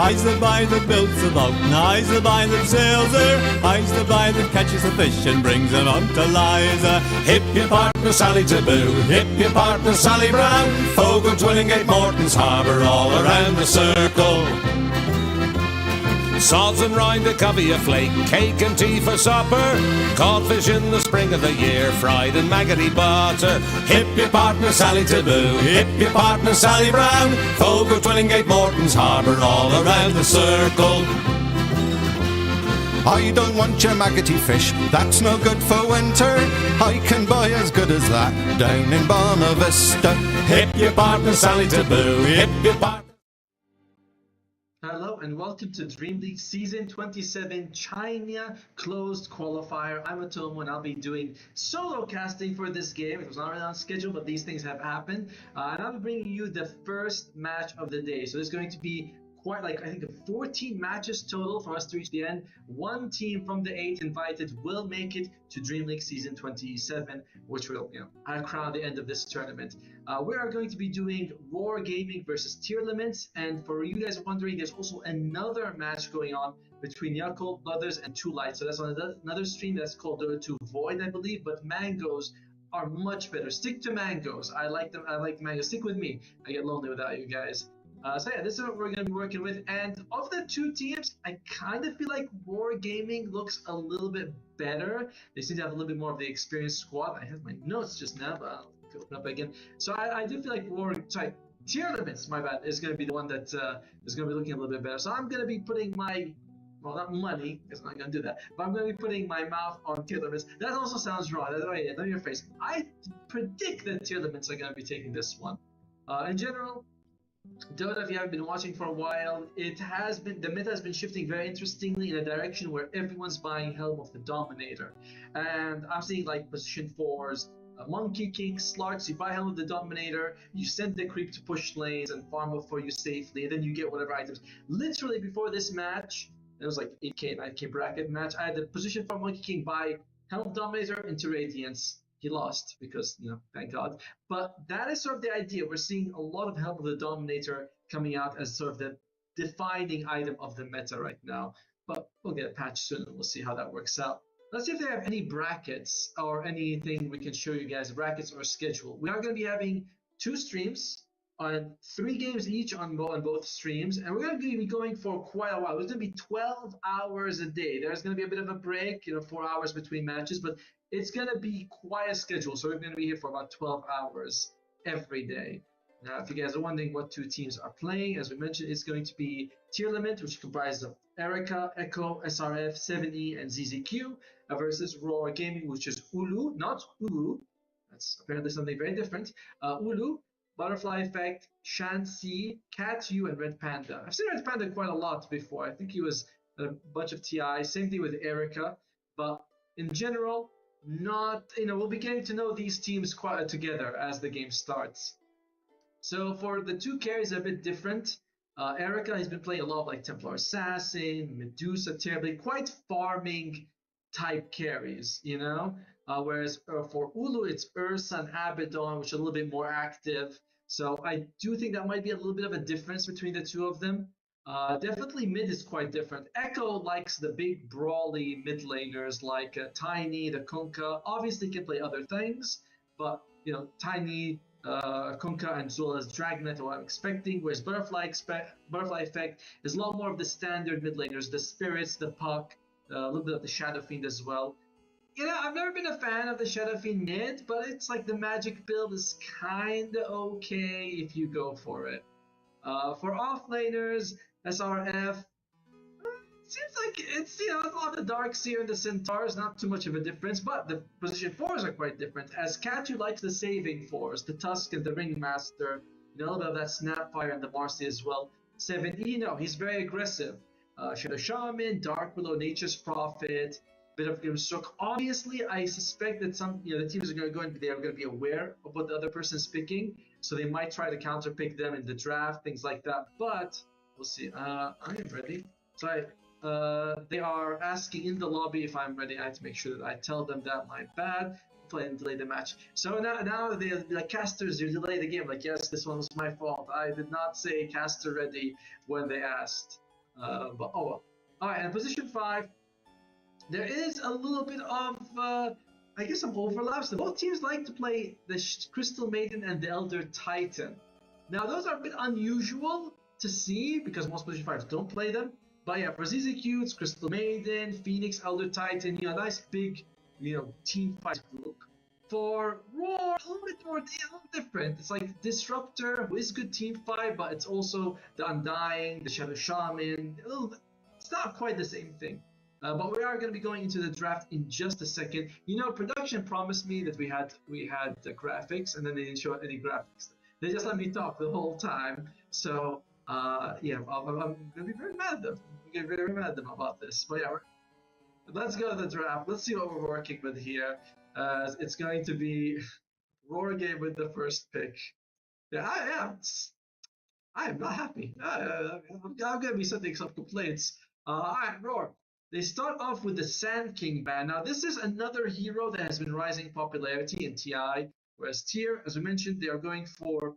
I's the boy that builds the boat, and I's the boy that sails her. I's the boy that catches the fish and brings them up to Liza. Hip your partner Sally Taboo, hip your partner Sally Brown. Fogo, Twillingate, Morton's Harbour, all around the circle. Sods and rind to cover your flake, cake and tea for supper. Codfish in the spring of the year, fried in maggoty butter. Hip your partner Sally Taboo, hip your partner Sally Brown. Fogo, Twillingate, Morton's Harbour, all around the circle. I don't want your maggoty fish, that's no good for winter. I can buy as good as that down in Bonavista. Hip your partner Sally Taboo, hip your partner. Hello and welcome to DreamLeague Season 27 China Closed Qualifier. I'm Atomo and I'll be doing solo casting for this game. It was not really on schedule, but these things have happened. And I'll be bringing you the first match of the day. So there's going to be quite like, I think 14 matches total for us to reach the end. One team from the 8 invited will make it to DreamLeague Season 27, which will, crown the end of this tournament. We are going to be doing Roar Gaming versus Tier Limits, and for you guys wondering, there's also another match going on between Yakult Brothers and Two Lights. So that's on another stream that's called Dota 2 Void, I believe, but Mangoes are much better. Stick to Mangoes. I like them. I like Mangoes. Stick with me. I get lonely without you guys. So yeah, this is what we're going to be working with. And of the two teams, I kind of feel like Roar Gaming looks a little bit better. They seem to have a little bit more of the experienced squad. I have my notes just now, but I'll open up again. So I do feel like Tier Limits, my bad, is going to be the one that is going to be looking a little bit better. So I'm going to be putting my, well, not money, because I'm not going to do that, but I'm going to be putting my mouth on Tier Limits. That also sounds wrong. That's right, know your face. I predict that Tier Limits are going to be taking this one. In general, Dota, if you haven't been watching for a while, the meta has been shifting very interestingly in a direction where everyone's buying Helm of the Dominator. And I'm seeing like position 4s, Monkey King, Slarks. You buy Helm of the Dominator, you send the creep to push lanes and farm up for you safely, and then you get whatever items. Literally before this match, it was like 8k, 9k bracket match, I had the position 4 Monkey King buy Helm of the Dominator into Radiance. He lost because, thank God. But that is sort of the idea. We're seeing a lot of Helm of the Dominator coming out as sort of the defining item of the meta right now. But we'll get a patch soon and we'll see how that works out. Let's see if they have any brackets or anything we can show you guys, brackets or schedule. We are going to be having 2 streams on 3 games each on both streams. And we're going to be going for quite a while. It's going to be 12 hours a day. There's going to be a bit of a break, 4 hours between matches, but it's going to be quite a schedule, so we're going to be here for about 12 hours every day. Now, if you guys are wondering what 2 teams are playing, as we mentioned, it's going to be Tier Limit, which comprises of Erica, Echo, SRF, 7E, and ZZQ, versus Roar Gaming, which is Ulu, not Ulu. That's apparently something very different. Ulu, Butterfly Effect, Shanxi, Cat U, and Red Panda. I've seen Red Panda quite a lot before. I think he was a bunch of TI. Same thing with Erica, but in general, we'll be getting to know these teams quite together as the game starts. So for the 2 carries, a bit different. Erica has been playing a lot of like Templar Assassin, Medusa, Terribly, quite farming type carries, whereas for Ulu, it's Ursa and Abaddon, which are a little bit more active. So I do think that might be a little bit of a difference between the 2 of them. Definitely mid is quite different. Echo likes the big brawly mid laners like Tiny, the Kunkka. Obviously can play other things, but Tiny, Kunkka, and as well as Dragnet are what I'm expecting. Whereas Butterfly Effect is a lot more of the standard mid laners, the Spirits, the Puck, a little bit of the Shadow Fiend as well. I've never been a fan of the Shadow Fiend mid, but it's like the magic build is kinda okay if you go for it. For offlaners, SRF, seems like it's a lot of the Darkseer and the Centaurs, not too much of a difference, but the position 4s are quite different, as Katu likes the saving 4s, the Tusk and the Ringmaster, a little bit of that Snapfire and the Marcy as well. 7E, he's very aggressive. Shadow Shaman, Dark Willow, Nature's Prophet, bit of Grimstroke. Obviously, I suspect that some the teams are going to be aware of what the other person's picking, so they might try to counter pick them in the draft, things like that. But we'll see. I am ready. So they are asking in the lobby if I'm ready. I have to make sure that I tell them that. My bad. Play and delay the match. So now the casters, you delay the game. Like, yes, this one was my fault. I did not say caster ready when they asked. But oh well. All right, and position 5, there is a little bit of, I guess, some overlaps. Both teams like to play the Crystal Maiden and the Elder Titan. Now, those are a bit unusual to see because most position 5s don't play them. But yeah, for ZZQ, it's Crystal Maiden, Phoenix, Elder Titan, nice big, team fight look. For Roar, a little bit more, a little different. It's like Disruptor, who is good team fight, but it's also the Undying, the Shadow Shaman. It's not quite the same thing. But we are going to be going into the draft in just a second. Production promised me that we had the graphics, and then they didn't show any graphics. They just let me talk the whole time. So yeah, I'm going to be very mad at them. I'm going to be very mad at them about this. But yeah, let's go to the draft. Let's see what we're working with here. It's going to be Roar game with the first pick. Yeah, I am not happy. I'm going to be sending some complaints. All right, Roar. They start off with the Sand King ban. Now, this is another hero that has been rising in popularity in TI, whereas Tier, as we mentioned, they are going for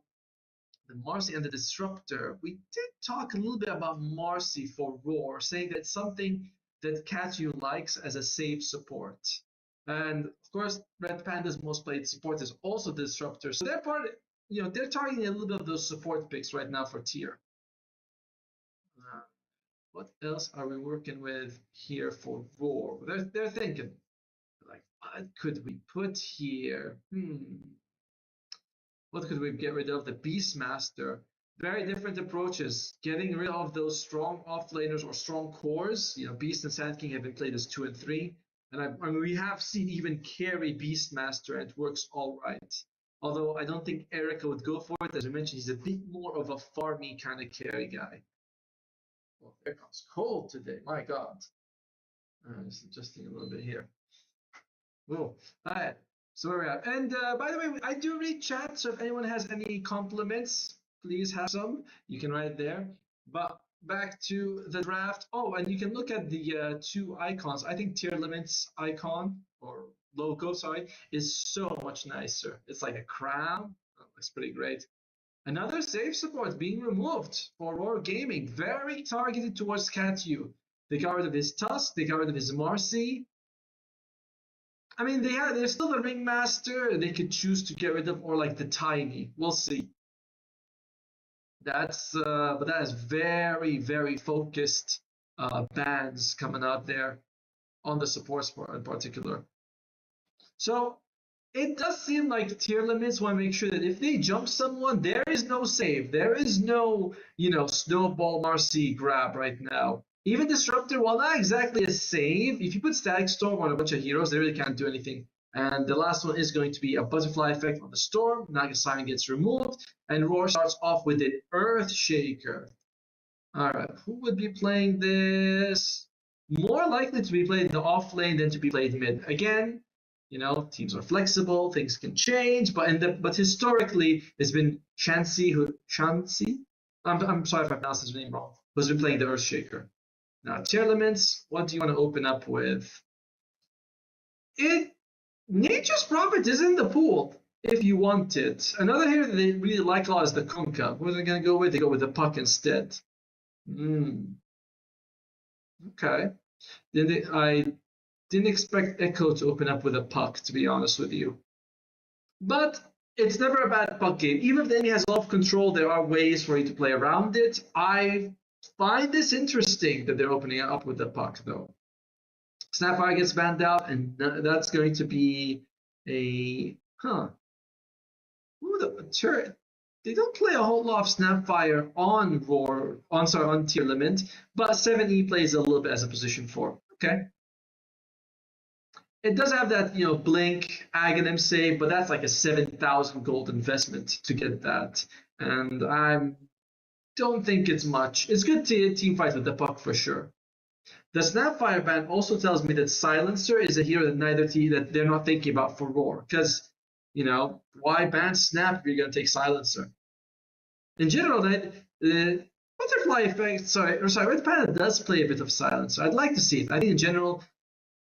the Marcy and the Disruptor. We did talk a little bit about Marcy for Roar, saying that it's something that Katyu likes as a safe support. And of course, Red Panda's most played support is also Disruptor. So they're they're targeting a little bit of those support picks right now for Tier. What else are we working with here for Roar? They're thinking, like, what could we put here? What could we get rid of? The Beastmaster. Very different approaches. Getting rid of those strong offlaners or strong cores. Beast and Sand King have been played as 2 and 3. And I mean, we have seen even carry Beastmaster, and it works all right. Although I don't think Erica would go for it. As we mentioned, he's a bit more of a farmy kind of carry guy. Well, there comes cold today. My God. Just adjusting a little bit here. Whoa. All right. So where we're at. And by the way, I do read chat. So if anyone has any compliments, please have some. You can write it there. But back to the draft. Oh, and you can look at the 2 icons. I think Tier Limits icon or logo, sorry, is so much nicer. It's like a crown. Oh, looks pretty great. Another safe support being removed for Roar Gaming. Very targeted towards Katyu. They got rid of his Tusk. They got rid of his Marcy. I mean, they're still the Ringmaster. They could choose to get rid of, or like the Tiny. We'll see. But that is very, very focused bans coming out there on the support sport in particular. So it does seem like Tier Limits want to make sure that if they jump someone, there is no save. There is no, Snowball Marcy grab right now. Even Disruptor, while not exactly a save, if you put Static Storm on a bunch of heroes, they really can't do anything. And the last one is going to be a Butterfly effect on the Storm. Naga Siren gets removed, and Roar starts off with an Earthshaker. All right, who would be playing this? More likely to be played in the off lane than to be played mid. Again, teams are flexible, things can change, but historically it's been Chansey. I'm sorry if I pronounced his name wrong. Who's been playing the Earthshaker? Now, Tier Limits, what do you want to open up with? Nature's Prophet is in the pool if you want it. Another hero that they really like a lot is the Kunkka. What are they going to go with? They go with the Puck instead. Okay. I didn't expect Echo to open up with a Puck, to be honest with you. But it's never a bad Puck game. Even if the enemy has a lot of control, there are ways for you to play around it. I find this interesting that they're opening up with the Puck, though. Snapfire gets banned out, and that's going to be a they don't play a whole lot of Snapfire on Roar, on Tier Limit, but 7E plays a little bit as a position 4. Okay. It does have that, Blink, Aghanim save, but that's like a 7,000 gold investment to get that. And I don't think it's much. It's good to team fight with the Puck for sure. The Snapfire ban also tells me that Silencer is a hero that they're not thinking about for Roar. Because, why ban Snap if you're going to take Silencer? In general, the Butterfly effect, Red Panda does play a bit of Silencer. I'd like to see it. I think in general,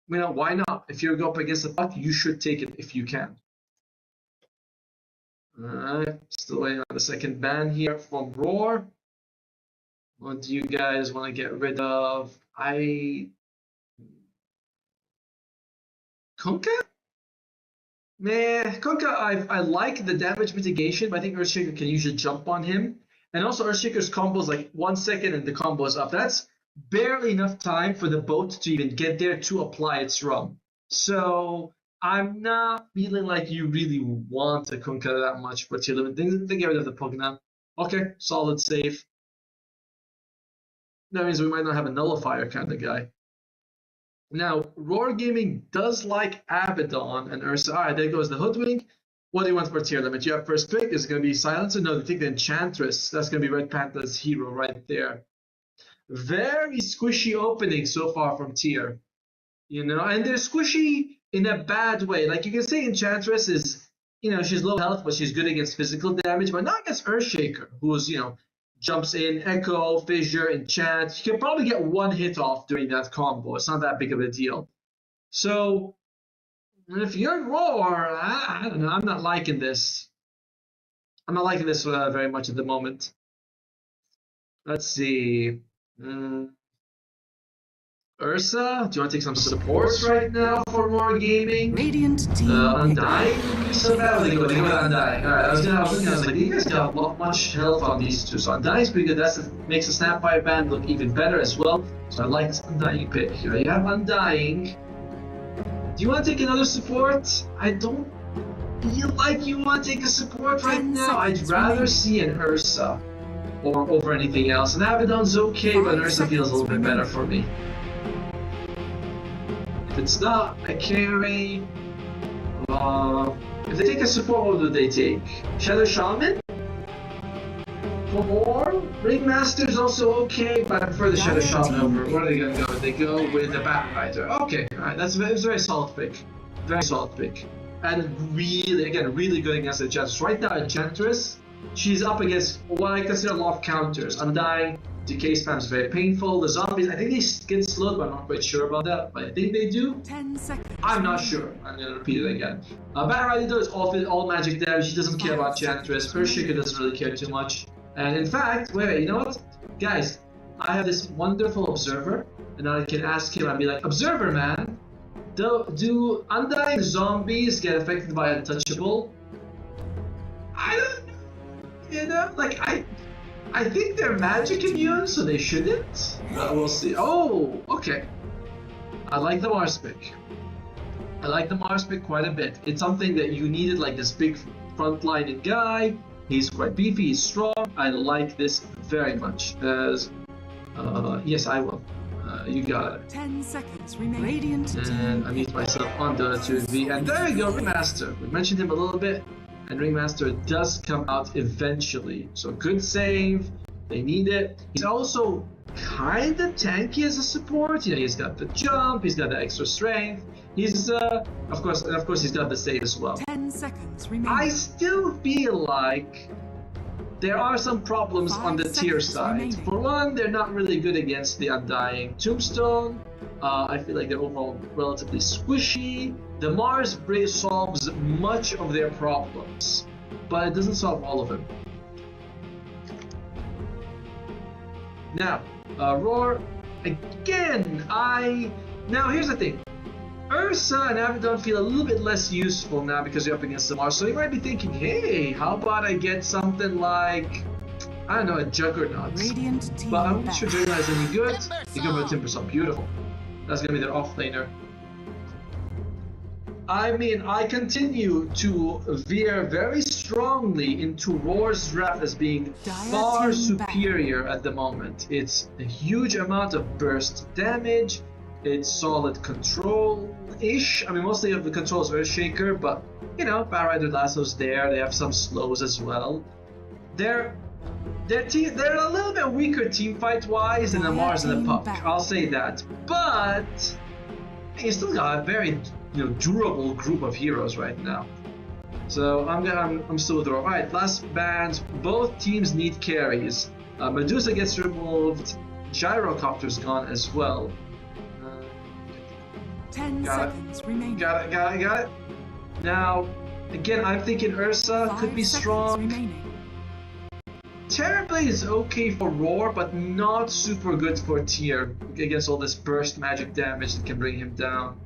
why not? If you go up against a Puck, you should take it if you can. Alright, still waiting on the second ban here from Roar. What do you guys want to get rid of? Kunkka? Meh, Kunkka, I like the damage mitigation, but I think Earthshaker can usually jump on him. And also Earthshaker's combo is like 1 second and the combo is up. That's barely enough time for the boat to even get there to apply its run. So I'm not feeling like you really want to Kunkka that much for tier limit. They get rid of the Pugna. Okay, solid save. That means we might not have a nullifier kind of guy. Now, Roar Gaming does like Abaddon and Ursa. Alright, there goes the Hoodwink. What do you want for tier limit? You have first pick. Is it going to be Silencer? No, they take the Enchantress. That's going to be Red Panda's hero right there. Very squishy opening so far from tier. You know, and they're squishy in a bad way. Like, you can say Enchantress is, you know, she's low health, but she's good against physical damage, but not against Earthshaker, who's, you know, jumps in, Echo, Fissure, Enchant. You can probably get one hit off during that combo. It's not that big of a deal. So, if you're Roar, I don't know. I'm not liking this. I'm not liking this very much at the moment. Let's see. Ursa, do you want to take some supports right now for Roar Gaming? Radiant team Undying would be so bad. They go with Undying. Alright, I was like, you guys got much health on these two. So Undying's pretty good. That makes the Snapfire Band look even better as well. So I like this Undying pick here. You have Undying. Do you want to take another support? I don't feel like you want to take a support right now. I'd rather see an Ursa or over anything else. And Abaddon's okay, but Ursa feels a little bit better for me. If it's not a carry, if they take a support, what do they take? Shadow Shaman? Or Ringmaster's also okay, but I prefer the Shadow Shaman over. Where are they going to go? They go with the Bat Rider. Okay, alright, that's a very solid pick. Very solid pick. And really, again, really good against Enchantress. Right now, Enchantress, she's up against what I consider a lot of counters. Undying, decay spam is very painful. The zombies, I think they get slowed, but I'm not quite sure about that. But I think they do. 10 seconds. I'm not sure. I'm going to repeat it again. Bat Rider does all magic damage. She doesn't care about Enchantress. Earthshaker doesn't really care too much. And in fact, wait, you know what? Guys, I have this wonderful Observer, and I can ask him, I'd be like, Observer, man, do Undying zombies get affected by Untouchable? I don't know. You know, like, I think they're magic immune, so they shouldn't. But we'll see. Oh, okay. I like the Mars pick. I like the Mars pick quite a bit. It's something that you needed, like this big frontlining guy. He's quite beefy, he's strong. I like this very much. As yes, I will. You got it. 10 seconds remain. Radiant and I mute myself on Dota 2V. And there we go, Ringmaster. We mentioned him a little bit. And Ringmaster does come out eventually. So good save. They need it. He's also kind of tanky as a support. You know, he's got the jump, he's got the extra strength. He's of course he's got the save as well. 10 seconds remain. I still feel like there are some problems on the tier side. Remaining. For one, they're not really good against the Undying Tombstone. I feel like they're overall relatively squishy. The Mars Brace solves much of their problems, but it doesn't solve all of them. Now, Roar, again, now here's the thing. Ursa and Abaddon feel a little bit less useful now because you're up against the Mars, so you might be thinking, hey, how about I get something like, I don't know, a Juggernaut. But I'm not sure Juggernaut is any good. You go for the Timbersaw, beautiful. That's going to be their off-laner. I mean, I continue to veer very strongly into Roar's draft as being far superior at the moment. It's a huge amount of burst damage. It's solid control-ish. I mean, mostly of the control is Earthshaker, but, you know, Bat Rider Lasso's there. They have some slows as well. They're a little bit weaker team fight-wise than the Mars and the Puck. I'll say that. But you still got a very, you know, durable group of heroes right now. So I'm still with Roar. Alright, last band. Both teams need carries. Medusa gets removed. Gyrocopter's gone as well. 10 seconds remaining. Got it. Now, again, I'm thinking Ursa could be strong. Terrorblade is okay for Roar, but not super good for Tier against all this burst magic damage that can bring him down.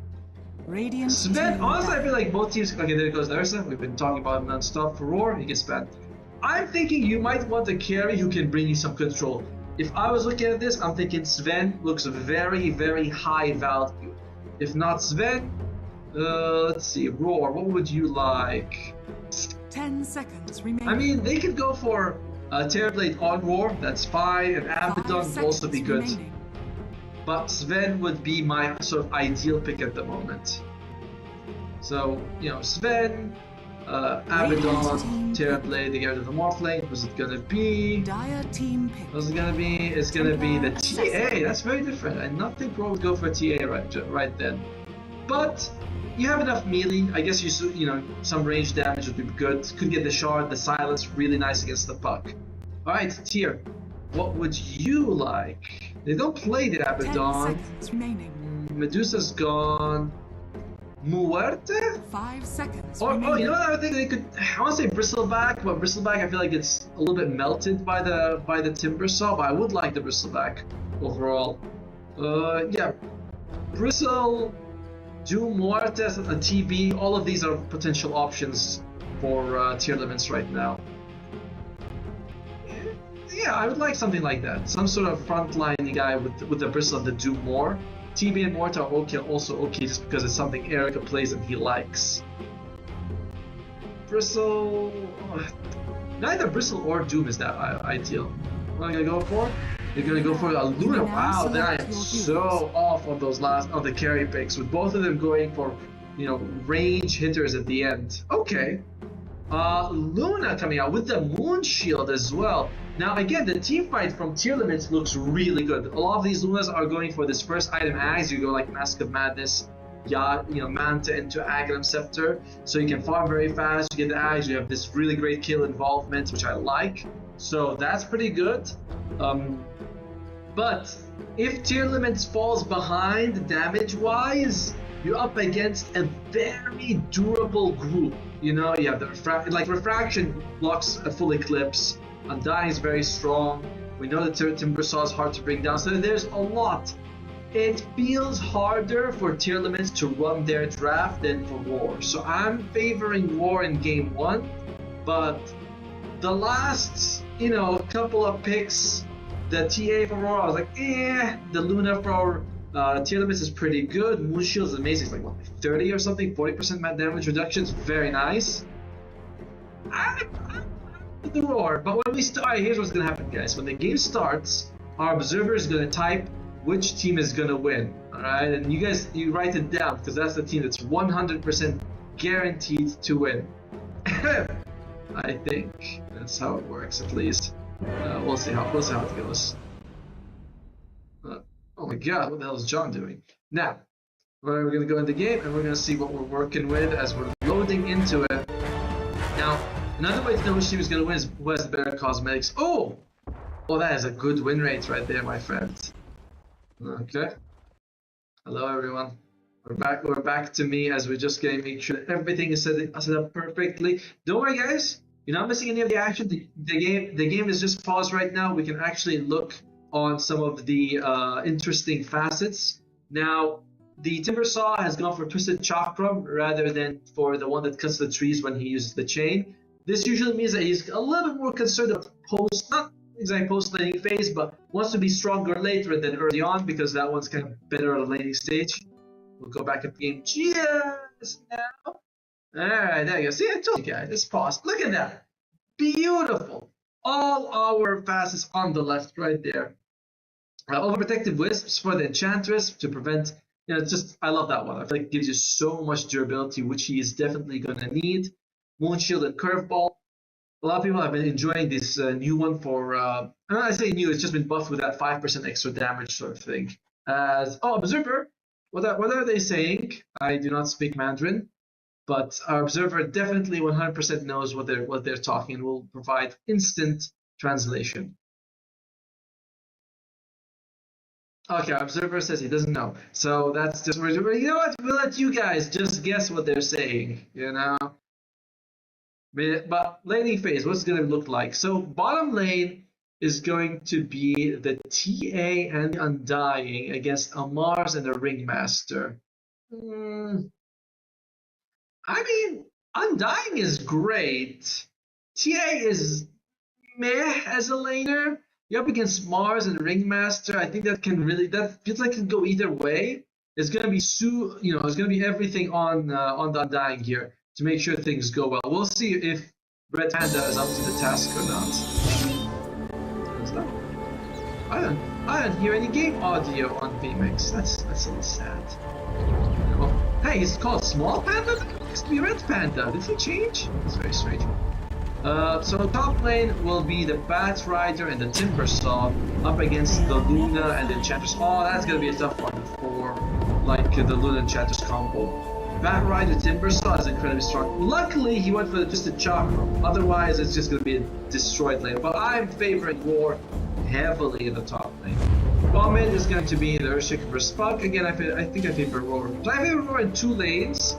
Radiant Sven, team honestly, I ban. feel like both teams. Okay, there goes Ursa. We've been talking about him non-stop for Roar. He gets banned. I'm thinking you might want a carry who can bring you some control. If I was looking at this, I'm thinking Sven looks very, very high value. If not Sven, let's see, Roar. What would you like? 10 seconds remaining. I mean, they could go for Terrorblade on Roar. That's fine, and 5 Abaddon would also be seconds good. remaining. But Sven would be my sort of ideal pick at the moment. So, you know, Sven, Abaddon, Terrorblade, they get rid of the Morphling. Who's it gonna be? Dire team pick. What's it gonna be? It's gonna be the TA. That's very different. I not think Roar would go for TA right then. But you have enough melee. I guess you know, some range damage would be good. Could get the shard, the silence, really nice against the puck. All right, Tier. What would you like? They don't play the 10 Abaddon. seconds remaining. Medusa's gone. Muerte? 5 seconds Oh, remaining. you know what I think they could. I want to say Bristleback, but Bristleback I feel like it's a little bit melted by the Timbersaw. But I would like the Bristleback overall. Yeah, Bristle, Doom, Muertes, and TB. All of these are potential options for tier limits right now. Yeah, I would like something like that. Some sort of frontline guy with the Bristle and the Doom more. TB and Mort are okay, also okay just because it's something Erica plays and he likes. Bristle... neither Bristle or Doom is that ideal. What am I gonna go for? You're gonna go for a Luna. Wow, then I am so off on those on the carry picks, with both of them going for, you know, range hitters at the end. Okay. Luna coming out with the Moon Shield as well. Now again, the team fight from tier limits looks really good. A lot of these Lunas are going for this first item Ags. You go like Mask of Madness, yeah, you know, Manta into Aghanim Scepter, so you can farm very fast. You get the Ags. You have this really great kill involvement, which I like. So that's pretty good. But if tier limits falls behind damage-wise, you're up against a very durable group. You know, you have the Refraction blocks a full eclipse. Undying is very strong. We know that Timbersaw is hard to bring down, so there's a lot. It feels harder for tier limits to run their draft than for War. So I'm favoring War in game 1, but the last, you know, couple of picks, the TA for War, I was like, eh. The Luna for tier limits is pretty good. Moonshield is amazing. It's like what, 30 or something, 40% damage reduction. It's very nice. I'm the Roar, but when we start, here's what's gonna happen, guys. When the game starts, our observer is gonna type which team is gonna win. All right, and you guys, you write it down because that's the team that's 100% guaranteed to win. I think that's how it works, at least. We'll see how it goes. Oh my God, what the hell is John doing? Now, we're gonna go in the game and we're gonna see what we're working with as we're loading into it. Now, another way to know which team is gonna win is who has the better cosmetics. Oh, that is a good win rate right there, my friend. Okay. Hello, everyone. We're back to me as we're just gonna make sure that everything is set up perfectly. Don't worry, guys. You're not missing any of the action. The game is just paused right now. We can actually look on some of the interesting facets. Now, the Timbersaw has gone for Twisted Chakram rather than for the one that cuts the trees when he uses the chain. This usually means that he's a little bit more concerned of not exactly post-laning phase, but wants to be stronger later than early on because that one's kind of better at the laning stage. We'll go back at the game just now. Alright, there you go. See, I told you guys, it's paused. Look at that. Beautiful. All our facets on the left right there. Overprotective Wisps for the Enchantress to prevent, you know, just, I love that one. I feel like it gives you so much durability, which he is definitely going to need. Moonshield and Curveball. A lot of people have been enjoying this new one for, when I say new, it's just been buffed with that 5% extra damage sort of thing. Observer. What are they saying? I do not speak Mandarin, but our observer definitely 100% knows what they're talking and will provide instant translation. Okay, our observer says he doesn't know, so that's just, you know what? We'll let you guys just guess what they're saying. You know, But laning phase, what's it going to look like? So bottom lane is going to be the TA and the Undying against a Mars and a Ringmaster. I mean, Undying is great. TA is meh as a laner. You're up against Mars and Ringmaster. I think that feels like it can go either way. It's gonna be it's gonna be everything on the Undying here to make sure things go well. We'll see if Red Panda is up to the task or not. What's that? I don't hear any game audio on VMix. That's a little sad. Oh, hey, it's called Small Panda? It used to be Red Panda. Did he change? That's very strange. So top lane will be the Bat Rider and the Timber Saw up against the Luna and the Enchantress. Oh, that's gonna be a tough one for like the Luna Enchantress combo. Bat Rider Timber Saw is incredibly strong. Luckily, he went for just a chakra. Otherwise, it's just gonna be a destroyed lane. But I'm favoring War heavily in the top lane. Bottom mid is going to be the Earthshaker versus Puck. Again, I think I favor Roar. But I favor Roar in 2 lanes.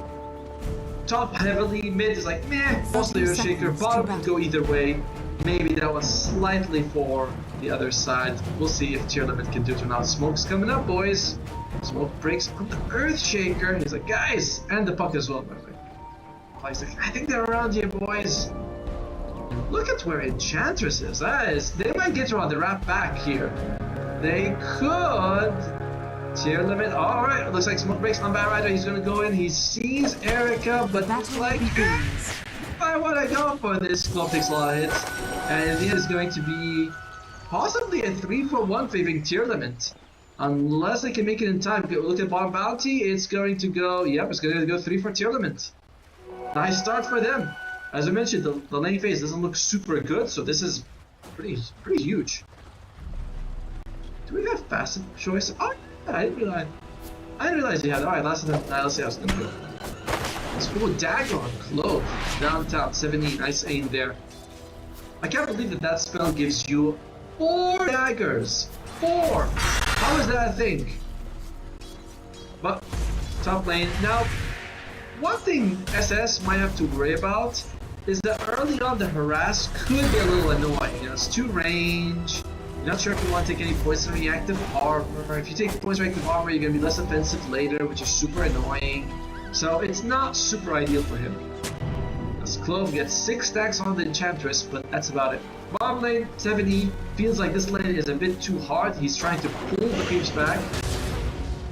Top heavily, mid is like meh, mostly Earthshaker. Bottom could go either way. Maybe that was slightly for the other side. We'll see if tier limit can do it or not. Smoke's coming up, boys. Smoke breaks on the Earthshaker. He's like, guys, and the Puck as well, by the way. He's like, I think they're around here, boys. Look at where Enchantress is. They might get her on the wrap back here. They could. Tier limit. Alright, looks like Smoke breaks on Bat Rider. He's gonna go in. He sees Erica, but that's like, I wanna go for this. Glove takes a lot of hits. And in the end, it's going to be possibly a 3-for-1 favoring tier limit. Unless they can make it in time. Look at bottom bounty. It's going to go, yep, it's going to go 3 for tier limit. Nice start for them. As I mentioned, the lane phase doesn't look super good, so this is pretty huge. Do we have passive choice? Oh, yeah, I didn't realize you had. Alright, let's see how it's gonna go. Let's go dagger on Clove. Downtown, 70, nice aim there. I can't believe that spell gives you 4 daggers. 4! How is that a thing? But, top lane. Now, one thing SS might have to worry about is that early on the harass could be a little annoying. You know, it's 2 range. You're not sure if you want to take any poison reactive armor. If you take poison reactive armor, you're going to be less offensive later, which is super annoying. So it's not super ideal for him. As Clove gets 6 stacks on the Enchantress, but that's about it. Bottom lane, 70, feels like this lane is a bit too hard. He's trying to pull the creeps back,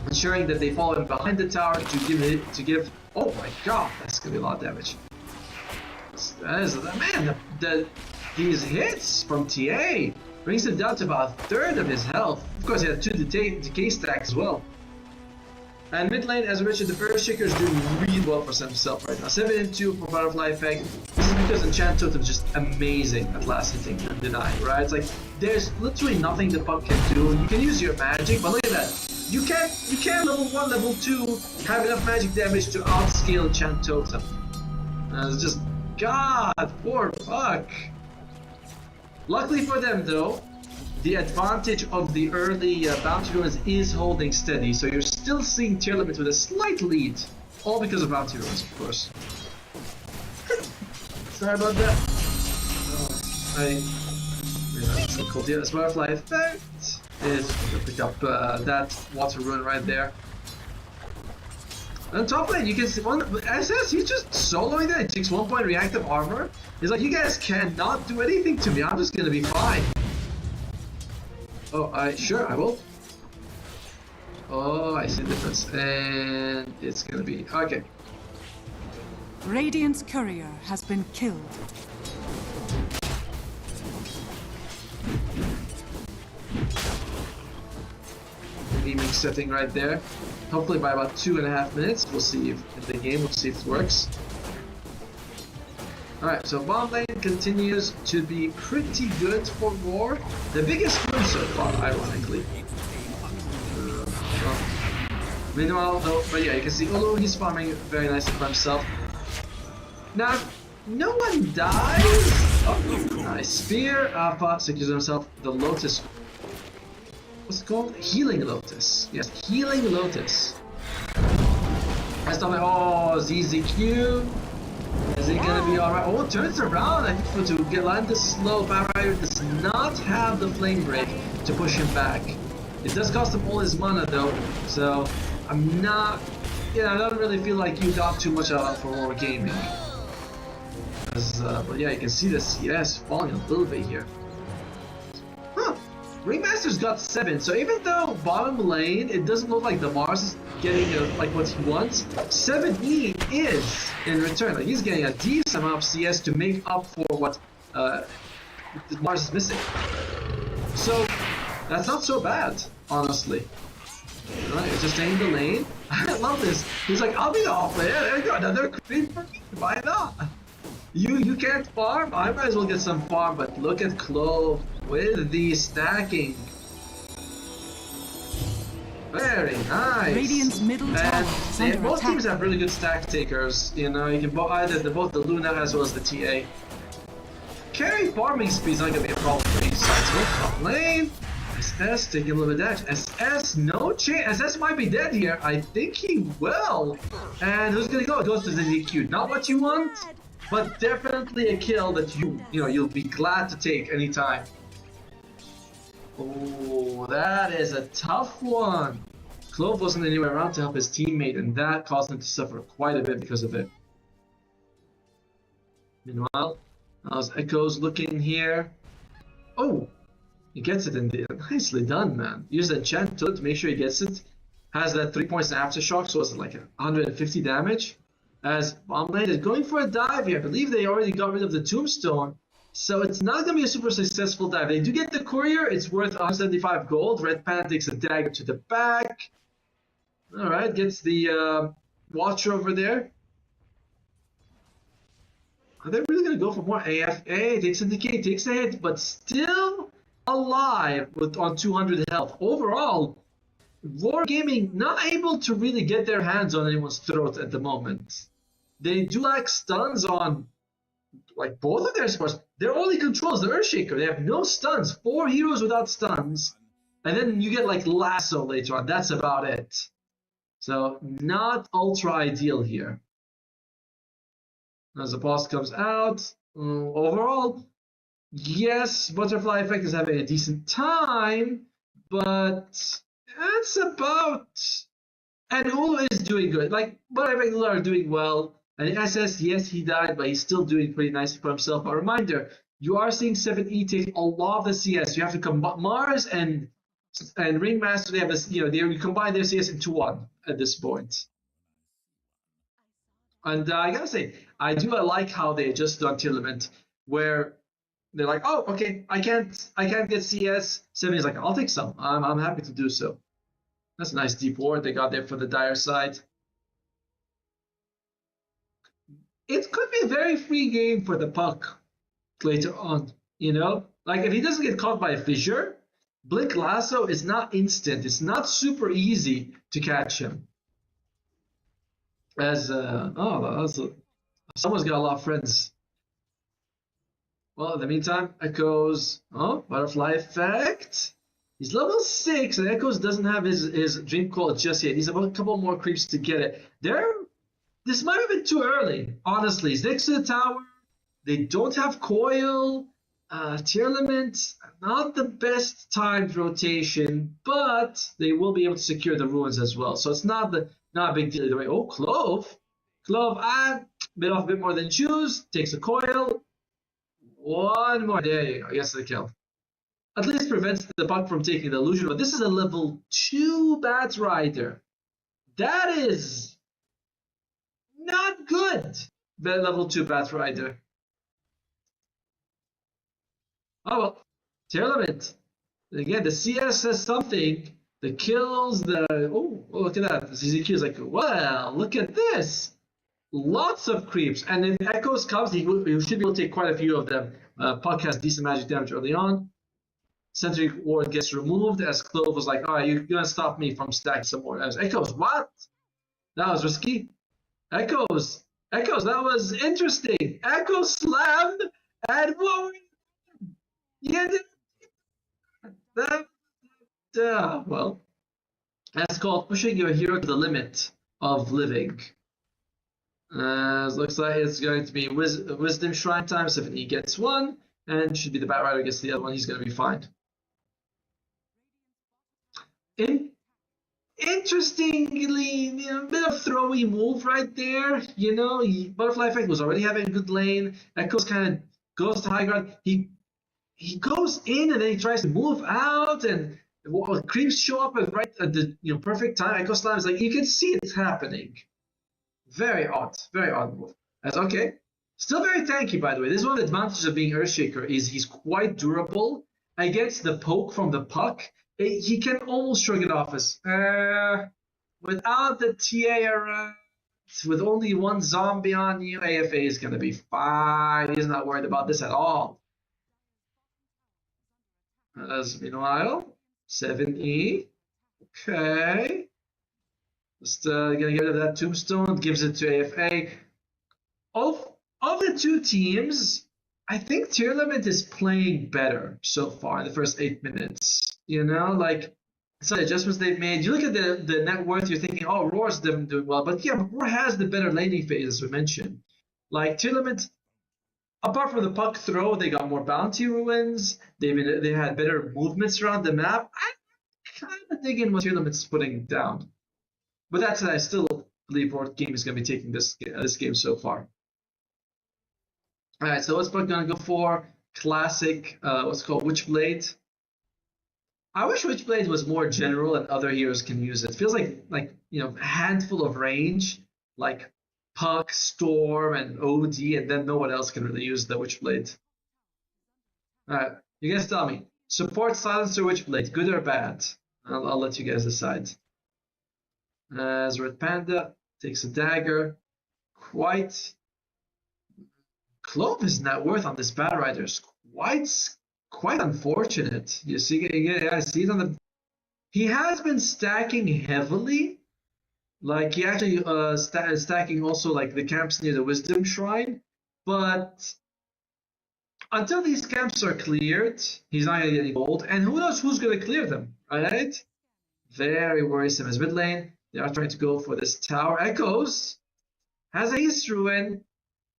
ensuring that they fall in behind the tower to give. Oh my god, that's gonna be a lot of damage. Man, these hits from TA brings him down to about 1/3 of his health. Of course, he had 2 decay stacks as well. And mid lane, as I mentioned, the Earthshaker is doing really well for himself right now. 7 and 2 for Butterfly Effect. This is because Enchant Totem is just amazing at last hitting and denying, right? It's like, there's literally nothing the Puck can do. You can use your magic, but look at that. You can't level 1, level 2 have enough magic damage to outscale Enchant Totem. It's just, god, poor Puck. Luckily for them though, the advantage of the early bounty ruins is holding steady, so you're still seeing tier limit with a slight lead, all because of bounty ruins, of course. Sorry about that. It's called the Butterfly Effect. Is gonna pick up that water rune right there. On top lane, you can see one SS. He's just soloing that. He takes 1 point reactive armor. He's like, you guys cannot do anything to me. I'm just gonna be fine. Oh, sure, I will. Oh, I see the difference. And it's gonna be, okay. Radiant's courier has been killed. Aiming setting right there. Hopefully by about 2.5 minutes, we'll see if in the game, we'll see if it works. Alright, so bottom lane continues to be pretty good for War. The biggest win so far, ironically. Meanwhile, though, but yeah, you can see Ulu, he's farming very nicely for himself. Now, no one dies. Oh, nice spear. Alpha secures himself the Lotus. What's it called? Healing Lotus. Yes, Healing Lotus. I stop it. Oh, ZZQ. Is he gonna be alright? Oh, turns around. I think to get land this slow, Barrier does not have the flame break to push him back. It does cost him all his mana though, so I'm not. Yeah, I don't really feel like you got too much out for more gaming. But yeah, you can see the CS falling a little bit here. Huh. Ringmaster's got 7, so even though bottom lane, it doesn't look like the Mars is getting like what he wants, 7E is in return. Like he's getting a decent amount of CS to make up for what Mars is missing. So that's not so bad, honestly. Right, it's just staying in the lane. I love this. He's like, I'll be the off laner. There you go, another creep for me. Why not? You can't farm? I might as well get some farm, but look at Clove with the stacking. Very nice. Radiant's middle tower is under most attack. teams have really good stack takers. You know, you can either both the Luna as well as the TA. Carry farming speed is not gonna be a problem for each side. So top lane. SS taking a little bit of dash. SS, no chance. SS might be dead here. I think he will. And who's gonna go? It goes to the DQ. Not what you want, but definitely a kill that you'll be glad to take anytime. Oh, that is a tough one. Clove wasn't anywhere around to help his teammate, and that caused him to suffer quite a bit because of it. Meanwhile, how's Echoes looking here? Oh, he gets it in there. Nicely done, man. Use that enchant to make sure he gets it. Has that 3 points in aftershock, so it's like 150 damage. As bomb lane is going for a dive here. I believe they already got rid of the tombstone. So it's not going to be a super successful dive. They do get the courier. It's worth 175 gold. Red Panda takes a dagger to the back. Alright, gets the watcher over there. Are they really going to go for more AFA? Takes a decay, takes a hit, but still alive on 200 health. Overall, Roar Gaming not able to really get their hands on anyone's throat at the moment. They do lack stuns on like both of their supports. Their only control is the Earthshaker. They have no stuns. 4 heroes without stuns. And then you get like Lasso later on. That's about it. So not ultra ideal here. As the boss comes out, overall, yes, Butterfly Effect is having a decent time, but that's about. And Ulu is doing good. Like Butterfly Effect and Ulu are doing well. And SS, yes, he died, but he's still doing pretty nicely for himself. A reminder, you are seeing 7E take a lot of the CS. You have to combine Mars and Ringmaster. They have this, you combine their CS into one at this point. And I gotta say, I do like how they adjusted on Tearlament, where they're like, oh, okay, I can't get CS. 7 is like, I'll take some. I'm happy to do so. That's a nice deep ward they got there for the dire side. It could be a very free game for the puck later on, Like, if he doesn't get caught by a fissure, Blink Lasso is not instant. It's not super easy to catch him. Someone's got a lot of friends. Well, in the meantime, Echoes, Butterfly Effect. He's level 6, and Echoes doesn't have his Dream Coil just yet. He's about a couple more creeps to get it. This might have been too early, honestly. He's next to the tower. They don't have Coil. Tearlament, not the best timed rotation, but they will be able to secure the ruins as well. So it's not a big deal either way. Oh, Clove, bit off a bit more than choose. Takes a Coil. One more. There you go. Yes, the kill. At least prevents the puck from taking the illusion. But this is a level 2 Bat Rider. That is not good. The level 2 Bat Rider. Oh well, Tearlament. Again, the CS says something. The kills, look at that. The CZQ is like, well, look at this. Lots of creeps. And if Echoes comes, he should be able to take quite a few of them. Puck has decent magic damage early on. Sentry Ward gets removed as Clove was like, all right, you're going to stop me from stacking some more. As Echoes, what? That was risky. Echoes, that was interesting. Echoes slammed, and what? Yeah, well, that's called pushing your hero to the limit of living. Looks like it's going to be Wisdom Shrine time. 7E gets one, and should be the Bat Rider gets the other one. He's going to be fine. Interestingly, a bit of throwy move right there. Butterfly Effect was already having a good lane. Echoes kind of goes to high ground. He goes in and then he tries to move out, and creeps show up right at the perfect time. Echo Slam is like, you can see it's happening. Very odd move. That's okay. Still very tanky, by the way. This is one of the advantages of being Earthshaker is he's quite durable against the poke from the puck. He can almost shrug it off as without the TA around, with only one zombie on you, AFA is going to be fine. He's not worried about this at all. As meanwhile, 7E. Okay. Just gonna get rid of that tombstone, gives it to AFA. Of the two teams, I think Tier Limit is playing better so far in the first 8 minutes. Some adjustments they've made. You look at the net worth, you're thinking, oh, Roar's doing well. But yeah, Roar has the better laning phase, as we mentioned. Like Tier Limit, apart from the puck throw, they got more bounty ruins. They had better movements around the map. I'm kind of digging what Tier Limit's putting down. But that said, I still believe Roar Game is going to be taking this game so far. All right, so what's Buck going to go for? Classic, what's called Witchblade. I wish Witchblade was more general and other heroes can use it. It feels like a handful of range, like Puck, Storm, and OD, and then no one else can really use the Witchblade. All right, you guys tell me. Support Silencer Witchblade, good or bad? I'll let you guys decide. As Red Panda takes a dagger. Clove's net worth on this Bat Rider is quite unfortunate. You see, I see it on the. He has been stacking heavily. Like he actually stacking also like the camps near the Wisdom Shrine, but until these camps are cleared, he's not gonna get any gold, and who knows who's gonna clear them, right? Very worrisome. As mid lane, they are trying to go for this tower. Echoes has a Haste Ruin,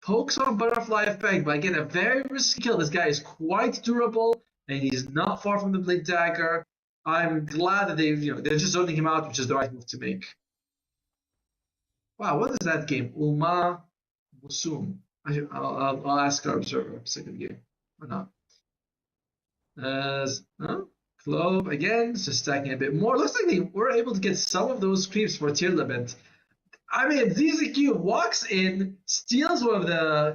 pokes on Butterfly Effect, but again, a very risky kill. This guy is quite durable, and he's not far from the Blink Dagger. I'm glad that they're just zoning him out, which is the right move to make. Wow, what is that game? Uma Musum. I'll ask our observer. Second game or not? Clove again, just stacking a bit more. Looks like they were able to get some of those creeps for Tier Limit. I mean, ZZQ walks in, steals one of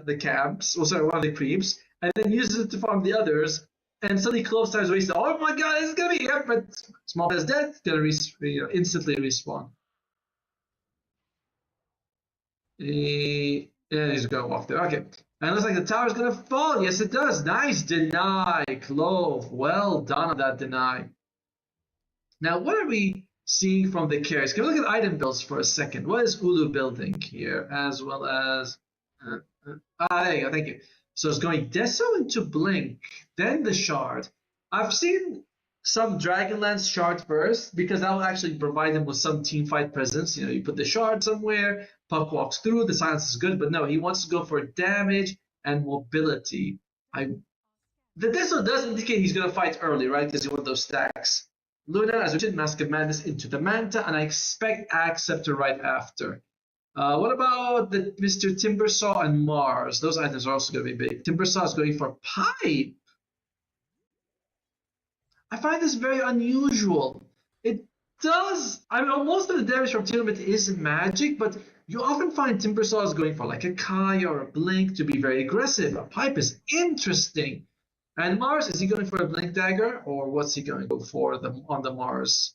the camps, one of the creeps, and then uses it to farm the others. And suddenly Clove starts wasting. Oh my god, this is gonna be but Small Pet is dead. Gonna instantly respawn. Yeah, he's gonna walk there. Okay. And it looks like the tower's gonna fall. Yes, it does. Nice deny, Clove. Well done on that deny. Now, what are we seeing from the carries? Can we look at item builds for a second? What is Ulu building here? As well as there you go, thank you. So it's going Deso into Blink, then the Shard. I've seen some Dragonlance Shard first, because that will actually provide him with some teamfight presence. You put the Shard somewhere, Puck walks through, the silence is good, but no, he wants to go for damage and mobility. The Deso does indicate he's going to fight early, right? Because he wants those stacks. Luna, as we mentioned, Mask of Madness into the Manta, and I expect Acceptor right after. What about the Mr. Timbersaw and Mars? Those items are also going to be big. Timbersaw is going for Pipe. I find this very unusual. It does. I mean, most of the damage from Tier Limit is magic, but you often find Timbersaw is going for like a Kaya or a Blink to be very aggressive. A Pipe is interesting. And Mars, is he going for a Blink Dagger, or what's he going to go for on the Mars?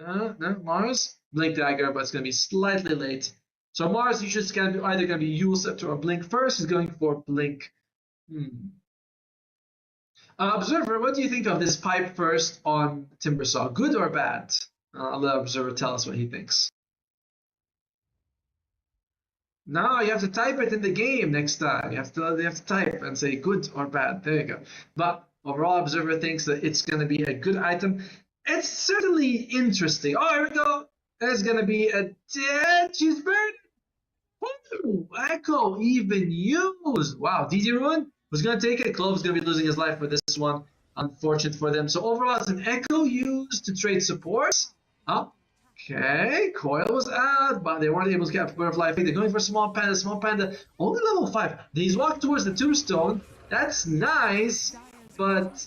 No, Mars, Blink Dagger, but it's going to be slightly late. So Mars, he's just going to be either going to be Yule Scepter or Blink first. He's going for Blink. Observer, what do you think of this Pipe first on Timbersaw? Good or bad? I'll let Observer tell us what he thinks. No, you have to type it in the game next time. You have to type and say good or bad. There you go. But overall, Observer thinks that it's going to be a good item. It's certainly interesting. Oh, here we go. There's going to be a dead. She's burned. Ooh, Echo even used. Wow, DD Ruin was going to take it. Clove's going to be losing his life for this one. Unfortunate for them. So overall, it's an Echo used to trade supports. Okay, Coil was out, but they weren't able to get Butterfly Fate. They're going for Small Panda. Small Panda, only level 5. He's walked towards the Tombstone. That's nice, but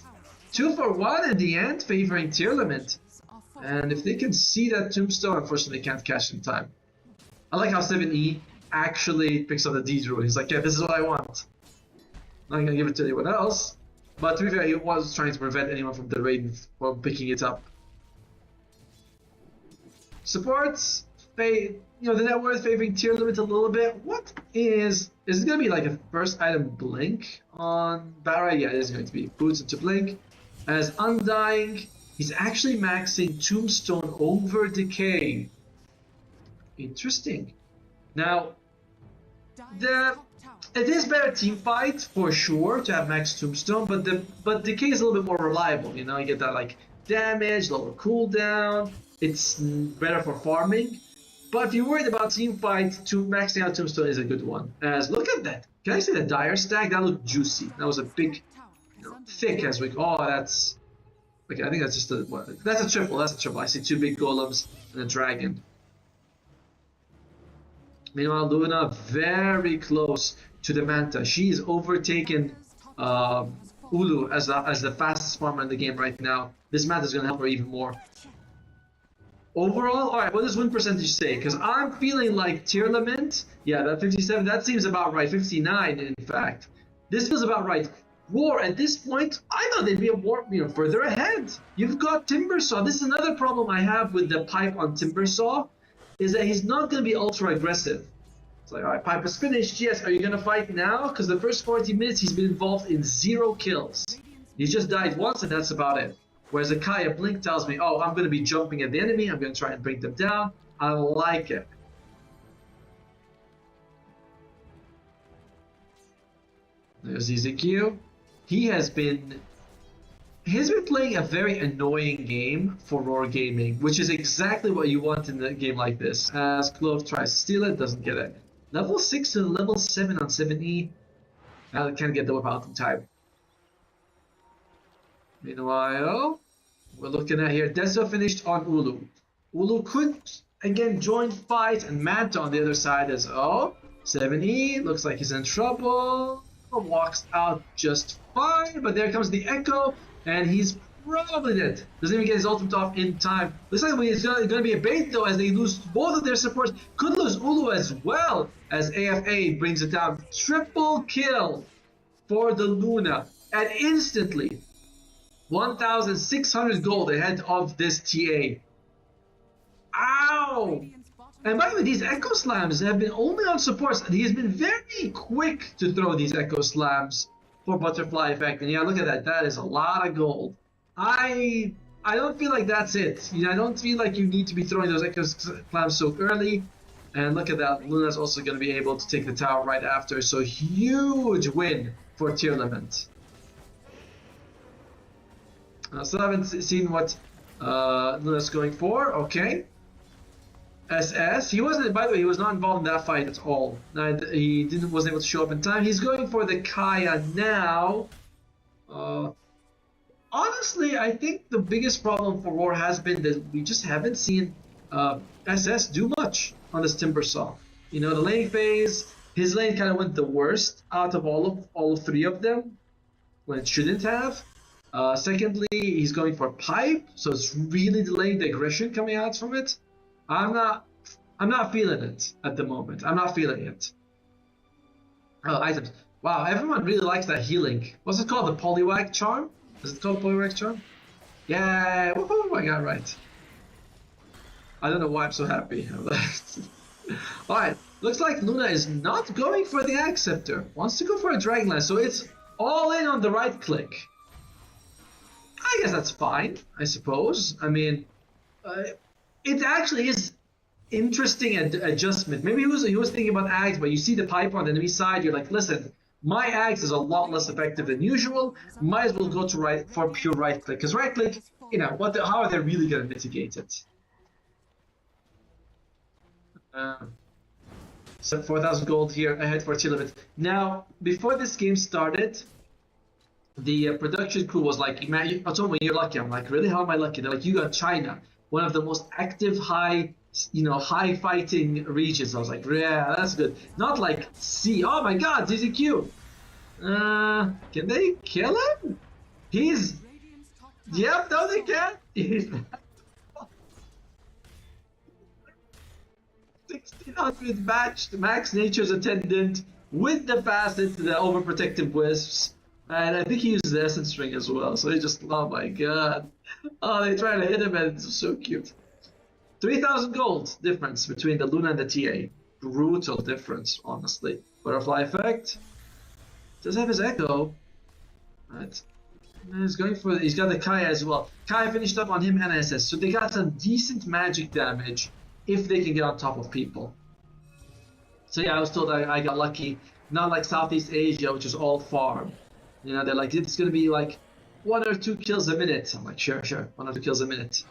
2 for 1 in the end, favoring Tier Limit. And if they can see that Tombstone, unfortunately, they can't catch in time. I like how 7E actually picks up the D Druid. He's like, yeah, this is what I want. Not gonna give it to anyone else. But to be fair, he was trying to prevent anyone from the Raiden from picking it up. Supports, the net worth favoring Tier Limit a little bit. What is it gonna be like a first item Blink on Barra? Yeah, it is going to be Boots into Blink. As Undying, he's actually maxing Tombstone over Decay. Interesting. Now, it is better team fight for sure to have max Tombstone, but Decay is a little bit more reliable. You know, you get that like damage, lower cooldown. It's better for farming. But if you're worried about team fight, maxing out Tombstone is a good one. As look at that. Can I say the Dire stack? That looked juicy. That was a big, thick as we. Oh, that's. Okay, I think that's just that's a triple. That's a triple. I see 2 big golems and a dragon. Meanwhile, Luna very close to the Manta. She's overtaken Ulu as the fastest farmer in the game right now. This Manta is going to help her even more. Overall, alright, what does win percentage say? Because I'm feeling like Tier Limit, yeah, that 57, that seems about right. 59, in fact. This feels about right. War, at this point, I thought they'd be a war, further ahead. You've got Timbersaw. This is another problem I have with the Pipe on Timbersaw, is that he's not going to be ultra aggressive. It's like, alright, Pipe is finished. Yes, are you going to fight now? Because the first 40 minutes, he's been involved in 0 kills. He's just died once, and that's about it. Whereas Akaya Blink tells me, oh, I'm going to be jumping at the enemy. I'm going to try and bring them down. I like it. There's EZQ. He has been playing a very annoying game for Roar Gaming, which is exactly what you want in a game like this. As Clove tries to steal it, doesn't get it. Level 6 to level 7 on 7E. I can't get the whip out in time. Meanwhile, we're looking at here. Deso finished on Ulu. Ulu could again join fight, and Manta on the other side as 7E. Looks like he's in trouble. Walks out just fine, but there comes the Echo, and he's probably dead. Doesn't even get his ultimate off in time. Looks like it's going to be a bait though, as they lose both of their supports. Could lose Ulu as well, as AFA brings it down. Triple kill for the Luna, and instantly 1,600 gold ahead of this TA. Ow! And by the way, these Echo Slams have been only on supports. He has been very quick to throw these Echo Slams for Butterfly Effect. And yeah, look at that. That is a lot of gold. I don't feel like that's it. I don't feel like you need to be throwing those Echo Slams so early. And look at that. Luna's also going to be able to take the tower right after. So huge win for Tier Limit. Still haven't seen what Luna's going for. Okay. SS. He wasn't. By the way, he was not involved in that fight at all. He wasn't able to show up in time. He's going for the Kaya now. Honestly, I think the biggest problem for Roar has been that we just haven't seen SS do much on this Timbersaw. The lane phase. His lane kind of went the worst out of all 3 of them, when it shouldn't have. Secondly, he's going for Pipe, so it's really delaying the aggression coming out from it. I'm not feeling it at the moment. I'm not feeling it. Items. Wow, everyone really likes that healing. What's it called? The Poliwag Charm? Is it called Poliwag Charm? Yeah, woohoo, I got it right. I don't know why I'm so happy. Alright, looks like Luna is not going for the Axe Scepter. Wants to go for a Dragonlance, so it's all in on the right click. I guess that's fine, I suppose. I mean, it actually is interesting adjustment. Maybe he was thinking about Axe, but you see the Pipe on the enemy side, you're like, listen, my Axe is a lot less effective than usual. Might as well go to for pure right click, because right click, how are they really going to mitigate it? So 4,000 gold here ahead for tier limit. Now, before this game started, the production crew was like, man, I told me you're lucky. I'm like, really? How am I lucky? They're like, you got China, one of the most active, high fighting regions. I was like, yeah, that's good. Not like C. Oh my God, ZZQ. Can they kill him? He's. Yep, no, they can't. He's 1600 matched max nature's attendant with the facet, the overprotective wisps, and I think he used the essence string as well. So he just, oh my God, oh, they try to hit him and it's so cute. 3,000 gold difference between the Luna and the TA. Brutal difference, honestly. Butterfly effect does have his echo. Right. He's going for. He's got the Kaya as well. Kaya finished up on him and SS, so they got some decent magic damage if they can get on top of people. So yeah, I was told I got lucky. Not like Southeast Asia, which is all farm. You know, they're like, it's gonna be like 1 or 2 kills a minute. I'm like, sure, 1 or 2 kills a minute.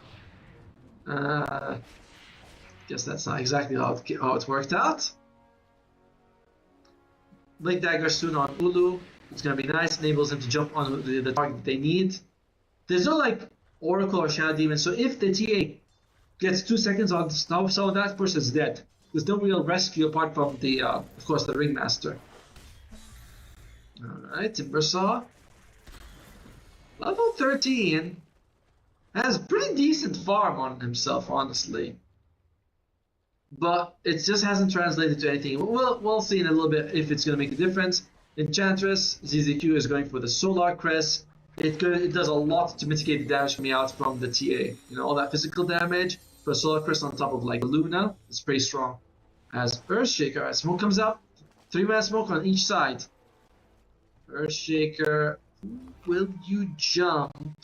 Guess that's not exactly how it worked out. Blink Dagger soon on Ulu. It's gonna be nice. Enables him to jump on the target they need. There's no like Oracle or Shadow Demon, so if the TA gets 2 seconds on snow, so that person's dead. There's no real rescue apart from the, of course, the Ringmaster. Alright, Timbersaw. Level 13. Has pretty decent farm on himself, honestly. But it just hasn't translated to anything. We'll see in a little bit if it's going to make a difference. Enchantress, ZZQ is going for the Solar Crest. It does a lot to mitigate the damage coming out from the TA. You know, all that physical damage for a Solar Crest on top of like Luna is pretty strong. As Earthshaker, as smoke comes up, 3-man smoke on each side. Earthshaker, will you jump?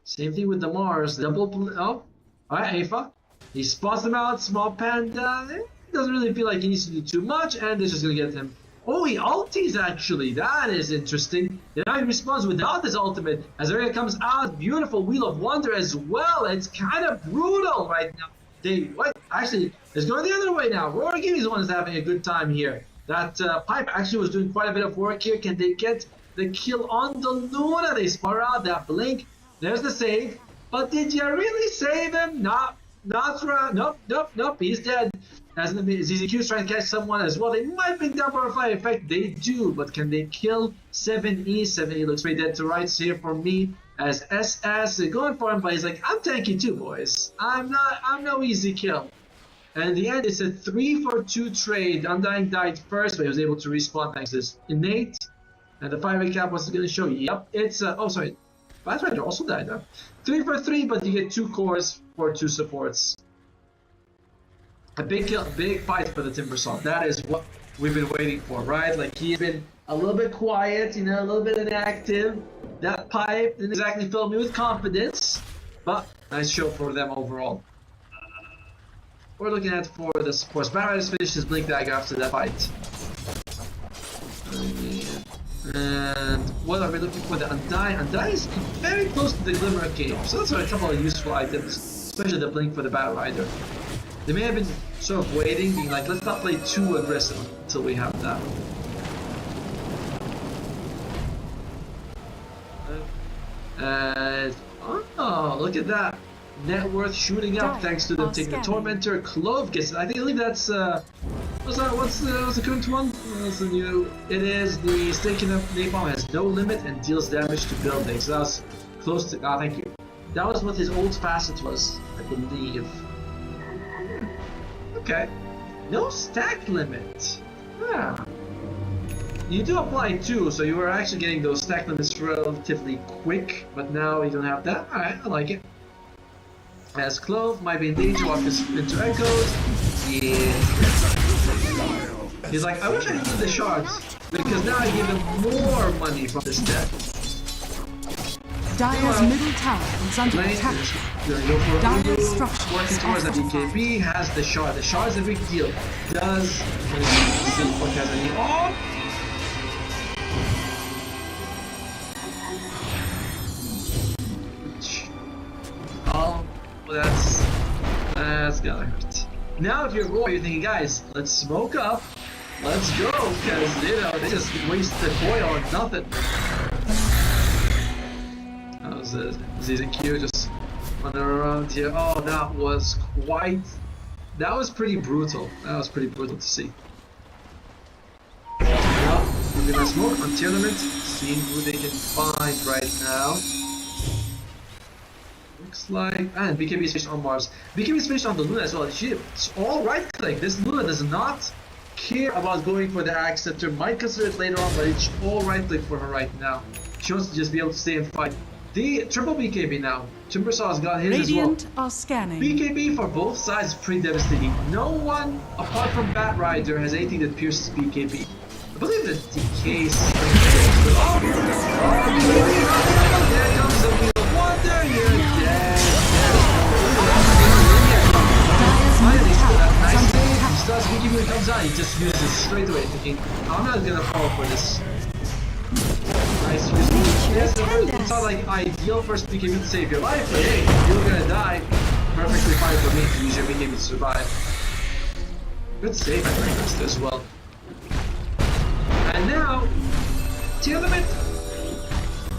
Same thing with the Mars. Oh, alright, Afa. He spots them out. Small Panda. He doesn't really feel like he needs to do too much, and this is gonna get him. Oh, he ulties actually. That is interesting. Now he responds without his ultimate. As Area comes out, beautiful Wheel of Wonder as well. It's kind of brutal right now. What? Actually, it's going the other way now. Roar Gimmy's the one that's having a good time here. That Pipe actually was doing quite a bit of work here. Can they get the kill on the Luna? They spar out that blink. There's the save. But did you really save him? Nope. He's dead. As ZZQ is trying to catch someone as well. They might bring down Butterfly Effect. They do, but can they kill 7E? 7E looks very dead to rights here for me. As SS going for him, but he's like, I'm tanky too, boys. I'm no easy kill. And in the end, it's a 3-for-2 trade. Undying died first, but he was able to respawn thanks to his innate. And the fire recap was going to show. Yep, it's oh sorry, Batrider also died. 3-for-3, but you get 2 cores for 2 supports. A big kill, big fight for the Timbersaw. That is what we've been waiting for, right? Like he's been a little bit quiet, you know, a little bit inactive. That pipe didn't exactly fill me with confidence, but nice show for them overall. We're looking at for the supports. Barrett finished his Blink Dagger after that fight. And what are we looking for? The Undying. Undying is very close to the Glimmer Cave, so that's a couple of useful items, especially the Blink for the Battle Rider. They may have been sort of waiting, being like, let's not play too aggressive until we have that. Oh, look at that. Net worth shooting up thanks to them taking the Tormentor. Clove gets it. I think that's what's the current one? What's the new? It is the Staking Up Napalm has no limit and deals damage to buildings. So that's close to thank you. That was what his old facet was, I believe. Okay. No stack limit. Yeah. You do apply too, so you were actually getting those stack limits relatively quick, but now you don't have that. Alright, I like it. As Clove might be in danger of his into echoes. Yeah. He's like, I wish I needed the shards, because now I give him more money from this deck. Dire's middle tower is under attack. Dire's structure working towards the BKB has the shard. The shard is a big deal. Does see what has any? Oh, that's gonna hurt. Now if you're Roy, you're thinking, guys, let's smoke up. Let's go, because, you know, they just wasted oil on nothing. That was ZZQ just running around here. Oh, that was pretty brutal. That was pretty brutal to see. Well, we're gonna smoke on tournament, seeing who they can find right now. Looks like, and BKB is finished on Mars. BKB is finished on the Luna as well. It's all right click. This Luna does not care about going for the Acceptor. Might consider it later on, but it's all right click for her right now. She wants to just be able to stay and fight. The triple BKB now. Timbersaw's got his as well. Radiant are scanning. BKB for both sides is pretty devastating. No one, apart from Bat Rider, has anything that pierces BKB. I believe that DK is... Oh, there comes the Wheel of Wonder. You're dead. Finally, still that nice thing. He starts BKB when it comes out. He just uses it straight away, thinking, I'm not gonna fall for this. Nice use. Yes, it's not like ideal first BKB to save your life, but hey, you're gonna die. Perfectly fine for me to use your BKB to survive. Good save, I think, as well. And now, tournament.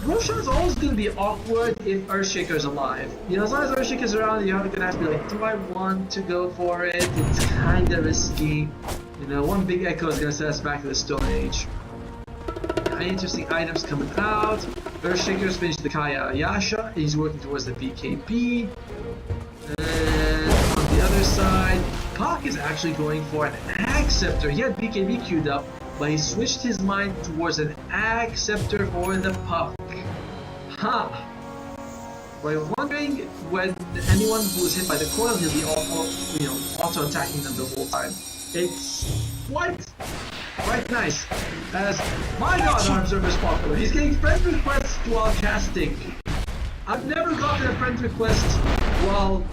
Roshan's always gonna be awkward if Earthshaker's alive. You know, as long as Earthshaker's around, you're gonna have to be like, do I want to go for it? It's kinda risky. You know, one big echo is gonna set us back to the Stone Age. Interesting items coming out. Earthshaker's finished the Kaya Yasha. He's working towards the BKB. And on the other side, Pak is actually going for an Acceptor. He had BKB queued up, but he switched his mind towards an Acceptor for the Puck. Huh. We're wondering when anyone who's hit by the coil, he'll be auto attacking them the whole time. It's quite nice. As my god, Arms is popular. He's getting friend requests while casting. I've never gotten a friend request while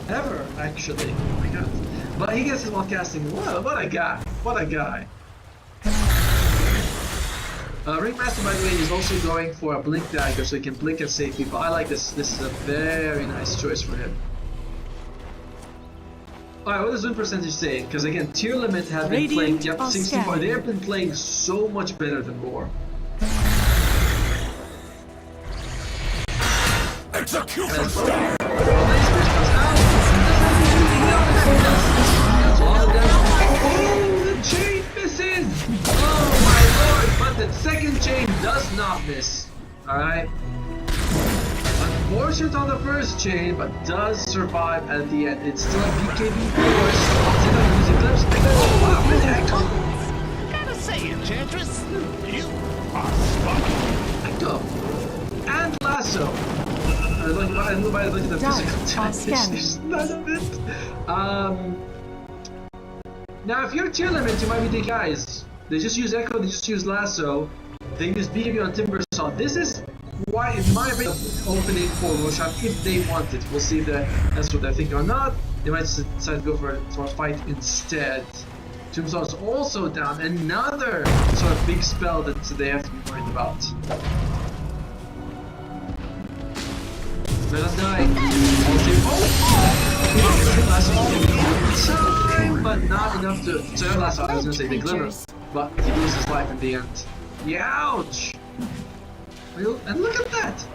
ever, actually. Oh my god. But he gets it while casting. What a guy. What a guy. Ringmaster, by the way, is also going for a blink dagger so he can blink and save people. I like this. This is a very nice choice for him. Alright, what does win percentage say? Because again, tier limit have been playing, 64. They have been playing so much better than Roar. Execution! Oh, the chain misses! Oh my lord, but the second chain does not miss. Alright? Unfortunate on the first chain, but does survive at the end. It's still a BKB force. Oh wow, really Echo? Gotta say, Enchantress, you are spot. Echo. And Lasso. I look at the physical damage. There's none of it. Now if you're tier limit, you might be thinking, guys, they just use Echo, they just use Lasso, they use BKB on Timbersaw. This is why, in my opinion, opening for Roshan if they want it. We'll see if that's what they're thinking or not. They might decide to go for a fight instead. Tombstone is also down. Another sort of big spell that they have to be worried about. Let us die. Time, but not enough to. So last time I was gonna say the glimmer, but he loses his life in the end. Ouch! And look at that!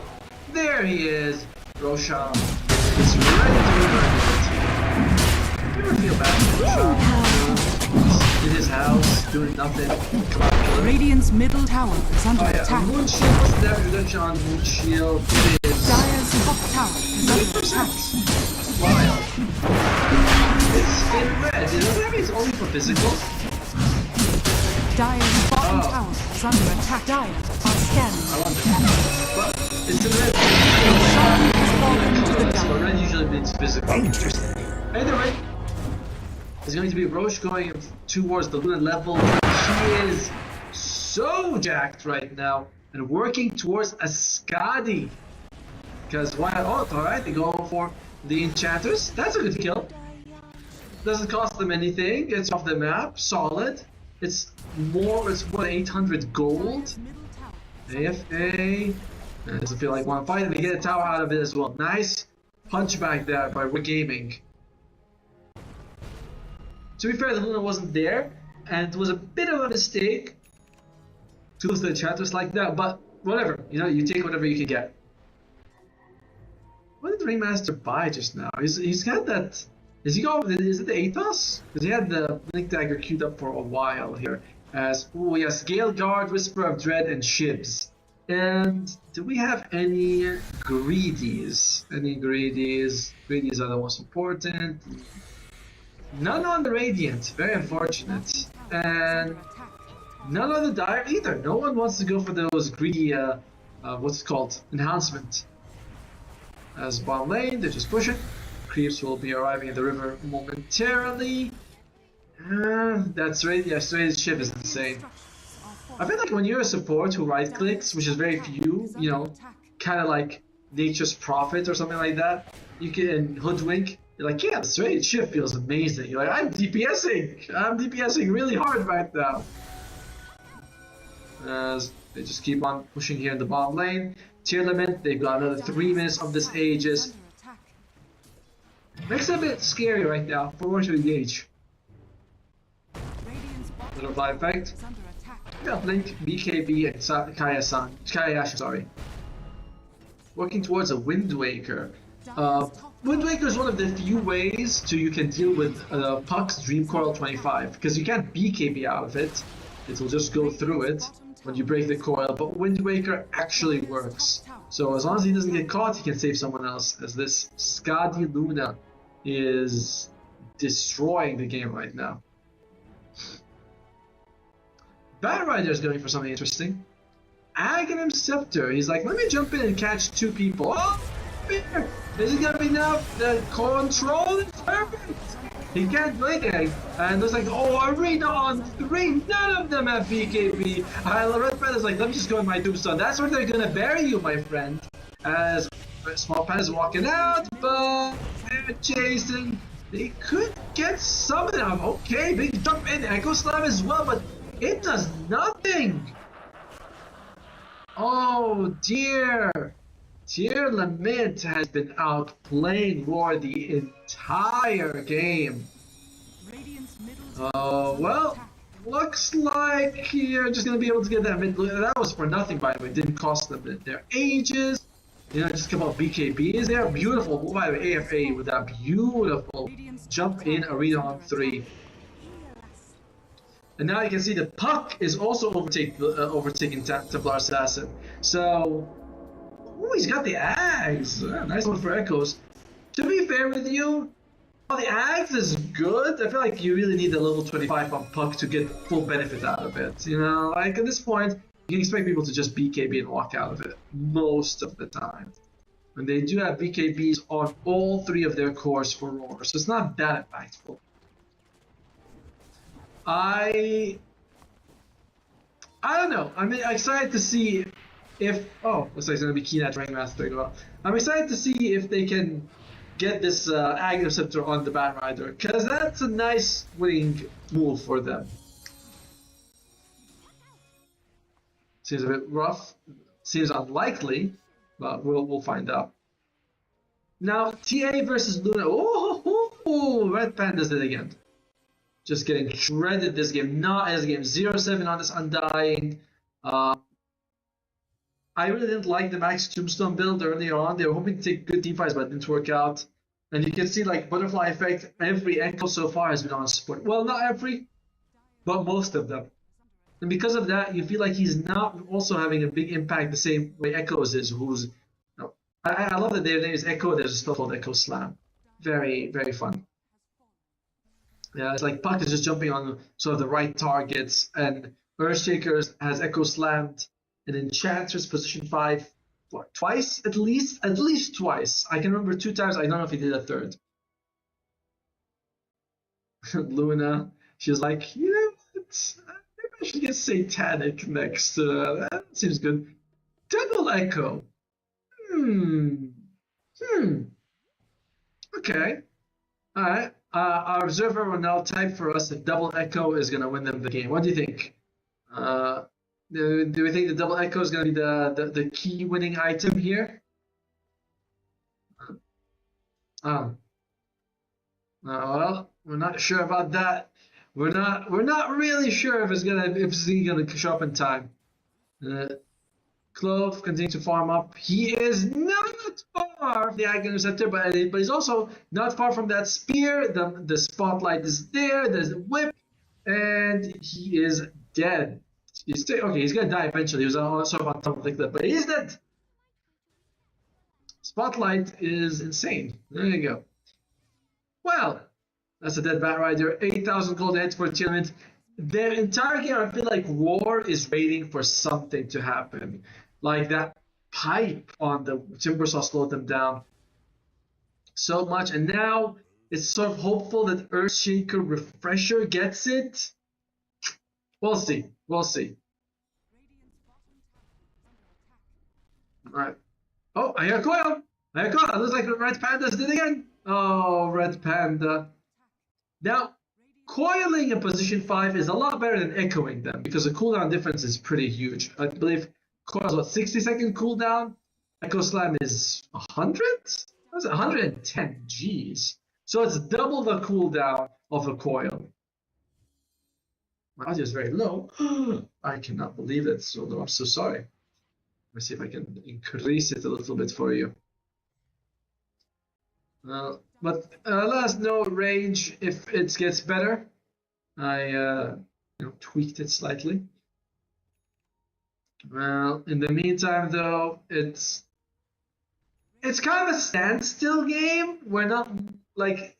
There he is! Roshan is ready to revive it. You ever feel bad for Roshan? In his house, doing nothing. Come on, kill him. Radiant's middle tower is under attack. Moon Shield, what's the damage reduction on Moon Shield? Is Dire's top tower is under attack. wild. It's in red. Does that mean it's only for physical? Dire's bottom tower is under attack. Dire are scanning. I wonder. But it's in red. But red usually means physical. Interesting. Either way, it's going to be Roche going towards the Luna level. She is so jacked right now and working towards a Skadi. Because why? Oh, alright, they go for the Enchanters. That's a good kill. Doesn't cost them anything. It's off the map. Solid. It's more than 800 gold. AFA. Doesn't feel like one fight, and they get a tower out of it as well. Nice punch back there by Gaming. To be fair, the Luna wasn't there, and it was a bit of a mistake to lose the enchanters like that, but whatever, you know, you take whatever you can get. What did Remaster buy just now? He's got that. Is it the Athos? Because he had the Blink Dagger queued up for a while here. As yes, Gale Guard, Whisper of Dread, and Shibs. And do we have any greedies? Any greedies? Greedies are the most important. None on the Radiant. Very unfortunate. And none on the Dire either. No one wants to go for those greedy, what's it called? Enhancement. As bottom lane, they're just pushing. Creeps will be arriving at the river momentarily. That's right. Yes, Raid's ship is insane. I feel like when you're a support who right clicks, which is very few, you know, kind of like Nature's Prophet or something like that, you can hoodwink. You're like, yeah, this Raid's ship feels amazing. You're like, I'm DPSing really hard right now. As they just keep on pushing here in the bottom lane. Tier limit, they've got another 3 minutes of this Aegis. Makes it a bit scary right now for one to engage. Little fly effect. We got Blink, BKB, and Kayashi, sorry. Working towards a Wind Waker. Wind Waker is one of the few ways you can deal with Puck's Dream Coil 25, because you can't BKB out of it. It'll just go through it when you break the coil, but Wind Waker actually works. So as long as he doesn't get caught, he can save someone else, as this Skadi Luna is destroying the game right now. Batrider is going for something interesting. Aghanim Scepter, he's like, let me jump in and catch 2 people. Oh, here. Is it gonna be enough? The control is perfect! He can't blink it, and there's like, oh, Arena on 3, none of them have BKB. Red Panther's like, let me just go in my Tombstone. That's where they're gonna bury you, my friend. As Small Panther's walking out, but they're chasing. They could get some of them. Okay, big jump in, Echo Slam as well, but it does nothing. Oh dear. Tier Limit has been outplaying Roar the entire game. Oh, well, looks like you're just going to be able to get that mid. That was for nothing, by the way. It didn't cost them their ages. You know, just come out BKB is there. Beautiful, by the way, AFA with that beautiful jump in Arena on 3. And now you can see the Puck is also overtaking Templar Assassin. So, ooh, he's got the Ags. Nice one for Echoes. To be fair with you, while the Ags is good, I feel like you really need the level 25 on Puck to get full benefit out of it. You know, like at this point, you can expect people to just BKB and walk out of it most of the time. And they do have BKBs on all 3 of their cores for Roar, so it's not that impactful. I don't know. I'm excited to see if looks like it's gonna be Keenat Ringmaster. I'm excited to see if they can get this Aghanim Scepter on the Batrider, because that's a nice winning move for them. Seems a bit rough. Seems unlikely, but we'll find out. Now TA versus Luna. Oh, Red Panda's did it again. Just getting shredded this game. Not as a game. 0-7 on this Undying. I really didn't like the Max Tombstone build earlier on. They were hoping to take good teamfights, but it didn't work out. And you can see, like, Butterfly Effect, every Echo so far has been on support. Well, not every, but most of them. And because of that, you feel like he's not also having a big impact the same way Echoes is, who's... You know, I love that their name is Echo. There's a spell called Echo Slam. Very, very fun. Yeah, it's like Puck is just jumping on sort of the right targets, and Earthshaker has Echo Slammed, and Enchantress position 5, what, twice at least twice. I can remember 2 times. I don't know if he did a 3rd. Luna, she was like, you know what? Maybe I should get Satanic next. That seems good. Double Echo. Okay. All right. Our observer will now type for us that Double Echo is going to win them the game. What do you think? Do we think the Double Echo is going to be the key winning item here? Well, We're not sure about that. We're not really sure if it's gonna show up in time. Clove continues to farm up. He is not far from the Ag Interceptor, but he's also not far from that spear. The spotlight is there. There's a whip, and he is dead. He's gonna die eventually. He was sort of on top of the cliff, but he's dead. Spotlight is insane. There you go. Well, that's a dead Bat Rider. 8,000 gold heads for tournament. The entire game, I feel like War is waiting for something to happen. Like that pipe on the Timbersaw slowed them down so much. And now it's sort of hopeful that Earthshaker Refresher gets it. We'll see. We'll see. Alright. Oh, I hear a coil. I hear a coil. It looks like Red Panda's did again. Oh, Red Panda. Now, coiling in position 5 is a lot better than echoing them because the cooldown difference is pretty huge. I believe coil's 60-second cooldown. Echo Slam is 100? That's 110. Jeez. So it's double the cooldown of a coil. My audio is very low. I cannot believe it's so low. I'm so sorry. Let me see if I can increase it a little bit for you. But let us know range if it gets better. I tweaked it slightly. Well, in the meantime, though, it's kind of a standstill game. We're not like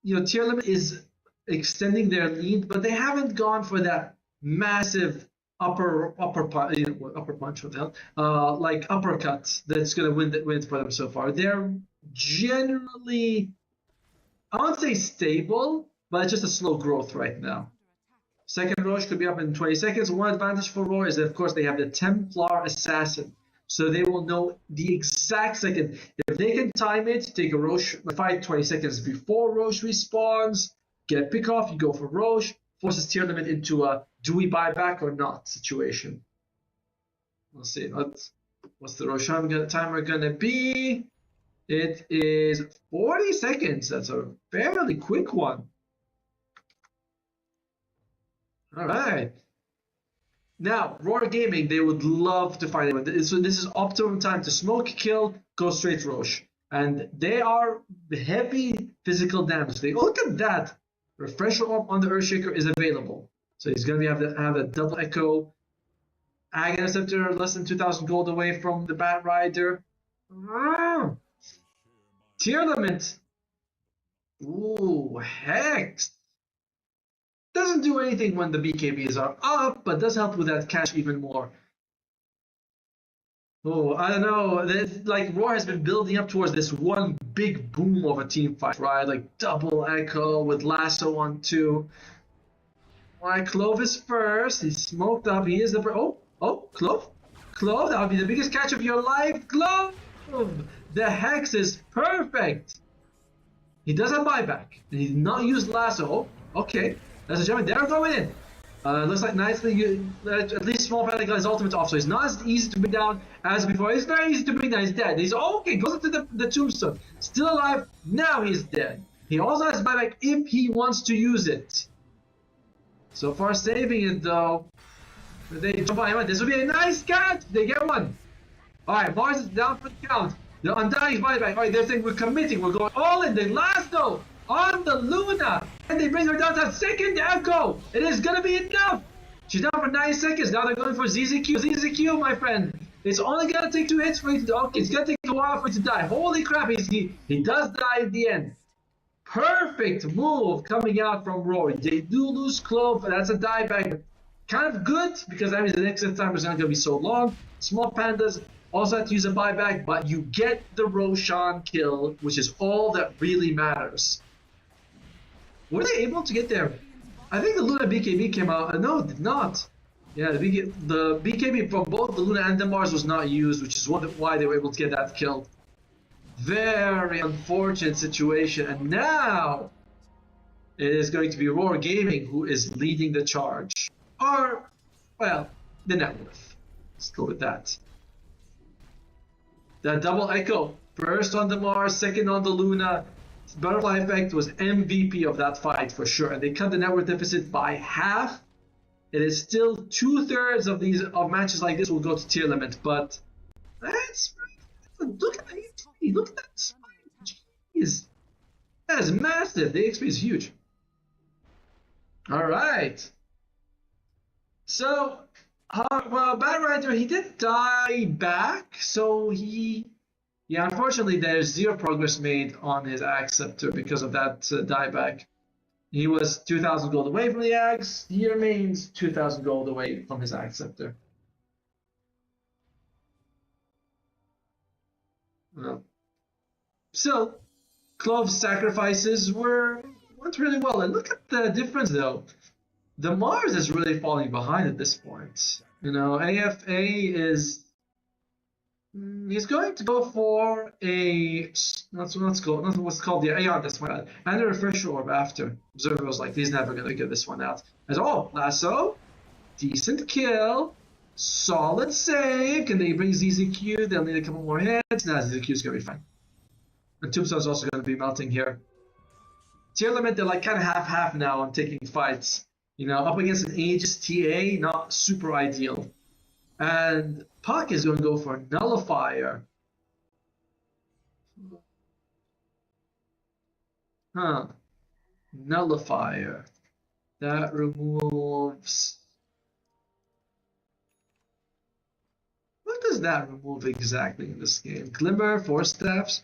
Tier Limit is extending their lead, but they haven't gone for that massive upper punch. What the hell? Like uppercut that's gonna win for them so far. They're generally, I won't say stable, but it's just a slow growth right now. Second Roche could be up in 20 seconds. One advantage for Roar is that, of course, they have the Templar Assassin. So they will know the exact second. If they can time it, take a Roche fight 20 seconds before Roche respawns, get pick off, you go for Roche, forces Tier Limit into a do we buy back or not situation. We'll see. What's the Roche timer going to be? It is 40 seconds. That's a fairly quick one. All right. Now, Roar Gaming, they would love to find it. So this is optimum time to smoke, kill, go straight Roche. And they are heavy physical damage. Look at that. Refresher Orb on the Earthshaker is available. So he's going to have a double echo. Ag Interceptor less than 2,000 gold away from the Bat Rider. Tier Limit. Ooh, Hex. Doesn't do anything when the BKBs are up, but does help with that cash even more. Oh, I don't know. Like Roar has been building up towards this one big boom of a team fight, right? Like double echo with lasso on 2. Why Clove is first. He's smoked up. He is the Clove. Clove, that would be the biggest catch of your life. Clove! The Hex is perfect. He does have buyback. And he did not use lasso. Oh, okay. That's a gentleman. They're going in. Looks like nicely, at least Small Panda got his ultimate off, so he's not as easy to bring down as before. It's very easy to bring down. He's dead. He's okay. Goes into the tombstone. Still alive. Now he's dead. He also has buyback if he wants to use it. So far, saving it though. They jump on him. This will be a nice catch. They get one. All right, Mars is down for the count. The Undying buyback. All right, they're saying we're committing. We're going all in. The last though on the Luna. And they bring her down to second echo. It is going to be enough. She's down for 9 seconds. Now they're going for ZZQ. ZZQ, my friend. It's only going to take 2 hits for you to... Okay, it's going to take a while for you to die. Holy crap, he does die at the end. Perfect move coming out from Roar. They do lose Clove, but that's a dieback. Kind of good, because that means the next time is not going to be so long. Small Pandas also have to use a buyback, but you get the Roshan kill, which is all that really matters. Were they able to get there? I think the Luna BKB came out. No, it did not. Yeah, the BKB from both the Luna and the Mars was not used, which is why they were able to get that kill. Very unfortunate situation. And now it is going to be Roar Gaming who is leading the charge. Or, well, the net worth. Let's go with that. That double echo. First on the Mars, second on the Luna. Butterfly Effect was MVP of that fight for sure, and they cut the net worth deficit by half. It is still 2/3 of matches like this will go to tier limit, but that's look at the XP, look at that spike. Jeez, that is massive. The XP is huge. All right. So, well, Bad Rider, he did die back, so yeah, unfortunately, there's 0 progress made on his Acceptor because of that dieback. He was 2,000 gold away from the Axe. He remains 2,000 gold away from his Acceptor. Well, so, Clove's sacrifices went really well. And look at the difference, though. The Mars is really falling behind at this point. You know, AFA is... He's going to go for a what's called the Aeon this one and a refresher orb after. Observer was like, he's never gonna get this one out. As lasso, decent kill, solid save. Can they bring ZZQ? They'll need a couple more hits. Nah, ZZQ's gonna be fine. And Tombstone's also gonna be melting here. Tier limit, they're like kind of half now on taking fights. You know, up against an Aegis TA, not super ideal. And Puck is going to go for Nullifier. Nullifier. That removes... What does that remove exactly in this game? Glimmer, Force Staffs.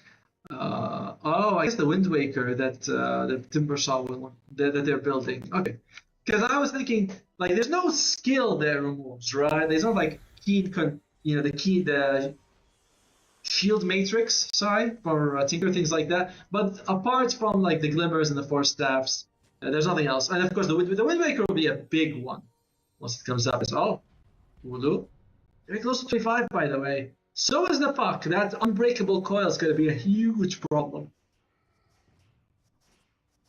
I guess the Wind Waker that Timbersaw that they're building. Okay. Because I was thinking, like, there's no skill that removes, right? There's not like the shield matrix side for Tinker, things like that. But apart from like the glimmers and the Force Staffs, there's nothing else. And of course, the Wind Waker will be a big one once it comes up. It's Ulu. Very close to 25, by the way. So is the Puck. That unbreakable coil is going to be a huge problem.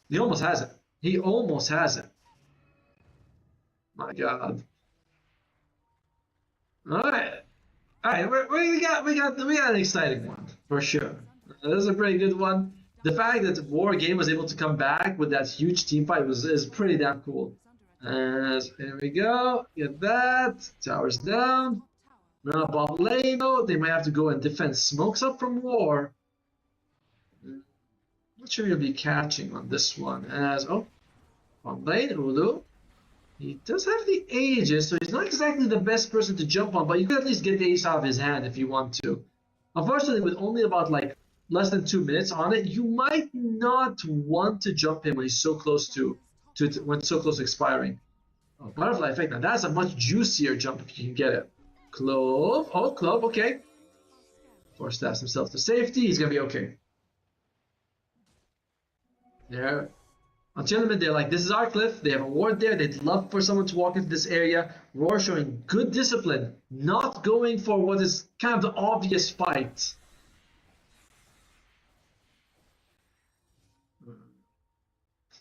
He almost has it. He almost has it. My God. All right. We got an exciting one for sure. This is a pretty good one. The fact that War Game was able to come back with that huge team fight is pretty damn cool. Here we go. Get that. Towers down. Now Bob Leno. They might have to go and defend smokes up from War. Not sure he'll be catching on this one. Bob Lane, Ulu. He does have the Aegis, so he's not exactly the best person to jump on, but you could at least get the Aegis out of his hand if you want to. Unfortunately, with only about like less than 2 minutes on it, you might not want to jump him when he's so close to expiring. Butterfly Effect, now that's a much juicier jump if you can get it. Clove, Clove, okay. Force Staffs himself to safety, he's gonna be okay. There. On Gentlemen, they're like, this is our cliff. They have a ward there. They'd love for someone to walk into this area. Roar showing good discipline, not going for what is kind of the obvious fight.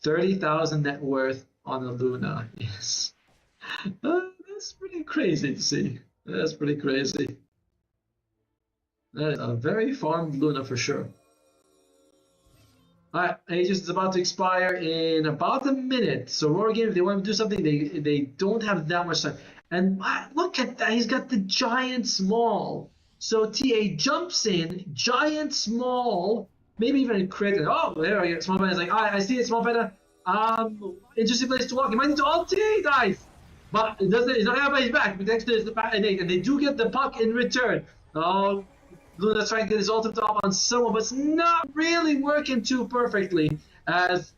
30,000 net worth on a Luna. Yes. That's pretty crazy to see. That's pretty crazy. That is a very farmed Luna for sure. Alright, Aegis is about to expire in about a minute. So Roar Game, if they want to do something, they don't have that much time. And look at that, he's got the giant small. So TA jumps in, giant small, maybe even a crit. Oh, there we go. Small Panda is like, I see it, Small Panda. Interesting place to walk. He might need to ult. He dies. But it doesn't, it's not everybody's back. But next to is the back, and they do get the puck in return. Oh, Luna's trying to get his ultimate off on someone, but it's not really working too perfectly. As,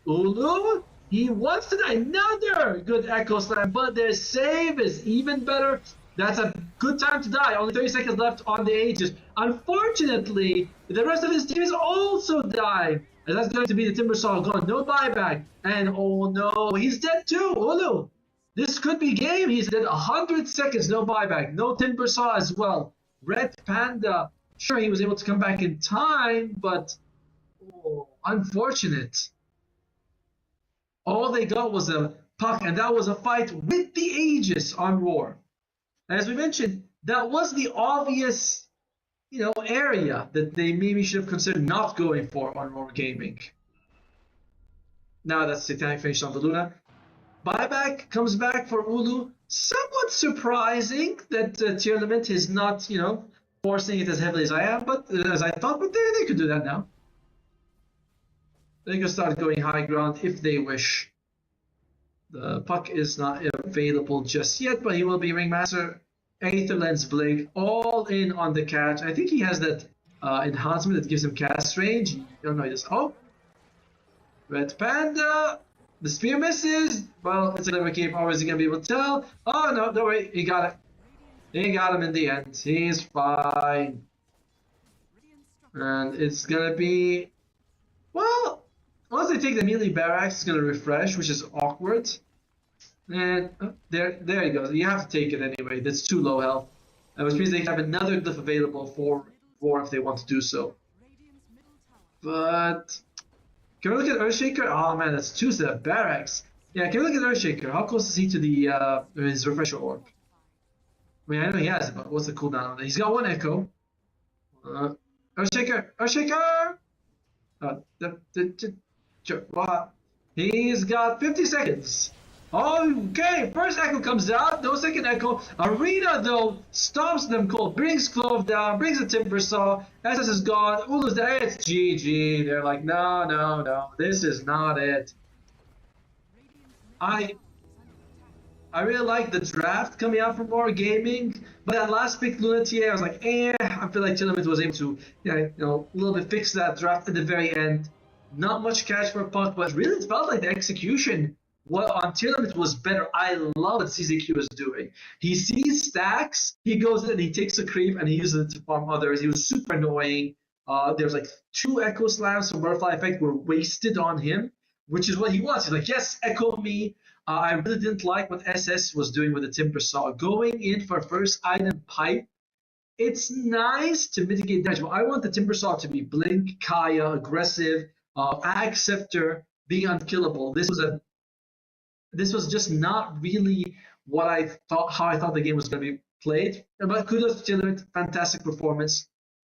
Ulu, he wants to die. Another good Echo Slam, but their save is even better. That's a good time to die. Only 30 seconds left on the Aegis. Unfortunately, the rest of his team is also dying. And that's going to be the Timbersaw gone. No buyback. And oh no, he's dead too. Ulu. This could be game. He's dead 100 seconds. No buyback. No Timbersaw as well. Red Panda. Sure, he was able to come back in time, but unfortunate. All they got was a puck, and that was a fight with the Aegis on Roar. As we mentioned, that was the obvious, area that they maybe should have considered not going for on Roar Gaming. Now that's Satanic finish on the Luna. Buyback comes back for Ulu. Somewhat surprising that Tier Limit is not, forcing it as heavily as I am, but as I thought, but they could do that now. They can start going high ground if they wish. The puck is not available just yet, but he will be Ringmaster. Aether Lens Blink, all in on the catch. I think he has that enhancement that gives him cast range. Oh no, he does. Oh! Red Panda! The spear misses! Well, it's a clever keep. How is he going to be able to tell? Oh no, don't worry, he got it. He got him in the end. He's fine. And it's going to be... Well, once they take the melee barracks, it's going to refresh, which is awkward. And there he goes. You have to take it anyway. That's too low health. Which means they have another glyph available for Roar if they want to do so. But... Can we look at Earthshaker? Oh man, that's 2 set of barracks. Yeah, can we look at Earthshaker? How close is he to the his refresher orb? I mean, I know he has it, but what's the cooldown on that? He's got 1 echo. Earthshaker! Earthshaker! He's got 50 seconds. Okay, first echo comes out, no second echo. Arena though stops them cold, brings Clove down, brings a Timber Saw. SS is gone. Ulu's there. It's GG. They're like, no, this is not it. I really like the draft coming out from Roar Gaming, but that last pick Lunatia, I was like, I feel like Tillamith was able to, a little bit fix that draft at the very end. Not much cash for a puck, but really it felt like the execution on Tier Limit was better. I love what CZQ is doing. He sees stacks, he goes in and he takes a creep and he uses it to farm others. He was super annoying. There's like 2 Echo Slams from Butterfly Effect were wasted on him, which is what he wants. He's like, yes, echo me. I really didn't like what SS was doing with the Timber Saw. Going in for first item pipe, it's nice to mitigate damage, but I want the Timber Saw to be Blink, Kaya, aggressive, Ag Scepter, being unkillable. This was just not really how I thought the game was going to be played. But kudos to Tillamith, fantastic performance.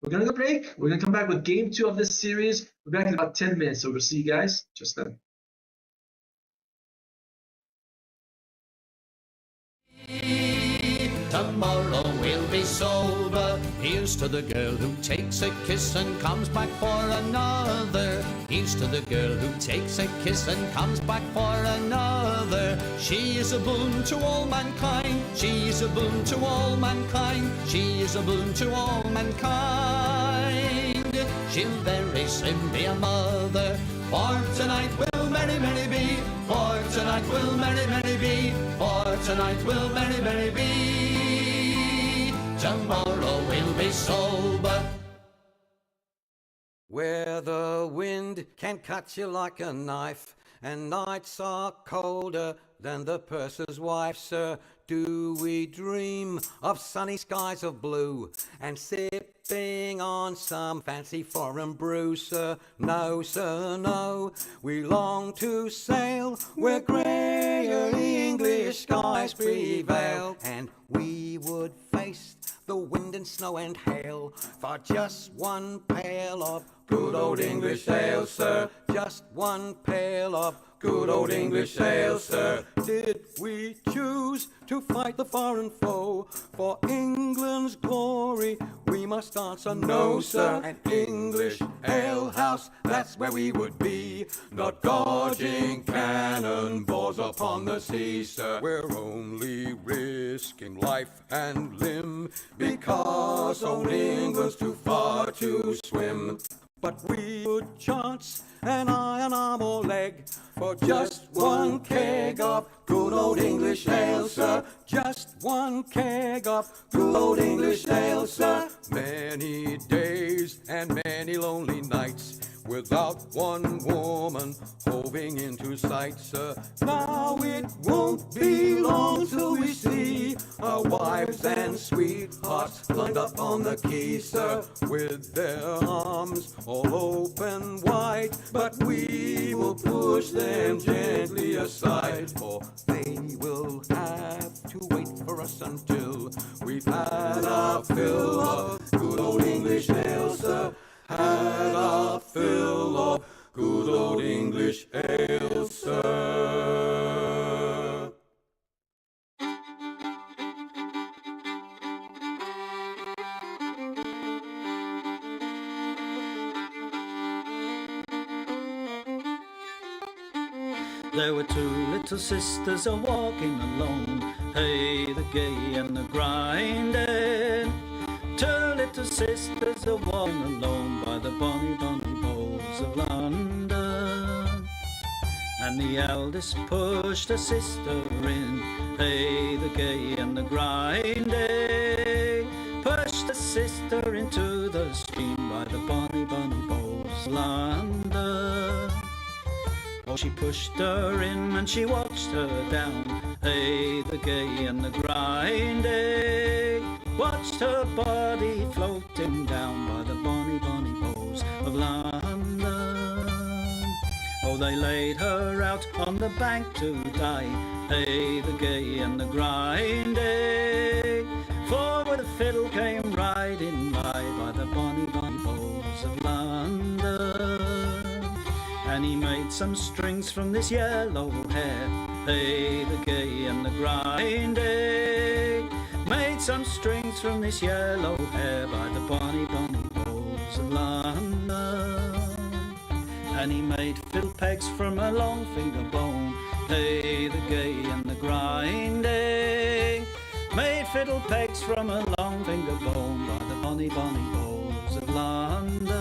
We're going to go break. We're going to come back with game 2 of this series. We're back in about 10 minutes, so we'll see you guys just then. Tomorrow we'll be sober. Here's to the girl who takes a kiss and comes back for another. Here's to the girl who takes a kiss and comes back for another. She is a boon to all mankind. She is a boon to all mankind. She is a boon to all mankind. She'll very soon be a mother. For tonight will merry, merry be. For tonight will merry, merry be. For tonight will merry, merry be. Tomorrow we'll be sober. Where the wind can cut you like a knife, and nights are colder than the purser's wife, sir. Do we dream of sunny skies of blue and sipping on some fancy foreign brew, sir? No, sir, no. We long to sail where grayer English skies prevail, and we would face the wind and snow and hail for just 1 pail of good old English ale, sir. Just 1 pail of good old English ale, sir. Did we choose to fight the foreign foe for England's glory? We must answer no, sir. An English ale house, that's where we would be, not gorging cannonballs upon the sea, sir. We're only risking life and limb because old England's too far to swim. But we would chance an iron arm or leg for just 1 keg of good old English ale, sir. Just 1 keg of good old English ale, sir. Many days and many lonely nights without one woman hoving into sight, sir. Now it won't be long till we see our wives and sweethearts lined up on the quay, sir, with their arms all open wide. But we will push them gently aside, for they will have to wait for us until we've had our fill of good old English good old English ale, sir. There were two little sisters a walking alone, hey, the gay and the grinding. Two little sisters a walking alone by the bonny, bonny bowls of London. And the eldest pushed her sister in, hey, the gay and the grinding. Pushed the sister into the stream by the bonny, bonny bowls of London. Oh, she pushed her in and she watched her down, hey, the gay and the grinding. Watched her body floating down by the bonny, bonny bowls of London. Oh, they laid her out on the bank to die, hey, the gay and the grinding. For the fiddle came riding by the bonny, bonny bowls of London. And he made some strings from this yellow hair, hey, the gay and the grinding. Made some strings from this yellow hair by the bonny, bonny bowls of London. And he made fiddle pegs from a long finger bone, hey, the gay and the grinding. Made fiddle pegs from a long finger bone by the bonny, bonny bowls of London.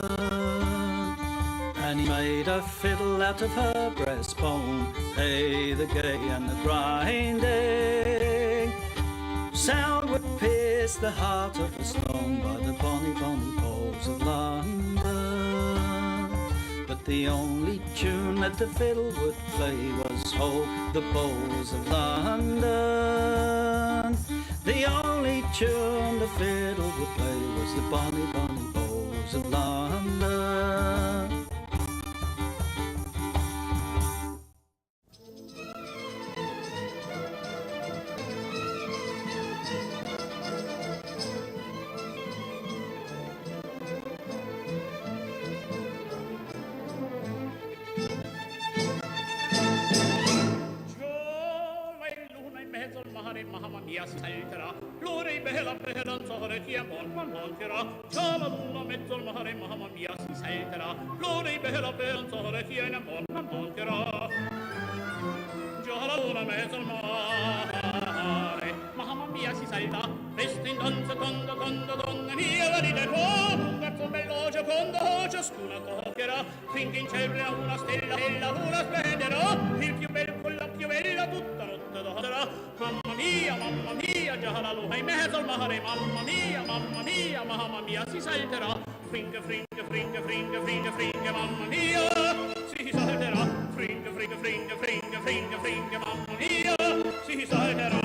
And he made a fiddle out of her breastbone, hey, the gay and the grinding. Sound would pierce the heart of a stone by the bonny, bonny bowls of London. But the only tune that the fiddle would play was, oh, the bowls of London. The only tune the fiddle would play was the bonny, bonny bowls of London. Mamma mia si salterà, l'ora è bella bella danzare chi è buon mancherà. Ciao la luna mezzo al mare, mamma mia si salterà, l'ora è bella bella danzare chi è buon mancherà. Già la luna mezzo al mare, mamma mia si salta, resta in danza donna mia venite qua, un gatto bello giocondo ciascuna cocchierà, finché in cielo una stella e la luna splenderà, il più bello con la più bella tutta notte d'ora. Mamma mia, già la luna in mezzo al mare, mamma mia, si salterà, fringe, fringe, fringe, fringe, fringe, fringe, mamma mia, si salterà, fringe, fringe, fringe, fringe, fringe, fringe, mamma mia, si salterà.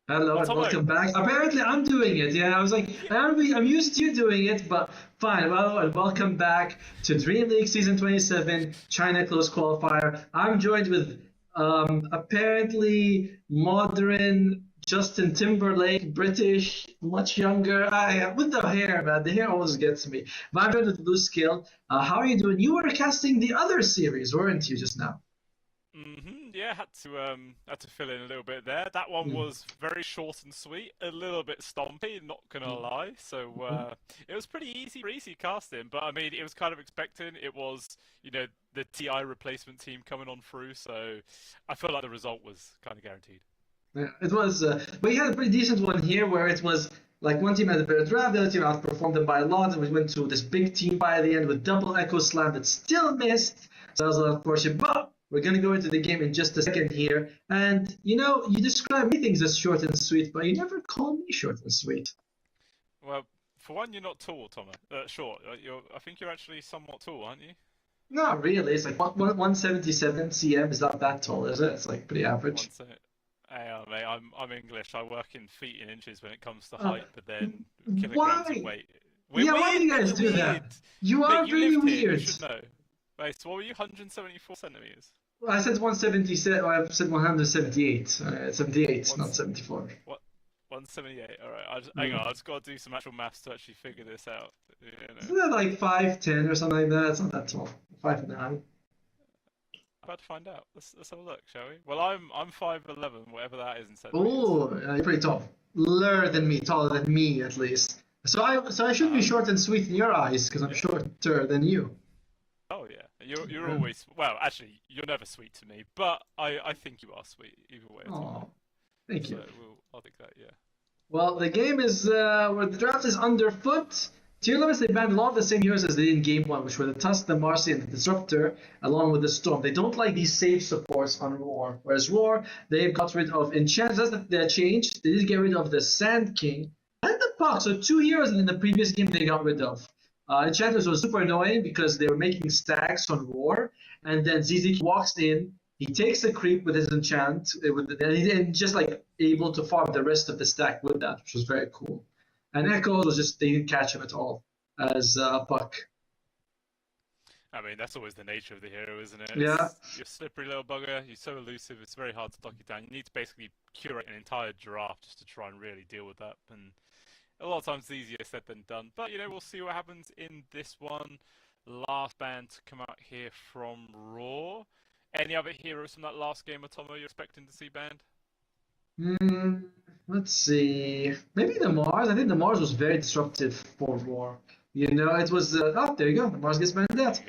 Hello and Tomo. welcome back. Apparently, I'm doing it. Yeah, I was like, I'm used to you doing it, but fine. Well, and welcome back to Dream League Season 27 China Close Qualifier. I'm joined with apparently modern Justin Timberlake, British, much younger. With the hair, man. The hair always gets me. But I'm joined with Blue Skill. How are you doing? You were casting the other series, weren't you, just now? Yeah, had to fill in a little bit there. That one was very short and sweet, a little bit stompy, not gonna lie. So it was pretty easy casting. But I mean, it was kind of expecting. It was, the TI replacement team coming on through. So I felt like the result was kind of guaranteed. Yeah, it was. But you had a pretty decent one here, where it was like one team had a better draft, the other team outperformed them by a lot, and we went to this big team by the end with double Echo Slam that still missed. So that was a lot unfortunate. But we're going to go into the game in just a second here. And, you describe me things as short and sweet, but you never call me short and sweet. Well, for one, you're not tall, Thomas. Short. I think you're actually somewhat tall, aren't you? Not really. It's like 177 cm is not that tall, is it? It's like pretty average. Hey, mate, I'm English. I work in feet and inches when it comes to height, but then kilograms of weight. Why do you guys do that? You are really weird. You should know. Wait, so what were you? 174 centimeters? Well, I said 177. I said 178. 78, not 74. What? 178. All right. Hang on. I just got to do some actual maths to actually figure this out. Isn't that like 5'10" or something like that? It's not that tall. 5'9". I'm about to find out. Let's have a look, shall we? Well, I'm 5'11", whatever that is in centimeters. Oh, you're pretty tall. Taller than me at least. So I should be short and sweet in your eyes because I'm shorter than you. Oh yeah, you're always actually you're never sweet to me, but I think you are sweet either way. Oh, thank you. So I'll take that. Yeah. Well, the game is where the draft is underfoot. Tier limits, they banned a lot of the same heroes as they did in Game 1, which were the Tusk, the Marcy, and the Disruptor, along with the Storm. They don't like these save supports on Roar. Whereas Roar, they've got rid of Enchant. That's the change. They did get rid of the Sand King and the Puck. So 2 heroes in the previous game they got rid of. Enchanters was super annoying because they were making stacks on Roar, and then ZZ walks in, he takes a creep with his enchant, and just like able to farm the rest of the stack with that, which was very cool. And Echo was just, they didn't catch him at all as Puck. I mean, that's always the nature of the hero, isn't it? Yeah. You're a slippery little bugger, you're so elusive, it's very hard to lock you down. You need to basically curate an entire draft just to try and really deal with that. And a lot of times it's easier said than done. But, we'll see what happens in this one. Last band to come out here from Raw. Any other heroes from that last game, Atomo, you're expecting to see banned? Let's see. Maybe the Mars. I think the Mars was very disruptive for War. It was. There you go. The Mars gets banned out.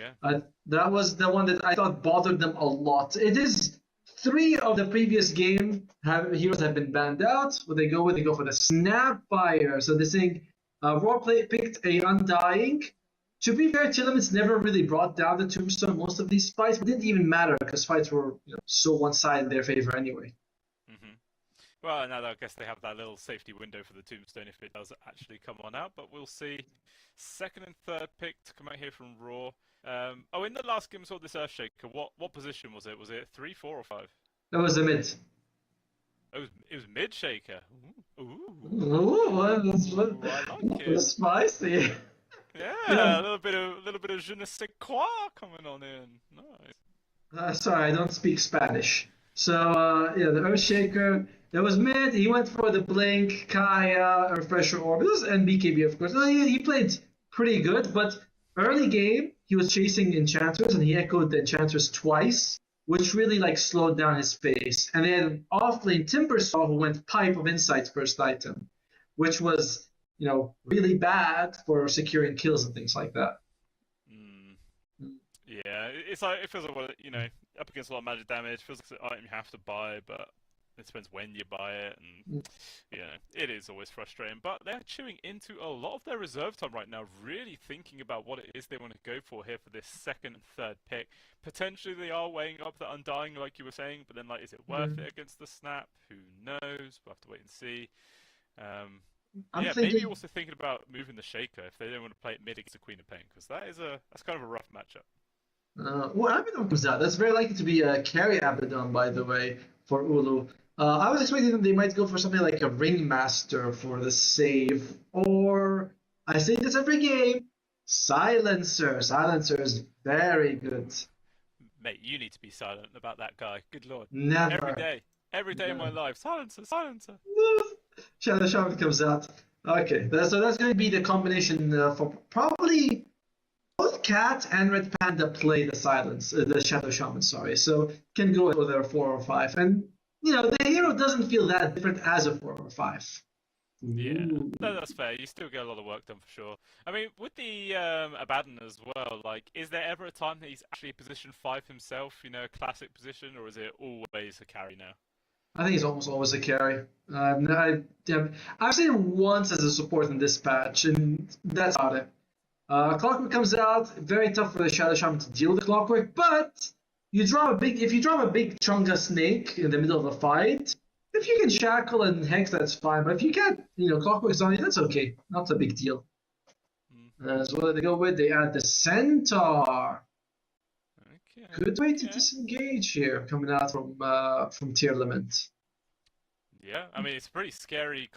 That was the one that I thought bothered them a lot. It is 3 of the previous game heroes have been banned out. What they go with? They go for the Snapfire. So they're saying Raw picked a Undying. To be fair, Tillamit's never really brought down the Tombstone most of these fights, but it didn't even matter because fights were so one-sided in their favor anyway. Well, now I guess they have that little safety window for the Tombstone if it does actually come on out, but we'll see. Second and third pick to come out here from Raw. In the last game we saw this Earthshaker. What position was it? Was it 3, 4, or 5? That was the mid. It was mid shaker. Ooh, that's spicy. Yeah, a little bit of je ne sais quoi coming on in. Nice. Sorry, I don't speak Spanish. So the Earthshaker. That was mid. He went for the Blink, Kaya, Refresher Orbitals, and BKB, of course. He played pretty good, but early game, he was chasing Enchanters, and he echoed the Enchanters twice, which really slowed down his pace. And then off-lane Timbersaw, who went Pipe of Insights first item, which was, really bad for securing kills and things like that. Yeah, it feels like, up against a lot of magic damage, feels like it's an item you have to buy, but it depends when you buy it, and it is always frustrating. But they're chewing into a lot of their reserve time right now, really thinking about what it is they want to go for here for this second and third pick. Potentially they are weighing up the Undying, like you were saying, but then is it worth it against the Snap? Who knows? We'll have to wait and see. Maybe also thinking about moving the Shaker if they don't want to play it mid against the Queen of Pain, because that's kind of a rough matchup. Abaddon comes out. That's very likely to be a carry Abaddon, by the way, for Ulu. I was expecting that they might go for something like a Ringmaster for the save, or I say this every game, Silencer. Silencer is very good. Mate, you need to be silent about that guy. Good lord. Never. Every day of my life. Silencer, silencer. Shadow Shaman comes out. Okay, so that's going to be the combination for probably both Cat and Red Panda play the Shadow Shaman, sorry. So can go with their 4 or 5. And, the hero doesn't feel that different as a 4 or 5. Yeah, Ooh. no, that's fair. You still get a lot of work done for sure. I mean, with the Abaddon as well, like, is there ever a time that he's actually position 5 himself, a classic position, or is it always a carry now? I think he's almost always a carry. I've seen him once as a support in this patch, and that's about it. Clockwork comes out, very tough for the Shadow Shaman to deal with the Clockwork, but if you drop a big Chunga Snake in the middle of a fight, if you can Shackle and Hex, that's fine. But if you can't, Clockwork's on you, that's okay. Not a big deal. So what do they go with? They add the Centaur. Okay. Good way to disengage here, coming out from Tearlament. Yeah, I mean, it's a pretty scary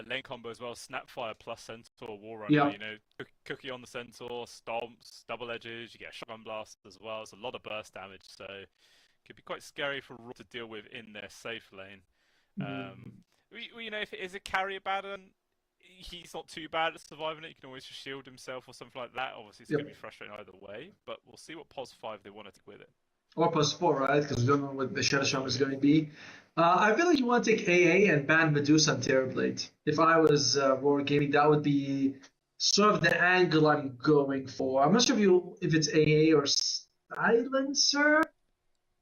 lane combo as well. Snapfire plus Centaur, Warrunner, Yeah. Cookie on the Centaur, Stomps, Double Edges, you get a Shotgun Blast as well. It's a lot of burst damage, so it could be quite scary for Raw to deal with in their safe lane. If it is a carry Abaddon, he's not too bad at surviving it. He can always just shield himself or something like that. Obviously, it's going to be frustrating either way, but we'll see what pos 5 they want to take with it. Or plus 4, right? Because we don't know what the Shadow Shaman is going to be. I feel like you want to take AA and ban Medusa and Terrorblade. If I was Roar Gaming, that would be sort of the angle I'm going for. I'm not sure if it's AA or Silencer,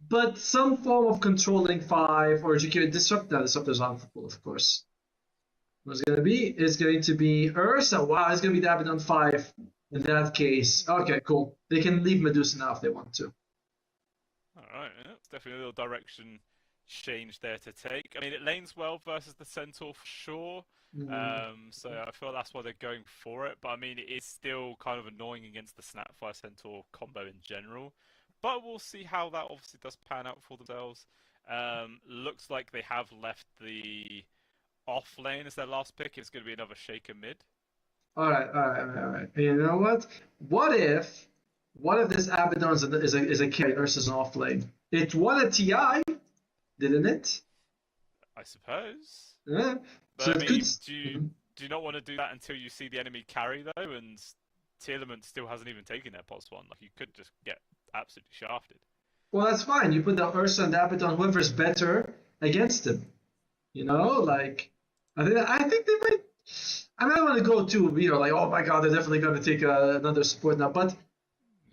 but some form of controlling 5 or GQ Disrupt. No, Disruptor's on full, of course. What's it going to be? It's going to be Ursa. Wow, it's going to be the Abaddon 5 in that case. Okay, cool. They can leave Medusa now if they want to. Alright, yeah, it's definitely a little direction change there to take. I mean, it lanes well versus the Centaur for sure. So I feel that's why they're going for it. But I mean, it is still kind of annoying against the Snapfire Centaur combo in general. But we'll see how that obviously does pan out for themselves. Looks like they have left the off lane as their last pick. It's going to be another Shaker mid. All right. You know what? What if this Abaddon is a carry versus an off lane? It won a TI, didn't it? I suppose. Yeah. But So I it mean, could. do you not want to do that until you see the enemy carry though? And Tearlament still hasn't even taken their pos 1. Like, you could just get absolutely shafted. Well, that's fine. You put the Ursa and the Abaddon, whoever's better, against him. I think they might. I don't want to go too, like, oh my god, they're definitely going to take another support now. But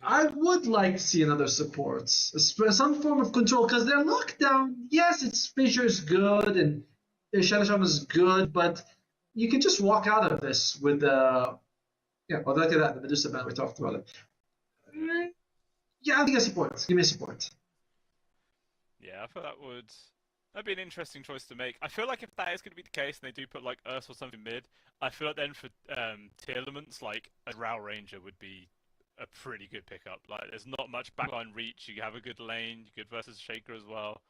I would like to see another support, some form of control, because their lockdown. Yes, Fissure's good and Shadow Shaman is good, but you can just walk out of this with the. Well, look at that, the Medusa ban, we talked about it. Yeah, I think I support. Give me a support. Yeah, I feel that'd be an interesting choice to make. I feel like if that is going to be the case, and they do put like Ursa or something mid, I feel like then for Tearlaments, like a Drow Ranger would be a pretty good pickup. Like, there's not much backline reach. You have a good lane. You could versus Shaker as well.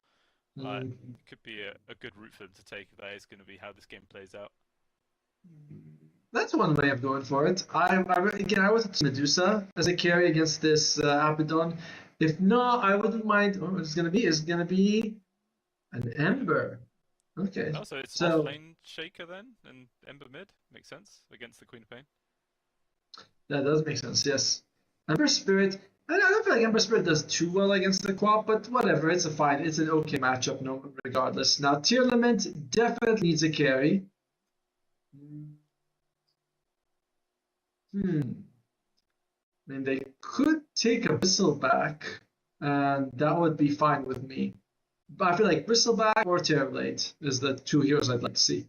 Like, it could be a good route for them to take. If that is going to be how this game plays out. That's one way of going for it. I wanted Medusa as a carry against this Abaddon. If not, I wouldn't mind. What it's gonna be? It's gonna be an Ember. Okay. Oh, so it's off lane Shaker then, and Ember mid makes sense against the Queen of Pain. That does make sense. Yes. Ember Spirit. I don't feel like Ember Spirit does too well against the Quap, but whatever. It's an okay matchup, no, regardless. Now, Tearlament definitely needs a carry. I mean, they could take a Bristleback, and that would be fine with me. But I feel like Bristleback or Terrorblade is the two heroes I'd like to see.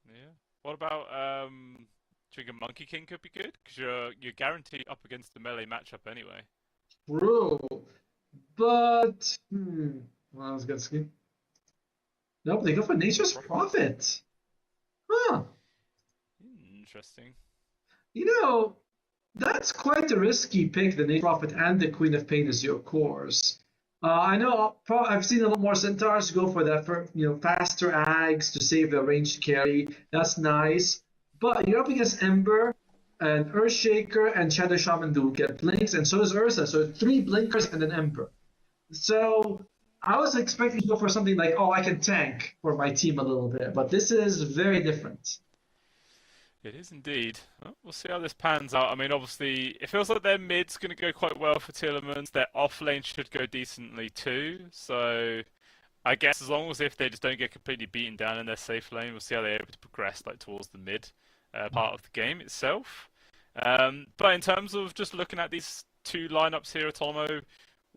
Yeah. What about do you think a Monkey King could be good? Because you're guaranteed up against the melee matchup anyway. True, but well, I was gonna skip. Nope, they go for Nature's Prophet. Huh. Interesting. That's quite a risky pick, the Nature's Prophet and the Queen of Pain as your cores. I know. I've seen a lot more centaurs go for that, for faster ags to save the ranged carry. That's nice. But you're up against Ember and Earthshaker and Shadow Shaman do get blinks, and so does Ursa. So three blinkers and an Ember. So I was expecting to go for something like, oh, I can tank for my team a little bit, but this is very different. It is indeed. Well, we'll see how this pans out. I mean, obviously, it feels like their mid's going to go quite well for Tillermans. Their off lane should go decently too. So I guess as long as if they just don't get completely beaten down in their safe lane, we'll see how they're able to progress like towards the mid part of the game itself. But in terms of just looking at these two lineups here, Atomo,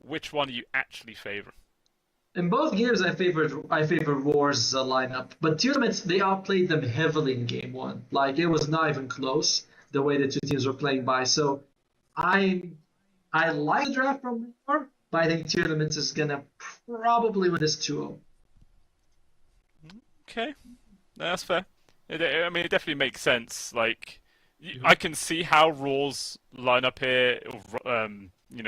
which one are you actually favouring? In both games, I favor War's lineup, but Tournaments they outplayed them heavily in game one. Like it was not even close the way the two teams were playing by. So I like the draft from War, but I think Tournaments is gonna probably win this 2-0. Okay, no, that's fair. I mean, it definitely makes sense. Like, I can see how Raw's lineup here,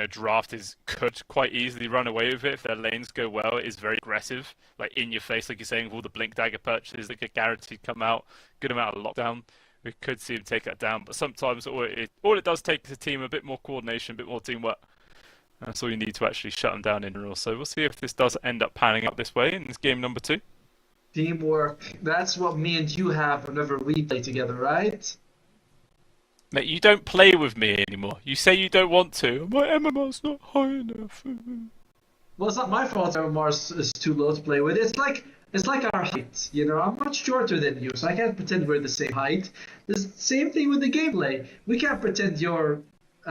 draft could quite easily run away with it if their lanes go well. It is very aggressive, like in your face, like you're saying, with all the Blink Dagger purchases that get guaranteed come out, good amount of lockdown. We could see him take that down, but sometimes all it does take is a team a bit more coordination, a bit more teamwork. That's all you need to actually shut them down in real. So we'll see if this does end up panning out this way in this game number 2. Teamwork. That's what me and you have whenever we play together, right? Mate, you don't play with me anymore. You say you don't want to. My MMR's not high enough. Well, it's not my fault Mars is too low to play with. It's like our height, I'm much shorter than you, so I can't pretend we're the same height. The same thing with the gameplay. We can't pretend you're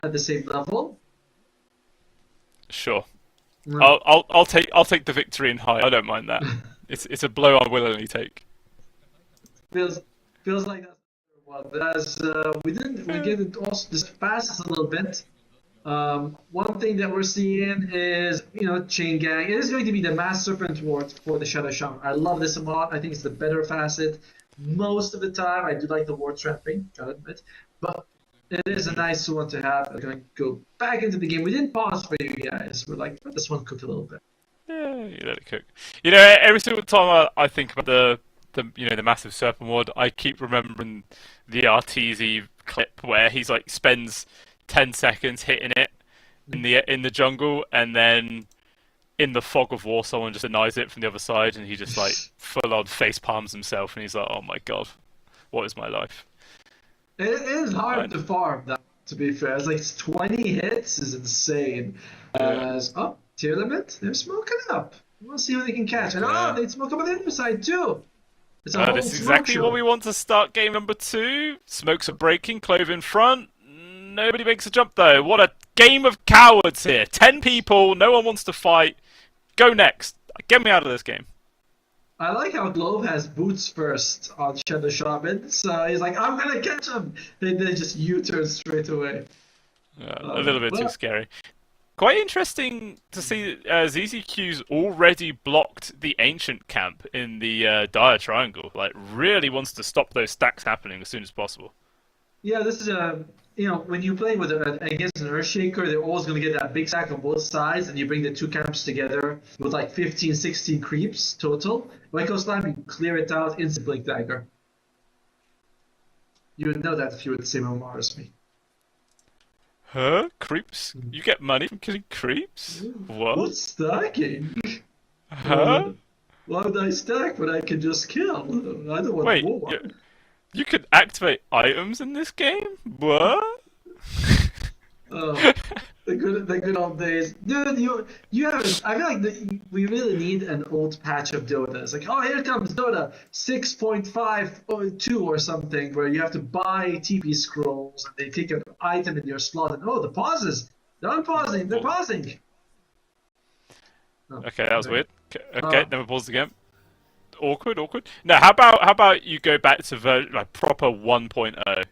at the same level. Sure. No. I'll take the victory in height. I don't mind that. It's a blow I willingly take. Feels like that's one. But as we didn't also just pass this a little bit. One thing that we're seeing is, Chain Gang. It is going to be the Mass Serpent Ward for the Shadow Shaman. I love this a lot. I think it's the better facet. Most of the time, I do like the ward trapping, gotta admit. But it is a nice one to have. I'm going to go back into the game. We didn't pause for you guys. We're like, let this one cook a little bit. Yeah, you let it cook. Every single time I think about the massive serpent ward, I keep remembering the RTZ clip where he's like spends 10 seconds hitting it in the jungle, and then in the fog of war, someone just denies it from the other side, and he just like full on face palms himself, and he's like, "Oh my god, what is my life?" It is hard to farm that. To be fair, it's like 20 hits is insane. Tier limit, they're smoking up. We'll see what they can catch. And they smoke up on the other side too. It's a whole That's smoke exactly show. what we want to start game number 2. Smokes are breaking, Clove in front. Nobody makes a jump though. What a game of cowards here. 10 people, no one wants to fight. Go next. Get me out of this game. I like how Glove has boots first on Shadow Shaman. So he's like, I'm gonna catch him. And then just U-turn straight away. A little bit too scary. Quite interesting to see ZZQ's already blocked the Ancient camp in the Dire Triangle. Like, really wants to stop those stacks happening as soon as possible. Yeah, this is when you play with against an Earthshaker, they're always going to get that big stack on both sides, and you bring the two camps together with like 15, 16 creeps total. When it goes time, you clear it out, instant Blink Dagger. You would know that if you were the same MMR as me. Huh? Creeps? You get money from killing creeps? What? What's stacking? Huh? Why would I stack when I can just kill? I don't want Wait, war. you could activate items in this game? What? Oh, the good old days, dude. You have. I feel like we really need an old patch of Dota. It's like, oh, here comes Dota 6.52 or something, where you have to buy TP scrolls and they take an item in your slot. And the pauses. They're unpausing. They're pausing. Oh, Okay, that was weird. Okay, then we pause again. Awkward. No, how about you go back to proper 1.0?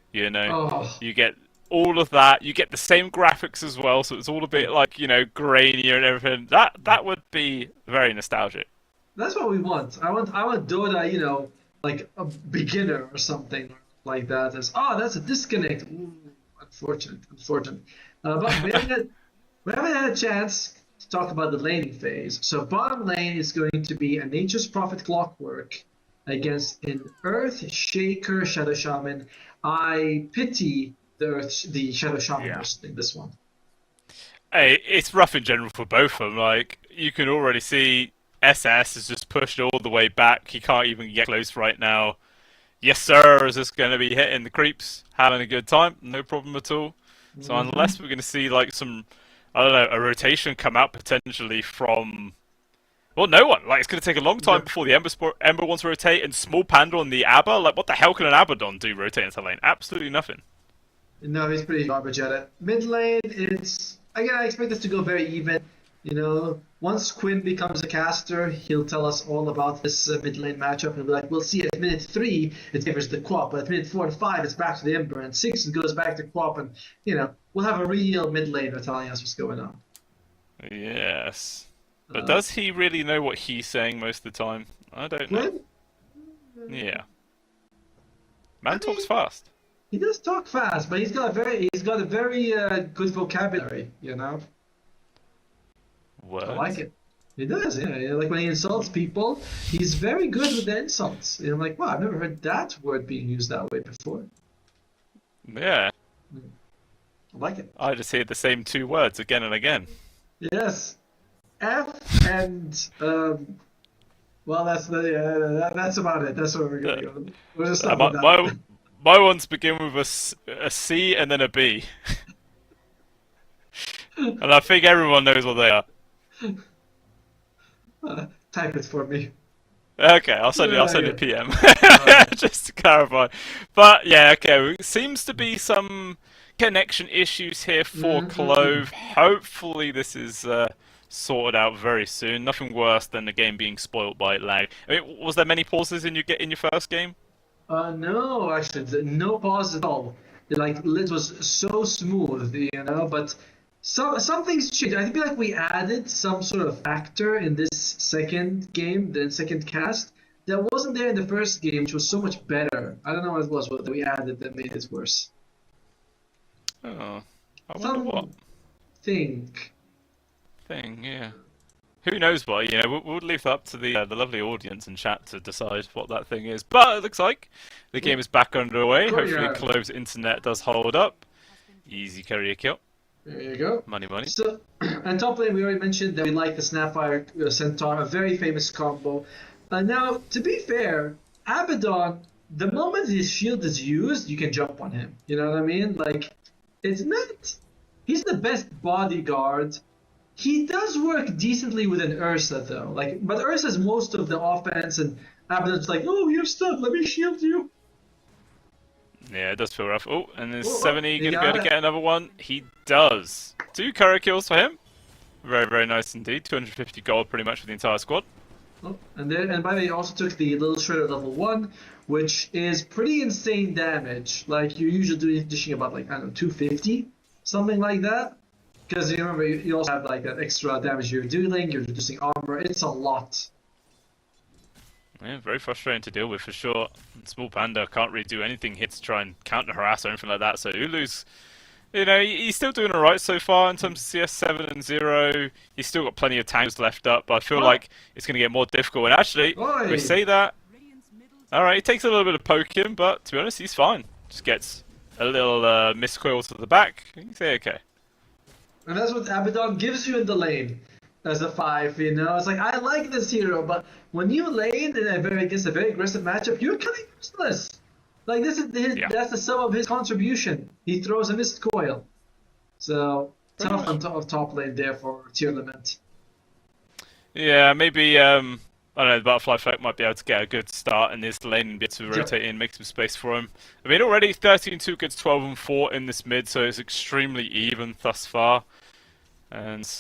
You get all of that. You get the same graphics as well, so it's all a bit like grainier and everything. That would be very nostalgic. That's what we want. I want Dota, like a beginner or something like that. That's a disconnect. Ooh, unfortunate. But we haven't had a chance. to talk about the laning phase. So bottom lane is going to be a Nature's Prophet Clockwork against an Earth Shaker Shadow Shaman. I pity the Shadow Shaman in this one. Hey, it's rough in general for both of them. Like, you can already see SS is just pushed all the way back. He can't even get close right now. Yes, sir, is just going to be hitting the creeps, having a good time, no problem at all. So unless we're going to see like some, I don't know, a rotation come out potentially from, well, no one. Like, it's going to take a long time before the Ember wants to rotate, and Small Panda on the Abba. Like, what the hell can an Abaddon do rotating into lane? Absolutely nothing. No, he's pretty garbage at it. Mid lane, again, I expect this to go very even. You know, once Quinn becomes a caster, he'll tell us all about this mid lane matchup. He'll be like, we'll see at minute 3, it favors the Quap, but at minute 4 and 5, it's back to the Ember, and 6, it goes back to Quap, and, you know, we'll have a real mid laner telling us what's going on. Yes. But does he really know what he's saying most of the time? I don't know. Yeah. Man talks fast. He does talk fast, but he's got a very good vocabulary, you know? Words? I like it. He does, yeah. Like when he insults people, he's very good with the insults. And I'm like, wow, I've never heard that word being used that way before. Yeah. I like it. I just hear the same 2 words again and again. Yes. F and well, that's about it. That's where we're gonna go. We're just my ones begin with a C and then a B, and I think everyone knows what they are. Type it for me. Okay, I'll send it PM just to clarify. But yeah, okay. Seems to be some connection issues here for Clove. Hopefully, this is sorted out very soon. Nothing worse than the game being spoiled by lag. I mean, was there many pauses in your first game? No, actually, no pause at all. Like, it was so smooth, you know. But some things changed. I feel like we added some sort of factor in this second game, the second cast, that wasn't there in the first game, which was so much better. I don't know what it was that we added that made it worse. Oh, I wonder what thing, yeah. Who knows what? You know, we'll leave that up to the lovely audience and chat to decide what that thing is. But it looks like the game is back underway. Hopefully, Clove's internet does hold up. Easy carrier kill. There you go. Money. So, and top lane, we already mentioned that we like the Snapfire Centaur, a very famous combo. Now, to be fair, Abaddon, the moment his shield is used, you can jump on him. You know what I mean? Like, it's not. He's the best bodyguard. He does work decently with an Ursa, though. Like, but Ursa's most of the offense, and Abaddon's like, oh, you're stuck, let me shield you. Yeah, it does feel rough. Oh, and is 70 going to be able to get another one? He does. 2 courier kills for him. Very, very nice indeed. 250 gold pretty much for the entire squad. Oh, and by the way, he also took the Little Shredder level 1, which is pretty insane damage. Like, you're usually dishing about, like, I don't know, 250? Something like that. Because you remember, you also have like that extra damage you're dealing, you're reducing armor, it's a lot. Yeah, very frustrating to deal with for sure. Small Panda can't really do anything here to try and counter harass or anything like that, so Ulu's, you know, he's still doing alright so far in terms of CS 7 and 0. He's still got plenty of tanks left up, but I feel like it's going to get more difficult. And actually, we say that, alright, he takes a little bit of poking, but to be honest, he's fine. Just gets a little miscoil to the back, you can say okay. And that's what Abaddon gives you in the lane as a 5, you know? It's like, I like this hero, but when you lane against a very aggressive matchup, you're kind of useless. Like, this is that's the sum of his contribution. He throws a missed coil. So, tough on top lane there for Tier Lament. Yeah, maybe, I don't know, the Butterfly Flag might be able to get a good start in this lane and be able to rotate in, make some space for him. I mean, already 13-2 gets 12-4 in this mid, so it's extremely even thus far. And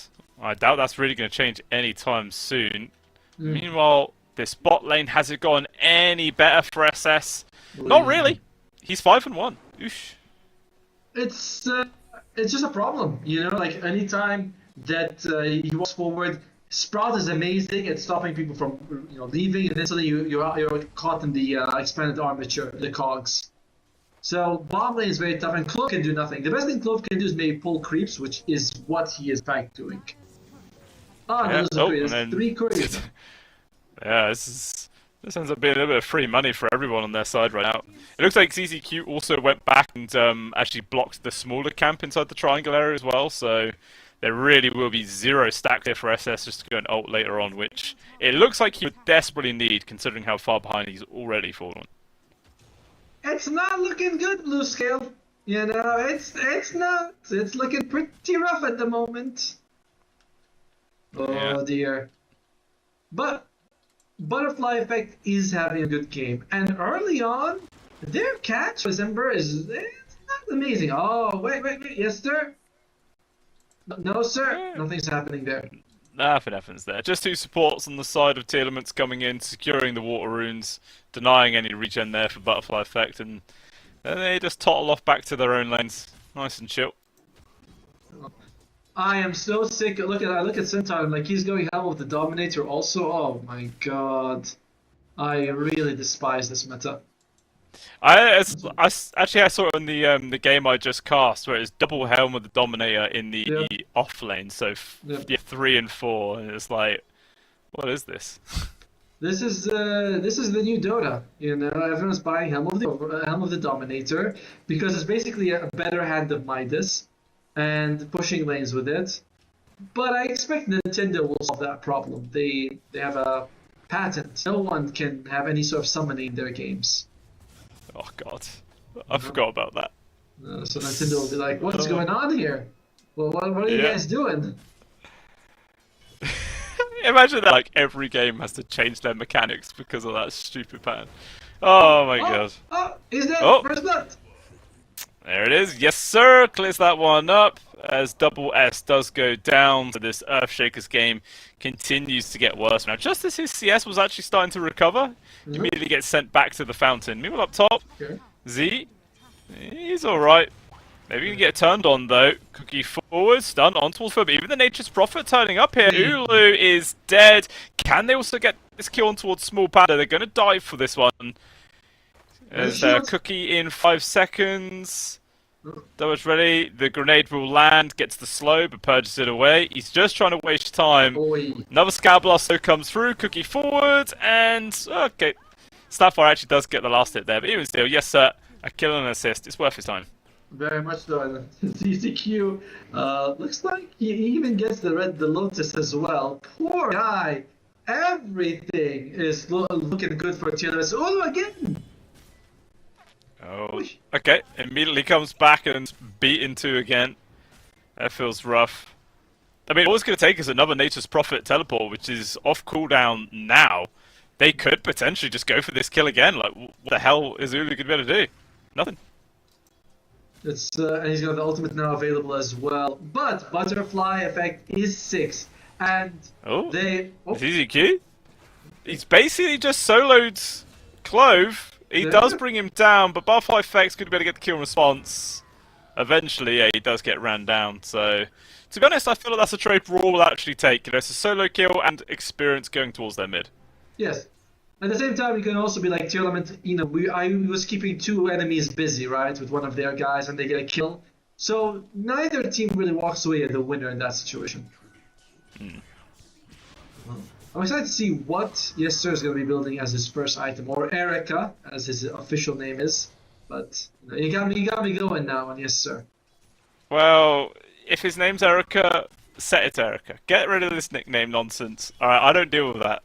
I doubt that's really going to change anytime soon. Meanwhile, this bot lane, has it gone any better for SS? Not really. He's 5-1. Oosh. It's just a problem, you know? Like, anytime that he walks forward, Sprout is amazing at stopping people from, you know, leaving, and then suddenly you're caught in the expanded armature, the cogs. So bottom lane is very tough, and Clove can do nothing. The best thing Clove can do is maybe pull creeps, which is what he is in fact doing. Ah, Yeah. those are Koreans. 3 Koreans. Yeah, this ends up being a little bit of free money for everyone on their side right now. It looks like ZZQ also went back and actually blocked the smaller camp inside the triangle area as well, so there really will be 0 stack there for SS just to go and ult later on, which it looks like he would desperately need considering how far behind he's already fallen. It's not looking good, Blue Scale. You know, it's not. It's looking pretty rough at the moment. Oh Yeah. dear. But Butterfly Effect is having a good game, and early on, their catch for Ember is it's not amazing. Oh wait, yes sir. No sir, nothing's happening there. Nothing happens there. Just 2 supports on the side of Telements coming in, securing the water runes, denying any regen there for Butterfly Effect, and then they just tottle off back to their own lanes. Nice and chill. I am so sick. I look at Centaur, like he's going hell with the Dominator also. Oh my god. I really despise this meta. I saw it in the game I just cast, where it's double helm with the Dominator in the off lane, so 3 and 4, and it's like, what is this? This is the new Dota. You know, everyone's buying Helm of the Dominator because it's basically a better hand of Midas and pushing lanes with it. But I expect Nintendo will solve that problem. They have a patent. No one can have any sort of summoning in their games. Oh god, I forgot about that. So Nintendo will be like, "What's going on here? Well, what are you guys doing?" Imagine that, like, every game has to change their mechanics because of that stupid pattern. Oh my god. Oh, is that first blood? There it is. Yes, sir. Clears that one up as Double S does go down. So this Earthshakers game continues to get worse. Now, just as his CS was actually starting to recover, he immediately gets sent back to the fountain. Meanwhile, up top, Z, he's alright. Maybe he can get turned on, though. Cookie forward, stun on towards Furby. Even the Nature's Prophet turning up here. Ulu is dead. Can they also get this kill on towards Small Panda? They're going to dive for this one. There's Cookie in 5 seconds. That was ready. The grenade will land, gets the slow, but purges it away. He's just trying to waste time. Another Scout Blaster comes through. Cookie forward, and okay. Snapfire actually does get the last hit there, but even still, yes sir, a kill and an assist. It's worth his time. Very much so. And CCQ looks like he even gets the Lotus as well. Poor guy. Everything is looking good for TLS. Oh, again. Oh, okay. Immediately comes back and beaten 2 again. That feels rough. I mean, all it's going to take is another Nature's Prophet teleport, which is off cooldown now. They could potentially just go for this kill again. Like, what the hell is Ulu going to be able to do? Nothing. It's and he's got the ultimate now available as well. But Butterfly Effect is 6, and they. It's easy Q. He's basically just soloed Clove. He does bring him down, but Butterfly Effect's going to be able to get the kill in response. Eventually, yeah, he does get ran down. So, to be honest, I feel like that's a trade Raw will actually take. You know, it's a solo kill and experience going towards their mid. Yes. At the same time, you can also be like, Telement, you know, I was keeping 2 enemies busy, right, with one of their guys, and they get a kill. So neither team really walks away as the winner in that situation. I'm excited to see what Yes Sir is going to be building as his first item, or Erica, as his official name is. But you got me going now on Yes Sir. Well, if his name's Erica, set it Erica. Get rid of this nickname nonsense. Alright, I don't deal with that.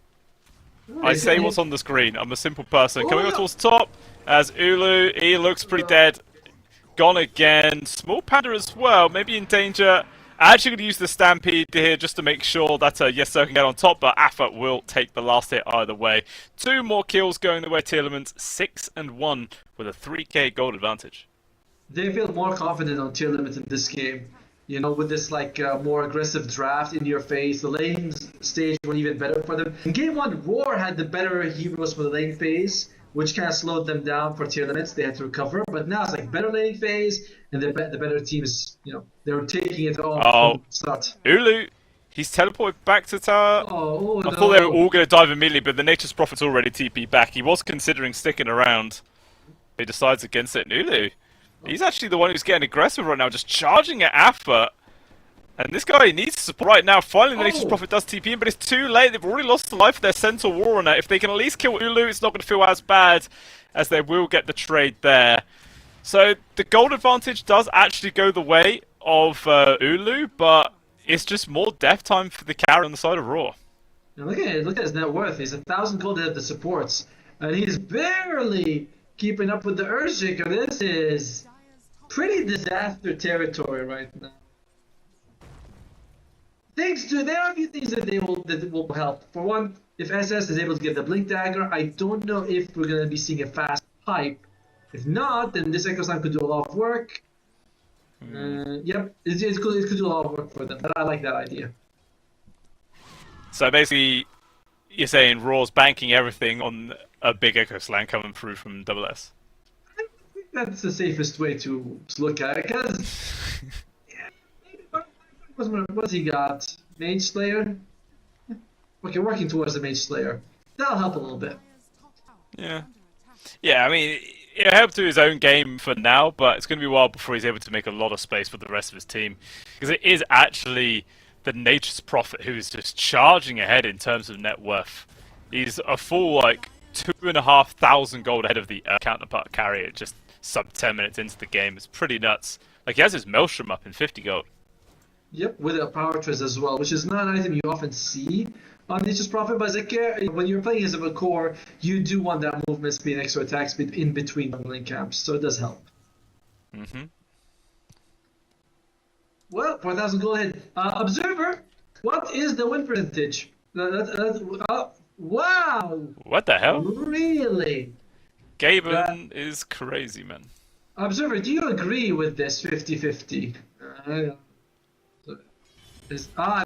I say what's on the screen. I'm a simple person. Coming up towards the top as Ulu. He looks pretty dead. Gone again. Small Panda as well. Maybe in danger. Actually going to use the Stampede here just to make sure that Yes Sir can get on top, but Afa will take the last hit either way. 2 more kills going the way to Telements. 6 and 1 with a 3k gold advantage. They feel more confident on tier limit in this game. You know, with this like more aggressive draft in your face, the lane stage went even better for them. In game 1, Roar had the better heroes for the lane phase, which kind of slowed them down for tier limits. They had to recover, but now it's like better lane phase, and the better teams, you know, they were taking it all from the start. Ulu, he's teleported back to tower. I thought they were all going to dive immediately, but the Nature's Prophet's already TP back. He was considering sticking around. He decides against it, and Ulu. He's actually the one who's getting aggressive right now, just charging at Afa. And this guy needs support right now. Finally, the Nature's Prophet does TP in, but it's too late. They've already lost the life of their Centaur Warrunner. If they can at least kill Ulu, it's not going to feel as bad as they will get the trade there. So the gold advantage does actually go the way of Ulu, but it's just more death time for the carry on the side of Raw. Now look at his net worth. He's 1,000 gold ahead of the supports, and he's barely keeping up with the Earthshaker. This is pretty disaster territory right now. There are a few things that will help. For one, if SS is able to get the Blink Dagger, I don't know if we're going to be seeing a fast pipe. If not, then this Echo Slam could do a lot of work. Yep, it could do a lot of work for them, but I like that idea. So basically, you're saying Raw's banking everything on a big Echo Slam coming through from Double S? I think that's the safest way to look at it, because... What's he got? Mage Slayer? Okay, working towards the Mage Slayer. That'll help a little bit. Yeah. Yeah, I mean, it'll help to his own game for now, but it's going to be a while before he's able to make a lot of space for the rest of his team. Because it is actually the Nature's Prophet who is just charging ahead in terms of net worth. He's a full, 2,500 gold ahead of the counterpart carrier just sub 10 minutes into the game. It's pretty nuts. Like, he has his Maelstrom up in 50 gold. Yep, with a Power Trace as well, which is not an item you often see on Nature's Prophet, but when you're playing as a core, you do want that movement speed and extra attack speed in between bundling camps, so it does help. Well, 4,000 gold ahead. Observer, what is the win percentage? Wow! What the hell? Really? Gaben is crazy, man. Observer, do you agree with this 50-50?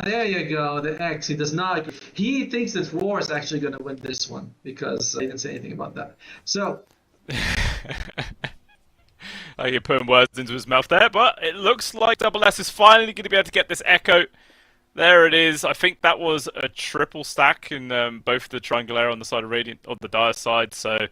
There you go, the X. He does not agree. He thinks that Roar is actually going to win this one because he didn't say anything about that. So. You're putting words into his mouth there, but it looks like Double S is finally going to be able to get this Echo. There it is. I think that was a triple stack in both the Triangle Arrow on the side of Radiant, on the Dire side, so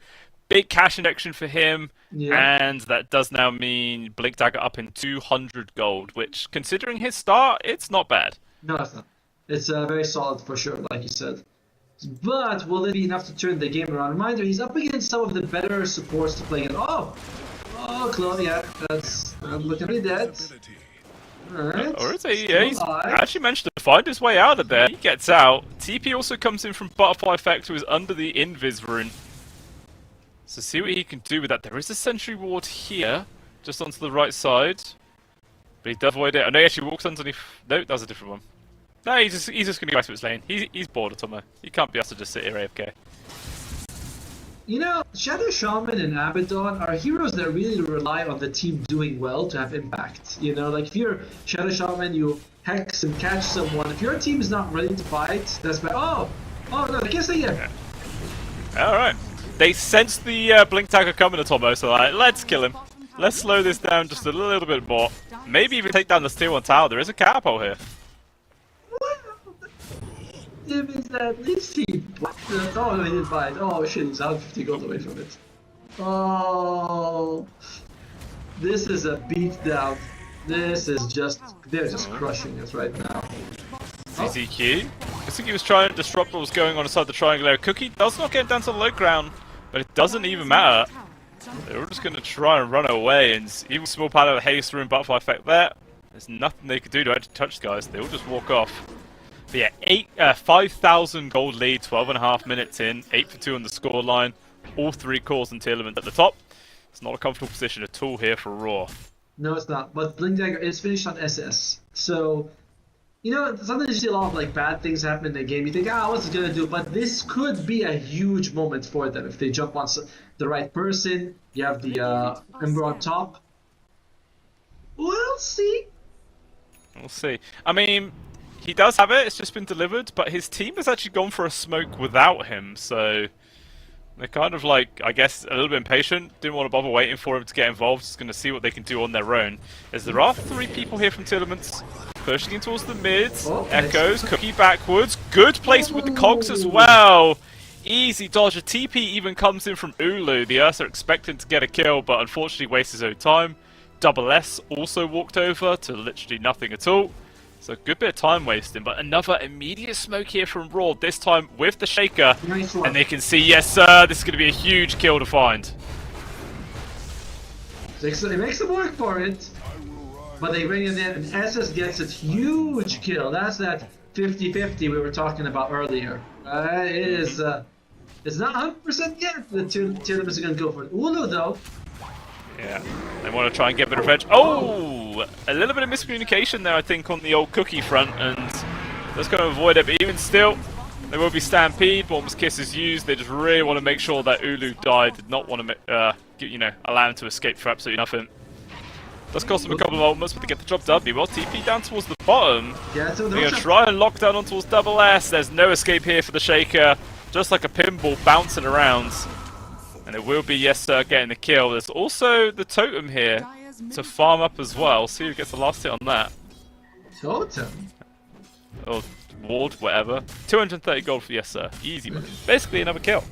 big cash injection for him. Yeah. And that does now mean Blink Dagger up in 200 gold, which, considering his start, it's not bad. No, it's not. It's very solid for sure, like you said. But will it be enough to turn the game around? Reminder, he's up against some of the better supports to play against. Oh, Chloe, yeah, that's looking pretty dead. Alright. Or is he? Yeah, he's actually managed to find his way out of there. He gets out. TP also comes in from Butterfly Effect, who is under the Invis rune. So see what he can do with that. There is a Sentry Ward here, just onto the right side. But he does avoid it. Oh no, he actually walks underneath. No, that was a different one. No, he's just going to go back to his lane. He's bored of Tomo. He can't be asked to just sit here AFK. You know, Shadow Shaman and Abaddon are heroes that really rely on the team doing well to have impact. You know, like if you're Shadow Shaman, you hex and catch someone. If your team is not ready to fight, that's bad. Oh no, I can't stay here. Alright. They sense the Blink Dagger coming to Tomo, so let's kill him. Let's slow this down just a little bit more. Maybe even take down the tier 1 tower. There is a capo here. It means that at least he... Oh, he didn't buy it. Oh shit, he's out 50 gold away from it. Oh... This is a beatdown. This is just... They're just crushing us right now. ZZQ. I think he was trying to disrupt what was going on inside the triangle area. Cookie does not get down to the low ground, but it doesn't even matter. They're all just going to try and run away, and even small part of the haste rune Butterfly Effect there. There's nothing they could do to actually touch guys. They all just walk off. But yeah, 5,000 gold lead, 12.5 minutes in, 8 for 2 on the scoreline. All 3 cores and tier elements at the top. It's not a comfortable position at all here for Raw. No, it's not. But Blink Dagger is finished on SS. So, you know, sometimes you see a lot of bad things happen in the game. You think, what's it gonna do? But this could be a huge moment for them if they jump on the right person. You have the Ember on top. We'll see. We'll see. I mean, he does have it. It's just been delivered, but his team has actually gone for a smoke without him. So they're kind of I guess, a little bit impatient. Didn't want to bother waiting for him to get involved. Just going to see what they can do on their own. As there are 3 people here from Tillements. Pushing in towards the mid. Echoes, Cookie backwards. Good place with the cogs as well. Easy dodge. A TP even comes in from Ulu. The Ursa expecting to get a kill, but unfortunately wastes his own time. Double S also walked over to literally nothing at all. So good bit of time wasting, but another immediate smoke here from Raw, this time with the Shaker. Nice one. And they can see, yes sir, this is going to be a huge kill to find. It makes them work for it. But they bring it in, and SS gets a huge kill. That's that 50-50 we were talking about earlier. It is, it's not 100% yet. The two of them is going to go for it. Ulu, though. Yeah, they want to try and get a bit of revenge. Oh! A little bit of miscommunication there, I think, on the old cookie front, and that's going to avoid it. But even still, there will be Stampede. Bomb's Kiss is used. They just really want to make sure that Ulu died. Did not want to, allow him to escape for absolutely nothing. Does cost them a couple of ultimates, but they get the job done. Well, TP down towards the bottom. Yeah, so they're going to try and lock down on towards double S. There's no escape here for the Shaker. Just like a pinball bouncing around. And it will be, yes sir, getting the kill. There's also the totem here to farm up as well. See who gets the last hit on that. Totem? Or ward, whatever. 230 gold for yes sir. Easy money. Basically another kill.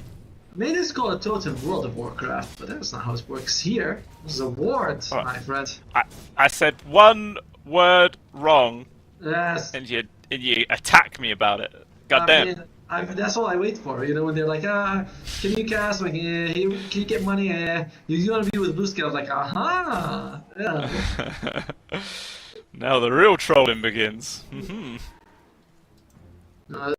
Maybe it's called a totem in World of Warcraft, but that's not how it works here. This is a ward, my friend. I said one word wrong, Yes. and you attack me about it. God damn. That's all I wait for, you know, when they're like, can you cast? Like, can you get money? You want to be with Blue Scale? I was like, aha! Yeah. Now the real trolling begins.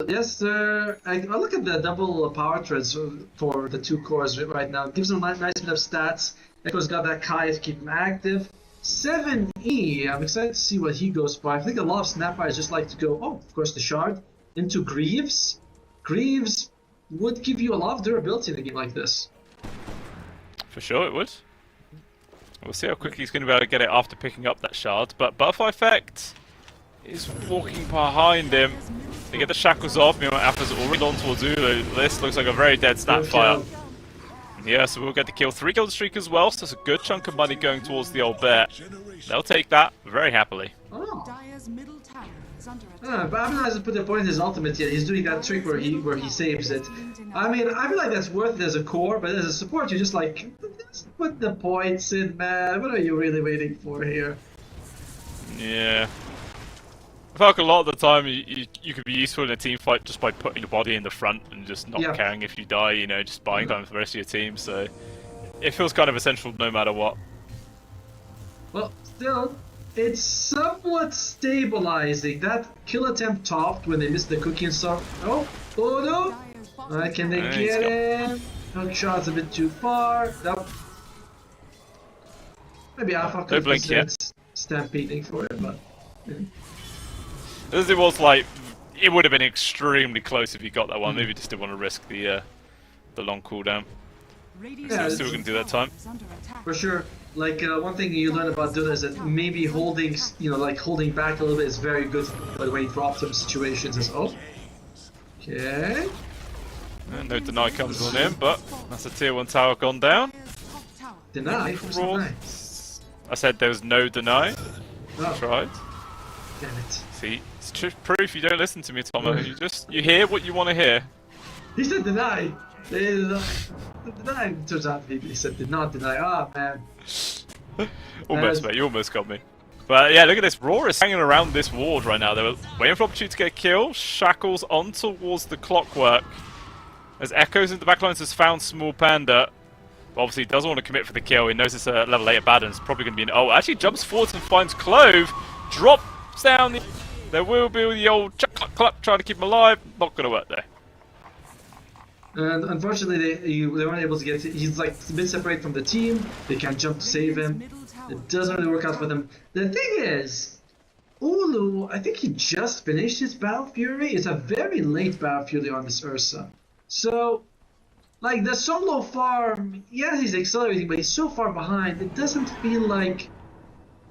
Yes, sir. I look at the double power treads for the two cores right now. It gives them a nice bit of stats. Echo's got that Kai to keep him active. 7E, I'm excited to see what he goes for. I think a lot of Snapfires just like to go, of course, the Shard, into Greaves. Greaves would give you a lot of durability in a game like this. For sure it would. We'll see how quickly he's going to be able to get it after picking up that Shard. But Butterfly Effect is walking behind him. They get the shackles off. Meanwhile, Alpha's already on towards Ulu. This looks like a very dead Snapfire. Yeah, so we'll get the kill. 3-kill streak as well, so there's a good chunk of money going towards the old bear. They'll take that very happily. Oh. But Abner hasn't put the point in his ultimate yet. He's doing that trick where he saves it. I mean, I feel like that's worth it as a core, but as a support, you're just like, just put the points in, man. What are you really waiting for here? Yeah. I feel like a lot of the time you could be useful in a team fight just by putting your body in the front and just not caring if you die, you know, just buying time for the rest of your team, so it feels kind of essential no matter what. Well, still, it's somewhat stabilizing. That kill attempt topped when they missed the cookie and stuff. Oh no! Can they get him? Hook shot's a bit too far. Nope. Maybe Alpha could be stampeding for it, but... As it was like, it would have been extremely close if you got that one. Maybe just didn't want to risk the long cooldown. Yeah, still going to do that time. For sure. Like one thing you learn about Dota is that maybe holding, holding back a little bit is very good when you drop some situations. Okay. And no deny comes on in, but that's a tier 1 tower gone down. Deny? I said there was no deny. Oh. Tried. Damn it. See, it's proof you don't listen to me, Tomo. You hear what you want to hear. He said deny. Deny. Turns out he said did not deny. Ah, man. Almost, mate. You almost got me. But yeah, look at this. Raw is hanging around this ward right now. They were waiting for opportunity to get a kill. Shackles on towards the clockwork. As Echoes in the backlines has found Small Panda. Obviously, he doesn't want to commit for the kill. He knows it's a level 8 Abaddon. It's probably going to be an... Oh, actually jumps forward and finds Clove. Drops down. There will be the old cluck trying to keep him alive. Not going to work there. And unfortunately, they weren't able to get... He's like a bit separated from the team. They can't jump to save him. It doesn't really work out for them. The thing is, Ulu, I think he just finished his Battle Fury. It's a very late Battle Fury on this Ursa. So, like, the solo farm, yeah, he's accelerating, but he's so far behind, it doesn't feel like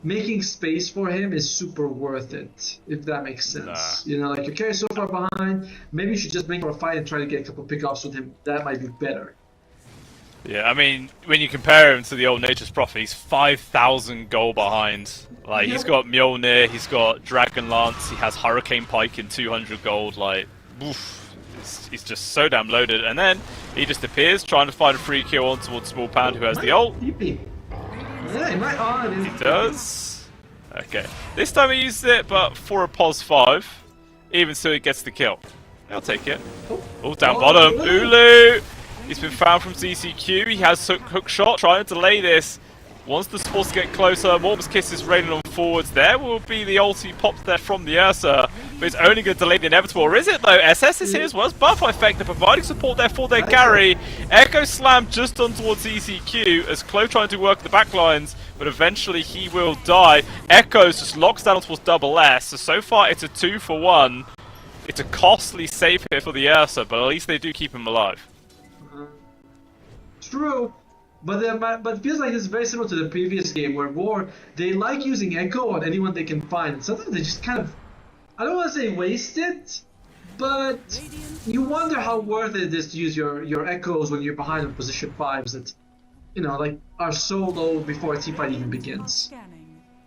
making space for him is super worth it, if that makes sense. Nah. You know, like, your carry's so far behind, maybe you should just bring for a fight and try to get a couple pickoffs with him. That might be better. Yeah, I mean, when you compare him to the old Nature's Prophet, he's 5,000 gold behind. Like, he's got Mjolnir, he's got Dragon Lance, he has Hurricane Pike in 200 gold, like, oof. He's just so damn loaded, and then he just appears trying to find a free kill on towards Small Panda, who has the ult. Yeah, he might. He does. Okay. This time he used it, but for a pos 5. Even so, he gets the kill. I'll take it. Oh, down bottom. Ulu! He's been found from ZCQ. He has hook shot, trying to delay this. Once the spores get closer, Morp's Kiss is raining on forwards. There will be the ulti popped there from the Ursa, but it's only going to delay the inevitable. Or is it though? SS is here as well as Butterfly Effect. They're providing support there for their carry. Echo slammed just on towards ECQ as Clo trying to work the backlines, but eventually he will die. Echoes just locks down towards double S. So far it's a 2-for-1. It's a costly save here for the Ursa, but at least they do keep him alive. True. But it feels like it's very similar to the previous game where War, they like using Echo on anyone they can find. Sometimes they just kind of, I don't want to say waste it, but you wonder how worth it is to use your Echoes when you're behind on position 5s that, you know, like are so low before a team fight even begins.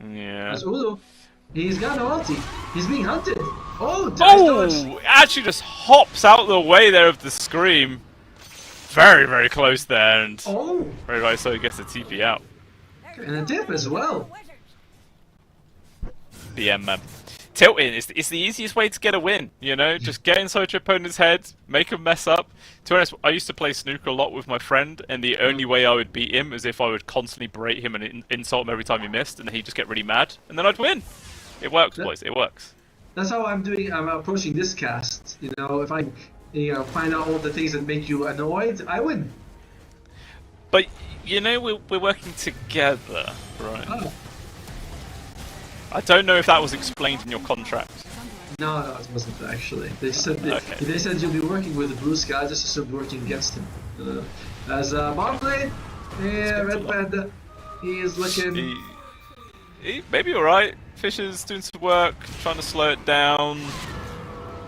Yeah. That's Ulu. He's got no ulti. He's being hunted. Oh, dodge. Actually just hops out the way there of the scream. Very, very close there, and very right, so he gets the TP out. And a dip as well. BM, tilting is the easiest way to get a win, you know? Just get inside your opponent's head, make him mess up. To be honest, I used to play snooker a lot with my friend, and the only way I would beat him is if I would constantly berate him and insult him every time he missed, and he'd just get really mad, and then I'd win. It works, boys, it works. That's how I'm approaching this cast, you know, if I find out all the things that make you annoyed, I win. But, you know, we're working together, right? Oh. I don't know if that was explained in your contract. No, it wasn't actually. They said they said you'll be working with the blue sky, I just assumed working against him. As bomb blade, yeah, Red Panda, he is looking... He maybe alright. Fisher's doing some work, trying to slow it down.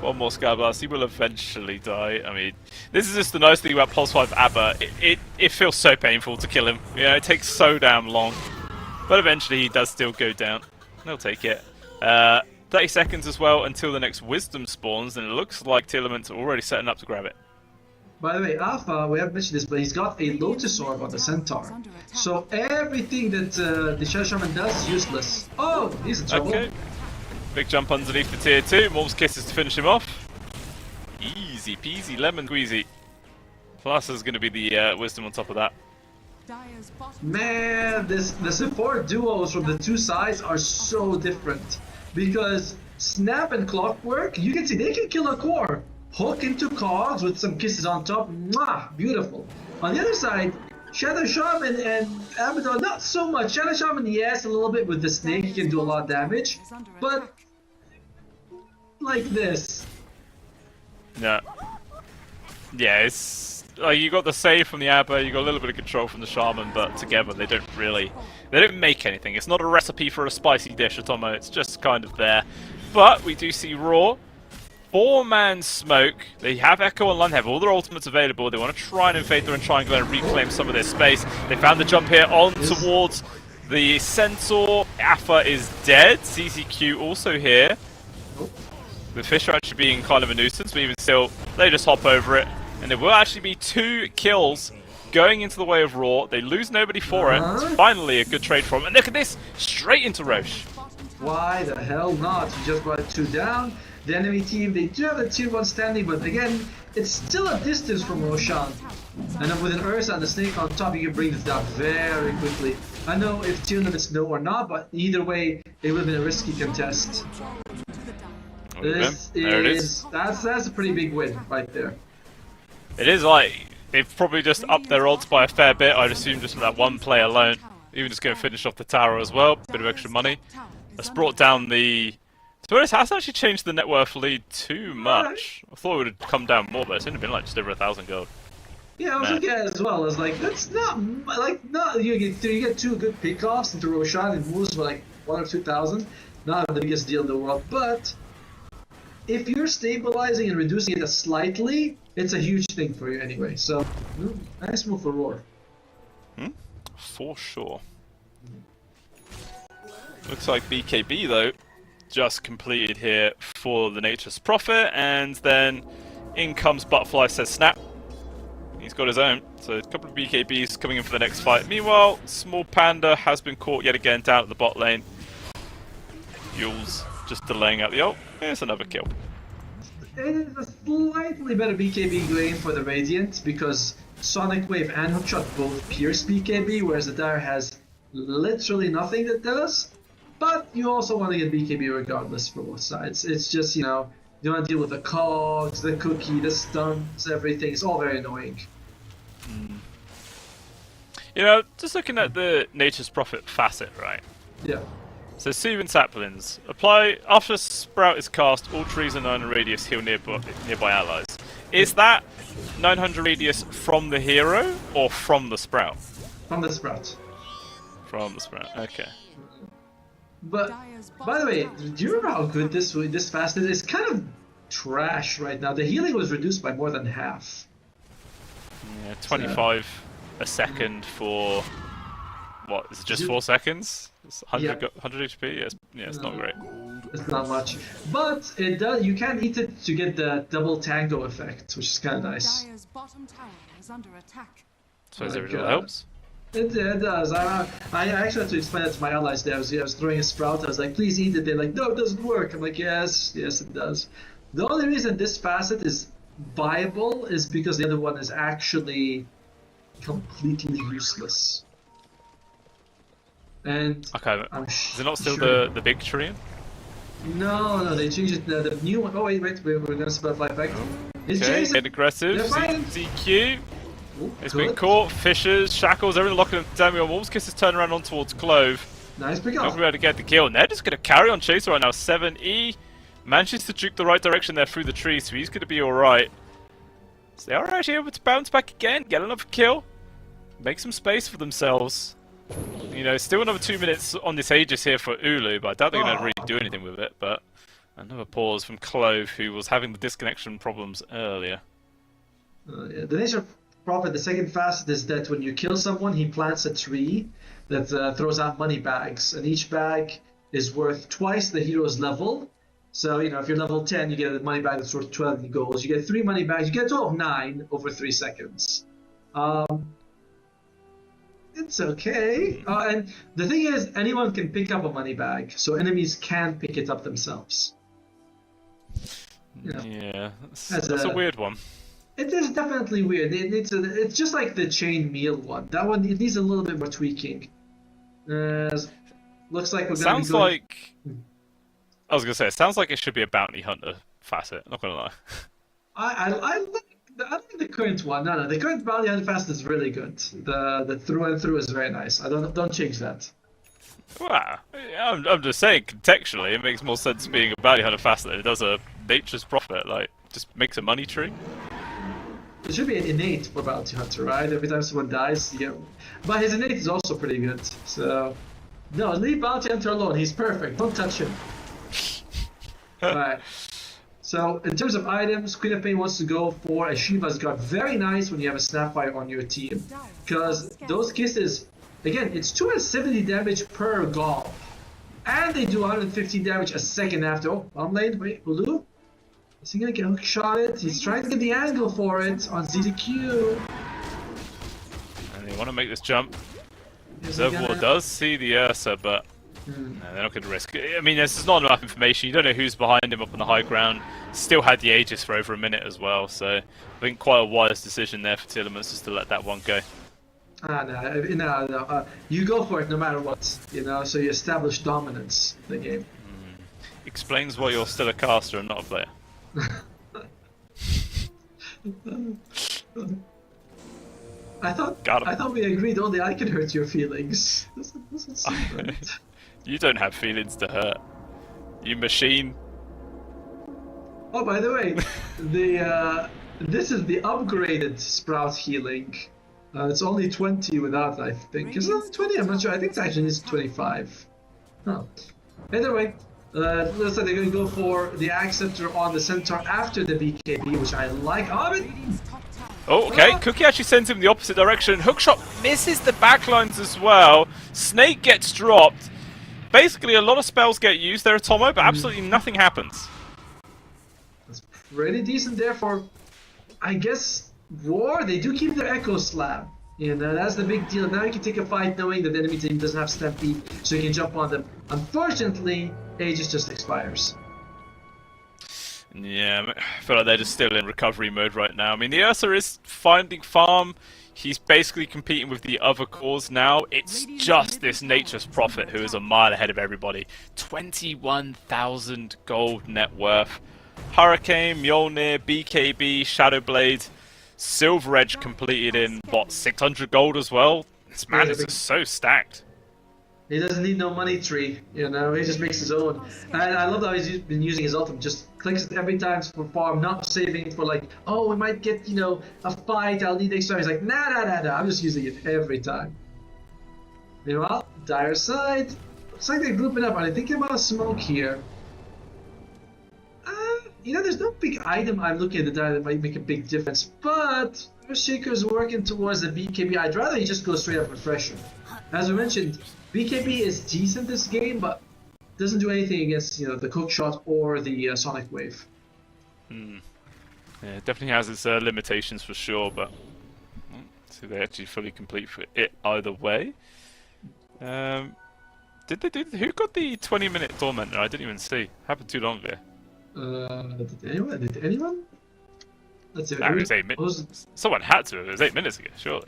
One more Sky Blast, he will eventually die. I mean, this is just the nice thing about Pulse 5 ABBA. It feels so painful to kill him. You know, it takes so damn long. But eventually he does still go down. They'll take it. 30 seconds as well until the next Wisdom spawns, and it looks like Telements are already setting up to grab it. By the way, Alpha, we haven't mentioned this, but he's got a Lotus Orb on the Centaur. So everything that the Shadow Shaman does is useless. Oh, he's in trouble. Okay. Big jump underneath the tier 2. Morp's Kisses to finish him off. Easy peasy lemon squeezy. Plus there's going to be the Wisdom on top of that. Man, the support duos from the two sides are so different. Because Snap and Clockwork, you can see they can kill a core. Hook into cogs with some kisses on top. Mwah, beautiful. On the other side, Shadow Shaman and Abaddon, not so much. Shadow Shaman, yes, a little bit with the snake, he can do a lot of damage. But like this. No. Yeah, it's like you got the save from the Abba, you got a little bit of control from the Shaman, but together they don't make anything. It's not a recipe for a spicy dish, Atomo, it's just kind of there. But we do see Raw. 4-man smoke. They have Echo online, have all their ultimates available. They want to try and invade their triangle and reclaim some of their space. They found the jump here on towards the Centaur. Alpha is dead. CCQ also here. The Fisher actually being kind of a nuisance, but even still, they just hop over it. And there will actually be 2 kills going into the way of Raw. They lose nobody for it. It's finally a good trade from them. And look at this! Straight into Roche. Why the hell not? You just brought 2 down. The enemy team, they do have the tier 1 standing, but again, it's still a distance from Roshan. And then with an Ursa and the snake on top, you can bring this down very quickly. I know if tier limits no or not, but either way, it would have been a risky contest. This is that's a pretty big win right there. It is like they've probably just upped their odds by a fair bit. I'd assume just from that one play alone. Even just going to finish off the tower as well. Bit of extra money. That's brought down the. To be honest, it hasn't actually changed the net worth lead too much. I thought it would have come down more, but it's only been like just over 1,000 gold. Yeah, I was looking at it as well. I was like, that's not you get 2 good pickoffs into Roshan and moves for like 1,000 or 2,000. Not the biggest deal in the world, but if you're stabilizing and reducing it slightly, it's a huge thing for you anyway. So, nice move for Roar. For sure. Looks like BKB though just completed here for the Nature's Prophet, and then in comes Butterfly, says snap. He's got his own, so a couple of BKBs coming in for the next fight. Meanwhile, Small Panda has been caught yet again down at the bot lane. Yule's just delaying out the ult. Here's another kill. It is a slightly better BKB going for the Radiant because Sonic Wave and Hookshot both pierce BKB, whereas the Dire has literally nothing that does. But you also want to get BKB regardless for both sides. It's just, you know, you want to deal with the cogs, the cookie, the stuns, everything. It's all very annoying. You know, just looking at the Nature's Prophet facet, right? Yeah. So Soothing Saplings. Apply after Sprout is cast, all trees in 900 radius heal nearby allies. Is that 900 radius from the hero or from the Sprout? From the Sprout. From the Sprout, okay. But, by the way, do you remember how good this facet is? It's kind of trash right now. The healing was reduced by more than half. Yeah, 25 a second for... What, is it just 4 seconds? It's 100, 100 HP? Yeah, it's not great. It's not much. But it does. You can eat it to get the double tango effect, which is kind of nice. Dire's bottom tower is under attack. Suppose it really helps. It does. I actually had to explain that to my allies there. I was throwing a Sprout. I was like, please eat it. They're like, no, it doesn't work. I'm like, yes, it does. The only reason this facet is viable is because the other one is actually completely useless. And okay, is it not still the big tree? No, they changed it. The new one. Oh wait, we're gonna fly back. Okay, get aggressive. DQ. It's been caught. Fishers, shackles, everything locking him down. Wolves Kiss is turning around on towards Clove. Nice pick Not up. gonna be able to get the kill, and they're just gonna carry on chasing right now. 7E manages to juke the right direction there through the tree, so he's gonna be all right. So they are actually able to bounce back again, get another kill, make some space for themselves. You know, still another 2 minutes on this Aegis here for Ulu, but I doubt they're going to really do anything with it. But another pause from Clove, who was having the disconnection problems earlier. Yeah. The Nature Prophet, the second facet is that when you kill someone, he plants a tree that throws out money bags, and each bag is worth twice the hero's level. So, you know, if you're level 10, you get a money bag that's worth 12 goals. You get 3 money bags. You get a total of 9 over 3 seconds. It's okay. And the thing is, anyone can pick up a money bag, so enemies can pick it up themselves. You know, yeah, that's a weird one. It is definitely weird. It's just like the chain meal one. That one, it needs a little bit more tweaking. Looks like we're going to go... I was going to say, it sounds like it should be a bounty hunter facet, not going to lie. I like the current one. No, the current bounty hunter facet is really good. The through and through is very nice. Don't change that. Wow, I'm just saying, contextually, it makes more sense being a bounty hunter facet than it does a Nature's Prophet. Like, just makes a money tree. It should be an innate for bounty hunter, right? Every time someone dies, you know. But his innate is also pretty good. So, no, leave bounty hunter alone. He's perfect. Don't touch him. Alright. So, in terms of items, Queen of Pain wants to go for a Shiva's Guard. Very nice when you have a Snapfire on your team. Because those kisses, again, it's 270 damage per gall. And they do 150 damage a second after. Oh, bomb lane, wait, Ulu? Is he gonna get hook shot it? He's trying to get the angle for it on ZDQ. And they want to make this jump. Zervor does see the Ursa, but no, they're not going to risk it. I mean, this is not enough information. You don't know who's behind him up on the high ground. Still had the Aegis for over a minute as well, so I think quite a wise decision there for Tillemans just to let that one go. No. You go for it no matter what, you know, so you establish dominance in the game. Explains why you're still a caster and not a player. I thought we agreed only I can hurt your feelings. Doesn't seem right. You don't have feelings to hurt. You machine. Oh, by the way, this is the upgraded Sprout healing. It's only 20 without, I think. Is it only 20? I'm not sure. I think it's actually 25. Huh. Either way, looks like they're going to go for the Acceptor on the Centaur after the BKB, which I like. Oh, okay. Cookie actually sends him the opposite direction. Hookshot misses the backlines as well. Snake gets dropped. Basically, a lot of spells get used there at Tomo, but absolutely nothing happens. That's pretty decent there for, I guess, War. They do keep their Echo Slab. You know, that's the big deal. Now you can take a fight knowing that the enemy team doesn't have Stampede, so you can jump on them. Unfortunately, Aegis just expires. Yeah, I feel like they're just still in recovery mode right now. I mean, the Ursa is finding farm. He's basically competing with the other cores now. It's just this Nature's Prophet who is a mile ahead of everybody. 21,000 gold net worth. Hurricane, Mjolnir, BKB, Shadowblade, Silver Edge completed in, what, 600 gold as well? This man is just so stacked. He doesn't need no money tree, you know, he just makes his own. And I love how he's been using his ultimate, just clicks it every time for farm, not saving for like, oh, we might get, you know, a fight, I'll need extra. He's like, nah, I'm just using it every time. Meanwhile, dire side, looks like they're grouping up, and I'm thinking about a smoke here. You know, there's no big item I'm looking at the dire that might make a big difference, but Shaker's working towards the BKB. I'd rather he just go straight up Refresher. As we mentioned, BKB is decent this game, but doesn't do anything against, you know, the Cook Shot or the Sonic Wave. Yeah, it definitely has its limitations for sure, but so they actually fully complete for it either way. Did they do? Who got the 20-minute Tormentor? I didn't even see. Happened too long ago. Did anyone? Let's see. It was 8 minutes. Someone had to. It was 8 minutes ago, surely.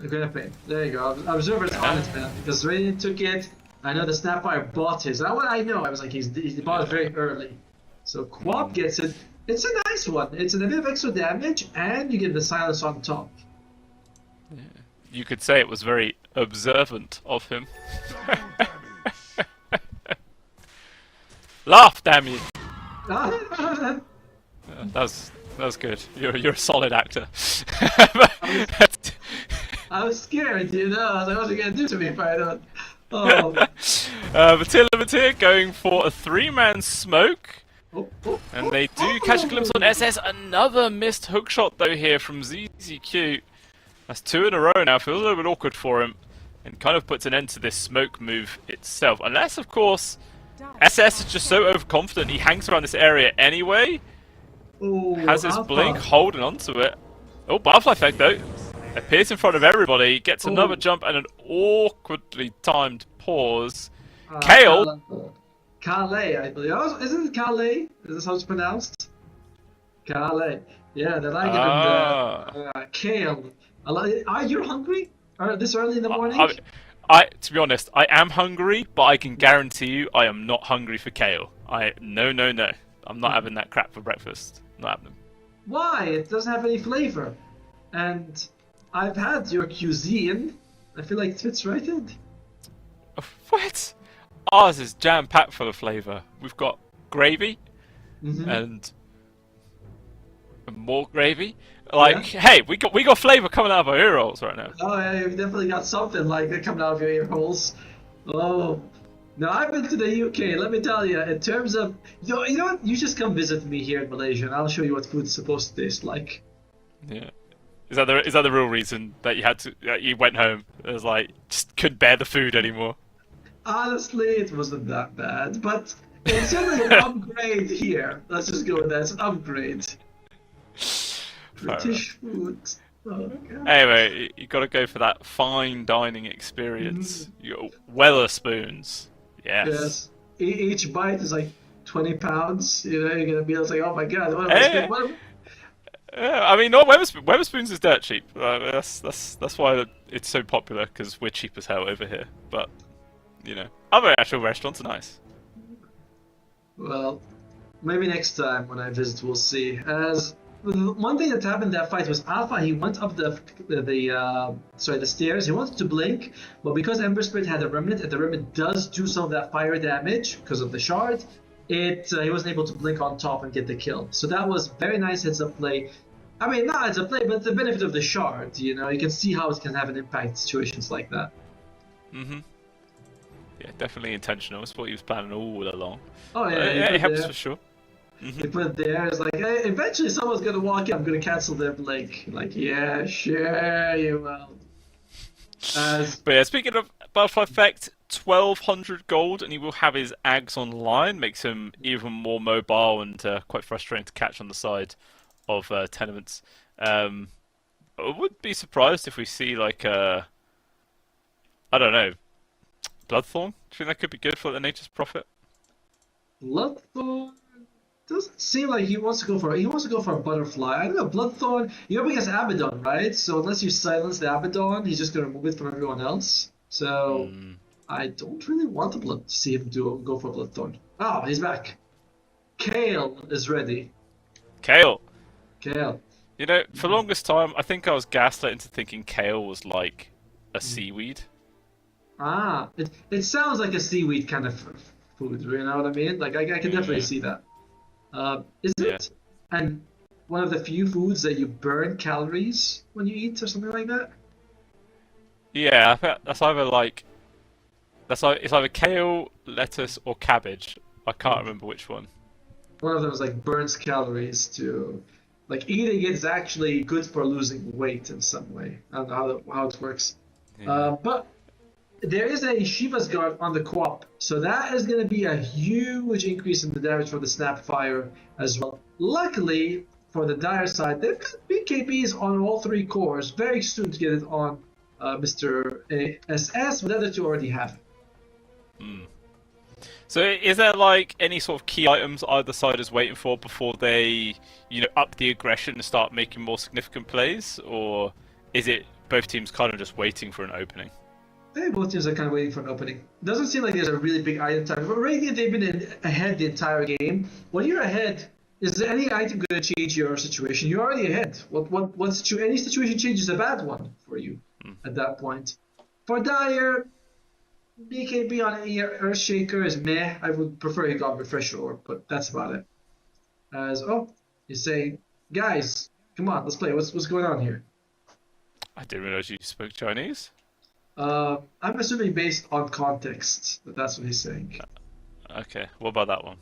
Okay, there you go. Observer's on it, man. Because Radiant took it. I know the Snapfire bought his. That's what I know. I was like, he bought it very early. So Quap gets it. It's a nice one. It's a bit of extra damage, and you get the silence on top. Yeah. You could say it was very observant of him. Laugh, damn you! That was good. You're a solid actor. I was scared, you know. I was like, what's he gonna do to me if I don't? Oh. Matilda going for a 3-man smoke. And they do catch a glimpse on SS. Another missed hookshot though here from ZZQ. That's 2 in a row now. Feels a little bit awkward for him. And kind of puts an end to this smoke move itself. Unless, of course, SS is just so overconfident. He hangs around this area anyway. Ooh, has his blink, holding onto it. Oh, butterfly effect though. Appears in front of everybody. Gets another jump and an awkwardly timed pause. Kale. Calais, I believe. Oh, isn't it Calais? Is this how it's pronounced? Calais. Yeah, they like it. Kale. Are you hungry? This early in the morning? To be honest, I am hungry, but I can guarantee you I am not hungry for kale. No. I'm not having that crap for breakfast. Not happening. Why? It doesn't have any flavor. And I've had your cuisine. I feel like it fits right in. What? Ours is jam-packed full of flavour. We've got gravy and more gravy. Like, hey, we got flavour coming out of our ear holes right now. Oh yeah, you've definitely got something like that coming out of your ear holes. Oh, now I've been to the UK. Let me tell you, in terms of you know what, you just come visit me here in Malaysia, and I'll show you what food's supposed to taste like. Yeah, is that the real reason that you went home? It was like just couldn't bear the food anymore. Honestly, it wasn't that bad, but it's certainly an upgrade here. Let's just go with that. It's an upgrade. British food. Oh, God. Anyway, you got to go for that fine dining experience. You got Weatherspoons. Yes. Each bite is like 20 pounds. You know, you're gonna be like, oh my God. I mean, no, Weatherspoons is dirt cheap. That's why it's so popular, because we're cheap as hell over here. But you know, other actual restaurants are nice. Well, maybe next time when I visit, we'll see. As one thing that happened in that fight was Alpha. He went up the stairs. He wanted to blink, but because Ember Spirit had a remnant, and the remnant does do some of that fire damage because of the shard, he wasn't able to blink on top and get the kill. So that was very nice heads-up play. I mean, not heads-up play, but the benefit of the shard. You know, you can see how it can have an impact in situations like that. Yeah, definitely intentional. It's what he was planning all along. Oh yeah, it helps for sure. They put it there. It's like, hey, eventually someone's gonna walk in. I'm gonna cancel their blink. Like, yeah, sure, you will. But yeah, speaking of butterfly effect, 1,200 gold, and he will have his Ags online. Makes him even more mobile and quite frustrating to catch on the side of tenements. I would be surprised if we see like I don't know, Bloodthorn? Do you think that could be good for the Nature's Prophet? Bloodthorn doesn't seem like he wants to go for. He wants to go for a butterfly. I don't know. Bloodthorn. You're up against Abaddon, right? So unless you silence the Abaddon, he's just gonna remove it from everyone else. So I don't really want to see him go for Bloodthorn. Oh, he's back. Kale is ready. Kale. Kale. You know, for the longest time, I think I was gaslit into thinking kale was like a seaweed. Ah, it sounds like a seaweed kind of food. You know what I mean? Like I can definitely see that. Is it? And one of the few foods that you burn calories when you eat, or something like that? Yeah, I think that's either like it's either kale, lettuce, or cabbage. I can't remember which one. One of them is like burns calories to, like eating it is actually good for losing weight in some way. I don't know how it works. Yeah. But there is a Shiva's Guard on the co-op, so that is going to be a huge increase in the damage for the Snapfire as well. Luckily, for the Dire side, they've got BKBs on all 3 cores. Very soon to get it on Mr. SS, but the other 2 already have it. So is there like any sort of key items either side is waiting for before they, up the aggression and start making more significant plays? Or is it both teams kind of just waiting for an opening? I think both teams are kind of waiting for an opening. Doesn't seem like there's a really big item time. But Radiant, they've been ahead the entire game. When you're ahead, is there any item going to change your situation? You're already ahead. Any situation change is a bad one for you at that point. For Dire, BKB on Earthshaker is meh. I would prefer he got Refresher Orb, but that's about it. He's saying, guys, come on, let's play. What's going on here? I didn't realize you spoke Chinese. I'm assuming based on context that that's what he's saying. Okay, what about that one?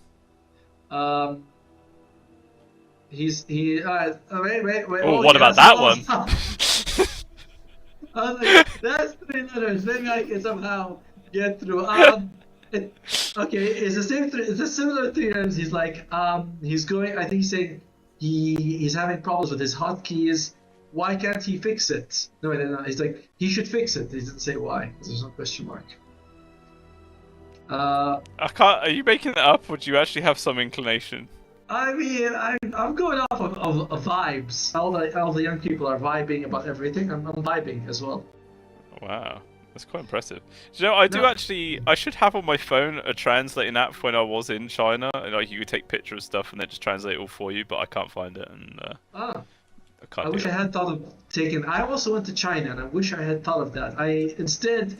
Wait. Oh, what about that one? I was like, that's 3 letters. Maybe I can somehow get through. Okay, it's the same. It's a similar 3 letters. He's like, he's going. I think he's saying he's having problems with his hotkeys. Why can't he fix it? No. He's like, he should fix it. He doesn't say why. There's no question mark. I can't. Are you making that up, or do you actually have some inclination? I mean, I'm going off of vibes. All the young people are vibing about everything. I'm vibing as well. Wow, that's quite impressive. Do you know, I should have on my phone a translating app when I was in China, and like you could take pictures of stuff and then just translate it all for you, but I can't find it. And I wish I had thought of taking. I also went to China, and I wish I had thought of that. Instead,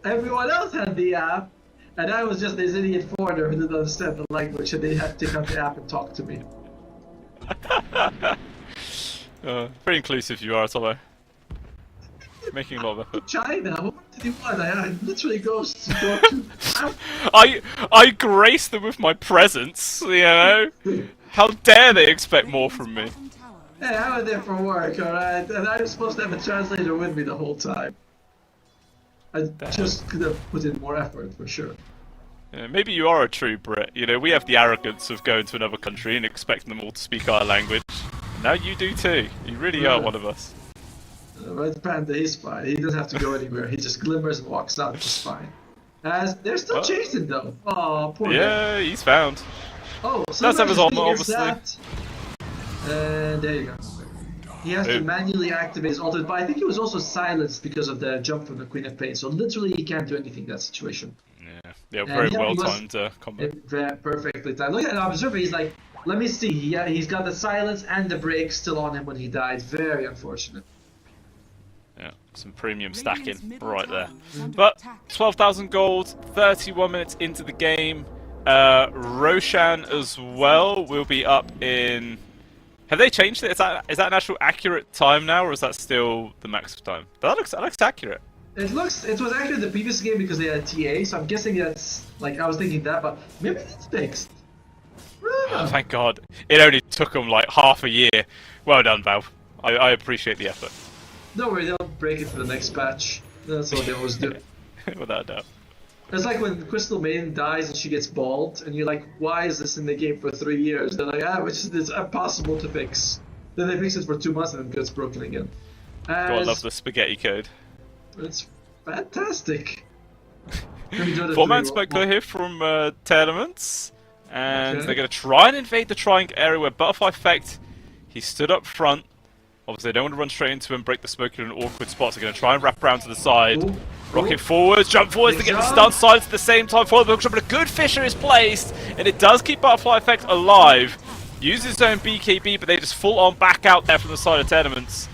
everyone else had the app, and I was just this idiot foreigner who didn't understand the language, and they had to take out the app and talk to me. Pretty inclusive you are, Tolo. Making a lot of effort. China, what did you want? I literally go to. I grace them with my presence. How dare they expect more from me? Hey, I was there for work, alright? And I was supposed to have a translator with me the whole time. I just could have put in more effort, for sure. Yeah, maybe you are a true Brit. We have the arrogance of going to another country and expecting them all to speak our language. Now you do too. You really are one of us. Red Panda, he's fine. He doesn't have to go anywhere. He just glimmers and walks out just fine. They're still chasing though. Oh, poor guy. He's found. Oh, so that's his armor, obviously. And there you go. He has to manually activate his ultimate, but I think he was also silenced because of the jump from the Queen of Pain. So literally, he can't do anything in that situation. Yeah, very well timed combat. Perfectly timed. Look at the observer. He's like, let me see. He's got the silence and the break still on him when he died. Very unfortunate. Yeah, some premium stacking right there. But 12,000 gold, 31 minutes into the game. Roshan as well will be up in. Have they changed it? Is that an actual accurate time now, or is that still the max time? But that looks accurate. It was accurate in the previous game because they had TA, so I'm guessing that's like I was thinking that, but maybe it's fixed. Oh, thank God! It only took them like half a year. Well done, Valve. I appreciate the effort. Don't worry, they'll break it for the next patch. That's what they always do. Without a doubt. It's like when Crystal Maiden dies and she gets bald, and you're like, why is this in the game for 3 years? They're like, it's impossible to fix. Then they fix it for 2 months and it gets broken again. God, I love the spaghetti code. It's fantastic. Four-man smoke clear here from Telements. And Okay. they're going to try and invade the triangle area where Butterfly Effect, he stood up front. Obviously, they don't want to run straight into him, break the smoke in an awkward spot. So they're going to try and wrap around to the side. Ooh. Rocket forwards, jump forwards to get the stun silence at the same time. Forward hook shot, but a good Fisher is placed. And it does keep Butterfly Effect alive. Uses his own BKB, but they just full on back out there from the side of Tenements.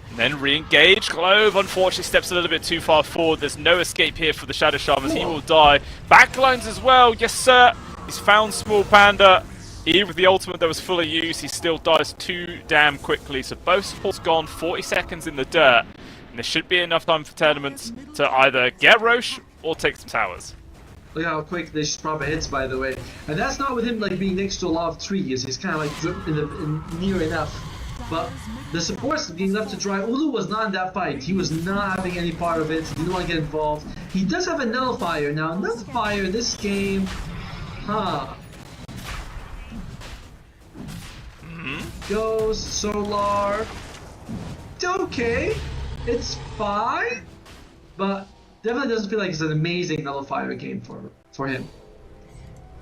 And then re-engage. Clove unfortunately steps a little bit too far forward. There's no escape here for the Shadow Shamans. He will die. Backlines as well. Yes, sir. He's found Small Panda. Even with the ultimate that was full of use, he still dies too damn quickly. So both supports gone, 40 seconds in the dirt. And there should be enough time for Tenements to either get Roche or take some towers. Look how quick this proper hits, by the way. And that's not with him like being next to a lot of trees. He's kind of like near enough. But the supports being left to dry. Ulu was not in that fight. He was not having any part of it. He didn't want to get involved. He does have a nullifier. Now, nullifier this game... Huh. Goes Solar. Okay. It's fine. But definitely doesn't feel like it's an amazing nullifier game for him.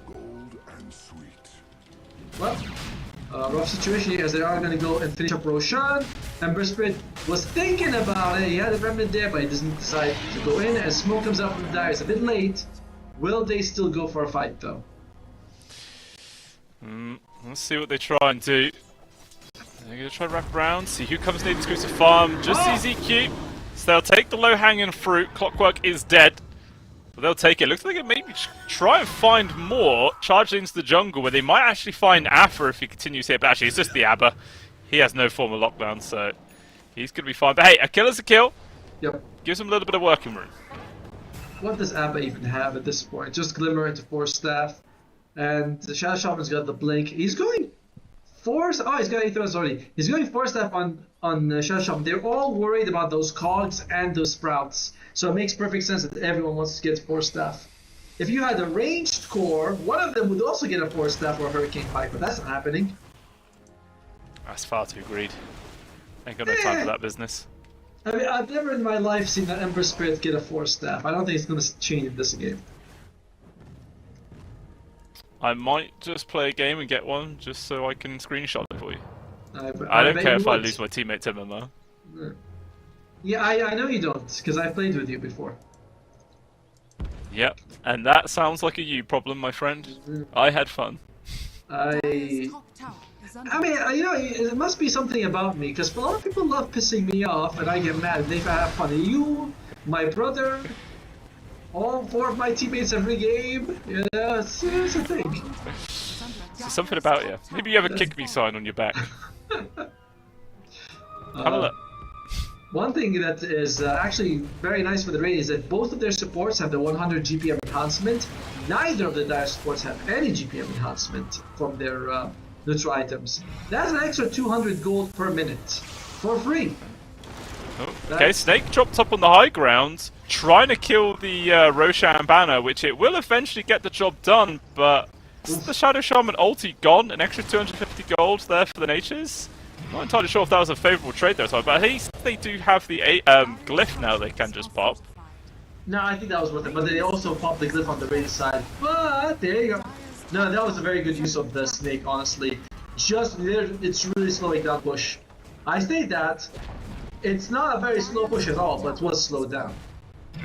Gold and sweet. Well, rough situation here as they are going to go and finish up Roshan. Ember Spirit was thinking about it. He had a remnant there, but he doesn't decide to go in. As smoke comes out from the dire, it's a bit late. Will they still go for a fight, though? Let's see what they try and do. They're going to try to wrap around, see who comes near the exclusive farm. Just EZQ. So they'll take the low-hanging fruit. Clockwork is dead. But they'll take it. Looks like it maybe try and find more. Charge into the jungle where they might actually find Afra if he continues here. But actually, it's just the Abba. He has no form of lockdown, so he's going to be fine. But hey, a kill is a kill. Yep. Gives him a little bit of working room. What does Abba even have at this point? Just Glimmer into Force Staff. And the Shadow Shaman's got the Blink. He's going Force... Oh, he's got Aethos already. He's going Force Staff on Shadow Shaman. They're all worried about those cogs and those sprouts. So it makes perfect sense that everyone wants to get Force Staff. If you had a ranged core, one of them would also get a Force Staff or a Hurricane Pike, but that's not happening. That's far too greed. Ain't got no time for that business. I mean, I've never in my life seen an Ember Spirit get a Force Staff. I don't think it's going to change in this game. I might just play a game and get one just so I can screenshot it for you. I don't bet care you if I would. lose my teammate Timon though. Yeah, I know you don't, because I played with you before. Yep, and that sounds like a you problem, my friend. I had fun. I mean, you know, it must be something about me, because a lot of people love pissing me off, and I get mad. They have fun. You, my brother, all 4 of my teammates every game. Yeah, it's a thing. There's something about you. Maybe you have a kick me sign on your back. Have a look. One thing that is actually very nice for the raid is that both of their supports have the 100 GPM enhancement. Neither of the dire supports have any GPM enhancement from their neutral items. That's an extra 200 gold per minute for free. Oh, okay, Snake dropped up on the high ground, trying to kill the Roshan banner, which it will eventually get the job done, but is the Shadow Shaman ulti gone? An extra 250 gold there for the Natures? Not entirely sure if that was a favourable trade there, but at least they do have the glyph now they can just pop. No, I think that was worth it, but they also popped the glyph on the raid side. But there you go. No, that was a very good use of the Snake, honestly. Just, it's really slowing down push. I say that. It's not a very slow push at all, but it was slowed down.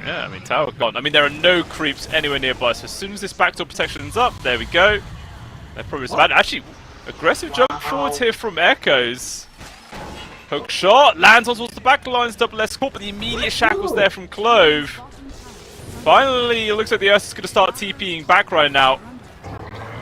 Yeah, I mean, tower gone. I mean, there are no creeps anywhere nearby, so as soon as this backdoor protection's up, there we go. They're probably bad. Actually, aggressive jump forwards here from Echoes. Hook shot, lands on towards the back lines, double escort, but the immediate shackles there from Clove. Finally, it looks like the Ursus is going to start TPing back right now.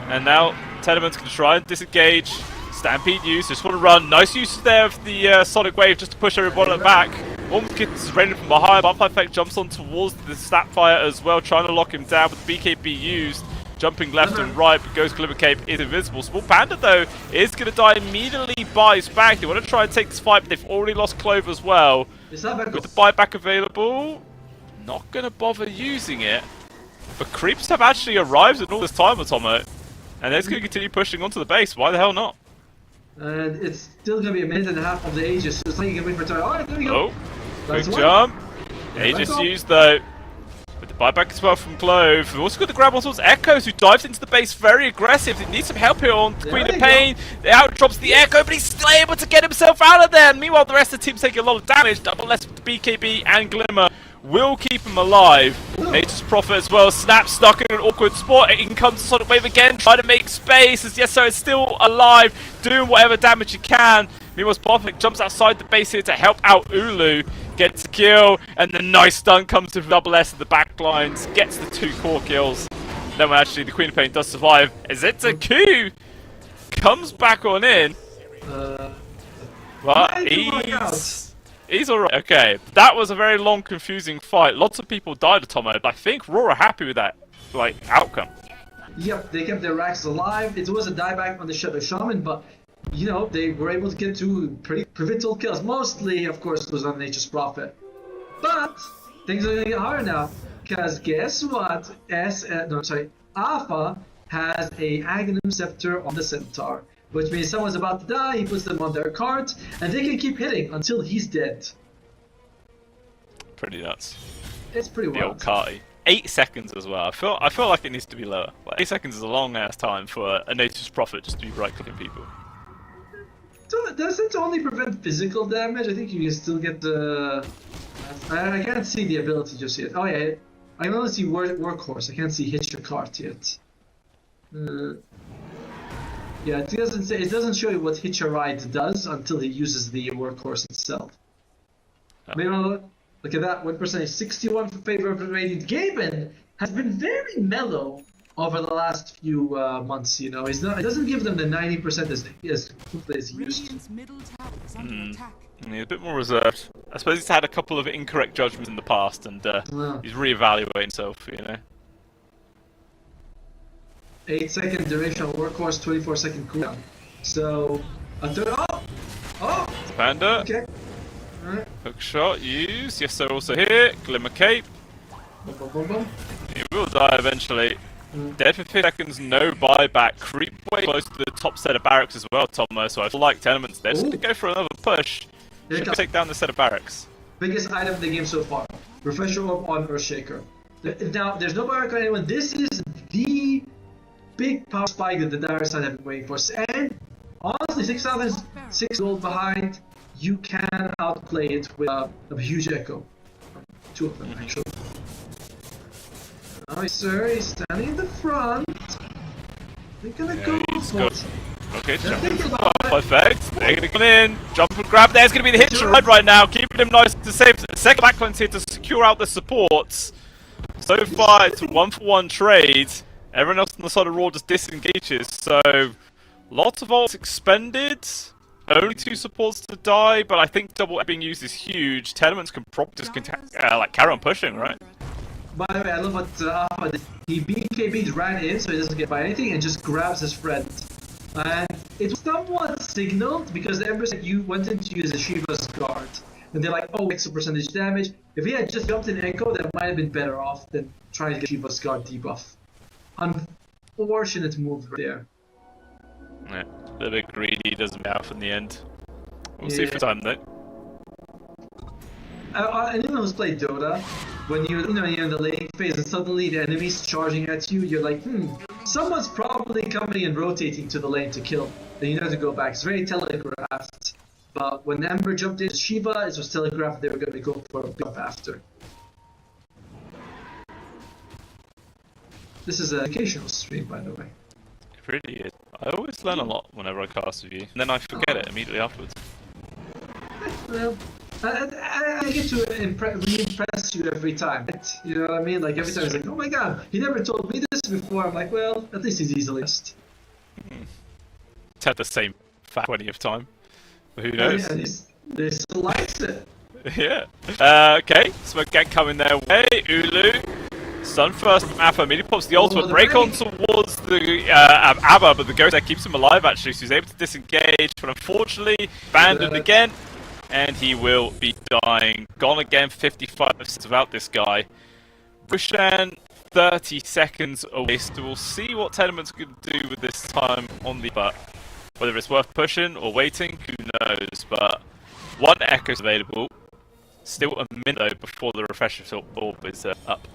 And now, Tenement's going to try and disengage. Stampede use, just want to run. Nice use there of the Sonic Wave just to push everybody back. Almost gets raining from behind. Butterfly Effect jumps on towards the Snapfire as well, trying to lock him down with the BKB used. Jumping left and right, but Ghost Glimmer Cape is invisible. Small Panda, though, is going to die immediately. Buys back. They want to try and take this fight, but they've already lost Clove as well. With the buyback available, not going to bother using it. But creeps have actually arrived in all this time, Atomo. And they're just going to continue pushing onto the base. Why the hell not? And it's still going to be a minute and a half of the Aegis, so it's like you can wait for time. Alright, there we go. Oh, quick jump. Aegis used though. With Buyback as well from Glove. We've also got the grab on towards Echoes, who dives into the base very aggressive. He needs some help here on Queen of Pain. They outdrops the Echo, but he's still able to get himself out of there. And meanwhile, the rest of the team's taking a lot of damage. Double less with BKB and Glimmer will keep him alive. Nature's Prophet as well. Snap stuck in an awkward spot. In comes the Sonic Wave again, trying to make space. As Yeso is still alive, doing whatever damage he can. Meanwhile, Perfect jumps outside the base here to help out Ulu. Gets a kill, and the nice stun comes to Double S at the back lines. Gets the 2 core kills. Then when actually the Queen of Pain does survive, Q comes back on in. Well, he's alright. Okay, that was a very long, confusing fight. Lots of people died, Atomo, but I think Raw are happy with that outcome. Yep, they kept their racks alive. It was a dieback on the Shadow Shaman, but you know, they were able to get 2 pretty pivotal kills. Mostly, of course, it was on Nature's Prophet. But things are going to get harder now, because guess what? Alpha has a Aghanim Scepter on the Centaur, which means someone's about to die, he puts them on their cart, and they can keep hitting until he's dead. Pretty nuts. It's pretty wild. The old Carty. 8 seconds as well. I feel like it needs to be lower. Like 8 seconds is a long ass time for a Nature's Prophet just to be right-clicking people. Does it only prevent physical damage? I think you can still get the... I can't see the ability just yet. Oh yeah, I can only see Workhorse. I can't see Hitch your Cart yet. Yeah, it doesn't show you what Hitch a Ride does until he uses the Workhorse itself. Maybe look at that, 1%, 61 for favor of Radiant. Gaben has been very mellow over the last few months, you know. It doesn't give them the 90% as quickly as he used to. He's a bit more reserved. I suppose he's had a couple of incorrect judgments in the past, and he's re-evaluating himself, you know. 8-second duration Workhorse, 24-second cooldown. So, a third. Oh! Panda. Okay. Alright. Hook shot used. Yes, sir. Also here. Glimmer Cape. Boom, boom, boom, boom. He will die eventually. Dead for 50 seconds, no buyback. Creep way close to the top set of barracks as well, Tomo. So I feel like Tenements there. So to go for another push. Should take down the set of barracks. Biggest item in the game so far. Refresher Orb on Earthshaker. Now, there's no barrack on anyone. This is the big power spike that the dire side have been waiting for. And honestly, 6,006 gold behind, you can outplay it with a huge echo. 2 of them, actually. Nice, sir. He's standing in the front. They're gonna go for it. Okay, perfect. They're gonna come in. Jump and grab. There's gonna be the hitch and ride right now, keeping him nice to save. Second backline's here to secure out the supports. So far, it's a 1-for-1 trade. Everyone else on the side of Raw just disengages. So, lots of ults expended. Only 2 supports to die, but I think double being used is huge. Tenements can probably just carry on pushing, right? By the way, I love what Alpha did. He BKB'd ran in so he doesn't get by anything and just grabs his friend. And it was somewhat signaled because the Ember said you went in to use a Shiva's guard. And they're like, oh, extra percentage damage. If he had just jumped in Echo, that might have been better off than trying to get Shiva's guard debuff. Unfortunate move right there. Yeah, a little bit greedy, doesn't pay off in the end. We'll see for time though. Anyone who's played Dota, when you're in the late phase and suddenly the enemy's charging at you, you're like, someone's probably coming and rotating to the lane to kill. Then you know to go back. It's very telegraphed. But when Ember jumped in Shiva, it was telegraphed they were going to go for a jump after. This is an educational stream, by the way. It really is. I always learn a lot whenever I cast with you, and then I forget it immediately afterwards. Well, I get to re-impress you every time. You know what I mean? Like every time it's like, oh my god, he never told me this before. I'm like, well, at least he's easily just. It's had the same fact plenty of time. But who knows? Yeah, he still likes it. Yeah. Okay, smoke gang coming their way. Ulu. Stun first from Appa. Immediately pops the ultimate. Break on towards the Abba, but the ghost there keeps him alive actually, so he's able to disengage. But unfortunately, abandoned again. And he will be dying. Gone again, 55 seconds without this guy. Roshan, 30 seconds away. So we'll see what Tenement's going to do with this time on the butt. Whether it's worth pushing or waiting, who knows. But 1 Echo's available. Still a minute though before the refresher orb is up.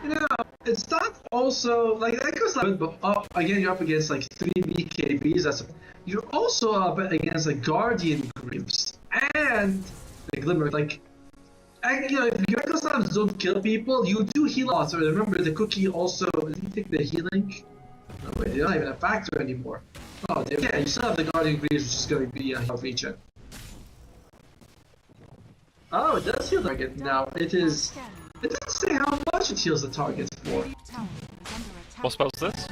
You know, it's not also like that goes like, but again, you're up against like 3 BKBs. You're also up against like Guardian Greaves and the Glimmer. Like, and, you know, if your Echo Slams don't kill people, you do heal a lot. So remember, the cookie also. Did you take the healing? No, wait, they're not even a factor anymore. Oh, yeah, you still have the Guardian Greaves, which is going to be a health regen. Oh, it does heal the target now. It is. It doesn't say how much it heals the target for. What spell is this?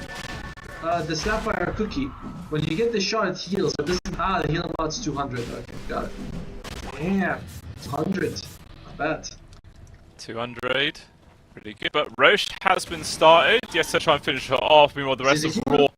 The Sapphire Cookie. When you get the shot, it heals. But this is the healing amount's 200. Okay, got it. Damn, 100. Not bad. 200. Pretty good. But Roche has been started. Yes, they'll try and finish her off. Meanwhile, the rest of Raw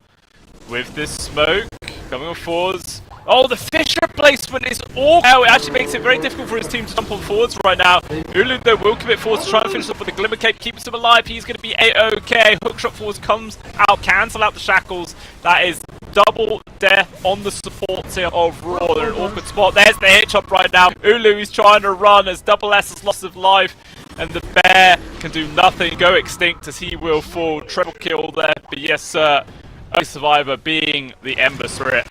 with this smoke coming on forwards. Oh, the Fisher placement is awful. Now it actually makes it very difficult for his team to jump on forwards right now. Ulu, though, will commit forwards to try and finish up with the Glimmer Cape, keeps him alive. He's going to be A-OK. Hookshot forwards comes out, cancel out the shackles. That is double death on the support tier of Raw. They're in an awkward spot. There's the hitchhop right now. Ulu is trying to run as Double S has loss of life. And the bear can do nothing, go extinct as he will fall. Triple kill there, but yes, sir. Only survivor being the Ember Spirit.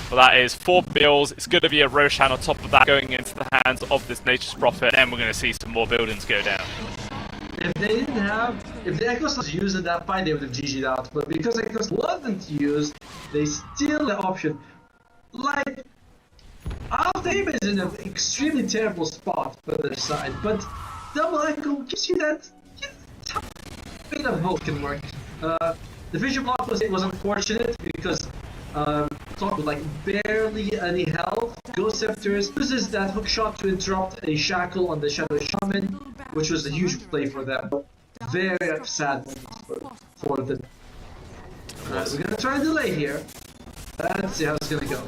Well, that is 4 bills. It's going to be a Roshan on top of that going into the hands of this Nature's Prophet. And we're going to see some more buildings go down. If they didn't have, if the Echoes was used in that fight, they would have GG'd out. But because Echoes wasn't used, they still had the option. Like, Altaim is in an extremely terrible spot for their side, but Double Echo gives you that bit of hope can work. The vision block was unfortunate because Talk with like barely any health. Ghost Scepters uses that hook shot to interrupt a shackle on the Shadow Shaman, which was a huge play for them. Very sad for them. We're gonna try and delay here. Let's see how it's gonna go.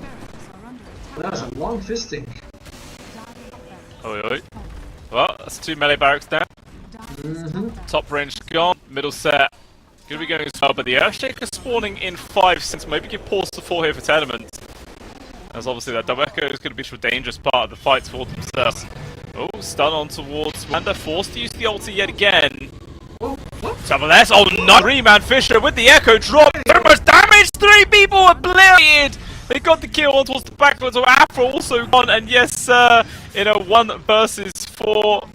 That was a long fisting. Oi, oi. Well, that's 2 melee barracks down. Top range gone. Middle set. Gonna be going as well, but the Earthshaker spawning in 5 seconds. Maybe give pause to 4 here for Tenement. As obviously that Double Echo is going to be a dangerous part of the fights for themselves. Oh, stun on towards Wanda, forced to use the ulti yet again. Double S, oh no! 3-man Fisher with the Echo drop. So much damage! 3 people obliterated! They got the kill on towards the backwards of Afro also gone, and yes, in a 1 versus 4.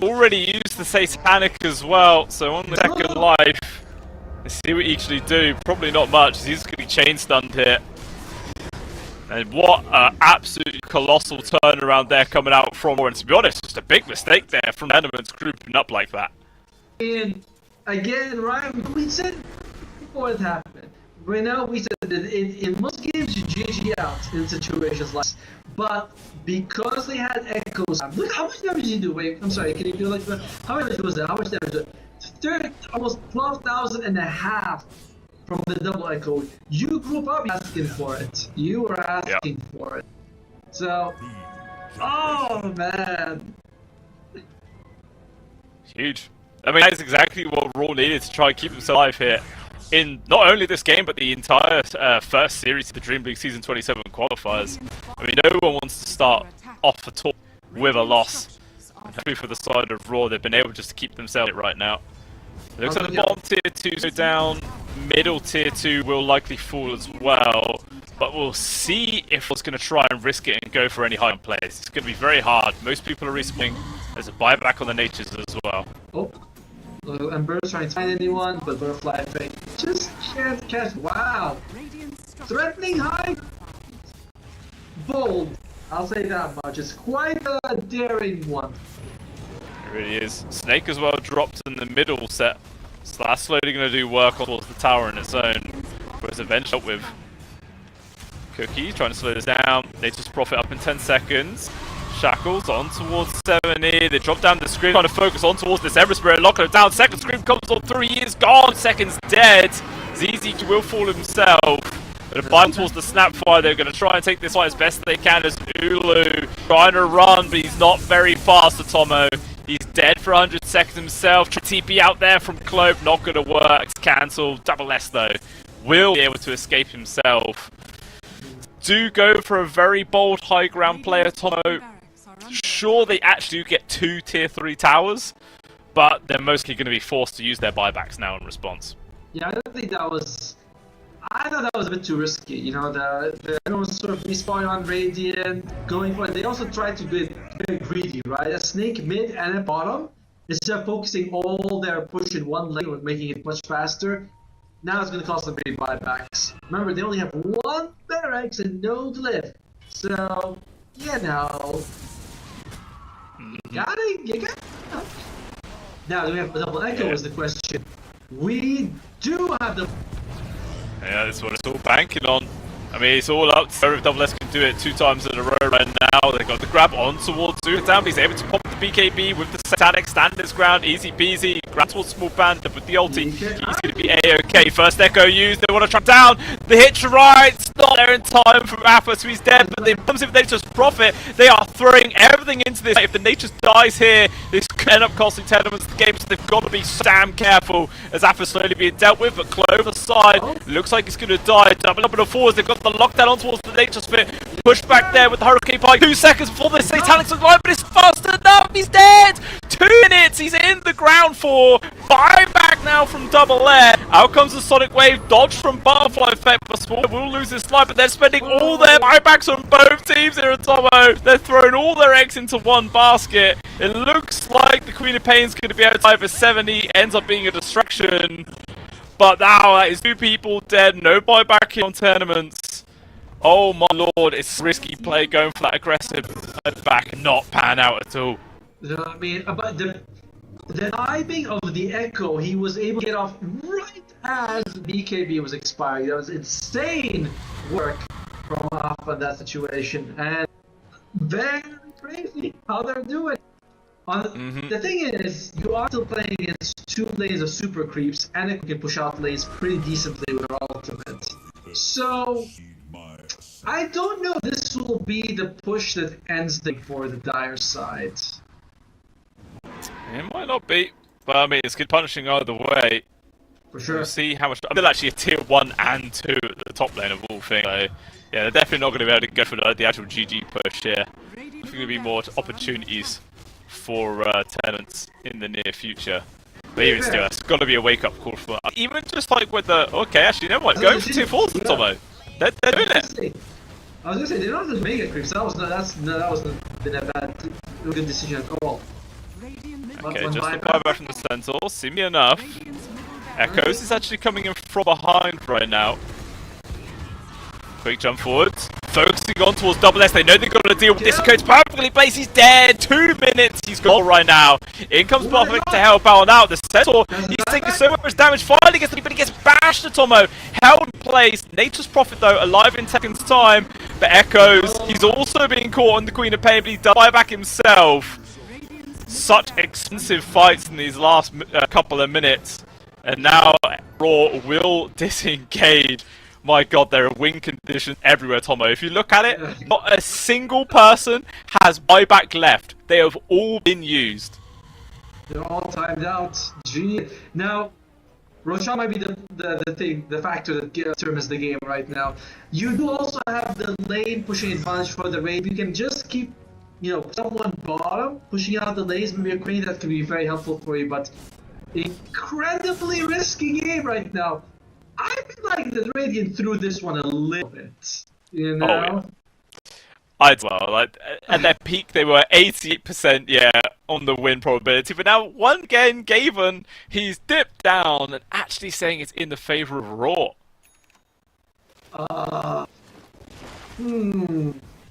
Already used the Satanic as well, so on the second life. Let's see what he actually do. Probably not much. He's going to be chain stunned here. And what an absolutely colossal turnaround there coming out from. And to be honest, just a big mistake there from Tenement grouping up like that. And again, Ryan, we said before it happened. Right now, we said that in most games you GG out in situations like this. But because they had Echoes, look how much damage did you do? Wait, I'm sorry, can you do like that? How much damage was that? How much damage was that? Almost 12,000 and a half from the Double Echo. You grew up asking for it. You were asking for it. So, oh man. Huge. I mean, that's exactly what Raw needed to try and keep themselves alive here. In not only this game, but the entire first series of the DreamLeague Season 27 qualifiers. I mean, no one wants to start off at all with a loss. And hopefully for the side of Raw, they've been able just to keep themselves right now. It looks like the bottom tier 2 go down, middle tier 2 will likely fall as well. But we'll see if Raw's going to try and risk it and go for any high plays. It's going to be very hard. Most people are respawning. There's a buyback on the Natures as well. Oh. Ember's trying to find anyone, but Butterfly Fate just can't catch. Wow! Threatening high! Bold! I'll say that much. It's quite a daring one. It really is. Snake as well dropped in the middle set. So that's slowly going to do work towards the tower in its own. Whereas eventually with Cookie trying to slow this down. Nature's Prophet up in 10 seconds. Shackles on towards 70. They drop down the screen, trying to focus on towards this Ember Spirit, locking it down. Second screen comes on 3, he is gone. Second's dead. ZZ will fall himself. But a bind towards the Snapfire. They're going to try and take this fight as best they can as Ulu trying to run, but he's not very fast, Atomo. He's dead for 100 seconds himself. TP out there from Clove, not going to work. It's cancelled. Double S though will be able to escape himself. Do go for a very bold high ground play, Atomo. Sure, they actually do get 2 tier 3 towers, but they're mostly going to be forced to use their buybacks now in response. Yeah, I don't think that was. I thought that was a bit too risky. You know, everyone was sort of respawning on Radiant, going for it. They also tried to get very greedy, right? A snake mid and a bottom. Instead of focusing all their push in one lane, making it much faster. Now it's going to cost them big buybacks. Remember, they only have one barracks and no glyph. So, you know. You gotta. Now, do we have a double echo is the question. We do have the. Yeah, that's what it's all banking on. I mean, it's all up to if Double S can do it 2 times in a row right now. They've got the grab on towards Down. He's able to pop the BKB with the Satanic, stand his ground, easy peasy. Grab towards Small Panda with the ulti. He's going to be A-OK. First Echo used. They want to trap down. The hitch right. It's not there in time for Appa, so he's dead. But they comes if they just profit. They are throwing everything into this. If the Nature's dies here, this could end up costing Tenements the game, so they've got to be so damn careful as Appa's slowly being dealt with. But Clover side looks like he's going to die. Double up in the forwards. They've got the lockdown on towards the Nature Spit. Push back there with the Hurricane Pike. 2 seconds before the Satanic's alive, but it's fast enough. He's dead. 2 minutes. He's in the ground for buyback now from Double Air. Out comes the Sonic Wave. Dodge from Butterfly Effect. But Sport will lose his life, but they're spending all their buybacks on both teams here at Tomo. They're throwing all their eggs into one basket. It looks like the Queen of Pain's going to be able to for 70. Ends up being a distraction. But now that is 2 people dead. No buyback on Tournaments. Oh my lord, it's risky play going for that aggressive back and not pan out at all. I mean, but the timing of the Echo, he was able to get off right as BKB was expiring. That was insane work from Alpha in that situation, and very crazy how they're doing. The thing is, you are still playing against 2 lanes of super creeps, and it can push out lanes pretty decently with our ultimate. So, I don't know if this will be the push that ends the for the Dire side. It might not be, but I mean, it's good punishing either way. For sure. We'll see how much. They're actually a tier 1 and 2 at the top lane of all things. So, yeah, they're definitely not going to be able to go for the actual GG push here. There's going to be more opportunities for Tenants in the near future. But even still, it's got to be a wake-up call for that. Even just like with the... Okay, actually, never mind. Going for tier 4s in Tomo. They're doing it. I was going to say, they're not just mega creeps. That wasn't been a good decision at all. Okay, just a buyback from the Centaur. See me enough. Echoes is actually coming in from behind right now. Quick jump forwards. Focusing on towards Double S. They know they've got to deal with this. Code's perfectly placed. He's dead. 2 minutes. He's gone right now. In comes Buffett to help out now. The Centaur, he's taking so much damage. Finally gets the lead, but he gets bashed to Tomo. Held in place. Nature's Prophet, though, alive in seconds' time. But Echoes, he's also being caught on the Queen of Pain, but he does buy back himself. Such expensive fights in these last couple of minutes. And now Raw will disengage. My god, there are win conditions everywhere, Tomo. If you look at it, not a single person has buyback left. They have all been used. They're all timed out. Genius. Now, Roshan might be the factor that determines the game right now. You do also have the lane pushing advantage for the raid. You can just keep, someone bottom pushing out the lanes. Maybe a queen that can be very helpful for you, but incredibly risky game right now. I feel like the Radiant threw this one a little bit, Oh, yeah. I'd at their peak they were 88% on the win probability, but now one again Gavin, he's dipped down and actually saying it's in the favour of Raw. Alright,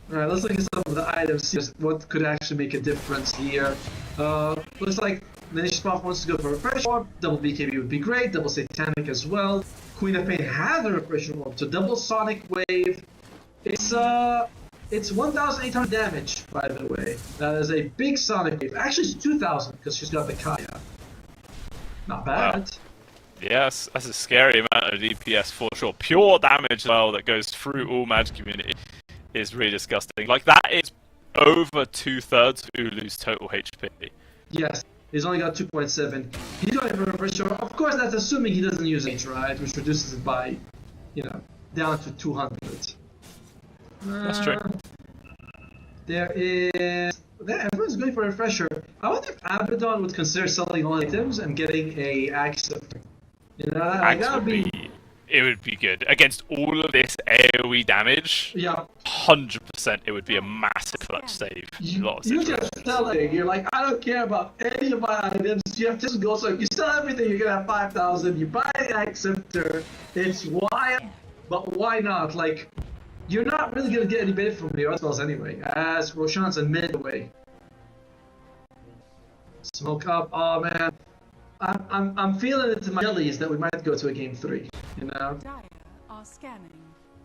let's look at some of the items, see what could actually make a difference here. Looks like Manish Spot wants to go for a refresh orb. Double BKB would be great, double Satanic as well. Queen of Pain has a refresh orb, so double Sonic Wave. It's 1,800 damage, by the way. That is a big Sonic Wave. Actually, it's 2,000 because she's got the Kaya. Not bad. Wow. Yes, that's a scary amount of DPS for sure. Pure damage as well that goes through all Magic community is really disgusting. Like, that is over 2/3 who lose total HP. Yes, he's only got 2.7. He's going for a refresh orb. Of course, that's assuming he doesn't use it, right? Which reduces it by, down to 200. That's true. There is Everyone's going for a refresher. I wonder if Abaddon would consider selling all items and getting a axe. You know, like, that would be. It would be good against all of this AOE damage. Yeah. 100%, it would be a massive clutch save. You just sell it. You're like, I don't care about any of my items. You have to go. So you sell everything. You're gonna have 5,000. You buy an acceptor. It's why, but why not? Like, you're not really gonna get any benefit from your spells anyway. As Roshan's a mid away. Smoke up. Oh man, I'm feeling it in my jellies that we might go to a game 3. You know. Dire are scanning.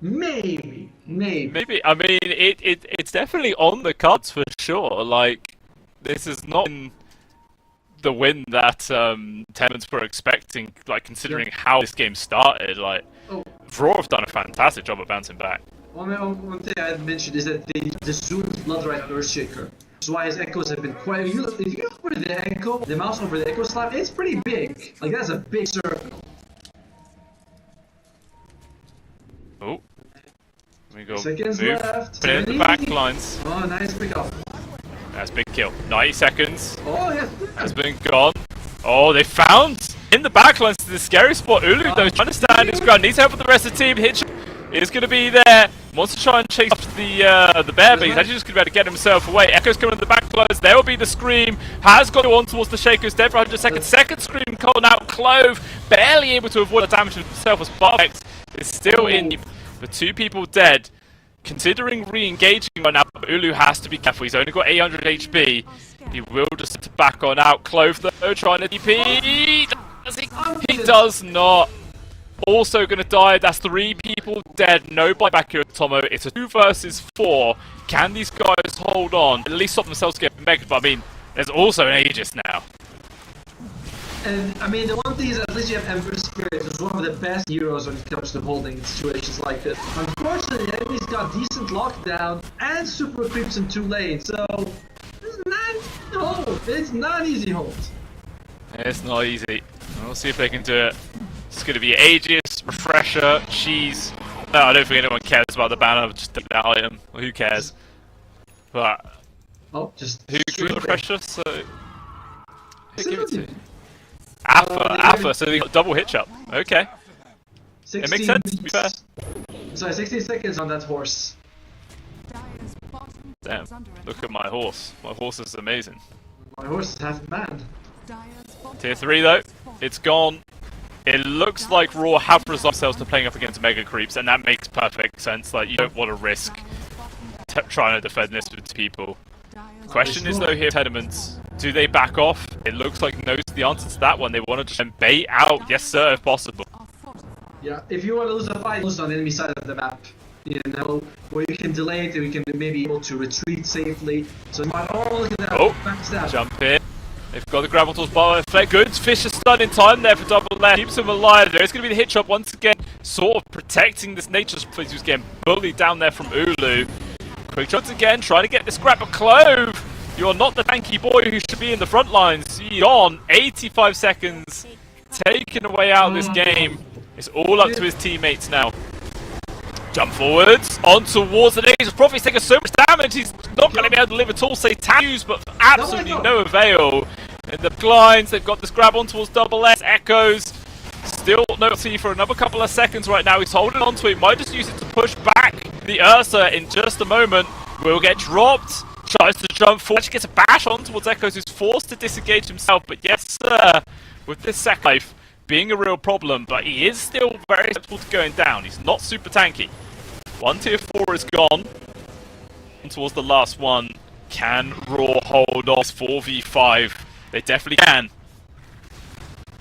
Maybe. I mean, it's definitely on the cards for sure. Like, this is not the win that Tenants were expecting. Like, considering how this game started, like, Raw have done a fantastic job at bouncing back. One thing I had mentioned is that the zoomed Bloodrite on Earthshaker. That's why his echoes have been quite. If you look over the echo, the mouse over the echo slab, it's pretty big. Like, that's a big circle. Oh. We go. Seconds move. left. Put it in the back lines. Oh, nice pick up. That's a big kill. 90 seconds. Oh, yes. Has been gone. Oh, they found in the back lines to the scary spot. Ulu, though, trying to stand his ground. Needs help with the rest of the team. Hitch is going to be there. Wants to try and chase up the bear, but he's actually just going to be able to get himself away. Echo's coming in the back close. There will be the scream. Has got on towards the Shaker's dead for 100 seconds. Second scream calling out. Clove barely able to avoid the damage himself as Barbex is still in. The 2 people dead. Considering re-engaging right now, Ulu has to be careful. He's only got 800 HP. He will just back on out. Clove though, trying to TP. He does not. Also going to die. That's 3 people dead. No buyback here at Tomo. It's a 2 versus 4. Can these guys hold on? At least stop themselves getting megged. But I mean, there's also an Aegis now. And I mean, the one thing is at least you have Emperor's Spirit, who's one of the best heroes when it comes to holding in situations like this. Unfortunately, the enemy's got decent lockdown and super creeps in 2 lanes, so it's not an easy hold. It's not an easy hold. It's not easy. We'll see if they can do it. It's going to be Aegis, Refresher, Cheese. No, I don't think anyone cares about the banner, just take that item. Well, who cares? But just who can the Refresher? So who give it to? Alpha, Alpha, so they got double hitch up. Okay. It makes sense, to be fair. Sorry, 16 seconds on that horse. Damn, look at my horse. My horse is amazing. My horse is half mad. Tier 3 though, it's gone. It looks like Raw have resolved themselves to playing up against Mega Creeps, and that makes perfect sense. Like, you don't want to risk trying to defend this with people. Question is though here, Tenements, do they back off? It looks like knows the answer to that one. They want to just bait out, yes sir, if possible. Yeah, if you want to lose a fight, lose on the enemy side of the map. You know, where you can delay it, and we can maybe be able to retreat safely. So, look at that. Backstab. Jump in. They've got the grapple towards bottom left. Good. Fish is stunned in time there for double left. Keeps him alive. There is going to be the hitch up once again. Sort of protecting this nature's place who's getting bullied down there from Ulu. Quick shots again, trying to get this grab of Clove. You're not the tanky boy who should be in the front lines. On 85 seconds, taken away out of this game. It's all up to his teammates now. Jump forwards, on towards the Nature's Prophet. He's taking so much damage, he's not going to be able to live at all. Say tattoos, but absolutely no avail. In the blinds, they've got this grab on towards double S. Echoes, still no see for another couple of seconds right now. He's holding on to it, might just use it to push back the Ursa in just a moment. Will get dropped, tries to jump forward, gets a bash on towards Echoes, who's forced to disengage himself. But yes, sir, with this second life being a real problem, but he is still very susceptible to going down. He's not super tanky. One tier 4 is gone. Towards the last one. Can Raw hold on? It's 4v5. They definitely can.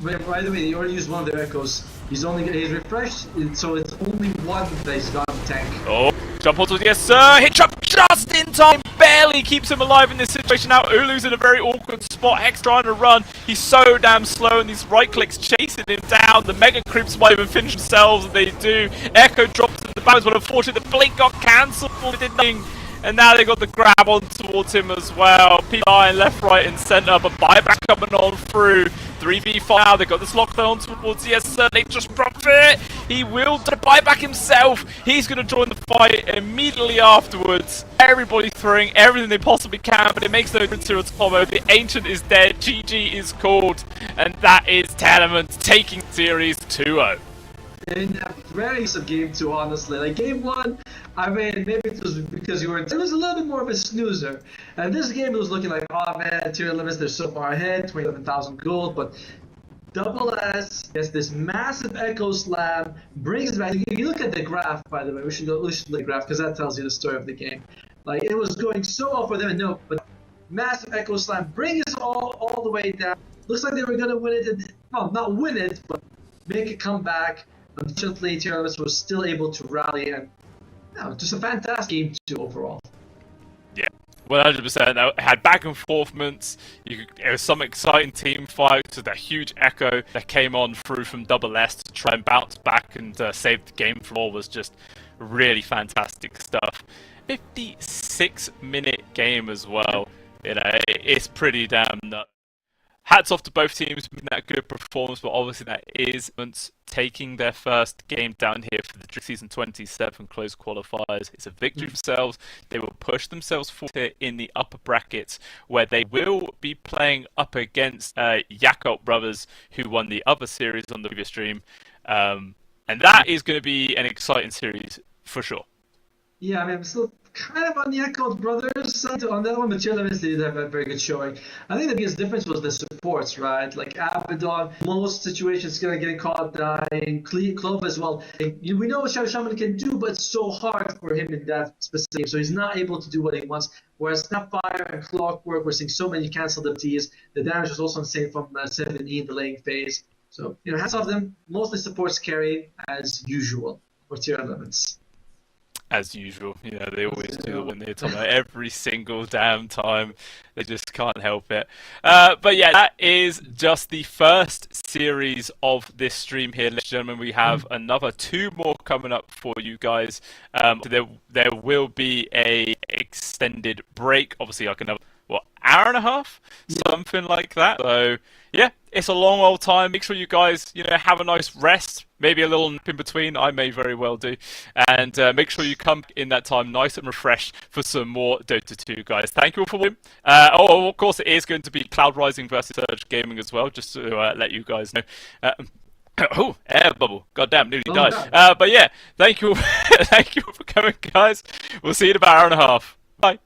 By the way, they already used one of their echoes. He's refreshed, so it's only one that he's got in the tank. Oh, jump onto it, yes sir! Hit trap just in time! Barely keeps him alive in this situation now. Ulu's in a very awkward spot. Hex trying to run. He's so damn slow, and these right clicks chasing him down. The Mega Creeps might even finish themselves, and they do. Echo drops in the balance, but unfortunately the blink got cancelled. It did nothing. And now they got the grab on towards him as well. P9 left, right, and centre, but buyback coming on through. 3v5 now, they got this lockdown towards yes sir, they just dropped it. He will buy back himself. He's going to join the fight immediately afterwards. Everybody throwing everything they possibly can, but it makes no difference here at combo. The Ancient is dead, GG is called, and that is Tenement taking series 2-0. In a very sub game 2, honestly. Like game 1, I mean, maybe it was because it was a little bit more of a snoozer. And this game, it was looking like, oh man, tier limits, they're so far ahead, 27,000 gold, but Double S gets this massive Echo Slam, brings it back. You look at the graph, by the way, we should look at the graph, because that tells you the story of the game. Like, it was going so well for them, and no, but massive Echo Slam, bring us all the way down. Looks like they were going to win it, and, well, not win it, but make a comeback. Unfortunately, tier limits was still able to rally, and just a fantastic game 2 overall. Yeah, 100%. It had back and forth moments. It was some exciting team fights with that huge echo that came on through from Double S to try and bounce back and save the game floor. Was just really fantastic stuff. 56-minute game as well. You know, it's pretty damn nuts. Hats off to both teams for that good performance, but obviously that is taking their first game down here for the season 27 closed qualifiers. It's a victory for themselves. They will push themselves forward here in the upper brackets, where they will be playing up against Yakult Brothers, who won the other series on the previous stream. And that is going to be an exciting series for sure. Yeah, I mean, I'm still kind of on the Yakult Brothers side on that one, but Tier Limits did have a very good showing. I think the biggest difference was the supports, right? Like Abaddon, most situations getting caught dying. Clove as well. We know what Shaman can do, but it's so hard for him in that specific game, so he's not able to do what he wants. Whereas Snapfire and Clockwork, we're seeing so many cancelled FTs. The damage was also insane from 7E in the laying phase. So, hats off them. Mostly supports carry as usual for Tier Limits. As usual, they always do the win here, Tom, every single damn time. They just can't help it. But yeah, that is just the first series of this stream here, ladies and gentlemen. We have another 2 more coming up for you guys. There will be a extended break, obviously like another, hour and a half? Something like that. So yeah, it's a long old time. Make sure you guys, have a nice rest. Maybe a little nap in between, I may very well do. And make sure you come in that time nice and refreshed for some more Dota 2, guys. Thank you all for watching. Of course, it is going to be Cloud Rising versus Surge Gaming as well, just to let you guys know. Oh, air bubble. Goddamn, nearly died. But yeah, thank you thank you for coming, guys. We'll see you in about an hour and a half. Bye.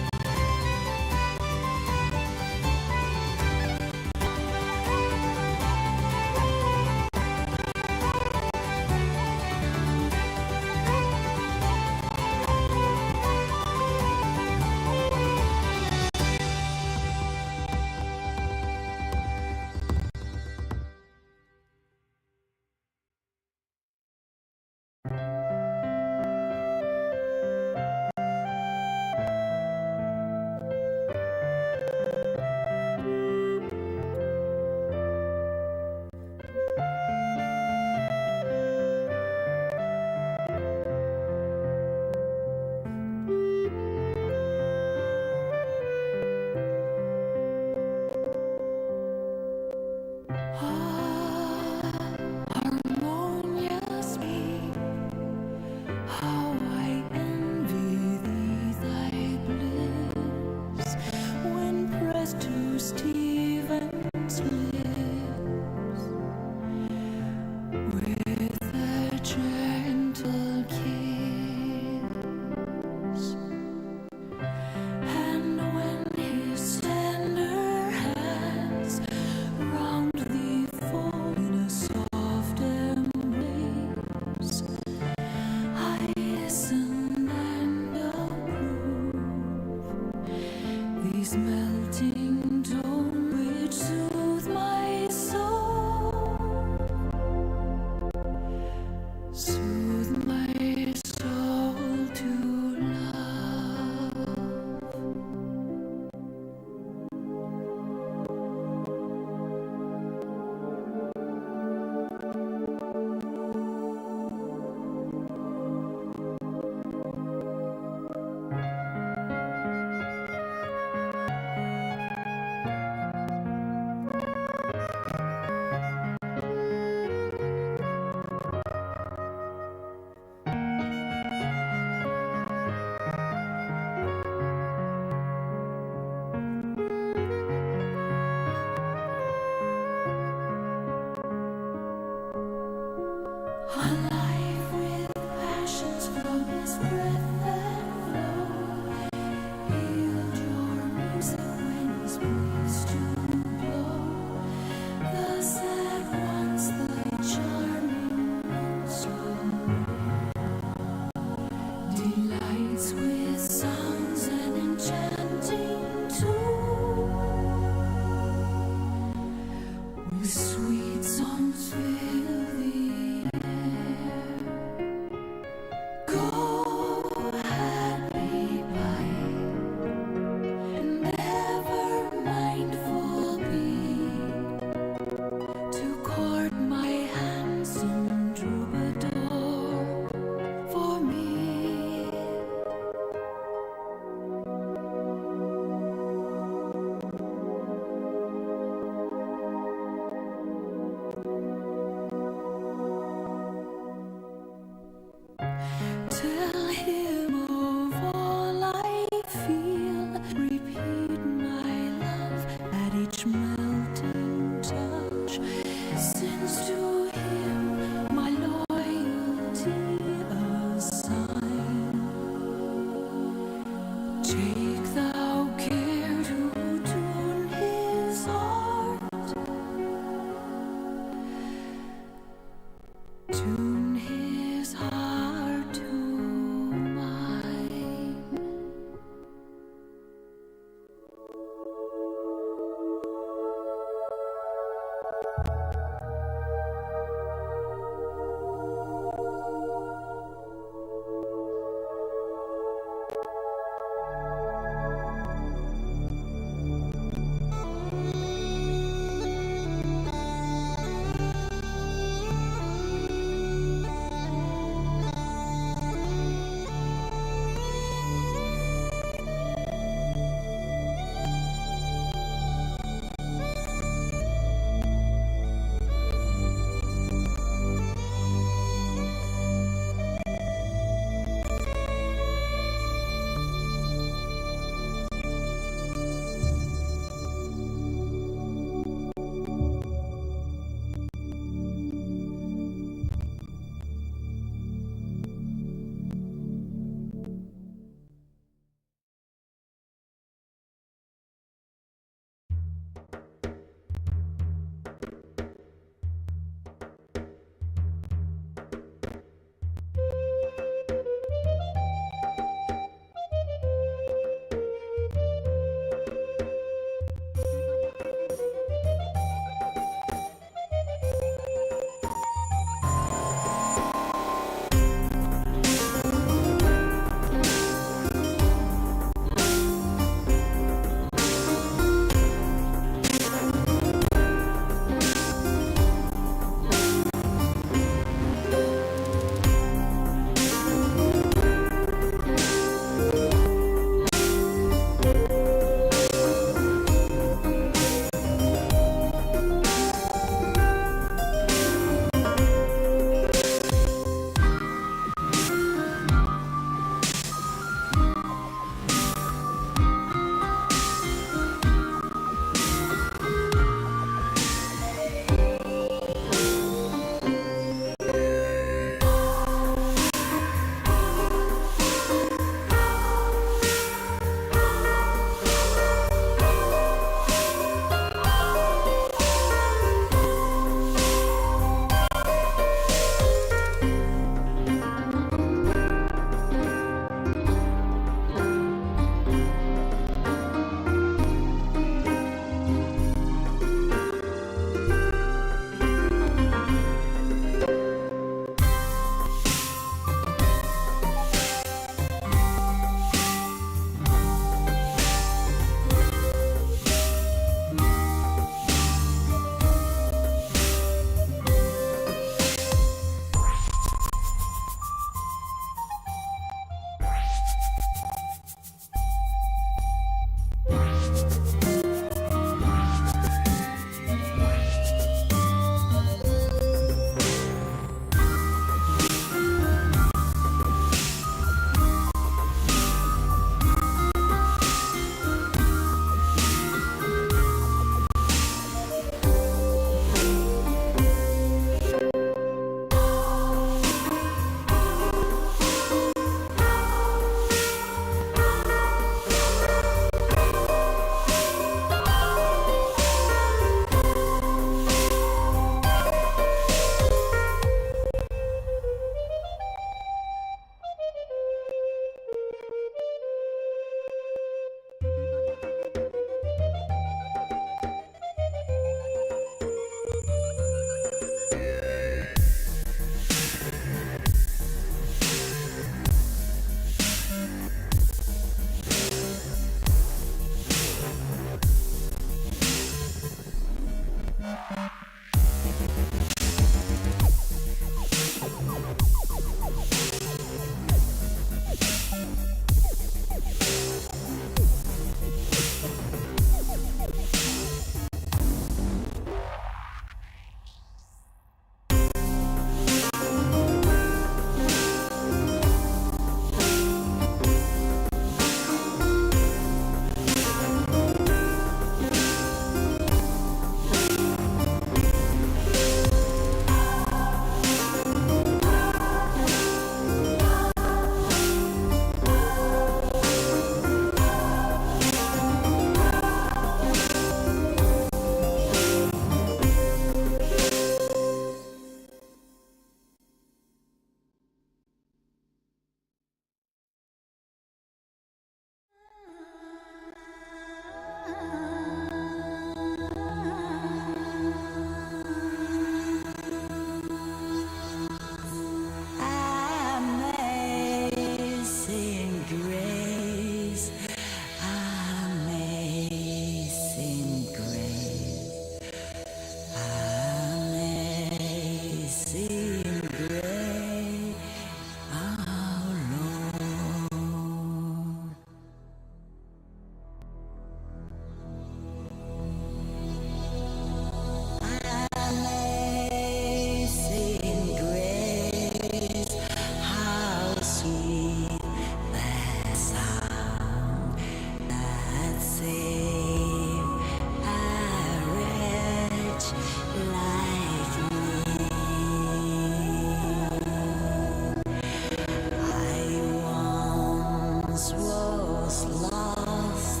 once was lost,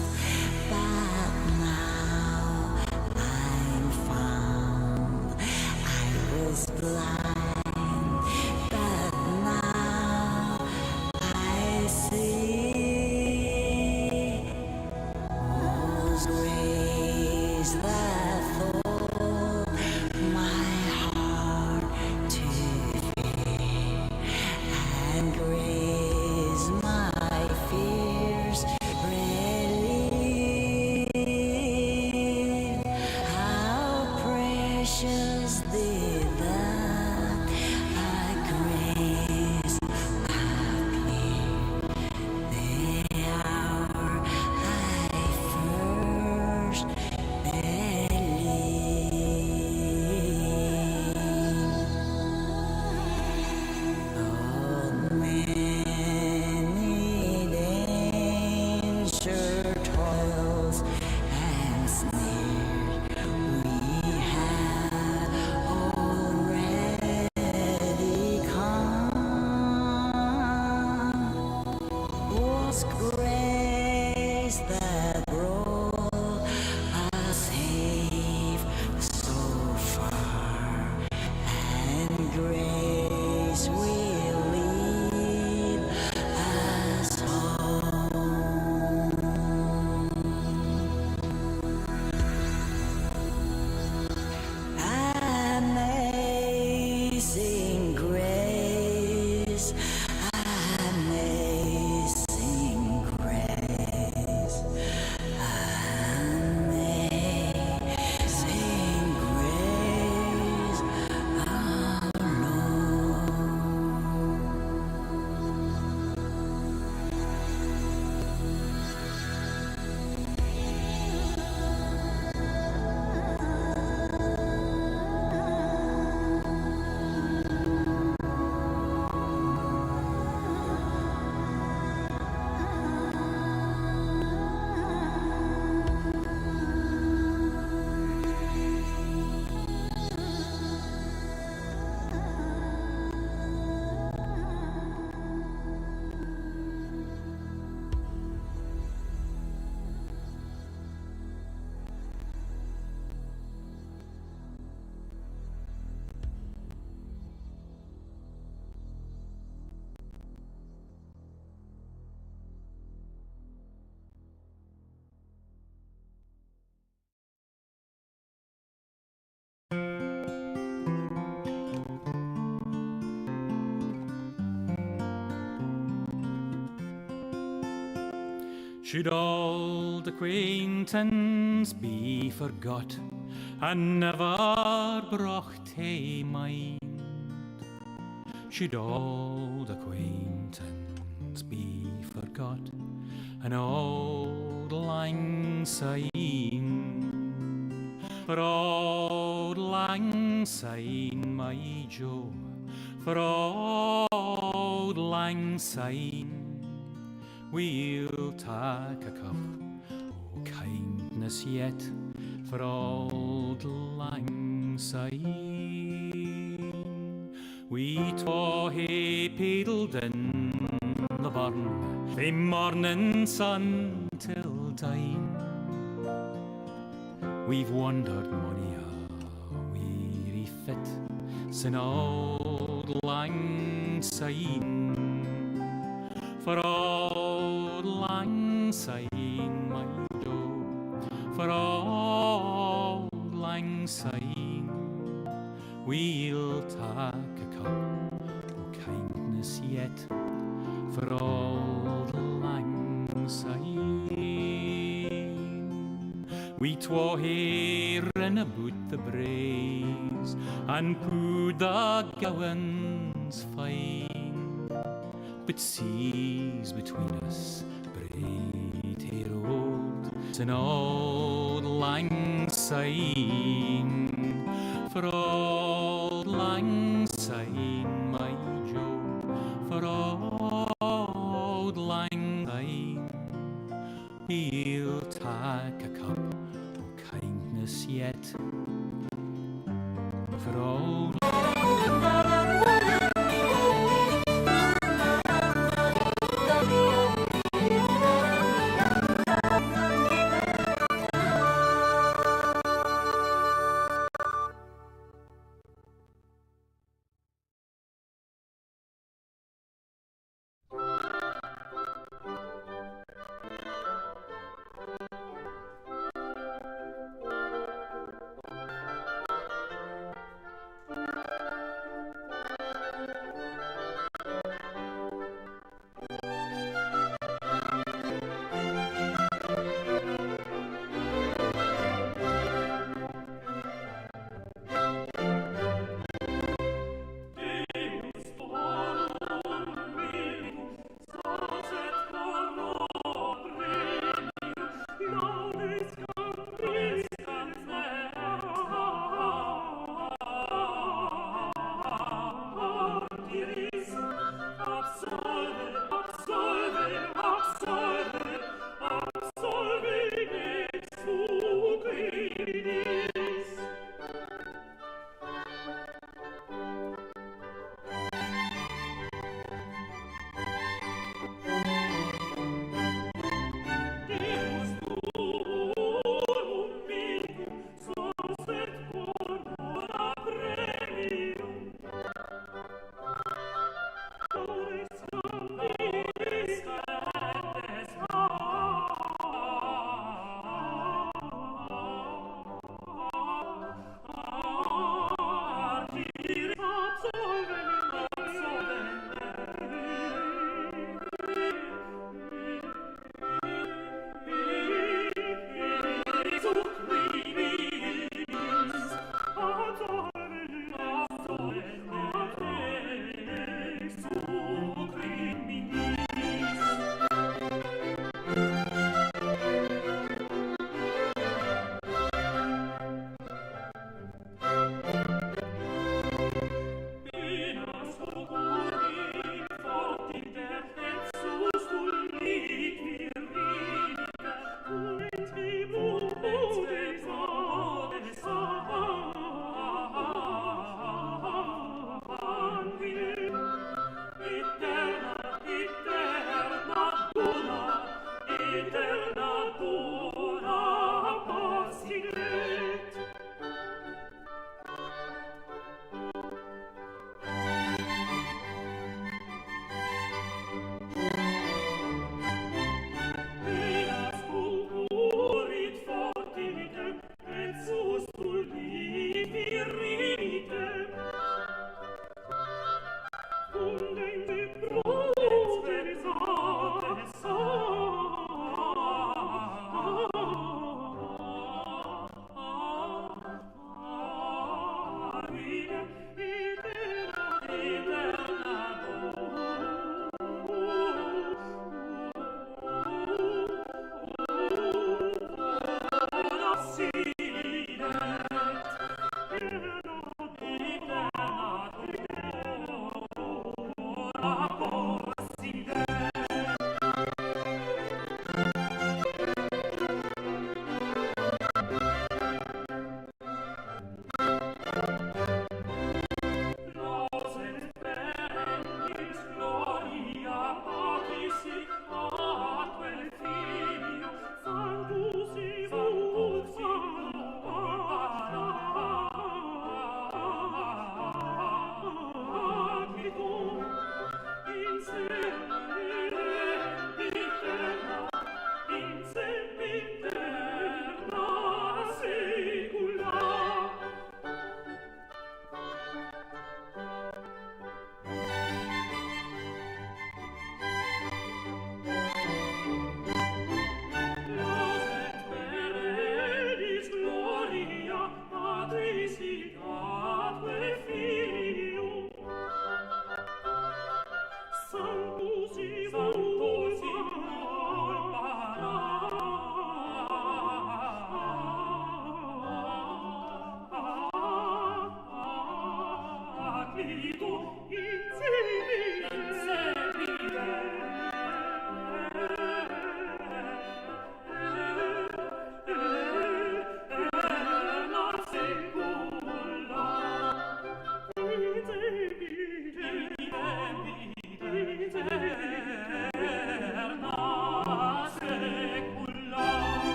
but now I'm found. I was blind, but now I see. Was raised that thought my heart to fear, and grace my fears relieve. How precious did that grace appear the hour I first believed. Oh, many danger toils and snares we had already come. Was grace that brought us safe so far, and grace will lead us home. Amazing grace, amazing grace, amazing grace, our Lord. Should old acquaintance be forgot and never brought to mind? Should old acquaintance be forgot and old lang syne? For old lang syne, my Joe, for old lang syne, we'll take a cup o' kindness yet for old lang syne. We twa hae paddled in the burn fae morning sun till dine. We've wandered mony a weary fit sin old lang syne. For old lang syne, my Joe, for old lang syne, we'll take a cup o' kindness yet for old lang syne. We twa hae rin aboot the braes and pooed the gowans fine, but seas between us braid hae rolled sin old lang syne. For old lang syne, my Joe, for old lang syne, we'll take a cup o' kindness yet for old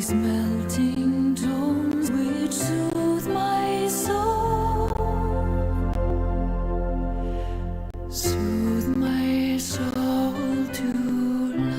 these melting tones which soothe my soul, soothe my soul to love.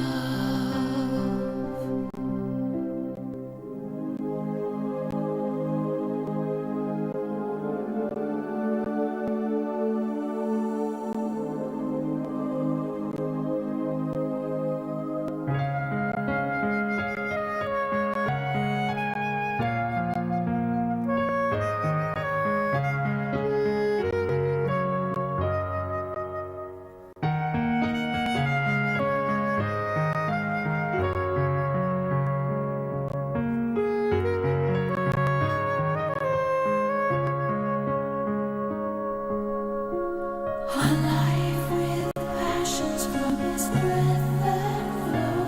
Alive with passions from his breath that flow,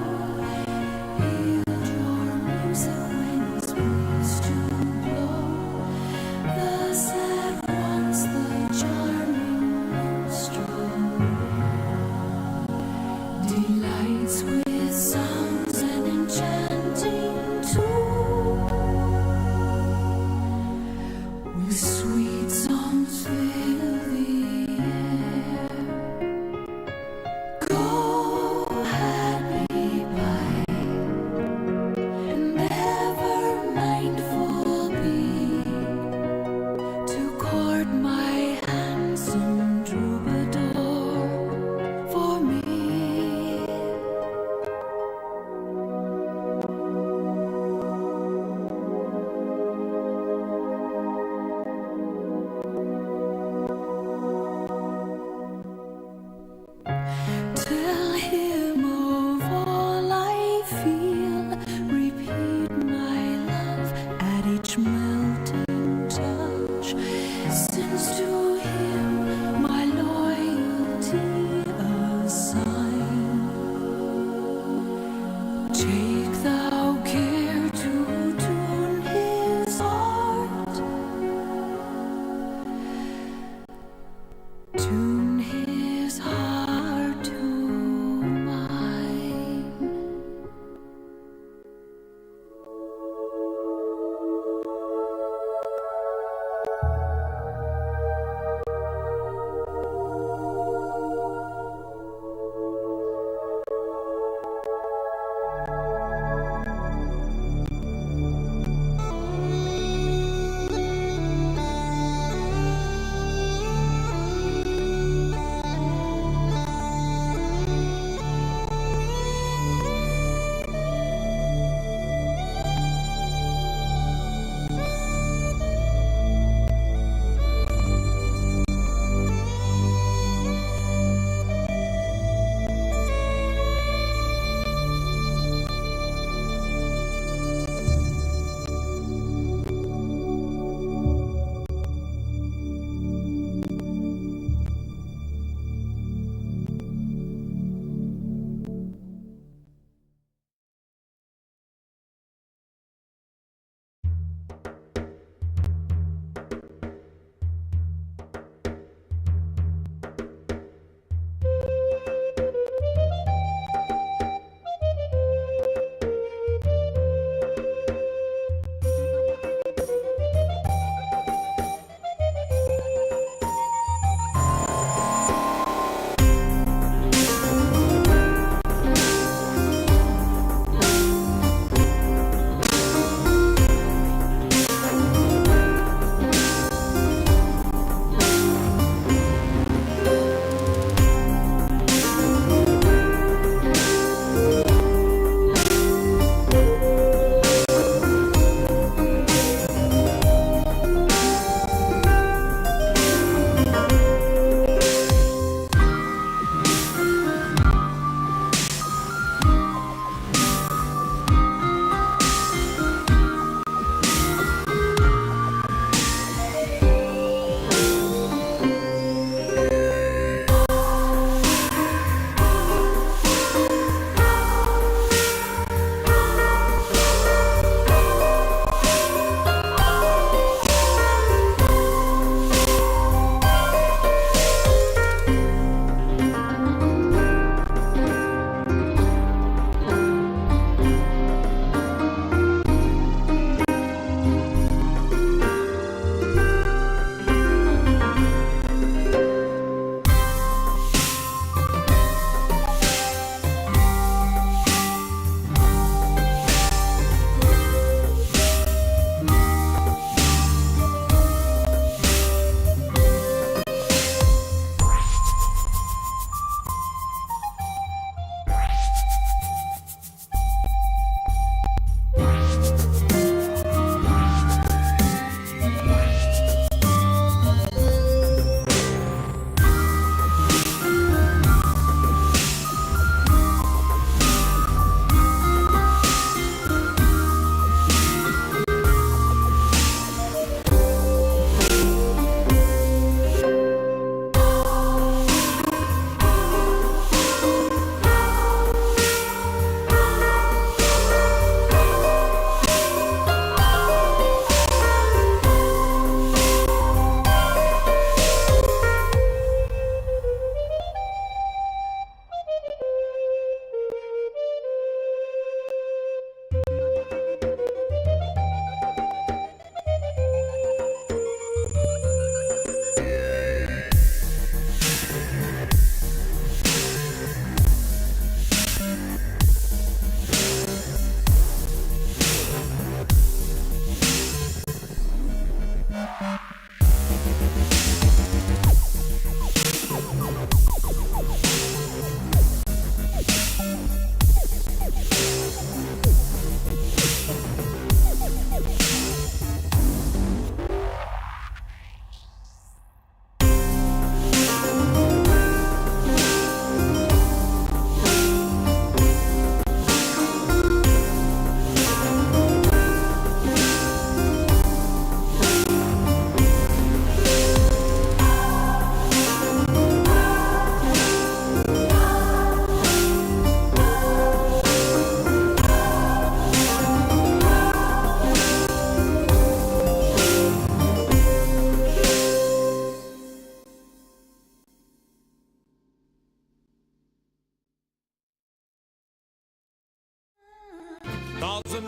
yield your music winds breeze to blow. Thus at once the charming minstrel delights with sounds and enchanting tune, with sweet songs fill the air. Go happy by, and ever mindful be, to court my handsome troubadour for me.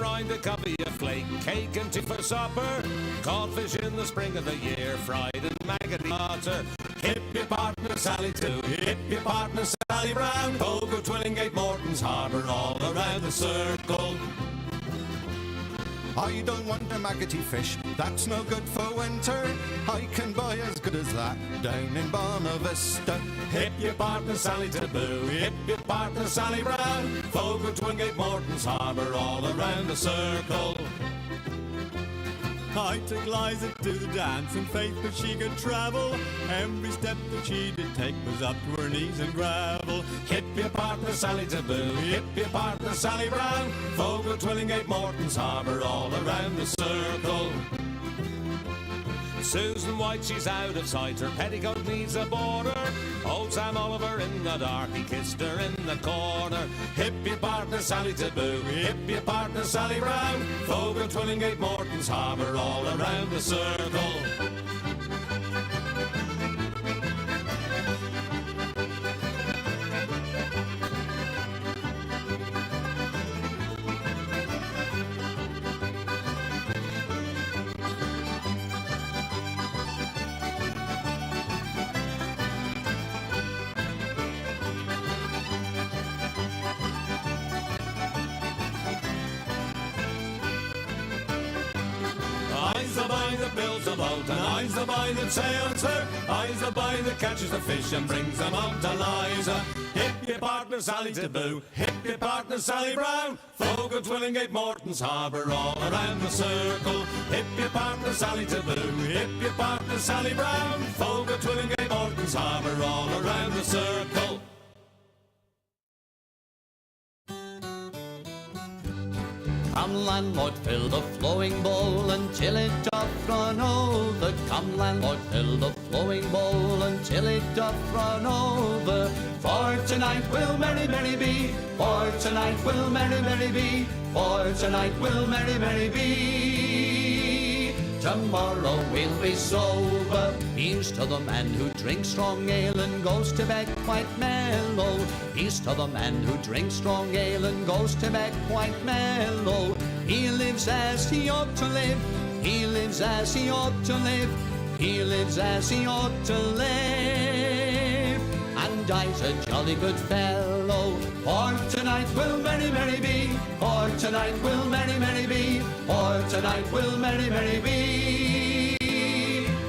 rind, a covey of flake, cake and tea for supper. Codfish in the spring of the year, fried in maggoty butter. Hip your partner Sally too, hip your partner Sally Brown. Over Twillingate, Morton's Harbour, all around the circle. I don't want a maggoty fish, that's no good for winter. I can buy as good as that down in Bonavista. Hip your partner Sally Taboo, hip your partner Sally Brown. Folk of Twingate, Morton's Harbour, all around the circle. I took Liza to the dance and faith that she could travel. Every step that she did take was up to her knees in gravel. Hip your partner Sally Taboo, hip your partner Sally Brown. Folk of Twillingate, Morton's Harbour, all around the circle. Susan White, she's out of sight, her petticoat needs a border. Old Sam Oliver in the dark, he kissed her in the corner. Hip your partner Sally Taboo, hip your partner Sally Brown. Folk of Twillingate, Morton's Harbour, all around the circle. I's the boy that builds a boat, and I's the boy that sails her. I's the boy that catches the fish and brings them out to Liza. Hip your partner Sally Taboo, hip your partner Sally Brown. Folk of Twillingate, Morton's Harbour, all around the circle. Hip your partner Sally Taboo, hip your partner Sally Brown. Folk of Twillingate, Morton's Harbour, all around the circle. Come landlord, fill the flowing bowl until it doth run over. Come landlord, fill the flowing bowl until it doth run over. For tonight will merry, merry be. For tonight will merry, merry be. For tonight will merry, merry be. Tomorrow we'll be sober. Here's to the man who drinks strong ale and goes to bed quite mellow. Here's to the man who drinks strong ale and goes to bed quite mellow. He lives as he ought to live. He lives as he ought to live. He lives as he ought to live. And I's a jolly good fellow. For tonight will merry, merry be. For tonight will merry, merry be. For tonight will merry, merry be.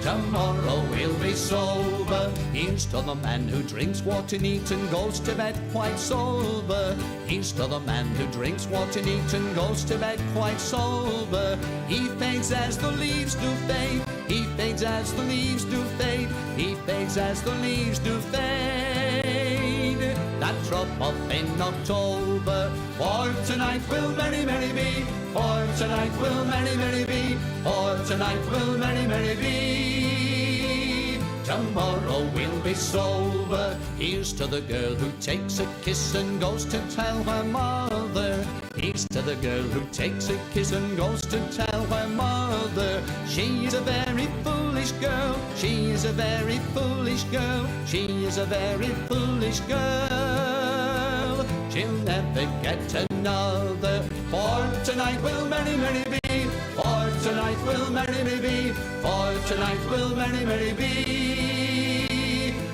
Tomorrow we'll be sober. Here's to the man who drinks water neat and goes to bed quite sober. Here's to the man who drinks water neat and goes to bed quite sober. He fades as the leaves do fade. He fades as the leaves do fade. He fades as the leaves do fade. That drop off in October. For tonight will merry, merry be. For tonight will merry, merry be. For tonight will merry, merry be. Tomorrow we'll be sober. Here's to the girl who takes a kiss and goes to tell her mother. Here's to the girl who takes a kiss and goes to tell her mother. She is a very foolish girl. She is a very foolish girl. She is a very foolish girl. She'll never get another. For tonight will merry, merry be. For tonight will merry, merry be. For tonight will merry, merry be.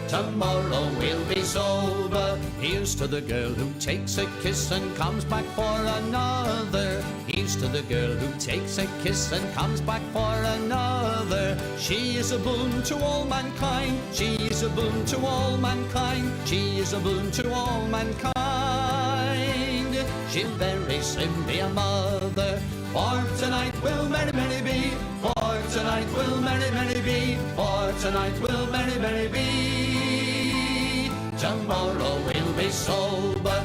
Tomorrow we'll be sober. Here's to the girl who takes a kiss and comes back for another. Here's to the girl who takes a kiss and comes back for another. She is a boon to all mankind. She is a boon to all mankind. She is a boon to all mankind. She'll very soon be a mother. For tonight will merry, merry be. For tonight will merry, merry be. For tonight will merry, merry be. Tomorrow we'll be sober.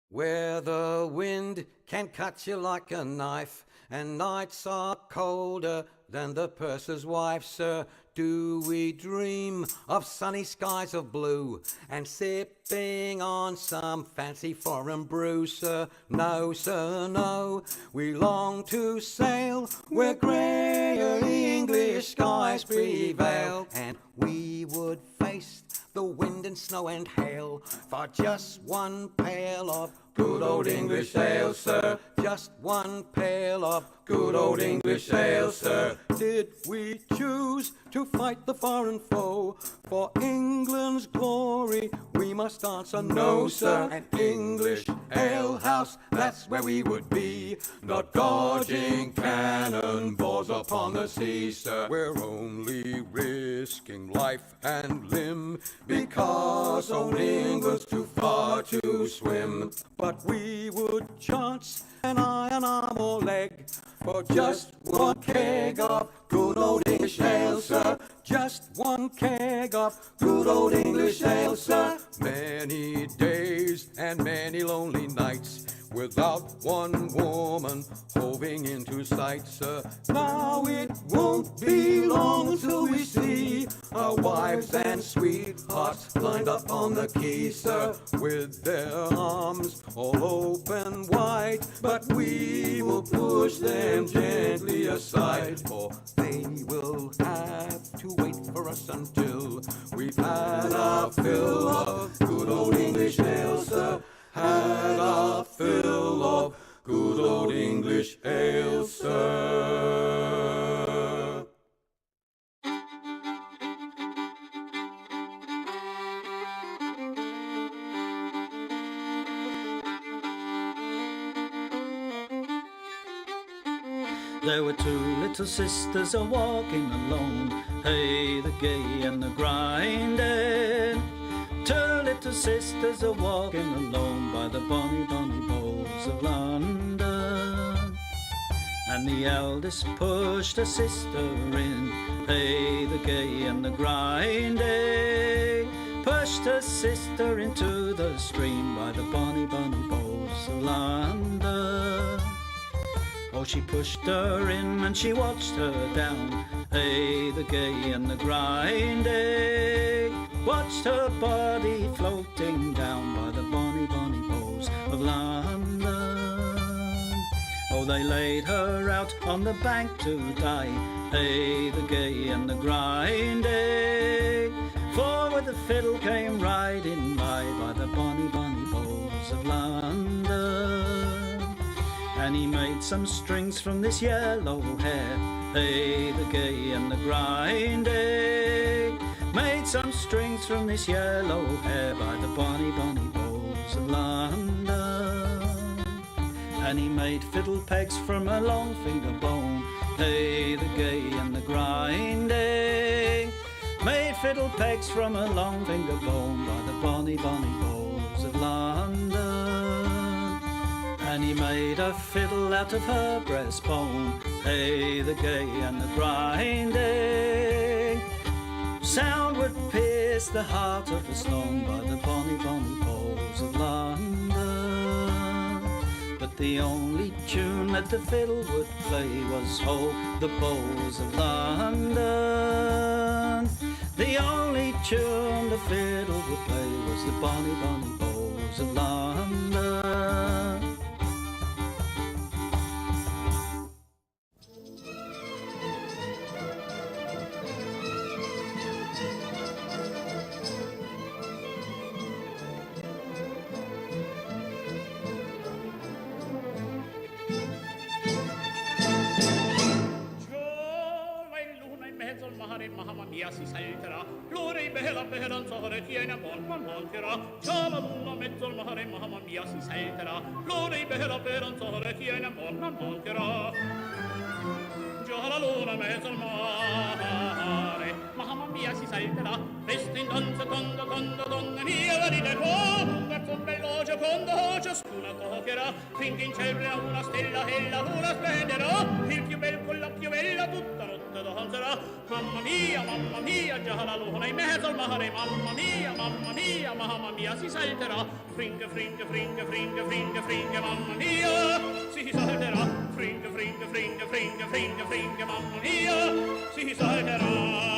Where the wind can cut you like a knife, and nights are colder than the purser's wife, sir. Do we dream of sunny skies of blue and sipping on some fancy foreign brew, sir? No, sir, no. We long to sail where greyer English skies prevail, and we would face the wind and snow and hail for just one pail of good old English ale, sir. Just one pail of good old English ale, sir. Did we choose to fight the foreign foe for England's glory? We must answer no, sir. An English ale house, that's where we would be, not gorging cannonballs upon the sea, sir. We're only risking life and limb because old England's too far to swim. But we would chance an eye, an arm or leg for just one keg of good old English ale, sir. Just one keg of good old English ale, sir. Many days and many lonely nights without one woman hoving into sight, sir. Now it won't be long until we see our wives and sweethearts lined up on the quay, sir, with their arms all open wide. But we will push them gently aside, for they will have to wait for us until we've had our fill of good old English ale, sir. Had our fill of good old English ale, sir. There were two little sisters a-walking alone, hey, the gay and the grinding. Two little sisters a-walking alone by the bonny, bonny bowls of London. And the eldest pushed her sister in, hey, the gay and the grinding. Pushed her sister into the stream by the bonny, bonny bowls of London. Oh, she pushed her in and she watched her down, hey, the gay and the grinding. Watched her body floating down by the bonny, bonny bowls of London. Oh, they laid her out on the bank to die, hey, the gay and the grinding. For with the fiddle came riding by the bonny, bonny bowls of London. And he made some strings from this yellow hair, hey, the gay and the grinding. Made some strings from this yellow hair by the bonny, bonny bowls of London. And he made fiddle pegs from a long finger bone, hey, the gay and the grinding. Made fiddle pegs from a long finger bone by the bonny, bonny bowls of London. And he made a fiddle out of her breastbone, hey, the gay and the grinding. Sound would pierce the heart of a stone by the bonny, bonny bowls of London. But the only tune that the fiddle would play was "Ho, the bowls of London." The only tune the fiddle would play was the bonny, bonny bowls of London. Mamma mia si salterà, l'ora è bella bella danzare, tiene buon mancherà. Già la luna mezzo al mare, mamma mia si salterà, l'ora è bella bella danzare, tiene buon mancherà. Già la luna mezzo al mare, mamma mia si salterà, resta in danza quando donna mia la ride qua, verso un bello giocondo ciascuna toccherà, finché in cielo una stella e la luna splenderà, il più bel con la più bella tutta notte danzerà. Mamma mia, già la luna in mezzo al mare, mamma mia, si salterà, fringe, fringe, fringe, fringe, fringe, fringe, mamma mia, si salterà, fringe, fringe, fringe, fringe, fringe, fringe, mamma mia, si salterà.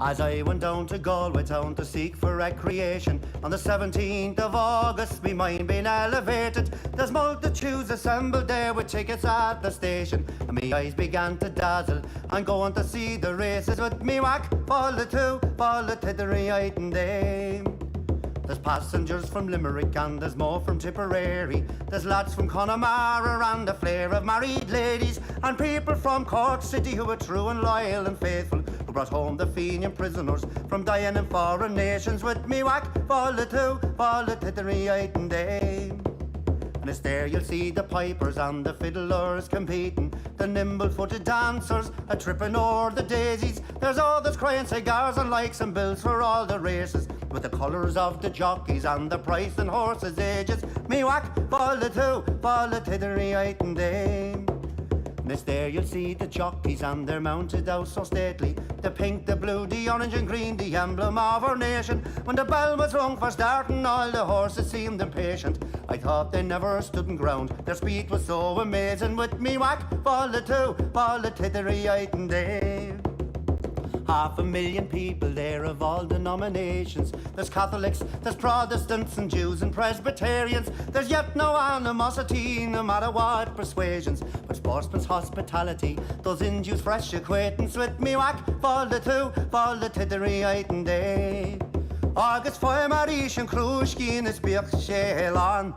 As I went down to Galway town to seek for recreation, on the 17th of August, me mind being elevated. There's multitudes assembled there with tickets at the station, and me eyes began to dazzle. I'm going to see the races with me whack, fall the tittery item dame. There's passengers from Limerick and there's more from Tipperary. There's lads from Connemara and a flare of married ladies, and people from Cork City who are true and loyal and faithful, who brought home the Fenian prisoners from dying in foreign nations. With me whack, fall the tittery item dame. And it's there you'll see the pipers and the fiddlers competing, the nimble-footed dancers a tripping o'er the daisies. There's others crying cigars and likes and bills for all the races, with the colours of the jockeys and the price and horses' ages. Me whack, fall the tittery item dame. And it's there you'll see the jockeys and they're mounted out so stately, the pink, the blue, the orange and green, the emblem of our nation. When the bell was rung for starting, all the horses seemed impatient. I thought they never stood in ground, their speed was so amazing. With me whack, fall the tittery item dame. 500,000 people there of all denominations. There's Catholics, there's Protestants and Jews and Presbyterians. There's yet no animosity, no matter what persuasions, but sportsman's hospitality, those Jews fresh acquaintance. With me whack, fall the tittery item day. August fire Marish and Krushkin is Birk Shelan.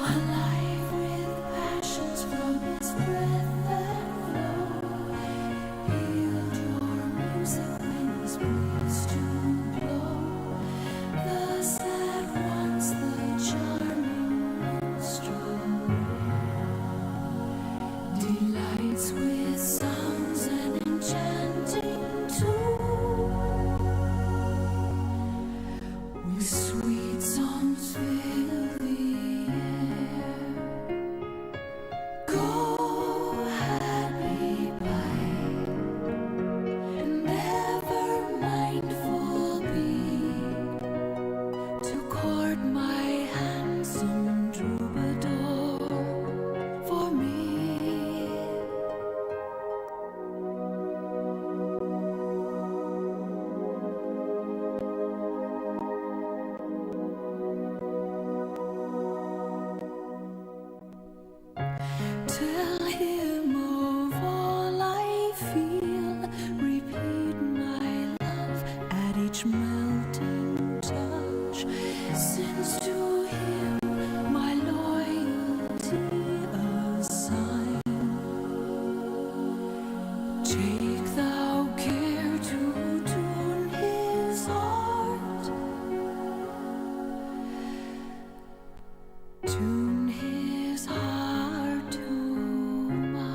alive with passions from his breath that flow. He'll draw music when he's pleased to blow. Thus at once the charming minstrel delights with sounds and enchanting tune. With sweet songs fill the air. Go happy by, and ever mindful be, to court my handsome troubadour for me. Tell him of all I feel, repeat my love at each melting touch, since to him my loyalty assign. Take thou care to tune his heart, tune his heart to mine.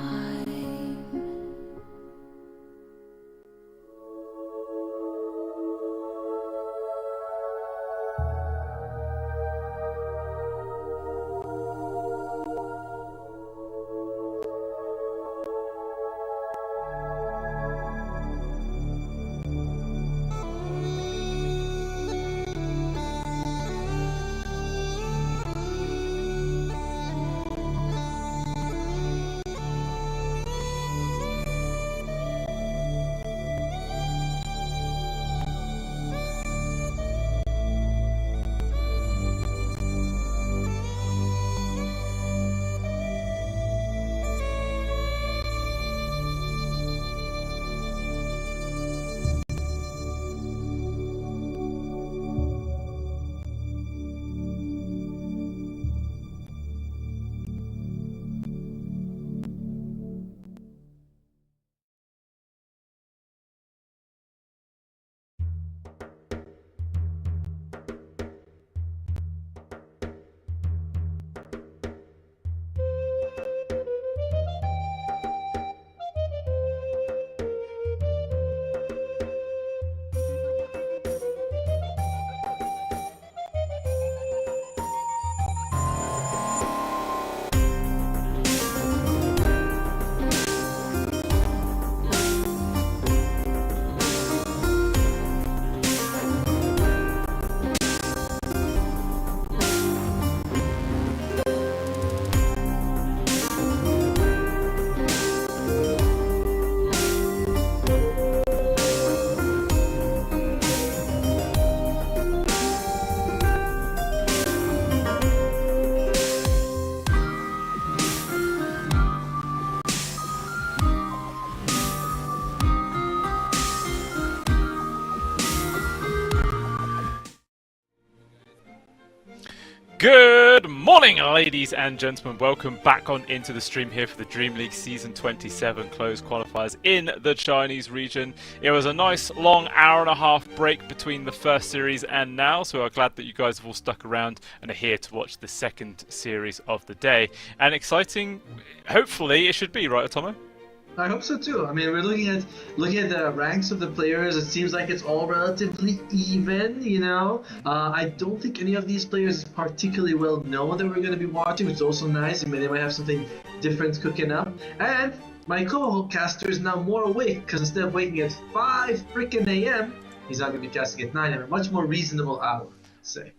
Good morning, ladies and gentlemen. Welcome back on into the stream here for the Dream League Season 27 closed qualifiers in the Chinese region. It was a nice long hour and a half break between the first series and now, so I'm glad that you guys have all stuck around and are here to watch the second series of the day. And exciting, hopefully it should be, right, Otomo? I hope so too. I mean, we're looking at the ranks of the players. It seems like it's all relatively even, you know. I don't think any of these players is particularly well known that we're going to be watching, which is also nice. I mean, they might have something different cooking up. And my co-caster is now more awake because instead of waiting at 5 freaking a.m., he's now going to be casting at 9 a.m. A much more reasonable hour, I'd say.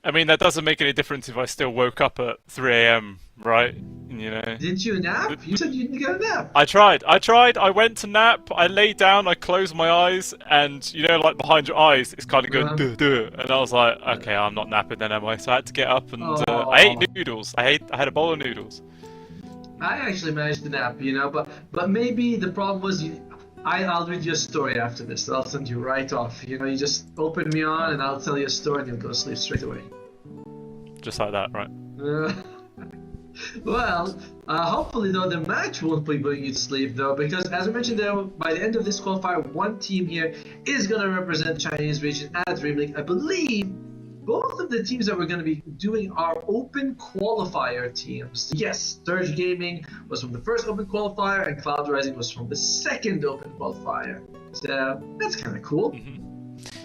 I mean, that doesn't make any difference if I still woke up at 3 a.m., right? You know. Didn't you nap? You said you didn't get a nap. I tried. I went to nap. I lay down. I closed my eyes, and you know, like behind your eyes, it's kind of going duh. And I was like, okay, I'm not napping then, am I? So I had to get up, and I ate noodles. I had a bowl of noodles. I actually managed to nap, you know, but maybe the problem was I'll read you a story after this. I'll send you right off. You know, you just open me on, and I'll tell you a story, and you'll go to sleep straight away. Just like that, right? Well, hopefully though the match won't be putting you to sleep though, because as I mentioned there, by the end of this qualifier, one team here is going to represent the Chinese region at DreamLeague. I believe both of the teams that we're going to be doing are open qualifier teams. Yes, Surge Gaming was from the first open qualifier, and Cloud Rising was from the second open qualifier. So that's kind of cool.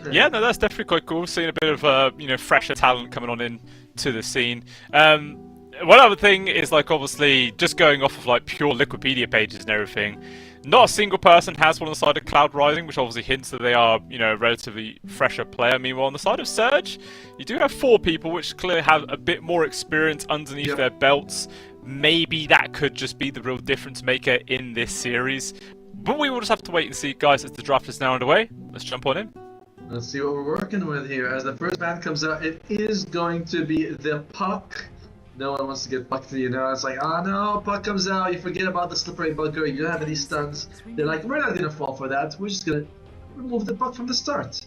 Yeah, no, that's definitely quite cool. Seeing a bit of fresher talent coming on in to the scene. One other thing is obviously just going off of pure Wikipedia pages and everything. Not a single person has one on the side of Cloud Rising, which obviously hints that they are, a relatively fresher player. Meanwhile, on the side of Surge, you do have 4 people which clearly have a bit more experience underneath their belts. Maybe that could just be the real difference maker in this series. But we will just have to wait and see, guys, as the draft is now underway. Let's jump on in. Let's see what we're working with here. As the first band comes out, it is going to be the Puck. No one wants to get Puck to It's like, oh no, Puck comes out, you forget about the slippery bunker, you don't have any stuns. They're like, we're not gonna fall for that, we're just gonna remove the Puck from the start.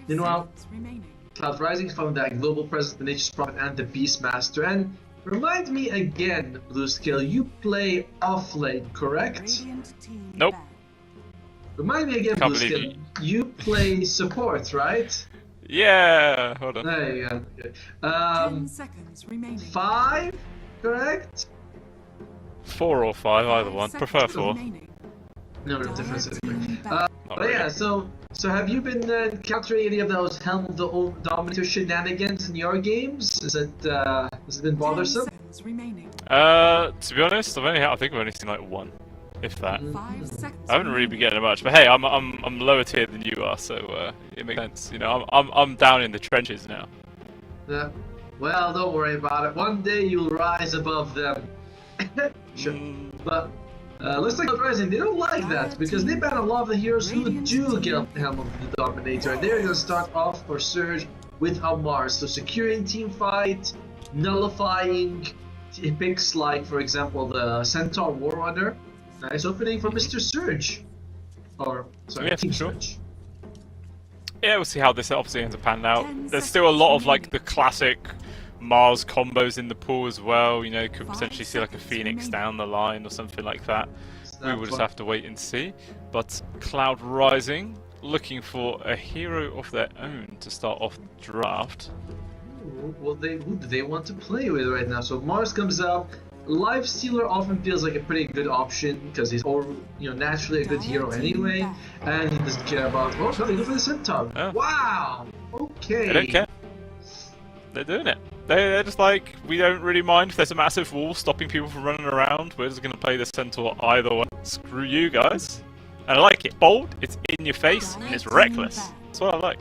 Meanwhile, Cloud Rising found that global presence, the Nature's Prophet, and the Beastmaster. And remind me again, Blue Scale, you play offlane, correct? Nope. Remind me again, Blue Scale, you play support, right? Yeah, hold on. There you go. Okay. 10 seconds remaining. 5, correct? 4 or 5, either one. Prefer 4. No difference anyway. But yeah, so have you been encountering any of those Helm of the Old Dominator shenanigans in your games? Has it been bothersome? To be honest, I think I've only seen 1. If that. I haven't really been getting much, but hey, I'm lower tier than you are, so it makes sense. I'm down in the trenches now. Yeah. Well, don't worry about it. One day you'll rise above them. Sure. But looks like Rising, they don't like that because they ban a lot of the heroes who do get Helm of the Dominator, and they're gonna start off for Surge with a Mars. So securing team fight, nullifying picks like, for example, the Centaur Warrunner. Nice opening for Mr. Surge. Or, sorry, Team Surge. Yeah, we'll see how this obviously ends up panning out. There's still a lot of the classic Mars combos in the pool as well. Could potentially see a Phoenix down the line or something like that. We will just have to wait and see. But Cloud Rising looking for a hero of their own to start off the draft. Well, who do they want to play with right now? So Mars comes up. Lifestealer often feels like a pretty good option because he's naturally a good hero anyway, and he doesn't care about. Oh, no, they go for the Centaur. Oh. Wow. Okay. They don't care. They're doing it. They're just we don't really mind if there's a massive wall stopping people from running around. We're just gonna play the Centaur either way. Screw you guys. And I like it. Bold. It's in your face and it's reckless. That's what I like.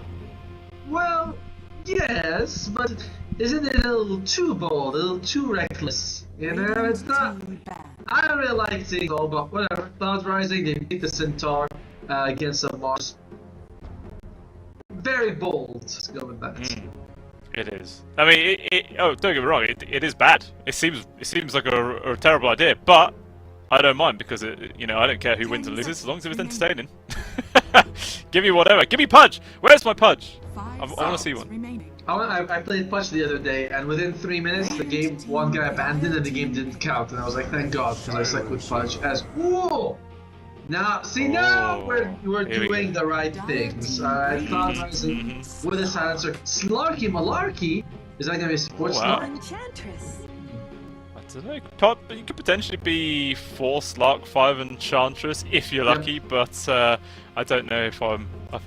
Well, yes, but isn't it a little too bold, a little too reckless? It's not. I don't really like seeing all, but whatever. Cloud Rising, they beat the Centaur against a Mars. Very bold. Let's go with that. It is. I mean, don't get me wrong. It is bad. It seems like a terrible idea, but I don't mind because I don't care who wins and loses as long as it's entertaining. Give me whatever. Give me Pudge. Where's my Pudge? I want to see one. I played Pudge the other day, and within 3 minutes, the game, one guy abandoned and the game didn't count, and I was like, thank God, because I stuck with Pudge as whoa. Now, see, now we're doing the right things. Alright, Cloud Rising with a silencer. Slarky Malarkey? Is that going to be a support Slark? Enchantress. I don't know. You could potentially be 4 Slark, 5 Enchantress if you're lucky, but I don't know if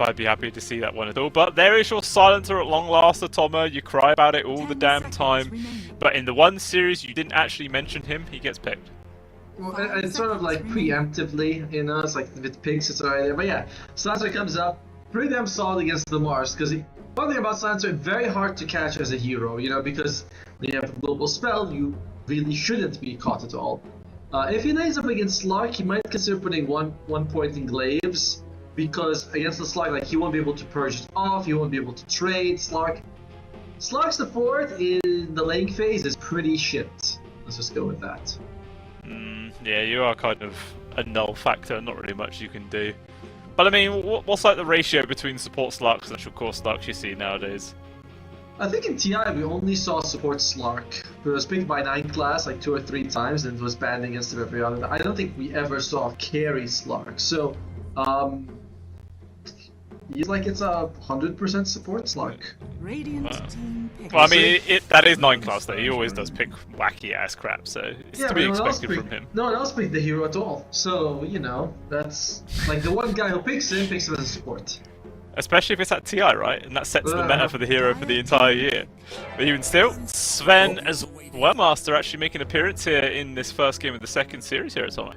I'd be happy to see that one at all. But there is your silencer at long last, Atomo. You cry about it all the damn time, but in the one series you didn't actually mention him, he gets picked. Well, it's sort of preemptively, it's like with pigs, it's already there. But yeah, Silencer comes up, pretty damn solid against the Mars, because one thing about Silencer, very hard to catch as a hero, because when you have a global spell, you really shouldn't be caught at all. If he lays up against Slark, he might consider putting one point in glaives, because against the Slark, he won't be able to purge it off, he won't be able to trade Slark. Slark's support in the lane phase is pretty shit. Let's just go with that. Yeah, you are kind of a null factor, not really much you can do. But I mean, what's the ratio between support Slarks and actual core Slarks you see nowadays? I think in TI we only saw support Slark. It was picked by 9 class like 2 or 3 times and it was banned against him every other. I don't think we ever saw carry Slark. So, he's like it's a 100% support Slark. Radiant team pick. Well, I mean, that is 9 class though. He always does pick wacky ass crap, so it's to be expected from him. No one else picked the hero at all. So, you know, that's like the one guy who picks him as a support. Especially if it's at TI, right? And that sets the meta for the hero for the entire year. But even still, Sven as well, Master, actually making an appearance here in this first game of the second series here at Tommy.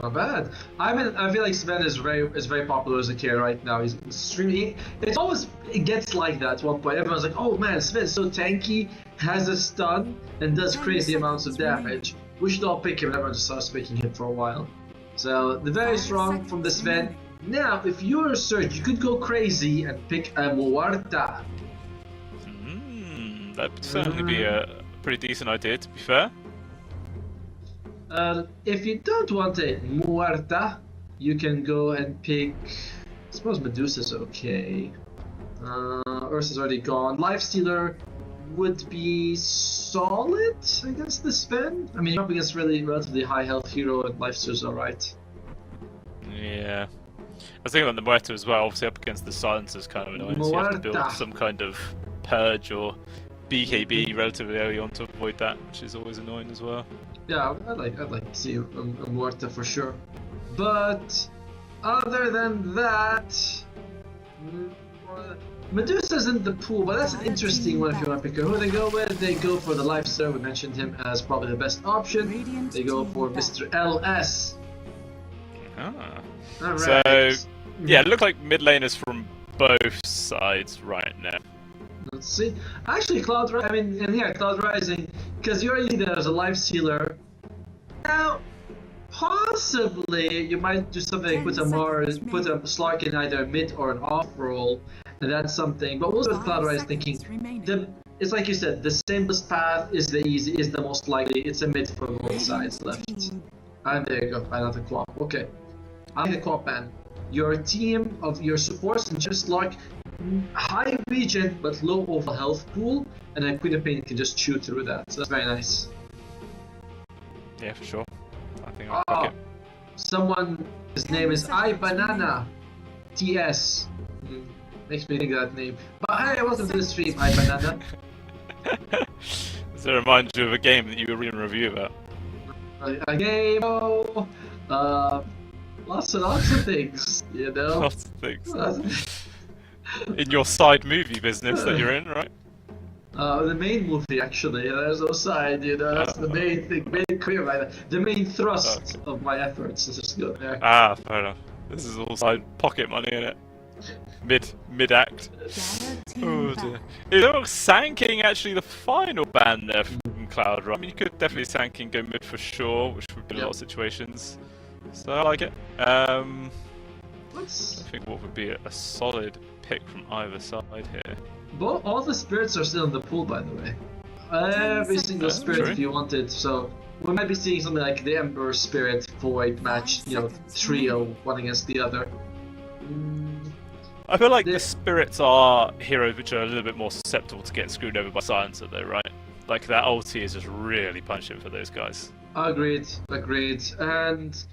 Not bad. I feel like Sven is very popular as a carry right now. He's extremely. It gets like that at one point. Everyone's like, oh man, Sven's so tanky, has a stun, and does crazy amounts of damage. We should all pick him. And everyone just starts picking him for a while. So the very strong from the Sven. Now, if you're a Surge, you could go crazy and pick a Muerta. That would certainly be a pretty decent idea, to be fair. If you don't want a Muerta, you can go and pick. I suppose Medusa's okay. Ursa's already gone. Lifestealer would be solid against the Sven. I mean, you're up against relatively high health hero, and Lifestealer's alright. Yeah. I was thinking about the Muerta as well, obviously up against the Silencer's kind of annoying, so you have to build some kind of Purge or BKB relatively early on to avoid that, which is always annoying as well. Yeah, I'd like to see a Muerta for sure. But other than that, Medusa's in the pool, but that's an interesting one if you want to pick who they go with. They go for the Lifestealer, we mentioned him as probably the best option. They go for Mr. LS. Right. So, yeah, it looks like mid laners from both sides right now. Let's see. Actually, Cloud Rising, because you're already there as a Lifestealer. Now, possibly you might do something like put a Slark in either a mid or an off role, and that's something. But also with Cloud Rising thinking, it's like you said, the simplest path is the most likely. It's a mid for both sides left. And there you go, another Quap. Okay. I like the Quap ban. Your team of your supports and just like high regen but low overall health pool, and then Queen of Pain can just chew through that. So that's very nice. Yeah, for sure. I think I'll pick it. Someone, his name is iBanana TS. Makes me think of that name. But hey, welcome to the stream, iBanana. Does it remind you of a game that you were reading a review about? A game, lots of things, you know? Lots of things. In your side movie business that you're in, right? The main movie, actually. There's no side, you know, that's the main thing, main career, right? The main thrust of my efforts is just go there. Ah, fair enough. This is all side pocket money, innit? Mid-act. Oh dear. It looks Sanking actually the final ban there from Cloud, right? I mean, you could definitely Sanking go mid for sure, which would be a lot of situations. So I like it. I think what would be a solid pick from either side here. But all the spirits are still in the pool, by the way. Every single spirit if you wanted. So we might be seeing something like the Emperor Spirit full-weight match, you know, trio, one against the other. I feel like the spirits are heroes which are a little bit more susceptible to get screwed over by Silencer though, right? Like that ulti is just really punching for those guys. Agreed. And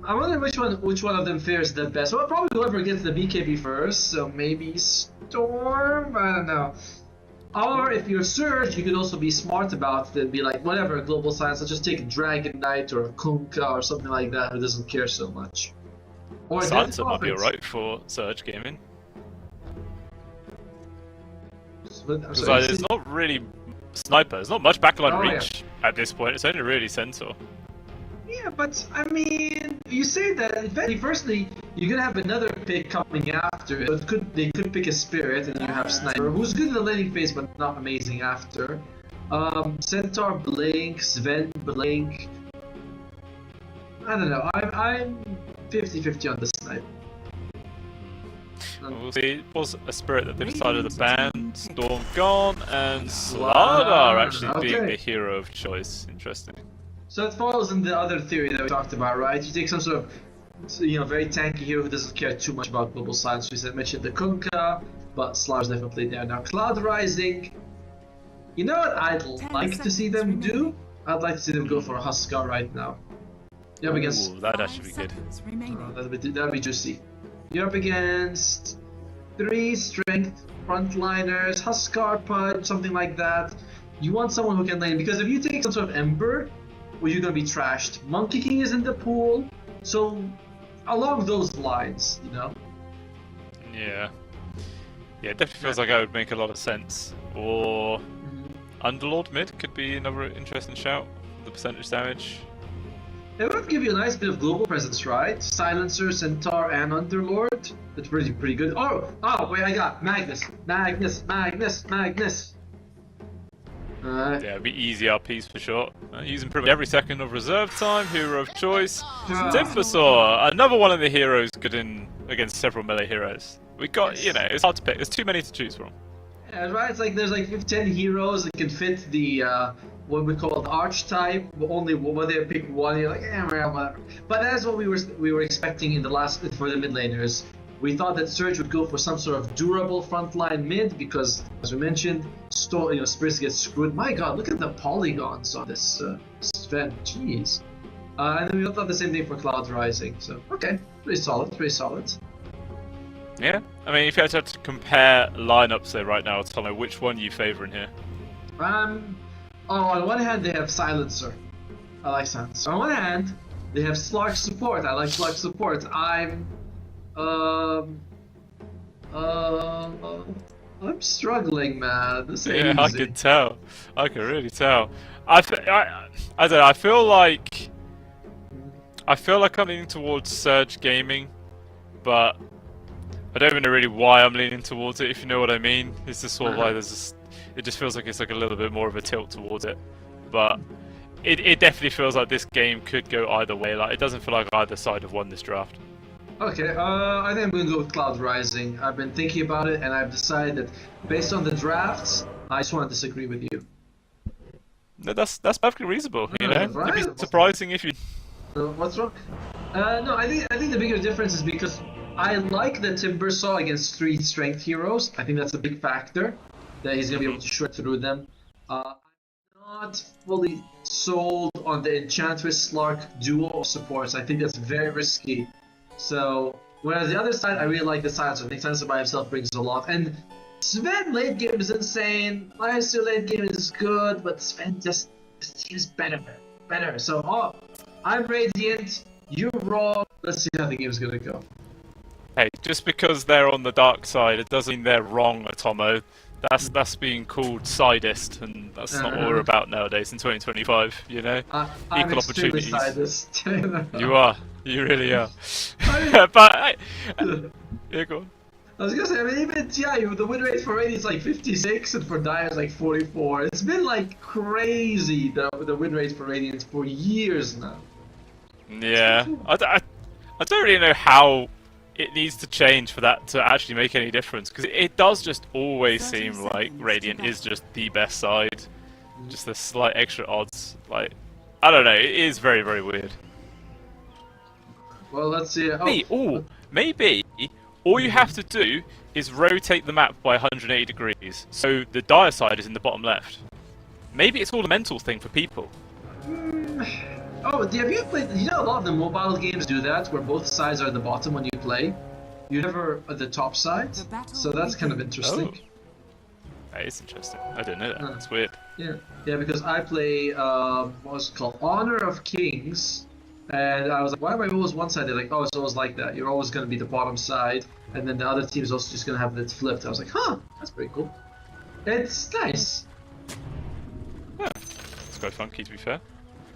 I wonder which one of them fares the best. Well, probably whoever gets the BKB first, so maybe Storm? I don't know. Or if you're Surge, you could also be smart about it and be like, whatever, Global Science, let's just take a Dragon Knight or a Kunkka or something like that who doesn't care so much. Or Silencer might be alright for Surge gaming. Because there's not really Sniper, there's not much backline reach at this point, it's only really Centaur. Yeah, but I mean, you say that, firstly, you're gonna have another pick coming after it. So they could pick a Spirit and you have Sniper, who's good in the laning phase but not amazing after. Centaur Blink, Sven Blink. I don't know, I'm 50-50 on the Sniper. We'll see, it was a Spirit that they decided to ban, Storm gone, and Slardar actually being the hero of choice. Interesting. So it follows in the other theory that we talked about, right? You take some sort of, very tanky hero who doesn't care too much about global science. We mentioned the Kunkka, but Slar's definitely there. Now, Cloud Rising, you know what I'd like to see them do? I'd like to see them go for a Huskar right now. You're up against... Ooh, that actually be good. that'd be juicy. You're up against 3 strength frontliners, Huskar Pudge, something like that. You want someone who can lane, because if you take some sort of Ember, well, you're gonna be trashed. Monkey King is in the pool, so along those lines, you know. Yeah. Yeah, it definitely feels like that would make a lot of sense. Or Underlord mid could be another interesting shout. The percentage damage. It would give you a nice bit of global presence, right? Silencer, Centaur, and Underlord. That's pretty good. Oh, wait, I got Magnus. Yeah, it'd be easy RPs for sure. Using pretty much every second of reserve time, hero of choice. Timbersaw, another one of the heroes good in against several melee heroes. We got, you know, it's hard to pick. There's too many to choose from. Yeah, right. It's like there's like 10 heroes that can fit the what we call the archetype. But only when they pick one, you're like, well, whatever. But that's what we were expecting in the last for the mid laners. We thought that Surge would go for some sort of durable frontline mid because, as we mentioned, Spirits get screwed. My God, look at the polygons on this Sven. Jeez. And then we thought the same thing for Cloud Rising. So okay, pretty solid. Yeah, I mean, if you had to compare lineups there right now, tell me which one you favour in here. On one hand they have Silencer. I like Silencer. On one hand, they have Slark support. I like Slark support. I'm struggling, man. This ain't easy. I can tell. I can really tell. I don't know. I feel like I'm leaning towards Surge Gaming, but I don't even know really why I'm leaning towards it. If you know what I mean, it's just sort of like it just feels like it's like a little bit more of a tilt towards it, but it definitely feels like this game could go either way. Like it doesn't feel like either side have won this draft. Okay, I think I'm going to go with Cloud Rising. I've been thinking about it, and I've decided that based on the drafts, I just want to disagree with you. No, that's perfectly reasonable. You know, right? It'd be surprising if you. What's wrong? No, I think the bigger difference is because I like the Timbersaw against 3 strength heroes. I think that's a big factor that he's going to be able to shred through them. I'm not fully sold on the Enchantress Slark duo of supports. I think that's very risky. So, whereas the other side, I really like the Silencer. I think Silencer by himself brings a lot. And Sven late game is insane. Lyster late game is good, but Sven just seems better. So, I'm Radiant, you're wrong. Let's see how the game's gonna go. Hey, just because they're on the dark side, it doesn't mean they're wrong, Atomo. That's being called sidist, and that's not what we're about nowadays in 2025. You know, I'm equal opportunities. Sidist. You are. You really are. But yeah, go on. I was gonna say, I mean, even TI, the win rate for Radiant is like 56, and for Dire is like 44. It's been like crazy the win rate for Radiant for years now. Yeah, I don't really know how it needs to change for that to actually make any difference, because it does just always seem like Radiant is just the best side, just the slight extra odds. Like, I don't know, it is very, very weird. Well, let's see. Maybe all you have to do is rotate the map by 180 degrees, so the Dire side is in the bottom left. Maybe it's all a mental thing for people. Have you played? You know, a lot of the mobile games do that, where both sides are at the bottom when you play. You're never at the top side, so that's kind of interesting. Oh. That is interesting. I didn't know that. That's weird. Yeah, because I play what was it called, Honor of Kings. And I was like, why am I always one side? They're like, oh, it's always like that. You're always going to be the bottom side. And then the other team is also just going to have it flipped. I was like, huh, that's pretty cool. It's nice. Yeah, it's quite funky, to be fair.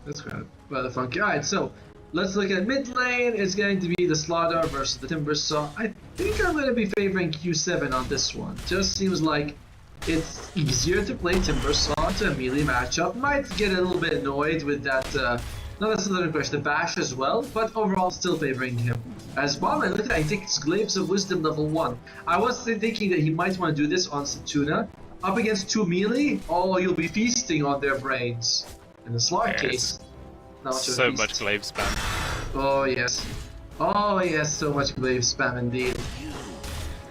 That's kind of rather funky. Alright, so let's look at mid lane. It's going to be the Slaughter versus the Timbersaw. I think I'm going to be favoring Q7 on this one. Just seems like it's easier to play Timbersaw to a melee matchup. Might get a little bit annoyed with that. No, that's another question. The bash as well, but overall still favoring him. As well, and look at that, he takes Glaives of Wisdom level 1. I was thinking that he might want to do this on Satuna. Up against 2 melee, you'll be feasting on their brains. In the Slark case, not so much Glaive spam. Oh yes, so much Glaive spam indeed.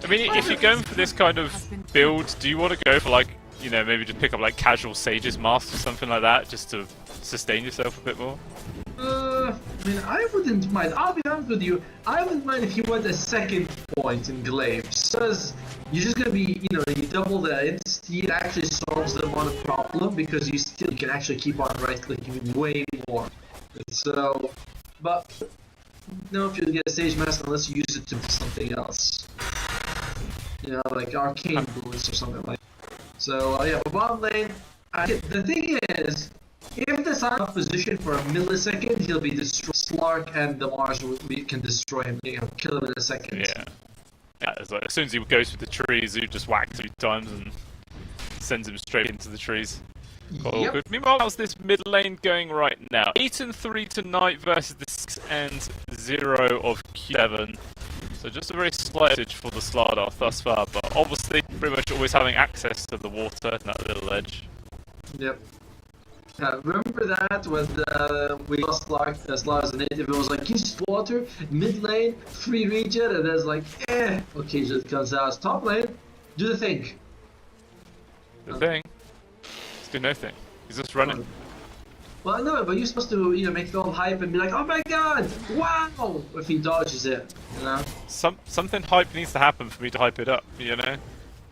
I mean, if you're going for this kind of build, do you want to go for like, you know, maybe just pick up like casual Sage's Mask or something like that, just to sustain yourself a bit more? I mean, I wouldn't mind. I'll be honest with you. I wouldn't mind if you went a second point in Glaives, because you're just gonna be, you know, you double the insta, it actually solves the amount of problem because you can actually keep on right clicking way more. So, but no, if you get a Sage Mask unless you use it to something else, you know, like arcane boots or something like. So yeah, but bottom lane, the thing is, if the Sun off position for a millisecond, he'll be destroyed. Slark and the Mars can destroy him, you know, kill him in a second. Yeah. Yeah, it's like, as soon as he goes with the trees, he just whacks 3 times and sends him straight into the trees. All good. Meanwhile, how's this mid lane going right now? 8 and 3 tonight versus the 6 and 0 of Q7. So just a very slight edge for the Slardar thus far, but obviously pretty much always having access to the water and that little edge. Yep. Remember that when we lost Slark as a native, it was like, he's water, mid lane, free regen, and there's like, okay, just comes out. Top lane, do the thing. The thing? He's doing no thing. He's just running. Well, no, but you're supposed to, you know, make it all hype and be like, oh my god, wow, if he dodges it, you know? Something hype needs to happen for me to hype it up, you know?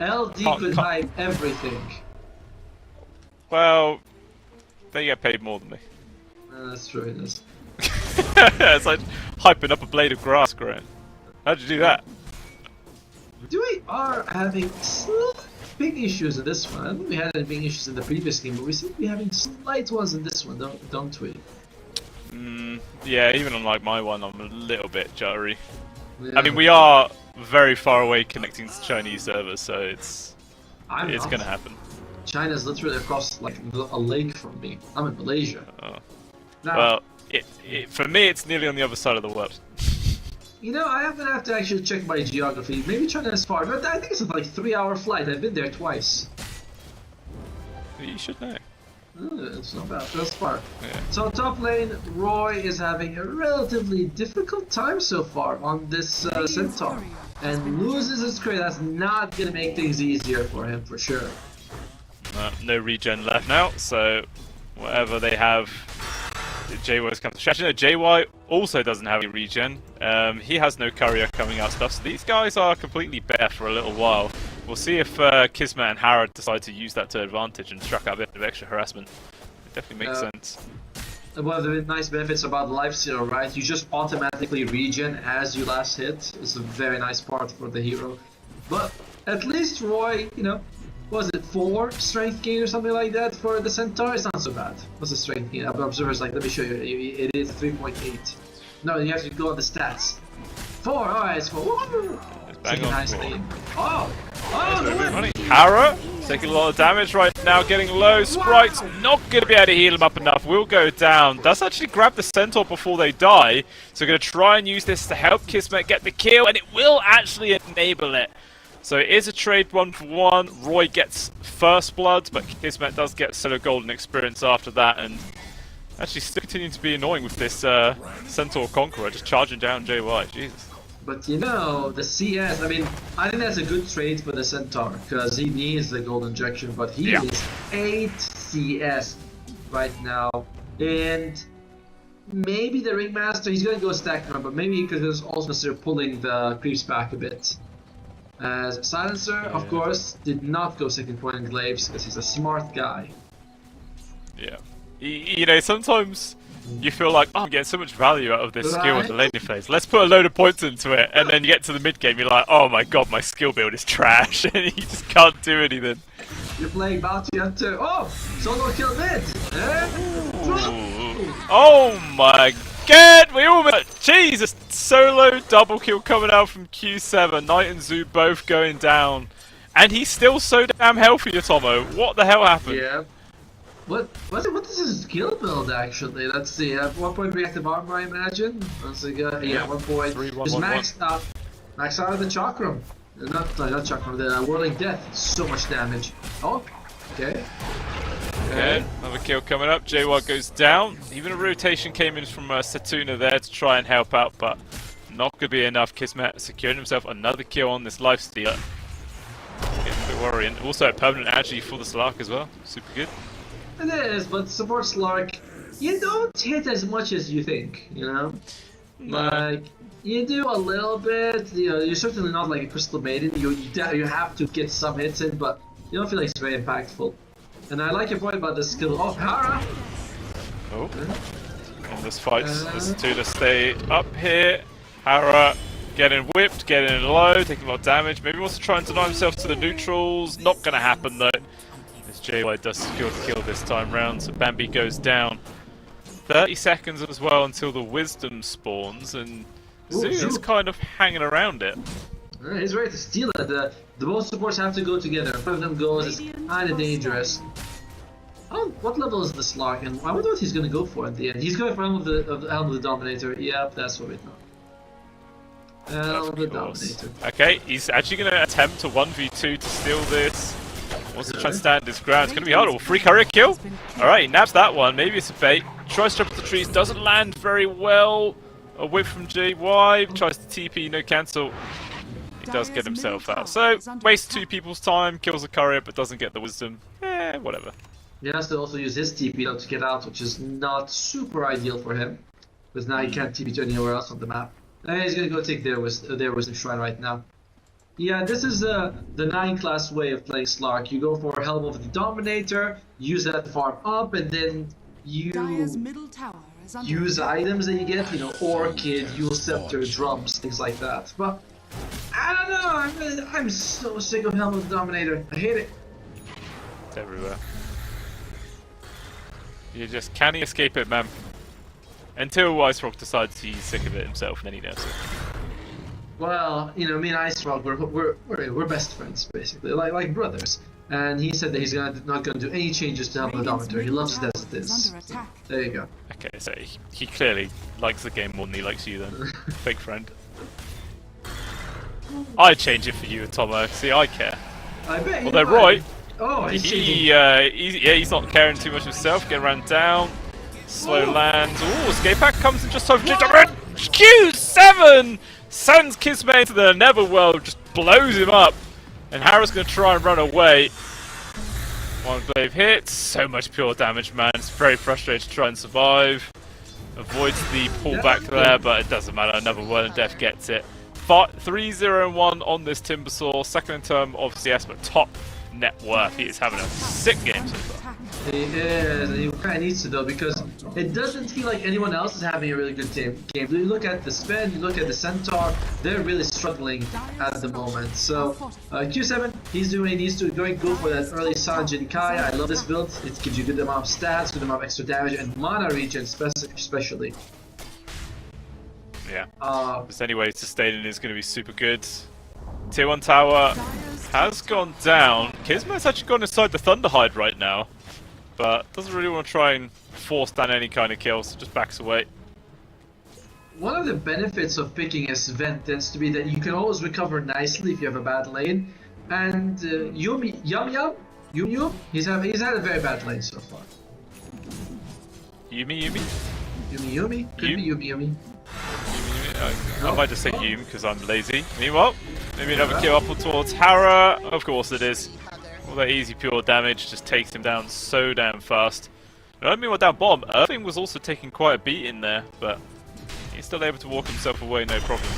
LD could hype everything. Well, they get paid more than me. That's true, it is. It's like hyping up a blade of grass growing. How'd you do that? We are having slight big issues in this one. We had big issues in the previous game, but we seem to be having slight ones in this one, don't we? Yeah, even on like my one, I'm a little bit jittery. Yeah. I mean, we are very far away connecting to Chinese servers, so it's gonna happen. China's literally across like a lake from me. I'm in Malaysia. Now, well, for me, it's nearly on the other side of the world. You know, I'm gonna have to actually check my geography. Maybe China is far, but I think it's a like 3-hour flight. I've been there twice. You should know. It's not bad. That's far. Yeah. So top lane, Roy is having a relatively difficult time so far on this Centaur, and loses his crit. That's not gonna make things easier for him for sure. No regen left now, so whatever they have, JY's come to actually no, JY also doesn't have any regen. He has no courier coming out stuff, so these guys are completely bare for a little while. We'll see if Kismet and Harrod decide to use that to advantage and struck out a bit of extra harassment. It definitely makes sense. One of the nice benefits about Life Steal, right? You just automatically regen as you last hit. It's a very nice part for the hero. But at least Roy, you know, was it 4 strength gain or something like that for the Centaur? It's not so bad. What's the strength gain? Observer's like, let me show you. It is 3.8. No, you have to go on the stats. 4. Alright, it's 4. Woo! Bang on. Nicely. Oh, the win! Harrod taking a lot of damage right now, getting low. Sprite's not going to be able to heal him up enough. Will go down. Does actually grab the Centaur before they die. So going to try and use this to help Kismet get the kill, and it will actually enable it. So it is a trade 1-for-1. Roy gets first blood, but Kismet does get solo golden experience after that, and actually still continuing to be annoying with this Centaur Conqueror, just charging down JY. Jesus. But you know, the CS, I mean, I think that's a good trade for the Centaur, because he needs the gold injection, but he is 8 CS right now, and maybe the Ringmaster, he's going to go stack run, but maybe because there's also consider pulling the creeps back a bit. Silencer, of course, did not go second point in Glaives because he's a smart guy. Yeah. You know, sometimes you feel like, oh, I'm getting so much value out of this skill in the laning phase. Let's put a load of points into it, and then you get to the mid game, you're like, oh my god, my skill build is trash, and you just can't do anything. You're playing Bounty Hunter. Oh! Solo kill mid! Oh my god! We almost. Jesus! Solo double kill coming out from Q7. Knight and Zoo both going down. And he's still so damn healthy, Atomo. What the hell happened? Yeah. What is his skill build actually? Let's see. 1 point reactive armor, I imagine. Once again, yeah, 1 point. Is maxed out. Max out of the Chakram. Not Chakram, the Whirling Death. So much damage. Oh, okay. Okay, another kill coming up. JY goes down. Even a rotation came in from Satuna there to try and help out, but Not going to be enough. Kismet securing himself another kill on this lifestealer. Getting a bit worrying. Also a permanent agi for the Slark as well. Super good. It is, but support Slark, you don't hit as much as you think, you know? No. Like, you do a little bit, you know, you're certainly not like a Crystal Maiden, you have to get some hits in, but you don't feel like it's very impactful. And I like your point about the skill of Hara! Oh. In this fight, there's two to stay up here. Hara getting whipped, getting low, taking a lot of damage. Maybe wants to try and deny himself to the neutrals. Not going to happen though. As JY does secure the kill this time round, so Bambi goes down. 30 seconds as well until the Wisdom spawns, and Zoo is kind of hanging around it. He's ready to steal it. The both supports have to go together. If one of them goes, it's kind of dangerous. Oh, what level is the Slark? And I wonder what he's going to go for at the end. He's going for Helm of the Dominator. Yep, that's what we know. Helm of the Dominator. Okay, he's actually going to attempt to 1v2 to steal this. Wants to try and stand his ground. It's going to be hard. Oh, free courier kill. Alright, he nabs that one. Maybe it's a bait. Tries to jump the trees. Doesn't land very well. A whip from JY. Tries to TP. No cancel. He does get himself out. So, wastes two people's time. Kills the courier, but doesn't get the wisdom. Whatever. He has to also use his TP though to get out, which is not super ideal for him. Because now he can't TP to anywhere else on the map. And he's going to go take their wisdom shrine right now. Yeah, this is the 9-class way of playing Slark. You go for Helm of the Dominator, use that to farm up, and then you use items that you get, you know, Orchid, Yule Scepter, Drums, things like that. But, I don't know, I'm so sick of Helm of the Dominator. I hate it. It's everywhere. You just can't escape it, man. Until Ice Rock decides he's sick of it himself, and then he nerfs it. Well, you know, me and Ice Rock, we're best friends basically, like brothers. And he said that he's not gonna do any changes to Helm of the Dominator. He loves it as it is. So, there you go. Okay, so he clearly likes the game more than he likes you then. Fake friend. I'd change it for you, Tomo. See, I care. I bet. Although Roy, he's not caring too much himself. Getting ran down. Slow lands. Ooh, escape pack comes in just time for Q7! Sends Kismet into the Netherworld, just blows him up. And Hara's going to try and run away. One glaive hits. So much pure damage, man. It's very frustrating to try and survive. Avoids the pullback there, but it doesn't matter. Another World and Death gets it. 3-0-1 on this Timbersaw. Second in term of CS, but top net worth. He is having a sick game so far. He is, and he kind of needs to though, because it doesn't feel like anyone else is having a really good game. You look at the Spin, you look at the Centaur, they're really struggling at the moment. So Q7, he's doing what he needs to, go for that early Sanjin Kai. I love this build. It gives you good amount of stats, good amount of extra damage, and mana regen especially. Yeah. Just anyway, sustaining is going to be super good. Tier 1 tower has gone down. Kismet's actually gone inside the Thunderhide right now, but doesn't really want to try and force down any kind of kills, just backs away. One of the benefits of picking a Sven tends to be that you can always recover nicely if you have a bad lane. And Yum, he's had a very bad lane so far. Yumi? Could be Yumi. I might just say Yum because I'm lazy. Meanwhile, maybe another kill up towards Hara. Of course it is. All that easy pure damage just takes him down so damn fast. Not only down bottom, Irving was also taking quite a beat in there, but he's still able to walk himself away, no problem.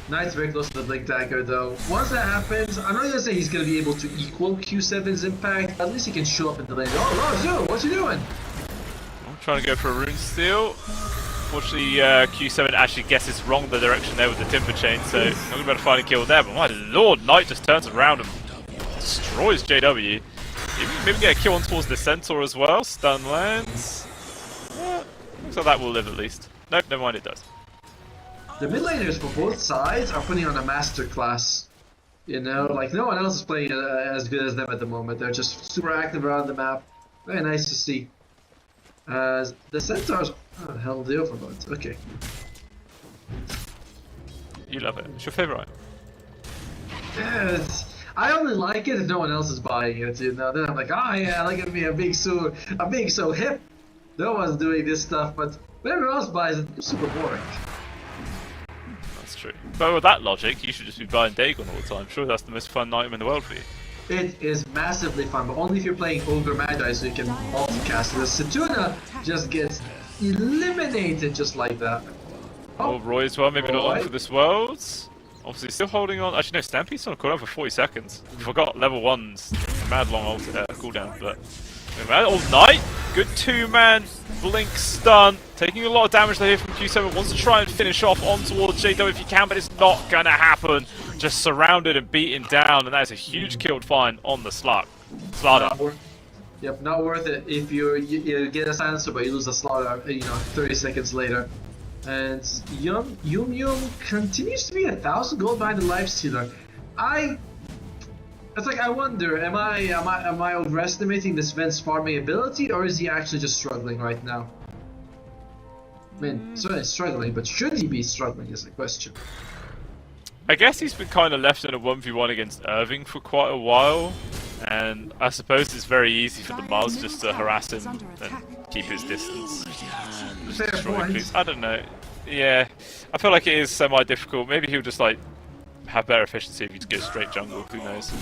Knight's very close to the Blink Dagger though. Once that happens, I'm not gonna say he's gonna be able to equal Q7's impact, at least he can show up in the lane. Oh, Zoo, what you doing? I'm trying to go for a rune steal. Unfortunately, Q7 actually guesses wrong the direction there with the Timber Chain, so not going to be able to find a kill there, but my lord, Knight just turns around and destroys JW. Maybe get a kill on towards the Centaur as well. Stun lands. Yeah, looks like that will live at least. Nope, never mind, it does. The mid laners for both sides are putting on a masterclass. You know, like no one else is playing as good as them at the moment. They're just super active around the map. Very nice to see. The Centaurs... Oh, the hell the Overlords. Okay. You love it. It's your favourite item. I only like it if no one else is buying it, you know. Then I'm like, oh yeah, look at me, I'm being so hip. No one's doing this stuff, but when everyone else buys it, it's super boring. That's true. But with that logic, you should just be buying Dagon all the time. Sure, that's the most fun item in the world for you. It is massively fun, but only if you're playing Ogre Magi, so you can multicast. The Satuna just gets eliminated just like that. Oh, Roy as well, maybe not long for this world. Obviously still holding on. Actually, no, Stampy's on a cooldown for 40 seconds. Forgot level 1's mad long cooldown, but all night. Good 2-man blink stun. Taking a lot of damage there from Q7. Wants to try and finish off on towards JW if he can, but it's not going to happen. Just surrounded and beaten down, and that is a huge killed find on the Slug. Slaughter. Yep, not worth it if you get a silencer, but you lose a Slaughter, 30 seconds later. And Yum continues to be 1,000 gold behind the Lifestealer. It's like I wonder, am I overestimating this Sven's farming ability, or is he actually just struggling right now? I mean, certainly struggling, but should he be struggling is the question. I guess he's been kind of left in a 1v1 against Irving for quite a while, and I suppose it's very easy for the Mars just to harass him and keep his distance. Fair point. I don't know. Yeah, I feel like it is semi-difficult. Maybe he'll just like have better efficiency if he goes straight jungle. Who knows?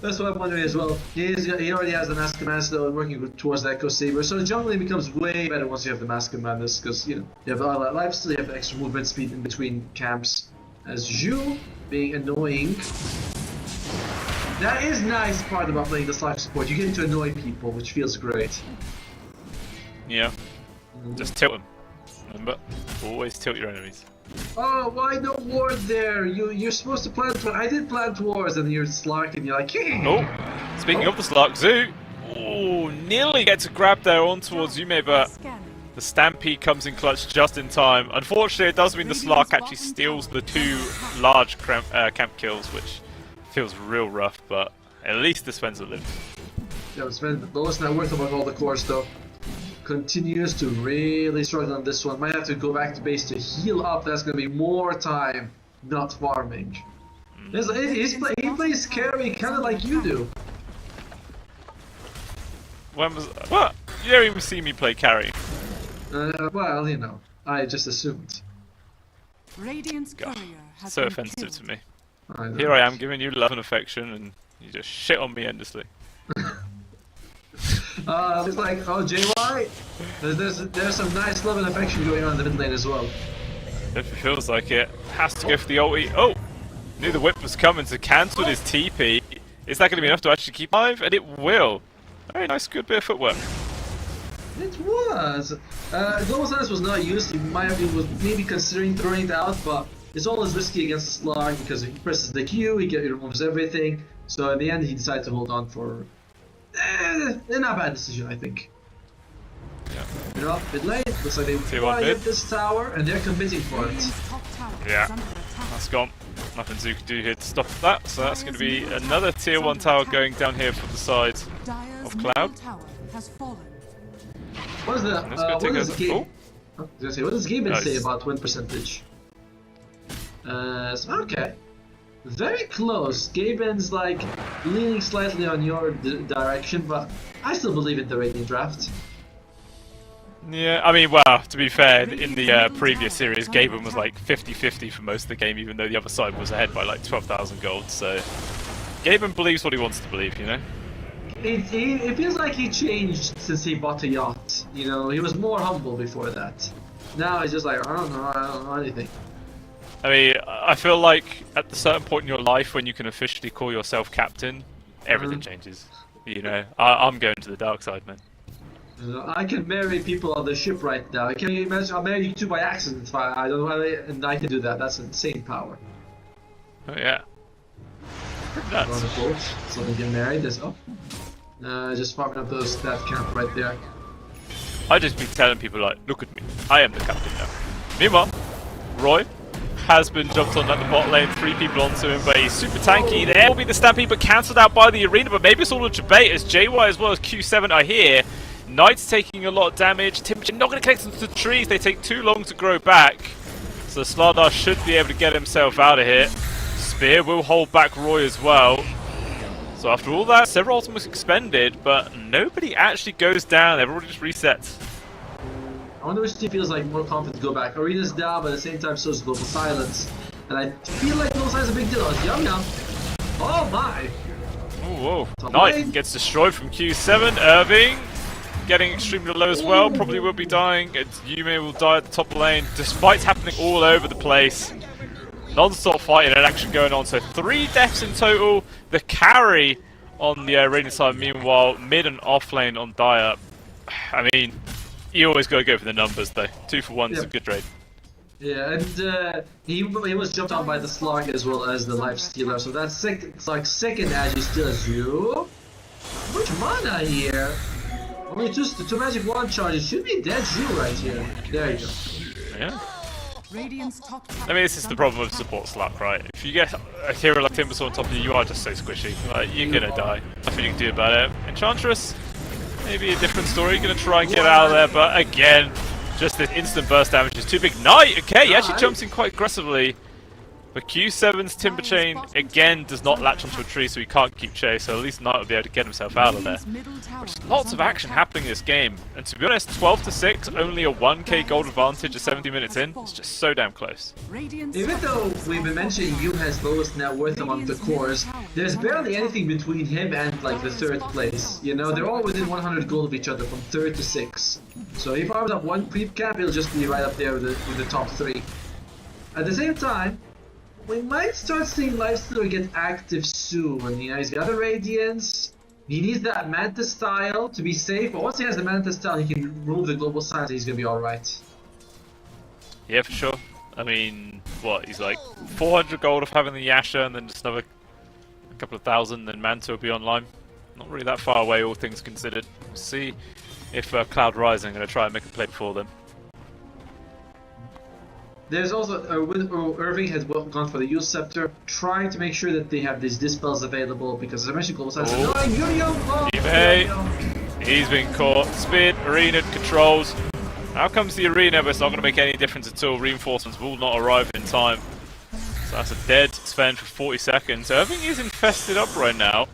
That's what I'm wondering as well. He already has the Mask of Madness though, and working towards that Echo Saber. So jungling becomes way better once you have the Mask of Madness, because you have all that life steal, you have the extra movement speed in between camps. As Zhu being annoying. That is nice part about playing this life support. You get to annoy people, which feels great. Yeah. Just tilt them. Remember, always tilt your enemies. Oh, why no ward there? You're supposed to plant. I did plant wards, and you're Slark, and you're like. Oh, speaking of the Slark, Zoo. Oh, nearly gets a grab there on towards Yume, but the Stampede comes in clutch just in time. Unfortunately, it does mean the Slark actually steals the 2 large camp kills, which feels real rough, but at least the Sven's lived. Yeah, Sven, the lowest net worth about all the cores, though. Continues to really struggle on this one. Might have to go back to base to heal up. That's going to be more time not farming. He plays carry kind of like you do. When was what? You don't even see me play carry. Well, I just assumed. Radiant's courier has So been offensive killed. to me. Here I am giving you love and affection, and you just shit on me endlessly. It's like, oh, JY, there's some nice love and affection going on in the mid lane as well. If it feels like it, has to go for the ulti. Oh! Knew the whip was coming to cancel his TP. Is that going to be enough to actually keep alive? And it will. Very nice, good bit of footwork. It was. Global Silence was not used. He was maybe considering throwing it out, but it's always risky against Slark because he presses the Q, he removes everything. So in the end, he decided to hold on for. Not a bad decision, I think. Yeah. They're up mid lane. Looks like they want to hit this tower, and they're committing for it. Yeah, that's gone. Nothing Zoo can do here to stop that. So that's going to be another tier 1 tower going down here from the side of Cloud. What does Gaben say about win percentage? Okay. Very close. Gaben's like leaning slightly on your direction, but I still believe in the Radiant draft. Yeah, I mean, well, to be fair, in the previous series, Gaben was like 50-50 for most of the game, even though the other side was ahead by like 12,000 gold, so Gaben believes what he wants to believe, you know? It feels like he changed since he bought a yacht. He was more humble before that. Now he's just like, I don't know anything. I mean, I feel like at a certain point in your life when you can officially call yourself captain, everything changes. I'm going to the dark side, man. I can marry people on the ship right now. Can you imagine? I'll marry you two by accident if I don't know, and I can do that. That's insane power. Oh yeah. On the boat, so they get married. Just farming up that camp right there. I just be telling people like, look at me, I am the captain now. Meanwhile, Roy has been jumped on at the bot lane, 3 people onto him, but he's super tanky. There will be the Stampede, but cancelled out by the arena, but maybe it's all a debate as JY as well as Q7 are here. Knight's taking a lot of damage. Timber not going to connect them to the trees. They take too long to grow back. So Slardar should be able to get himself out of here. Spear will hold back Roy as well. So after all that, several ultimates expended, but nobody actually goes down. Everybody just resets. I wonder which team feels like more confident to go back. Arena's down, but at the same time so is Global Silence. And I feel like Global Silence is a big deal. It's Yum Yum. Oh my! Oh, whoa. Knight gets destroyed from Q7. Irving getting extremely low as well. Probably will be dying. Yume will die at the top lane. Despite happening all over the place. Non-stop fighting and action going on. So 3 deaths in total. The carry on the Radiant side. Meanwhile, mid and off lane on Dire. I mean, you always got to go for the numbers though. 2 for 1 is a good trade. Yeah, and he was jumped on by the Slug as well as the Life Stealer, so that's second as he steals you. Much mana here. Only two magic wand charges. Should be dead you right here. There you go. Yeah. Radiant's top I mean, this is the problem with support slot, right? If you get a hero like Timbersaw on top of you, you are just so squishy. Like, you're gonna die. Nothing you can do about it. Enchantress, maybe a different story. Gonna try and get out of there, but again, just this instant burst damage is too big. Knight, okay, he actually jumps in quite aggressively. But Q7's Timber Chain, again, does not latch onto a tree, so he can't keep chase, so at least Knight will be able to get himself out of there. There's lots of action happening in this game, and to be honest, 12-6, only a 1k gold advantage at 70 minutes in, it's just so damn close. Even though we've been mentioning Yu has lowest net worth among the cores, there's barely anything between him and like the 3rd place. You know, they're all within 100 gold of each other from 3rd to 6. So if I was up 1 creep cap, he'll just be right up there with the top 3. At the same time, we might start seeing Lifestealer get active soon. You know, he's got the Radiance. He needs that Manta style to be safe. But once he has the Manta style, he can remove the Global Silence. He's gonna be alright. Yeah, for sure. I mean, what? He's like 400 gold of having the Yasha, and then just another couple of thousand, then Manta will be online. Not really that far away, all things considered. We'll see if Cloud Rising are going to try and make a play before them. There's also Irving has gone for the Use Scepter, trying to make sure that they have these dispels available because as I mentioned, Global Silence is annoying. He's been caught. Speed, Arena controls. How comes the Arena, but it's not going to make any difference at all. Reinforcements will not arrive in time. So that's a dead Sven for 40 seconds. Irving is infested up right now.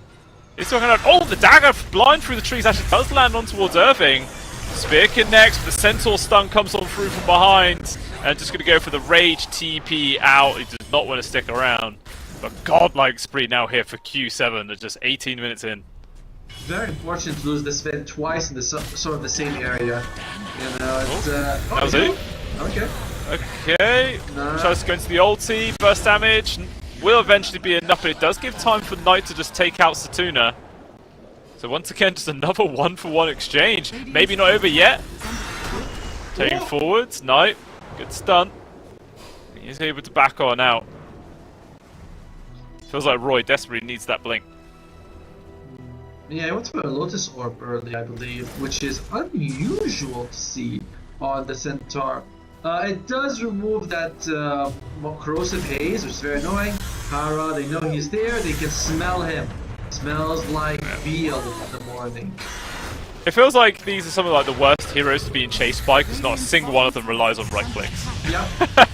He's talking about, oh, the dagger blind through the trees actually does land on towards Irving. Spear connects, but the Centaur stun comes on through from behind. And just going to go for the Rage TP out. He does not want to stick around. But godlike spree now here for Q7. They're just 18 minutes in. Very unfortunate to lose this Sven twice in the sort of the same area. You know, it's, that was it. Okay. Okay. Tries to go into the ulti. Burst damage will eventually be enough, but it does give time for Knight to just take out Satuna. So once again, just another 1-for-1 exchange. Maybe not over yet. Taking forwards, Knight. Good stun. He's able to back on out. Feels like Roy desperately needs that blink. Yeah, I went for a Lotus Orb early, I believe, which is unusual to see on the Centaur. It does remove that corrosive haze, which is very annoying. Kara, they know he's there, they can smell him. Smells like veal in the morning. It feels like these are some of like the worst heroes to be chased by because not a single one of them relies on right clicks. Yep.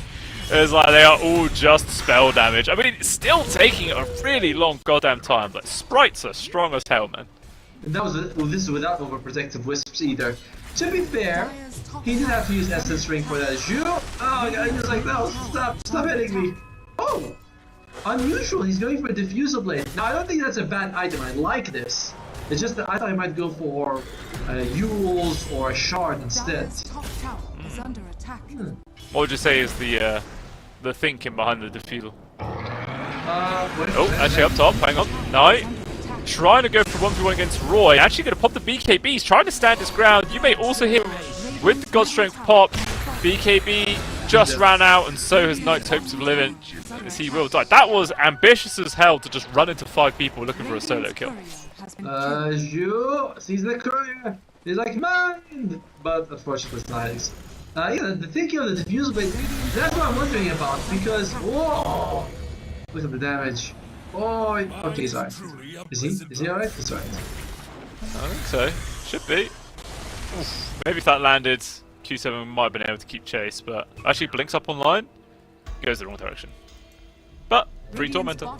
It's like they are all just spell damage. I mean, it's still taking a really long goddamn time, but sprites are strong as hell, man. And that was this is without overprotective wisps either. To be fair, he didn't have to use Essence Ring for that. Oh, he was like, no, stop hitting me. Oh, unusual. He's going for a Diffusal Blade. Now, I don't think that's a bad item. I like this. It's just that I thought I might go for Yules or a Shard instead. What would you say is the thinking behind the defeal? Oh, actually up top, hang on. Knight. Trying to go for 1v1 against Roy. Actually going to pop the BKB. He's trying to stand his ground. You may also hit with the God Strength pop. BKB just ran out, and so has Knight's hopes of living, as he will die. That was ambitious as hell to just run into 5 people looking for a solo kill. Zhu sees the courier. He's like, mine! But unfortunately it's nice. Yeah, the thinking of the Diffusal Blade, that's what I'm wondering about, because, whoa! Look at the damage. Oh, okay, he's alright. Is he alright? He's alright. I think so. Should be. Oof. Maybe if that landed, Q7 might have been able to keep chase, but actually blinks up online, goes the wrong direction. But, free Tormentor.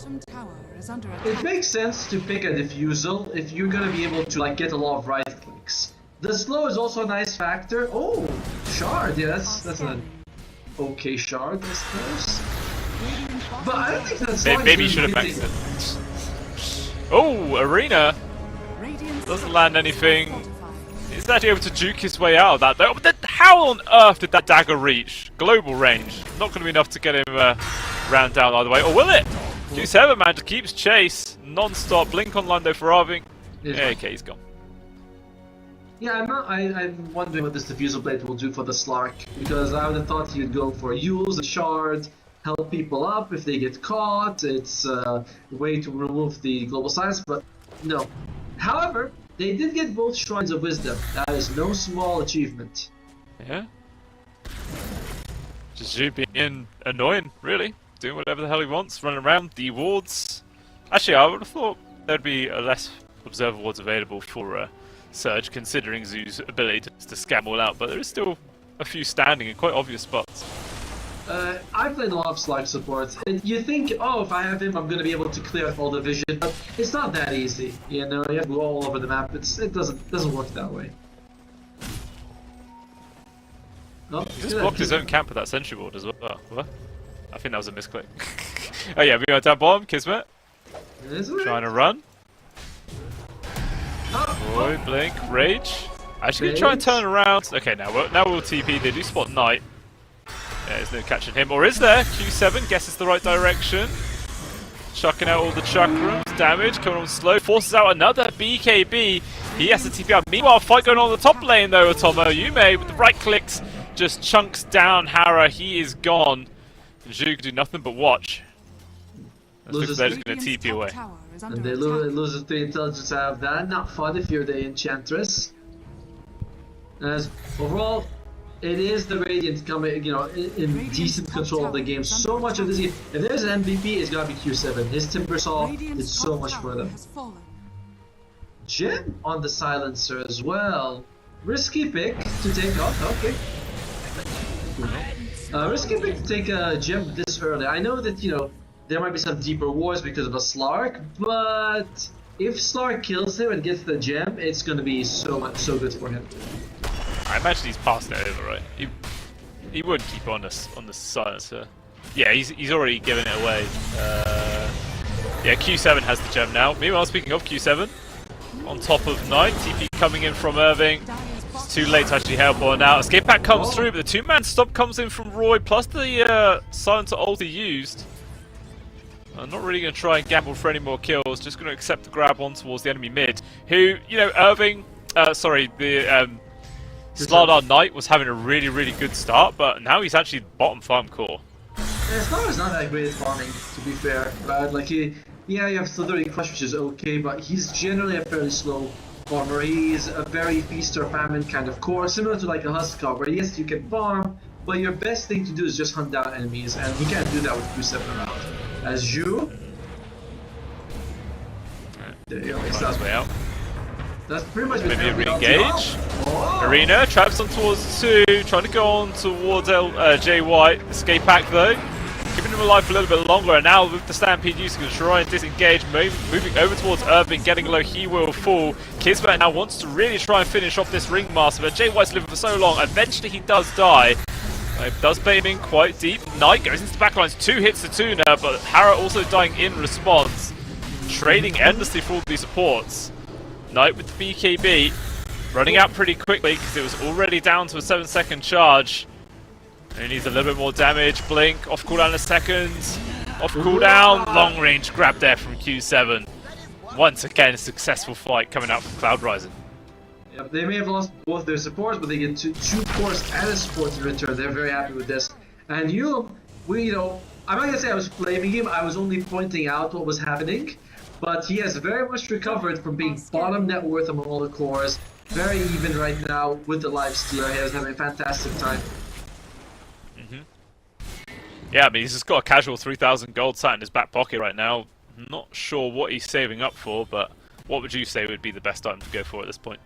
It makes sense to pick a Diffusal if you're gonna be able to like get a lot of right clicks. The slow is also a nice factor. Oh, shard. Yeah, that's an okay shard, I suppose. But I don't think that's maybe you should have maxed it. Oh, Arena doesn't land anything. He's actually able to juke his way out of that though. But then how on earth did that dagger reach global range? Not going to be enough to get him round down either way. Or will it? Q7 man just keeps chase non-stop. Blink on Lando for Arving. Yeah, okay, he's gone. Yeah, I'm wondering what this diffusal blade will do for the Slark, because I would have thought he'd go for use the shard, help people up if they get caught. It's a way to remove the global silence, but no. However, they did get both Shrines of Wisdom. That is no small achievement. Yeah. Just you being annoying, really. Doing whatever the hell he wants, running around, the wards. Actually, I would have thought there'd be a less observer wards available for Surge, considering Zoo's ability to scam all out, but there is still a few standing in quite obvious spots. I played a lot of Slark support, and you think, oh, if I have him, I'm going to be able to clear out all the vision, but it's not that easy. You know, you have to go all over the map. It doesn't work that way. Oh, he just blocked his own camp with that sentry ward as well. Oh, what? I think that was a misclick. Oh yeah, we got down bottom, Kismet. Trying to run. Boy, blink, rage. Actually gonna try and turn around. Okay, now we'll TP. They do spot Knight. Yeah, there's no catching him. Or is there? Q7 guesses the right direction. Chucking out all the chakrams. Damage coming on slow. Forces out another BKB. He has to TP out. Meanwhile, fight going on the top lane though, Otomo. Yume with the right clicks just chunks down Hara. He is gone. And Zhu can do nothing but watch. They're just going to TP away. And they lose 3 intelligence out of that. Not fun if you're the Enchantress. As overall, it is the Radiant coming, you know, in decent control of the game. So much of this game. If there's an MVP, it's gotta be Q7. His Timbersaw did so much for them. Gem on the silencer as well. Risky pick to take off. Okay. Risky pick to take a gem this early. I know that, you know, there might be some deeper wars because of a Slark, but if Slark kills him and gets the gem, it's going to be so good for him. I imagine he's passed it over, right? He would keep on the silencer. Yeah, he's already given it away. Yeah, Q7 has the gem now. Meanwhile, speaking of Q7, on top of Knight, TP coming in from Irving. It's too late to actually help on out. Escape pack comes through, but the two-man stop comes in from Roy, plus the silencer ult he used. I'm not really going to try and gamble for any more kills, just going to accept the grab on towards the enemy mid, who, you know, Irving, the Slardar Knight was having a really, really good start, but now he's actually bottom farm core. Yeah, Slardar's not that great at farming, to be fair, right? Like, yeah, you have Slithering Crush, which is okay, but he's generally a fairly slow farmer. He's a very feast or famine kind of core, similar to like a Huskar, where yes, you can farm, but your best thing to do is just hunt down enemies, and he can't do that with Q7 around. As you, there you go. That's way out. That's pretty much maybe a re-engage. Arena traps on towards 2, trying to go on towards Jay White. Escape pack though, keeping him alive for a little bit longer. And now with the Stampede use, going to try and disengage, moving over towards Irving, getting low. He will fall. Kismet now wants to really try and finish off this Ringmaster, but Jay White's living for so long. Eventually he does die. It does bait him in quite deep. Knight goes into the backlines, 2 hits to Tuna, but Hara also dying in response. Trading endlessly for all these supports. Knight with the BKB, running out pretty quickly because it was already down to a 7-second charge. And he needs a little bit more damage. Blink, off cooldown in a second. Off cooldown, long range grab there from Q7. Once again, a successful fight coming out from Cloud Rising. Yep, they may have lost both their supports, but they get two cores and a support in return. They're very happy with this. And you know, I'm not gonna say I was blaming him. I was only pointing out what was happening. But he has very much recovered from being bottom net worth among all the cores. Very even right now with the lifesteal. He is having a fantastic time. Yeah, I mean, he's just got a casual 3,000 gold sat in his back pocket right now. Not sure what he's saving up for, but what would you say would be the best item to go for at this point?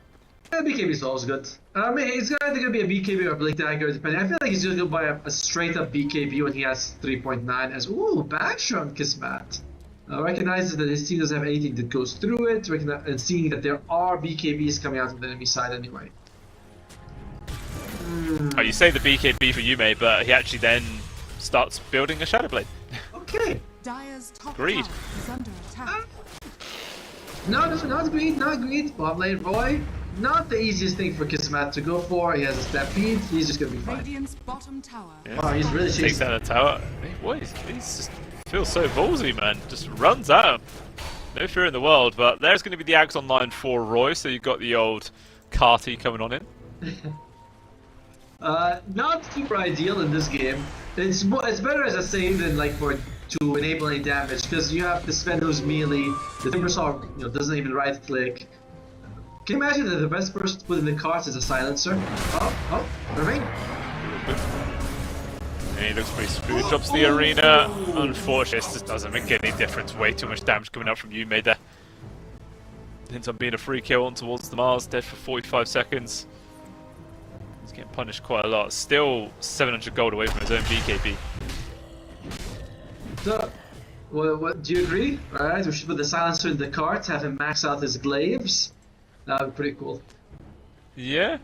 Yeah, BKB is always good. I mean, it's either going to be a BKB or a Blink Dagger, depending. I feel like he's going to buy a straight-up BKB when he has 3.9 as, ooh, backshot on Kismet. Recognizes that his team doesn't have anything that goes through it, and seeing that there are BKBs coming out of the enemy side anyway. Oh, you say the BKB for Yume, but he actually then starts building a Shadow Blade. Okay. Dire's top Agreed. tower is under attack. No, not agreed, not agreed. Bot lane Roy, not the easiest thing for Kismet to go for. He has a stampede, he's just gonna be fine. Radiant's bottom tower. Yeah. Wow, he's really Takes chasing. down the tower. Hey, what is, he's just feels so ballsy, man. Just runs at him. No fear in the world, but there's going to be the Ags online for Roy, so you've got the old Carty coming on in. Not super ideal in this game. It's better as a save than like to enable any damage, because you have to spend those melee. The Timbersaw, doesn't even right click. Can you imagine that the best person to put in the carts is a silencer? Oh, remain. And he looks pretty smooth. Drops the arena. Unfortunately, this just doesn't make any difference. Way too much damage coming out from Yume there. Ends up being a free kill on towards the Mars, dead for 45 seconds. He's getting punished quite a lot. Still 700 gold away from his own BKB. So, what do you agree? Alright, we should put the silencer in the cart, have him max out his glaives. That would be pretty cool. Yeah?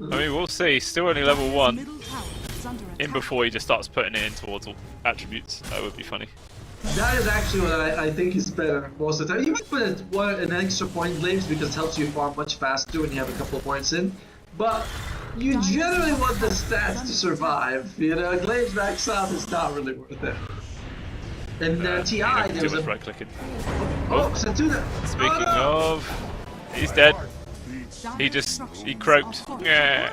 I mean, we'll see. Still only level 1. Middle tower is under attack. In before he just starts putting it in towards all attributes. That would be funny. That is actually what I think is better most of the time. You might put an extra point glaives because it helps you farm much faster when you have a couple of points in. But you generally want the stats to survive. Glaives max out is not really worth it. And TI, there's a... right clicking. Satuna! Speaking of, he's dead. He croaked. Yeah.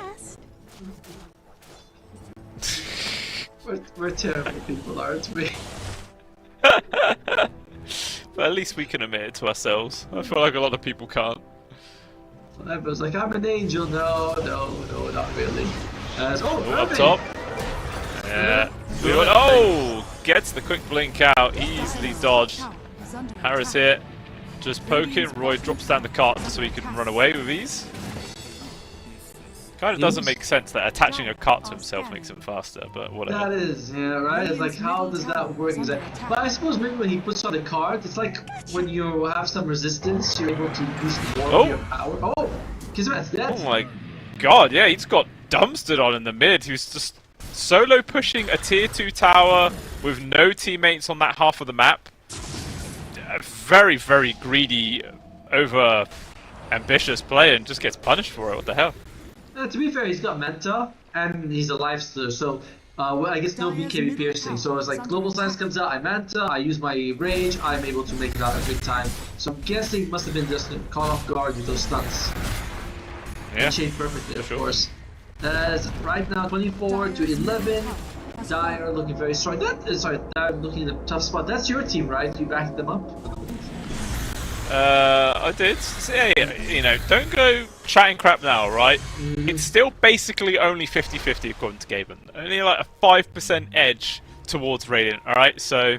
We're terrible people, aren't we? But at least we can admit it to ourselves. I feel like a lot of people can't. Everyone's like, I'm an angel. No, not really. Up top. Yeah. Gets the quick blink out. Easily dodged. Harris here. Just poking. Roy drops down the cart so he can run away with ease. Kind of doesn't make sense that attaching a cart to himself makes him faster, but whatever. That is, yeah, right? It's like, how does that work exactly? But I suppose maybe when he puts on the cart, it's like when you have some resistance, you're able to boost more of your power. Oh! Kismet's dead! Oh my god, yeah, he's got dumpstered on in the mid. He was just solo pushing a tier 2 tower with no teammates on that half of the map. A very, very greedy, over ambitious player and just gets punished for it. What the hell? To be fair, he's got Manta, and he's a life stealer, so I guess no BKB piercing. So it's like Global Silence comes out, I Manta, I use my Rage, I'm able to make it out every time. So I'm guessing it must have been just caught off guard with those stunts. Yeah. Chained perfectly, of course. Right now, 24 to 11. Dire looking very strong. Dire looking in a tough spot. That's your team, right? You backed them up? I did. Yeah, don't go chatting crap now, right? It's still basically only 50-50 according to Gaben. Only like a 5% edge towards Radiant, alright? So,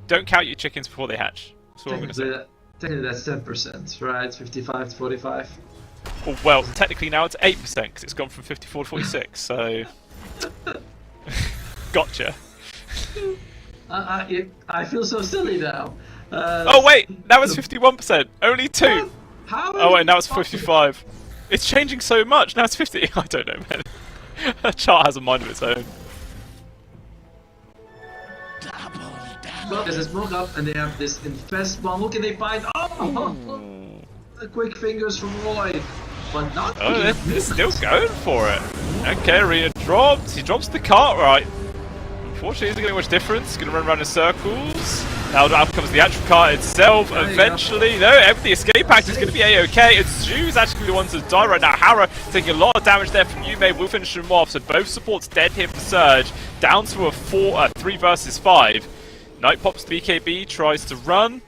don't count your chickens before they hatch. That's what I'm going to say. Technically that's 10%, right? 55 to 45. Well, technically now it's 8% because it's gone from 54 to 46, so... Gotcha. I feel so silly now. Oh wait, that was 51%. Only 2. Oh wait, now it's 55. It's changing so much. Now it's 50. I don't know, man. That chart has a mind of its own. Well, there's a smoke up, and they have this infest bomb. What can they find? Oh, the quick fingers from Roy, but not. Oh, they're still going for it. Okay, Arena dropped. He drops the cart right. Unfortunately, isn't getting much difference. He's going to run around in circles. Now out comes the actual cart itself. Eventually, no, the escape act is going to be a-okay. It's Zhu's actually the one to die right now. Hara taking a lot of damage there from Yume. Will finish him off. So both supports dead here for Surge. Down to a 3 versus 5. Knight pops the BKB, tries to run.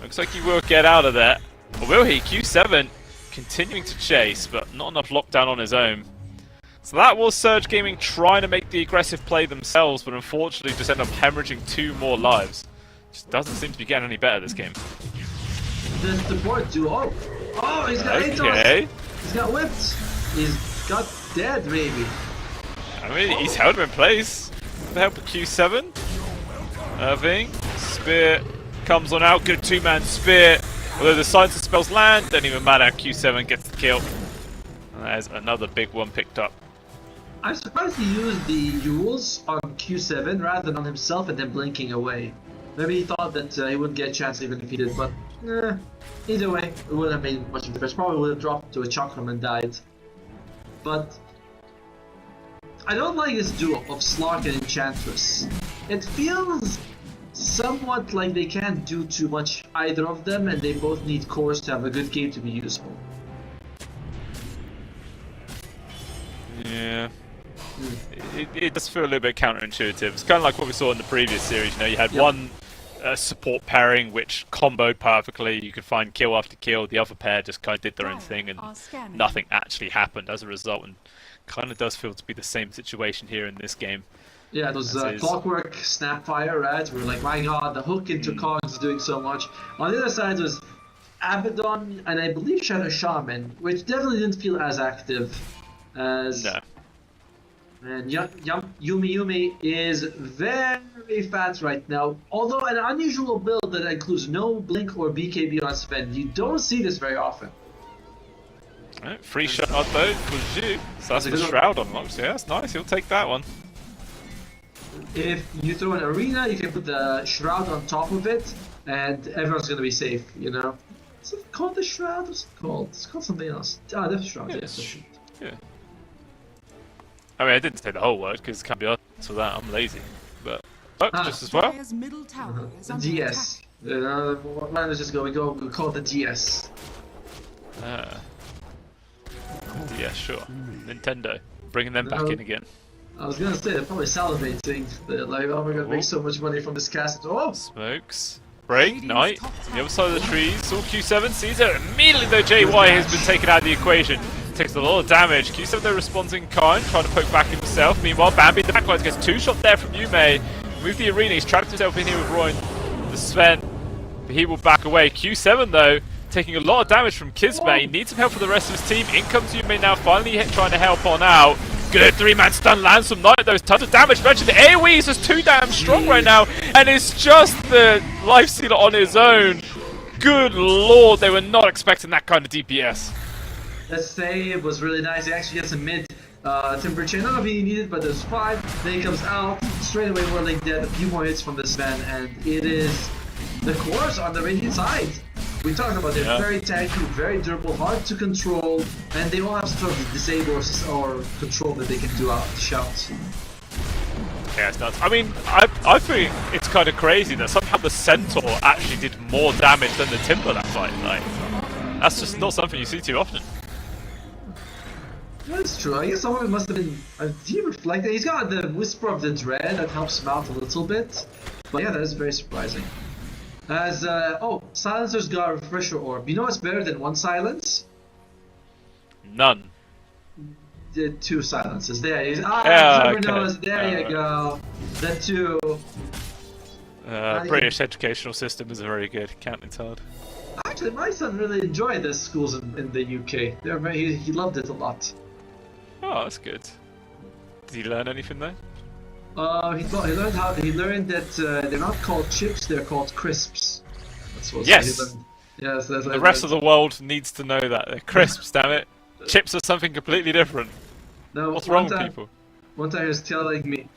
Looks like he will get out of there. Or will he? Q7 continuing to chase, but not enough lockdown on his own. So that was Surge Gaming trying to make the aggressive play themselves, but unfortunately just end up hemorrhaging 2 more lives. Just doesn't seem to be getting any better this game. The support duo. Oh, he's got okay. He's got whipped. He's got dead, maybe. I mean, he's held him in place. With the help of Q7. Irving. Spear comes on out. Good 2-man spear. Although the silencer spells land, don't even matter. Q7 gets the kill. And there's another big one picked up. I'm surprised he used the Yules on Q7 rather than on himself and then blinking away. Maybe he thought that he wouldn't get a chance even if he did, but either way, it wouldn't have made much of a difference. Probably would have dropped to a Chakram and died. But I don't like this duo of Slark and Enchantress. It feels somewhat like they can't do too much either of them, and they both need cores to have a good game to be useful. Yeah. It does feel a little bit counterintuitive. It's kind of like what we saw in the previous series. You know, you had one support pairing which comboed perfectly. You could find kill after kill. The other pair just kind of did their own thing, and nothing actually happened as a result. And kind of does feel to be the same situation here in this game. Yeah, those Clockwork, Snapfire, right? We were like, my god, the hook into Cogs is doing so much. On the other side was Abaddon and I believe Shadow Shaman, which definitely didn't feel as active as. No. And Yumi is very fat right now. Although an unusual build that includes no Blink or BKB on Sven. You don't see this very often. Right, free shot out though for Zhu. So that's the Shroud unlocked. Yeah, that's nice. He'll take that one. If you throw an Arena, you can put the Shroud on top of it, and everyone's gonna be safe, you know? Is it called the Shroud? What's it called? It's called something else. Ah, Death Shroud, yes. Yeah. I mean, I didn't say the whole word because it can't be asked for that. I'm lazy. But just as well. The DS. What man is just going to go call it the DS. DS, sure. Nintendo. Bringing them back in again. I was gonna say, they're probably salivating. They're like, oh, we're gonna make so much money from this cast. Oh! Smokes. Break, Knight. The other side of the trees. All Q7 sees it. Immediately though, JY has been taken out of the equation. Takes a lot of damage. Q7 though responds in kind, trying to poke back himself. Meanwhile, Bambi, the backline gets 2-shot there from Yume. Move the arena, he's trapped himself in here with Roy and the Sven. But he will back away. Q7 though, taking a lot of damage from Kismet. He needs some help for the rest of his team. In comes Yume now, finally trying to help on out. Good 3-man stun lands from Knight though, tons of damage. Mentioned the AoE is just too damn strong right now, and it's just the Life Stealer on his own. Good lord, they were not expecting that kind of DPS. Let's say it was really nice. He actually gets a mid temperature. None of it needed, but there's 5. Then he comes out straight away. Whirling dead. A few more hits from this man, and it is the cores on the Radiant side. We talked about it. Very tanky, very durable, hard to control, and they all have sort of disable or control that they can do out shouts. Yeah, it's nuts. I mean, I think it's kind of crazy that somehow the Centaur actually did more damage than the Timber that fight. Like, that's just not something you see too often. That's true. I guess some of it must have been. Do you reflect that? He's got the Whisper of the Dread that helps him out a little bit. But yeah, that is very surprising. As Silencer's got a Refresher Orb. You know what's better than 1 silence? None. 2 silences. There he is. Okay. There you go. The 2. British educational system is very good. Counting's hard. Actually, my son really enjoyed the schools in the UK. He loved it a lot. Oh, that's good. Did he learn anything though? He learned that they're not called chips, they're called crisps. That's what yes! Yes, the rest of the world needs to know that. They're crisps, damn it. Chips are something completely different. No, what's wrong with people? One time he was telling me,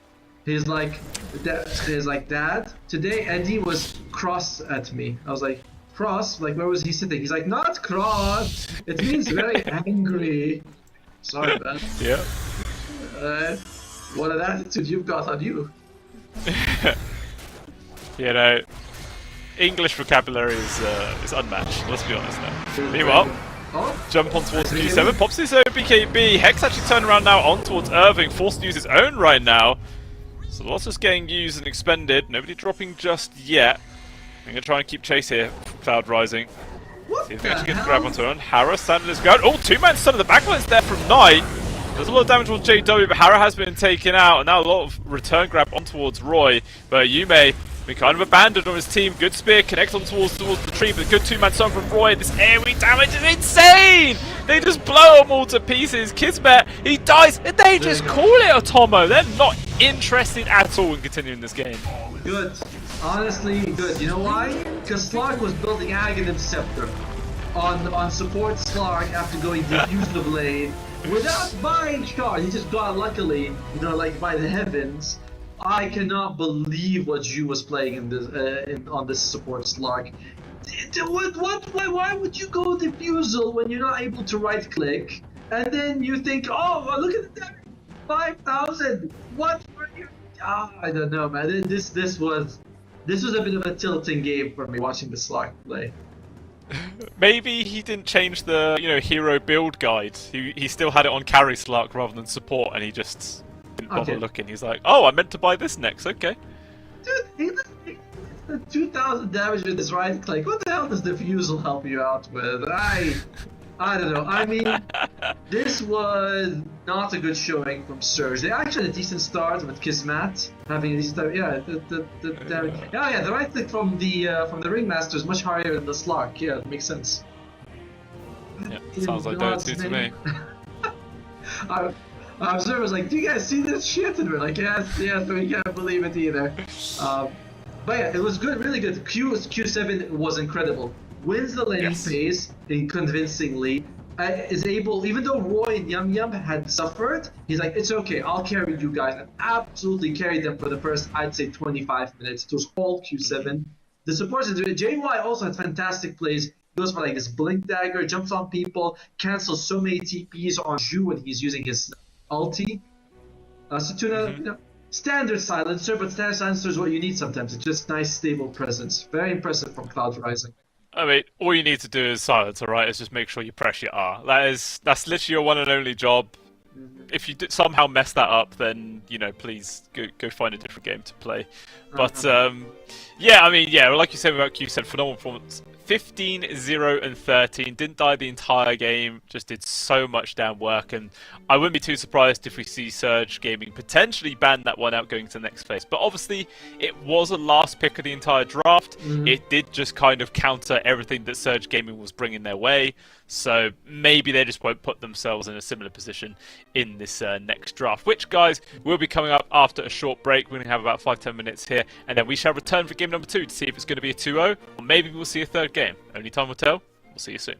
he's like, Dad, today Eddie was cross at me. I was like, cross? Like, where was he sitting? He's like, not cross! It means very angry. Sorry, man. Yeah. What an attitude you've got on you. You know, English vocabulary is unmatched, let's be honest now. Meanwhile, jump on towards Q7, pops his own BKB. Hex actually turned around now on towards Irving, forced to use his own right now. So lots just getting used and expended, nobody dropping just yet. I'm going to try and keep chase here from Cloud Rising. See if we actually get the grab onto her. Hara, Sandler's ground. Oh, 2-man stun of the backline's there from Knight. There's a lot of damage on JW, but Hara has been taken out, and now a lot of return grab on towards Roy. But Yume been kind of abandoned on his team. Good spear, connects on towards the tree, but good 2-man stun from Roy. This AoE damage is insane! They just blow them all to pieces. Kismet, he dies, and they just call it a Tomo. They're not interested at all in continuing this game. Good. Honestly, good. You know why? Because Slark was building Aghanim Scepter on support Slark after going diffuse the blade. without buying shot, he just got luckily, like by the heavens. I cannot believe what Zhu was playing in this on this support slug. Why would you go defusal when you're not able to right click? And then you think, oh, well, look at that, 5,000. What were you? I don't know, man. This was a bit of a tilting game for me watching the slug play. Maybe he didn't change the hero build guide. He still had it on carry slug rather than support, and he just didn't bother looking. He's like, oh, I meant to buy this next. Okay. Dude, he 2,000 damage with his right click. What the hell does defusal help you out with? I don't know. I mean, this was not a good showing from Surge. They actually had a decent start with Kismet having a decent start. Yeah, the right click from the Ringmaster is much higher than the slug. Yeah, it makes sense. Yeah, sounds like Dota 2 to me. Our observer was like, "Do you guys see this shit?" And we're like, "Yes, we can't believe it either." But yeah, it was good, really good. Q7 was incredible. Wins the lane phase convincingly. Is able, even though Roy and Yum Yum had suffered, he's like, it's okay, I'll carry you guys. And absolutely carried them for the first, I'd say, 25 minutes. It was all Q7. The supports did it. JY also had fantastic plays. Goes for like this blink dagger, jumps on people, cancels so many TPs on Zhu when he's using his ulti. Satuna, standard silencer, but standard silencer is what you need sometimes. It's just nice, stable presence. Very impressive from Cloud Rising. I mean, all you need to do is silence, alright? Is just make sure you press your R. That's literally your one and only job. If you somehow mess that up, then, please go find a different game to play. But, yeah, I mean, like you said about Q7, phenomenal performance. 15, 0, and 13. Didn't die the entire game. Just did so much damn work. And I wouldn't be too surprised if we see Surge Gaming potentially ban that one out going to the next phase. But obviously, it was a last pick of the entire draft. It did just kind of counter everything that Surge Gaming was bringing their way. So maybe they just won't put themselves in a similar position in this next draft. Which, guys, will be coming up after a short break. We're going to have about 5-10 minutes here. And then we shall return for game number 2 to see if it's going to be a 2-0. Or maybe we'll see a third game. Only time will tell. We'll see you soon.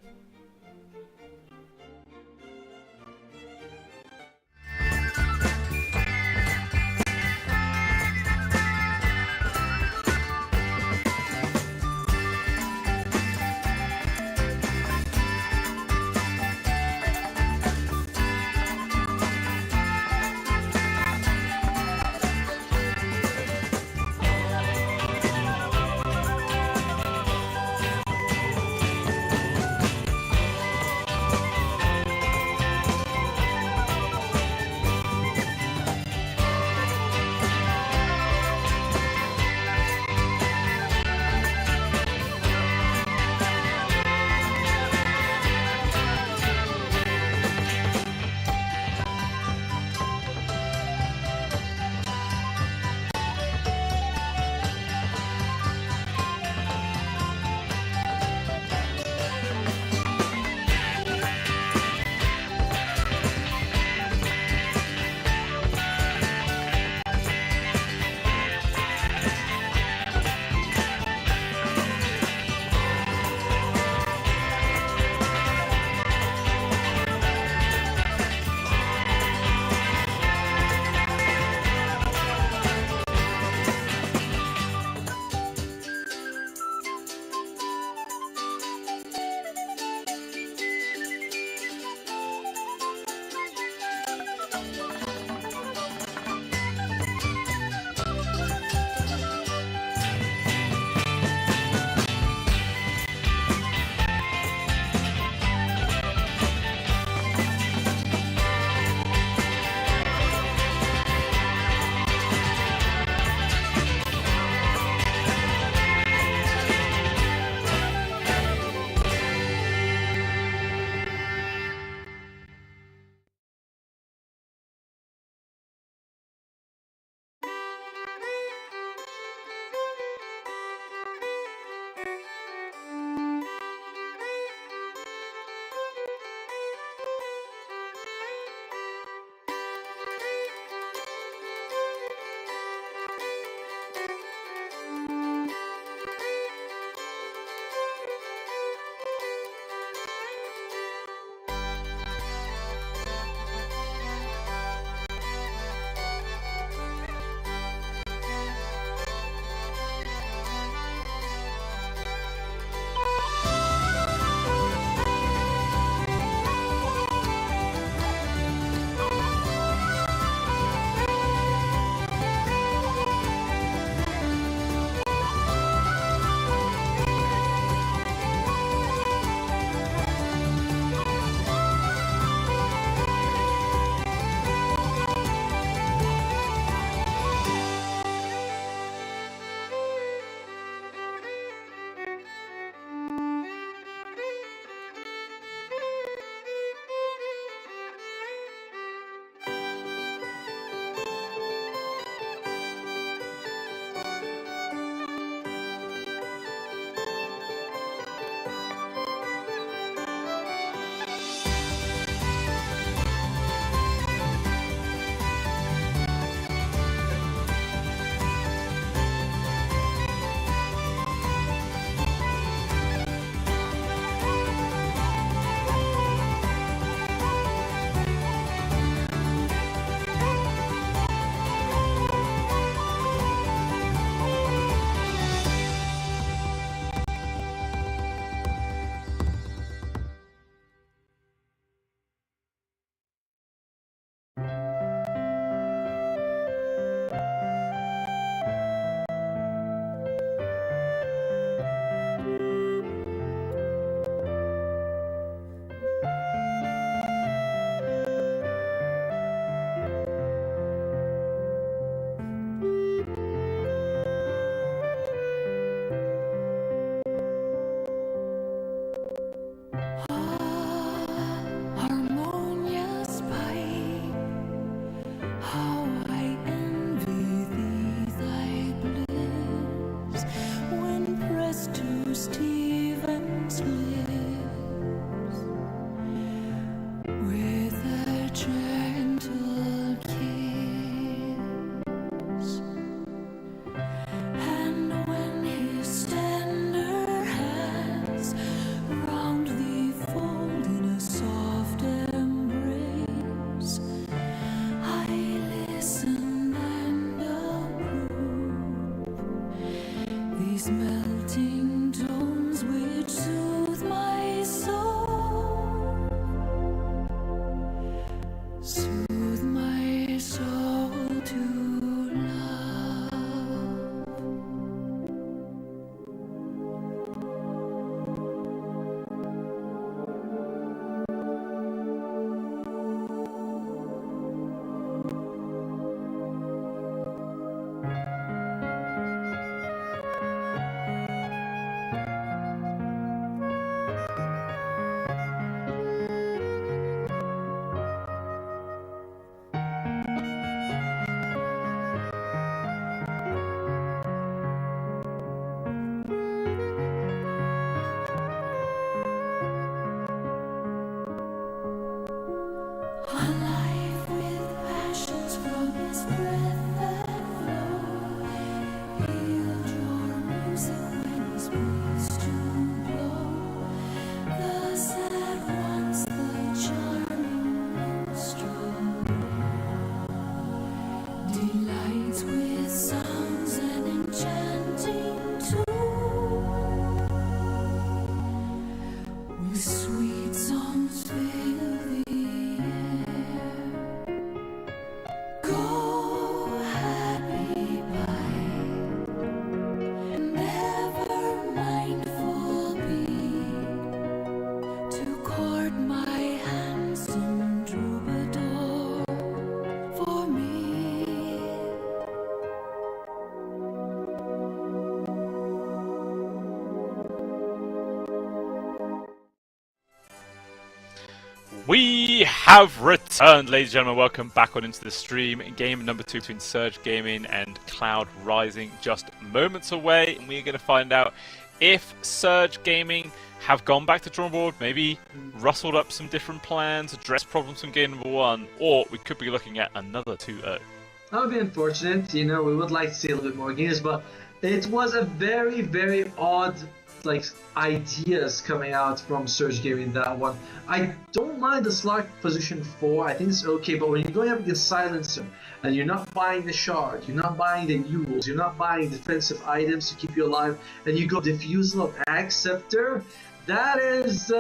these melting tones which soothe my soul, soothe my soul to love. Alive with passions from his breath that flow, he'll draw music when his breeze to blow. Thus at once the charming minstrel delights with sounds and enchanting tune, with sweet songs fill the go happy by, and ever mindful be to court my handsome troubadour for me. We have returned, ladies and gentlemen. Welcome back on into the stream. Game number 2 between Surge Gaming and Cloud Rising, just moments away, and we're going to find out if Surge Gaming have gone back to drawing board, maybe rustled up some different plans, addressed problems from game number 1, or we could be looking at another 2-0. That would be unfortunate. You know, we would like to see a little bit more games, but it was a very, very odd ideas coming out from Surge Gaming, that one. I don't mind the slot position 4, I think it's okay, but when you're going up against Silencer and you're not buying the shard, you're not buying the mules, you're not buying defensive items to keep you alive, and you go Diffusal of Axe Scepter, that is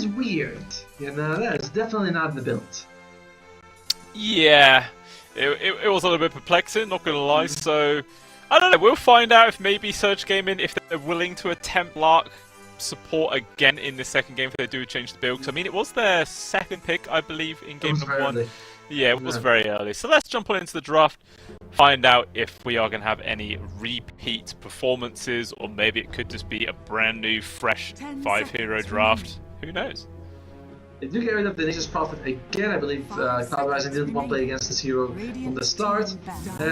weird. You know, that is definitely not the build. Yeah, it was a little bit perplexing, not gonna lie, so I don't know, we'll find out if maybe Surge Gaming, if they're willing to attempt Lark support again in the second game, if they do change the build. Because, I mean, it was their second pick, I believe, in game number 1. Early. Yeah, it was very early. So let's jump on into the draft, find out if we are going to have any repeat performances, or maybe it could just be a brand new, fresh 5-hero draft. Who knows? They do get rid of the Nature's Prophet again. I believe Cloud Rising didn't want to play against this hero from the start.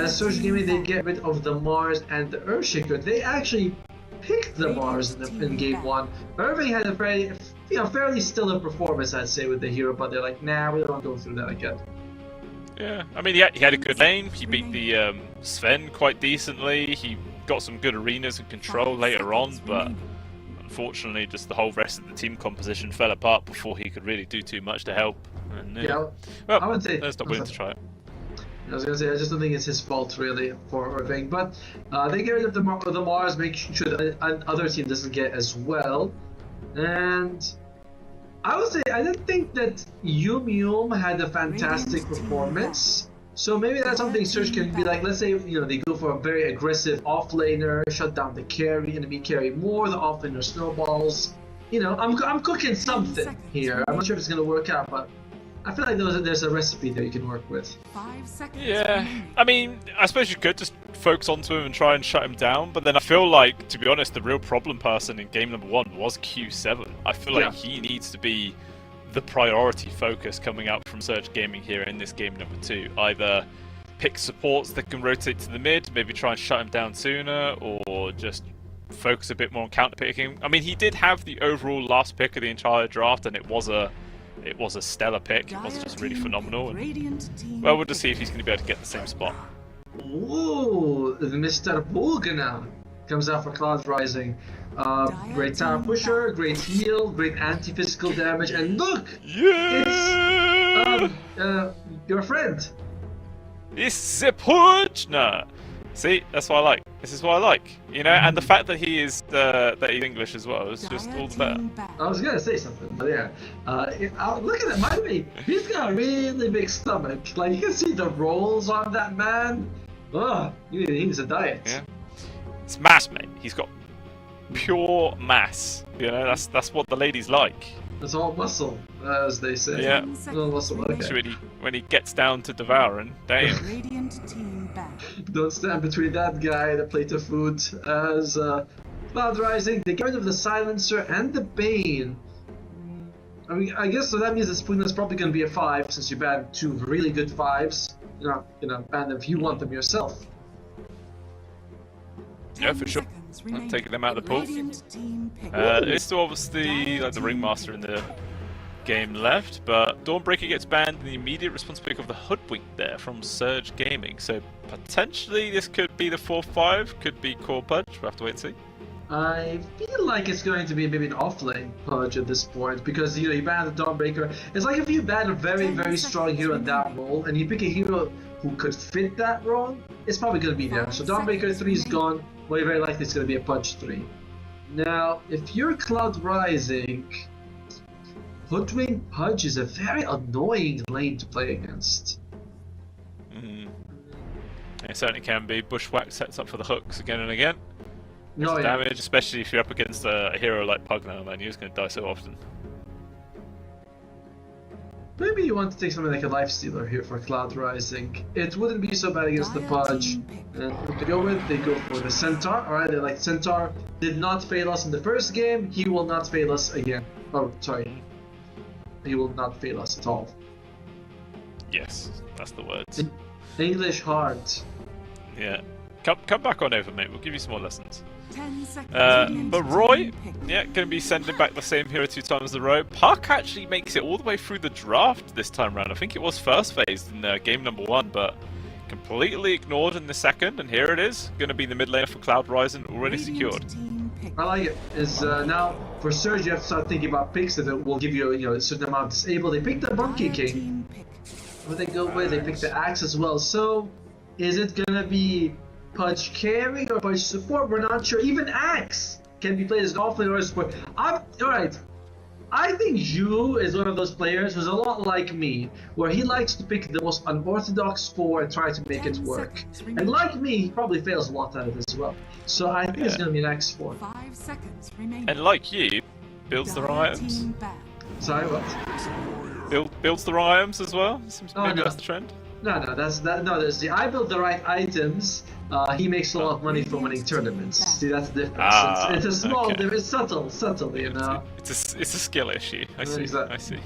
Surge Gaming, they get rid of the Mars and the Earthshaker. They actually picked the Mars in game 1. Irving had a very, fairly stellar performance, I'd say, with the hero, but they're like, nah, we don't want to go through that again. Yeah, I mean, he had a good lane. He beat the Sven quite decently. He got some good arenas and control later on, but unfortunately, just the whole rest of the team composition fell apart before he could really do too much to help. And, yeah, well, I would say let's not willing to try it. I was gonna say, I just don't think it's his fault really for Irving, but they get rid of the Mars, make sure that other team doesn't get as well. And I would say I didn't think that Yum had a fantastic performance. So maybe that's something Surge can be like, let's say, they go for a very aggressive offlaner, shut down the carry, enemy carry more, the offlaner snowballs. I'm cooking something here. I'm not sure if it's going to work out, but I feel like there's a recipe that you can work with. 5 seconds. Yeah, I mean, I suppose you could just focus onto him and try and shut him down, but then I feel like, to be honest, the real problem person in game number 1 was Q7. I feel like he needs to be the priority focus coming out from Surge Gaming here in this game number 2. Either pick supports that can rotate to the mid, maybe try and shut him down sooner, or just focus a bit more on counter picking. I mean, he did have the overall last pick of the entire draft, and it was a stellar pick. It was just really phenomenal. And, well, we'll just see if he's going to be able to get the same spot. Ooh, Mr. Bulgana comes out for Cloud Rising. Great tower pusher, great heal, great anti-physical damage, and look! Yeah! It's your friend. It's Zepurchna! See, that's what I like. This is what I like, you know, and the fact that he is that he's English as well is just all the better. I was gonna say something, but yeah. Look at that, by the way, he's got a really big stomach. Like you can see the rolls on that man. Oh, he needs a diet. Yeah, it's mass, mate. He's got pure mass. You know, that's what the ladies like. It's all muscle, as they say. Yeah. All muscle. Okay. When he gets down to devouring, damn. Don't stand between that guy, the plate of food, as Cloud Rising. They get rid of the Silencer and the Bane. I mean, I guess so. That means the Spoon is probably going to be a 5 since you banned 2 really good 5s. You're not gonna ban them if you want them yourself. Yeah, for sure. I'm taking them out of the pool. There's still obviously like the Ringmaster in the game left, but Dawnbreaker gets banned and the immediate response pick of the Hoodwink there from Surge Gaming. So potentially this could be the 4-5, could be Core Pudge. We'll have to wait and see. I feel like it's going to be maybe an offlane Pudge at this point because you ban the Dawnbreaker. It's like if you ban a very, very strong hero in that role and you pick a hero who could fit that role, it's probably going to be there. So Dawnbreaker 3 is gone. Well, very likely it's going to be a Pudge 3. Now, if you're Cloud Rising, Hoodwink Pudge is a very annoying lane to play against. It certainly can be. Bushwhack sets up for the hooks again and again. No, damage, especially if you're up against a hero like Pug now, man. You're just going to die so often. Maybe you want to take something like a Lifestealer here for Cloud Rising. It wouldn't be so bad against the Pudge. And what to go with? They go for the Centaur. Alright, they like Centaur. Did not fail us in the first game. He will not fail us again. Oh, sorry. He will not fail us at all. Yes, that's the words. English hard. Yeah. Come back on over, mate. We'll give you some more lessons. But Roy, yeah, going to be sending back the same hero 2 times in a row. Puck actually makes it all the way through the draft this time around. I think it was first phase in game number 1, but completely ignored in the second. And here it is, going to be the mid laner for Cloud Rising, already secured. I like it. Is now for Surge you have to start thinking about picks that will give you a certain amount of disable. They picked the Monkey King. What they go with? They picked the Axe as well. So is it gonna be Pudge carry or Pudge support? We're not sure. Even Axe can be played as an offlane or a support. Alright. I think Yu is one of those players who's a lot like me, where he likes to pick the most unorthodox 4 and try to make it work. And like me, he probably fails a lot at it as well. So I think it's going to be an Axe 4. And like you, builds the wrong items. Sorry, what? Builds the wrong items as well? Maybe that's the trend? No, that's I build the right items. He makes a lot of money from winning tournaments. See, that's the difference. It's a small difference. It's subtle, you know. It's a skill issue. I see. Exactly. I see.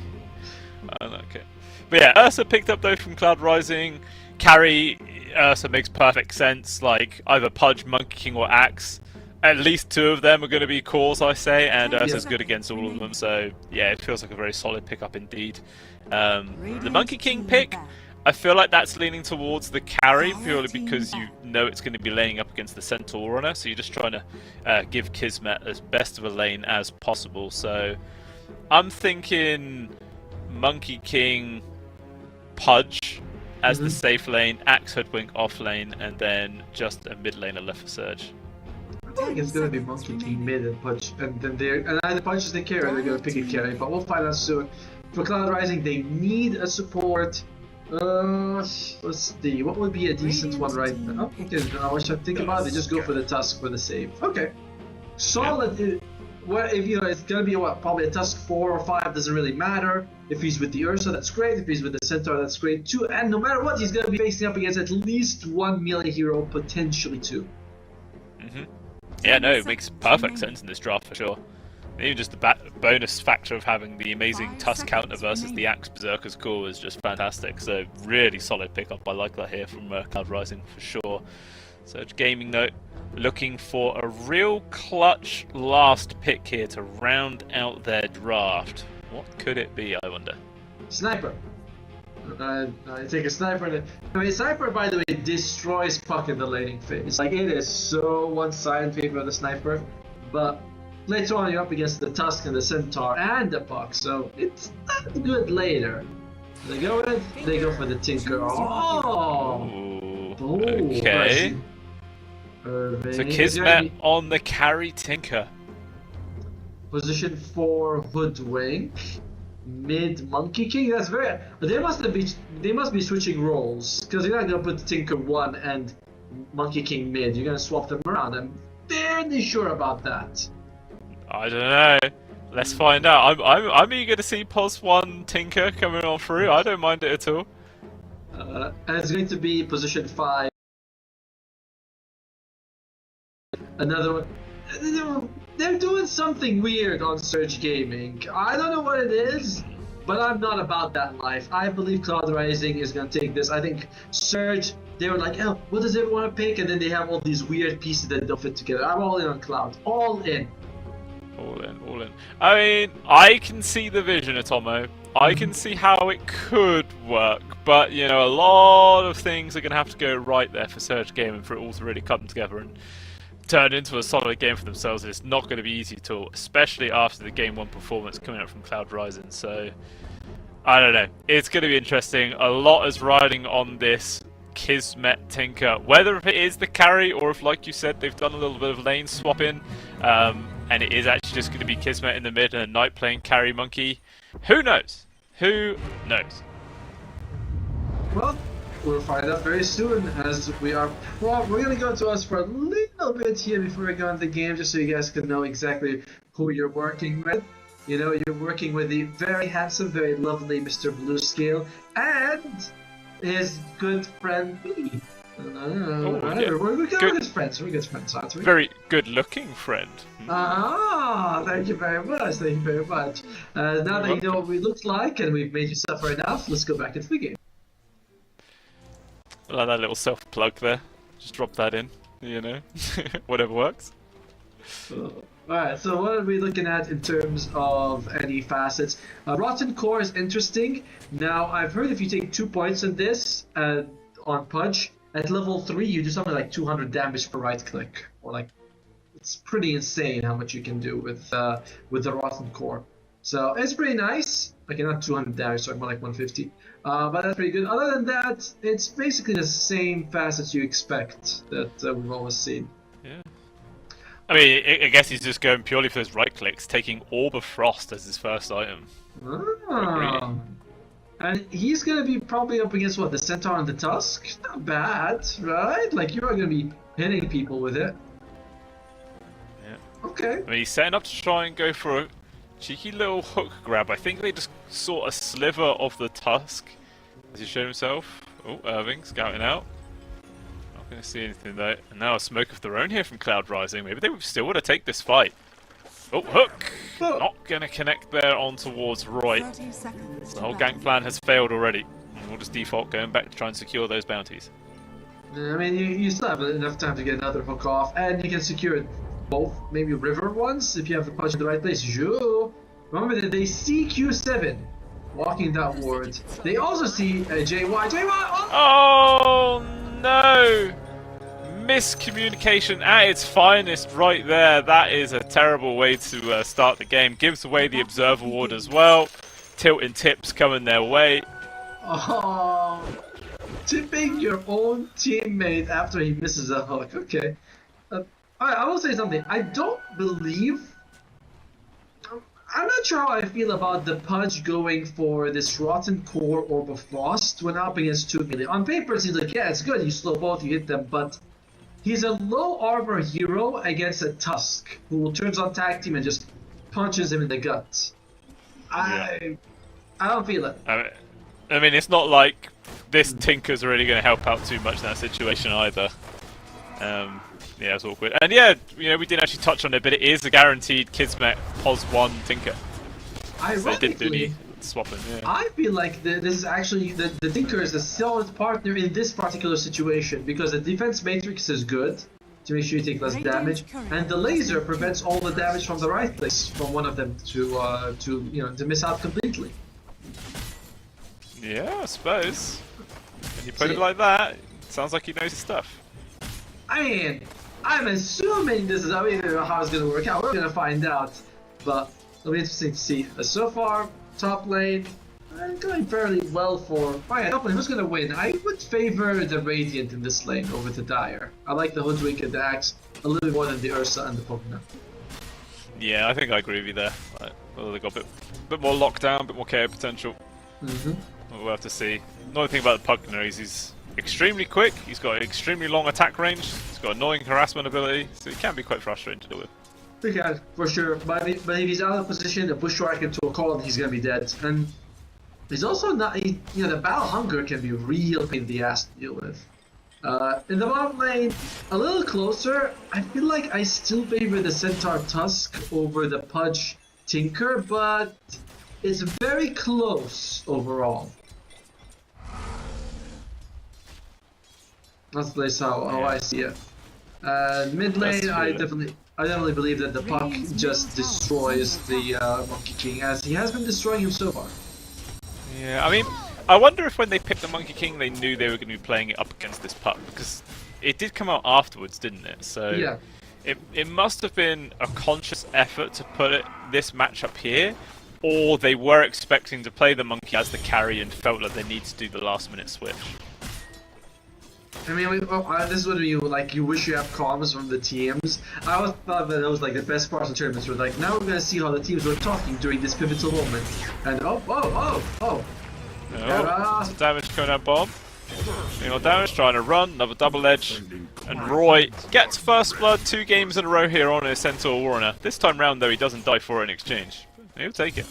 Okay. But yeah, Ursa picked up though from Cloud Rising. Carry Ursa makes perfect sense. Like either Pudge, Monkey King, or Axe. At least 2 of them are going to be cores, I say, and Ursa's good against all of them. So yeah, it feels like a very solid pickup indeed. The Monkey King pick, I feel like that's leaning towards the carry purely because you know it's going to be laying up against the Centaur runner, so you're just trying to give Kismet as best of a lane as possible. So I'm thinking Monkey King, Pudge as the safe lane, Axe Hoodwink off lane, and then just a mid laner left for Surge. I think it's gonna be Monkey King mid and Pudge, and then either Pudge is the carry, they're gonna pick a carry, but we'll find out soon. For Cloud Rising, they need a support. Let's see, what would be a decent one right now? Okay, now I should think about it. They just go for the Tusk for the save. Okay, solid. What if it's gonna be probably a Tusk 4 or 5? Doesn't really matter. If he's with the Ursa, that's great. If he's with the Centaur, that's great too. And no matter what, he's gonna be facing up against at least 1 melee hero, potentially 2. Yeah, no, it makes perfect sense in this draft for sure. Even just the bonus factor of having the amazing Tusk counter versus the Axe Berserker's core is just fantastic. So really solid pickup. I like that here from Cloud Rising for sure. Surge Gaming note, looking for a real clutch last pick here to round out their draft. What could it be, I wonder? Sniper. I take a Sniper. Sniper, by the way, destroys Puck in the laning phase. Like, it is so one-sided in favor of the Sniper. But later on, you're up against the Tusk and the Centaur and the Puck, so it's not good later. They go for the Tinker. Oh! Okay. So Kismet on the carry Tinker. Position 4 Hoodwink. Mid Monkey King. That's very. They must be switching roles because you're not gonna put Tinker 1 and Monkey King mid. You're gonna swap them around. I'm fairly sure about that. I don't know. Let's find out. I'm eager to see Pos 1 Tinker coming on through. I don't mind it at all. And it's going to be position 5. Another one. They're doing something weird on Surge Gaming. I don't know what it is, but I'm not about that life. I believe Cloud Rising is going to take this. I think Surge, they were like, oh, what does everyone want to pick? And then they have all these weird pieces that don't fit together. I'm all in on Cloud. All in. All in, all in. I mean, I can see the vision, Atomo. I can see how it could work, but, you know, a lot of things are going to have to go right there for Surge Gaming for it all to really come together and turn into a solid game for themselves. It's not going to be easy at all, especially after the Game 1 performance coming up from Cloud Rising. So, I don't know. It's going to be interesting. A lot is riding on this Kismet Tinker. Whether if it is the carry or if, like you said, they've done a little bit of lane swapping, and it is actually just going to be Kismet in the mid and a Knight playing carry Monkey. Who knows? Who knows? Well, we'll find out very soon, as we're going to go to us for a little bit here before we go into the game, just so you guys can know exactly who you're working with. You know, you're working with the very handsome, very lovely Mr. Bluescale and his good friend B. Yeah. We're good friends. We're good friends, aren't we? Very good-looking friend. Ah, thank you very much. Thank you very much. Now that you know what we look like and we've made you suffer enough, let's go back into the game. I like that little self-plug there. Just drop that in, you know. Whatever works. Alright, so what are we looking at in terms of any facets? Rotten Core is interesting. Now, I've heard if you take 2 points in this on Pudge, at level 3 you do something like 200 damage per right click. Or like, it's pretty insane how much you can do with the Rotten Core. So it's pretty nice. Okay, not 200 damage, sorry, more like 150. But that's pretty good. Other than that, it's basically the same facets you expect that we've always seen. Yeah. I mean, I guess he's just going purely for those right clicks, taking Orb of Frost as his first item. Ah. And he's going to be probably up against, what, the Centaur and the Tusk? Not bad, right? Like, you are going to be hitting people with it. Yeah. Okay. I mean, he's setting up to try and go for a cheeky little hook grab. I think they just saw a sliver of the Tusk as he showed himself. Oh, Irving scouting out. Not going to see anything though. And now a smoke of their own here from Cloud Rising. Maybe they still want to take this fight. Oh, hook! Not going to connect there on towards Roy. The whole gank plan has failed already. And we'll just default going back to try and secure those bounties. I mean, you still have enough time to get another hook off, and you can secure it both, maybe river ones, if you have the punch in the right place. Sure. Remember that they see Q7 walking that ward. They also see JY. Oh no! Miscommunication at its finest right there. That is a terrible way to start the game. Gives away the Observer ward as well. Tilt and tips coming their way. Oh, tipping your own teammate after he misses a hook. Okay. I will say something. I don't believe... I'm not sure how I feel about the Pudge going for this Rotten Core Orb of Frost when up against 2 melee. On paper, it seems like, yeah, it's good. You slow both, you hit them, but he's a low armor hero against a Tusk who turns on tag team and just punches him in the gut. I don't feel it. I mean, it's not like this Tinker's really going to help out too much in that situation either. Yeah, it's awkward. And yeah, you know, we didn't actually touch on it, but it is a guaranteed Kismet Pos 1 Tinker. So they didn't do any swapping, yeah. I feel like this is actually, the Tinker is the solid partner in this particular situation, because the defense matrix is good to make sure you take less damage, and the laser prevents all the damage from the right place from one of them to miss out completely. Yeah, I suppose. When you put it like that, it sounds like he knows his stuff. I mean, I'm assuming this is how it's going to work out. We're going to find out, but it'll be interesting to see. So far, top lane, going fairly well for... Alright, who's gonna win? I would favor the Radiant in this lane over the Dire. I like the Hoodwink and the Axe a little bit more than the Ursa and the Pugna. Yeah, I think I agree with you there. Like, well, they got a bit more lockdown, a bit more KO potential. We'll have to see. Another thing about the Pugna is he's extremely quick, he's got extremely long attack range, he's got annoying harassment ability, so he can be quite frustrating to deal with. We can, for sure. But if he's out of position, a bushwhack into a call, he's gonna be dead. And he's also not, the battle hunger can be real pain in the ass to deal with. In the bottom lane, a little closer, I feel like I still favor the Centaur Tusk over the Pudge Tinker, but it's very close overall. That's at least how I see it. Mid lane, I definitely believe that the Puck just destroys the Monkey King, as he has been destroying him so far. Yeah, I mean, I wonder if when they picked the Monkey King, they knew they were going to be playing it up against this Puck, because it did come out afterwards, didn't it? So yeah. It must have been a conscious effort to put this matchup here, or they were expecting to play the Monkey as the carry and felt like they need to do the last minute switch. I mean, this is what you wish you have comms from the teams. I always thought that was like the best parts of tournaments were like, now we're gonna see how the teams were talking during this pivotal moment. And oh. Some damage coming out bomb. Damage, trying to run, another double edge. And Roy gets first blood 2 games in a row here on his Centaur Warner. This time round though, he doesn't die for it in exchange. He'll take it.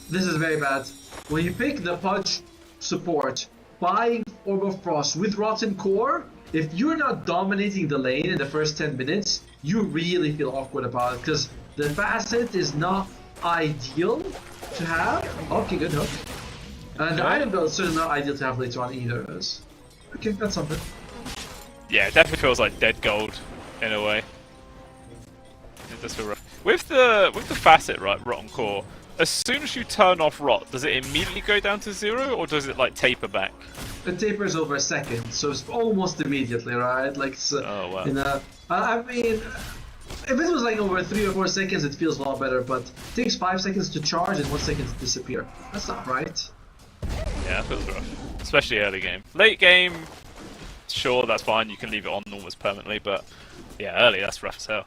This is very bad. When you pick the Pudge support, buying Orb of Frost with Rotten Core, if you're not dominating the lane in the first 10 minutes, you really feel awkward about it, because the facet is not ideal to have. Okay, good hook. And the item build is certainly not ideal to have later on either. Okay, that's something. Yeah, it definitely feels like dead gold in a way. It does feel rough. With the facet, right, Rotten Core, as soon as you turn off Rot, does it immediately go down to 0, or does it like taper back? It tapers over a second, so it's almost immediately, right? Like, oh wow. I mean, if it was like over 3 or 4 seconds, it feels a lot better. But it takes 5 seconds to charge and 1 second to disappear. That's not right. Yeah, it feels rough, especially early game. Late game, sure, that's fine. You can leave it on almost permanently, but yeah, early, that's rough as hell.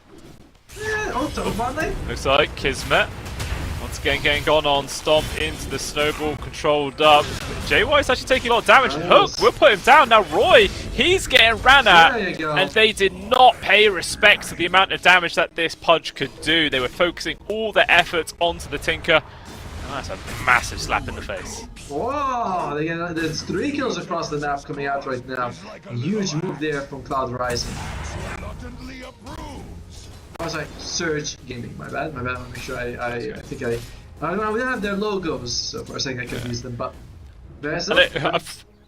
Yeah, also bot lane. Looks like Kismet. Once again getting gone on, stomp into the snowball, controlled up. JY is actually taking a lot of damage. Hook will put him down. Now Roy, he's getting ran at, and they did not pay respect to the amount of damage that this Pudge could do. They were focusing all their efforts onto the Tinker. And that's a massive slap in the face. Whoa, there's 3 kills across the map coming out right now. Huge move there from Cloud Rising. I was like, Surge Gaming, my bad, I'll make sure I think we don't have their logos, so for a second I confused them, but...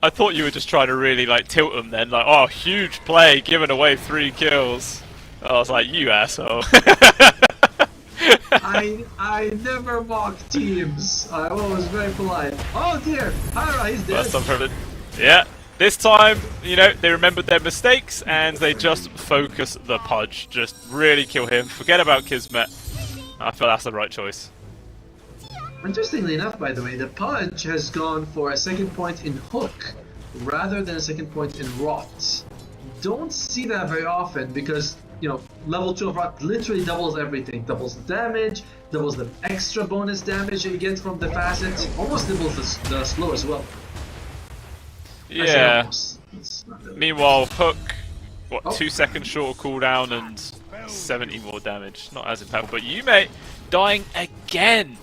I thought you were just trying to really like tilt them then, like, oh, huge play, giving away 3 kills. I was like, you asshole. I never mock teams, I was very polite. Oh dear, Hara, he's dead. First time heard it. Yeah. This time, they remembered their mistakes and they just focus the Pudge. Just really kill him. Forget about Kismet. I feel that's the right choice. Interestingly enough, by the way, the Pudge has gone for a second point in Hook rather than a second point in Rot. Don't see that very often because, level 2 of Rot literally doubles everything. Doubles the damage, doubles the extra bonus damage you get from the facet, almost doubles the slow as well. Yeah. Meanwhile, Hook, 2 seconds shorter cooldown and 70 more damage. Not as impactful, but Yume dying again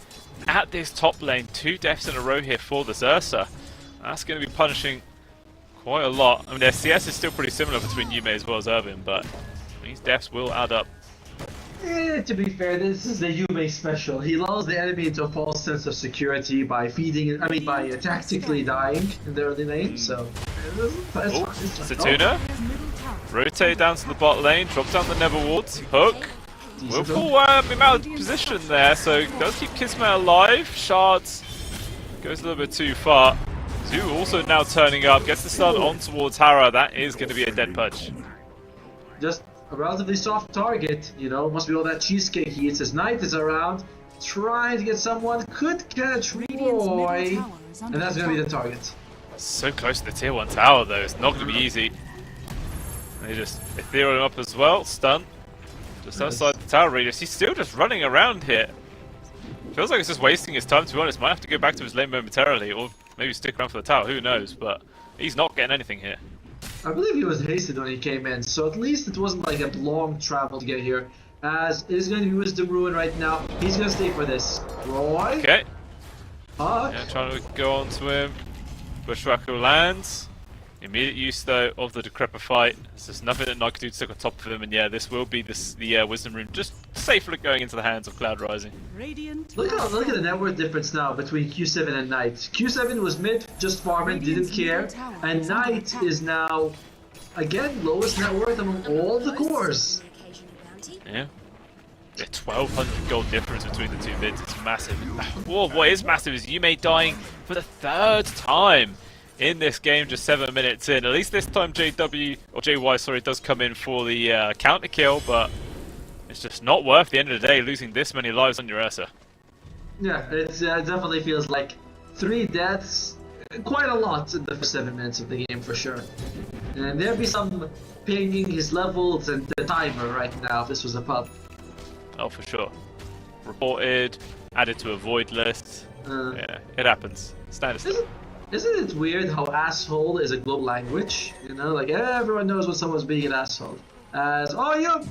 at this top lane. 2 deaths in a row here for the Xerxes. That's going to be punishing quite a lot. I mean, their CS is still pretty similar between Yume as well as Irvin, but these deaths will add up. To be fair, this is the Yume special. He lulls the enemy into a false sense of security by by tactically dying in the early lane, so... Satuna, rotate down to the bot lane, drop down the Nether Wards, Hook, will pull him out of position there, so does keep Kismet alive, Shards goes a little bit too far. Zoo also now turning up, gets the stun on towards Hara, that is going to be a dead Pudge. Just a relatively soft target, must be all that cheesecake he eats. His knight is around, trying to get someone, could catch Roy, and that's going to be the target. So close to the tier 1 tower though, it's not going to be easy. They just ethereal him up as well, stun. Just outside the tower radius, he's still just running around here. Feels like it's just wasting his time, to be honest. Might have to go back to his lane momentarily, or maybe stick around for the tower, who knows, but he's not getting anything here. I believe he was hasted when he came in, so at least it wasn't like a long travel to get here. As it is going to be Wisdom Ruin right now. He's going to stay for this. Roy? Okay. Yeah, trying to go on to him. Bushwhacker lands. Immediate use though of the Decrepify. There's just nothing that Knight could do to stick on top of him, and yeah, this will be the Wisdom Rune just safely going into the hands of Cloud Rising. Look at the net worth difference now between Q7 and Knight. Q7 was mid, just farming, didn't care, and Knight is now again lowest net worth among all the cores. Yeah. A 1200 gold difference between the two mids. It's massive. Whoa, what is massive is Yume dying for the 3rd time in this game, just 7 minutes in. At least this time JW, or JY, sorry, does come in for the counter kill, but it's just not worth the end of the day losing this many lives on your Ursa. Yeah, it definitely feels like 3 deaths, quite a lot in the first 7 minutes of the game for sure. And there'd be some pinging his levels and the timer right now if this was a pub. Oh, for sure. Reported, added to a void list. Yeah, it happens. Standard. Isn't it weird how asshole is a global language? You know, like everyone knows when someone's being an asshole. As, oh, yo,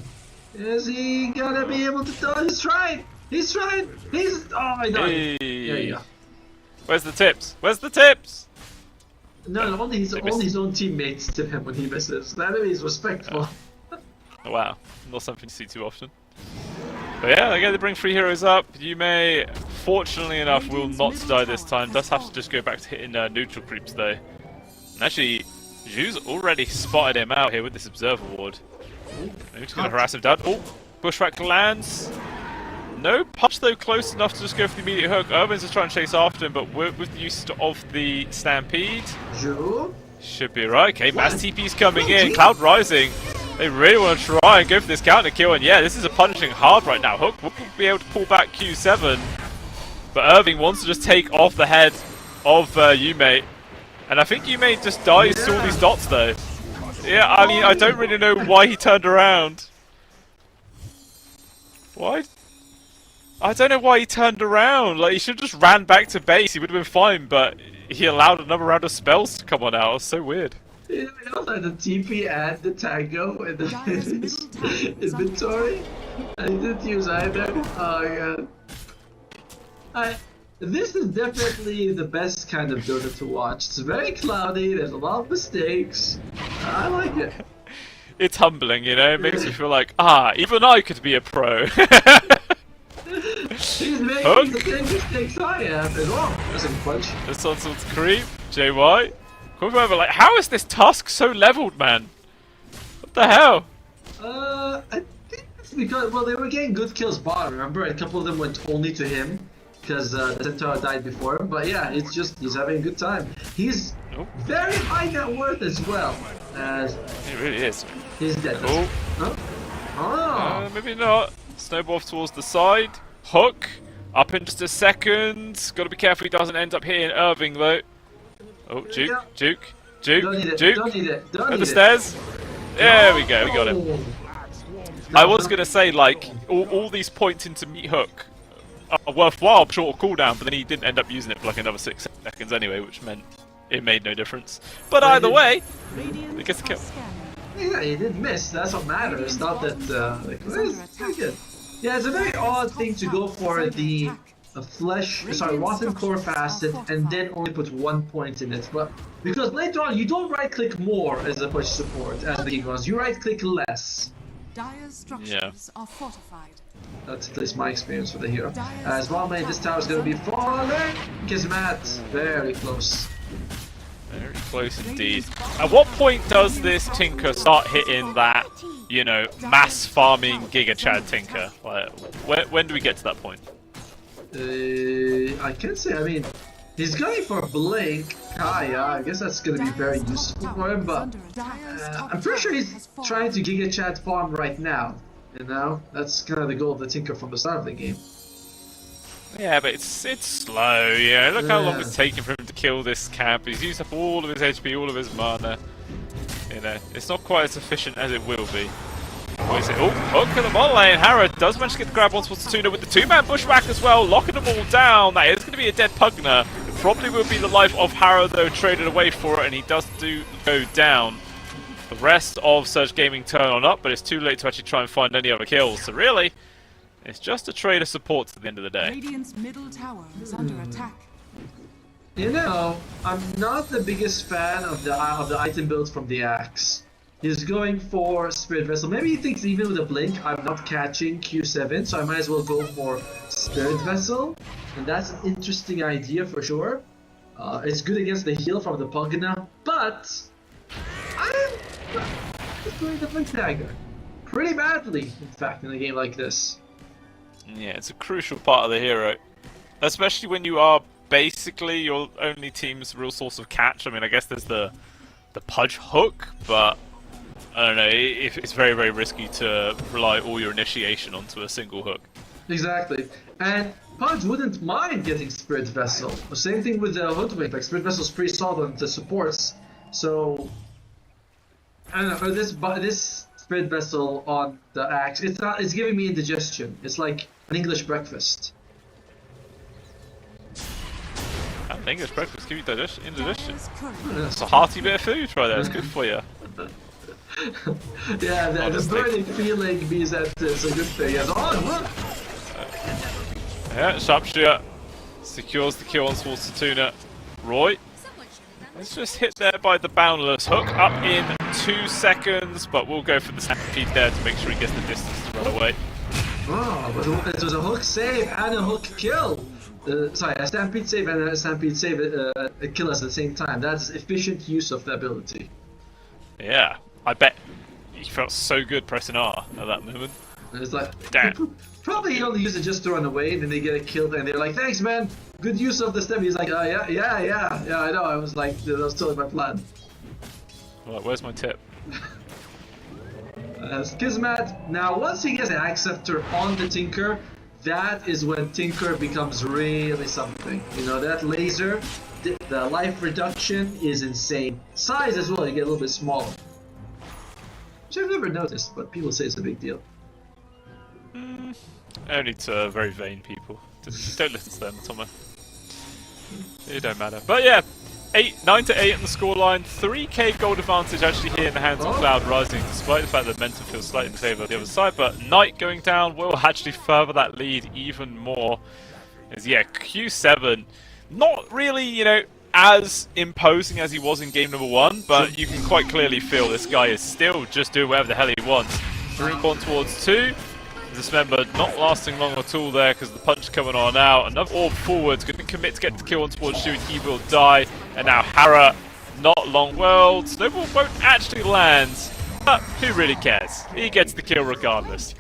is he gonna be able to do? He's trying! He's trying! He's, oh, I died. Hey. There you go. Where's the tips? Where's the tips? No, only his own teammates tip him when he misses. That is respectful. Oh, wow, not something to see too often. But yeah, again, they bring 3 heroes up. Yume, fortunately enough, will not die this time. Does have to just go back to hitting neutral creeps though. And actually, Zhu's already spotted him out here with this Observer Ward. Maybe just gonna harass him down. Oh, Bushwhack lands. No punch though, close enough to just go for the immediate hook. Irvin's just trying to chase after him, but with the use of the Stampede, Zhu should be right. Okay, mass TP's coming in. Cloud Rising. They really want to try and go for this counter kill, and yeah, this is a punishing hard right now. Hook will be able to pull back Q7, but Irving wants to just take off the head of Yume, and I think Yume just dies to all these dots though. Yeah, I mean, I don't really know why he turned around. Why? I don't know why he turned around. Like, he should have just ran back to base. He would have been fine, but he allowed another round of spells to come on out. It was so weird. Yeah, we also had the TP and the Tango in his inventory. I didn't use either. Oh god. This is definitely the best kind of Dota to watch. It's very cloudy, there's a lot of mistakes. I like it. It's humbling, you know? It makes you feel like, even I could be a pro. He's making the same mistakes I am as well. Doesn't punch. This one's to creep. JY. Over, like, how is this Tusk so leveled, man? What the hell? I think it's because, well, they were getting good kills bottom, remember? A couple of them went only to him, because the Centaur died before him, but yeah, it's just, he's having a good time. He's very high net worth as well. He really is. He's dead. Oh. Huh? Oh. Maybe not. Snowball towards the side. Hook. Up in just a second. Gotta be careful he doesn't end up hitting Irving, though. Oh, Juke. Don't need it. At the stairs. There we go, we got him. I was gonna say, like, all these points into meat hook are worthwhile short of cooldown, but then he didn't end up using it for like another 6 seconds anyway, which meant it made no difference. But either way, he gets the kill. Yeah, he didn't miss. That's what matters. Not that, it's pretty good. Yeah, it's a very odd thing to go for the rotten core facet and then only put 1 point in it. But because later on you don't right click more as a push support as the game runs, you right click less. Dire's structures are fortified. That's at least my experience with the hero. As well, mate, this tower is going to be falling. Kismet, very close. Very close indeed. At what point does this Tinker start hitting that, you know, mass farming Giga Chad Tinker? Like, when do we get to that point? I can't say. I mean, he's going for Blink, Kaya. I guess that's going to be very useful for him, but I'm pretty sure he's trying to Giga Chad farm right now. You know, that's kind of the goal of the Tinker from the start of the game. Yeah, but it's slow, yeah. Look how long it's taking for him to kill this camp. He's used up all of his HP, all of his mana. You know, it's not quite as efficient as it will be. What is it? Oh, hook at the bottom lane. Hara does manage to get the grab onto Tuna with the two-man pushback as well, locking them all down. That is going to be a dead Pugner. It probably will be the life of Hara, though, traded away for it, and he does go down. The rest of Surge Gaming turn on up, but it's too late to actually try and find any other kills. So really, it's just a trade of support at the end of the day. Radiant's middle tower is under attack. You know, I'm not the biggest fan of the item builds from the Axe. He's going for Spirit Vessel. Maybe he thinks even with a blink, I'm not catching Q7, so I might as well go for Spirit Vessel. And that's an interesting idea for sure. It's good against the heal from the Pugna, but I'm just going to Blink Dagger. Pretty badly, in fact, in a game like this. Yeah, it's a crucial part of the hero. Especially when you are basically your only team's real source of catch. I mean, I guess there's the Pudge hook, but I don't know, it's very, very risky to rely all your initiation onto a single hook. Exactly. And Pudge wouldn't mind getting Spirit Vessel. The same thing with the Hoodwink, like Spirit Vessel's pretty solid on the supports. So, I don't know, this Spirit Vessel on the Axe, it's giving me indigestion. It's like an English breakfast. An English breakfast give you indigestion. It's a hearty bit of food right there, it's good for you. Yeah, the burning feeling means that it's a good thing. Yeah, Sharpshooter secures the kill on towards Tuna. Roy, it's just hit there by the Boundless hook, up in 2 seconds, but we'll go for the Stampede there to make sure he gets the distance to run away. Oh, but it was a hook save and a hook kill. Sorry, a Stampede save and a Stampede save kill us at the same time. That's efficient use of the ability. Yeah, I bet he felt so good pressing R at that moment. It's like, damn. Probably he only used it just to run away, and then they get it killed, and they're like, "Thanks, man. Good use of the step." He's like, yeah, I know." I was like, that was totally my plan. Right, where's my tip? Kismet. Now, once he gets an Acceptor on the Tinker, that is when Tinker becomes really something. You know, that laser, the life reduction is insane. Size as well, you get a little bit smaller. Which I've never noticed, but people say it's a big deal. Only to very vain people. Don't listen to them, Tomo. It don't matter. But yeah, 9 to 8 on the scoreline. 3k gold advantage actually here in the hands of Cloud Rising, despite the fact that Momentum feels slightly in favour of the other side. But Knight going down will actually further that lead even more. As yeah, Q7, not really, you know, as imposing as he was in game number 1, but you can quite clearly feel this guy is still just doing whatever the hell he wants. Recon towards 2. This member not lasting long at all there because the punch coming on out. Another orb forwards, going to commit to get the kill on towards Shu, and he will die. And now Hara, not long well. Snowball won't actually land, but who really cares? He gets the kill regardless.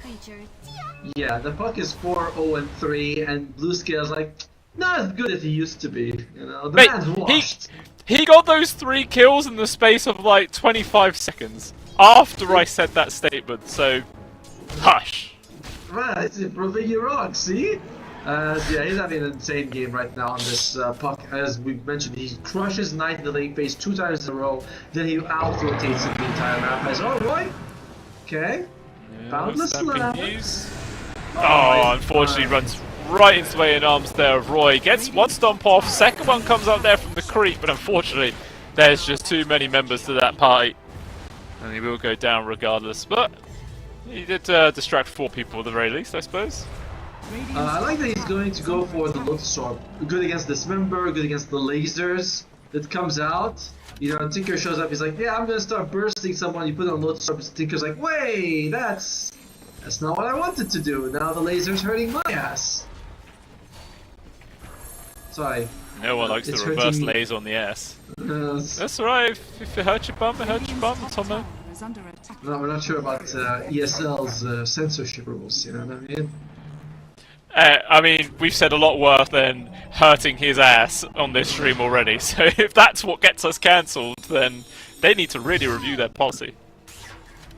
Yeah, the puck is 4-0-3, and Blue Scale's like, not as good as he used to be. You know, the man's washed. He got those 3 kills in the space of like 25 seconds after I said that statement, so hush. Right, it's proving you wrong, see? Yeah, he's having an insane game right now on this puck. As we mentioned, he crushes Knight in the late phase 2 times in a row, then he out-rotates him the entire map. As, oh, Roy! Okay. Yeah, Boundless left. Oh, unfortunately runs right into the way in arms there of Roy. Gets one stomp off, second one comes up there from the creep, but unfortunately there's just too many members to that party. And he will go down regardless, but he did distract 4 people at the very least, I suppose. I like that he's going to go for the Lotus Orb. Good against Dismember, good against the lasers that comes out. You know, Tinker shows up, he's like, yeah, I'm gonna start bursting someone. You put on Lotus Orb, Tinker's like, wait, that's not what I wanted to do. Now the laser's hurting my ass. Sorry. No one likes the reverse laser on the ass. That's alright, if it hurts your bum, it hurts your bum, Tomo. No, we're not sure about ESL's censorship rules, you know what I mean? I mean, we've said a lot worse than hurting his ass on this stream already, so if that's what gets us cancelled, then they need to really review their policy.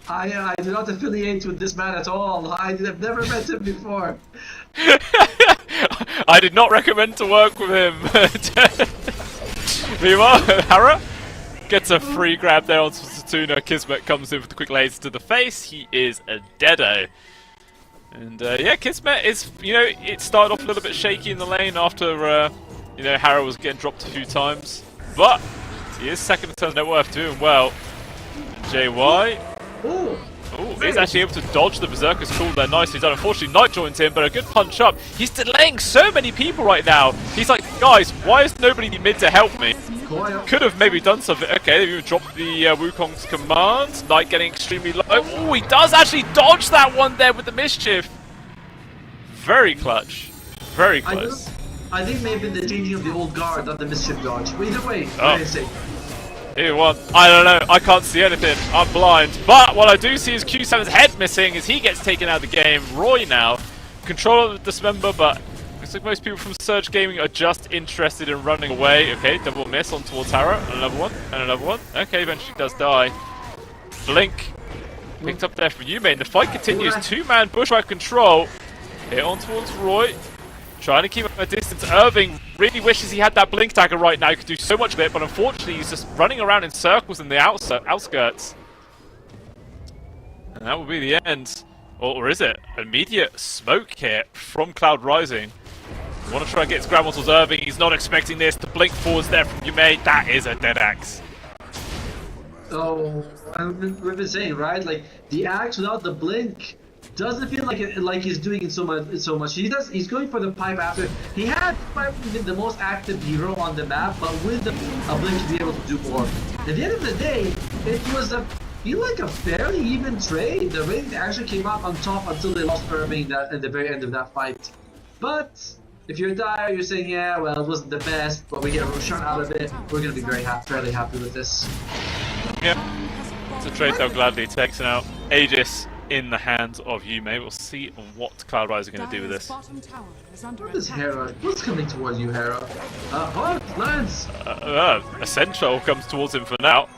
I do not affiliate with this man at all. I have never met him before. I did not recommend to work with him. Meanwhile, Hara gets a free grab there onto Satuna. Kismet comes in with the quick laser to the face. He is a deado. And yeah, Kismet is, you know, it started off a little bit shaky in the lane after, you know, Hara was getting dropped a few times. But he is second in terms of net worth, doing well. And JY. He's actually able to dodge the Berserker's call there nicely done. Unfortunately, Knight joins him, but a good punch up. He's delaying so many people right now. He's like, guys, why is nobody mid to help me? Could have maybe done something. Okay, they've even dropped the Wukong's command. Knight getting extremely low. Oh, he does actually dodge that one there with the mischief. Very clutch. Very close. I think maybe the changing of the old guard, not the mischief dodge. But either way, what do you say? Either one. I don't know. I can't see anything. I'm blind. But what I do see is Q7's head missing as he gets taken out of the game. Roy now. Control of the Dismember, but looks like most people from Surge Gaming are just interested in running away. Okay, double miss on towards Hara. Another one. And another one. Okay, eventually does die. Blink. Picked up there from Yume. And the fight continues. Two-man bushwhack control. Hit on towards Roy. Trying to keep him at a distance. Irving really wishes he had that blink dagger right now. He could do so much of it, but unfortunately he's just running around in circles in the outskirts. And that will be the end. Or is it? Immediate smoke here from Cloud Rising. Want to try and get his grab onto Irving. He's not expecting this. The blink forwards there from Yume. That is a dead axe. So, we've been saying, right? Like, the axe without the blink doesn't feel like he's doing it so much. He's going for the pipe after. He had probably the most active hero on the map, but with a blink to be able to do more. At the end of the day, it was like a fairly even trade. The ring actually came out on top until they lost Irving at the very end of that fight. But if you're Dire, you're saying, yeah, well, it wasn't the best, but we get a Roshan out of it. We're gonna be fairly happy with this. Yeah, it's a trade they'll gladly take now. Aegis in the hands of Yume. We'll see what Cloud Rise are going to do with this. What is Hera? What's coming towards you, Hera? Lance! A Central comes towards him for now.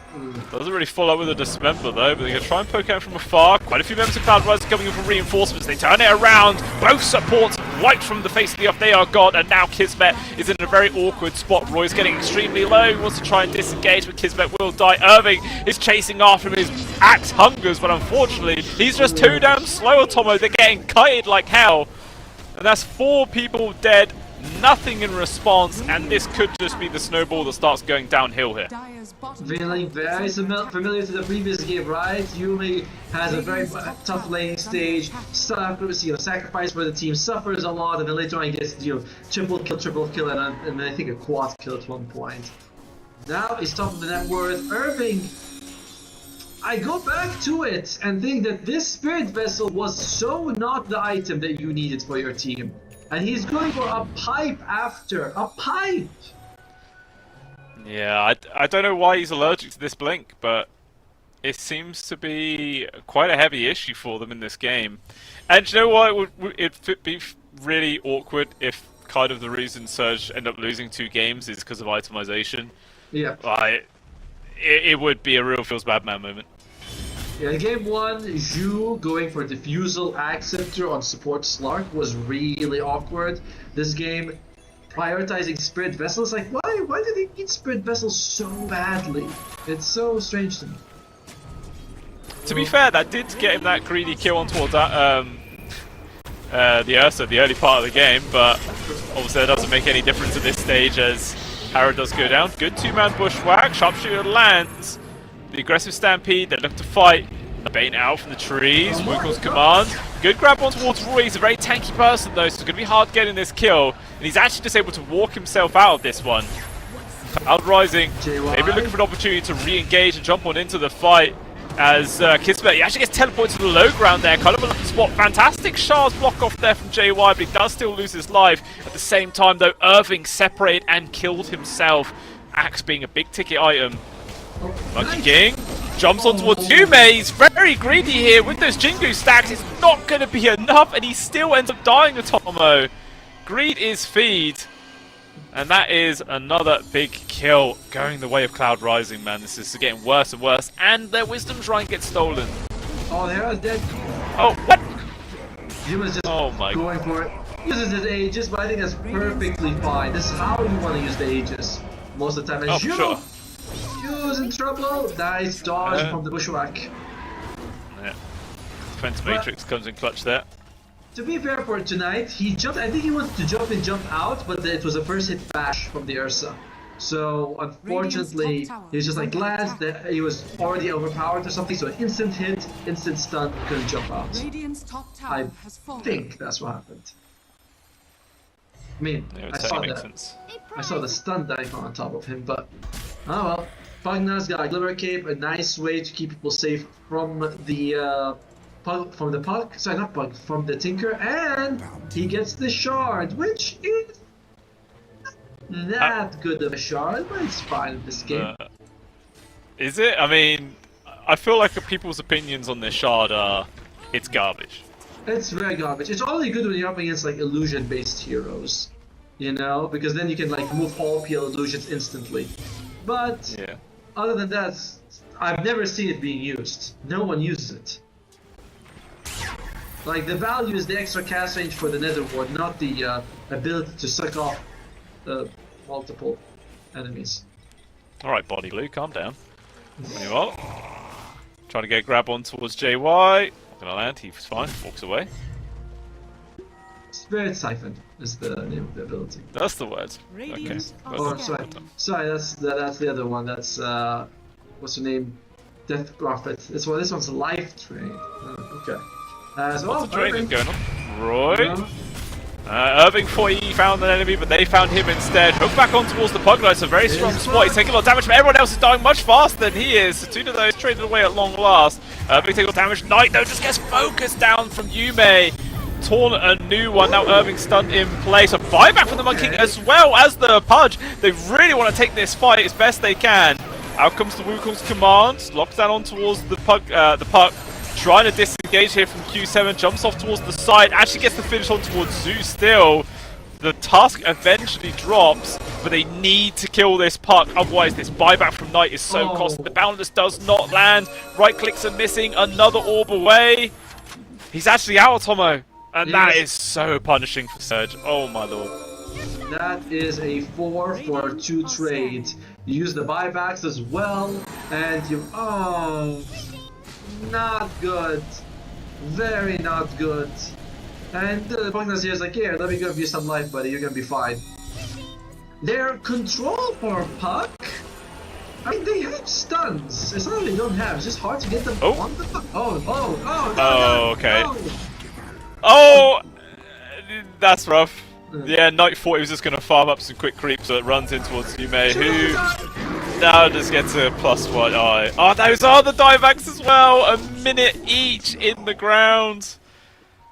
Doesn't really follow up with a Dismember though, but they're going to try and poke out from afar. Quite a few members of Cloud Rise are coming in for reinforcements. They turn it around. Both supports wiped from the face of the earth. They are gone, and now Kismet is in a very awkward spot. Roy's getting extremely low. He wants to try and disengage, but Kismet will die. Irving is chasing after him. His axe hungers, but unfortunately, he's just too damn slow, Atomo. They're getting kited like hell. And that's 4 people dead. Nothing in response, and this could just be the snowball that starts going downhill here. Feeling very familiar to the previous game, right? Yume has a very tough lane stage, sacrifice where the team suffers a lot, and then later on he gets triple kill, and I think a quad kill at one point. Now he's top of the net worth. Irving, I go back to it and think that this Spirit Vessel was so not the item that you needed for your team. And he's going for a pipe after. A pipe! Yeah, I don't know why he's allergic to this blink, but it seems to be quite a heavy issue for them in this game. And you know what? It'd be really awkward if kind of the reason Surge end up losing 2 games is because of itemization. Yeah. It would be a real feels bad man moment. Yeah, game 1, Zhu going for Diffusal Acceptor on support Slark was really awkward. This game, prioritizing Spirit Vessels, like why do they need Spirit Vessels so badly? It's so strange to me. To be fair, that did get him that greedy kill on towards that, the Ursa, the early part of the game, but obviously that doesn't make any difference at this stage as Hara does go down. Good 2-man bushwhack, Sharpshooter lands. The aggressive Stampede, they look to fight. Bane out from the trees, Wukong's command. Good grab on towards Roy, he's a very tanky person though, so it's going to be hard getting this kill. And he's actually just able to walk himself out of this one. Cloud Rising, maybe looking for an opportunity to re-engage and jump on into the fight. As Kismet, he actually gets teleported to the low ground there, kind of a lucky spot. Fantastic shards block off there from JY, but he does still lose his life. At the same time though, Irving separated and killed himself. Axe being a big ticket item. Lucky King jumps on towards Yume. He's very greedy here with those Jingu stacks. It's not going to be enough, and he still ends up dying to Tomo. Greed is feed, and that is another big kill going the way of Cloud Rising, man. This is getting worse and worse, and their Wisdom Shrine gets stolen. Oh, the Hera's dead. Oh, what? He was just my going for it. Uses his Aegis, but I think that's perfectly fine. This is how you want to use the Aegis most of the time. And Oh, for sure. Yu's in trouble. Nice dodge from the bushwhack. Yeah. Defense Matrix comes in clutch there. To be fair for tonight, he jumped. I think he wanted to jump in, jump out, but it was a first hit bash from the Ursa. So unfortunately, he was just like glad that he was already overpowered or something. So instant hit, instant stun, couldn't jump out. I think that's what happened. I mean, Yeah, I saw that. sense. I saw the stun icon on top of him, but oh well. Pugna's got a Glimmer Cape, a nice way to keep people safe from the Pug. Sorry, not Pug, from the Tinker, and he gets the shard, which is not good of a shard, but it's fine in this game. Is it? I mean, I feel like people's opinions on this shard are it's garbage. It's very garbage. It's only good when you're up against like illusion-based heroes, you know, because then you can like remove all PL illusions instantly. But yeah. Other than that, I've never seen it being used. No one uses it. Like the value is the extra cast range for the Nether Ward, not the ability to suck off multiple enemies. All right, Body Blue, calm down. There you are. Trying to get a grab on towards JY. Not gonna land. He's fine. Walks away. Spirit Siphon is the name of the ability. That's the word. Okay. Oh, sorry, that's the other one. That's what's her name? Death Prophet. This one's Life Train. Okay. So What's the training going on? Roy. Irving thought he found an enemy, but they found him instead. Hook back on towards the Pug. It's a very strong spot. He's taking a lot of damage, but everyone else is dying much faster than he is. Tuna though is traded away at long last. Irving taking a lot of damage. Knight though just gets focused down from Yume. Torn a new one. Now Irving stunned in place. A buyback from the Monkey as well as the Pudge. They really want to take this fight as best they can. Out comes the Wukong's command. Locks down on towards the Puck. Trying to disengage here from Q7, jumps off towards the side, actually gets the finish on towards Zeus still. The task eventually drops, but they need to kill this Puck, otherwise this buyback from Knight is so costly. The Boundless does not land, right clicks are missing, another orb away. He's actually out, Tomo, and that is so punishing for Surge, oh my lord. That is a 4-for-2 trade. You use the buybacks as well, and you... not good. Very not good. And the Pugna's here is like, here, let me give you some life, buddy, you're gonna be fine. Their control for Puck, I mean, they have stuns. It's not that they don't have, it's just hard to get them on the Puck. Okay. Oh, that's rough. Yeah, Knight thought he was just going to farm up some quick creep, so it runs in towards Yume, who now just gets a +1 eye. Oh, those are the diebacks as well! A minute each in the ground!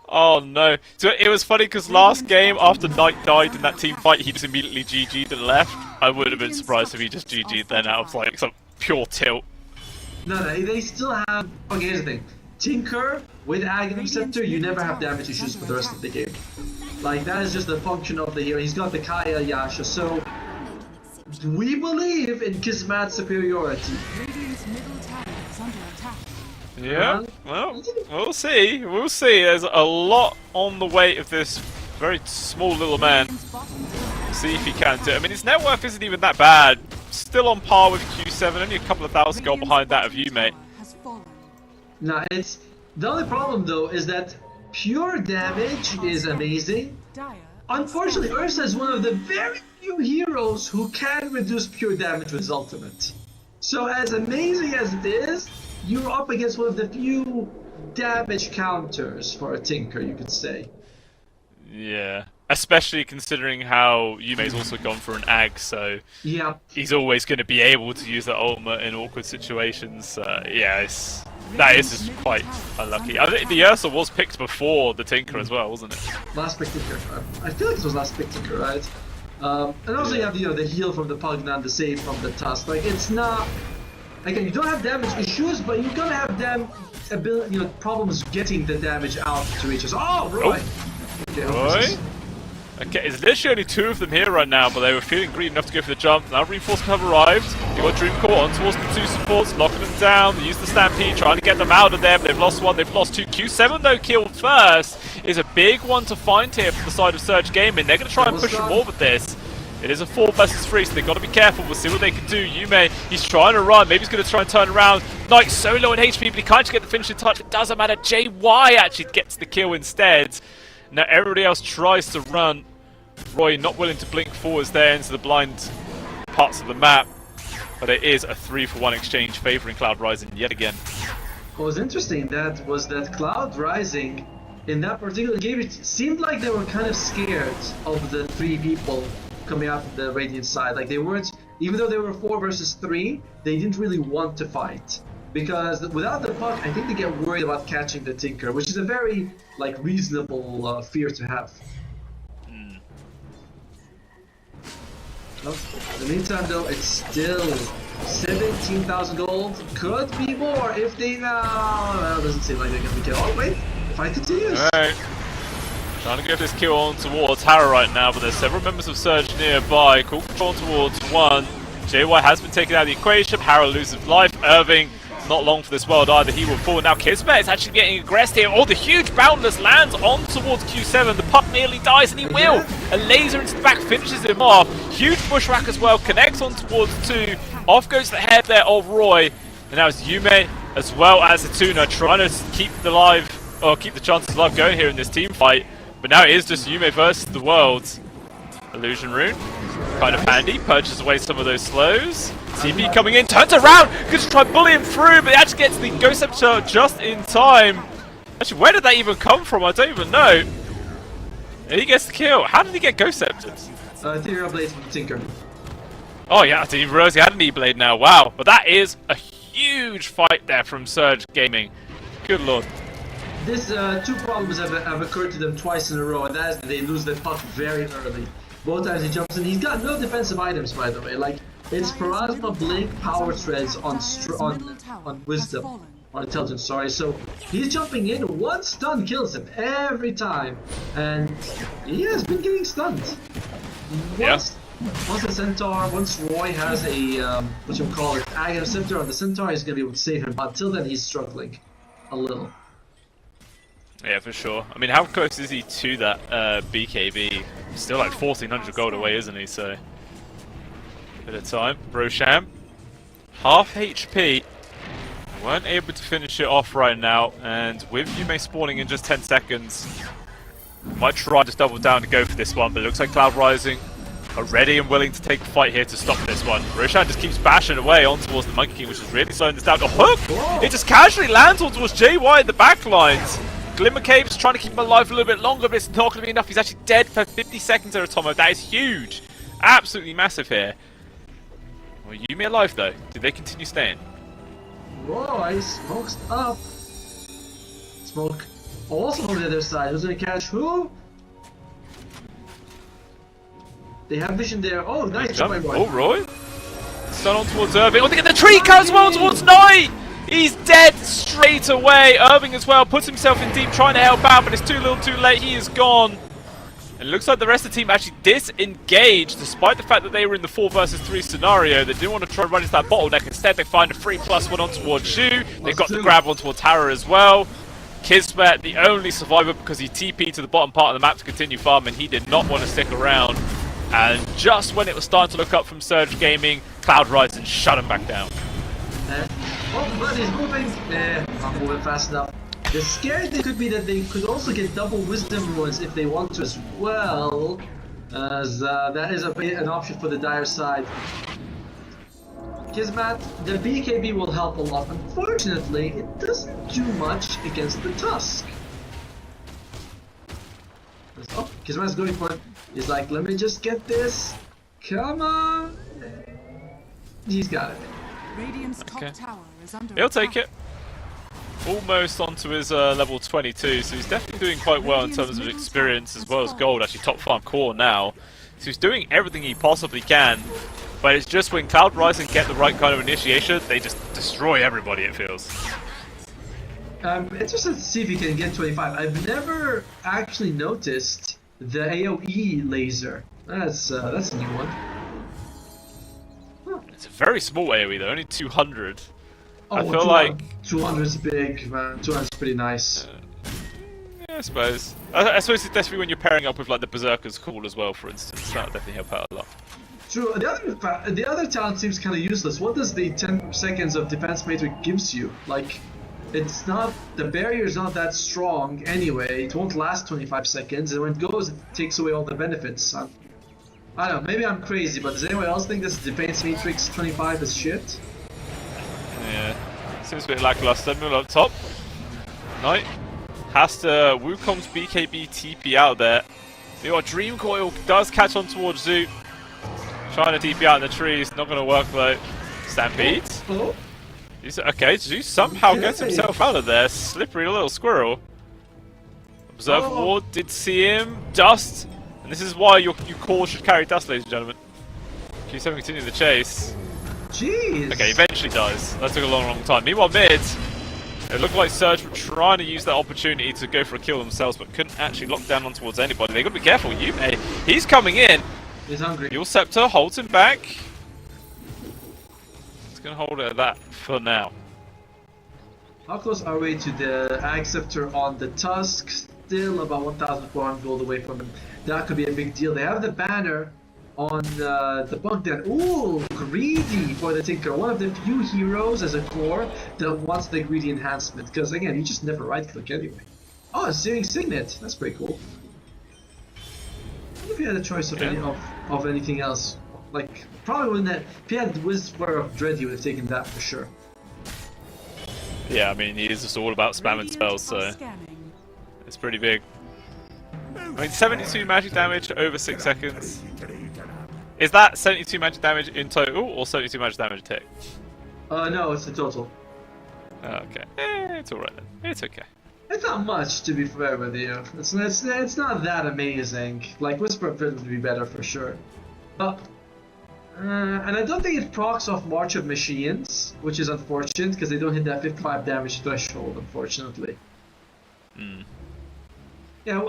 Oh no. So it was funny because last game, after Knight died in that team fight, he just immediately GG'd and left. I would have been surprised if he just GG'd then out of like some pure tilt. No, they still have... Okay, here's the thing. Tinker with Aghanim Scepter, you never have damage issues for the rest of the game. Like, that is just the function of the hero. He's got the Kaya Yasha, so... We believe in Kismat's superiority. Yeah, well, we'll see. We'll see. There's a lot on the weight of this very small little man. See if he can do it. I mean, his net worth isn't even that bad. Still on par with Q7, only a couple of thousand gold behind that of you, mate. No, it's... The only problem, though, is that pure damage is amazing. Unfortunately, Ursa is one of the very few heroes who can reduce pure damage with his ultimate. So as amazing as it is, you're up against one of the few damage counters for a Tinker, you could say. Yeah, especially considering how Yume's also gone for an Ag, so he's always going to be able to use that ultimate in awkward situations. Yeah, that is just quite unlucky. I think the Ursa was picked before the Tinker as well, wasn't it? Last pick Tinker. I feel like it was last pick Tinker, right? And also you have the heal from the Pugna and the save from the Tusk. Like, it's not... Again, you don't have damage issues, but you're gonna have problems getting the damage out to each other. Oh, Roy! Okay, Roy? Okay, it's literally only 2 of them here right now, but they were feeling greedy enough to go for the jump. Now reinforcements have arrived. They've got Dream Core on towards the 2 supports, locking them down. They use the Stampede, trying to get them out of there, but they've lost 1, they've lost 2. Q7 though, killed first, is a big one to find here from the side of Surge Gaming. They're going to try and push for more with this. It is a 4 versus 3, so they've got to be careful. We'll see what they can do. Yume, he's trying to run. Maybe he's going to try and turn around. Knight so low in HP, but he can't get the finishing touch. It doesn't matter. JY actually gets the kill instead. Now everybody else tries to run. Roy not willing to blink forwards there into the blind parts of the map. But it is a 3-for-1 exchange favouring Cloud Rising yet again. What was interesting was that Cloud Rising, in that particular game, it seemed like they were kind of scared of the 3 people coming out of the Radiant side. Like they weren't, even though they were 4 versus 3, they didn't really want to fight. Because without the puck, I think they get worried about catching the Tinker, which is a very like reasonable fear to have. In the meantime, though, it's still 17,000 gold. Could be more if they now. Well, it doesn't seem like they're gonna be killed. Oh wait, the fight continues. Alright. Trying to get this kill on towards Harrow right now, but there's several members of Surge nearby. Cool control towards 1. JY has been taken out of the equation. Harrow loses life. Irving, not long for this world either. He will fall. Now Kismet is actually getting aggressed here. Oh, the huge Boundless lands on towards Q7. The puck nearly dies, and he will. A laser into the back finishes him off. Huge bushwhack as well. Connects on towards 2. Off goes the head there of Roy. And now it's Yume as well as Atuna trying to keep the chances alive going here in this team fight. But now it is just Yume versus the world. Illusion Rune, kind of handy, purchases away some of those slows. TP coming in, turns around, good to try and bully him through, but he actually gets the Ghost Scepter just in time. Actually, where did that even come from? I don't even know. And he gets the kill. How did he get Ghost Scepters? Ethereal Blade from Tinker. Oh yeah, I didn't even realize he had an E-Blade now, wow. But that is a huge fight there from Surge Gaming. Good lord. This 2 problems have occurred to them twice in a row, and that is that they lose the puck very early. Both times he jumps in. He's got no defensive items, by the way. Like it's Plasma, Blink, Power Treads on Wisdom, on Intelligence. Sorry. So he's jumping in. 1 stun kills him every time, and he has been getting stunned. Once the Centaur, once Roy has a what you call it, Aghanim Scepter on the Centaur, he's gonna be able to save him. But until then, he's struggling a little. Yeah, for sure. I mean, how close is he to that BKB? Still like 1,400 gold away, isn't he? So, bit of time. Brosham, half HP. Weren't able to finish it off right now, and with Yume spawning in just 10 seconds, might try to double down to go for this one, but it looks like Cloud Rising are ready and willing to take the fight here to stop this one. Roshan just keeps bashing away on towards the Monkey King, which is really slowing this down. A hook! It just casually lands on towards JY in the backlines. Glimmer Cave's trying to keep him alive a little bit longer, but it's not going to be enough. He's actually dead for 50 seconds at Atomo. That is huge. Absolutely massive here. Well, Yume alive though. Did they continue staying? Roy smokes up. Smoke also on the other side. Who's going to catch who? They have vision there. Oh, nice jump. Oh, Roy. Stun on towards Irving. Oh, they get the tree comes well towards Knight. He's dead straight away. Irving as well puts himself in deep trying to help out, but it's too little too late. He is gone. It looks like the rest of the team actually disengaged, despite the fact that they were in the 4 versus 3 scenario. They didn't want to try and run into that bottleneck. Instead, they find a 3+1 on towards Shu. They've got the grab on towards Tara as well. Kismet, the only survivor because he TP'd to the bottom part of the map to continue farming. He did not want to stick around. And just when it was starting to look up from Surge Gaming, Cloud Rising shut him back down. Oh, but he's moving. Not moving fast enough. The scary thing could be that they could also get double Wisdom Ruins if they want to as well. As that is an option for the dire side. Kismet, the BKB will help a lot. Unfortunately, it doesn't do much against the Tusk. Oh, Kismet's going for it. He's like, let me just get this. Come on. He's got it. Radiant's top tower is under He'll take it. Almost onto his level 22, so he's definitely doing quite well in terms of experience as well as gold. Actually, top farm core now. So he's doing everything he possibly can. But it's just when Cloud Rising get the right kind of initiation, they just destroy everybody, it feels. I'm interested to see if he can get 25. I've never actually noticed the AoE laser. That's a new one. Huh. It's a very small AoE though, only 200. Oh, I feel like 200's big, man. 200's pretty nice. Yeah, I suppose. I suppose it's definitely when you're pairing up with like the Berserker's Call as well, for instance. That'll definitely help out a lot. True. The other talent seems kind of useless. What does the 10 seconds of defense matrix gives you? Like, it's not, the barrier's not that strong anyway. It won't last 25 seconds, and when it goes, it takes away all the benefits. I don't know. Maybe I'm crazy, but does anyone else think this defense matrix 25 is shit? Yeah, seems a bit lackluster. Middle up top. Knight has to Wukong's BKB TP out there. Meanwhile, Dream Coil does catch on towards Zoo. Trying to TP out in the trees, not going to work though. Stampede. Oh. Okay, Zoo somehow gets himself out of there. Slippery little squirrel. Observe Ward did see him. Dust. And this is why your core should carry Dust, ladies and gentlemen. Q7 continuing the chase. Jeez. Okay, eventually dies. That took a long time. Meanwhile, mid, it looked like Surge were trying to use that opportunity to go for a kill themselves, but couldn't actually lock down on towards anybody. They got to be careful. Yume, he's coming in. He's hungry. Your Scepter holds him back. It's going to hold it at that for now. How close are we to the Ag Scepter on the Tusk? Still about 1,400 gold away from him. That could be a big deal. They have the banner on the Bugden. Ooh, greedy for the Tinker. One of the few heroes as a core that wants the greedy enhancement. Because again, you just never right click anyway. Oh, Searing Signet. That's pretty cool. If you had a choice of, of anything else, like probably wouldn't have. If you had Whisper of Dread, you would have taken that for sure. Yeah, I mean, he is just all about spamming spells, so it's pretty big. I mean, 72 magic damage over 6 seconds. Is that 72 magic damage in total, or 72 magic damage tick? No, it's the total. Okay, it's alright then. It's okay. It's not much, to be fair with you. It's not that amazing. Like, Whisper of Dread would be better for sure. But, and I don't think it procs off March of Machines, which is unfortunate, because they don't hit that 55 damage threshold, unfortunately. Yeah,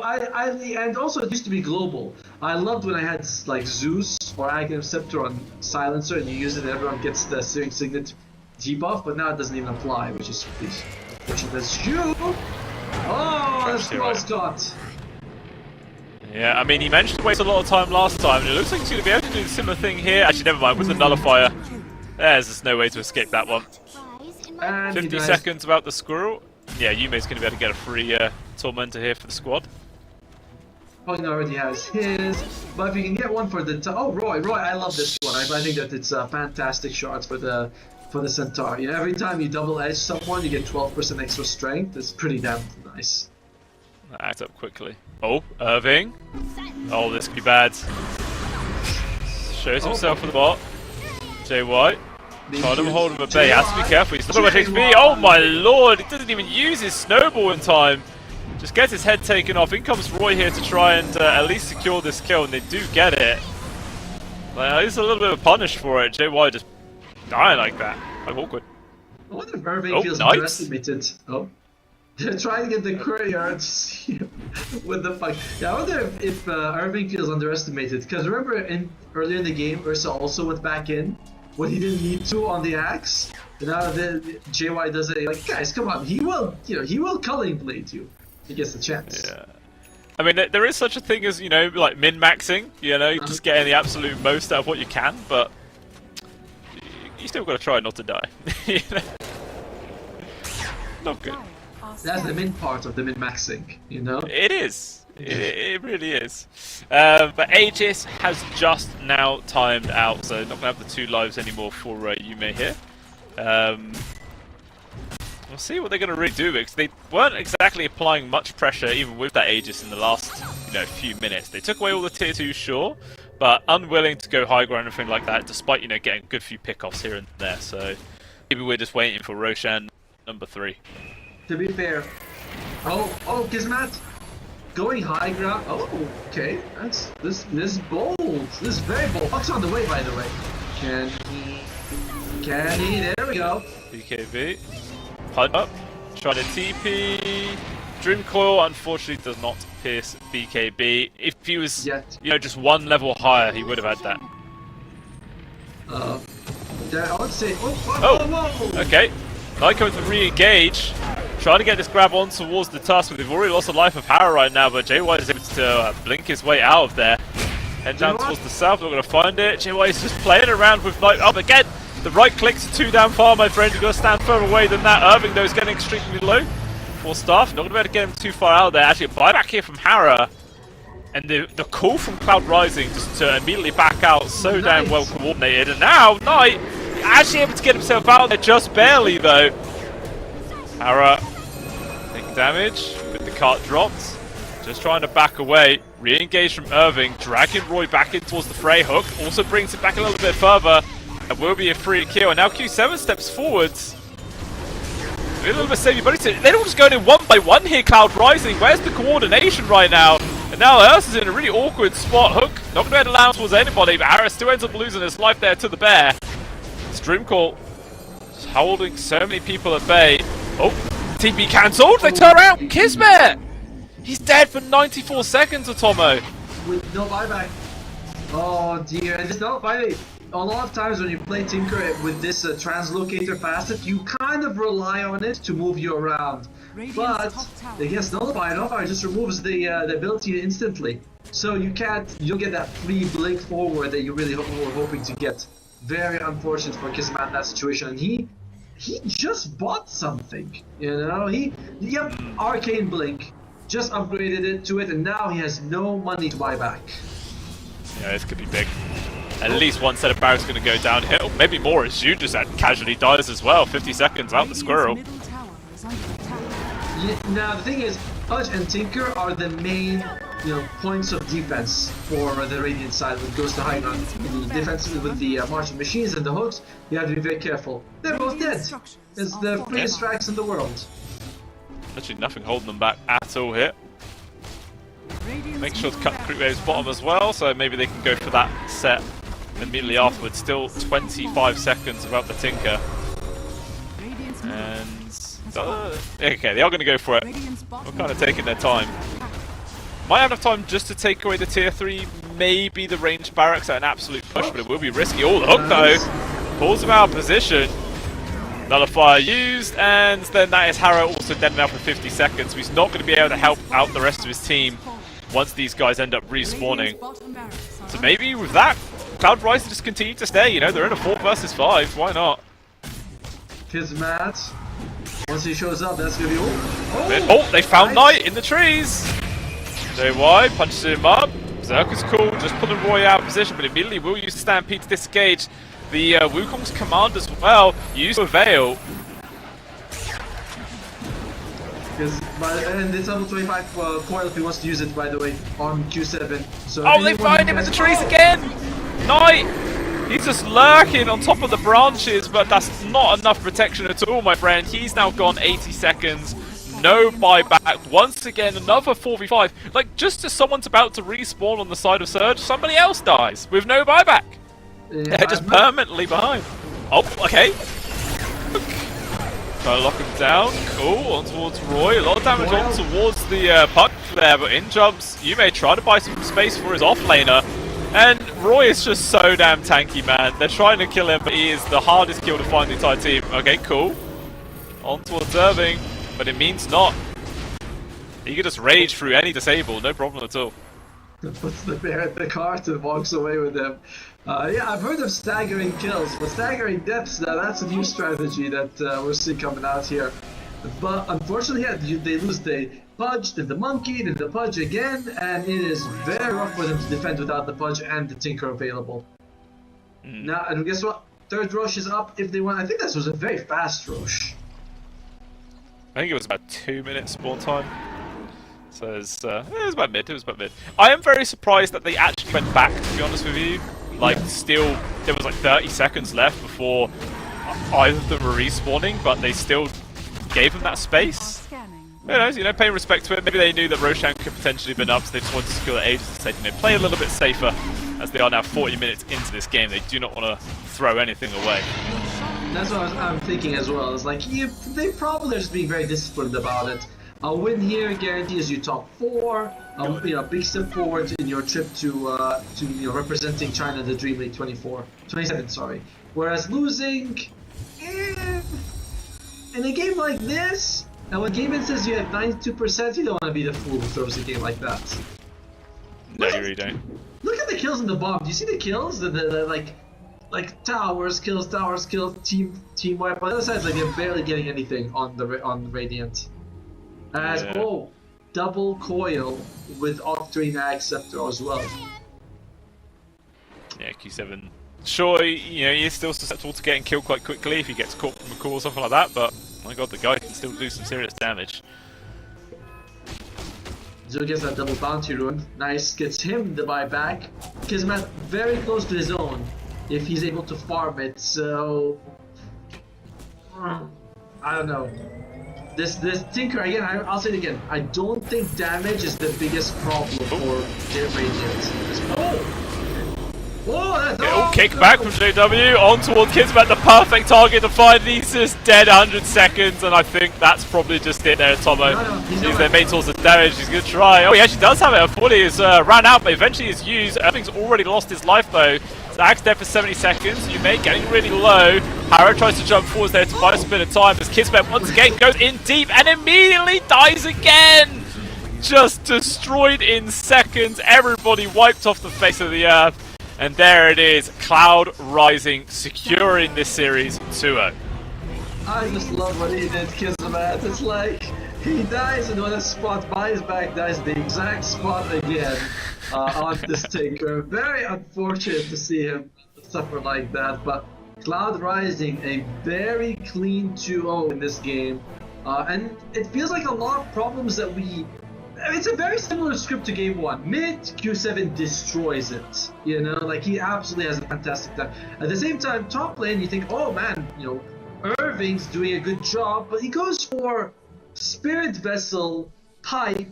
and also it used to be global. I loved when I had like Zeus or Aghanim Scepter on Silencer and you use it and everyone gets the Searing Signet debuff, but now it doesn't even apply, which is unfortunate. That's you! Oh, that's well Scott! Yeah, I mean, he managed to waste a lot of time last time, and it looks like he's going to be able to do a similar thing here. Actually, never mind, with the Nullifier. There's just no way to escape that one. And 50 seconds about the squirrel. Yeah, Yume's going to be able to get a free Tormentor here for the squad. Pogna already has his, but if you can get one for the Roy, I love this one. I think that it's a fantastic shot for the Centaur. You know, every time you double edge someone, you get 12% extra strength. It's pretty damn nice. Act up quickly. Oh, Irving. Oh, this could be bad. Shows himself for the bot. Jay White. Trying to hold him at bay. He has to be careful. He's not much XP. Oh my lord! He doesn't even use his snowball in time. Just gets his head taken off. In comes Roy here to try and at least secure this kill, and they do get it. Like, it's a little bit of a punish for it. Jay White just dying like that. Like awkward. I wonder if Irving feels underestimated. Oh. They're trying to get the courier with the fuck. Yeah, I wonder if Irving feels underestimated. Because remember, earlier in the game, Ursa also went back in when he didn't need to on the axe. And now the JY does it. Like, guys, come on, he will culling blade you. He gets the chance. Yeah. I mean, there is such a thing as, you know, like min-maxing. You know, just getting the absolute most out of what you can, but you still got to try not to die. You know? Not good. That's the min part of the min-maxing, you know? It is. It really is. But Aegis has just now timed out, so not going to have the 2 lives anymore for Yume here. We'll see what they're going to really do, because they weren't exactly applying much pressure even with that Aegis in the last few minutes. They took away all the tier 2, sure, but unwilling to go high ground or anything like that, despite getting a good few pickoffs here and there. So maybe we're just waiting for Roshan number 3. To be fair, oh, Gizmat, going high ground. Oh, okay, this is bold. This is very bold. Fuck's on the way, by the way. Can he? There we go. BKB, punch up, try to TP. Dream Coil unfortunately does not pierce BKB. If he was, you know, just one level higher, he would have had that. I would say. Whoa. Okay. Knight coming to re-engage. Trying to get this grab on towards the tusk, but they've already lost the life of Hara right now, but JY is able to blink his way out of there. Head down towards the south, not going to find it. JY is just playing around with Knight up again. The right clicks are too damn far, my friend. You've got to stand further away than that. Irving, though, is getting extremely low. For staff, not going to be able to get him too far out there. Actually, a buyback here from Hara. And the call from Cloud Rising just to immediately back out, so damn well coordinated. And now, Knight actually able to get himself out there, just barely, though. Hara taking damage with the cart dropped. Just trying to back away. Re-engage from Irving, dragging Roy back in towards the fray. Hook also brings it back a little bit further. It will be a free kill. And now Q7 steps forwards. A little bit savvy, but they're all just going in one by one here, Cloud Rising. Where's the coordination right now? And now Earth is in a really awkward spot. Hook not going to be able to land towards anybody, but Harris still ends up losing his life there to the bear. Streamcall just holding so many people at bay. Oh, TP cancelled. They turn around. Kismet! He's dead for 94 seconds, Atomo. With no buyback. Oh dear, and there's no buyback. A lot of times when you play Tinker with this translocator passive, you kind of rely on it to move you around. But it gets nullified. Nullifier just removes the ability instantly. So you don't get that free blink forward that you really were hoping to get. Very unfortunate for Kismet in that situation. And he just bought something, you know? Arcane Blink. Just upgraded it to it, and now he has no money to buy back. Yeah, this could be big. At least one set of barracks going to go downhill. Maybe more as you just casually dies as well. 50 seconds out the squirrel. Now the thing is, Pudge and Tinker are the main, points of defense for the Radiant side when it goes to high ground. The defense with the marching machines and the hooks, you have to be very careful. They're both dead. It's the freest tracks in the world. Literally nothing holding them back at all here. Make sure to cut Creep Wave's bottom as well, so maybe they can go for that set immediately afterwards. Still 25 seconds without the Tinker. And okay, they are going to go for it. We're kind of taking their time. Might have enough time just to take away the tier 3, maybe the ranged barracks at an absolute push, but it will be risky. Oh, the hook though pulls him out of position. Nullifier used, and then that is Harrow also dead now for 50 seconds. So he's not going to be able to help out the rest of his team once these guys end up respawning. So maybe with that, Cloud Rising just continue to stay. They're in a 4 versus 5. Why not? Kismet. Once he shows up, that's going to be oh, they found Knight in the trees. JY punches him up. Zerk is cool, just pulling Roy out of position, but immediately will use the Stampede to disengage. The Wukong's command as well, use a Veil. And it's level 25 coil if he wants to use it, by the way, on Q7. So oh, they find him in the trees again! Knight! He's just lurking on top of the branches, but that's not enough protection at all, my friend. He's now gone 80 seconds. No buyback. Once again, another 4v5. Like, just as someone's about to respawn on the side of Surge, somebody else dies with no buyback. Yeah, they're just permanently behind. Oh, okay. Try to lock him down. Cool. On towards Roy. A lot of damage on towards the puck there, but in jumps. You may try to buy some space for his offlaner. And Roy is just so damn tanky, man. They're trying to kill him, but he is the hardest kill to find the entire team. Okay, cool. On towards Irving, but it means not. He could just rage through any disable, no problem at all. Puts the bear at the cart and walks away with him. Yeah, I've heard of staggering kills, but staggering deaths, that's a new strategy that we're seeing coming out here. But unfortunately, yeah, they lose the Pudge, then the Monkey, then the Pudge again, and it is very rough for them to defend without the Pudge and the Tinker available. Now, and guess what? Third Rosh is up if they want. I think this was a very fast Rosh. I think it was about 2 minutes spawn time. So it was about mid, I am very surprised that they actually went back, to be honest with you. Like, still, there was like 30 seconds left before either of them were respawning, but they still gave them that space. Who knows, paying respect to it. Maybe they knew that Roshan could potentially have been up, so they just wanted to secure the ages to say, play a little bit safer, as they are now 40 minutes into this game. They do not want to throw anything away. That's what I'm thinking as well. It's like, they probably are just being very disciplined about it. A win here guarantees you top 4. Big step forward in your trip to representing China in the DreamLeague 27. Sorry. Whereas losing, in a game like this, and when Game says you have 92%, you don't want to be the fool who throws a game like that. No, you really don't. Look at the kills in the bomb. Do you see the kills? The like towers kills, team wipe. On the other side, like they're barely getting anything on the Radiant. As double coil with Octarine Acceptor as well. Yeah, Q7. Sure, he's still susceptible to getting killed quite quickly if he gets caught from a core or something like that, but my god, the guy can still do some serious damage. Zero gets that double bounty rune. Nice, gets him the buyback. Kismet very close to his own if he's able to farm it, so I don't know. This Tinker, again, I'll say it again, I don't think damage is the biggest problem for their Radiant. Kick back from JW on toward Kismet, the perfect target to find. He's just dead 100 seconds, and I think that's probably just it there, Tomo. He's their main source of damage. He's going to try. Oh, he actually does have it. A fully is ran out, but eventually is used. Irving's already lost his life though. Zach's dead for 70 seconds. Yume getting really low. Harrow tries to jump forwards there to buy us a bit of time as Kismet once again goes in deep and immediately dies again. Just destroyed in seconds. Everybody wiped off the face of the earth. And there it is, Cloud Rising securing this series 2-0. I just love what he did, Kismet. It's like he dies in one spot, buys back, dies the exact spot again on this Tinker. Very unfortunate to see him suffer like that, but Cloud Rising, a very clean 2-0 in this game. And it feels like a lot of problems that it's a very similar script to game 1. Mid, Q7 destroys it. Like he absolutely has a fantastic time. At the same time, top lane, you think, oh man, Irving's doing a good job, but he goes for Spirit Vessel, Pipe,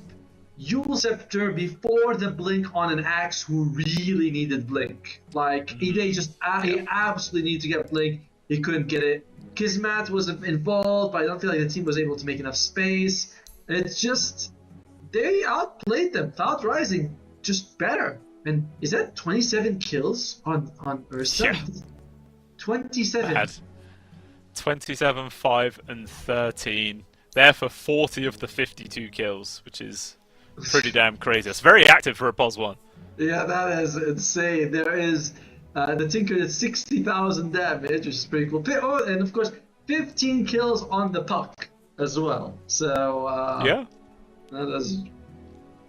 Yule Scepter before the blink on an Axe who really needed blink. Like, he absolutely needed to get blink. He couldn't get it. Kismet was involved, but I don't feel like the team was able to make enough space. It's just, they outplayed them. Cloud Rising just better. And is that 27 kills on Ursa? Yeah. 27. Bad. 27, 5, and 13. There for 40 of the 52 kills, which is pretty damn crazy. It's very active for a POS 1. Yeah, that is insane. There is the Tinker did 60,000 damage, which is pretty cool. Oh, and of course, 15 kills on the puck as well. So yeah, that's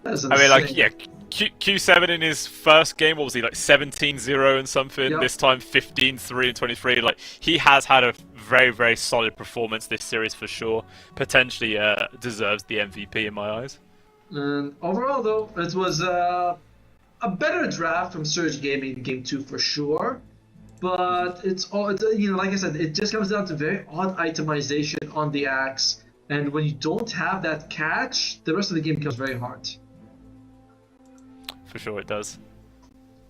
insane. I mean, like, yeah, Q7 in his first game, what was he, like 17-0 and something? Yep. This time 15-3 and 23. Like, he has had a very, very solid performance this series for sure. Potentially deserves the MVP in my eyes. And overall, though, it was a better draft from Surge Gaming in Game 2 for sure. But it's all, like I said, it just comes down to very odd itemization on the Axe. And when you don't have that catch, the rest of the game becomes very hard. For sure it does.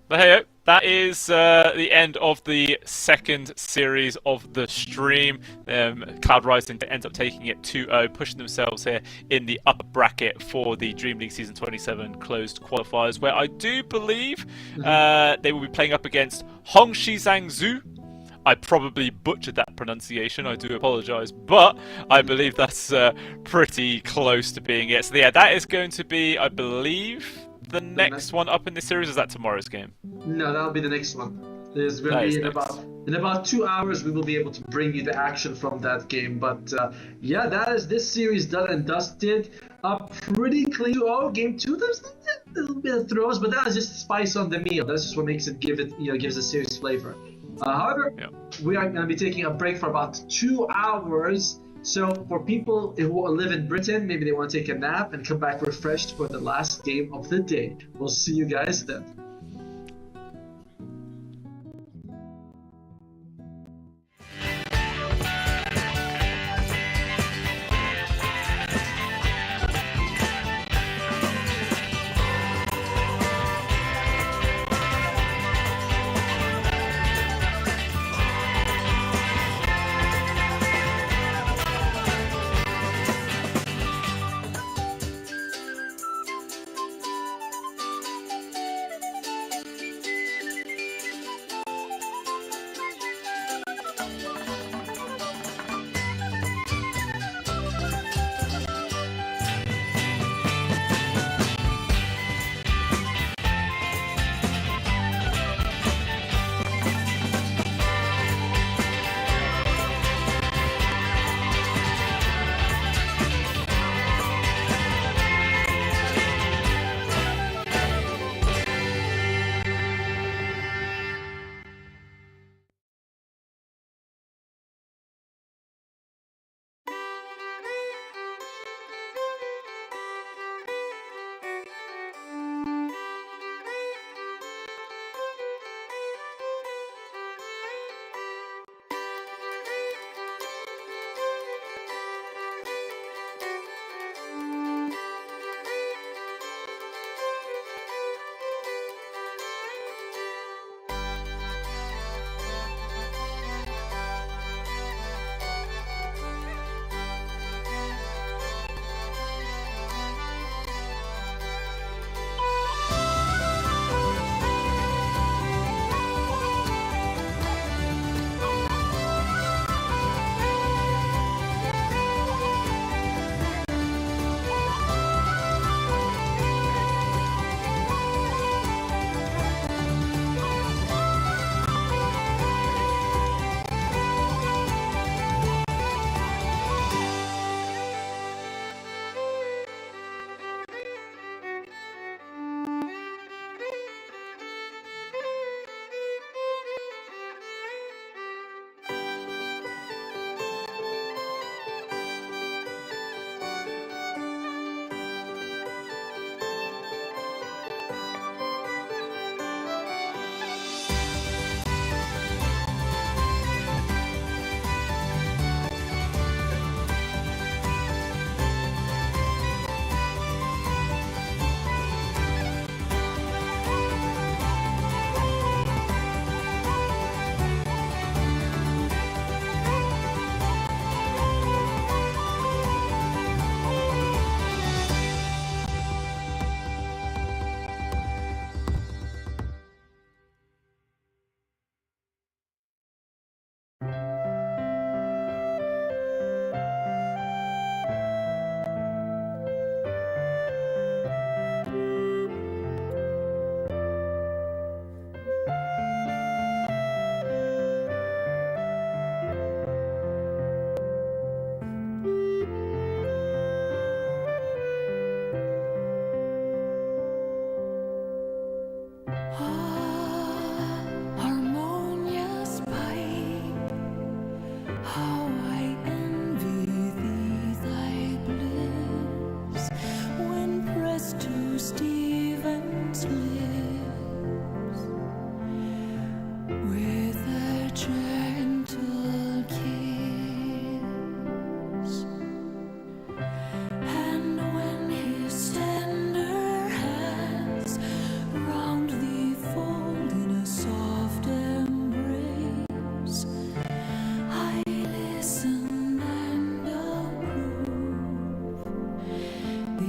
But hey, that is the end of the second series of the stream. Cloud Rising ends up taking it 2-0, pushing themselves here in the upper bracket for the DreamLeague Season 27 closed qualifiers, where I do believe they will be playing up against Hongxi Zhangzhou. I probably butchered that pronunciation, I do apologise, but I believe that's pretty close to being it. So yeah, that is going to be, I believe, the next one up in this series. Is that tomorrow's game? No, that'll be the next one. There's going to be in about 2 hours we will be able to bring you the action from that game. But yeah, that is this series done and dusted. Pretty clean. Oh, game 2. There's a little bit of throws, but that is just spice on the meal. That's just what makes it gives a series flavor. However, we are going to be taking a break for about 2 hours. So for people who live in Britain, maybe they want to take a nap and come back refreshed for the last game of the day. We'll see you guys then.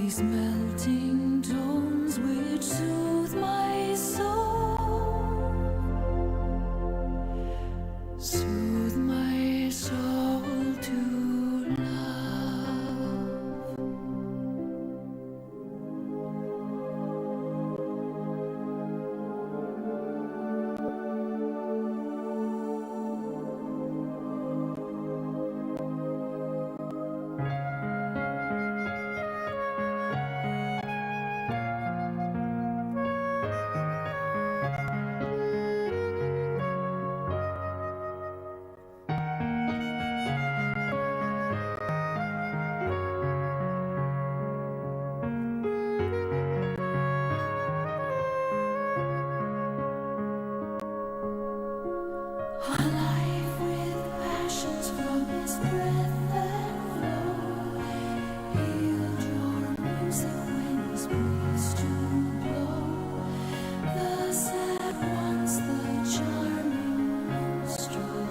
these melting tones which soothe my soul, soothe my soul to love. Alive with passions from his breath and flow, healed your music when his breeze to blow. The sad ones, the charming minstrel,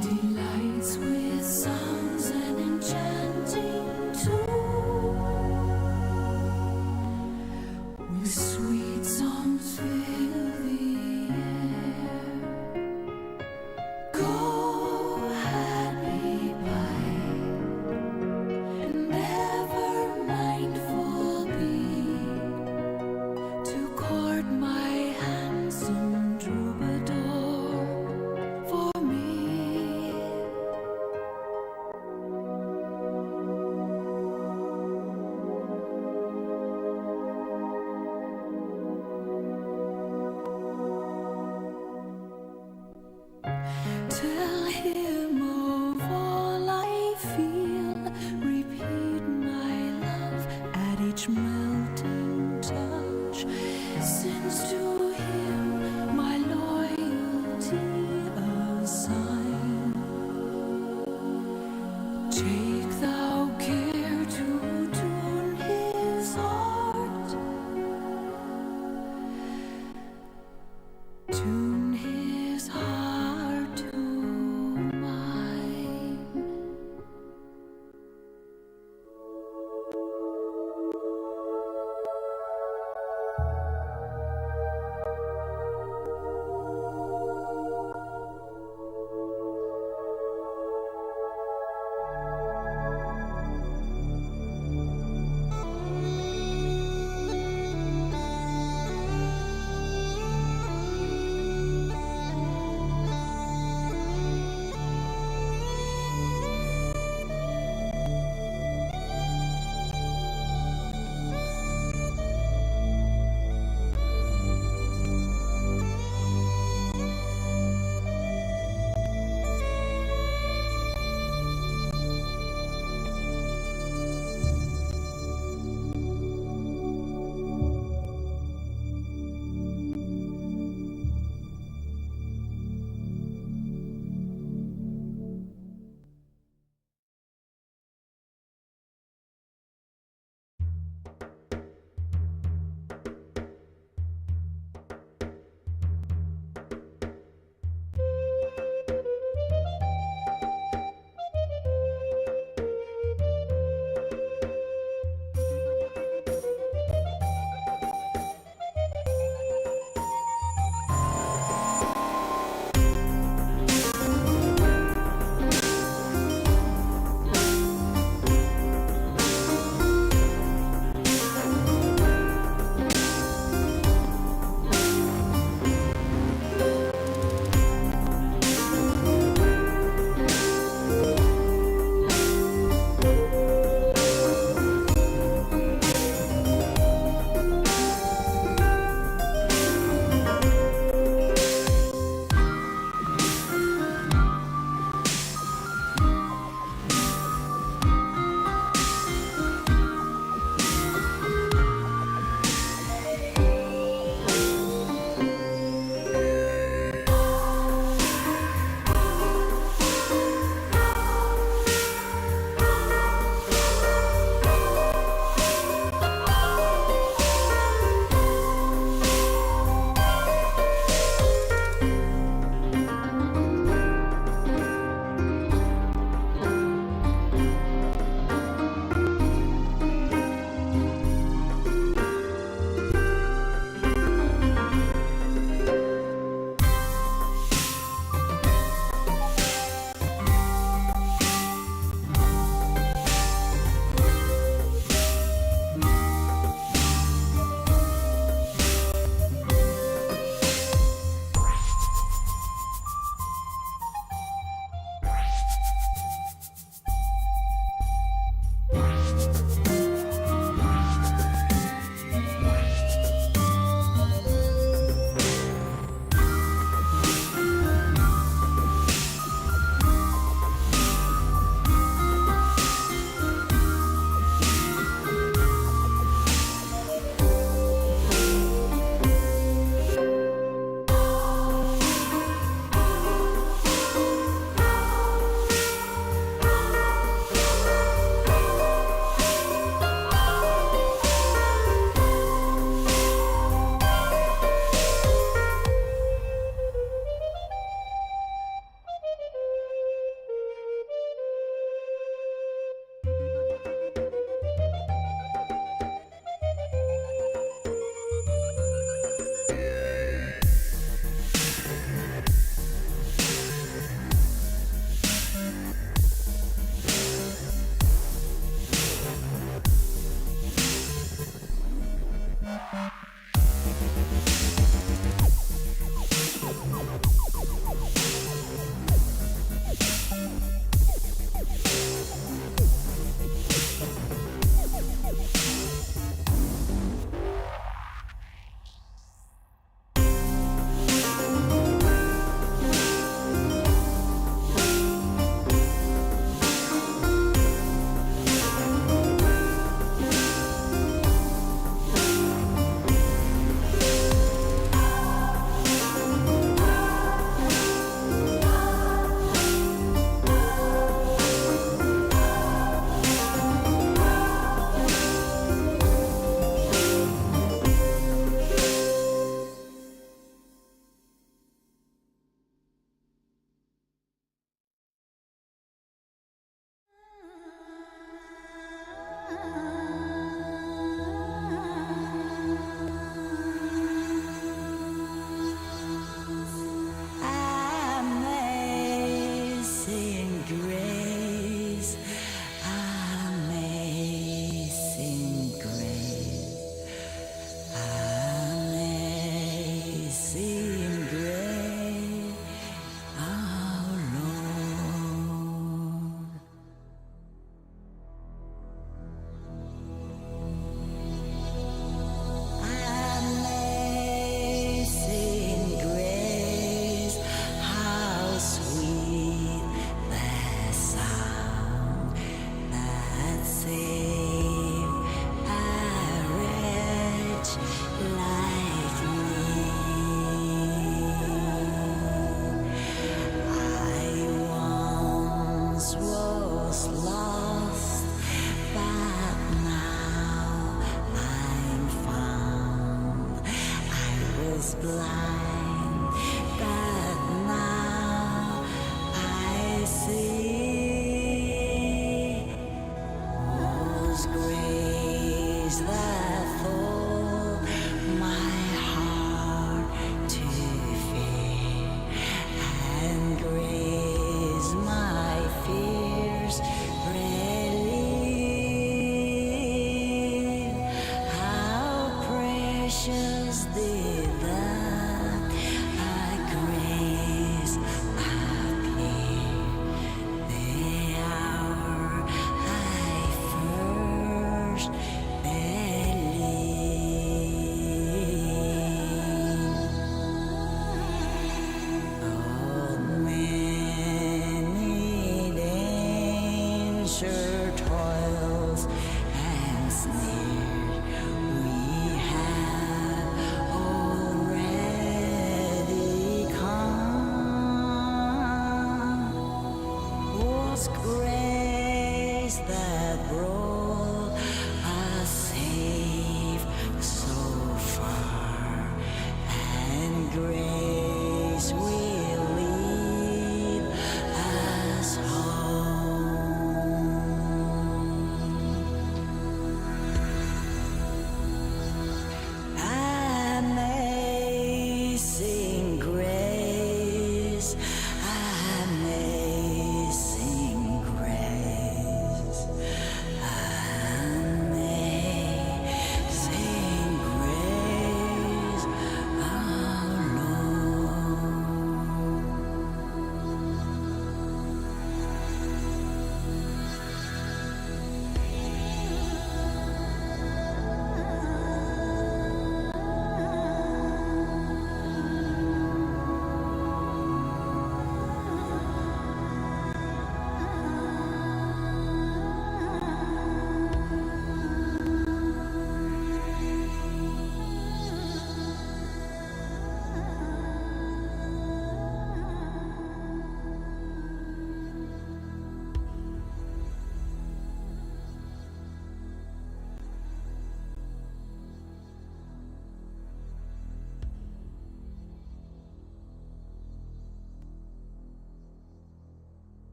delights with sounds and enchanting tune, with sweet songs fill the air. Go happy by, and ever mindful be, to court my handsome troubadour for me. once was lost, but now I'm found. I was blind, but now I see. Was grace that full my heart to fear, and grace my fears relieve. How precious did that grace appear the hour I first believed. Oh, many danger toils and snares we have already come. Was grace that brought us safe so far, and grace will lead us home. Amazing grace, amazing grace, amazing grace, our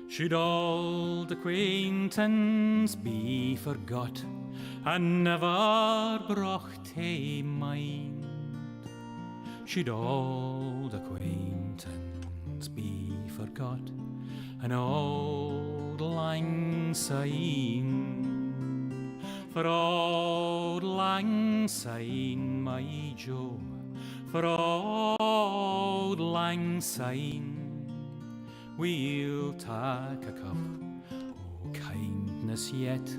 Should old acquaintance be forgot and never brought to mind? Should old acquaintance be forgot and old lang syne? For old lang syne, my Joe, for old lang syne, we'll take a cup o' kindness yet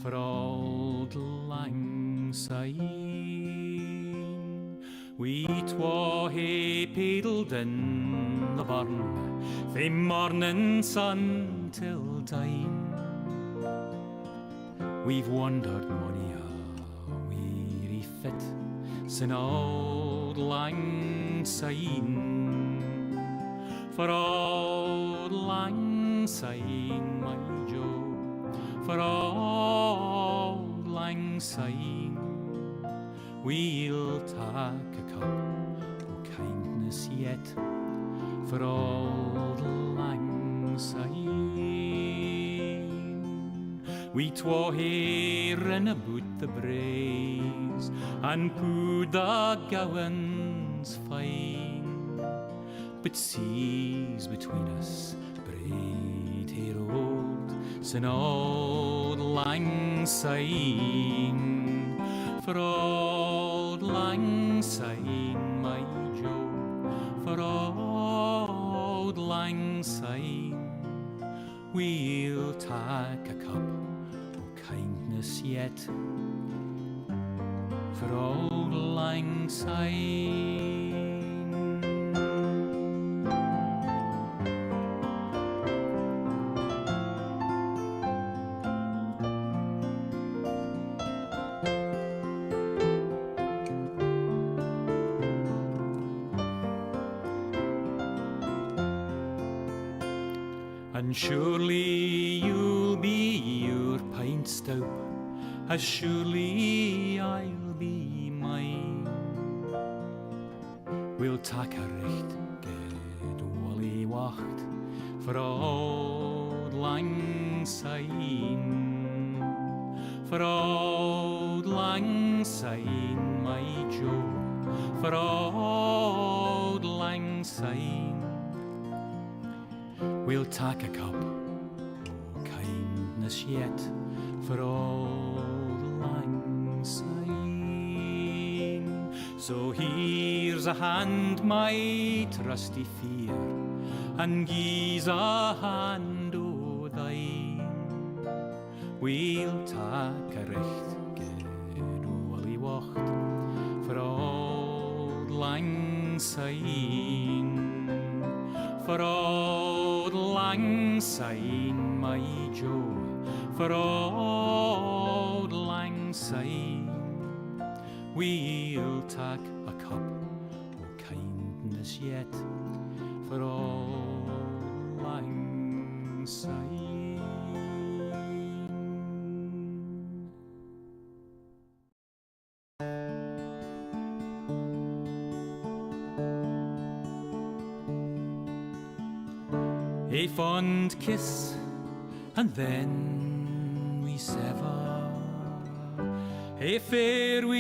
for old lang syne. We twa hae paddled in the burn fae morning sun till dine. We've wandered mony a weary fit sin old lang syne. For old lang syne, my Joe, for old lang syne, we'll take a cup o' kindness yet for old lang syne. We twa hae rin aboot the braes and pooed the gowans fine, but seas between us braid hae rolled sin old lang syne. For old lang syne, my Joe, for old lang syne, we'll take a cup o' kindness yet for old lang syne. and surely you'll be your pint stout, as surely I'll be mine. We'll tak a recht good wally wacht for old lang syne, for old lang syne, my Joe, for old lang syne. We'll tak a cup o' kindness yet for old lang syne. So here's a hand, my trusty fear, and gie's a hand o' thine. We'll tak a recht good wally wacht for old lang syne, for old lang syne, my Joe, for old lang syne. We'll tak a cup o' kindness yet for old lang syne. A fond kiss, and then we sever. A farewell,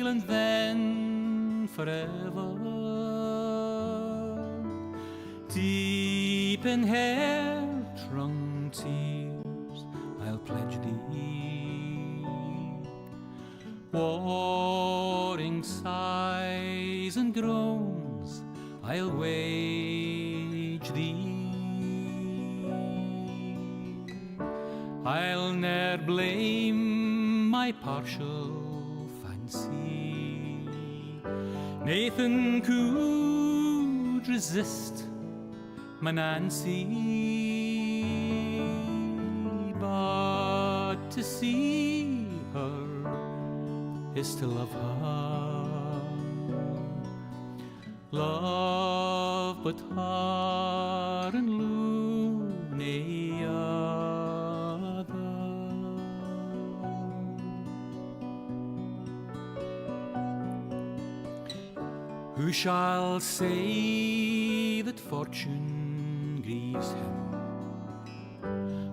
and then forever. Deep in hair-wrung tears, I'll pledge thee. Warring sighs and groans, I'll wage thee. I'll ne'er blame my partial fancy. Nathan could resist my Nancy, but to see her is to love her. Love but her and loony other. Who shall say that fortune grieves him,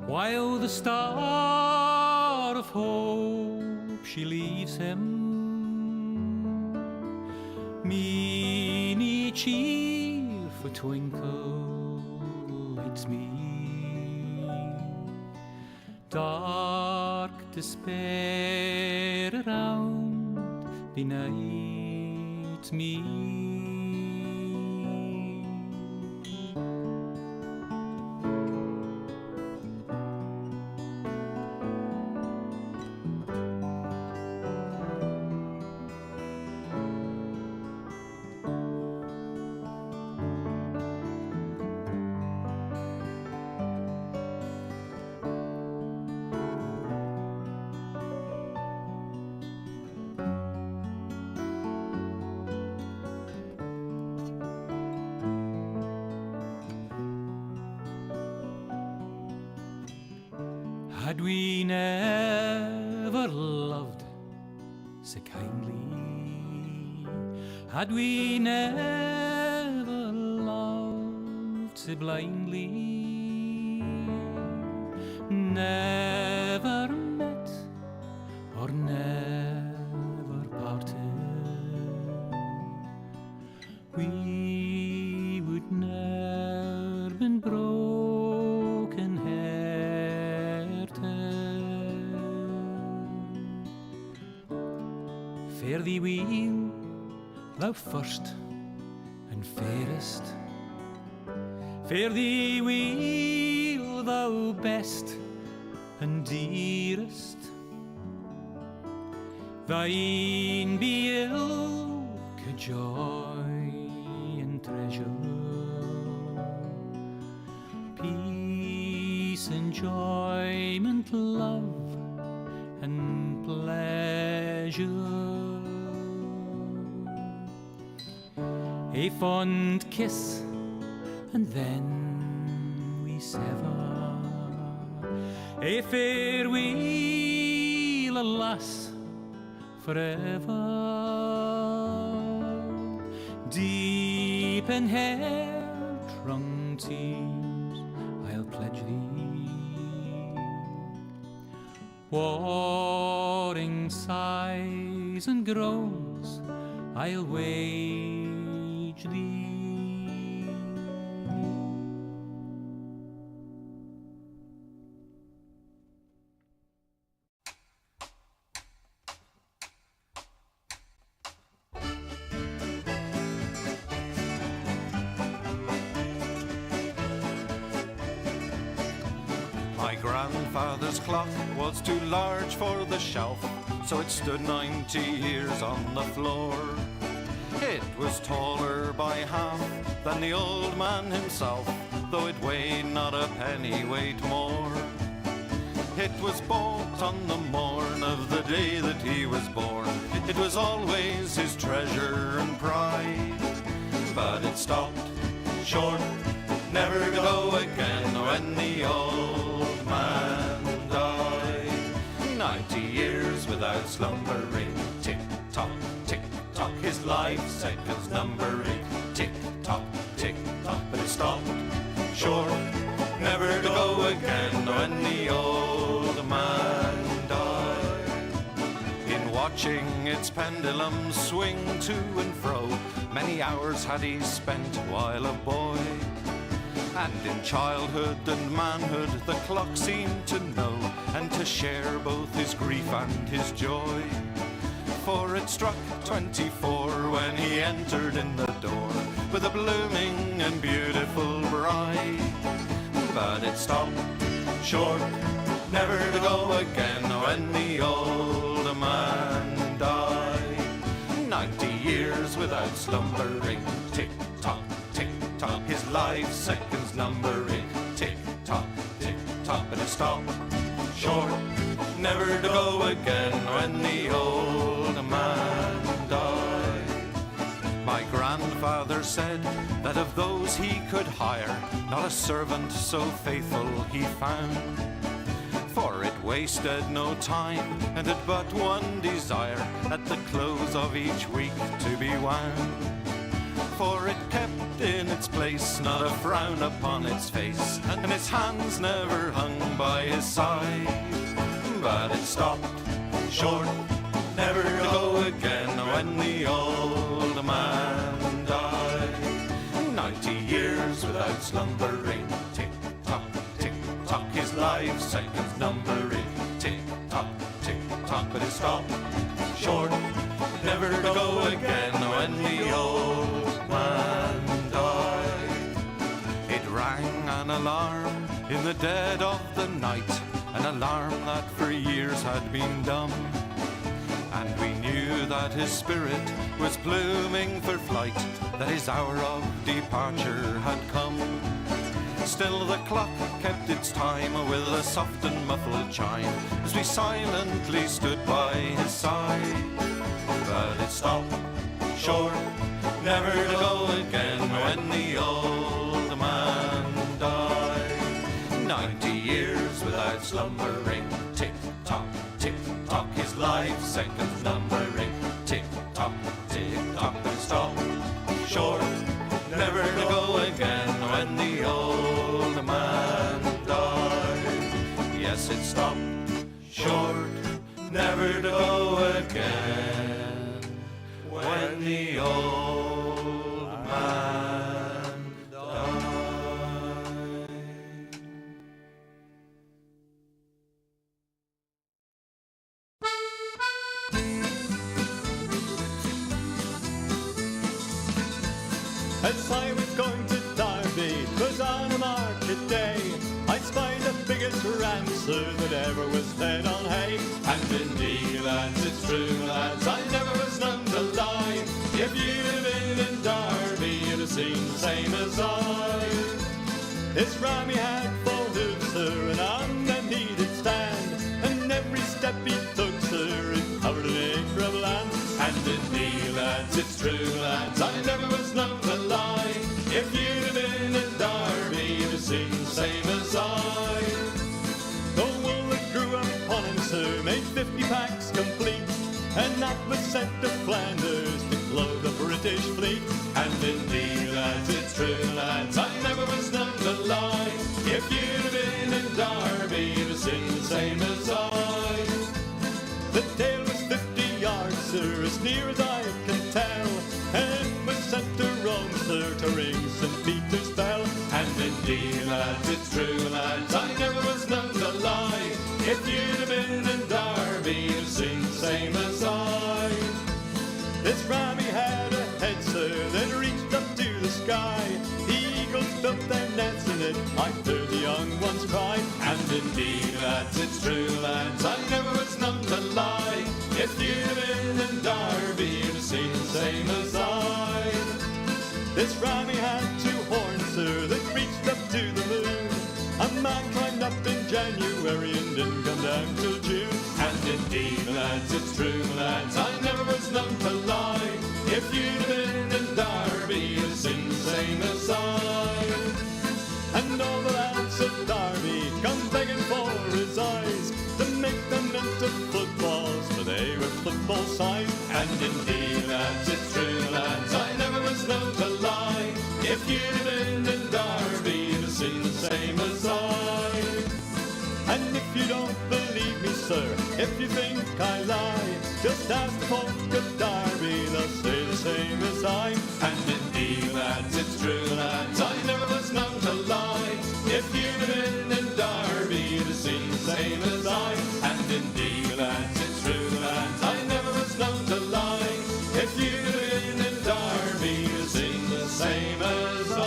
while the star of hope she leaves him? Meany cheerful twinkle lights me, dark despair around benights me. Had we never loved so kindly, had we never loved so blindly, never met or never parted, we would never been broken hearted. Fare thee weel, thou first and fairest. Fare thee weel, thou best and dearest. Thine be ilka joy and treasure, peace, enjoyment, love and pleasure. A fond kiss, and then sever. A farewell, alas, forever. Deep in hair-wrung tears I'll pledge thee, warring sighs and groans I'll wage thee. My grandfather's clock was too large for the shelf, so it stood 90 years on the floor. It was taller by half than the old man himself, though it weighed not a pennyweight more. It was bought on the morn of the day that he was born. It was always his treasure and pride, but it stopped short, never to go again when the old man died. 90 years without slumbering, tick-tock, tick-tock, his life seconds numbering, tick-tock, tick-tock, but it stopped short, never to go again when the old man died. In watching its pendulum swing to and fro, many hours had he spent while a boy. And in childhood and manhood the clock seemed to know, and to share both his grief and his joy. For it struck 24 when he entered in the door, with a blooming and beautiful bride. But it stopped short, never to go again when the old man died. 90 years without slumbering, tick-tock, tick-tock, his life seconds numbering, tick-tock, tick-tock, but it stopped short, never to go again when the old man died. My grandfather said that of those he could hire, not a servant so faithful he found. For it wasted no time and had but one desire, at the close of each week to be wound. For it kept in its place, not a frown upon its face, and its hands never hung by his side. But it stopped short, never to go again when the old man died. 90 years without slumbering, tick-tock, tick-tock, his life seconds numbering, tick-tock, tick-tock, but it stopped short, never to go again when the old man died. It rang an alarm in the dead of the night, an alarm that for years had been dumb. And we knew that his spirit was blooming for flight, that his hour of departure had come. Still the clock kept its time with a soft and muffled chime, as we silently stood by his side. But it stopped short, never to go again when the old man died. 90 years without slumbering, tick-tock, tick-tock, his life seconds numbering, tick-tock, tick-tock, but it stopped short, never to go again when the old man died. Yes, it stopped short, never to go again when the old man died. As I was going to Derby, 'twas on a market day, I spied the biggest rancer that ever was fed on hay. And indeed, lads, it's true, lads, I never was known to lie. If you'd have been in Derby, you'd have seen the same as I. His ram he had full hooves, sir, and on them he did stand, and every step he took, sir, it covered an acre of land. And indeed, lads, it's true, lads, I never was known to lie. If you'd have been in Derby, you'd have seen the same as If you'd have been in Derby, you'd have seen the same as I. The tail was 50 yards, sir, as near as I can tell, and was sent to Rome, sir, to ring St. Peter's bell. And indeed, lads, it's true, lads, I never was known to lie. If you'd have been in Derby, you'd have seen the same as I. This rammy had a head, sir, that reached up to the sky. The eagles built their nets in it, I heard the young ones cry. And indeed, lads, it's true, lads, I never was known to lie. If you'd have been in Derby, you'd have seen the same as I. This rammy had 2 horns, sir, that reached up to the moon. A man climbed up in January and didn't come down till June. And indeed, lads, it's true, lads, I never was known to lie. If you'd have been in Derby, you'd have seen the same as I. And all the lads of Derby come begging for his eyes, to make them into footballs, for they were football size. And indeed, lads, it's true, lads, I never was known to lie. If you'd have been in Derby, you'd have seen the same as I. And if you don't believe me, sir, if you think I lie, just ask the folk of Derby, they'll say the same as I. And indeed, lads, it's true, lads, I never was known to lie. If you'd have been in Derby, you'd have seen the same as I. And indeed, lads, it's true, lads, I never was known to lie. If you'd have been in Derby, you'd have seen the same as I.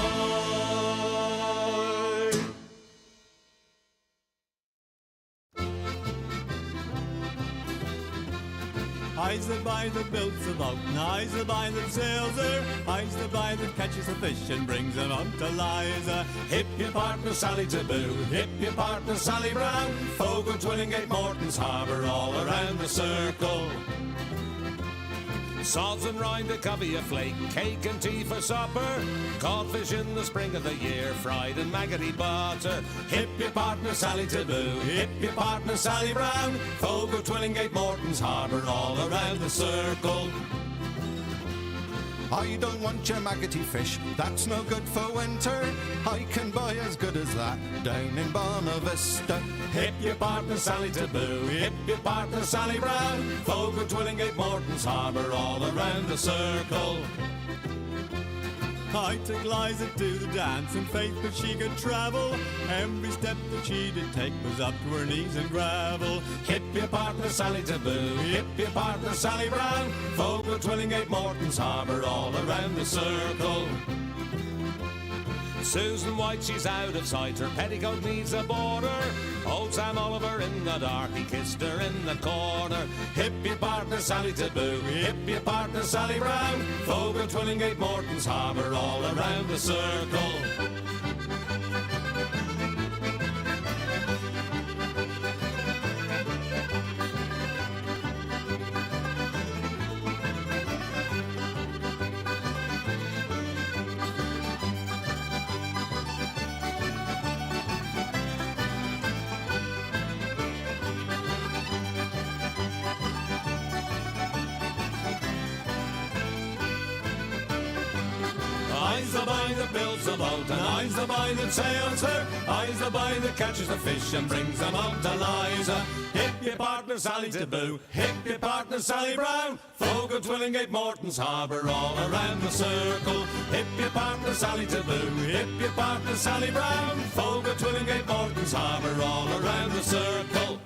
Eyes that buy that builds a boat, and eyes that buy that sails her, eyes that buy that catches a fish and brings them up to Liza. Hip your partner Sally Taboo, hip your partner Sally Brown, Fogo, Twillingate, Morton's Harbour, all around the circle. Sods and rind to cover your flake, cake and tea for supper, codfish in the spring of the year, fried in maggoty butter. Hip your partner Sally Taboo, hip your partner Sally Brown, Fogo, Twillingate, Morton's Harbour, all around the circle. I don't want your maggoty fish, that's no good for winter. I can buy as good as that down in Bonavista. Hip your partner Sally Taboo, hip your partner Sally Brown, Fogo, Twillingate, Morton's Harbour, all around the circle. I took Liza to the dance in faith that she could travel. Every step that she did take was up to her knees in gravel. Hip your partner Sally Taboo, hip your partner Sally Brown, Fogo, Twillingate, Morton's Harbour, all around the circle. Susan White, she's out of sight, her petticoat needs a border. Old Sam Oliver in the dark, he kissed her in the corner. Hip your partner Sally Taboo, hip your partner Sally Brown, Fogo, Twillingate, Morton's Harbour, all around the circle. Eyes the buy that builds a boat, and eyes the buy that sails her, eyes the buy that catches the fish and brings them up to Liza. Hip your partner Sally Taboo, hip your partner Sally Brown, Fogo, Twillingate, Morton's Harbour, all around the circle. Hip your partner Sally Taboo, hip your partner Sally Brown, Fogo, Twillingate, Morton's Harbour, all around the circle.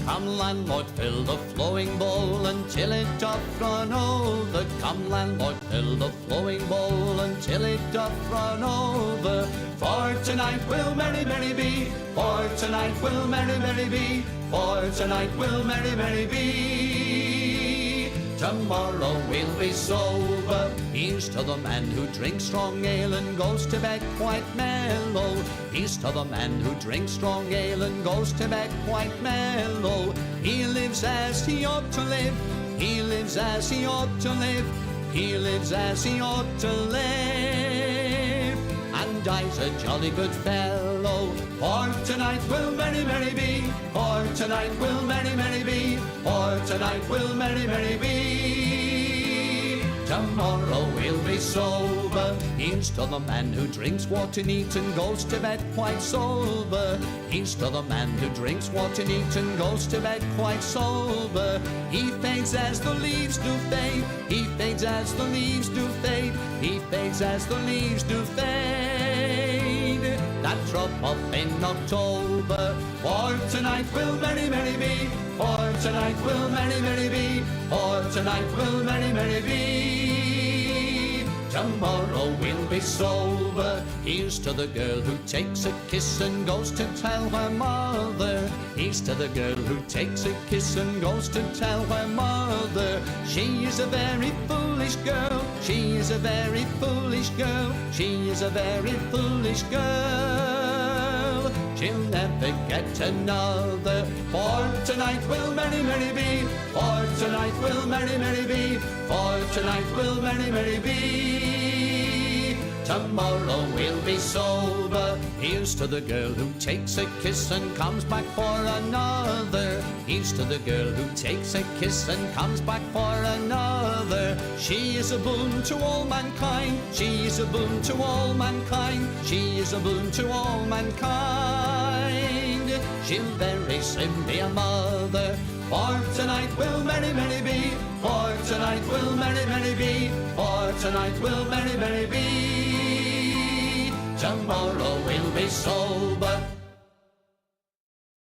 Come landlord, fill the flowing bowl until it doth run over. Come landlord, fill the flowing bowl until it doth run over. For tonight will merry, merry be. For tonight will merry, merry be. For tonight will merry, merry be. Tomorrow we'll be sober. Here's to the man who drinks strong ale and goes to bed quite mellow. Here's to the man who drinks strong ale and goes to bed quite mellow. He lives as he ought to live. He lives as he ought to live. He lives as he ought to live. And dies a jolly good fellow. For tonight will merry, merry be. For tonight will merry, merry be. For tonight will merry, merry be. Tomorrow we'll be sober. Here's to the man who drinks water neat and goes to bed quite sober. Here's to the man who drinks water neat and goes to bed quite sober. He fades as the leaves do fade. He fades as the leaves do fade. He fades as the leaves do fade. That drop off in October. For tonight will merry, merry be. For tonight will merry, merry be. For tonight will merry, merry be. Tomorrow we'll be sober. Here's to the girl who takes a kiss and goes to tell her mother. Here's to the girl who takes a kiss and goes to tell her mother. She is a very foolish girl. She is a very foolish girl. She is a very foolish girl. She'll never get another. For tonight will merry, merry be. For tonight will merry, merry be. For tonight will merry, merry be. Tomorrow we'll be sober. Here's to the girl who takes a kiss and comes back for another. Here's to the girl who takes a kiss and comes back for another. She is a boon to all mankind. She is a boon to all mankind. She is a boon to all mankind. She'll very soon be a mother. For tonight will merry, merry be. For tonight will merry, merry be. For tonight will merry, merry be. Tomorrow we'll be sober.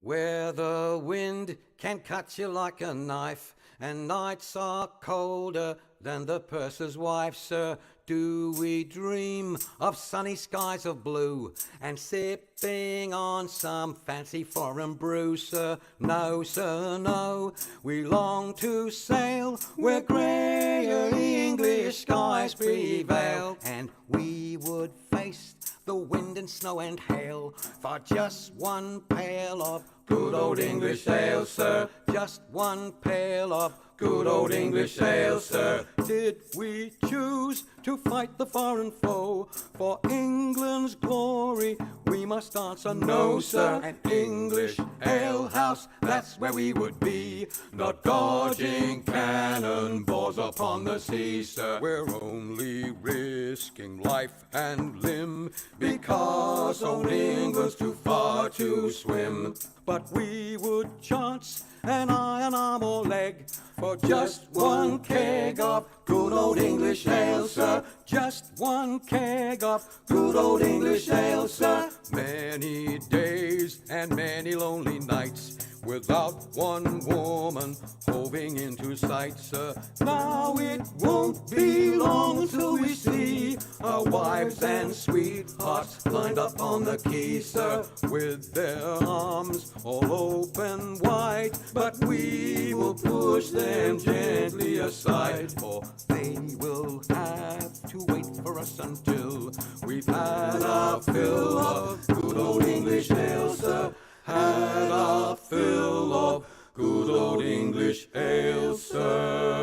Where the wind can cut you like a knife, and nights are colder than the purser's wife, sir. Do we dream of sunny skies of blue and sipping on some fancy foreign brew, sir? No, sir, no. We long to sail where greyer English skies prevail, and we would face the wind and snow and hail for just one pail of good old English ale, sir. Just one pail of good old English ale, sir. Did we choose to fight the foreign foe for England's glory? We must answer no, sir. An English alehouse, that's where we would be, not dodging cannonballs upon the sea, sir. We're only risking life and limb because old England's too far to swim. But we would chance an iron arm or leg for just one keg of good old English ale, sir. Just one keg of good old English ale, sir. Many days and many lonely nights without one woman hoving into sight, sir. Now it won't be long till we see our wives and sweethearts lined up on the quay, sir, with their arms all open wide. But we will push them gently aside, for they will have to wait for us until we've had our fill of good old English ale, sir. Had our fill of good old English ale, sir.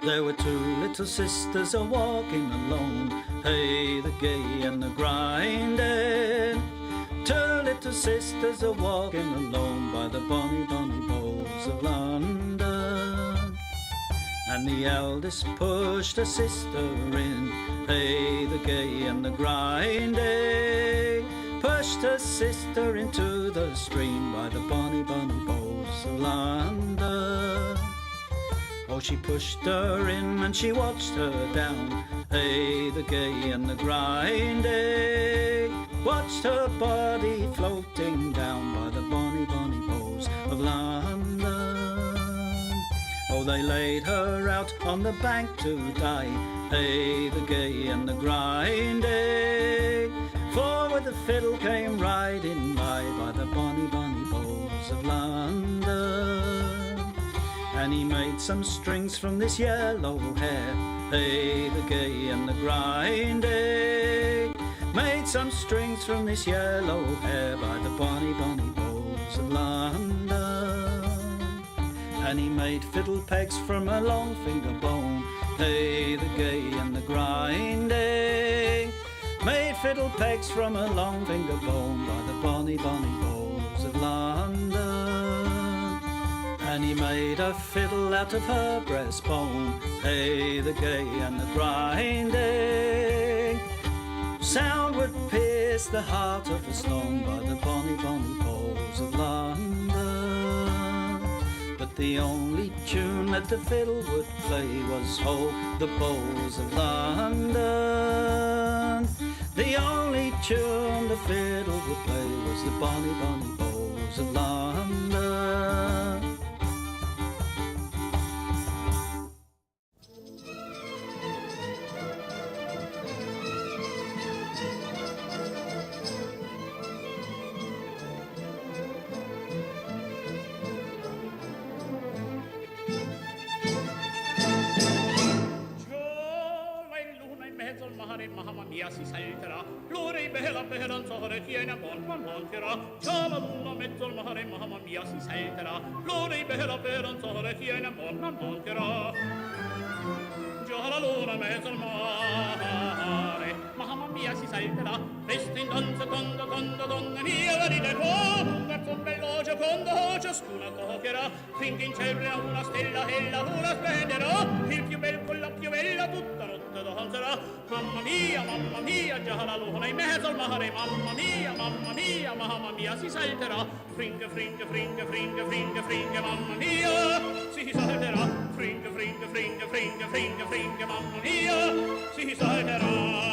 There were two little sisters a-walking alone, hey, the gay and the grinding. Two little sisters a-walking alone by the bonny, bonny bowls of London. And the eldest pushed her sister in, hey, the gay and the grinding. Pushed her sister into the stream by the bonny, bonny bowls of London. Oh, she pushed her in and she watched her down, hey, the gay and the grinding. Watched her body floating down by the bonny, bonny bowls of London. Oh, they laid her out on the bank to die, hey, the gay and the grinding. For with the fiddle came riding by the bonny, bonny bowls of London. And he made some strings from this yellow hair, hey, the gay and the grinding. Made some strings from this yellow hair by the bonny, bonny bowls of London. And he made fiddle pegs from a long finger bone, hey, the gay and the grinding, made fiddle pegs from a long finger bone by the bonny, bonny bows of London. And he made a fiddle out of her breastbone, hey, the gay and the grinding. Sound would pierce the heart of a stone by the bonny, bonny bows of London. But the only tune that the fiddle would play was Ho, the bows of London. The only tune the fiddle would play was the bonny, bonny bows of London. Mamma mia si salterà, l'ora è bella bella non so che tiene mon mancherà. Ciao la luna mezzo al mare, mamma mia si salterà, l'ora è bella bella non so che tiene mon mancherà. Già la luna mezzo al mare, mamma mia si salterà, resta in danza donna mia la ride qua, un garzon bello giocondo ciascuna toccherà, finché in cielo una stella e la luna splenderà, il più bel con la più bella tutta notte danzerà. Mamma mia, già la luna in mezzo al mare, mamma mia, si salterà, fringe, fringe, fringe, fringe, fringe, fringe, mamma mia, si salterà, fringe, fringe, fringe, fringe, fringe, fringe, mamma mia, si salterà.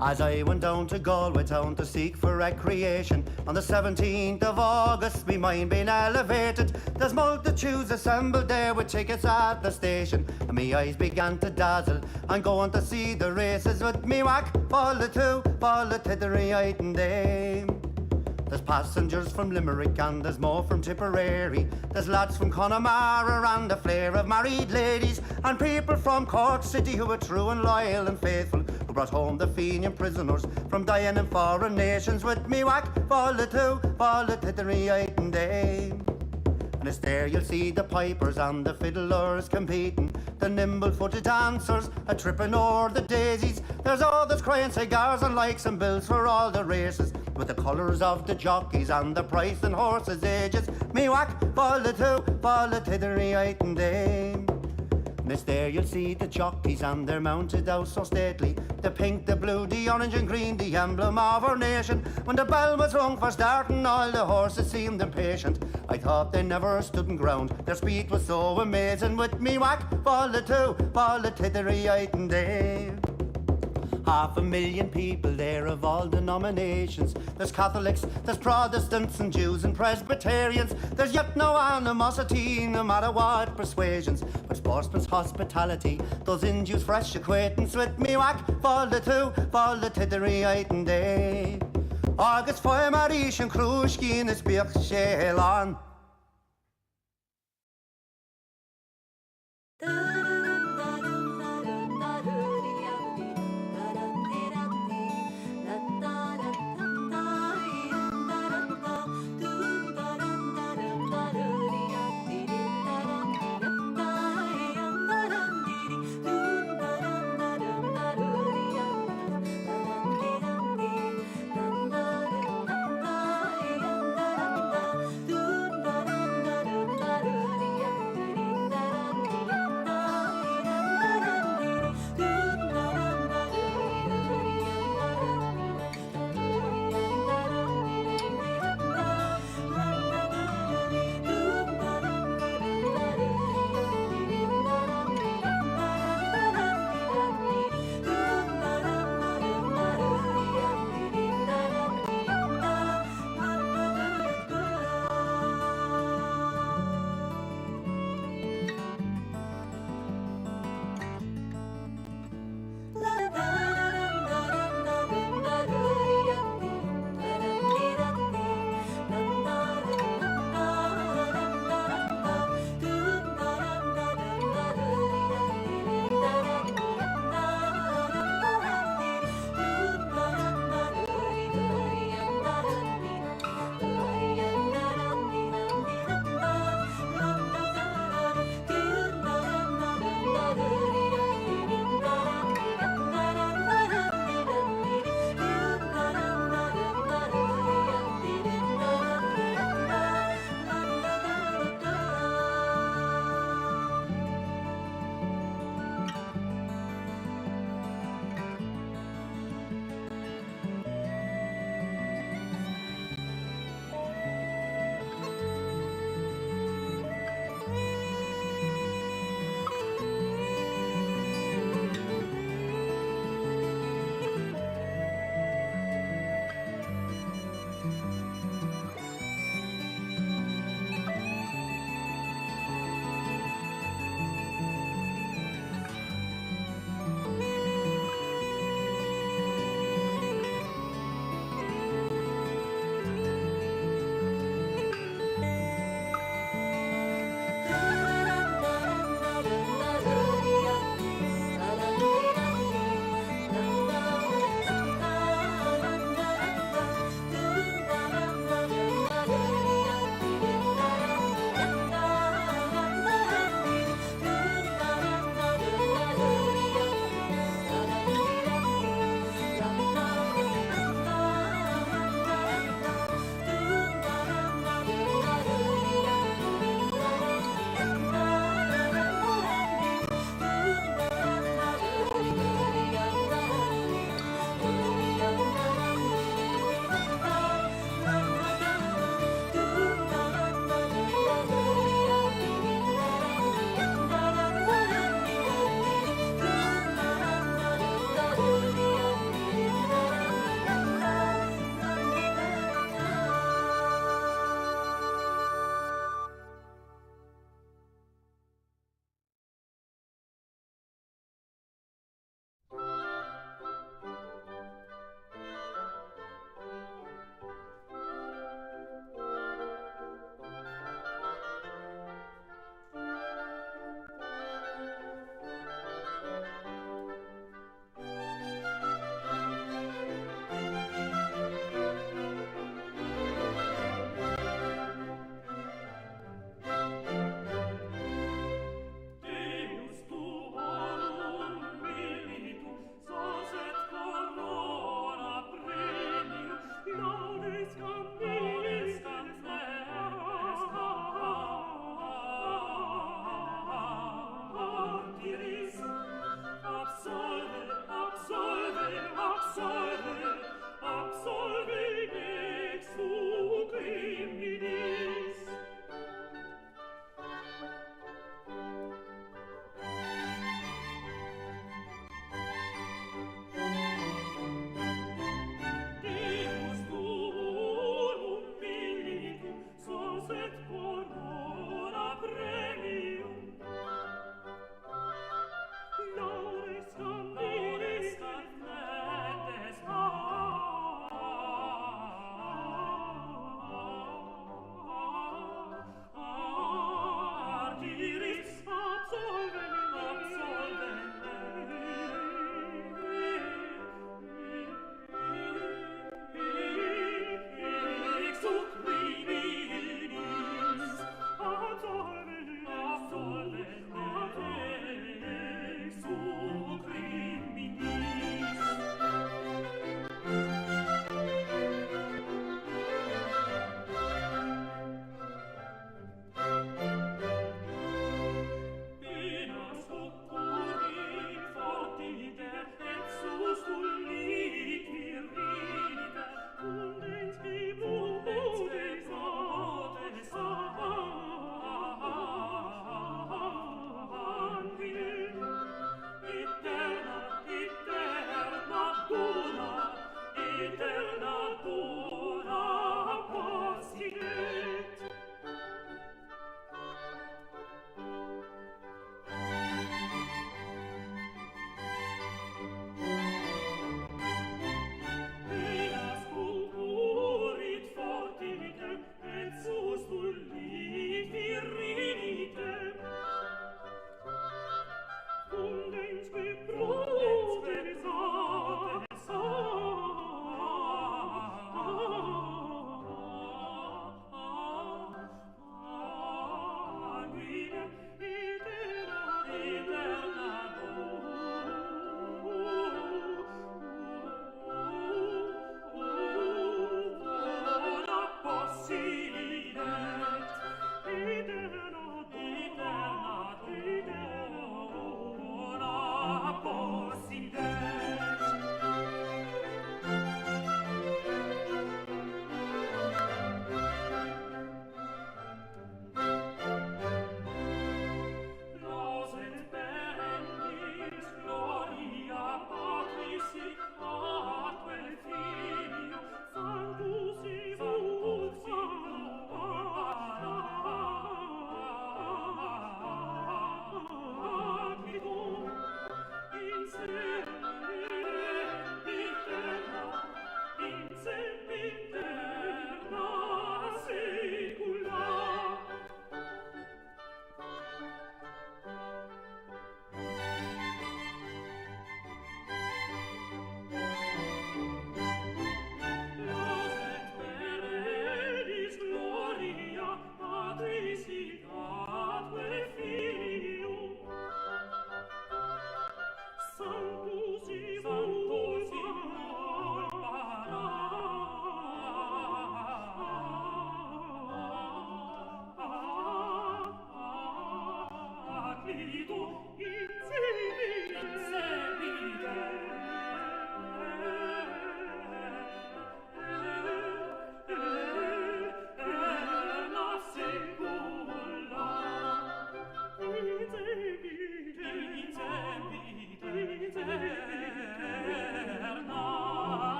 As I went down to Galway town to seek for recreation, on the 17th of August, me mind being elevated. There's multitudes assembled there with tickets at the station, and me eyes began to dazzle. I'm going to see the races with me whack, fall the tittery and dame. There's passengers from Limerick and there's more from Tipperary. There's lads from Connemara and a flare of married ladies, and people from Cork City who are true and loyal and faithful, who brought home the Fenian prisoners from dying in foreign nations. With me whack, fall the tittery and dame. And it's there you'll see the pipers and the fiddlers competing, the nimble-footed dancers a tripping o'er the daisies. There's others crying cigars and likes and bills for all the races, with the colours of the jockeys and the price and horses' ages. Me whack, fall the tittery and dame. And it's there you'll see the jockeys and they're mounted out so stately, the pink, the blue, the orange and green, the emblem of our nation. When the bell was rung for starting, all the horses seemed impatient. I thought they never stood in ground, their speed was so amazing. With me whack, fall the tittery and dame. 500,000 people there of all denominations. There's Catholics, there's Protestants and Jews and Presbyterians. There's yet no animosity, no matter what persuasions, but sportsman's hospitality, those induce fresh acquaintance. With me whack, fall the tittery and day. August fire Marish and Krushki in his beak shelan.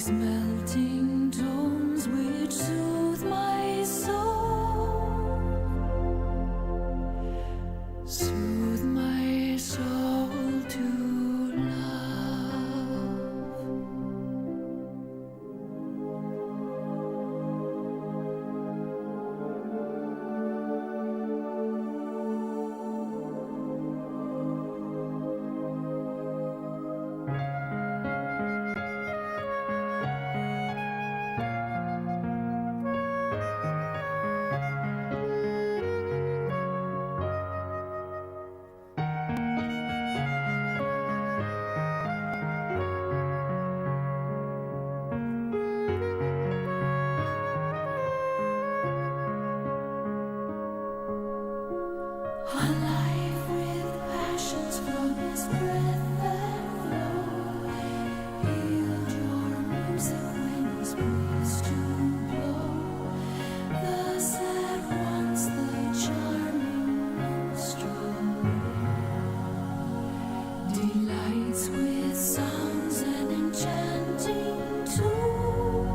these melting tones which soothe my soul, soothe my soul to love. Alive with passions from his breath that flow, healed your music when his breeze to blow. Thus at once the charming minstrel delights with sounds and enchanting tune,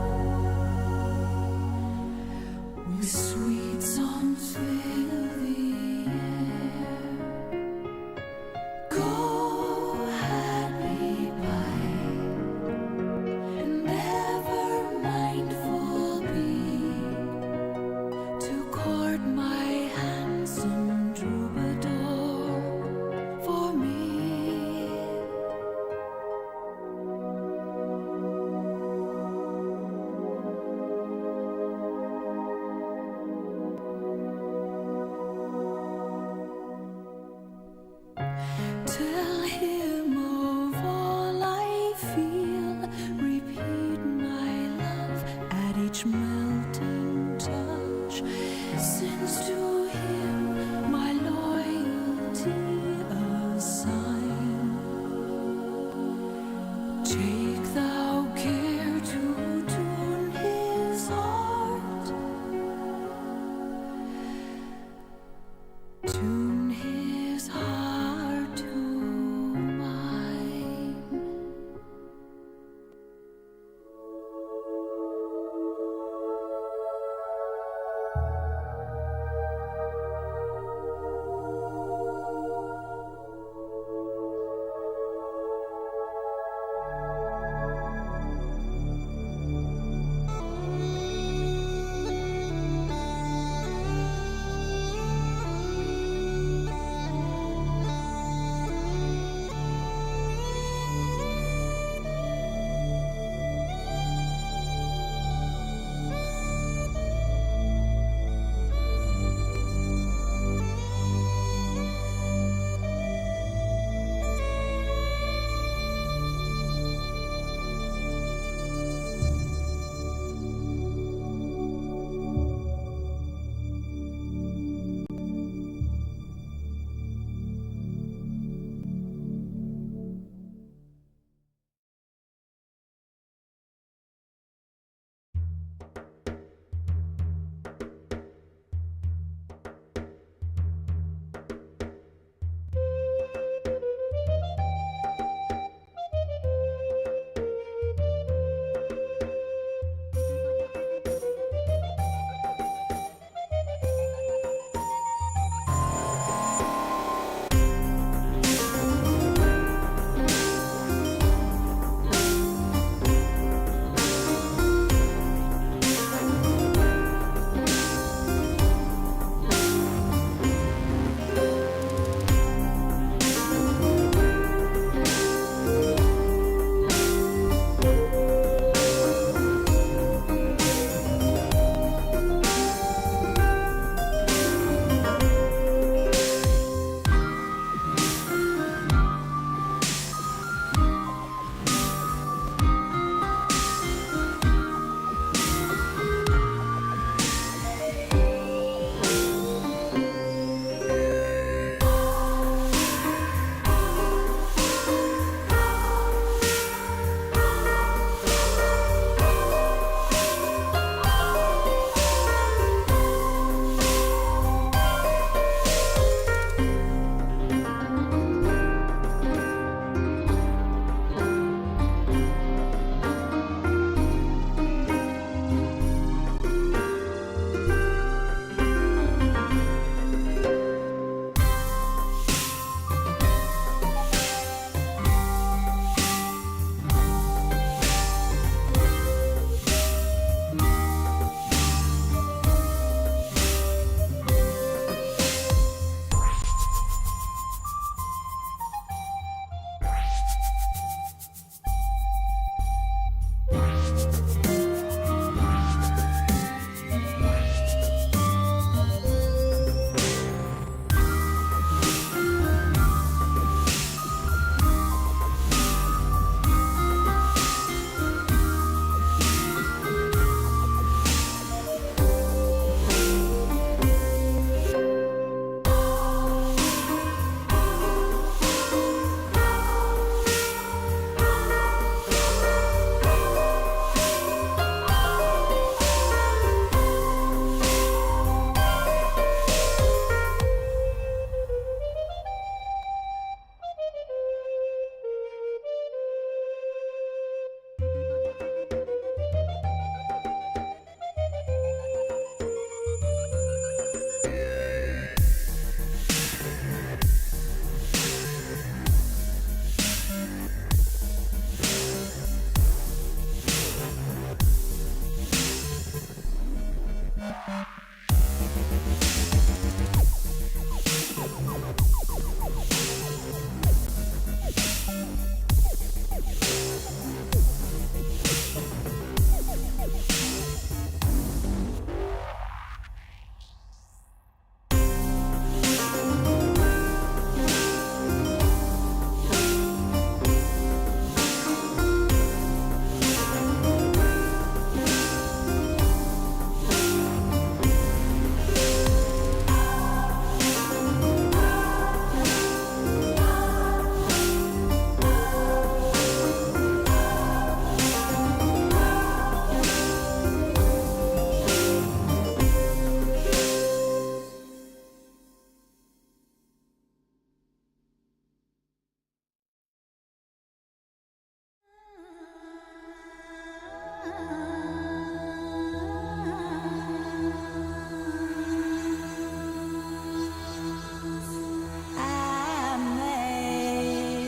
with sweet songs fill the air. Go happy by, and ever mindful be, to court my handsome troubadour for me. Tell him of all I feel, repeat my love at each melting touch, since to him my loyalty assign. Take thou care to tune his heart, tune his heart to mine.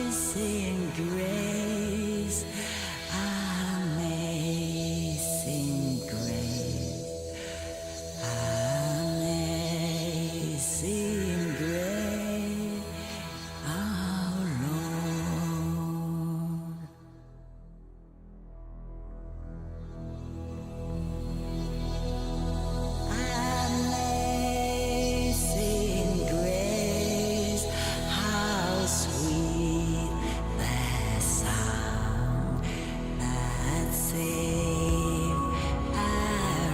Amazing grace, amazing grace, amazing grace, our Lord. Amazing grace, how sweet the sound that saved a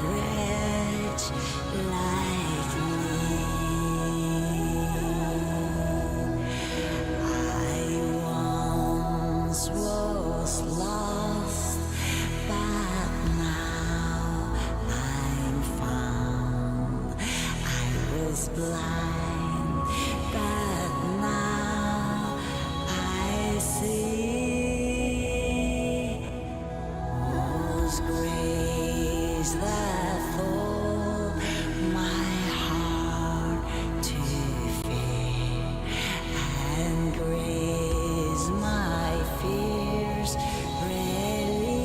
wretch like me. I once was lost, but now I'm found. I was blind, but now I see. Was grace that taught my heart to fear, and grace my fears relieve.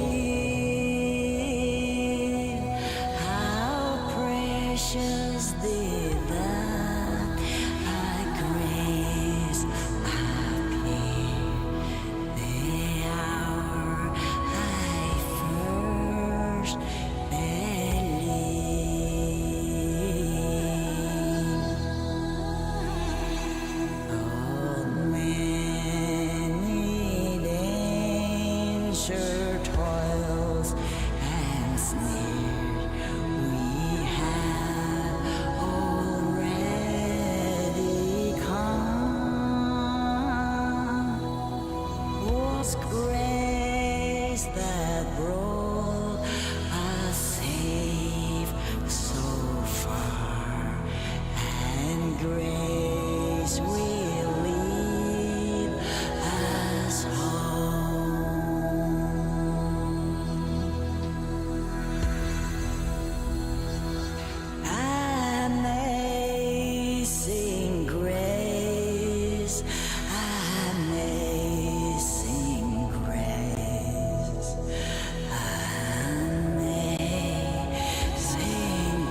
How precious did that grace appear the hour I first believed. Oh, many danger toils and snares we have already come. Was grace that brought us safe so far, and grace will lead us home. Amazing grace, amazing grace, amazing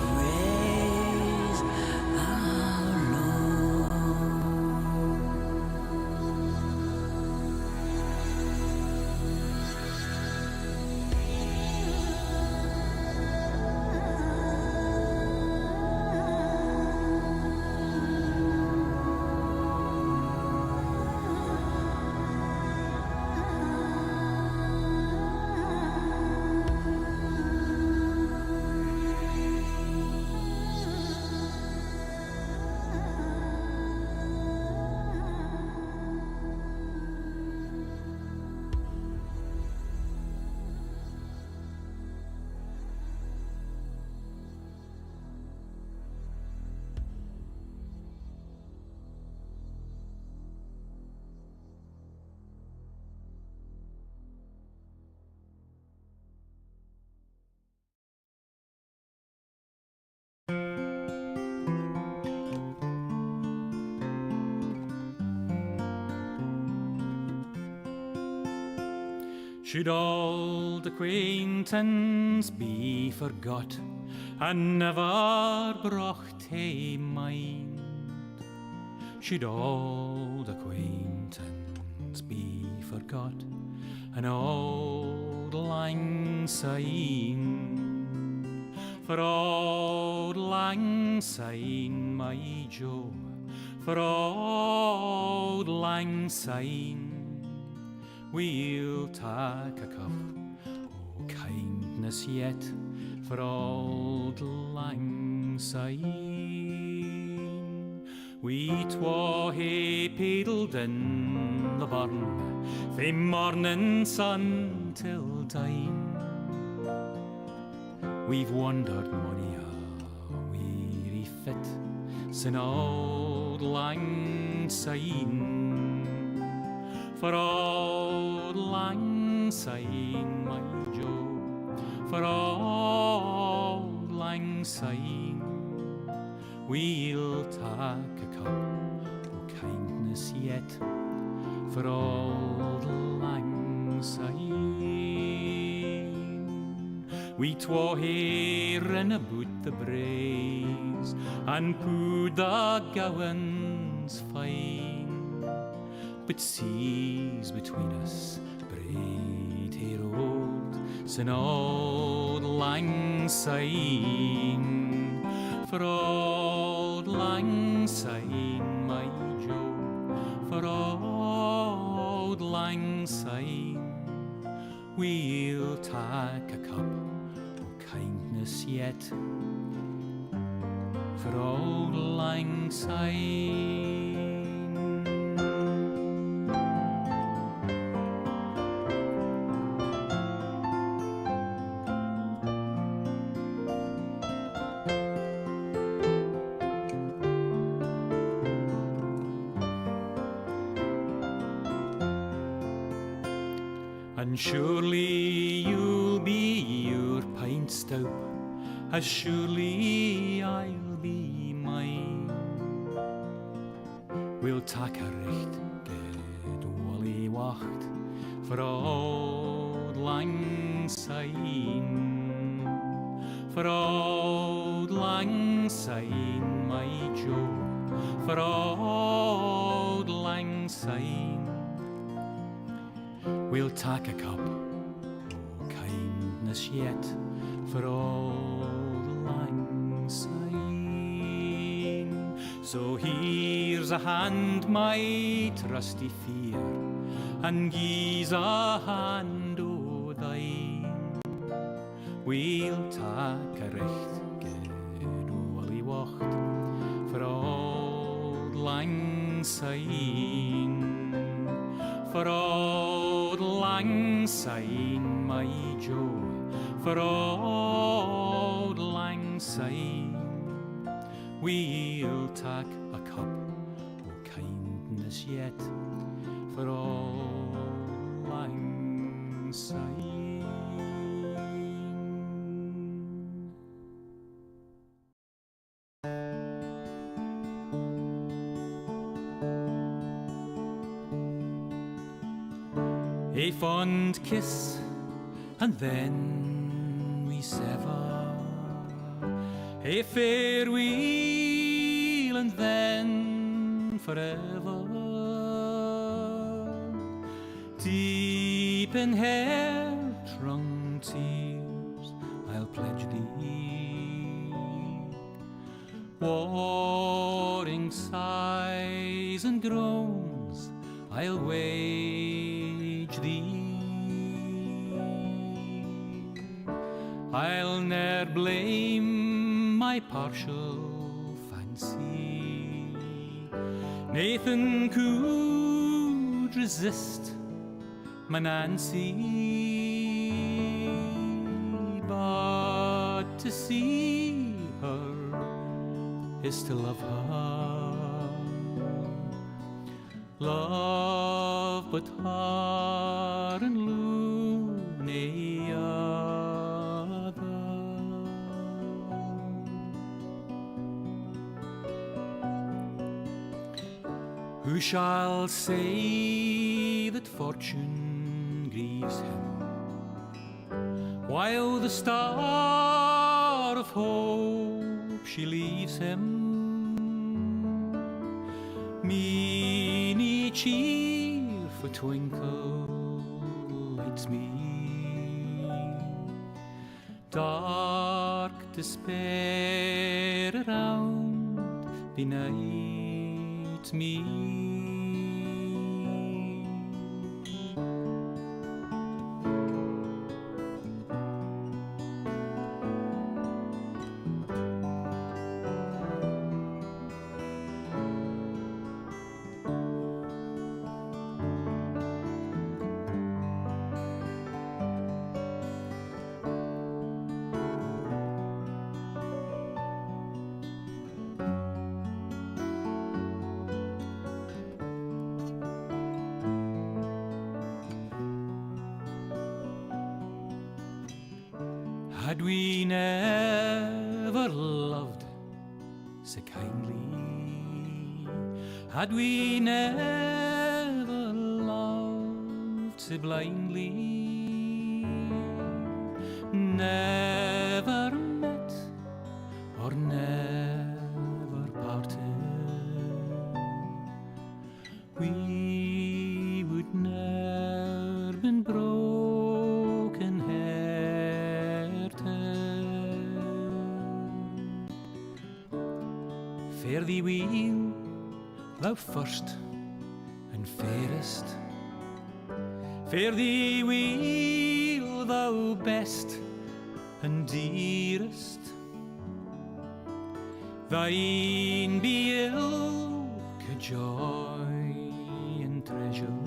grace, our Lord. Should old acquaintance be forgot and never brought to mind? Should old acquaintance be forgot and old lang syne? For old lang syne, my Joe, for old lang syne, we'll take a cup o' kindness yet for old lang syne. We twa hae paddled in the burn fae morning sun till dine. We've wandered mony a weary fit sin old lang syne. For old lang syne, my Joe, for auld lang syne. We'll take a cup o' kindness yet for auld lang syne. We twa hearing about the braes and put the gowans fine, but seas between us braid hair old sin auld lang syne. For auld lang syne, my Joe, for auld lang syne, we'll take a cup o' kindness yet for auld lang syne. And surely you'll be your pint stout, as surely I'll be mine. We'll take a recht good wally wacht for auld lang syne, for auld lang syne, my Joe, for auld lang syne. We'll take a cup o' kindness yet for auld lang syne. So here's a hand, my trusty fear, and gie's a hand o' thine. We'll take a recht good wally wacht for auld lang syne, for auld lang syne, my Joe, for auld lang syne. We'll take a cup o' kindness yet for auld lang syne. A fond kiss, and then we sever. A farewell, and then forever. Deep in heart-wrung tears, I'll pledge thee. Warring sighs and groans, I'll wage thee. I'll ne'er blame my partial fancy. Nathan could resist my Nancy, but to see her is to love her. Love but her and loony other. Who shall say that fortune grieves him, while the star of hope she leaves him? Meany cheerful twinkle lights me, dark despair around benight me. Had we never loved so kindly, had we never loved so blindly, never met or never parted, we would never been broken hearted. Fare thee weel, thou first and fairest. Fare thee weel, thou best and dearest. Thine be ilka joy and treasure,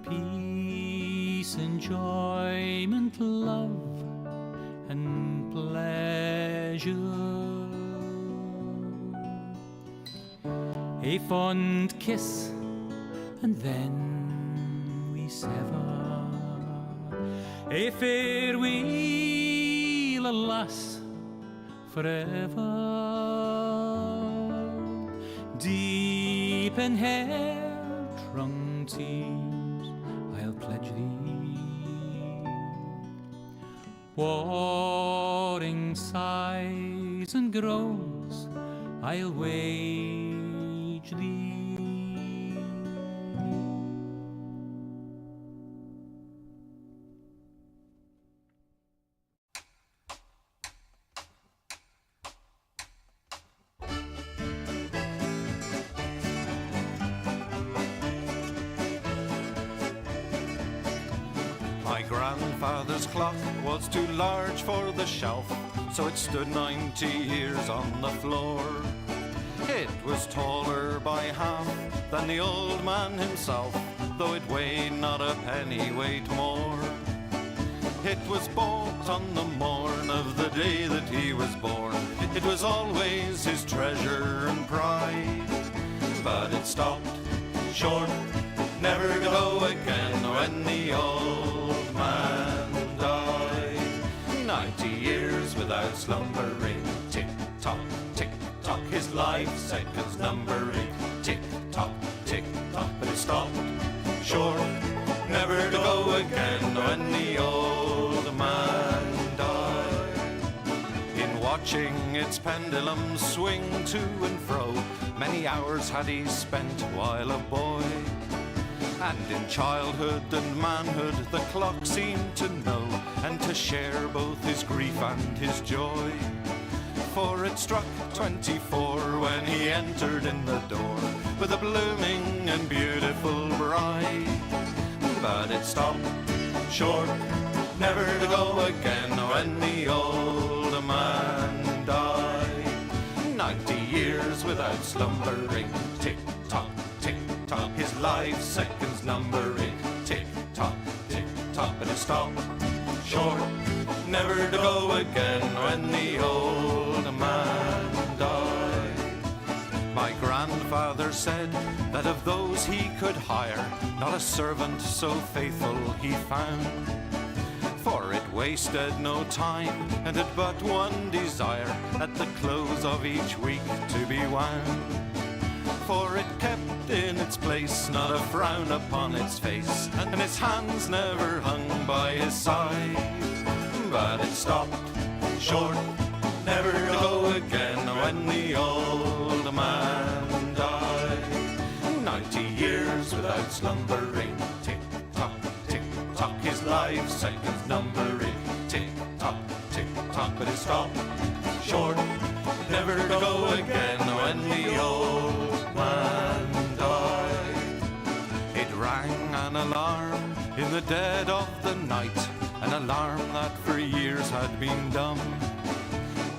peace, enjoyment, love and pleasure. A fond kiss and then we sever. A farewell, alas, forever. Deep in hair-wrung tears I'll pledge thee, warring sighs and groans I'll wage thee. My grandfather's clock was too large for the shelf, so it stood 90 years on the floor. It was taller by half than the old man himself, though it weighed not a pennyweight more. It was bought on the morn of the day that he was born. It was always his treasure and pride, but it stopped short, never to go again when the old man died. 90 years without slumbering, tick-tock, tick-tock, his life seconds numbering, tick-tock, tick-tock, but it stopped short, never to go again when the old man died. In watching its pendulum swing to and fro, many hours had he spent while a boy. And in childhood and manhood the clock seemed to know, and to share both his grief and his joy. For it struck 24 when he entered in the door with a blooming and beautiful bride. But it stopped short, never to go again when the old man died. 90 years without slumbering, tick-tock, tick-tock, his life seconds numbering, tick-tock, tick-tock, but it stopped short, never to go again when the old man died. My grandfather said that of those he could hire, not a servant so faithful he found. For it wasted no time and had but one desire, at the close of each week to be wound. For it kept in its place, not a frown upon its face, and its hands never hung by his side. But it stopped short, never to go again when the old man died. 90 years without slumbering, tick-tock, tick-tock, his life seconds numbering, tick-tock, tick-tock, but it stopped short, never to go again when the old man died. It rang an alarm in the dead of the night, an alarm that for years had been dumb.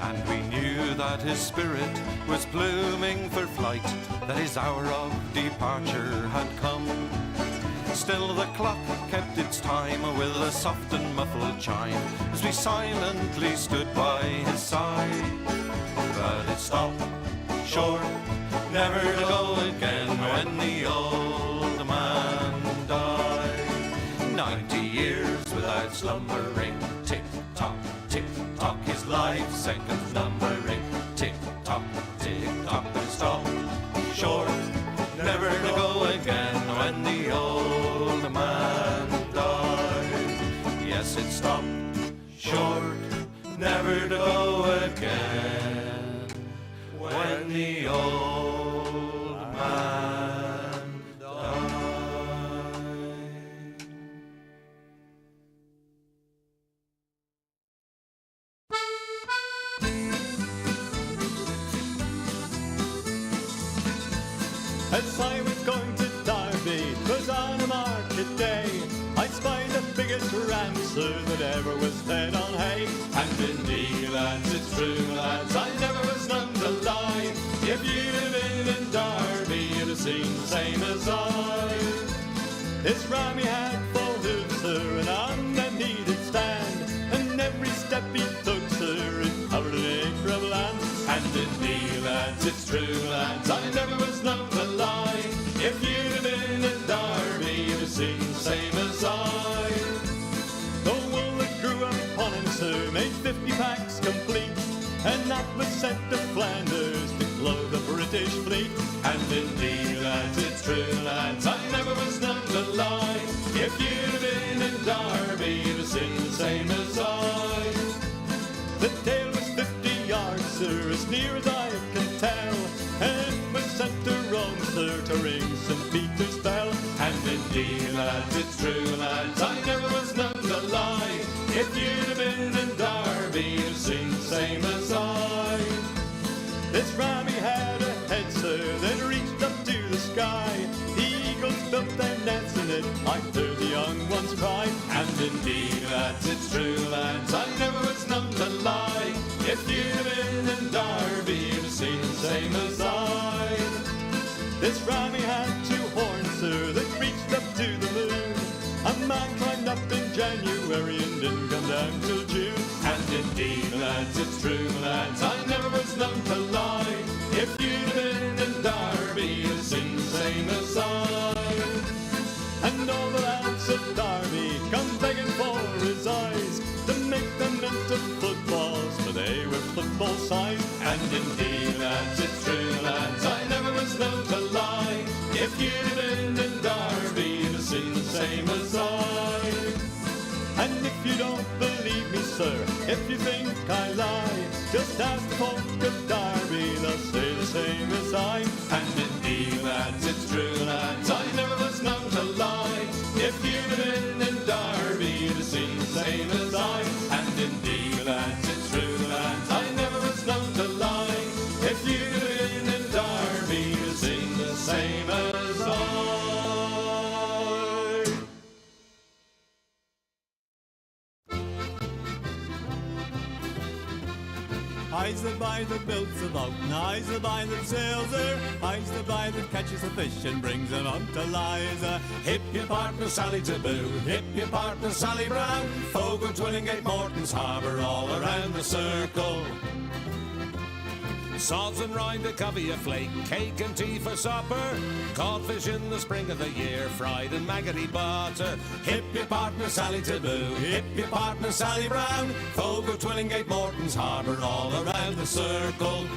And we knew that his spirit was pluming for flight, that his hour of departure had come. Still the clock kept its time with a soft and muffled chime, as we silently stood by his side. But it stopped short, never to go again when the old man died. 90 years hours without slumbering. Tick tock, his life seconds numbering. Tick tock, but it stopped short, never to go again when the old man died. Yes, it stopped short, never to go again when the old man died. As I was going to Derby, 'twas on a market day, I spied the biggest rancer that ever was fed on hay. And indeed, lads, it's true, lads, I never was none to lie. If you'd have been in Derby, you'd have seen the same as I. This ram he had full hooves, sir, and on them he did stand, and every step he took, sir, it covered an acre of land. And indeed, lads, it's true, lads, I never was known to lie. If you'd have been in Derby, you'd have seen the same as I. The wool that grew upon him, sir, made 50 packs complete, and that was sent to Flanders to clothe the British fleet. And indeed, lads, it's true, lads, I never was known to lie. If you'd have been in Derby, you'd have seen the same as I. The tail was 50 yards, sir, as near as I can tell, and it was sent to Rome, sir, to ring St. Peter's bell. And indeed, lads, it's true, lads, I never was known to lie. If you'd have been in Derby, you'd have seen the same as I. This ram he had a head, sir, that reached up to the sky. The eagles built their nets in it, I heard the young ones cry. And indeed, lads, it's true, lads, I never was known to lie. If you'd have been in Derby, you'd have seen the same as I. This ram he had 2 horns, sir, that reached up to the moon. A man climbed up in January and didn't come down till June. And indeed, lads, it's true, lads, I never was known to lie. If you'd have been in Derby, you'd have seen the same as I. And all the lads of Derby come begging for his eyes, to make them into footballs, for they were football size. And indeed, lads, it's true, lads, I never was known to lie. If you'd have been in Derby, you'd have seen the same as I. And if you don't believe me, sir, if you think I lie, just ask folk of Derby, they'll say the same as I. And indeed, lads, it's true, lads, I never was known to lie. If you'd have been in Derby, you'd have seen the same as I. And indeed, lads, it's true, lads, I never was known to lie. If you'd have been in Derby, you'd have seen the same as I. I's the boy that builds the boat, and I's the boy that sails her. I's the boy that catches the fish and brings them out to Liza. Hip your partner Sally Taboo, hip your partner Sally Brown. Fogo, Twillingate, Morton's Harbour, all around the circle. Sods and rind, a covey, a flake, cake and tea for supper. Codfish in the spring of the year, fried in maggoty butter. Hip your partner Sally Taboo, hip your partner Sally Brown. Fogo, Twillingate, Morton's Harbour, all around the circle.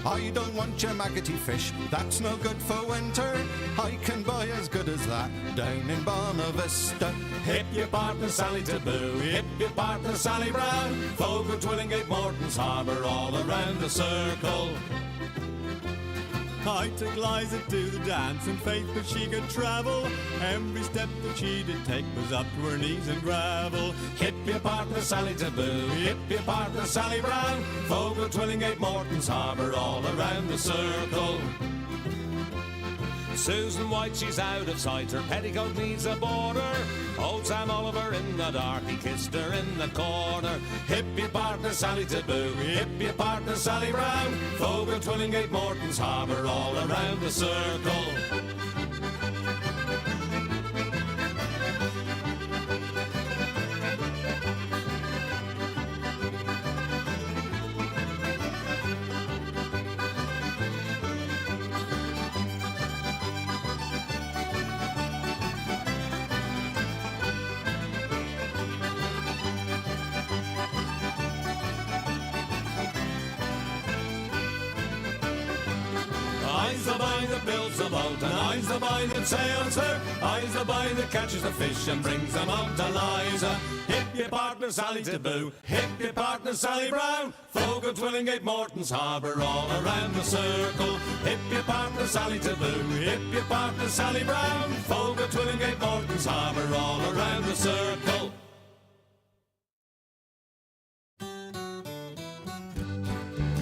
I don't want your maggoty fish, that's no good for winter. I can buy as good as that down in Bonavista. Hip your partner Sally Taboo, hip your partner Sally Brown. Fogo, Twillingate, Morton's Harbour, all around the circle. I took Liza to the dance, and faith that she could travel. Every step that she did take was up to her knees in gravel. Hip your partner Sally Taboo, hip your partner Sally Brown. Fogo, Twillingate, Morton's Harbour, all around the circle. Susan White, she's out of sight, her petticoat needs a border. Old Sam Oliver in the dark, he kissed her in the corner. Hip your partner Sally Taboo, hip your partner Sally Brown. Fogo, Twillingate, Morton's Harbour, all around the circle. that builds the boat, and I's the boy that sails her. I's the boy that catches the fish and brings them out to Liza. Hip your partner Sally to boo, hip your partner Sally Brown. Folk of Twillingate, Morton's Harbour, all around the circle. Hip your partner Sally to boo, hip your partner Sally Brown. Folk of Twillingate, Morton's Harbour, all around the circle.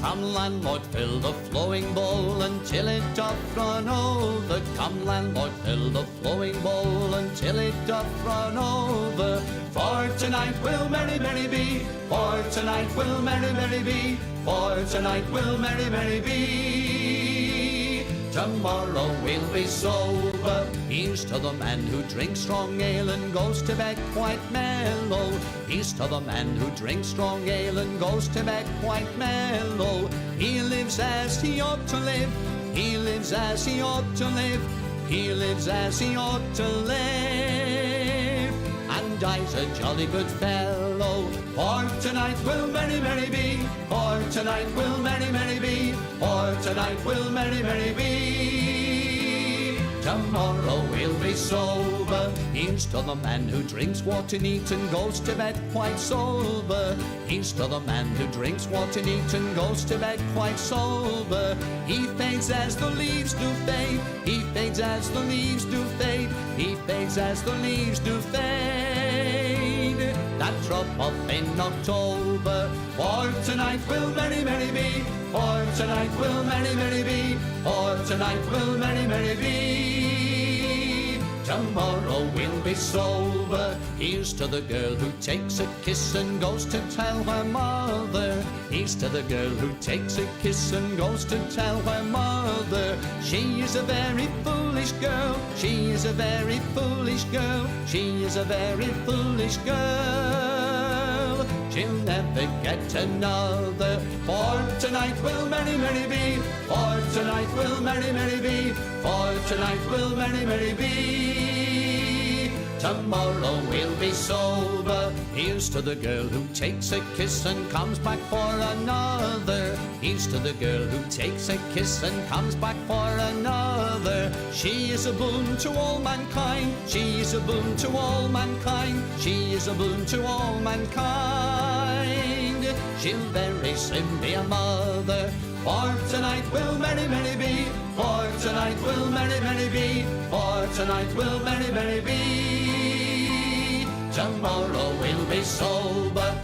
Come landlord, fill the flowing bowl until it doth run over. Come landlord, fill the flowing bowl until it doth run over. For tonight will merry, merry be. For tonight will merry, merry be. For tonight will merry, merry be. Tomorrow we'll be sober. Here's to the man who drinks strong ale and goes to bed quite mellow. Here's to the man who drinks strong ale and goes to bed quite mellow. He lives as he ought to live. He lives as he ought to live. He lives as he ought to live. And I's a jolly good fellow. For tonight will merry, merry be. For tonight will merry, merry be. For tonight will merry, merry be. Tomorrow we'll be sober. Here's to the man who drinks water neat and goes to bed quite sober. Here's to the man who drinks water neat and goes to bed quite sober. He fades as the leaves do fade. He fades as the leaves do fade. He fades as the leaves do fade. That drop off in October. For tonight will merry, merry be. For tonight will merry, merry be. For tonight will merry, merry be. Tomorrow we'll be sober. Here's to the girl who takes a kiss and goes to tell her mother. Here's to the girl who takes a kiss and goes to tell her mother. She is a very foolish girl. She is a very foolish girl. She is a very foolish girl. She'll never get another. For tonight will merry, merry be. For tonight will merry, merry be. For tonight will merry, merry be. Tomorrow we'll be sober. Here's to the girl who takes a kiss and comes back for another. Here's to the girl who takes a kiss and comes back for another. She is a boon to all mankind. She is a boon to all mankind. She is a boon to all mankind. She'll very soon be a mother. For tonight will merry, merry be. For tonight will merry, merry be. For tonight will merry, merry be. Tomorrow we'll be sober.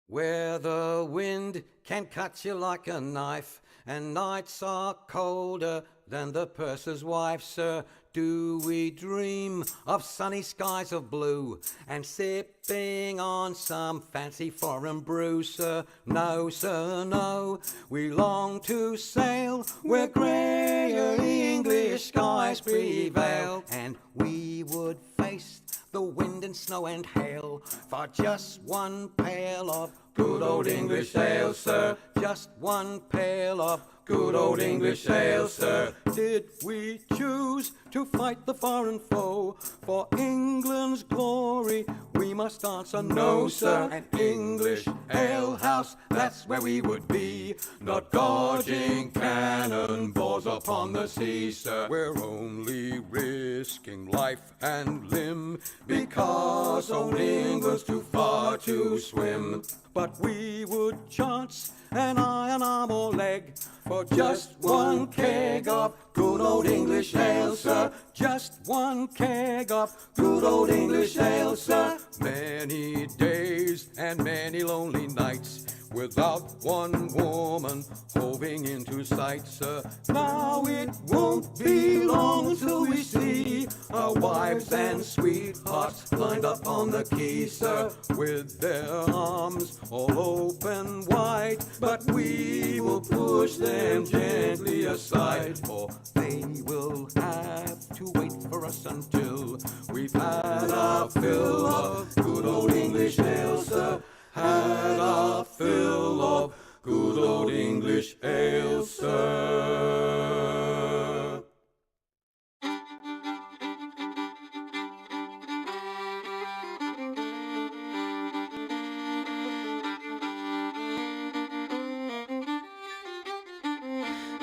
Where the wind can cut you like a knife, and nights are colder than the purser's wife, sir. Do we dream of sunny skies of blue and sipping on some fancy foreign brew, sir? No, sir, no. We long to sail where grayer English skies prevail, and we would face the wind and snow and hail for just one pail of good old English ale, sir. Just one pail of good old English ale, sir. Did we choose to fight the foreign foe for England's glory? We must answer no, sir. An English ale house, that's where we would be, not dodging cannonballs upon the sea, sir. We're only risking life and limb because old England's too far to swim. But we would chance an iron arm or leg for just one keg of good old English ale, sir. Just one keg of good old English ale, sir. Many days and many lonely nights without one woman hoving into sight, sir. Now it won't be long till we see our wives and sweethearts lined up on the quay, sir, with their arms all open wide. But we will push them gently aside, for they will have to wait for us until we've had our fill of good old English ale, sir. Had our fill of good old English ale, sir.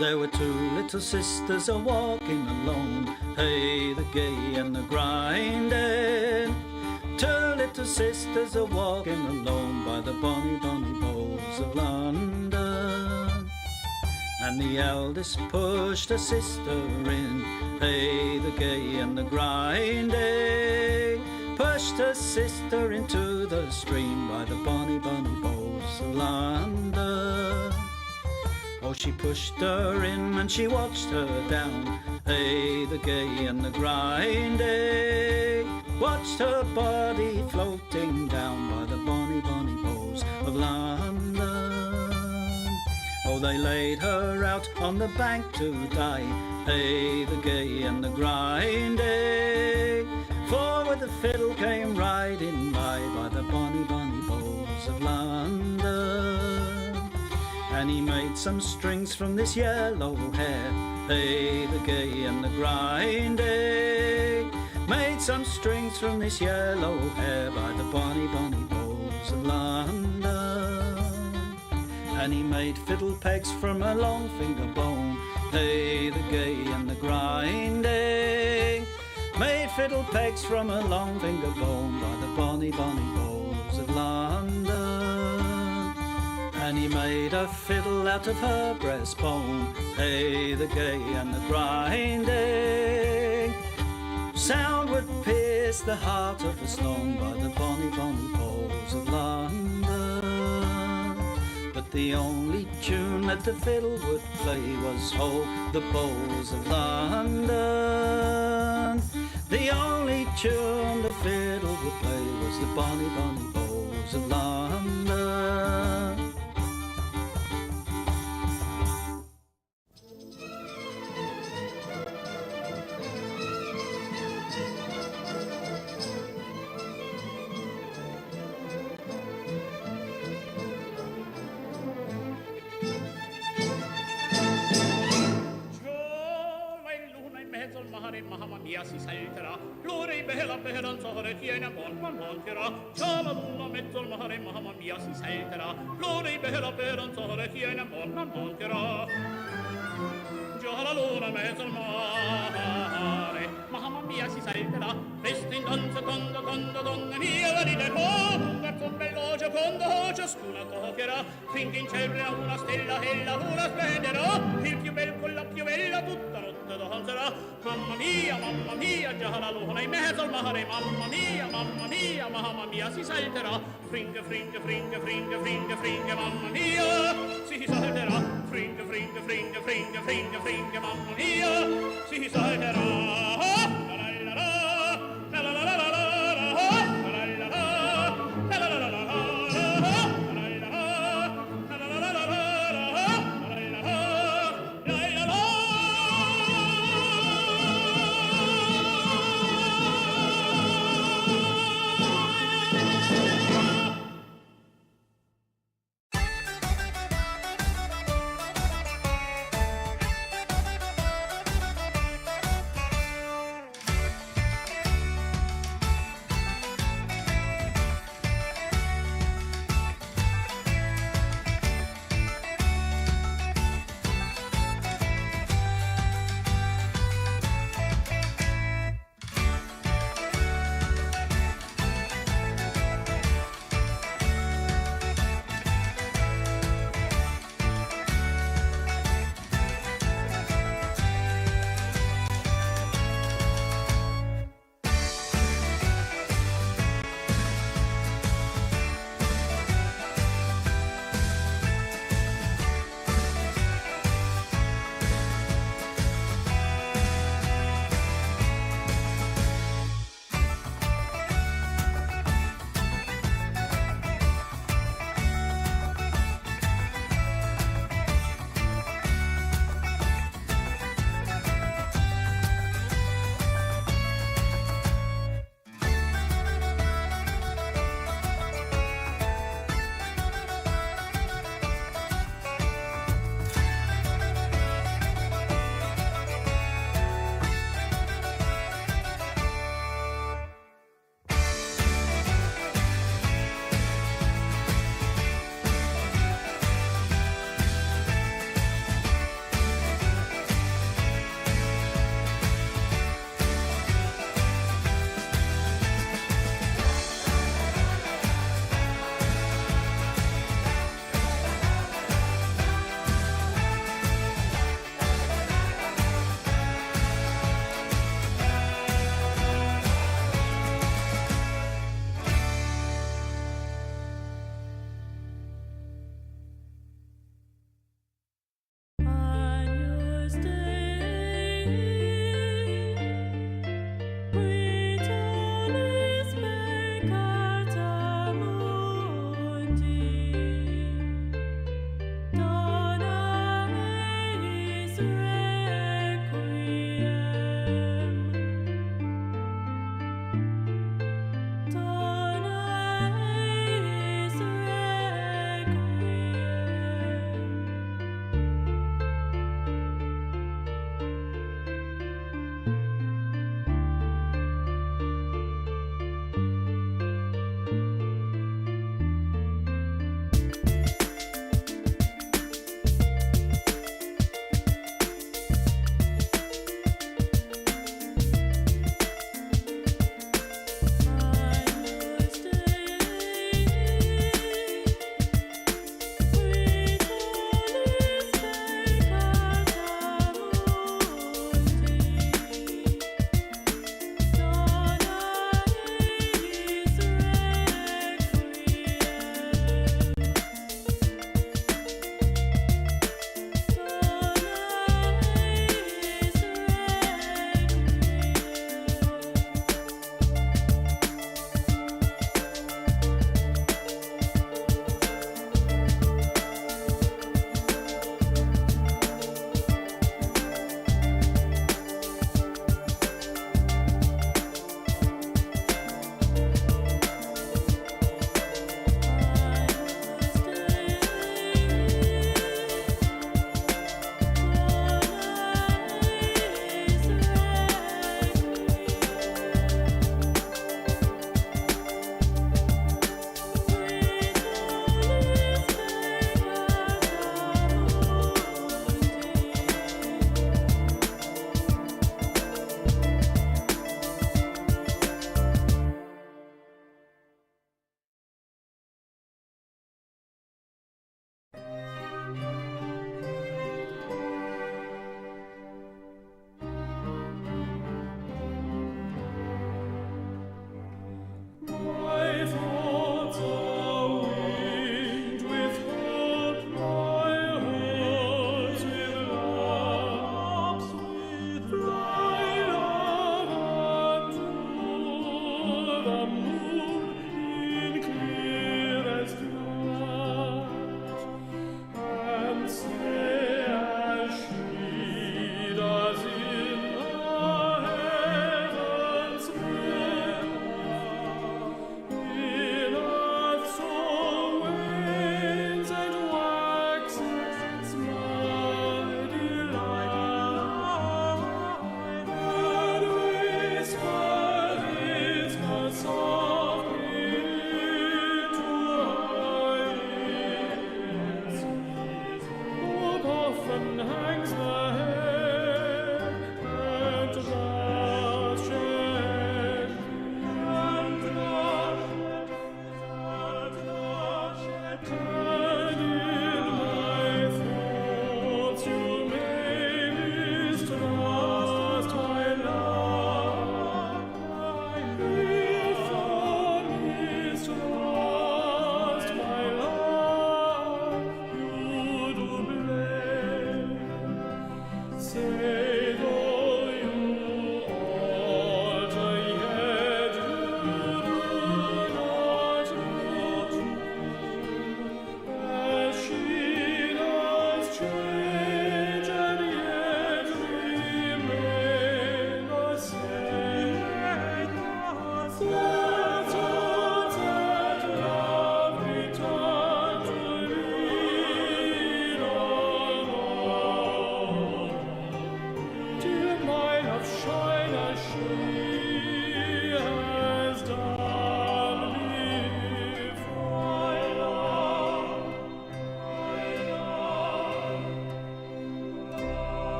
There were two little sisters a walking alone. Hey, the gay and the grinding. Two little sisters a walking alone by the bonny, bonny bows of London. And the eldest pushed her sister in. Hey, the gay and the grinding. Pushed her sister into the stream by the bonny, bonny bows of London. Oh, she pushed her in and she watched her down. Hey, the gay and the grinding. Watched her body floating down by the bonny, bonny bows of London. Oh, they laid her out on the bank to die. Hey, the gay and the grinding. For with the fiddle came riding by the bonny, bonny bows of London. And he made some strings from this yellow hair. Hey, the gay and the grinding. Made some strings from this yellow hair by the bonny, bonny bows of London. And he made fiddle pegs from a long finger bone. Hey, the gay and the grinding. Made fiddle pegs from a long finger bone by the bonny, bonny bows of London. And he made a fiddle out of her breastbone. Hey, the gay and the grinding. Sound would pierce the heart of a stone by the bonny, bonny bows of London. But the only tune that the fiddle would play was Ho, the bows of London. The only tune the fiddle would play was the bonny, bonny bows of London. Mamma mia si salterà, l'ora bella bella non so che tiene mon monterà. Ciao la luna mezzo al mare, mamma mia si salterà, l'ora bella bella non so che tiene mon monterà. Già la luna mezzo al mare, mamma mia si salterà, resta in danza quando donna mia la ride un garzon bello giocondo ciascuna toccherà, finché in cielo una stella e la luna splenderà, il più bel con la più bella tutta notte danzerà. Mamma mia, già la luna in mezzo al mare, mamma mia, si salterà, fringe, fringe, fringe, fringe, fringe, fringe, mamma mia, si salterà, fringe, fringe, fringe, fringe, fringe, fringe, mamma mia, si salterà.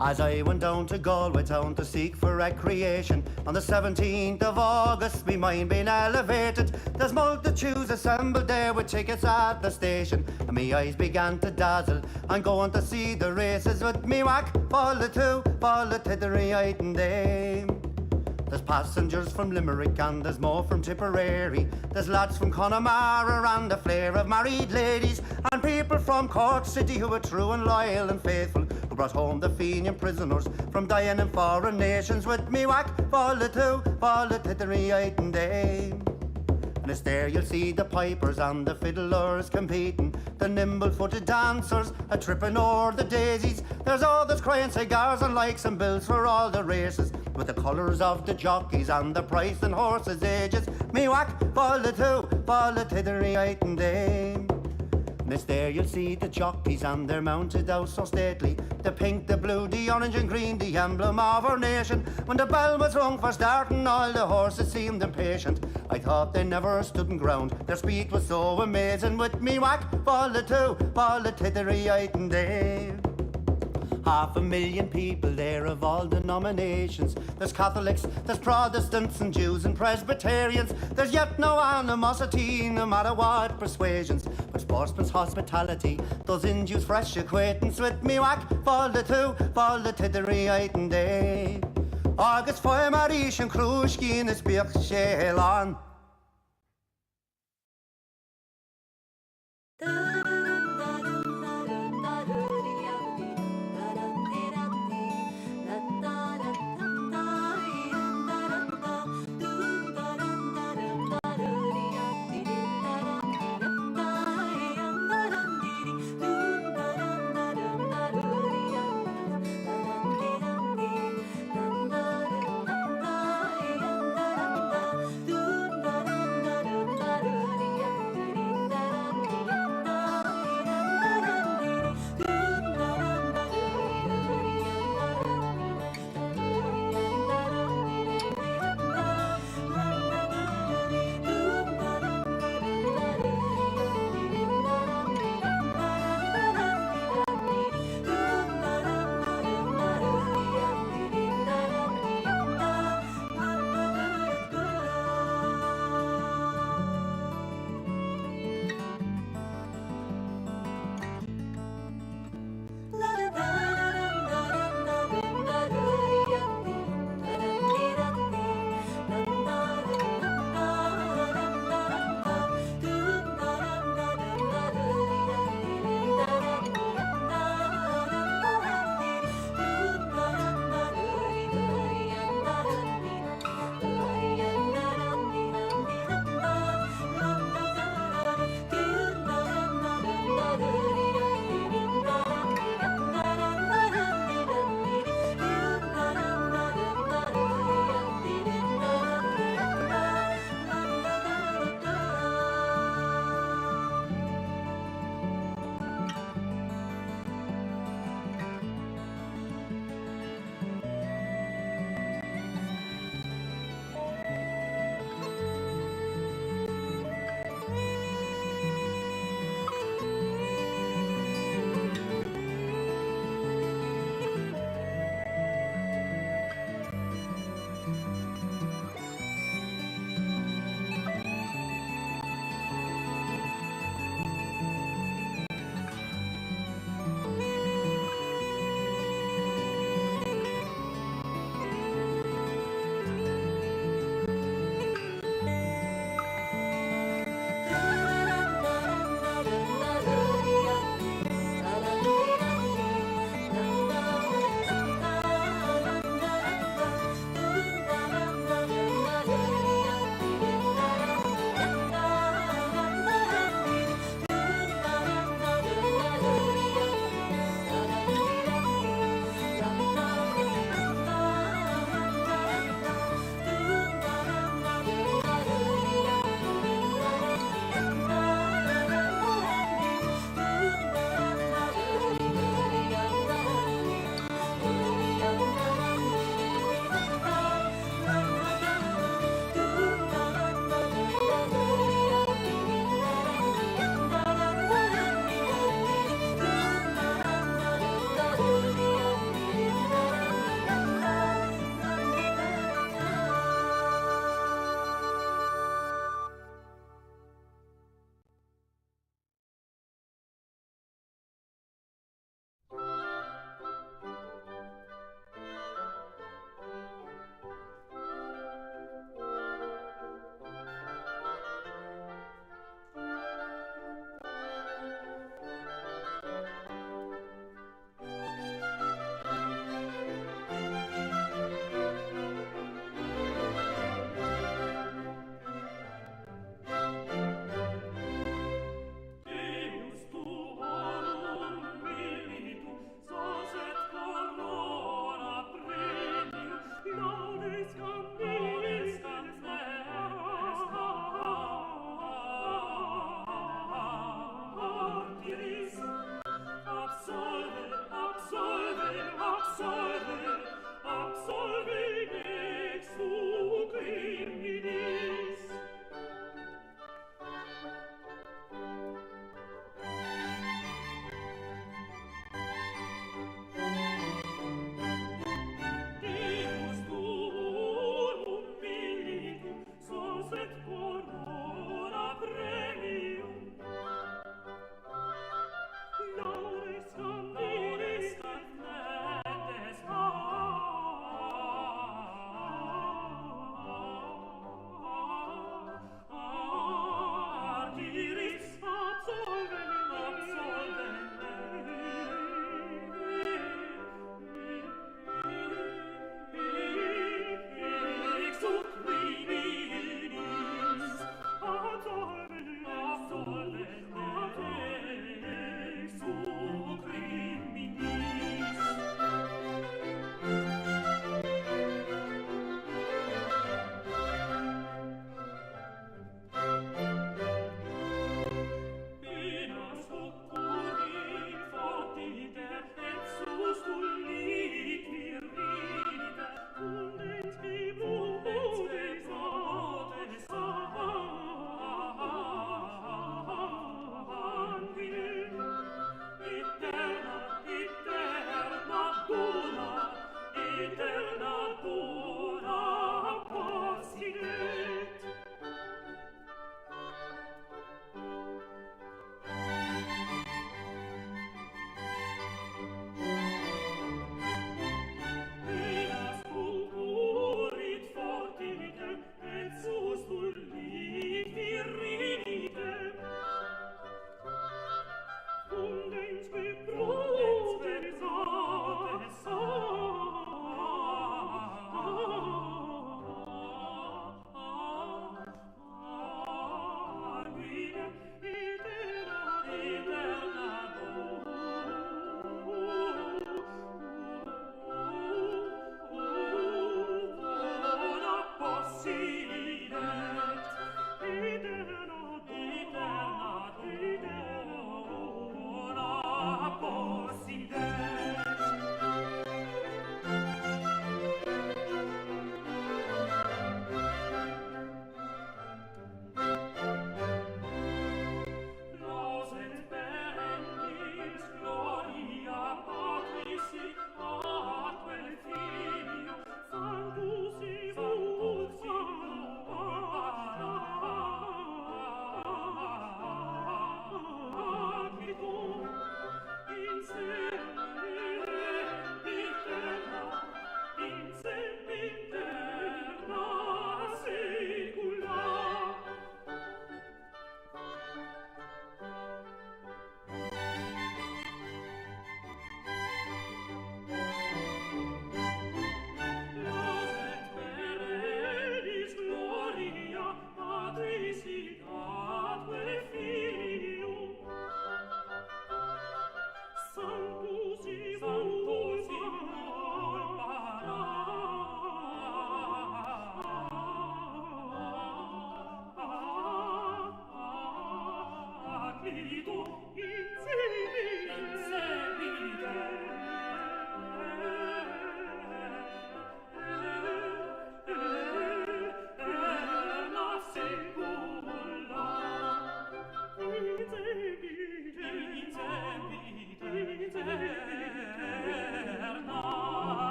As I went down to Galway town to seek for recreation, on the 17th of August, me mind being elevated. There's multitudes assembled there with tickets at the station, and me eyes began to dazzle. I'm going to see the races with me whack, fall the two, fall the tittery-eyed and dame. There's passengers from Limerick and there's more from Tipperary. There's lads from Connemara and a flare of married ladies, and people from Cork City who are true and loyal and faithful, who brought home the Fenian prisoners from dying in foreign nations. With me whack, fall the two, fall the tittery-eyed and dame. And it's there you'll see the pipers and the fiddlers competing, the nimble-footed dancers a tripping o'er the daisies. There's others crying cigars and likes and bills for all the races, with the colours of the jockeys and the price and horses' ages. Me whack, fall the two, fall the tittery-eyed and dame. And it's there you'll see the jockeys and they're mounted out so stately, the pink, the blue, the orange and green, the emblem of our nation. When the bell was rung for starting, all the horses seemed impatient. I thought they never stood in ground, their speed was so amazing. With me whack, fall the two, fall the tittery-eyed and dame. 500,000 people there of all denominations. There's Catholics, there's Protestants and Jews and Presbyterians. There's yet no animosity, no matter what persuasions, but sportsman's hospitality does induce fresh acquaintance. With me whack, fall the two, fall the tittery-eyed and day. Agus foy marish and crushki in the speak shelan.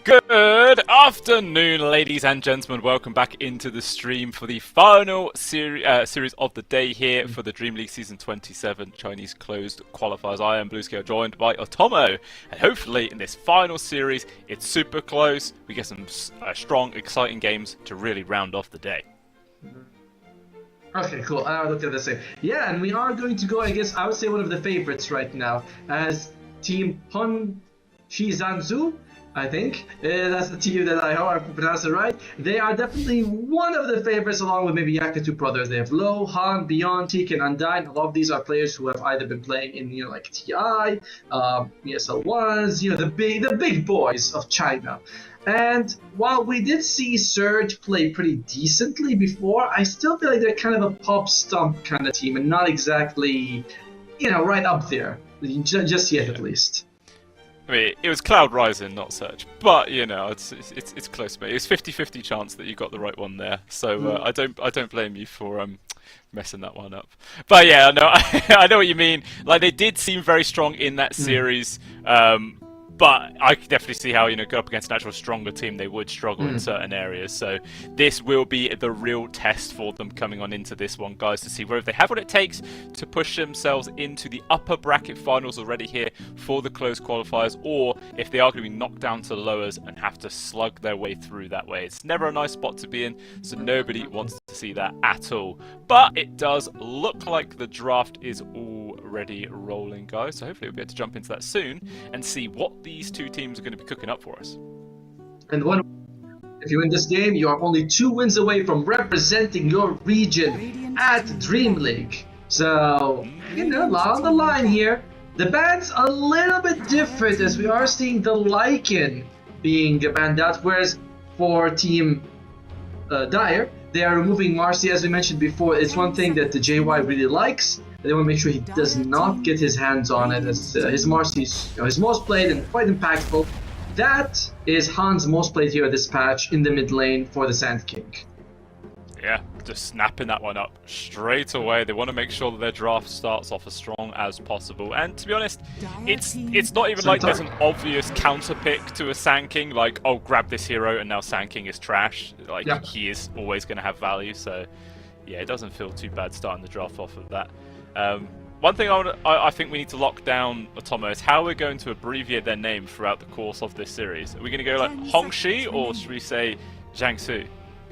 Good afternoon, ladies and gentlemen. Welcome back into the stream for the final series of the day here for the DreamLeague Season 27 Chinese Closed Qualifiers. I am Bluescale, joined by Otomo, and hopefully in this final series, it's super close. We get some strong, exciting games to really round off the day. Okay, cool. I'll look at the same. Yeah, and we are going to go, I guess, I would say one of the favorites right now as Team Hon Shizanzu. I think that's the team that I hope I pronounced it right. They are definitely one of the favorites, along with maybe Yakatu brothers. They have Lo, Han, Beyond, Teak, and Undyne. A lot of these are players who have either been playing in, like TI, ESL ones, the big boys of China. And while we did see Surge play pretty decently before, I still feel like they're kind of a pop stump kind of team, and not exactly, right up there, just yet at least. I mean, it was Cloud Rising, not Surge, but it's close, mate. It was 50-50 chance that you got the right one there, so I don't blame you for messing that one up. But yeah, no, I know what you mean. Like, they did seem very strong in that series, but I can definitely see how, go up against an actual stronger team, they would struggle in certain areas. So this will be the real test for them coming on into this one, guys, to see whether they have what it takes to push themselves into the upper bracket finals already here for the closed qualifiers, or if they are going to be knocked down to the lowers and have to slug their way through that way. It's never a nice spot to be in, so nobody wants to see that at all. But it does look like the draft is already rolling, guys, so hopefully we'll be able to jump into that soon and see what these two teams are going to be cooking up for us. And if you win this game, you are only 2 wins away from representing your region at DreamLeague. So, a lot on the line here. The ban's a little bit different, as we are seeing the Lycan being banned out, whereas for Team Dire, they are removing Marcy, as we mentioned before. It's one thing that the JY really likes. They want to make sure he does not get his hands on it, as his Marcy is his most played and quite impactful. That is Han's most played here this patch in the mid lane for the Sand King. Yeah, just snapping that one up straight away. They want to make sure that their draft starts off as strong as possible. And to be honest, it's not even like there's an obvious counter pick to a Sand King, like, oh, grab this hero and now Sand King is trash. Like, he is always going to have value. So yeah, it doesn't feel too bad starting the draft off of that. One thing I think we need to lock down, Otomo, is how we're going to abbreviate their name throughout the course of this series. Are we going to go like Hongxi, or should we say Jiangsu?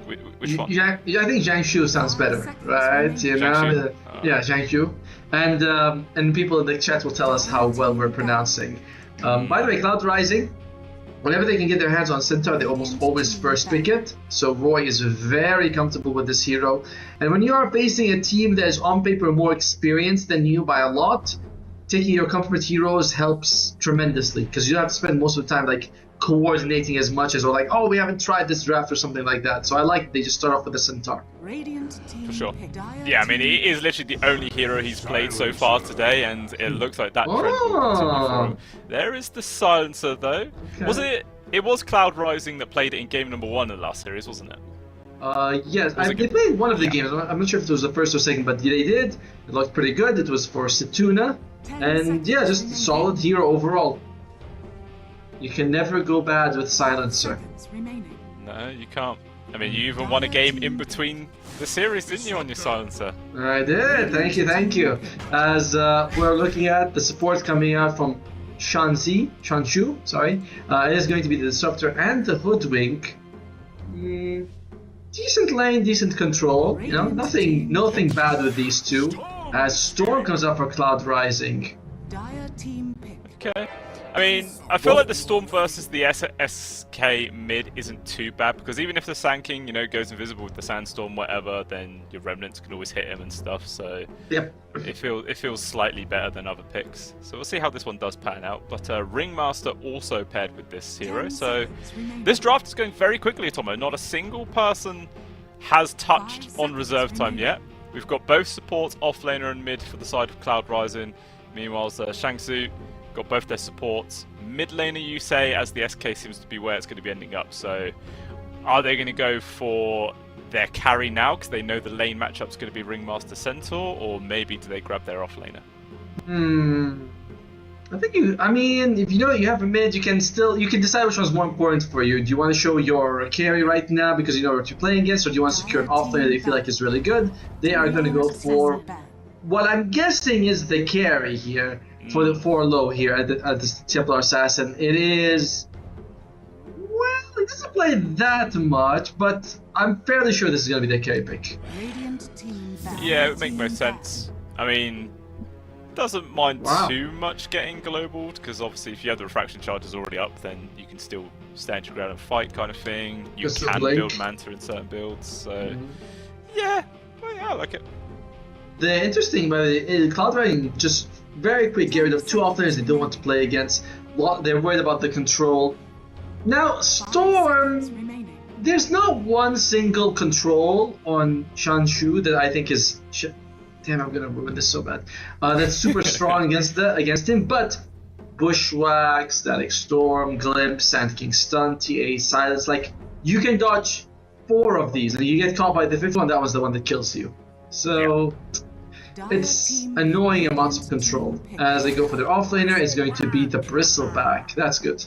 Which one? I think Jiangsu sounds better, right? Jiangsu? Yeah, Jiangsu. And people in the chat will tell us how well we're pronouncing. By the way, Cloud Rising, whenever they can get their hands on Centaur, they almost always first pick it. So Roy is very comfortable with this hero. And when you are facing a team that is on paper more experienced than you by a lot, taking your comfort heroes helps tremendously, because you don't have to spend most of the time like coordinating as much as, or like, oh, we haven't tried this draft or something like that. So I like they just start off with the Centaur. For sure. Yeah, I mean, he is literally the only hero he's played so far today, and it looks like that trend will continue for him. There is the Silencer, though. Okay. It was Cloud Rising that played it in game number 1 of the last series, wasn't it? Yes, they played one of the games. I'm not sure if it was the first or second, but they did. It looked pretty good. It was for Situna. And yeah, just a solid hero overall. You can never go bad with Silencer. No, you can't. I mean, you even won a game in between the series, didn't you, on your Silencer? I did. Thank you. As we're looking at the support coming out from Shanshu, it is going to be the Disruptor and the Hoodwink. Decent lane, decent control. Nothing bad with these two. As Storm comes up for Cloud Rising. Okay. I mean, I feel like the Storm versus the SK mid isn't too bad, because even if the Sand King, goes invisible with the Sandstorm, whatever, then your Remnants can always hit him and stuff. So yep. It feels slightly better than other picks. So we'll see how this one does pan out. But Ringmaster also paired with this hero, so this draft is going very quickly, Tomo. Not a single person has touched on reserve time yet. We've got both supports, offlaner and mid, for the side of Cloud Rising. Meanwhile, Shangsu got both their supports. Mid laner, you say, as the SK seems to be where it's going to be ending up. So are they going to go for their carry now because they know the lane matchup's going to be Ringmaster Centaur, or maybe do they grab their offlaner? I think you. I mean, if you know you have a mid, you can decide which one's more important for you. Do you want to show your carry right now because you know what you're playing against, or do you want to secure an offlaner that you feel like is really good? They are going to go for what I'm guessing is the carry here for the 4 low here at the Templar Assassin. It is. Well, it doesn't play that much, but I'm fairly sure this is going to be the carry pick. Yeah, it would make most sense. I mean, doesn't mind too much getting global, because obviously if you have the refraction charges already up, then you can still stand your ground and fight kind of thing. You can build Manta in certain builds, so yeah, I like it. The interesting, by the Cloud Riding, just very quick get rid of 2 offlaners they don't want to play against. They're worried about the control. Now, Storm, there's not one single control on Shanshu that I think is... Damn, I'm gonna ruin this so bad. That's super strong against him, but Bushwhack, Static Storm, Glimpse, Sand King Stun, TA, Silence, like, you can dodge 4 of these, and you get caught by the 5th one, that was the one that kills you. So, it's annoying amounts of control. As they go for their offlaner, it's going to be the Bristleback. That's good.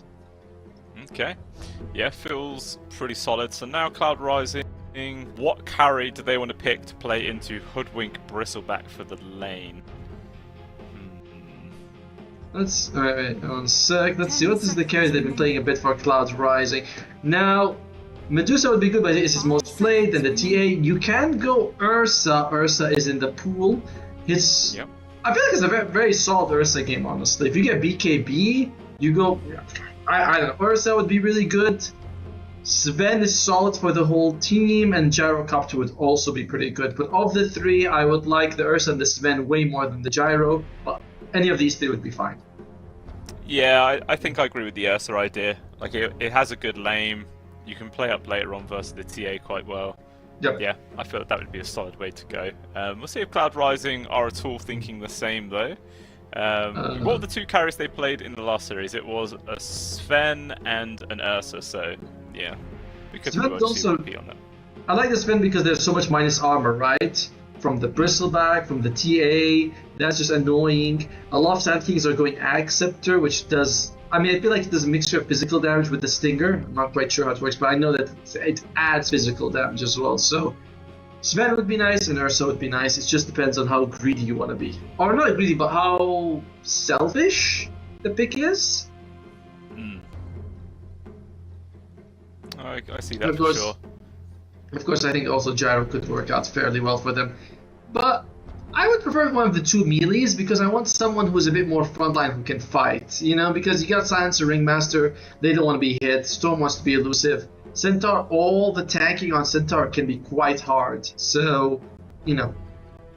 Okay. Yeah, feels pretty solid. So now Cloud Rising, what carry do they want to pick to play into Hoodwink Bristleback for the lane? Let's wait 1 sec. Let's see, what is the carry they've been playing a bit for Cloud Rising. Now, Medusa would be good, but it's his most played, and the TA. You can go Ursa. Ursa is in the pool. I feel like it's a very, very solid Ursa game, honestly. If you get BKB, you go... I don't know, Ursa would be really good. Sven is solid for the whole team, and Gyrocopter would also be pretty good. But of the 3, I would like the Ursa and the Sven way more than the Gyro, but any of these 3 would be fine. Yeah, I think I agree with the Ursa idea. Like, it has a good lane. You can play up later on versus the TA quite well. Yep. Yeah, I feel that would be a solid way to go. We'll see if Cloud Rising are at all thinking the same, though. What were the 2 carries they played in the last series? It was a Sven and an Ursa, so yeah. We could also on that. I like the Sven because there's so much minus armor, right? From the Bristleback, from the TA, that's just annoying. A lot of Sand Kings are going Acceptor, which does... I mean, I feel like it does a mixture of physical damage with the Stinger. I'm not quite sure how it works, but I know that it adds physical damage as well. So Sven would be nice and Ursa would be nice. It just depends on how greedy you want to be. Or not greedy, but how selfish the pick is. I see that for sure. Of course, I think also Gyro could work out fairly well for them. But I would prefer one of the 2 melees because I want someone who's a bit more frontline who can fight. You know, because you got Silencer, Ringmaster, they don't want to be hit. Storm wants to be elusive. Centaur, all the tanking on Centaur can be quite hard. So, you know,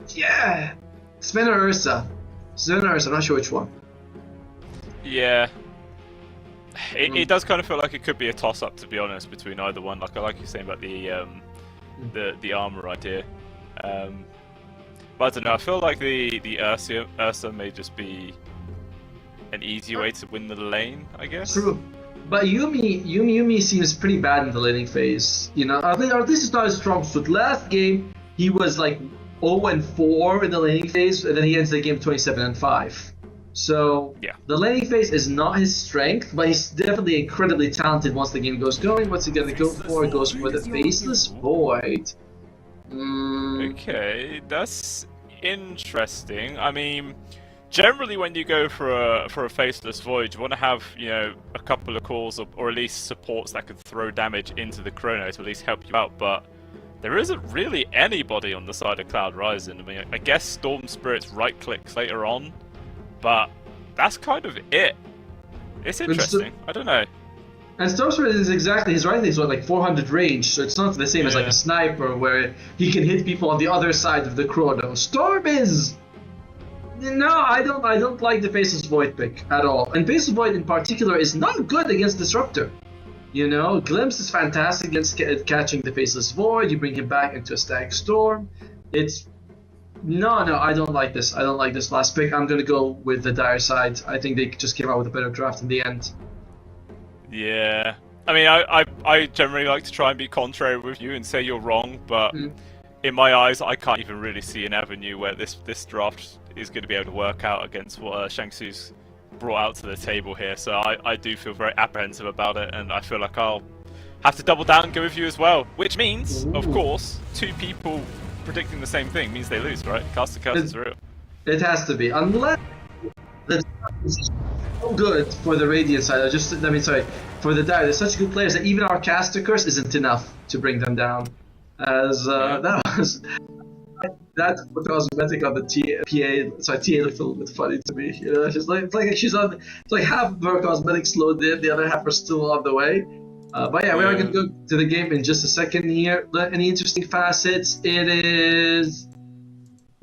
yeah. Sven or Ursa? Sven or Ursa, I'm not sure which one. Yeah. It does kind of feel like it could be a toss-up, to be honest, between either one. Like I like you saying about the armor idea. But I don't know. I feel like the Ursa may just be an easy way to win the lane, I guess. True. But Yumi seems pretty bad in the laning phase. You know, at least it's not as strong suit. Last game he was like 0-4 in the laning phase, and then he ends the game 27-5. So yeah, the laning phase is not his strength, but he's definitely incredibly talented once the game goes going. What's he gonna go for? He goes for the Faceless Void. Okay, that's interesting. I mean, generally when you go for a Faceless Void, you want to have, you know, a couple of calls or at least supports that can throw damage into the Chrono to at least help you out, but there isn't really anybody on the side of Cloud Rising. I mean, I guess Storm Spirit's right clicks later on, but that's kind of it. It's interesting. I don't know. And Storm Spirit is exactly, his right thing is what, like 400 range, so it's not the same as like a sniper where he can hit people on the other side of the Chrono. Storm is... No, I don't like the Faceless Void pick at all. And Faceless Void in particular is not good against Disruptor. You know, Glimpse is fantastic against catching the Faceless Void. You bring him back into a Static Storm. It's... No, I don't like this. I don't like this last pick. I'm gonna go with the Dire side. I think they just came out with a better draft in the end. Yeah. I mean, I generally like to try and be contrary with you and say you're wrong, but in my eyes, I can't even really see an avenue where this draft is going to be able to work out against what Shang Tsu's brought out to the table here, so I do feel very apprehensive about it, and I feel like I'll have to double down and go with you as well. Which means, of course, 2 people predicting the same thing means they lose, right? Cast to curse is real. It has to be, unless it's so good for the Radiant side. For the Dire, they're such good players that even our caster curse isn't enough to bring them down. As that's what cosmetic on the TA looked a little bit funny to me. You know, it's like half of her cosmetic slowed in, the other half are still on the way. But yeah, we are going to go to the game in just a second here. Any interesting facets? It is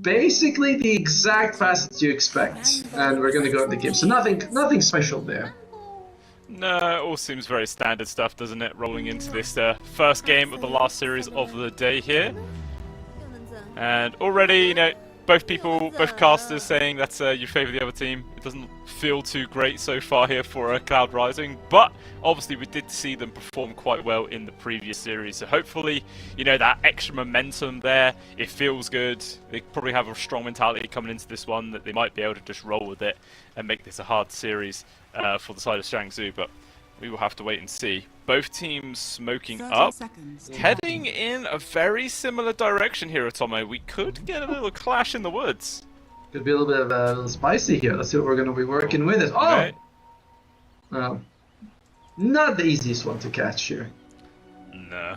basically the exact facets you expect, and we're going to go to the game. So nothing special there. No, it all seems very standard stuff, doesn't it? Rolling into this first game of the last series of the day here. And already, you know, both casters saying that you favour the other team. It doesn't feel too great so far here for Cloud Rising, but obviously we did see them perform quite well in the previous series. So hopefully, you know, that extra momentum there, it feels good. They probably have a strong mentality coming into this one that they might be able to just roll with it and make this a hard series for the side of Shangzhou, but we will have to wait and see. Both teams smoking up, heading in a very similar direction here, Atomo. We could get a little clash in the woods. Could be a little bit of spicy here. Let's see what we're going to be working with. Oh! Right. Not the easiest one to catch here. No.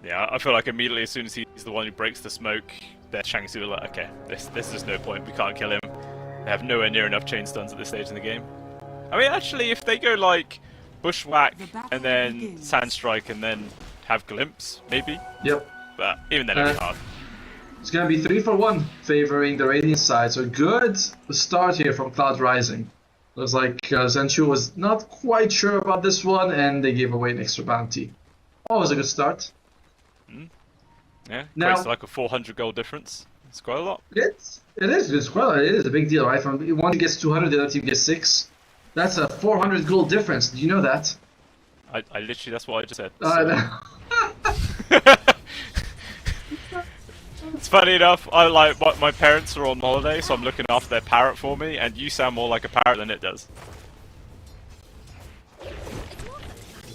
Yeah, I feel like immediately as soon as he's the one who breaks the smoke, they're Shangzhou are like, okay, this is no point, we can't kill him. They have nowhere near enough chain stuns at this stage in the game. I mean, actually, if they go like Bushwhack and then Sandstrike and then have Glimpse, maybe. Yep. But even then, it'll be hard. It's going to be 3 for 1, favoring the Radiant side. So good start here from Cloud Rising. Looks like Zenshu was not quite sure about this one, and they gave away an extra bounty. Always a good start. Yeah, creates like a 400 gold difference. It's quite a lot. It is. It's quite. It is a big deal, right? From one team gets 200, the other team gets 6. That's a 400 gold difference. Did you know that? I literally, that's what I just said. So. It's funny enough, my parents are on holiday, so I'm looking after their parrot for me, and you sound more like a parrot than it does.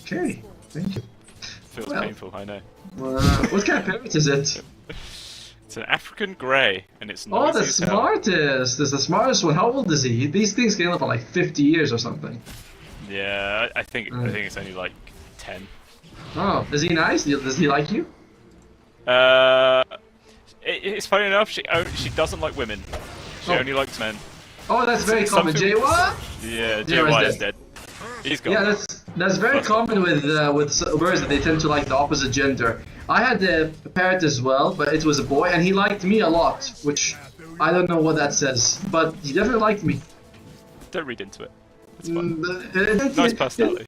Okay, thank you. Feels painful, I know. What kind of parrot is it? It's an African grey, and it's oh, the smartest! It's the smartest one. How old is he? These things can live for like 50 years or something. Yeah, I think it's only like 10. Oh, is he nice? Does he like you? It's funny enough, she doesn't like women. She only likes men. Oh, that's very common. Jaywalk? Yeah, Jaywalk is dead. He's gone. Yeah, that's very common with birds that they tend to like the opposite gender. I had a parrot as well, but it was a boy, and he liked me a lot, which I don't know what that says, but he definitely liked me. Don't read into it. It's fun. Nice personality.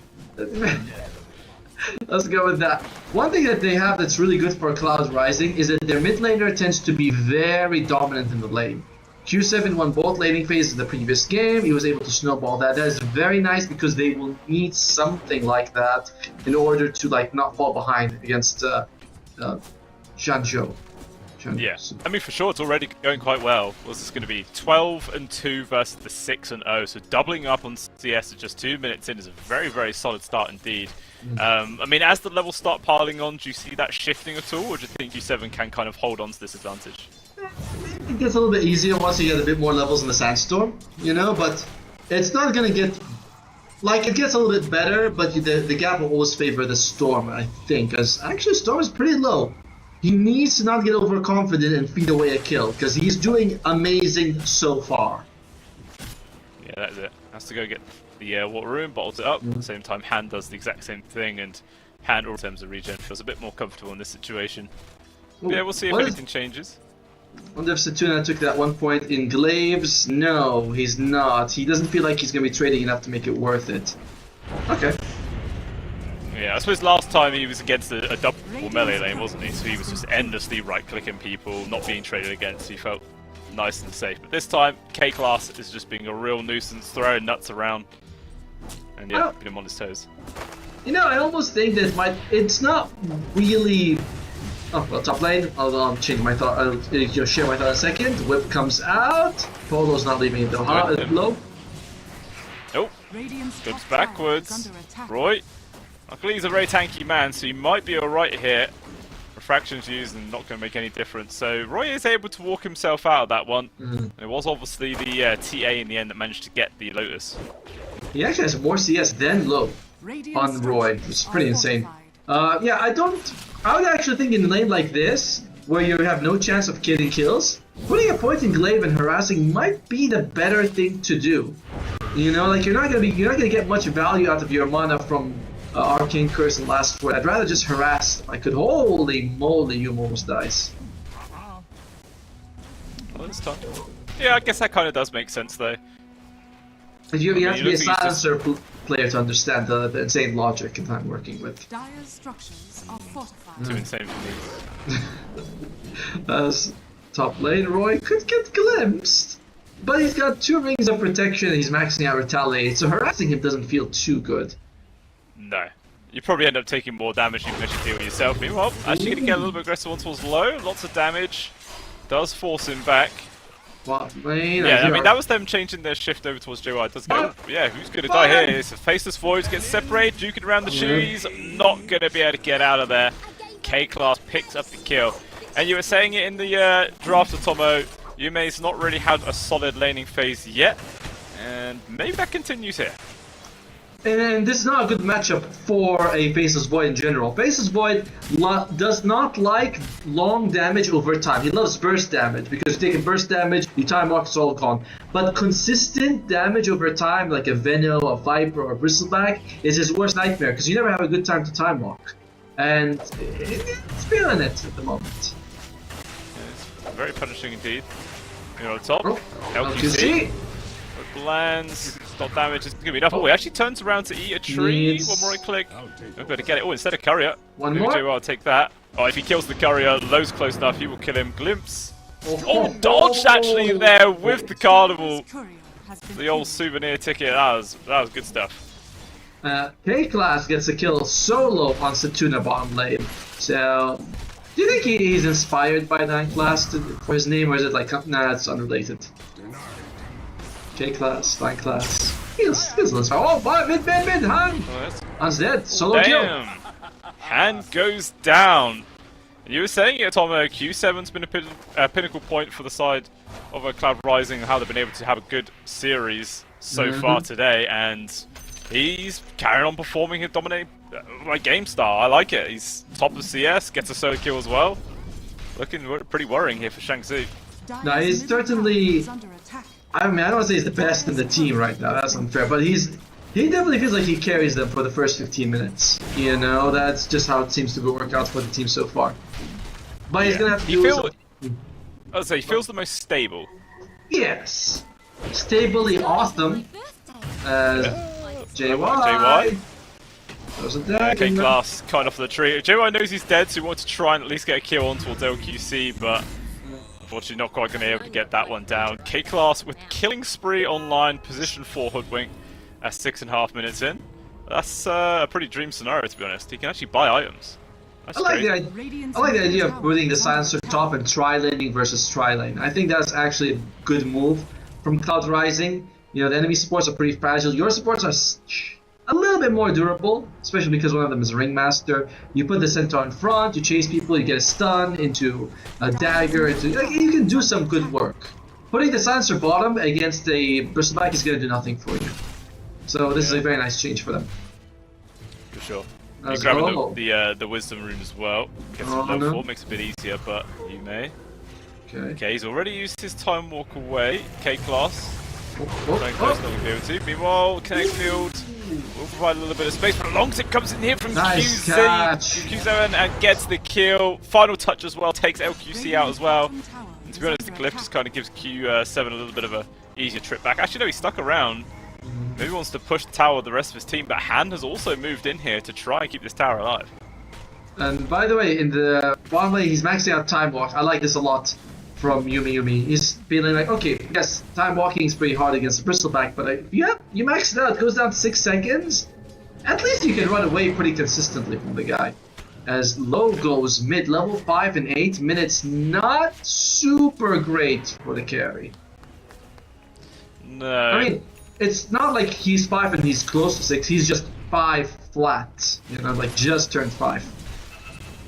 Let's go with that. One thing that they have that's really good for Cloud Rising is that their mid laner tends to be very dominant in the lane. Q7 won both laning phases in the previous game. He was able to snowball that. That is very nice because they will need something like that in order to like not fall behind against Shangzhou. Yeah, I mean for sure it's already going quite well. What's this going to be? 12-2 versus the 6-0. So doubling up on CS at just 2 minutes in is a very, very solid start indeed. I mean, as the levels start piling on, do you see that shifting at all, or do you think G7 can kind of hold on to this advantage? It gets a little bit easier once you get a bit more levels in the Sandstorm, you know, but it's not going to get... Like, it gets a little bit better, but the gap will always favor the Storm, I think, because actually Storm is pretty low. He needs to not get overconfident and feed away a kill, because he's doing amazing so far. Yeah, that's it. Has to go get the water room, bottles it up. At the same time, Han does the exact same thing, and Han, in terms of regen, feels a bit more comfortable in this situation. Ooh, yeah, we'll see if anything changes. I wonder if Satuna took that 1 point in Glaives. No, he's not. He doesn't feel like he's going to be trading enough to make it worth it. Okay. Yeah, I suppose last time he was against a double melee lane, wasn't he? So he was just endlessly right-clicking people, not being traded against. He felt nice and safe. But this time, K-Class is just being a real nuisance, throwing nuts around. And yeah, put him on his toes. You know, I almost think that it's not really... Oh, well, top lane. I'll change my thought. I'll share my thought in a second. Whip comes out. Polo's not leaving it though. Low. Radiant's Goes top tower is backwards. under attack. Roy. Luckily he's a very tanky man, so he might be alright here. Refraction's used and not going to make any difference. So Roy is able to walk himself out of that one. And it was obviously the TA in the end that managed to get the Lotus. He actually has more CS than low on Roy, which is pretty insane. Yeah, I would actually think in a lane like this, where you have no chance of getting kills, putting a point in glaive and harassing might be the better thing to do. You know, like you're not gonna get much value out of your mana from Arcane Curse and Last Word. I'd rather just harass. I could. Holy moly, you almost dies. Well, it's tough. Yeah, I guess that kind of does make sense though. You have to be a silencer player to understand the insane logic that I'm working with. Dire's structures are fortified. Too insane for me. As top lane, Roy could get glimpsed, but he's got 2 rings of protection and he's maxing out Retaliate, so harassing him doesn't feel too good. No. You probably end up taking more damage even if you deal yourself. Meanwhile, actually going to get a little bit aggressive on towards low. Lots of damage. Does force him back. What lane? Yeah, I mean, that was them changing their shift over towards JY. Does go. Yeah, who's going to die here? It's a Faceless Void, gets separated, duking around the shoes. Not going to be able to get out of there. K-Class picks up the kill. And you were saying it in the draft of Tomo, Yume's not really had a solid laning phase yet. And maybe that continues here. And this is not a good matchup for a Faceless Void in general. Faceless Void does not like long damage over time. He loves burst damage because you're taking burst damage, you time walk Soulcon. But consistent damage over time, like a Veno, a Viper, or a Bristleback, is his worst nightmare because you never have a good time to time walk. And it's feeling it at the moment. It's very punishing indeed. You're on top. LQC. Lands, stop damage, it's going to be enough. Oh, he actually turns around to eat a tree. One more click. We're going to get it. Oh, instead of courier. One more. I'll take that. Oh, if he kills the courier, Low's close enough, he will kill him. Glimpse. Oh, dodged actually there with the carnival. The old souvenir ticket. That was good stuff. K-Class gets a kill solo on Satuna bottom lane. So, do you think he's inspired by 9 class for his name, or is it like, nah, it's unrelated? K-Class, 9 class. He's less. Oh, mid, Han! Han's dead. Solo kill. Han goes down. And you were saying it, Tom, Q7's been a pinnacle point for the side of Cloud Rising, and how they've been able to have a good series so far today, and he's carrying on performing and dominating my game style. I like it. He's top of CS, gets a solo kill as well. Looking pretty worrying here for Shang-Tzu. No, he's certainly... I mean, I don't want to say he's the best in the team right now, that's unfair, but he definitely feels like he carries them for the first 15 minutes. You know, that's just how it seems to work out for the team so far. But he's going to have to do I would say he feels the most stable. Yes. Stably awesome. JY. K-Class kind off the tree. JY knows he's dead, so he wants to try and at least get a kill on towards LQC, but unfortunately not quite going to be able to get that one down. K-Class with killing spree online, position 4 hoodwink at 6.5 minutes in. That's a pretty dream scenario, to be honest. He can actually buy items. That's I like the idea of putting the silencer top and tri-laning versus tri-lane. I think that's actually a good move from Cloud Rising. You know, the enemy supports are pretty fragile. Your supports are a little bit more durable, especially because one of them is Ringmaster. You put the Centaur in front, you chase people, you get a stun into a dagger, you can do some good work. Putting the silencer bottom against a Bristleback is going to do nothing for you. So this is a very nice change for them. For sure. You're grabbing the Wisdom Rune as well. Gets some level 4, makes it a bit easier, but you may. Okay, he's already used his time walk away. K-Class. Not going to be able to. Meanwhile, Connect Field will provide a little bit of space, but Longtip comes in here from QZ and gets the kill. Final touch as well, takes LQC out as well. And to be honest, the Glyph just kind of gives Q7 a little bit of a easier trip back. Actually, no, he stuck around. Maybe wants to push the tower with the rest of his team, but Han has also moved in here to try and keep this tower alive. And by the way, in the bottom lane, he's maxing out time walk. I like this a lot from Yumi. He's feeling like, okay, yes, time walking is pretty hard against the Bristleback, but you max it out, it goes down to 6 seconds. At least you can run away pretty consistently from the guy. As Low goes mid, level 5 in 8 minutes, not super great for the carry. No. I mean, it's not like he's 5 and he's close to 6. He's just 5 flat. You know, like just turned 5.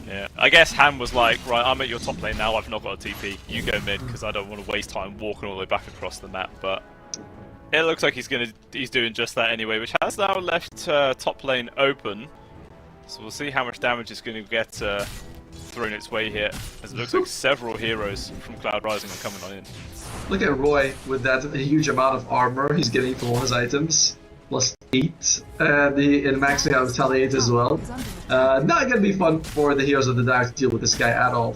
Yeah, I guess Han was like, right, I'm at your top lane now, I've not got a TP, you go mid, because I don't want to waste time walking all the way back across the map, but it looks like he's doing just that anyway, which has now left top lane open, so we'll see how much damage is going to get thrown its way here, as it looks like several heroes from Cloud Rising are coming on in. Look at Roy with that huge amount of armor he's getting from all his items. Plus 8, and maxing out Retaliate as well. Not gonna be fun for the Heroes of the Dark to deal with this guy at all.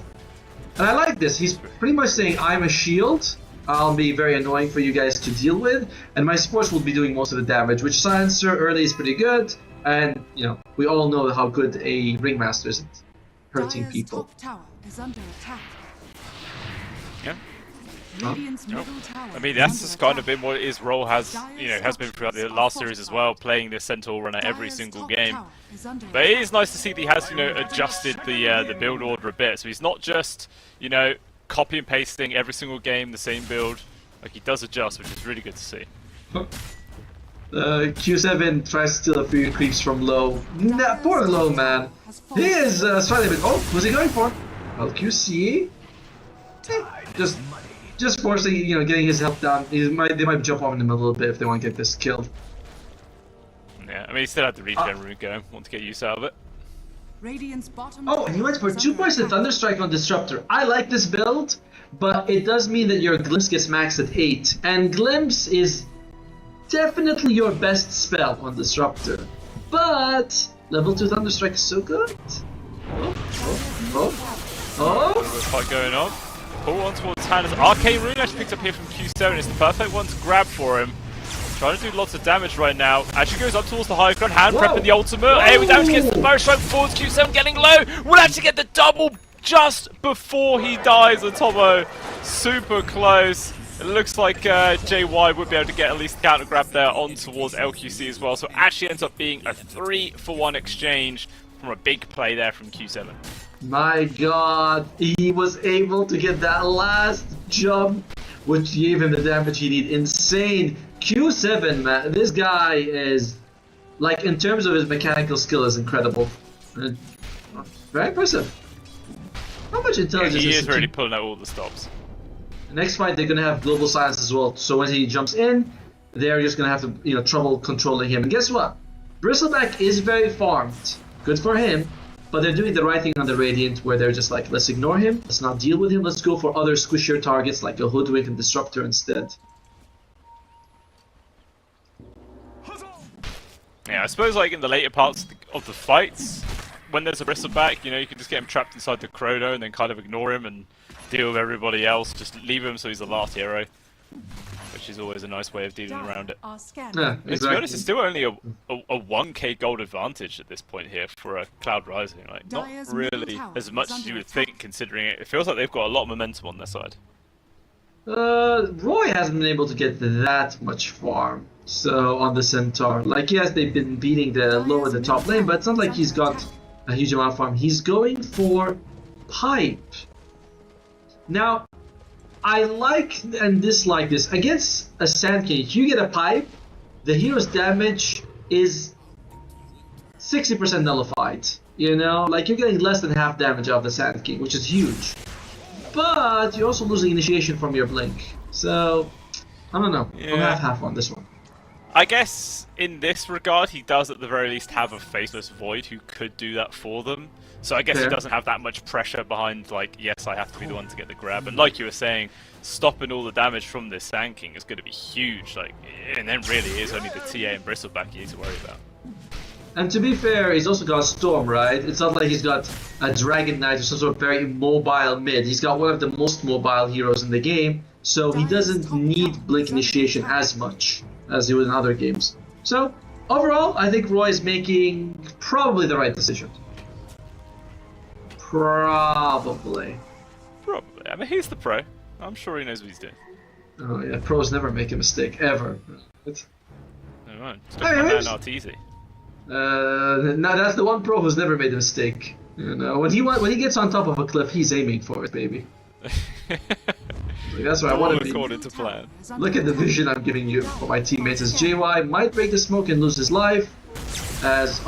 And I like this, he's pretty much saying, I'm a shield, I'll be very annoying for you guys to deal with, and my supports will be doing most of the damage, which Silencer early is pretty good, and, you know, we all know how good a Ringmaster is at hurting people. Top tower is under attack. Yeah. Radiant's middle tower I mean, that's just kind of been what his role has, you know, has been throughout the last series as well, playing this Centaur runner every single game. But it is nice to see that he has, you know, adjusted the build order a bit. So he's not just, you know, copy and pasting every single game the same build. Like, he does adjust, which is really good to see. Q7 tries to steal a few creeps from low. Nah, poor low man. He is slightly bit. Oh, what's he going for? Well, QC. Just forcing, you know, getting his health down. They might jump on him a little bit if they want to get this killed. Yeah, I mean, he still had the regen route going. Want to get use out of it. Radiant's bottom Oh, and he went for 2 points of Thunderstrike on Disruptor. I like this build, but it does mean that your Glimpse gets maxed at 8. And Glimpse is definitely your best spell on Disruptor. But level 2 Thunderstrike is so good. Oh! Fight going on. Pull on towards Han. Arcane Rune actually picked up here from Q7. It's the perfect one to grab for him. Trying to do lots of damage right now. Actually goes up towards the high ground. Han prepping the ultimate. Hey, with damage gets the fire strike towards Q7 getting low. Will actually get the double just before he dies. Atomo super close. It looks like JY would be able to get at least counter grab there on towards LQC as well. So it actually ends up being a 3-for-1 exchange from a big play there from Q7. My god, he was able to get that last jump, which gave him the damage he needed. Insane. Q7, man, this guy is, like, in terms of his mechanical skill, is incredible. Very impressive. How much intelligence he is really pulling out all the stops. Next fight, they're gonna have global silence as well. So when he jumps in, they're just gonna have to, you know, trouble controlling him. And guess what? Bristleback is very farmed. Good for him. But they're doing the right thing on the Radiant, where they're just like, let's ignore him, let's not deal with him, let's go for other squishier targets like a Hoodwink and Disruptor instead. Yeah, I suppose like in the later parts of the fights, when there's a Bristleback, you know, you can just get him trapped inside the Chrono and then kind of ignore him and deal with everybody else, just leave him so he's the last hero. Which is always a nice way of dealing around it. Yeah, exactly. To be honest, it's still only a 1k gold advantage at this point here for a Cloud Rising. Like, not really as much as you would think, considering it feels like they've got a lot of momentum on their side. Roy hasn't been able to get that much farm, so on the Centaur. Like, yes, they've been beating the low at the top lane, but it's not like he's got a huge amount of farm. He's going for Pipe. Now, I like and dislike this. Against a Sand King, if you get a Pipe, the hero's damage is 60% nullified. You know, like you're getting less than half damage out of the Sand King, which is huge. But you're also losing initiation from your Blink. So, I don't know. I'm half on this one. I guess in this regard, he does at the very least have a Faceless Void who could do that for them. So I guess he doesn't have that much pressure behind, like, yes, I have to be the one to get the grab. And like you were saying, stopping all the damage from this Sand King is going to be huge. Like, and then really it is only the TA and Bristleback you need to worry about. And to be fair, he's also got a Storm, right? It's not like he's got a Dragon Knight or some sort of very mobile mid. He's got one of the most mobile heroes in the game, so he doesn't need Blink Initiation as much as he would in other games. So, overall, I think Roy is making probably the right decision. Probably. Probably. I mean, he's the pro. I'm sure he knows what he's doing. Oh yeah, pros never make a mistake, ever. Alright, it's easy. No, that's the one pro who's never made a mistake. You know, when he gets on top of a cliff, he's aiming for it, baby. Like, that's what I want to be. According to plan. Look at the vision I'm giving you for my teammates as JY might break the smoke and lose his life. As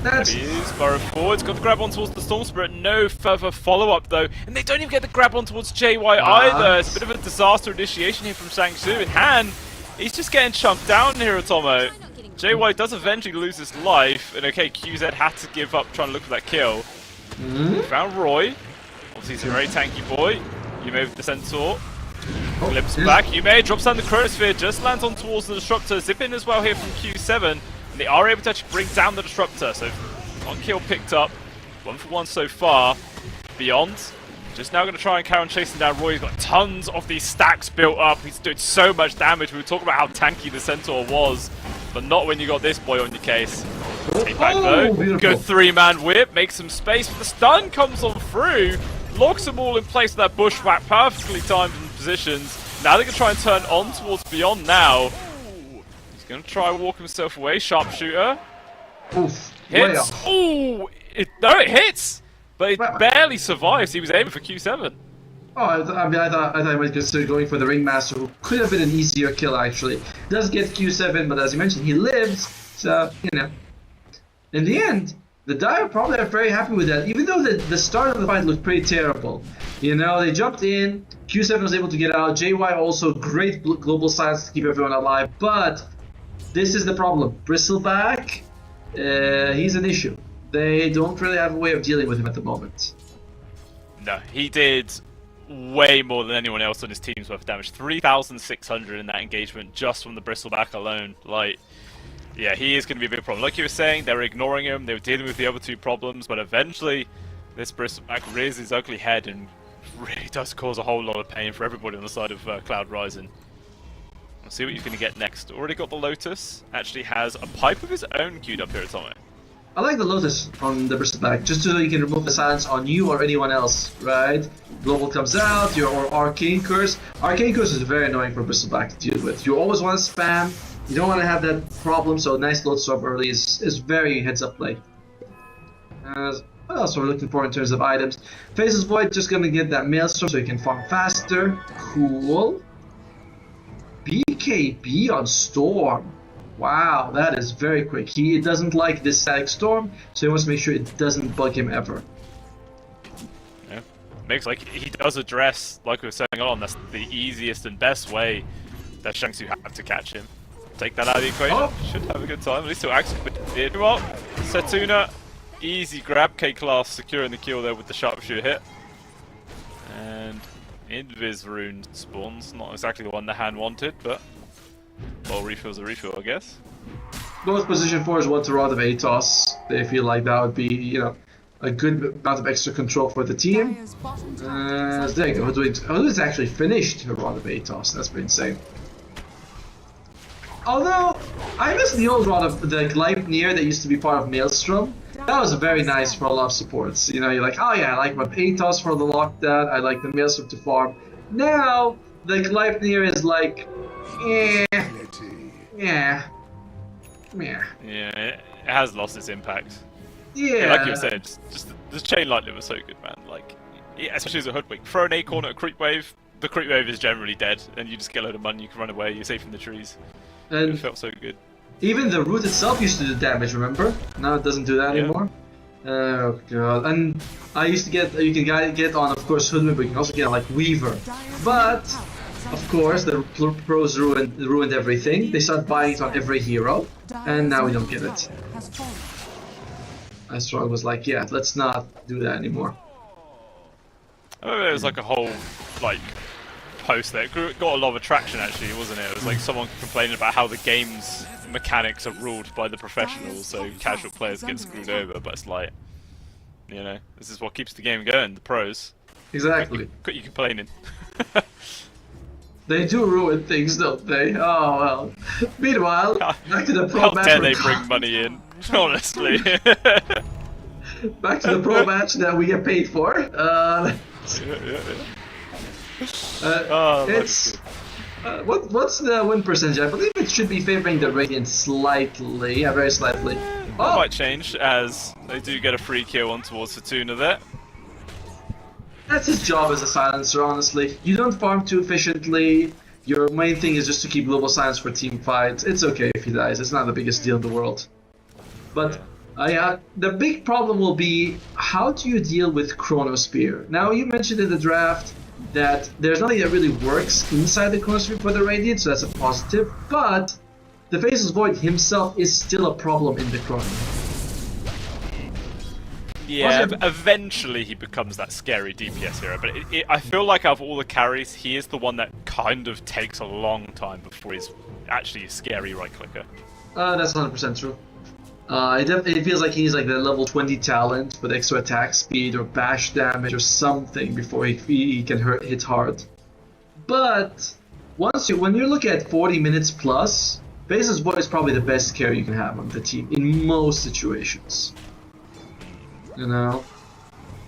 that's he is burrowed forwards, got the grab on towards the Storm Spirit, no further follow-up though, and they don't even get the grab on towards JY either. It's a bit of a disaster initiation here from Sang-Soo, and Han, he's just getting chunked down here at Tomo. JY does eventually lose his life, and okay, QZ had to give up trying to look for that kill. Found Roy, obviously he's a very tanky boy. Yume with the Centaur, glimpse back, Yume drops down the Chronosphere, just lands on towards the Disruptor, zip in as well here from Q7. And they are able to actually bring down the Disruptor, so 1 kill picked up, 1 for 1 so far. Beyond, just now going to try and carry on chasing down Roy. He's got tons of these stacks built up, he's doing so much damage. We were talking about how tanky the Centaur was, but not when you got this boy on your case. Take back though, good 3-man whip, makes some space, but the stun comes on through, locks them all in place with that bushwhack, perfectly timed in positions. Now they're going to try and turn on towards Beyond now. Gonna try and walk himself away. Sharpshooter. Oof. Hits. Ooh! No, it hits! But it barely survives. He was aiming for Q7. Oh, I mean, I thought I might consider going for the Ringmaster, who could have been an easier kill actually. Does get Q7, but as you mentioned, he lives. So, you know. In the end, the Dire probably are very happy with that, even though the start of the fight looked pretty terrible. You know, they jumped in, Q7 was able to get out, JY also great global silence to keep everyone alive, but this is the problem. Bristleback, he's an issue. They don't really have a way of dealing with him at the moment. No, he did way more than anyone else on his team's worth of damage. 3,600 in that engagement just from the Bristleback alone. Like, yeah, he is going to be a big problem. Like you were saying, they were ignoring him, they were dealing with the other 2 problems, but eventually this Bristleback rears his ugly head and really does cause a whole lot of pain for everybody on the side of Cloud Rising. We'll see what he's going to get next. Already got the Lotus, actually has a pipe of his own queued up here at Tomo. I like the Lotus on the Bristleback, just so you can remove the silence on you or anyone else, right? Global comes out, or Arcane Curse. Arcane Curse is very annoying for Bristleback to deal with. You always want to spam, you don't want to have that problem, so nice Lotus up early is very heads-up play. What else are we looking for in terms of items? Faceless Void just going to get that Maelstrom so he can farm faster. Cool. BKB on Storm. Wow, that is very quick. He doesn't like this static storm, so he wants to make sure it doesn't bug him ever. Yeah, makes like he does address, like we were saying on, that's the easiest and best way that Shang-Tsu have to catch him. Take that out of the equation. Should have a good time. At least he'll actually did well. Setuna, easy grab. K-Class securing the kill there with the sharpshooter hit. And Invis rune spawns, not exactly the one the hand wanted, but well, refill's a refill, I guess. Both position 4s want to rod of ATOS. They feel like that would be, you know, a good amount of extra control for the team. There you go. Hoodwig's actually finished her rod of ATOS. That's pretty insane. Although I miss the old rod of the Gleipnir that used to be part of Maelstrom. That was very nice for a lot of supports. You know, you're like, oh yeah, I like my ATOS for the lockdown, I like the Maelstrom to farm. Now, the Gleipnir is like, yeah, it has lost its impact. Yeah. Like you were saying, just the chain lightning was so good, man. Like, yeah, especially as a hoodwink. Throw an acorn at a creep wave, the creep wave is generally dead, and you just get a load of money, you can run away, you're safe from the trees. And it felt so good. Even the root itself used to do damage, remember? Now it doesn't do that anymore. Oh god. And I used to get, you can get on, of course, Hoodwink, but you can also get on, like, Weaver. But, of course, the pros ruined everything. They started buying it on every hero, and now we don't get it. Astrog was like, yeah, let's not do that anymore. I remember there was like a whole, like, post there. It got a lot of attraction, actually, wasn't it? It was like someone complaining about how the game's mechanics are ruled by the professionals, so casual players get screwed over, but it's like, you know, this is what keeps the game going, the pros. Exactly. Quit you complaining. They do ruin things, don't they? Oh well. Meanwhile, back to the pro match. How dare they bring money in, honestly. Back to the pro match that we get paid for. It's what's the win percentage? I believe it should be favoring the Radiant slightly, yeah, very slightly. It might change as they do get a free kill on towards Fortuna there. That's his job as a silencer, honestly. You don't farm too efficiently. Your main thing is just to keep global silence for team fights. It's okay if he dies. It's not the biggest deal in the world. But yeah, the big problem will be, how do you deal with Chronosphere? Now, you mentioned in the draft that there's nothing that really works inside the Chronosphere for the Radiant, so that's a positive. But the Faceless Void himself is still a problem in the Chrono. Yeah, eventually he becomes that scary DPS hero, but I feel like out of all the carries, he is the one that kind of takes a long time before he's actually a scary right clicker. That's 100% true. It feels like he's like the level 20 talent with extra attack speed or bash damage or something before he can hit hard. But when you look at 40 minutes plus, Faceless Void is probably the best carry you can have on the team in most situations. You know,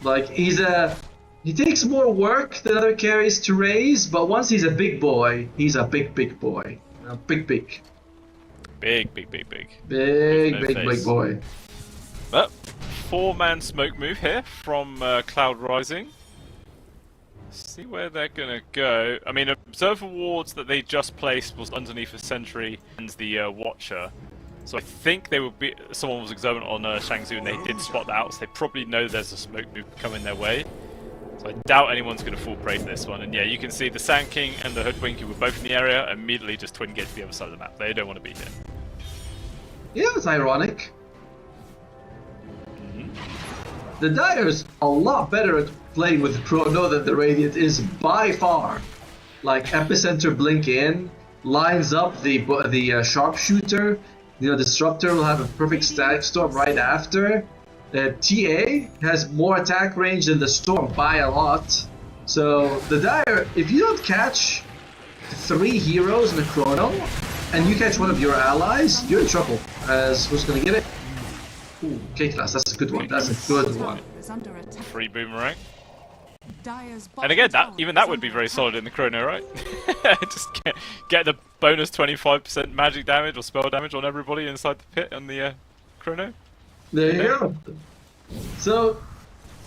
like he takes more work than other carries to raise, but once he's a big boy, he's a big boy. Big boy. But 4-man smoke move here from Cloud Rising. See where they're gonna go. I mean, observer wards that they just placed was underneath a sentry and the Watcher. So I think they would be. Someone was observant on Shangzhou and they did spot that out, so they probably know there's a smoke move coming their way. So I doubt anyone's going to fall prey to this one. And yeah, you can see the Sand King and the Hoodwinky were both in the area. Immediately just twin get to the other side of the map. They don't want to be here. Yeah, it's ironic. The Dire's a lot better at playing with Chrono than the Radiant is by far. Like Epicenter blink in, lines up the Sharpshooter. You know, Disruptor will have a perfect static storm right after. TA has more attack range than the Storm by a lot. So the Dire, if you don't catch 3 heroes in a Chrono, and you catch one of your allies, you're in trouble. As who's gonna get it? Ooh, K-Class, that's a good one. That's a good one. Free boomerang. And again, that would be very solid in the Chrono, right? Just get the bonus 25% magic damage or spell damage on everybody inside the pit on the Chrono. There you go. So,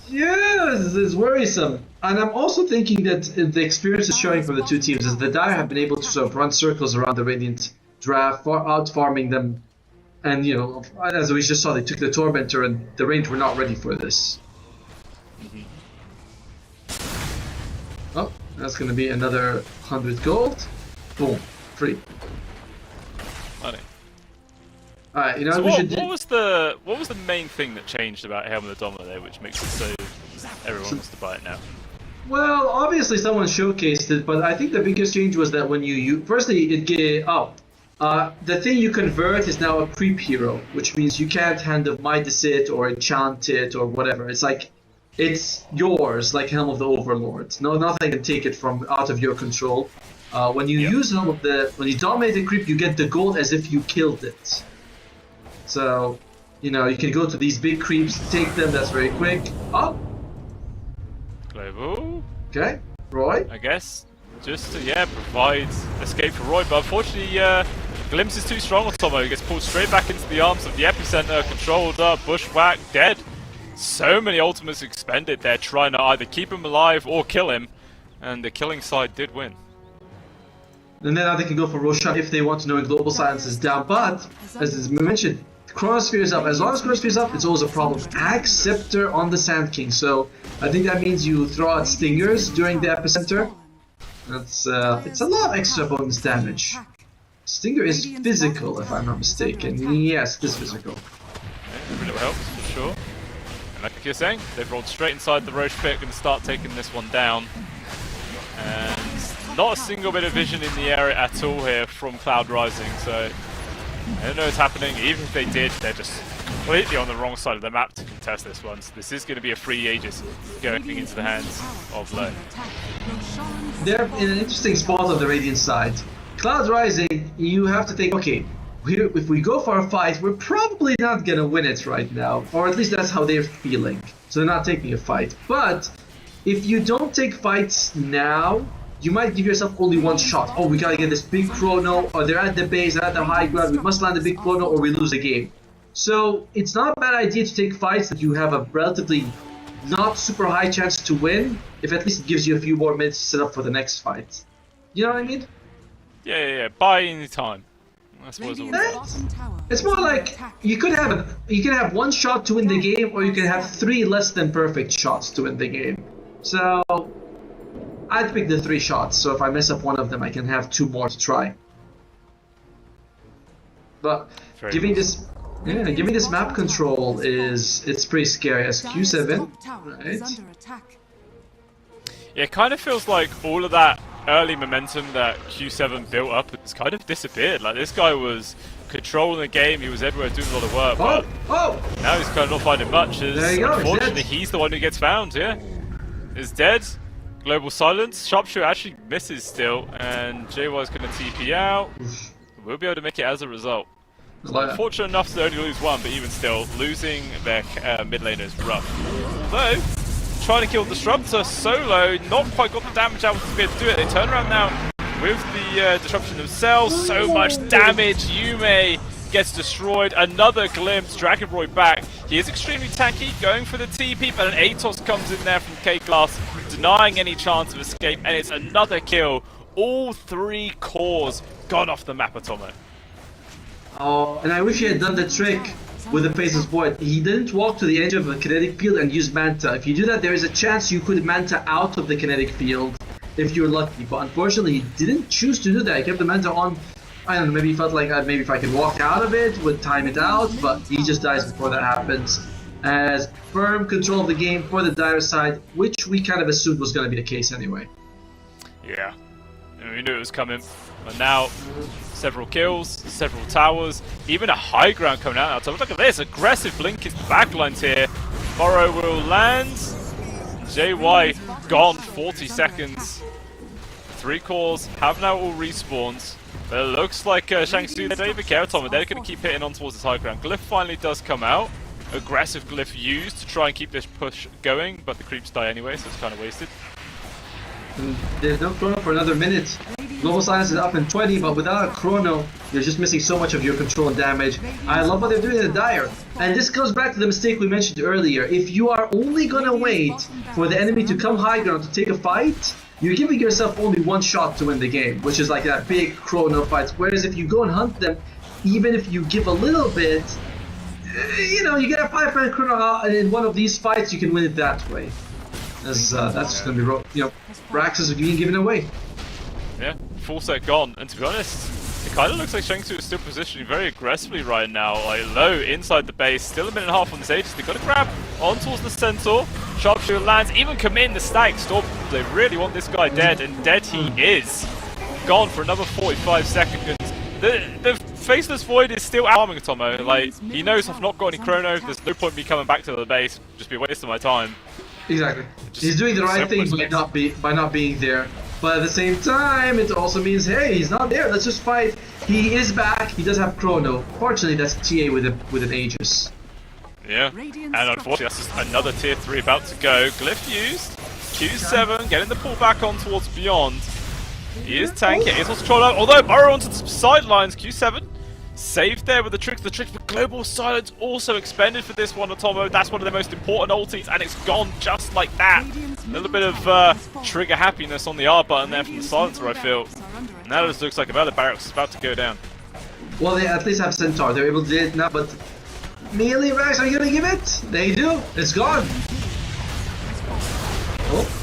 yeah, it's worrisome. And I'm also thinking that the experience is showing from the two teams is the Dire have been able to sort of run circles around the Radiant draft, out farming them. And, you know, as we just saw, they took the Tormentor and the range were not ready for this. Oh, that's going to be another 100 gold. Boom, free. Money. Alright, you know so what what was the main thing that changed about Helm of the Dominant there, which makes it so everyone wants to buy it now? Well, obviously someone showcased it, but I think the biggest change was that when you firstly the thing you convert is now a creep hero, which means you can't Hand of Midas it or enchant it or whatever. It's like it's yours, like Helm of the Overlord. Nothing can take it from out of your control. When you use Helm of when you dominate the creep, you get the gold as if you killed it. So, you know, you can go to these big creeps, take them. That's very quick. Oh. Global. Okay, Roy. I guess just to provide escape for Roy, but unfortunately, Glimpse is too strong on Tomo. He gets pulled straight back into the arms of the Epicenter, controlled up, bushwhack, dead. So many ultimates expended there trying to either keep him alive or kill him, and the killing side did win. And then now they can go for Roshan if they want to know Global Silence is down, but as we mentioned, Chronosphere is up. As long as Chronosphere is up, it's always a problem. Axe Scepter on the Sand King, so I think that means you throw out Stingers during the Epicenter. That's it's a lot of extra bonus damage. Stinger is physical, if I'm not mistaken. Yes, it is physical. Yeah, every little helps, for sure. And like you're saying, they've rolled straight inside the Roche pit and start taking this one down. And not a single bit of vision in the area at all here from Cloud Rising, so I don't know what's happening. Even if they did, they're just completely on the wrong side of the map to contest this one. So this is going to be a free Aegis going into the hands of Low. They're in an interesting spot on the Radiant side. Cloud Rising, you have to think, okay, if we go for a fight, we're probably not going to win it right now. Or at least that's how they're feeling. So they're not taking a fight. But if you don't take fights now, you might give yourself only one shot. Oh, we gotta get this big Chrono, or they're at the base, they're at the high ground, we must land a big Chrono or we lose the game. So it's not a bad idea to take fights that you have a relatively not super high chance to win, if at least it gives you a few more minutes to set up for the next fight. You know what I mean? Yeah. Buying time. I suppose it's more like you could have one shot to win the game, or you can have 3 less than perfect shots to win the game. So I'd pick the 3 shots. So if I mess up one of them, I can have 2 more to try. But giving this map control it's pretty scary as Q7, right? Yeah, it kind of feels like all of that early momentum that Q7 built up has kind of disappeared. Like, this guy was controlling the game, he was everywhere doing a lot of work, but now he's kind of not finding much, as unfortunately he's the one who gets found, yeah. Is dead. Global silence. Sharpshooter actually misses still, and JY's going to TP out. We'll be able to make it as a result. So unfortunate enough to only lose 1, but even still, losing their mid laner is rough. Although, trying to kill Disruptor solo, not quite got the damage out to be able to do it. They turn around now with the Disruption themselves. So much damage. Yume gets destroyed. Another glimpse. Dragon Roy back. He is extremely tanky, going for the TP, but an Atos comes in there from K-Glass, denying any chance of escape, and it's another kill. All 3 cores gone off the map, Atomo. Oh, and I wish he had done the trick with the Faceless Void. He didn't walk to the edge of a kinetic field and use Manta. If you do that, there is a chance you could Manta out of the kinetic field if you're lucky. But unfortunately, he didn't choose to do that. He kept the Manta on. I don't know, maybe he felt like maybe if I could walk out of it, would time it out, but he just dies before that happens. As firm control of the game for the Dire side, which we kind of assumed was going to be the case anyway. Yeah, and we knew it was coming. But now, several kills, several towers, even a high ground coming out. So look at this, aggressive Blinkist backlines here. Burrow will land. JY gone, 40 seconds. 3 cores have now all respawned. But it looks like Shang-Tsu, David Keratom, they're going to keep hitting on towards this high ground. Glyph finally does come out. Aggressive Glyph used to try and keep this push going, but the creeps die anyway, so it's kind of wasted. There's no chrono for another minute. Global Silence is up in 20, but without a chrono, you're just missing so much of your control and damage. I love what they're doing in the Dire. And this goes back to the mistake we mentioned earlier. If you are only gonna wait for the enemy to come high ground to take a fight, you're giving yourself only 1 shot to win the game, which is like that big chrono fight. Whereas if you go and hunt them, even if you give a little bit, you know, you get a 5-man chrono in one of these fights, you can win it that way. As that's just gonna be, you know, Raxus being given away. Yeah, full set gone, and to be honest, it kind of looks like Shang-Tsu is still positioning very aggressively right now, like low inside the base, still a minute and a half on this Aegis. They've got to grab on towards the Centaur, Sharpshooter lands, even commit in the stack Storm. They really want this guy dead, and dead he is. Gone for another 45 seconds. The Faceless Void is still arming Tomo, like, he knows I've not got any chrono, there's no point in me coming back to the base, just be a waste of my time. Exactly. He's doing the right thing by not being there. But at the same time, it also means, hey, he's not there, let's just fight. He is back, he does have chrono. Fortunately, that's TA with an Aegis. Yeah, and unfortunately, that's just another tier 3 about to go. Glyph used, Q7 getting the pull back on towards Beyond. He is tanky, he's also control out, although Burrow onto the sidelines. Q7 saved there with the trick. The trick for Global Silence also expended for this one, Atomo. That's one of the most important ultis, and it's gone just like that. A little bit of trigger happiness on the R button there from the Silencer, I feel. Now it just looks like Avella Barracks is about to go down. Well, they at least have Centaur. They're able to do it now, but melee Rax, are you gonna give it? They do. It's gone.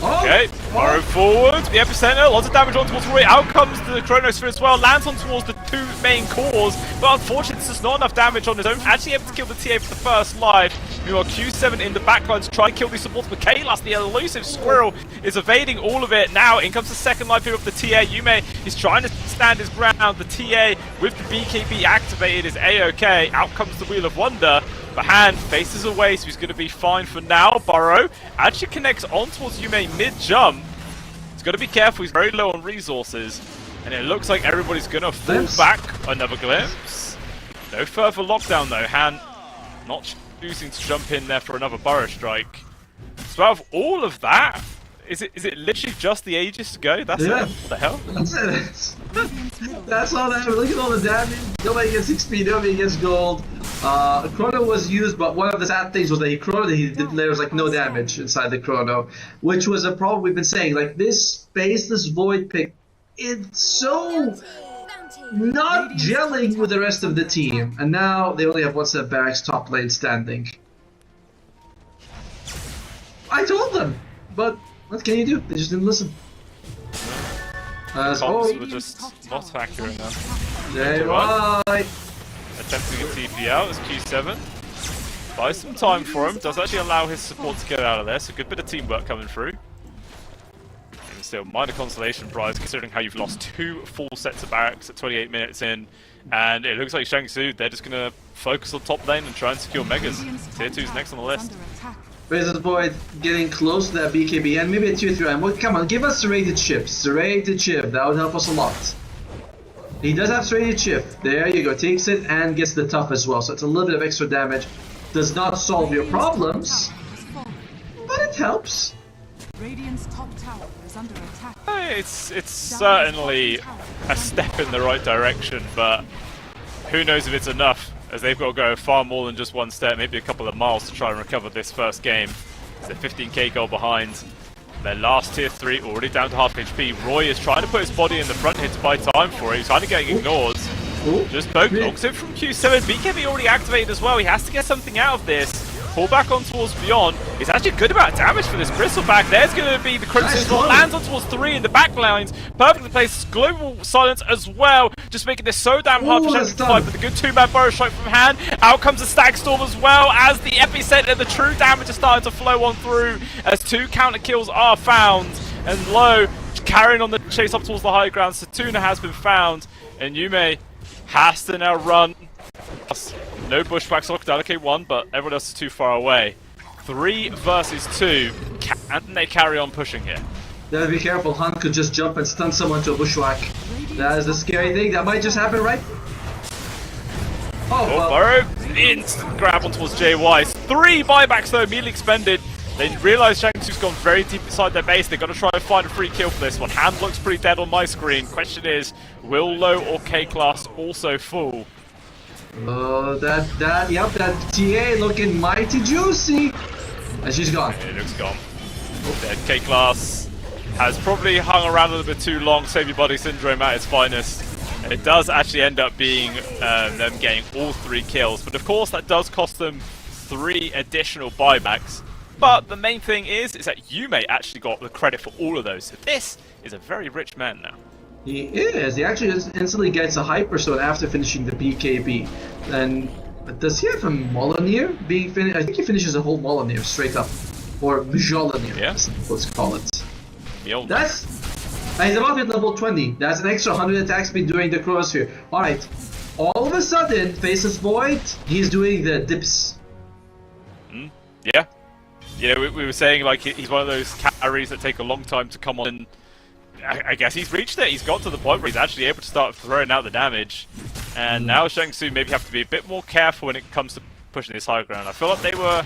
Okay, Burrow forward, the epicenter, lots of damage on towards Roy. Out comes the Chronosphere as well, lands on towards the 2 main cores, but unfortunately this is not enough damage on his own. Actually able to kill the TA for the first life. Meanwhile, Q7 in the backline to try and kill these supports, but Kalas, the elusive squirrel, is evading all of it. Now in comes the second life here of the TA. Yume is trying to stand his ground. The TA with the BKB activated is A-OK. Out comes the Wheel of Wonder. But Hand faces away, so he's going to be fine for now. Burrow actually connects on towards Yume mid-jump. He's got to be careful, he's very low on resources. And it looks like everybody's going to fall back. Another glimpse. No further lockdown though. Hand not choosing to jump in there for another Burrow strike. So out of all of that, is it literally just the Aegis to go? That's it? What the hell? That's it. That's all that. Look at all the damage. Nobody gets XP, nobody gets gold. Chrono was used, but one of the sad things was that there was like no damage inside the Chrono, which was a problem we've been saying. Like this Faceless Void pick, it's so not gelling with the rest of the team, and now they only have one set of barracks top lane standing. I told them, but what can you do? They just didn't listen. Comms were just not accurate enough. JY! Attempting a TP out as Q7. Buys some time for him, does actually allow his support to get out of there, so a good bit of teamwork coming through. And still, minor consolation prize considering how you've lost 2 full sets of barracks at 28 minutes in. And it looks like Shang Tsung, they're just going to focus on top lane and try and secure Megas. Tier 2's next on the list. Faceless Void getting close to that BKB and maybe a tier 3. Well, come on, give us serrated chips. Serrated chip, that would help us a lot. He does have serrated chip. There you go, takes it and gets the tough as well. So it's a little bit of extra damage. Does not solve your problems, but it helps. Radiant's top tower is under attack. It's certainly a step in the right direction, but who knows if it's enough, as they've got to go far more than just one step, maybe a couple of miles to try and recover this first game. They're 15k goal behind. Their last tier 3 already down to half HP. Roy is trying to put his body in the front here to buy time for it. He's kind of getting ignored. Just poke knocks it from Q7. BKB already activated as well. He has to get something out of this. Pull back on towards Beyond. It's actually a good amount of damage for this Bristleback. There's going to be the Crimson Sword. Lands on towards 3 in the back lines. Perfectly placed. Global Silence as well. Just making this so damn hard for Shang to fight. With a good 2-man Burrow Strike from hand. Out comes the Stag Storm as well as the epicenter. The true damage is starting to flow on through as 2 counter kills are found. And Low carrying on the chase up towards the high ground. Satuna has been found. And Yume has to now run. No bushwhacks locked down, okay, 1, but everyone else is too far away. 3 versus 2. Can they carry on pushing here? Gotta be careful, Hunt could just jump and stun someone to a bushwhack. That is the scary thing, that might just happen, right? Oh, well. Burrow, instant grab on towards JY. 3 buybacks though, immediately expended. They realise Shang Tsung's gone very deep inside their base. They've got to try and find a free kill for this one. Hand looks pretty dead on my screen. Question is, will Low or K-Class also fall? Oh, that TA looking mighty juicy. And she's gone. It looks gone. Dead. K-Class has probably hung around a little bit too long. Save your body syndrome at its finest. And it does actually end up being them getting all 3 kills. But of course, that does cost them 3 additional buybacks. But the main thing is that Yume actually got the credit for all of those. So this is a very rich man now. He is. He actually instantly gets a Hyperstone after finishing the BKB. And does he have a Molyneux being finished? I think he finishes a whole Molyneux straight up. Or Mjolnir, yeah. Let's call it. That's... And he's about to hit level 20. That's an extra 100 attack speed during the Chronosphere. Alright. All of a sudden, Faceless Void, he's doing the dips. Yeah. You know, we were saying like he's one of those carries that take a long time to come on, and I guess he's reached it. He's got to the point where he's actually able to start throwing out the damage. And now Shang Tsung maybe have to be a bit more careful when it comes to pushing this high ground. I feel like they were,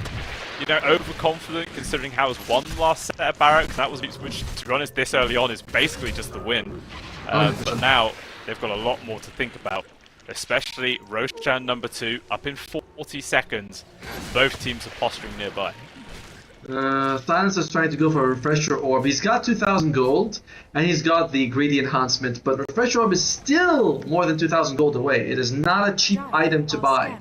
you know, overconfident considering how it was one last set of barracks. That was which, to be honest, this early on is basically just the win. But now they've got a lot more to think about. Especially Roshan number 2 up in 40 seconds. Both teams are posturing nearby. Thanos is trying to go for a Refresher Orb. He's got 2,000 gold, and he's got the Greedy Enhancement, but Refresher Orb is still more than 2,000 gold away. It is not a cheap item to buy.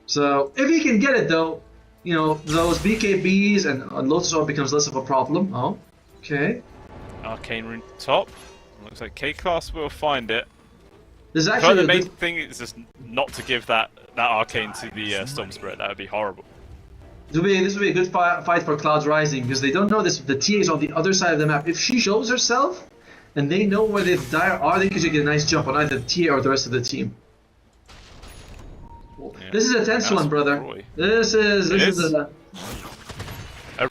So, if he can get it though, you know, those BKBs and Lotus Orb becomes less of a problem. Oh, okay. Arcane Rune top. Looks like K-Class will find it. There's actually the main thing is just not to give that Arcane to the Storm Spirit. That would be horrible. This would be a good fight for Cloud Rising, because they don't know this. The TA is on the other side of the map. If she shows herself, and they know where the Dire are, they could get a nice jump on either the TA or the rest of the team. Yeah. This is a tense one, brother. Roy. This is a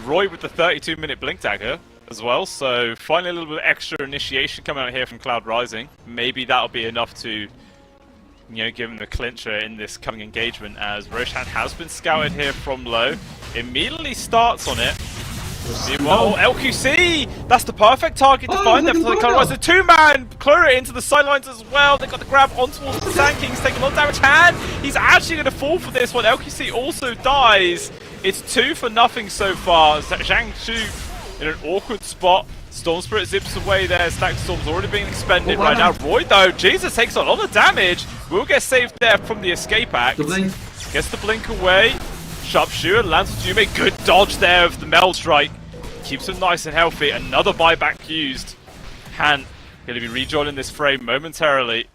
Roy with the 32-minute Blink Dagger as well, so finally a little bit of extra initiation coming out here from Cloud Rising. Maybe that'll be enough to, you know, give him the clincher in this coming engagement, as Roshan has been scouted here from low. Immediately starts on it. Meanwhile, LQC, that's the perfect target to find them for the Colorado. The two-man clear it into the sidelines as well. They got the grab on towards the Sand King. He's taking a lot of damage. Han, he's actually going to fall for this one. LQC also dies. It's 2-0 so far. Zhang Shu in an awkward spot. Storm Spirit zips away there. Stack Storm's already being expended right now. Roy, though, Jesus takes a lot of damage. Will get saved there from the escape act. Gets the blink away. Sharpshooter lands with Yume. Good dodge there of the Meld Strike. Keeps him nice and healthy. Another buyback used. Han going to be rejoining this frame momentarily.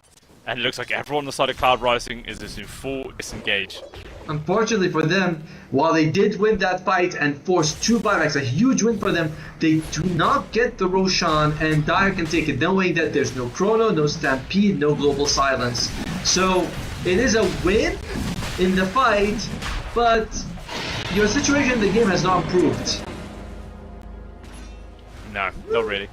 And it looks like everyone on the side of Cloud Rising is just in full disengage. Unfortunately for them, while they did win that fight and forced 2 buybacks, a huge win for them, they do not get the Roshan, and Dire can take it, knowing that there's no Chrono, no Stampede, no Global Silence. So it is a win in the fight, but your situation in the game has not improved. No, not really.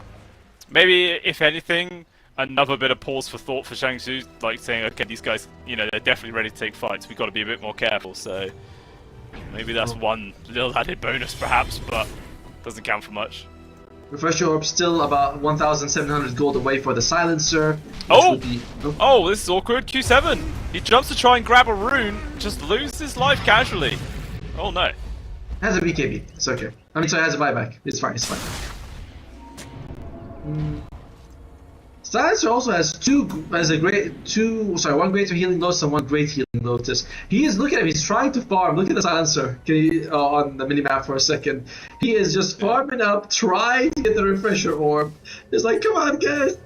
Maybe, if anything, another bit of pause for thought for Shang-Tzu, like saying, okay, these guys, you know, they're definitely ready to take fights. We've got to be a bit more careful, so maybe that's one little added bonus, perhaps, but doesn't count for much. Refresher Orb still about 1,700 gold away for the Silencer. Oh! Oh, this is awkward. Q7! He jumps to try and grab a rune, just loses life casually. Oh no. Has a BKB. It's okay. I mean, sorry, has a buyback. It's fine. It's fine. Silencer also has one greater healing lotus and 1 great healing lotus. He is, look at him, he's trying to farm. Look at the Silencer on the minimap for a second. He is just farming up, trying to get the refresher orb. It's like, come on, guys.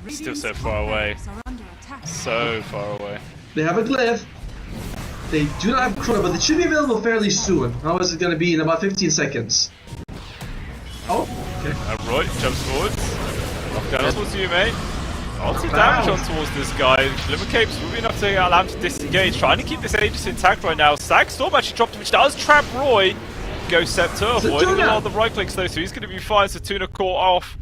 Still so far away. So far away. They have a glyph. They do not have Chrono, but it should be available fairly soon. How is it going to be? In about 15 seconds. Oh, okay. Roy jumps forwards. Knockdown towards you, mate. Lots of damage on towards this guy. Glimmer Capes will be enough to allow him to disengage. Trying to keep this Aegis intact right now. Stag Storm actually dropped him, which does trap Roy. Ghost Scepter, avoiding a lot of the right clicks though, so he's going to be fine. Satuna caught off.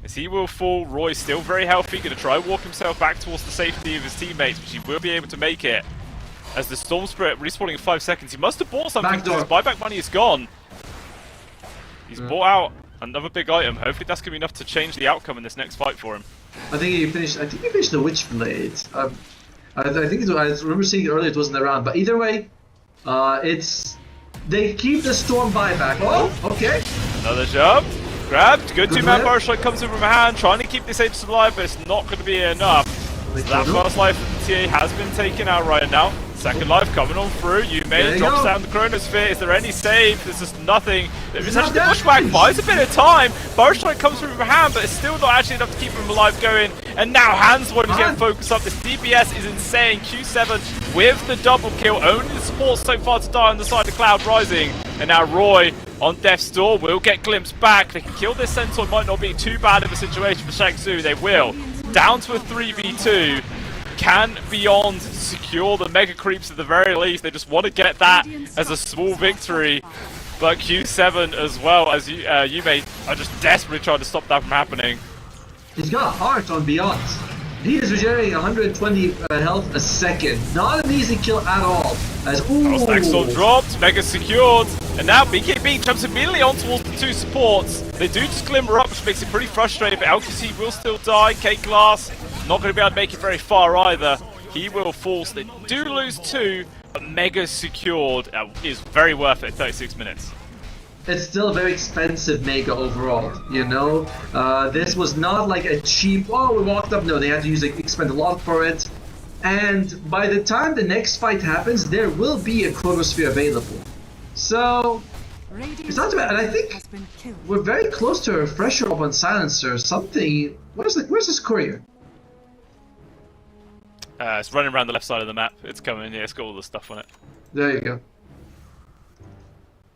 As he will fall, Roy's still very healthy. Going to try and walk himself back towards the safety of his teammates, which he will be able to make it. As the Storm Spirit respawning in 5 seconds. He must have bought something because his buyback money is gone. He's bought out another big item. Hopefully that's going to be enough to change the outcome in this next fight for him. I think he finished the Witchblade. I remember seeing it earlier, it wasn't around. But either way, they keep the Storm buyback. Oh, okay. Another jump. Grabbed. Good two-man bar strike comes in from a hand. Trying to keep this Aegis alive, but it's not going to be enough. So that first life of the TA has been taken out right now. Second life coming on through. Yume drops down the Chronosphere. Is there any save? There's just nothing. There's actually the Bushwhack buys a bit of time. Bar strike comes through from a hand, but it's still not actually enough to keep him alive going. And now Han's one to get focused up. This DPS is insane. Q7 with the double kill. Only the support so far to die on the side of Cloud Rising. And now Roy on Death's Door will get glimpsed back. They can kill this Centaur. Might not be too bad of a situation for Shang-Tzu. They will. Down to a 3v2. Can Beyond secure the Mega Creeps at the very least? They just want to get that as a small victory. But Q7 as well as Yume are just desperately trying to stop that from happening. He's got a heart on Beyond. He is regenerating 120 health a second. Not an easy kill at all. As Stackstorm dropped, Mega secured, and now BKB jumps immediately on towards the 2 supports. They do just glimmer up, which makes it pretty frustrating, but LQC will still die. K-Glass not going to be able to make it very far either. He will fall, so they do lose 2, but Mega secured is very worth it at 36 minutes. It's still a very expensive Mega overall, you know? This was not like a cheap, oh, we walked up. No, they had to expend a lot for it. And by the time the next fight happens, there will be a Chronosphere available. So, it's not too bad. And I think we're very close to a refresher orb on Silencer. Something, where's this courier? It's running around the left side of the map. It's coming, yeah, it's got all the stuff on it. There you go.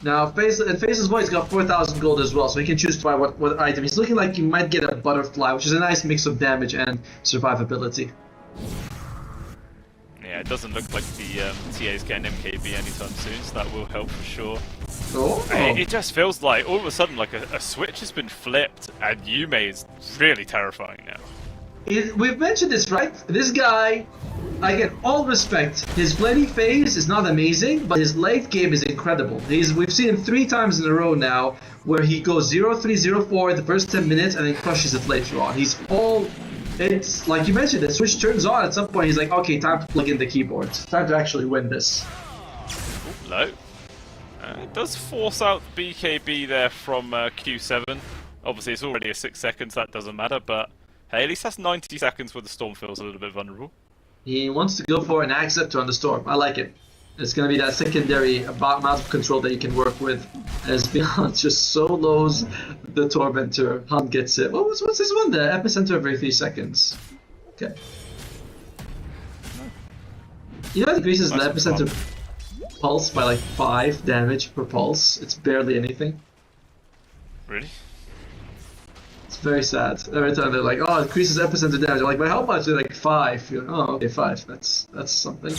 Now, Face's voice got 4,000 gold as well, so he can choose to buy what item. He's looking like he might get a Butterfly, which is a nice mix of damage and survivability. Yeah, it doesn't look like the TA's getting MKB anytime soon, so that will help for sure. Oh. It just feels like, all of a sudden, like a switch has been flipped, and Yume is really terrifying now. We've mentioned this, right? This guy, I get all respect. His laning phase is not amazing, but his late game is incredible. We've seen him 3 times in a row now, where he goes 0-3, 0-4 in the first 10 minutes and then crushes it later on. It's like you mentioned, the switch turns on at some point. He's like, okay, time to plug in the keyboard. Time to actually win this. Low. It does force out BKB there from Q7. Obviously, it's already a 6 seconds, that doesn't matter, but hey, at least that's 90 seconds where the Storm feels a little bit vulnerable. He wants to go for an Acceptor on the Storm. I like it. It's going to be that secondary amount of control that you can work with. As Beyond just solos the Tormentor. Hunt gets it. What's this one? The Epicenter every 3 seconds. Okay. You know it increases the Epicenter pulse by like 5 damage per pulse. It's barely anything. Really? It's very sad. Every time they're like, oh, it increases Epicenter damage. I'm like, but how much? They're like 5. You're like, oh, okay, 5. That's something.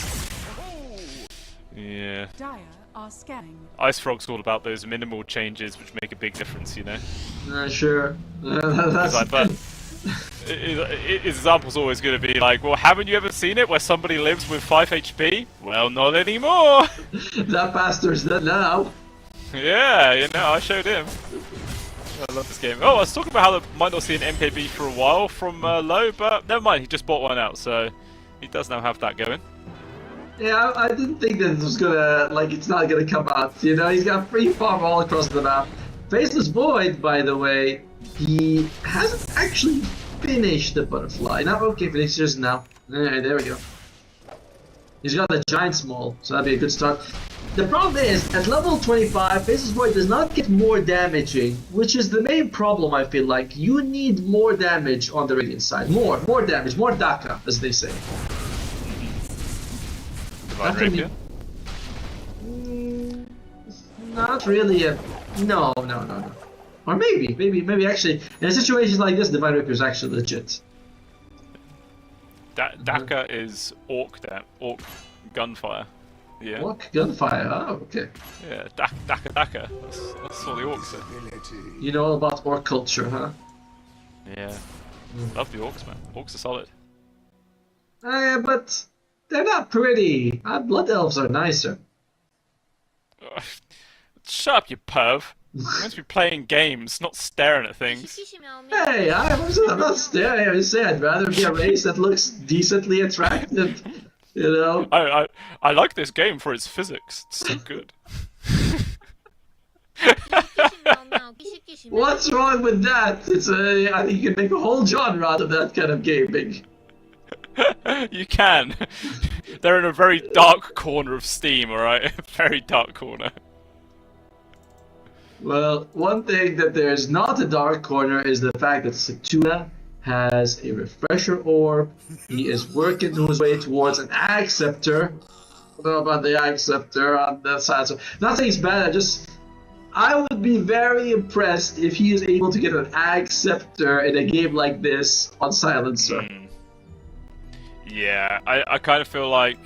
Yeah. Dire are scanning. Ice Frog's all about those minimal changes which make a big difference, you know? Sure. That's like, but his example's always going to be like, well, haven't you ever seen it where somebody lives with 5 HP? Well, not anymore! That bastard's dead now. Yeah, you know, I showed him. I love this game. Oh, I was talking about how they might not see an MKB for a while from low, but never mind, he just bought one out, so he does now have that going. Yeah, I didn't think that this was gonna, like, it's not gonna come out, you know, he's got free farm all across the map. Faceless Void, by the way, he hasn't actually finished the butterfly. Now, okay, finishes now. Alright, there we go. He's got a giant small, so that'd be a good start. The problem is, at level 25, Faceless Void does not get more damaging, which is the main problem, I feel like. You need more damage on the Radiant side. More damage, more Daka, as they say. Divine Rapier? Not really a... No. Or maybe actually, in situations like this, Divine Rapier is actually legit. Daka is Orc Gunfire. Yeah. Orc Gunfire, oh, okay. Yeah, Daka. That's what the Orcs say. You know all about Orc culture, huh? Yeah. Love the Orcs, man. Orcs are solid. But they're not pretty. Blood Elves are nicer. Shut up, you perv. You're meant to be playing games, not staring at things. Hey, I'm not staring. I just say I'd rather be a race that looks decently attractive. You know? I like this game for its physics. It's so good. What's wrong with that? I think you can make a whole genre out of that kind of gaming. You can. They're in a very dark corner of Steam, alright? Very dark corner. Well, one thing that there's not a dark corner is the fact that Satuna has a refresher orb. He is working his way towards an Acceptor. I don't know about the Acceptor on that side. So, not saying he's bad, I would be very impressed if he is able to get an Acceptor in a game like this on Silencer. Yeah, I kind of feel like,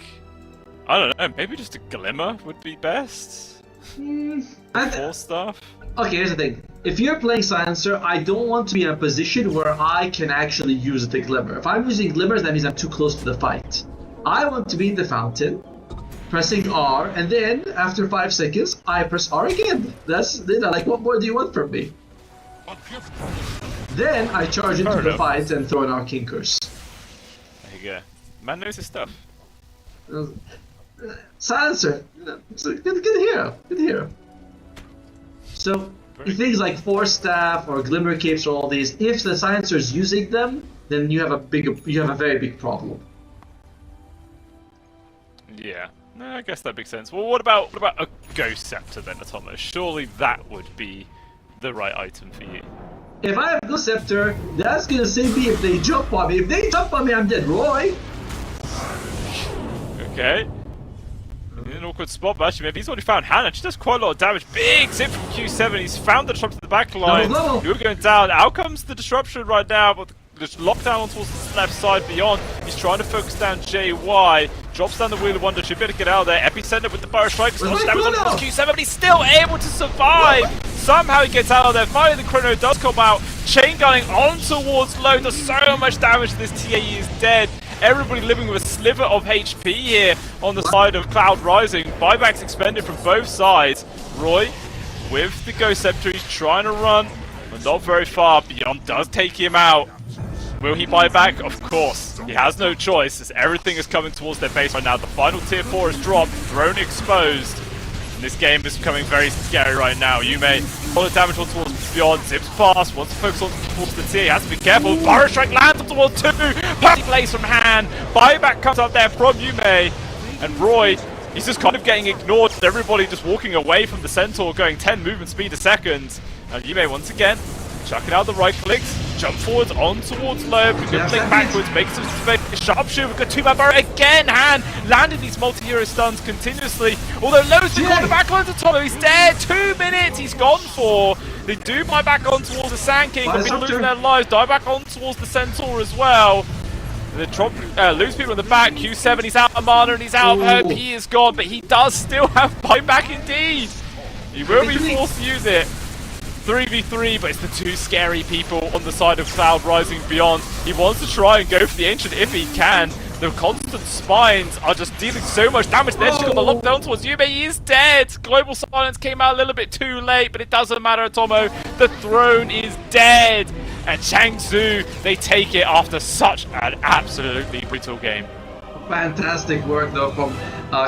I don't know, maybe just a Glimmer would be best? For stuff? Okay, here's the thing. If you're playing Silencer, I don't want to be in a position where I can actually use the Glimmer. If I'm using Glimmers, that means I'm too close to the fight. I want to be in the fountain, pressing R, and then, after 5 seconds, I press R again. That's, like, what more do you want from me? Then, I charge into the fight and throw an Arcane Curse. There you go. Man knows his stuff. Silencer, it's a good hero, good hero. So things like Force Staff or Glimmer Capes or all these, if the Silencer is using them, then you have a very big problem. Yeah, no, I guess that makes sense. Well, what about a Ghost Scepter then, Atomo? Surely that would be the right item for you. If I have Ghost Scepter, that's gonna save me if they jump on me. If they jump on me, I'm dead, Roy. Okay. In an awkward spot, but actually maybe he's already found Hannah. She does quite a lot of damage. Big zip from Q7. He's found the disruption to the back line. You're going down. Out comes the disruption right now, but the lockdown on towards the left side beyond. He's trying to focus down JY. Drops down the Wheel of Wonder. Should be able to get out of there. Epicenter with the Fire Strike. Q7, but he's still able to survive. Somehow he gets out of there. Finally, the chrono does come out. Chain gunning on towards low. Does so much damage. This TAE is dead. Everybody living with a sliver of HP here on the side of Cloud Rising. Buybacks expended from both sides. Roy with the Ghost Scepter. He's trying to run, but not very far. Beyond does take him out. Will he buy back? Of course. He has no choice as everything is coming towards their base right now. The final tier 4 is dropped, throne exposed. And this game is becoming very scary right now. Yume, all the damage on towards Beyond, zips past, wants to focus on towards the tier, he has to be careful. Burrow Strike lands up towards 2, perfect place from hand. Buyback comes up there from Yume. And Roy, he's just kind of getting ignored. Everybody just walking away from the Centaur, going 10 movement speed a second. And Yume once again, chucking out the right clicks, jump forwards on towards low, we can flick backwards, make some space, sharpshooter, we've got 2-man Burrow again, hand, landing these multi-hero stuns continuously, although Low's the corner back onto Tomo, he's dead, 2 minutes he's gone for, they do buy back on towards the Sand King, but we're losing their lives, die back on towards the Centaur as well. They drop, lose people in the back, Q7, he's out of mana and he's out of hope, he is gone, but he does still have buyback indeed, he will be forced to use it. 3v3, but it's the two scary people on the side of Cloud Rising Beyond. He wants to try and go for the Ancient if he can. The constant spines are just dealing so much damage. Then she's got the lockdown towards Yume. He is dead. Global Silence came out a little bit too late, but it doesn't matter, Tomo. The throne is dead. And Changsu, they take it after such an absolutely brutal game. Fantastic work, though, from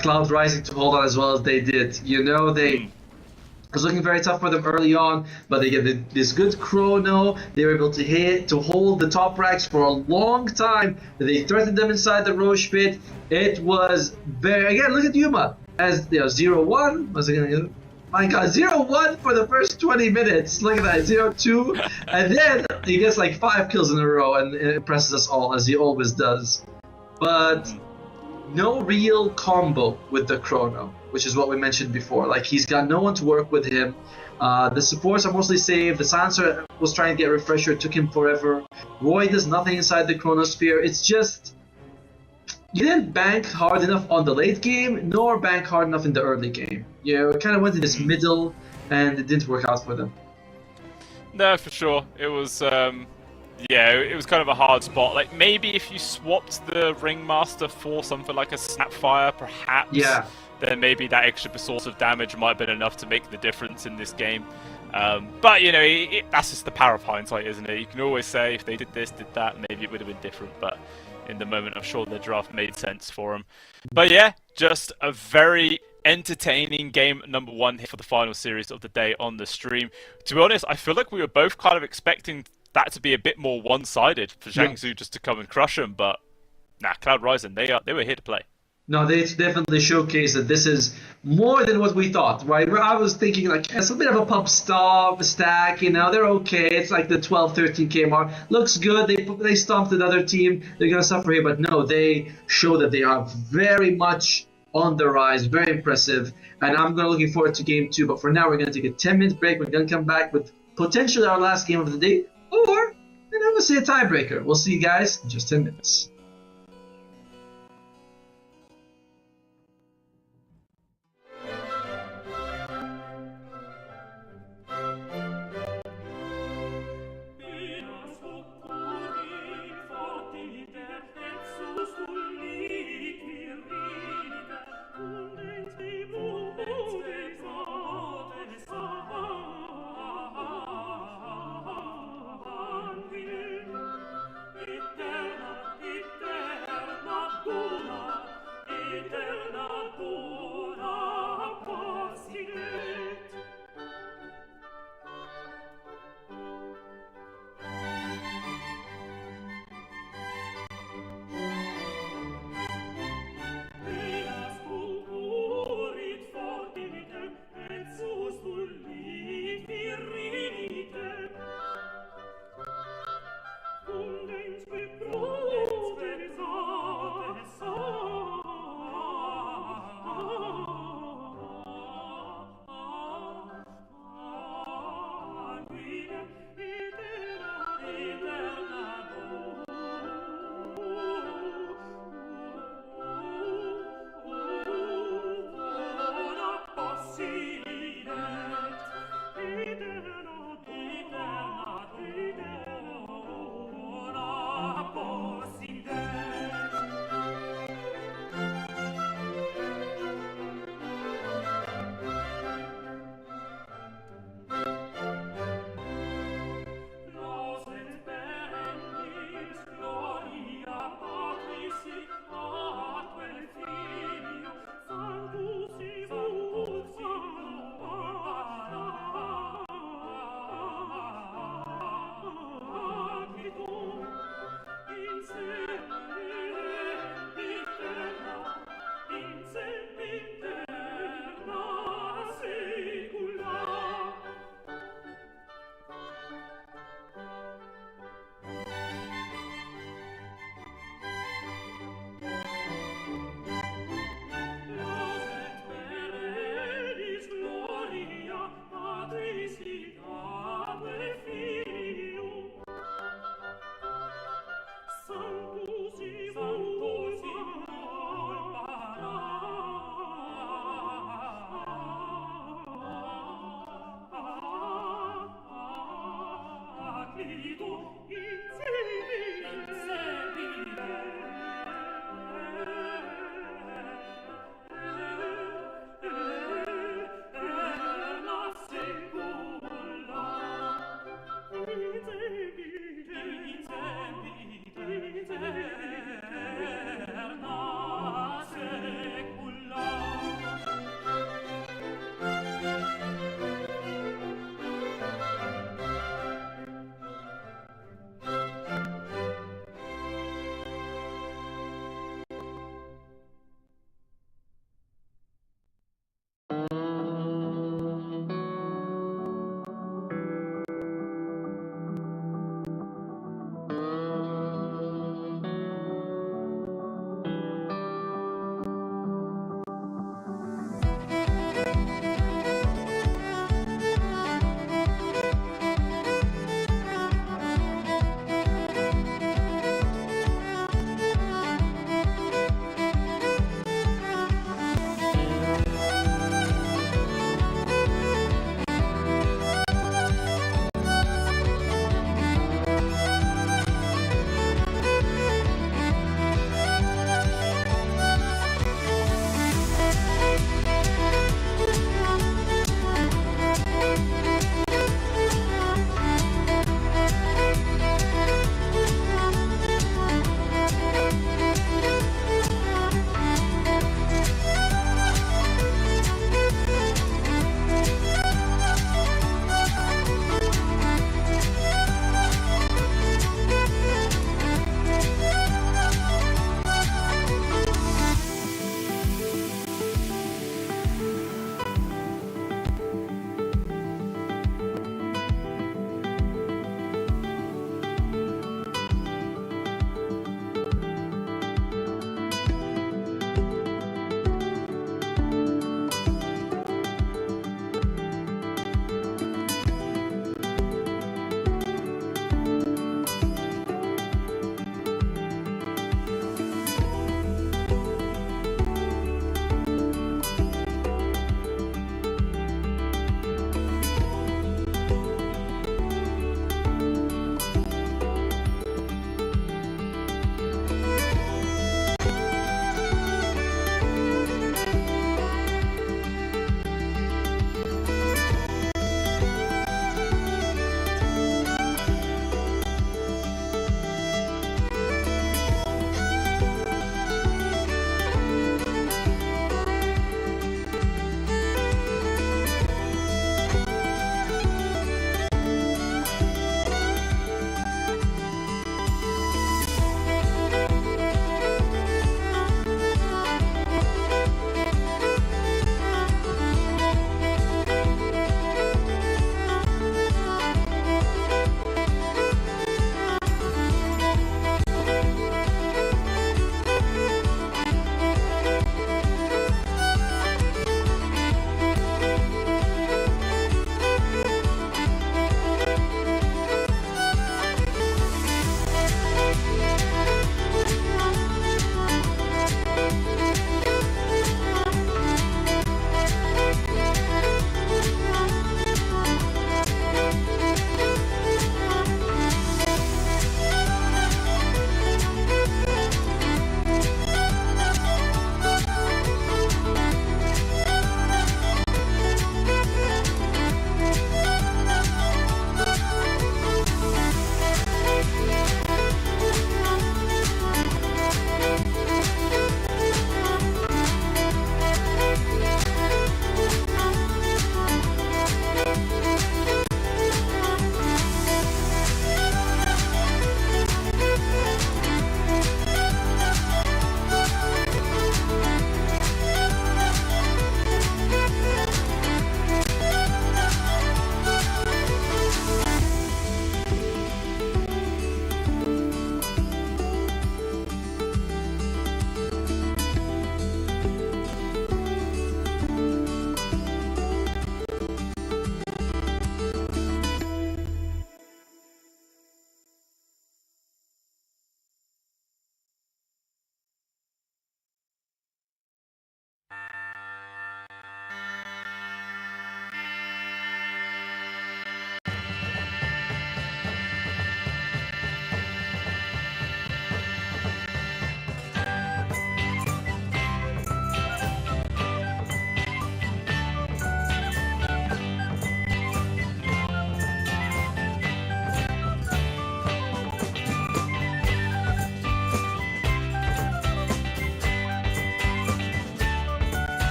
Cloud Rising to hold on as well as they did. You know, it was looking very tough for them early on, but they get this good chrono. They were able to hold the top racks for a long time. They threatened them inside the Roche pit. It was very, again, look at Yuma as 0-1. Was it gonna, my God, 0-1 for the first 20 minutes. Look at that, 0-2, and then he gets like 5 kills in a row and it impresses us all as he always does. But no real combo with the chrono, which is what we mentioned before. Like, he's got no one to work with him. The supports are mostly saved. The Silencer was trying to get a refresher. It took him forever. Roy does nothing inside the chronosphere. It's just, you didn't bank hard enough on the late game, nor bank hard enough in the early game. You it kind of went in this middle, and it didn't work out for them. No, for sure. It was, yeah, it was kind of a hard spot. Like, maybe if you swapped the Ringmaster for something like a Snapfire, perhaps. Yeah. Then maybe that extra source of damage might have been enough to make the difference in this game. But, you know, that's just the power of hindsight, isn't it? You can always say, if they did this, did that, maybe it would have been different. But in the moment, I'm sure the draft made sense for them. But yeah, just a very entertaining game number 1 here for the final series of the day on the stream. To be honest, I feel like we were both kind of expecting that to be a bit more one-sided for Zhangzhou just to come and crush him. But, nah, Cloud Rising, they were here to play. No, they definitely showcase that this is more than what we thought, right? I was thinking, like, it's a bit of a pub stack, you know, they're okay. It's like the 12, 13k mark. Looks good. They stomped another team. They're going to suffer here, but no, they show that they are very much on the rise. Very impressive. And I'm looking forward to game 2. But for now, we're going to take a 10-minute break. We're going to come back with potentially our last game of the day, or, you know, we'll see a tiebreaker. We'll see you guys in just 10 minutes.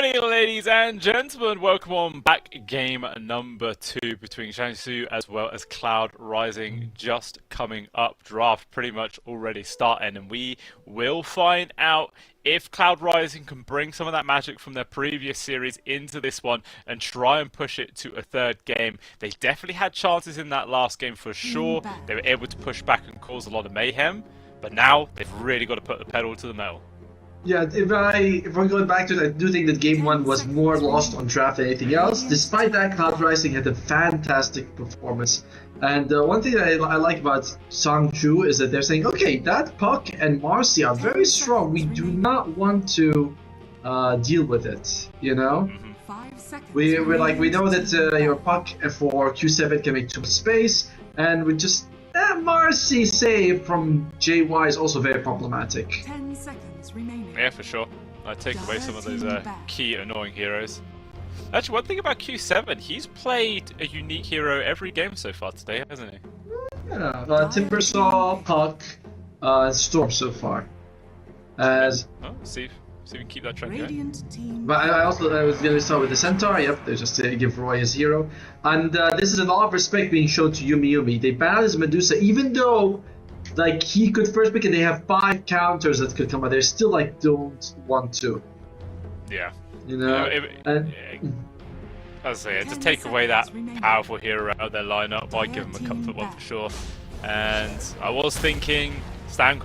Alrighty, ladies and gentlemen, welcome on back. Game number 2 between Shangsu as well as Cloud Rising just coming up. Draft pretty much already starting, and we will find out if Cloud Rising can bring some of that magic from their previous series into this one and try and push it to a third game. They definitely had chances in that last game for sure. They were able to push back and cause a lot of mayhem, but now they've really got to put the pedal to the metal. Yeah, if we're going back to it, I do think that Game 1 was more lost on draft than anything else. Despite that, Cloud Rising had a fantastic performance. And one thing that I like about Sangju is that they're saying, okay, that Puck and Marcy are very strong. We do not want to deal with it, you know? We know that your Puck for Q7 can make too much space, and we just... Marcy save from JY is also very problematic. 10 seconds remaining. Yeah, for sure. I take away some of those key annoying heroes. Actually, one thing about Q7, he's played a unique hero every game so far today, hasn't he? Yeah, Timbersaw, Puck, Storm so far. See if we can keep that trend going. But I was going to start with the Centaur. Yep, they just give Roy his hero. And this is a lot of respect being shown to Yumi. They banned his Medusa, even though like he could first pick and they have 5 counters that could come out. They still like don't want to. Yeah. You know? As I say, to take away that powerful hero out of their lineup, I give them a comfort one for sure. And I was thinking, Sand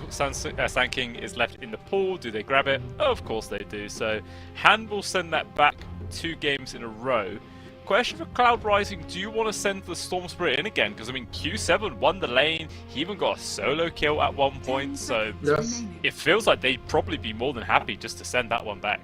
King is left in the pool. Do they grab it? Oh, of course they do. So Hand will send that back 2 games in a row. Question for Cloud Rising, do you want to send the Storm Spirit in again? Because I mean, Q7 won the lane, he even got a solo kill at one point, so it feels like they'd probably be more than happy just to send that one back.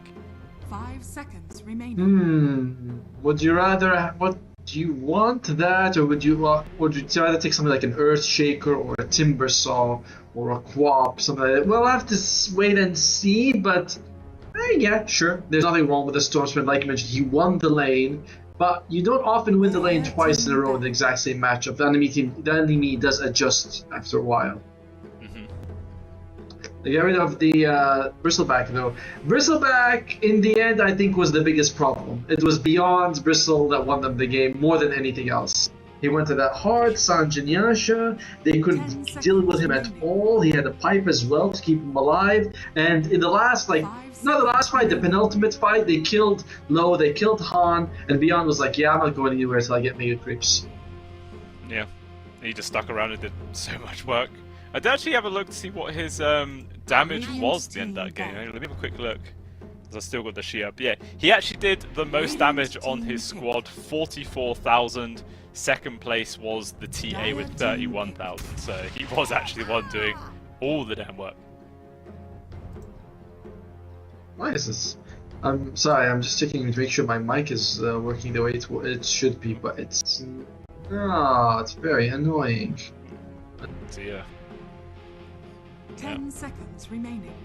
5 seconds remaining. Would you rather, what do you want that, or would you rather take something like an Earth Shaker or a Timbersaw or a Quap, something like that? We'll have to wait and see, but yeah, sure. There's nothing wrong with the Storm Spirit. Like you mentioned, he won the lane. But you don't often win the lane twice in a row in the exact same matchup. The enemy does adjust after a while. They get rid of the Bristleback though. Bristleback, in the end, I think was the biggest problem. It was beyond Bristle that won them the game more than anything else. He went to that hard Sanjanyasha. They couldn't deal with him at all. He had a pipe as well to keep him alive. And in the last, not the last fight, the penultimate fight, they killed Lo, they killed Han, and Beyond was like, yeah, I'm not going anywhere until I get Mega Creeps. Yeah, he just stuck around and did so much work. I did actually have a look to see what his damage was at the end of that game. Let me have a quick look, because I still got the sheet up. Yeah, he actually did the most damage on his squad, 44,000. Second place was the TA with 31,000, so he was actually the one doing all the damn work. Why is this? I'm sorry, I'm just checking to make sure my mic is working the way it should be, but it's not. It's very annoying. Yeah. 10 seconds remaining.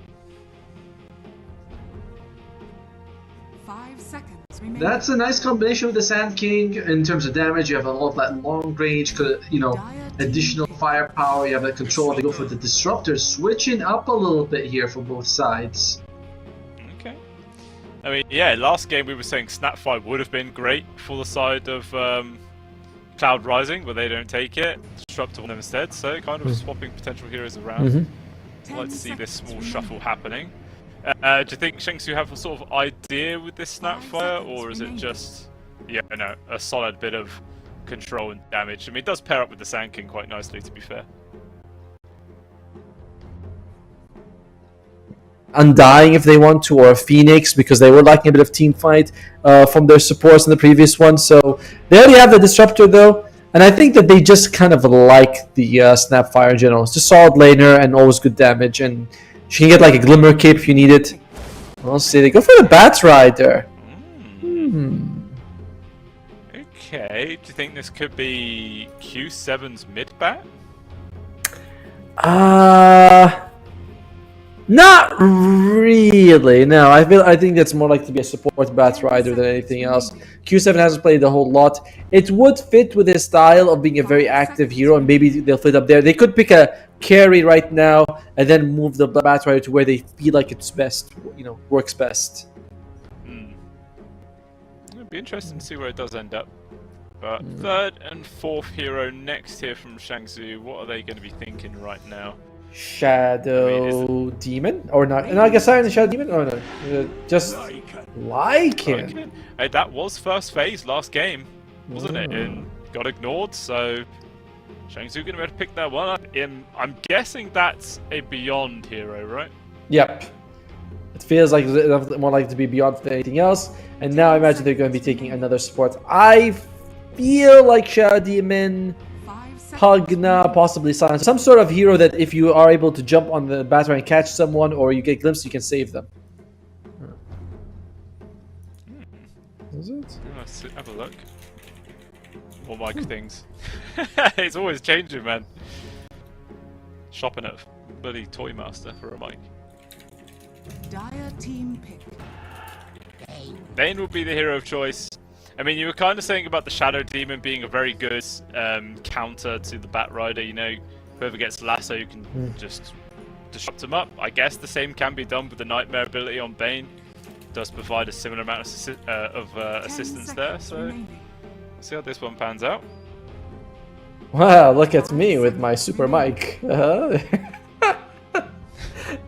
5 seconds remaining. That's a nice combination with the Sand King in terms of damage. You have a lot of that long range, additional firepower. You have that control. They go for the Disruptor, switching up a little bit here for both sides. Okay. I mean, yeah, last game we were saying Snapfire would have been great for the side of Cloud Rising, but they don't take it. Disruptor on them instead, so kind of swapping potential heroes around. I'd like to see this small shuffle happening. Do you think Shangsu have a sort of idea with this Snapfire, or is it just, a solid bit of control and damage? I mean, it does pair up with the Sand King quite nicely, to be fair. Undying if they want to, or Phoenix, because they were lacking a bit of team fight from their supports in the previous one. So they already have the Disruptor though, and I think that they just kind of like the Snapfire in general. It's a solid laner and always good damage, and she can get like a Glimmer Cape if you need it. We'll see. They go for the Bat Rider. Okay, do you think this could be Q7's mid bat? Not really. No, I think that's more like to be a support Bat Rider than anything else. Q7 hasn't played a whole lot. It would fit with his style of being a very active hero, and maybe they'll fit up there. They could pick a carry right now and then move the Bat Rider to where they feel like it's best, works best. Be interesting to see where it does end up. But third and fourth hero next here from Shangzhou, what are they going to be thinking right now? Shadow Demon? Or not? No, I guess Siren and Shadow Demon? Oh no. Just Lycan. Hey, that was first phase last game, wasn't it? And got ignored, so Shangzhou going to be able to pick that one up. I'm guessing that's a Beyond hero, right? Yep. It feels like it's more likely to be Beyond than anything else. And now I imagine they're going to be taking another support. I feel like Shadow Demon, Hugna, possibly Silence. Some sort of hero that if you are able to jump on the batter and catch someone or you get glimpse, you can save them. Is it? Let's have a look. More mic things. It's always changing, man. Shopping at bloody Toy Master for a mic. Dire team pick. Bane will be the hero of choice. I mean, you were kind of saying about the Shadow Demon being a very good counter to the Bat Rider. You know, whoever gets lasso, you can just disrupt him up. I guess the same can be done with the Nightmare ability on Bane. Does provide a similar amount of assistance there. So, we'll see how this one pans out. Wow, look at me with my super mic.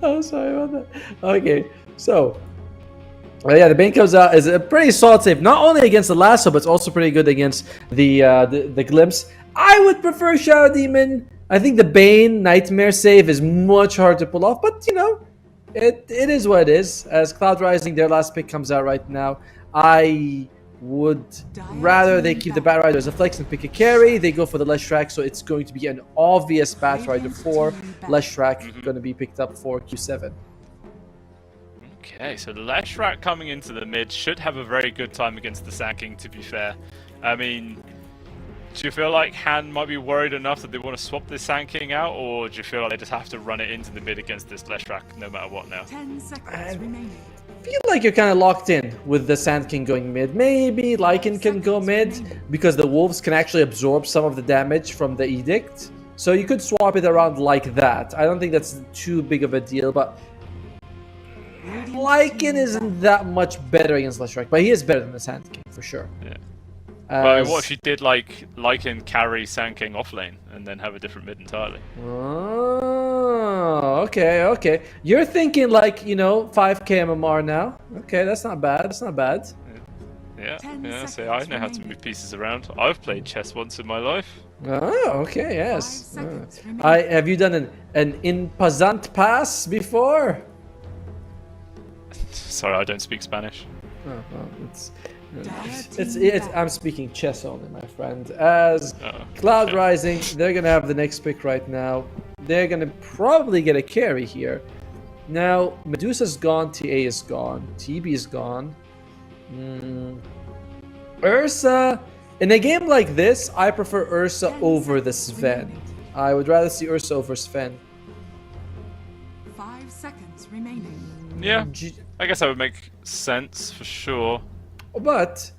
Oh, sorry about that. Okay, so yeah, the Bane comes out as a pretty solid save, not only against the lasso, but it's also pretty good against the glimpse. I would prefer Shadow Demon. I think the Bane Nightmare save is much harder to pull off, but you know, it is what it is. As Cloud Rising, their last pick comes out right now, I would rather they keep the Bat Rider as a flex and pick a carry. They go for the Leshrac, so it's going to be an obvious Bat Rider 4. Leshrac going to be picked up for Q7. Okay, so Leshrac coming into the mid should have a very good time against the Sand King, to be fair. I mean, do you feel like Han might be worried enough that they want to swap this Sand King out, or do you feel like they just have to run it into the mid against this Leshrac no matter what now? 10 seconds remaining. I feel like you're kind of locked in with the Sand King going mid. Maybe Lycan can go mid because the Wolves can actually absorb some of the damage from the Edict. So you could swap it around like that. I don't think that's too big of a deal, but Lycan isn't that much better against Leshrac, but he is better than the Sand King for sure. Yeah. Well, what if you did like Lycan carry Sand King off lane and then have a different mid entirely? Oh, okay. You're thinking like, you know, 5k MMR now. Okay, that's not bad. That's not bad. Yeah. So I know how to move pieces around. I've played chess once in my life. Oh, okay, yes. Have you done an impasant pass before? Sorry, I don't speak Spanish. Oh, I'm speaking chess only, my friend. As Cloud Rising, they're gonna have the next pick right now. They're gonna probably get a carry here. Now, Medusa's gone, TA is gone, TB is gone. Ursa, in a game like this, I prefer Ursa over the Sven. I would rather see Ursa over Sven. 5 seconds remaining. Yeah, I guess that would make sense for sure. But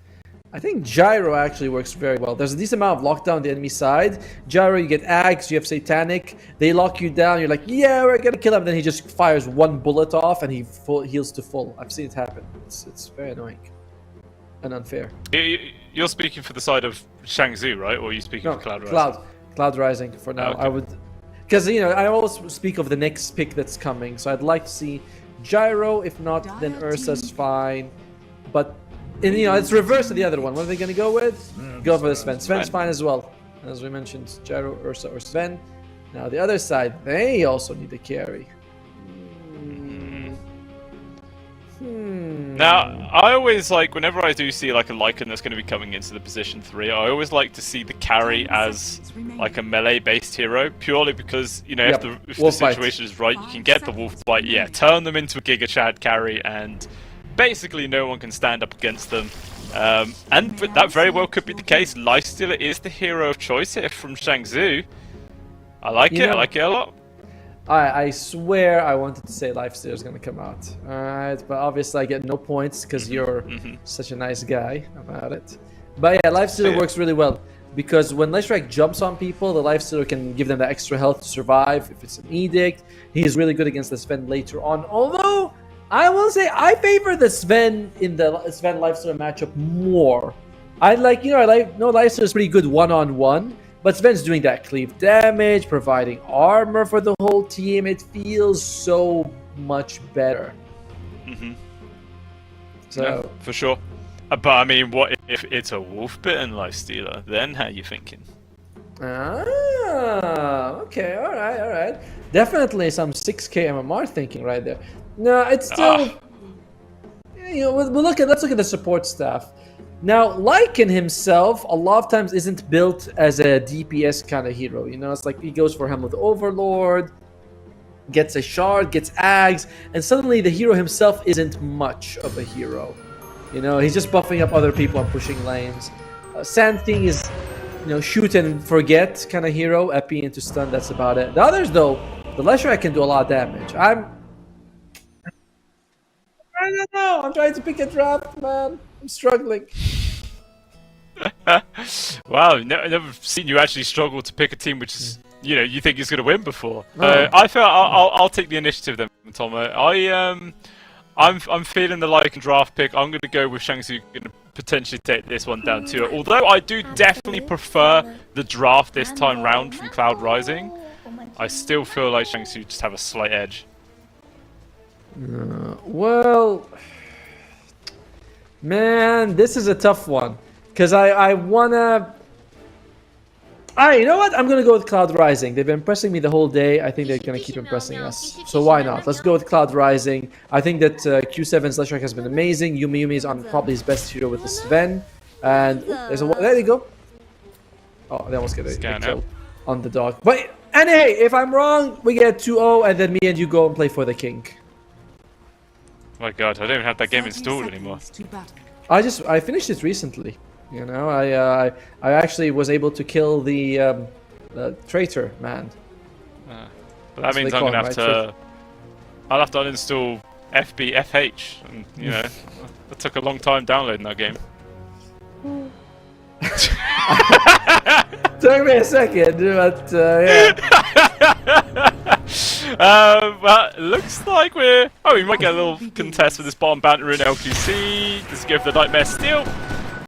I think Gyro actually works very well. There's a decent amount of lockdown on the enemy side. Gyro, you get Axe, you have Satanic. They lock you down. You're like, yeah, we're gonna kill him. Then he just fires one bullet off and he heals to full. I've seen it happen. It's very annoying and unfair. You're speaking for the side of Shangzhou, right? Or are you speaking for Cloud Rising? Cloud Rising for now. Okay. I would, because you know, I always speak of the next pick that's coming. So I'd like to see Gyro. If not, then Ursa's fine. But and, you know, it's reverse of the other one. What are they going to go with? Go for the Sven. Sven's fine as well. As we mentioned, Gyro, Ursa, or Sven. Now, the other side, they also need a carry. Now, I always like, whenever I do see like a Lycan that's going to be coming into the position 3, I always like to see the carry as like a melee-based hero, purely because, you know, if the situation is right, you can get the Wolf Bite, turn them into a Giga Chad carry, and basically no one can stand up against them. And that very well could be the case. Lifestealer is the hero of choice here from Shangzhou. I like it a lot. I swear I wanted to say Lifestealer is going to come out. Alright, but obviously I get no points because you're such a nice guy about it. But yeah, Lifestealer works really well. Because when Leshrac jumps on people, the Lifestealer can give them the extra health to survive. If it's an Edict, he's really good against the Sven later on. Although, I will say I favor the Sven in the Sven Lifesteal matchup more. I like, you know, Lifesteal is pretty good one-on-one, but Sven's doing that cleave damage, providing armor for the whole team. It feels so much better. So yeah, for sure. But I mean, what if it's a wolf-bitten Lifestealer? Then how you thinking? Okay, all right. Definitely some 6k MMR thinking right there. No, it's still. You know, let's look at the support staff. Now, Lycan himself, a lot of times isn't built as a DPS kind of hero. You know, it's like he goes for Helmut Overlord, gets a shard, gets Ags, and suddenly the hero himself isn't much of a hero. You know, he's just buffing up other people and pushing lanes. Sand King is, you know, shoot and forget kind of hero. Epi into stun, that's about it. The others, though, the Leshrac can do a lot of damage. I don't know. I'm trying to pick a draft, man. I'm struggling. Wow, never seen you actually struggle to pick a team which is, you know, you think is going to win before. I feel I'll take the initiative then, Tomo. I'm feeling the Lycan draft pick. I'm going to go with Shang Tsung. Going to potentially take this one down too. Although I do definitely prefer the draft this time round from Cloud Rising, I still feel like Shang Tsung just have a slight edge. Well, man, this is a tough one. Because I wanna... Alright, you know what? I'm gonna go with Cloud Rising. They've been impressing me the whole day. I think they're gonna keep impressing us. So why not? Let's go with Cloud Rising. I think that Q7's Leshrac has been amazing. Yumi is on probably his best hero with the Sven. And there's a... There you go. Oh, they almost get a kill on the dog. But, and hey, if I'm wrong, we get 2-0 and then me and you go and play for the king. My god, I don't even have that game installed anymore. I finished it recently. You know, I actually was able to kill the traitor man. But that means I'm gonna have to. I'll have to uninstall FH, and you know, it took a long time downloading that game. Took me a second, but yeah. Well, it looks like we might get a little contest for this bottom bounty rune LQC. Does he go for the Nightmare Steel?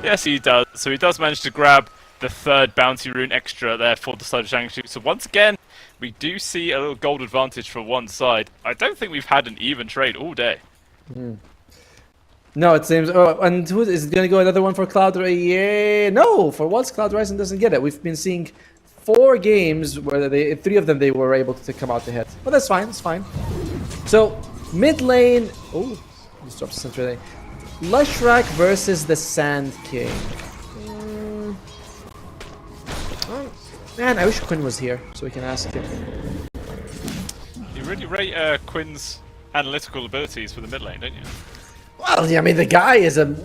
Yes, he does. So he does manage to grab the third bounty rune extra there for the side of Shang-Chi. So once again, we do see a little gold advantage for one side. I don't think we've had an even trade all day. No, it seems... Oh, and who is it going to go another one for Cloud Rising? Yeah, no, for once Cloud Rising doesn't get it. We've been seeing 4 games where 3 of them they were able to come out ahead. But that's fine, it's fine. So, mid lane... Oh, just dropped the center lane. Leshrac versus the Sand King. Oh, man, I wish Quinn was here so we can ask him. You really rate Quinn's analytical abilities for the mid lane, don't you? Well, yeah, I mean, the guy is a... in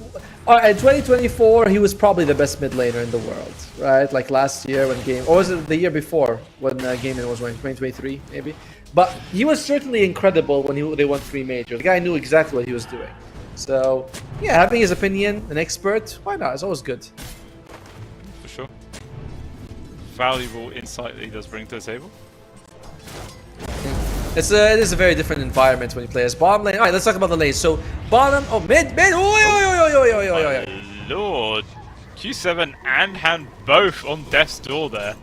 2024, he was probably the best mid laner in the world, right? Like last year when Game... Or was it the year before when Game was winning? 2023, maybe? But he was certainly incredible when they won 3 majors. The guy knew exactly what he was doing. So, yeah, having his opinion, an expert, why not? It's always good. For sure. Valuable insight that he does bring to the table. It is a very different environment when you play as bottom lane. Alright, let's talk about the lanes. So, bottom... Oh, mid! My lord. Q7 and Han both on death's door there.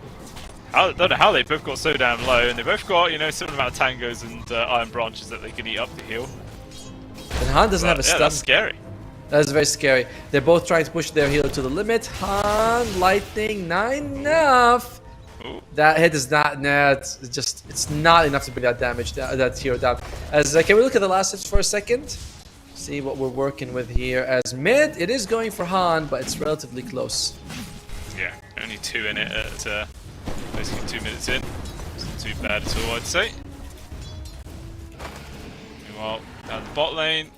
I don't know how they both got so damn low, and they both got, you know, similar amount of tangos and iron branches that they can eat up the hill. And Han doesn't have a stun. That's scary. That is very scary. They're both trying to push their healer to the limit. Han, lightning, not enough. Ooh. That hit is not. Nah, it's not enough to bring that damage down, that hero down. As can we look at the last hits for a second? See what we're working with here. As mid, it is going for Han, but it's relatively close. Yeah, only 2 in it at basically 2 minutes in. It's not too bad at all, I'd say. Meanwhile, down the bot lane.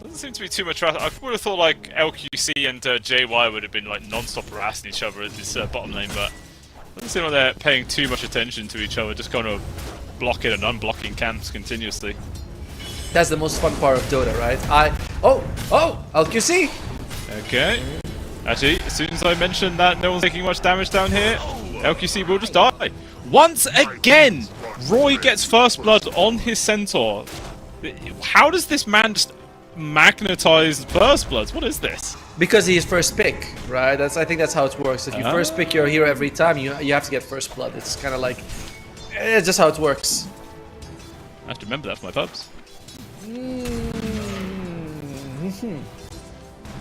Doesn't seem to be too much. I would have thought like LQC and JY would have been like non-stop harassing each other at this bottom lane, but doesn't seem like they're paying too much attention to each other, just kind of blocking and unblocking camps continuously. That's the most fun part of Dota, right? Oh, LQC! Okay. Actually, as soon as I mentioned that no one's taking much damage down here, LQC will just die. Once again, Roy gets first blood on his Centaur. How does this man just magnetize First Bloods? What is this? Because he's first pick, right? I think that's how it works. If you first pick your hero every time, you have to get first blood. It's kind of like, it's just how it works. I have to remember that for my pubs.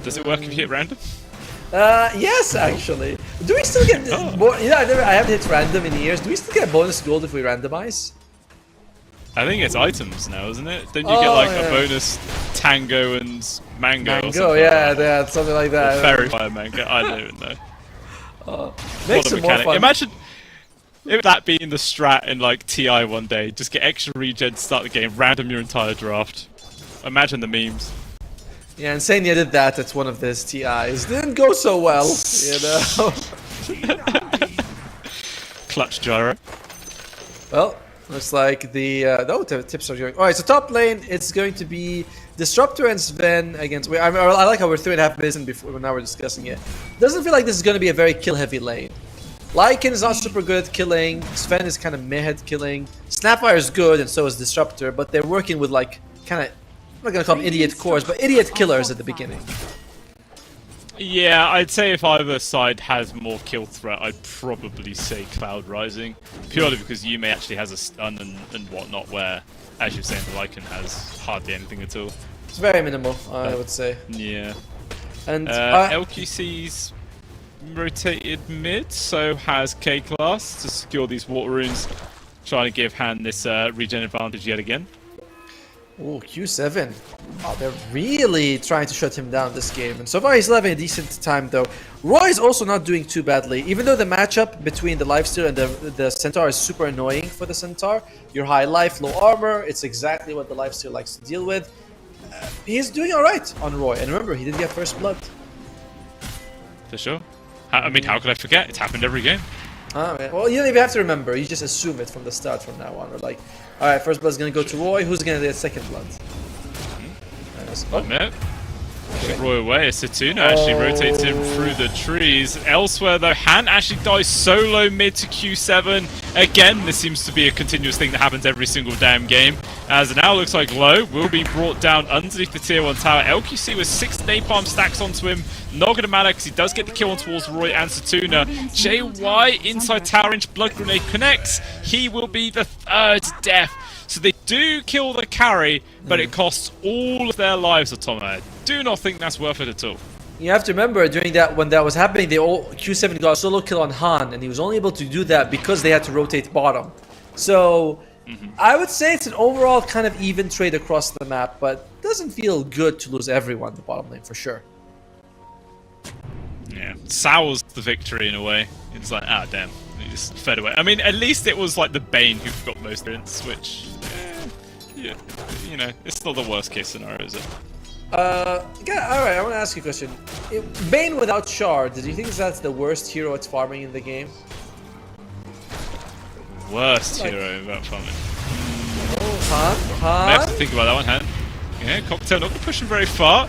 Does it work if you hit random? Yes, actually. Do we still get more? You know, I haven't hit random in years. Do we still get bonus gold if we randomize? I think it's items now, isn't it? Don't you get like a bonus tango and mango or something? Yeah, something like that. Or fairy fire mango. I don't even know. Makes it more fun. Imagine if that being the strat in like TI one day, just get extra regen to start the game, random your entire draft. Imagine the memes. Yeah, and Sanya did that at one of his TIs. Didn't go so well, you know. Clutch gyro. Well, looks like the tips are going. All right, so top lane, it's going to be Disruptor and Sven against. I like how we're 3.5 minutes in before. Now we're discussing it. Doesn't feel like this is going to be a very kill-heavy lane. Lycan is not super good at killing. Sven is kind of meh at killing. Snapfire is good, and so is Disruptor. But they're working with like kind of. I'm not gonna call them idiot cores, but idiot killers at the beginning. Yeah, I'd say if either side has more kill threat, I'd probably say Cloud Rising. Purely because Yume actually has a stun and whatnot, where, as you're saying, the Lycan has hardly anything at all. It's very minimal, I would say. Yeah. And LQC's rotated mid, so has K-Class to secure these water runes, trying to give Han this regen advantage yet again. Oh, Q7. Oh, they're really trying to shut him down this game. And so far he's having a decent time though. Roy is also not doing too badly. Even though the matchup between the Lifesteal and the Centaur is super annoying for the Centaur. You're high life, low armor. It's exactly what the Lifesteal likes to deal with. He's doing alright on Roy. And remember, he did get first blood. For sure. I mean, how could I forget? It's happened every game. Well, you don't even have to remember. You just assume it from the start from now on. We're like, alright, first blood's gonna go to Roy. Who's gonna get second blood? Oh, no. Roy away. Satuna actually rotates him through the trees. Elsewhere, though, Han actually dies solo mid to Q7. Again, this seems to be a continuous thing that happens every single damn game. As it now looks like Low will be brought down underneath the tier 1 tower. LQC with 6 napalm stacks onto him. Not going to matter because he does get the kill on towards Roy and Satuna. JY inside tower inch, blood grenade connects. He will be the 3rd death. So they do kill the carry, but it costs all of their lives, Atomo. I do not think that's worth it at all. You have to remember, during that, when that was happening, Q7 got a solo kill on Han, and he was only able to do that because they had to rotate bottom. So, I would say it's an overall kind of even trade across the map, but it doesn't feel good to lose everyone in the bottom lane, for sure. Yeah, sours the victory in a way. It's like, ah, damn. He just fed away. I mean, at least it was like the Bane who got most hits, which, yeah, you know, it's still the worst case scenario, is it? Alright, I want to ask you a question. Bane without Shard, do you think that's the worst hero at farming in the game? Worst hero without farming. Han? I have to think about that one, Han. Yeah, Cocktail not going to push him very far.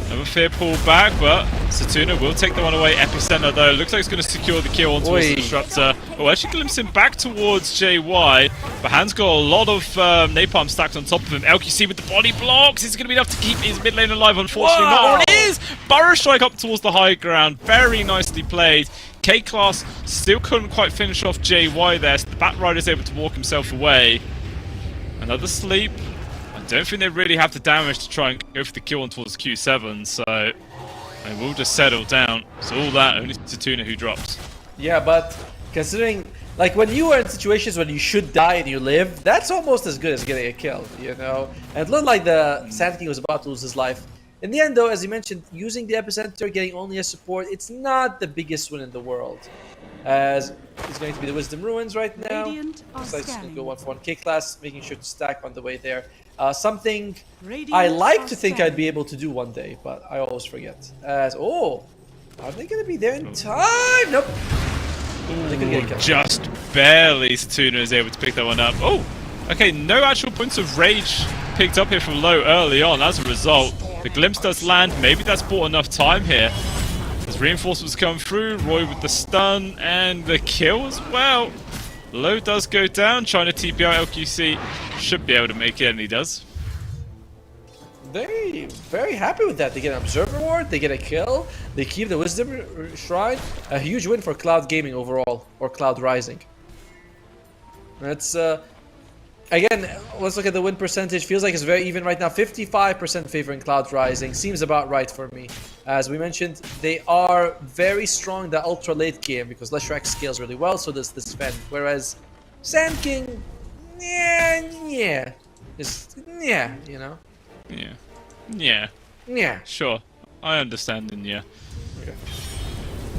Never fear pull back, but Satuna will take the one away. Epicenter though, looks like it's going to secure the kill on towards the Disruptor. Oh, actually glimpse him back towards JY, but Han's got a lot of napalm stacked on top of him. LQC with the body blocks, it's going to be enough to keep his mid lane alive, unfortunately. Not what it is! Burrow strike up towards the high ground, very nicely played. K-Class still couldn't quite finish off JY there, so the Batrider is able to walk himself away. Another sleep. I don't think they really have the damage to try and go for the kill on towards Q7, so they will just settle down. So all that, only Satuna who drops. Yeah, but considering, like, when you are in situations when you should die and you live, that's almost as good as getting a kill, you know? And it looked like the Sand King was about to lose his life. In the end, though, as you mentioned, using the Epicenter, getting only a support, it's not the biggest win in the world. As it's going to be the Wisdom Ruins right now. Looks like it's going to go 1-for-1 K-Class, making sure to stack on the way there. Something I like to think I'd be able to do one day, but I always forget. Are they going to be there in time? Nope. Ooh, just barely Satuna is able to pick that one up. Oh, okay, no actual points of rage picked up here from Low early on. As a result, the glimpse does land. Maybe that's bought enough time here. As reinforcements come through, Roy with the stun and the kill as well. Low does go down, trying to TP out LQC. Should be able to make it, and he does. very happy with that. They get an Observer Ward, they get a kill, they keep the Wisdom Shrine. A huge win for Cloud Gaming overall, or Cloud Rising. That's again, let's look at the win percentage. Feels like it's very even right now. 55% favoring Cloud Rising. Seems about right for me. As we mentioned, they are very strong in the ultra late game because Leshrac scales really well, so does this Sven. Whereas Sand King, yeah, just yeah, you know. Yeah. Sure, I understand. And yeah. Okay.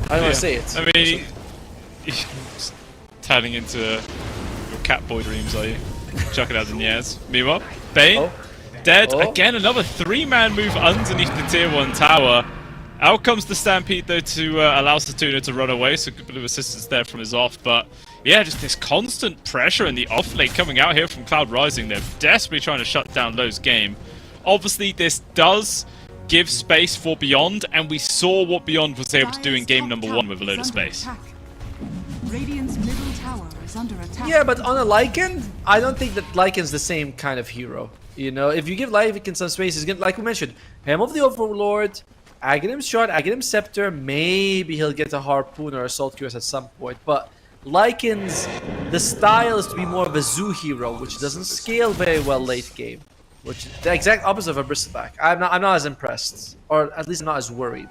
I don't want to say it. I mean, turning into your Catboy dreams, are you? Chucking out the Niaz. Meanwhile, Bane, dead. Again, another 3-man move underneath the tier 1 tower. Out comes the Stampede, though, to allow Satuna to run away, so a good bit of assistance there from his off. But yeah, just this constant pressure in the off lane coming out here from Cloud Rising. They're desperately trying to shut down Lowe's game. Obviously, this does give space for Beyond, and we saw what Beyond was able to do in game number 1 with a load of space. Radiant's middle tower is under attack. Yeah, but on a Lycan, I don't think that Lycan's the same kind of hero. You know, if you give Lycan some space, he's gonna, like we mentioned, Helm of the Overlord, Aghanim's Shard, Aghanim's Scepter, maybe he'll get a Harpoon or Assault Cuirass at some point, but Lycan's, the style is to be more of a zoo hero, which doesn't scale very well late game. Which is the exact opposite of a Bristleback. I'm not as impressed, or at least I'm not as worried.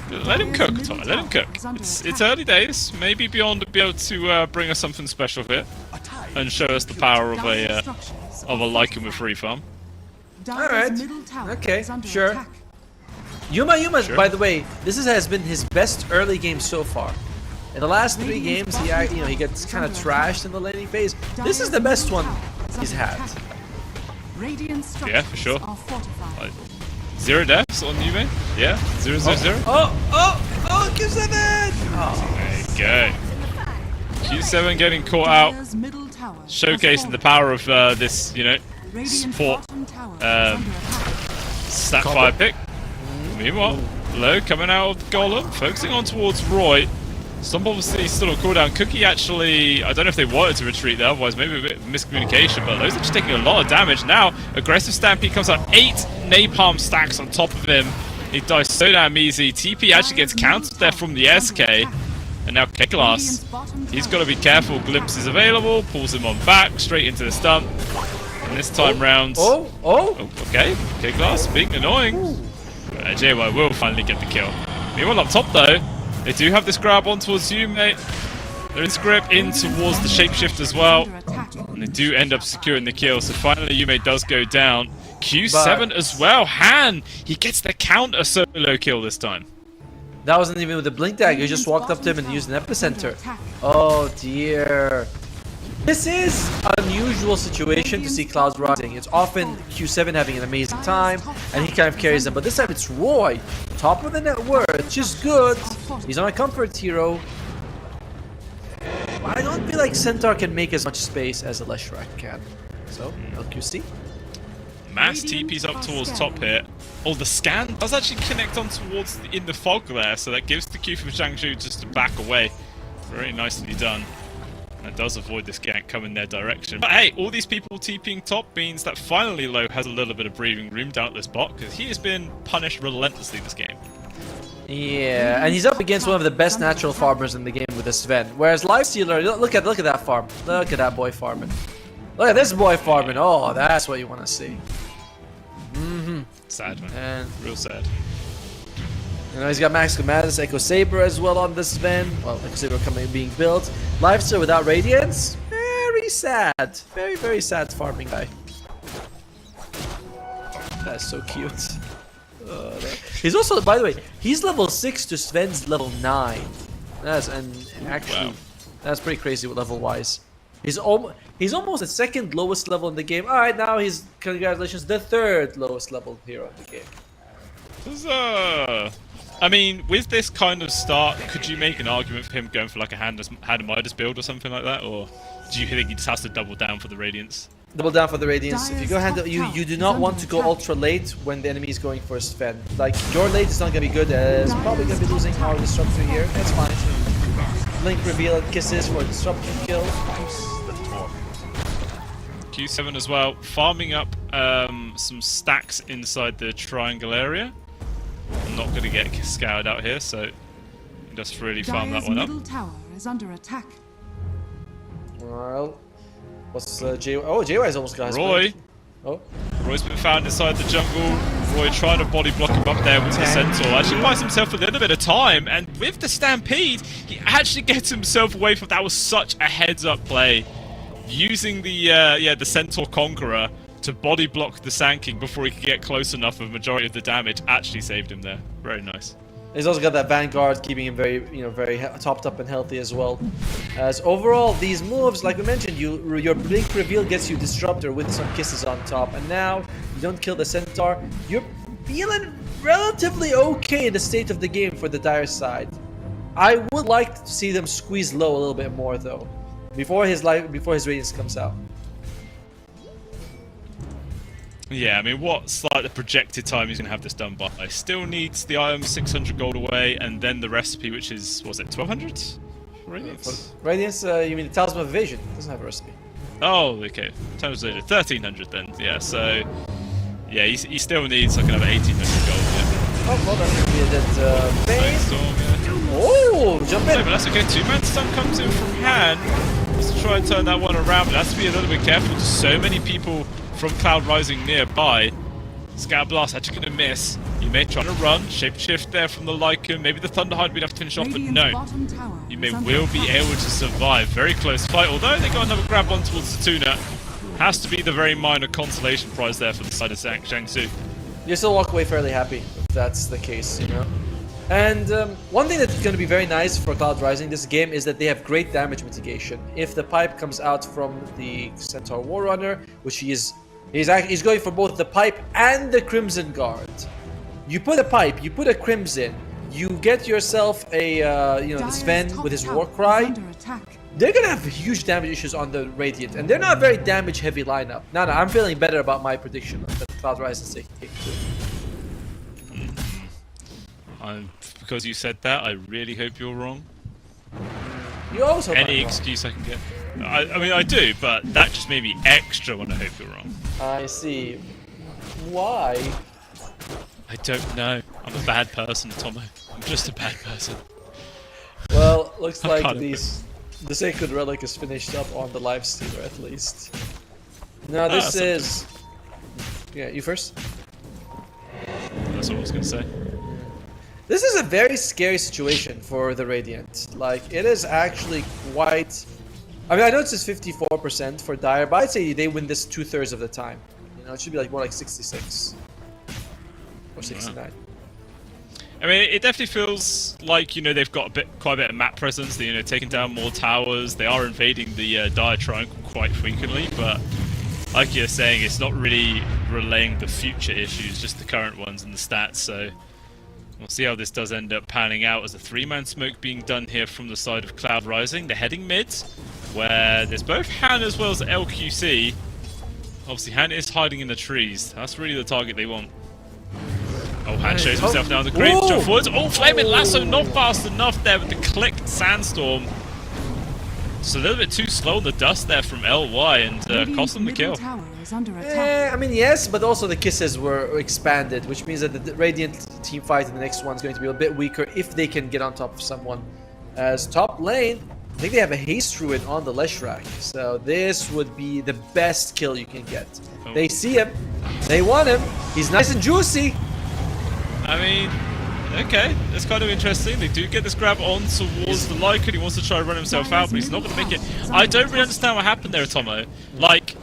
Let him cook, Tom. Let him cook. It's early days. Maybe Beyond will be able to bring us something special here and show us the power of a Lycan with free farm. Alright. Okay, sure. Yuma, sure. By the way, this has been his best early game so far. In the last 3 games, he gets kind of trashed in the laning phase. This is the best one he's had. Yeah, for sure. Like, 0 deaths on Yume? Yeah, 0, 0, 0. Oh, Q7! There you go. Q7 getting caught out, showcasing the power of this, you know, support Snapfire pick. Meanwhile, Low coming out of the Golem, focusing on towards Roy. Stomp obviously still on cooldown. Cookie actually, I don't know if they wanted to retreat there, otherwise maybe a bit of miscommunication, but Lowe's actually taking a lot of damage now. Aggressive Stampede comes out, 8 Napalm stacks on top of him. He dies so damn easy. TP actually gets countered there from the SK. And now K-Class, he's got to be careful. Glimpse is available, pulls him on back, straight into the stump. And this time round... okay, K-Class being annoying. JY will finally get the kill. Meanwhile up top though, they do have this grab on towards you, mate. There is grip in towards the shapeshift as well. And they do end up securing the kill. So finally Yume does go down. Q7 as well. Han! He gets the counter solo kill this time. That wasn't even with the blink dagger. He just walked up to him and used an epicenter. Oh dear. This is an unusual situation to see Cloud Rising. It's often Q7 having an amazing time, and he kind of carries them. But this time it's Roy, top of the net worth, which is good. He's on a comfort hero. I don't feel like Centaur can make as much space as a Leshrac can. So, LQC. Mass TP's up towards top here. Oh, the scan does actually connect on towards in the fog there, so that gives the Q for Zhangzhou just to back away. Very nicely done. That does avoid this gank coming their direction. But hey, all these people TPing top means that finally Low has a little bit of breathing room down at this bot, because he has been punished relentlessly this game. Yeah, and he's up against one of the best natural farmers in the game with this Sven. Whereas Lifestealer, look at that farm. Look at that boy farming. Look at this boy farming. Oh, that's what you want to see. Sad, man. Real sad. You know, he's got Max Commandos, Echo Saber as well on this Sven. Well, Echo Saber being built. Lifesteal without Radiance. Very sad. Very, very sad farming guy. That's so cute. He's also, by the way, he's level 6 to Sven's level 9. That's that's pretty crazy level-wise. He's almost the second lowest level in the game. All right, now he's, congratulations, the third lowest level hero in the game. I mean, with this kind of start, could you make an argument for him going for like a Hand of Midas build or something like that, or do you think he just has to double down for the Radiance? Double down for the Radiance. If you go you do not want to go ultra late when the enemy is going for a Sven. Like, your late is not going to be good, as probably going to be losing our Disruptor here. That's fine. Blink reveal and kisses for a Disruptor kill. Q7 as well, farming up some stacks inside the triangle area. I'm not going to get scoured out here, so just really farm that Dire's one up. middle tower is under attack. Well, what's J? Oh, JY's almost got his Roy. point. Oh. Roy's been found inside the jungle. Roy trying to body block him up there with the Centaur. Actually buys himself a little bit of time, and with the Stampede, he actually gets himself away from that. Was such a heads-up play, using the Centaur Conqueror to body block the Sand King before he could get close enough of majority of the damage. Actually saved him there. Very nice. He's also got that Vanguard, keeping him very, very topped up and healthy as well. As overall, these moves, like we mentioned, your Blink Reveal gets you Disruptor with some kisses on top, and now you don't kill the Centaur. You're feeling relatively okay in the state of the game for the Dire side. I would like to see them squeeze low a little bit more though, before his Radiance comes out. Yeah, I mean, what's like the projected time he's going to have this done by? Still needs the item 600 gold away, and then the recipe, which is, was it 1200? Radiance? Radiance, you mean the Talisman of Evasion? It doesn't have a recipe. Oh, okay. Times 1300 then. Yeah, so yeah, he still needs like another 1800 gold. Yeah. Oh, well, that's going to be a dead phase. Storm, yeah. Oh, jump in! No, but that's okay. 2-man stun comes in from hand. Let's try and turn that one around, but has to be a little bit careful. There's so many people from Cloud Rising nearby. Scatter Blast actually going to miss. You may try to run, shapeshift there from the Lycan. Maybe the Thunderhide we'd have to finish off, but no. You may will be able to survive. Very close fight, although they got another grab on towards the Tuna. Has to be the very minor consolation prize there for the side of Jiangsu. You still walk away fairly happy if that's the case, you know. And one thing that's going to be very nice for Cloud Rising this game is that they have great damage mitigation. If the pipe comes out from the Centaur Warrunner, which he's going for both the pipe and the Crimson Guard. You put a pipe, you put a Crimson, you get yourself a the Sven with his war cry. They're gonna have huge damage issues on the Radiant, and they're not a very damage heavy lineup. No, I'm feeling better about my prediction that Cloud Rising is taking too. Because you said that, I really hope you're wrong. You always hope any excuse I can get. I mean, I do, but that just made me extra when I hope you're wrong. I see. Why? I don't know. I'm a bad person, Tomo. I'm just a bad person. Well, looks like the Sacred Relic is finished up on the live streamer at least. Now this is... Yeah, you first? That's what I was going to say. This is a very scary situation for the Radiant. Like, it is actually quite... I mean, I know it's just 54% for Dire, but I'd say they win this 2/3 of the time. You know, it should be like more like 66 or 69. I mean, it definitely feels like, you know, they've got quite a bit of map presence. They're, you know, taking down more towers. They are invading the Dire Triangle quite frequently, but like you're saying, it's not really relaying the future issues, just the current ones and the stats. So we'll see how this does end up panning out as a 3-man smoke being done here from the side of Cloud Rising. They're heading mid, where there's both Han as well as LQC. Obviously, Han is hiding in the trees. That's really the target they want. Oh, Han shows himself down the crate. Jump forwards. Oh, Flaming Lasso not fast enough there with the clicked Sandstorm. Just a little bit too slow in the dust there from LY and cost them the kill. I mean, yes, but also the kisses were expanded, which means that the Radiant team fight in the next one is going to be a bit weaker if they can get on top of someone. As top lane, I think they have a Haste Ruin on the Leshrac, so this would be the best kill you can get. Oh. They see him, they want him, he's nice and juicy. I mean, okay, that's kind of interesting. They do get this grab on towards the Lycan. He wants to try and run himself out, but he's not going to make it. I don't really understand what happened there, Tomo. Like,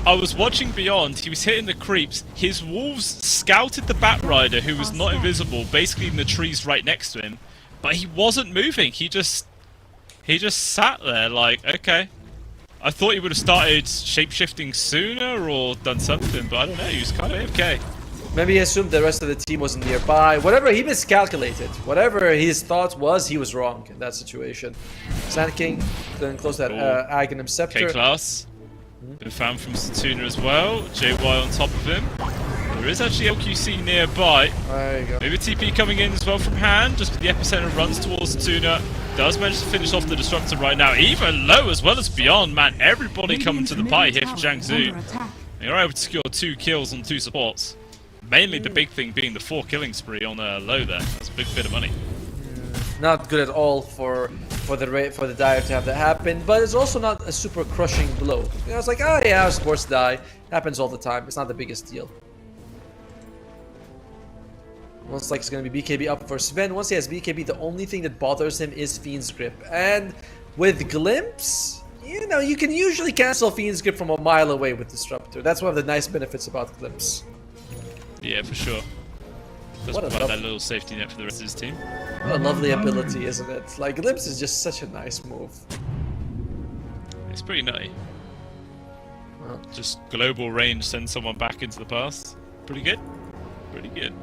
I was watching Beyond, he was hitting the creeps. His wolves scouted the Batrider, who was not invisible, basically in the trees right next to him, but he wasn't moving. He just sat there like, okay. I thought he would have started shape-shifting sooner or done something, but I don't know, he was kind of AFK. Maybe he assumed the rest of the team wasn't nearby. Whatever, he miscalculated. Whatever his thought was, he was wrong in that situation. Sand King then close that Aghanim Scepter. K-Class. Been found from Satuna as well. JY on top of him. There is actually LQC nearby. There you go. Maybe TP coming in as well from hand. Just the epicenter runs towards Satuna. Does manage to finish off the Disruptor right now. Even low as well as Beyond, man. Everybody coming to the party here for Jiangsu. You're able to secure 2 kills on 2 supports. Mainly the big thing being the 4 killing spree on low there. That's a big bit of money. Not good at all for the Dire to have that happen, but it's also not a super crushing blow. You know, it's like, oh yeah, our supports die. Happens all the time. It's not the biggest deal. Looks like it's going to be BKB up for Sven. Once he has BKB, the only thing that bothers him is Fiend's Grip. And with Glimpse, you know, you can usually cancel Fiend's Grip from a mile away with Disruptor. That's one of the nice benefits about Glimpse. Yeah, for sure. Does provide that little safety net for the rest of his team. What a lovely ability, isn't it? Like, Glimpse is just such a nice move. It's pretty nutty. Just global range sends someone back into the past. Pretty good. Pretty good.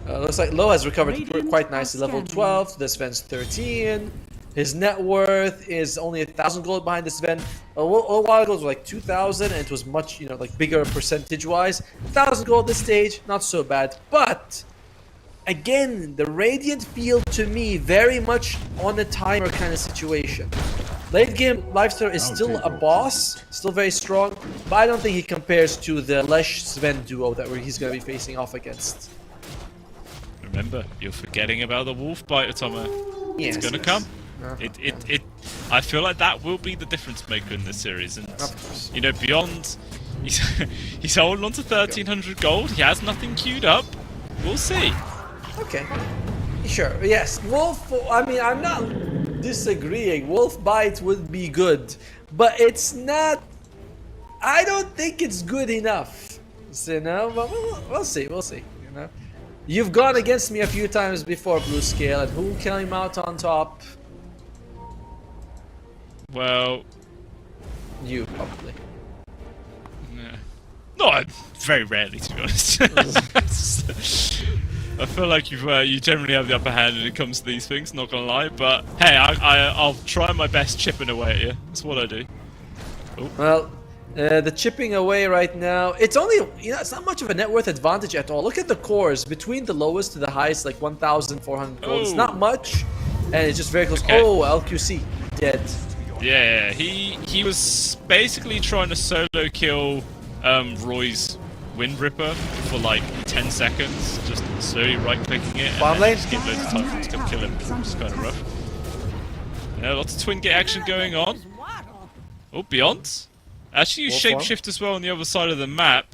Looks like Lo has recovered quite nicely. Level 12, this Sven's 13. His net worth is only 1,000 gold behind this Sven. A while ago it was like 2,000 and it was much, you know, like bigger percentage-wise. 1,000 gold this stage, not so bad. But, again, the Radiant feel to me very much on a timer kind of situation. Late game, Lifestar is still a boss, still very strong, but I don't think he compares to the Lesh-Sven duo that he's going to be facing off against. Remember, you're forgetting about the wolf bite, Tomo. Yes, it's gonna come. I feel like that will be the difference maker in this series, and you know, beyond, he's holding on to 1,300 gold. He has nothing queued up. We'll see. Okay, sure. Yes, Wolf. I mean, I'm not disagreeing. Wolf bite would be good, but it's not. I don't think it's good enough. So, you know, but we'll see. We'll see. You know. You've gone against me a few times before, Blue Scale, and who came out on top? Well... You, probably. Yeah. No, very rarely, to be honest. I feel like you generally have the upper hand when it comes to these things, not gonna lie, but hey, I'll try my best chipping away at you. That's what I do. Oh. Well... the chipping away right now, it's only, you know, it's not much of a net worth advantage at all. Look at the cores between the lowest to the highest, like 1,400 gold. It's not much, and it's just very close. Okay. Oh, LQC, dead. Yeah, he was basically trying to solo kill Roy's Wind Ripper for like 10 seconds, just slowly right-clicking it, and then just get loads of time for him to come kill him, which is kind of rough. Yeah, lots of twin gate action going on. Oh, Beyond. Actually, use Shapeshift as well on the other side of the map.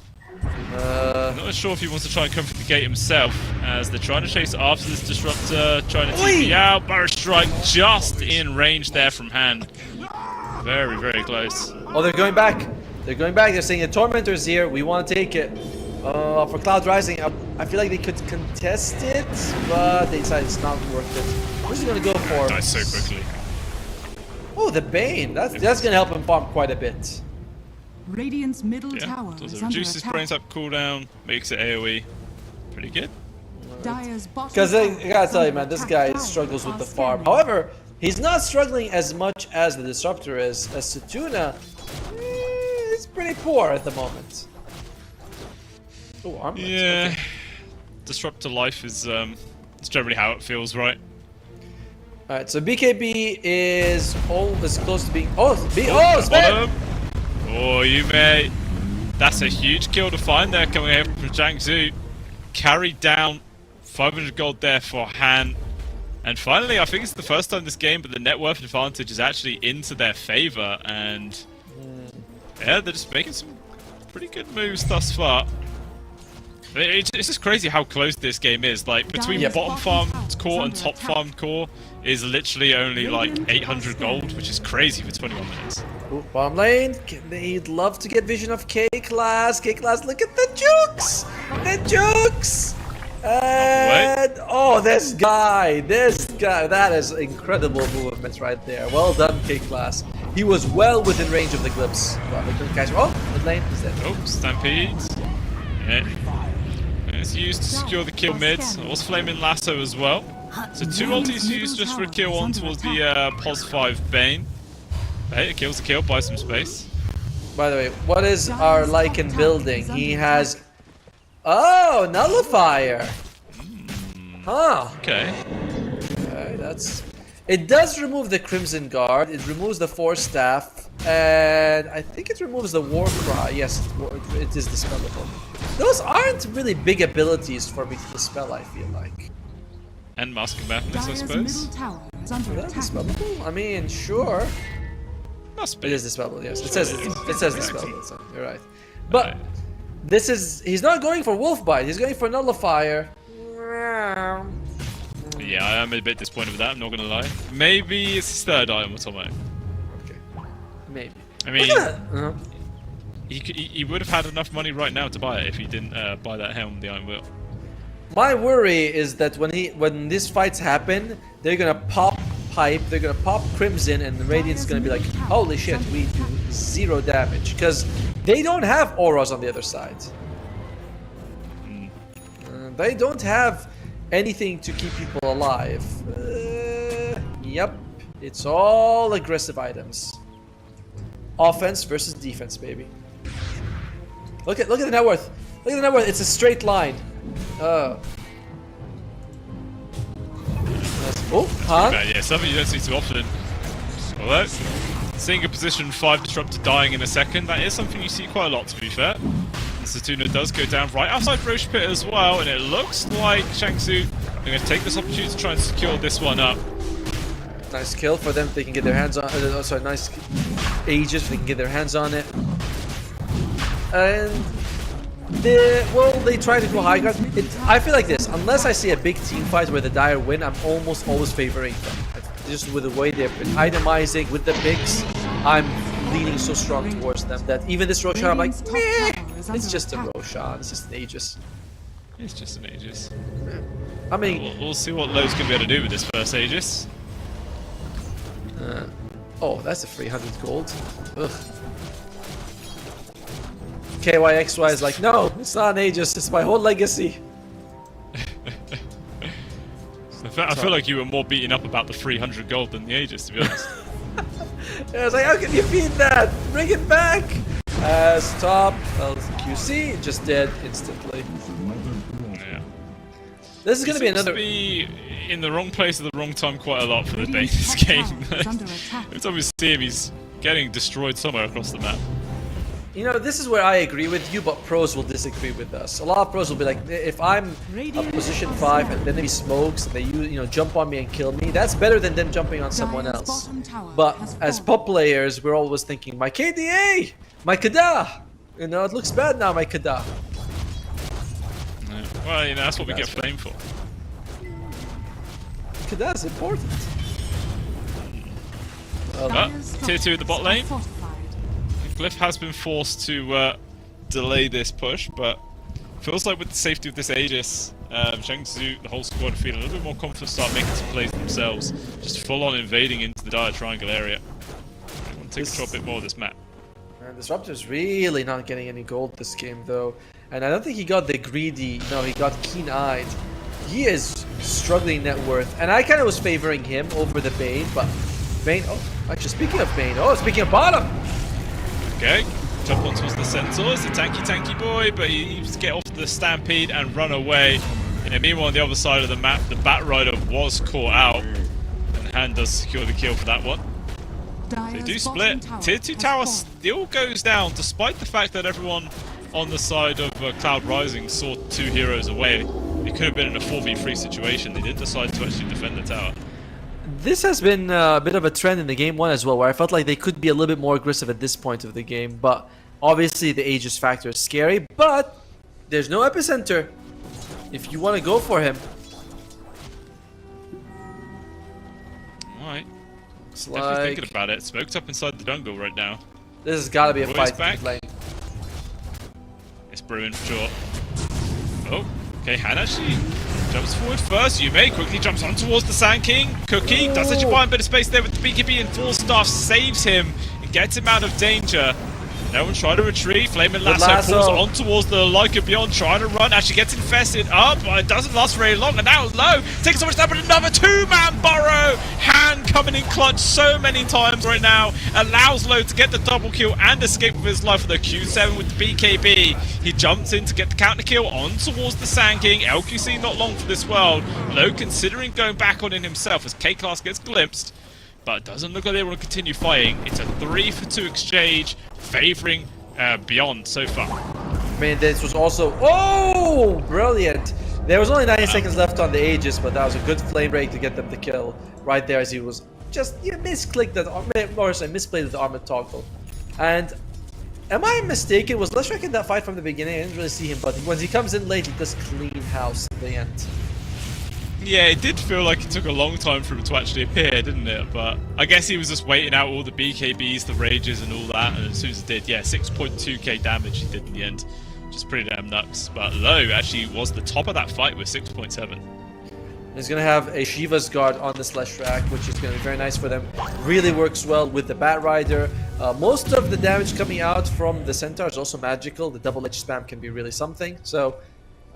Not sure if he wants to try and come through the gate himself, as they're trying to chase after this Disruptor, trying to TP out. Burst Strike just in range there from hand. Very, very close. Oh, they're going back. They're going back. They're saying the Tormentor's here. We want to take it. For Cloud Rising, I feel like they could contest it, but they decided it's not worth it. Who's he going to go for? Dies so quickly. Oh, the Bane. That's going to help him farm quite a bit. Radiant's middle tower is under reduces attack. brain tap cooldown, makes it AoE. Pretty good. Because I gotta tell you, man, this guy struggles with the farm. However, he's not struggling as much as the Disruptor is. As Satuna, it's pretty poor at the moment. Oh, armlet. Yeah. Okay. Disruptor life is it's generally how it feels, right? Alright, so BKB is close to being. Sven! Oh, you mate. That's a huge kill to find there coming out from Zhang Zhu. Carried down 500 gold there for Han. And finally, I think it's the first time this game, but the net worth advantage is actually into their favor. And yeah, they're just making some pretty good moves thus far. It's just crazy how close this game is. Like, between bottom farmed core and top farmed core is literally only like 800 gold, which is crazy for 21 minutes. Ooh, bottom lane, they'd love to get vision of K-Class. K-Class, look at the jukes! The jukes! And, oh, this guy, that is incredible movements right there. Well done, K-Class. He was well within range of the Glimpse. Oh, mid lane, he's dead. Oh, Stampede. Yeah. It's used to secure the kill mid. Also Flaming Lasso as well. So 2 ultis used just for a kill on towards the POS 5 Bane. Hey, it kills the kill, buys some space. By the way, what is our Lycan building? He has... Oh, Nullifier! Huh. Okay. Okay, that's... It does remove the Crimson Guard, it removes the Force Staff, and I think it removes the War Cry. Yes, it is dispellable. Those aren't really big abilities for me to dispel, I feel like. And Mask of Madness, I Dire's suppose. middle tower is under attack. Dispellable? I mean, sure. Must be. It is dispellable, yes. It says dispellable, so you're right. But this is... He's not going for Wolf Bite, he's going for Nullifier. Yeah, I am a bit disappointed with that, I'm not gonna lie. Maybe it's his third item or something. Okay. Maybe. I mean, he would have had enough money right now to buy it if he didn't buy that helm, the Iron Will. My worry is that when these fights happen, they're gonna pop Pipe, they're gonna pop Crimson, and the Radiant's gonna be like, holy shit, we do 0 damage. Because they don't have auras on the other side. They don't have anything to keep people alive. Yep, it's all aggressive items. Offense versus defense, baby. Look at the net worth. Look at the net worth. It's a straight line. Oh, Han. Yeah, something you don't see too often. Although, seeing a position 5 disruptor dying in a second, that is something you see quite a lot, to be fair. And Satuna does go down right outside Roche Pit as well, and it looks like Shang Tsung are going to take this opportunity to try and secure this one up. Nice kill for them if they can get their hands on sorry, nice Aegis if they can get their hands on it. And they try to go high guard. I feel like this, unless I see a big team fight where the Dire win, I'm almost always favoring them. Just with the way they've been itemizing with the picks, I'm leaning so strong towards them that even this Roshan, I'm like, meh, it's just a Roshan, it's just an Aegis. It's just an Aegis. I mean, we'll see what Lowe's going to be able to do with this first Aegis. Oh, that's a 300 gold. Ugh. KYXY is like, no, it's not an Aegis, it's my whole legacy. I feel like you were more beaten up about the 300 gold than the Aegis, to be honest. I was like, how can you beat that? Bring it back! Stop. QC just dead instantly. Yeah. This is going to be another... be in the wrong place at the wrong time quite a lot for the Danes game. Every time we see him, he's getting destroyed somewhere across the map. You know, this is where I agree with you, but pros will disagree with us. A lot of pros will be like, if I'm a position 5 and then he smokes and they jump on me and kill me, that's better than them jumping on someone else. But as pop players, we're always thinking, my KDA, my Kada. You know, it looks bad now, my Kada. Yeah. Well, that's what we get flamed for. Kada's important. But tier 2 at the bot lane. Glyph has been forced to delay this push, but feels like with the safety of this Aegis, Shang Tsung, the whole squad feel a little bit more confident to start making some plays themselves, just full on invading into the Dire Triangle area. I want to take control a bit more of this map. Disruptor's really not getting any gold this game though, and I don't think he got the greedy, no, he got keen-eyed. He is struggling net worth, and I kind of was favoring him over the Bane, but Bane, actually speaking of Bane, speaking of bottom! Okay, jump on towards the Centaur. It's a tanky boy, but he needs to get off the Stampede and run away. And meanwhile, on the other side of the map, the Bat Rider was caught out. And Han does secure the kill for that one. They do split. Tier 2 tower still goes down, despite the fact that everyone on the side of Cloud Rising saw 2 heroes away. It could have been in a 4v3 situation. They did decide to actually defend the tower. This has been a bit of a trend in the game 1 as well, where I felt like they could be a little bit more aggressive at this point of the game, but obviously the Aegis factor is scary, but there's no epicenter if you want to go for him. Alright. Definitely thinking about it. Smoked up inside the jungle right now. This has got to be a fight. Back. It's brewing for sure. Oh, okay, Han actually jumps forward first. Yume quickly jumps on towards the Sand King. Cookie does actually buy a bit of space there with the BKB, and Full Staff saves him and gets him out of danger. No one's trying to retreat. Flaming Lasso pulls on towards the Leica Beyond, trying to run. Actually gets infested up, but it doesn't last very long. And now Low takes so much damage. Another two-man burrow. Hand coming in clutch so many times right now. Allows Low to get the double kill and escape with his life for the Q7 with the BKB. He jumps in to get the counter kill on towards the Sand King. LQC not long for this world. Low considering going back on in himself as K-Class gets glimpsed. But it doesn't look like they want to continue fighting. It's a 3-for-2 exchange, favouring Beyond so far. I mean, this was also... Oh! Brilliant! There was only 90 seconds left on the Aegis, but that was a good flame break to get them the kill right there as he was just misclicked that, or sorry, misplayed the armored toggle. And am I mistaken? Was Leshrac in that fight from the beginning? I didn't really see him, but when he comes in late, he does clean house at the end. Yeah, it did feel like it took a long time for him to actually appear, didn't it? But I guess he was just waiting out all the BKBs, the rages and all that, and as soon as it did, yeah, 6.2k damage he did in the end, which is pretty damn nuts. But Low actually was the top of that fight with 6.7. He's going to have a Shiva's Guard on this Leshrac, which is going to be very nice for them. Really works well with the Bat Rider. Most of the damage coming out from the Centaur is also magical. The double edge spam can be really something. So,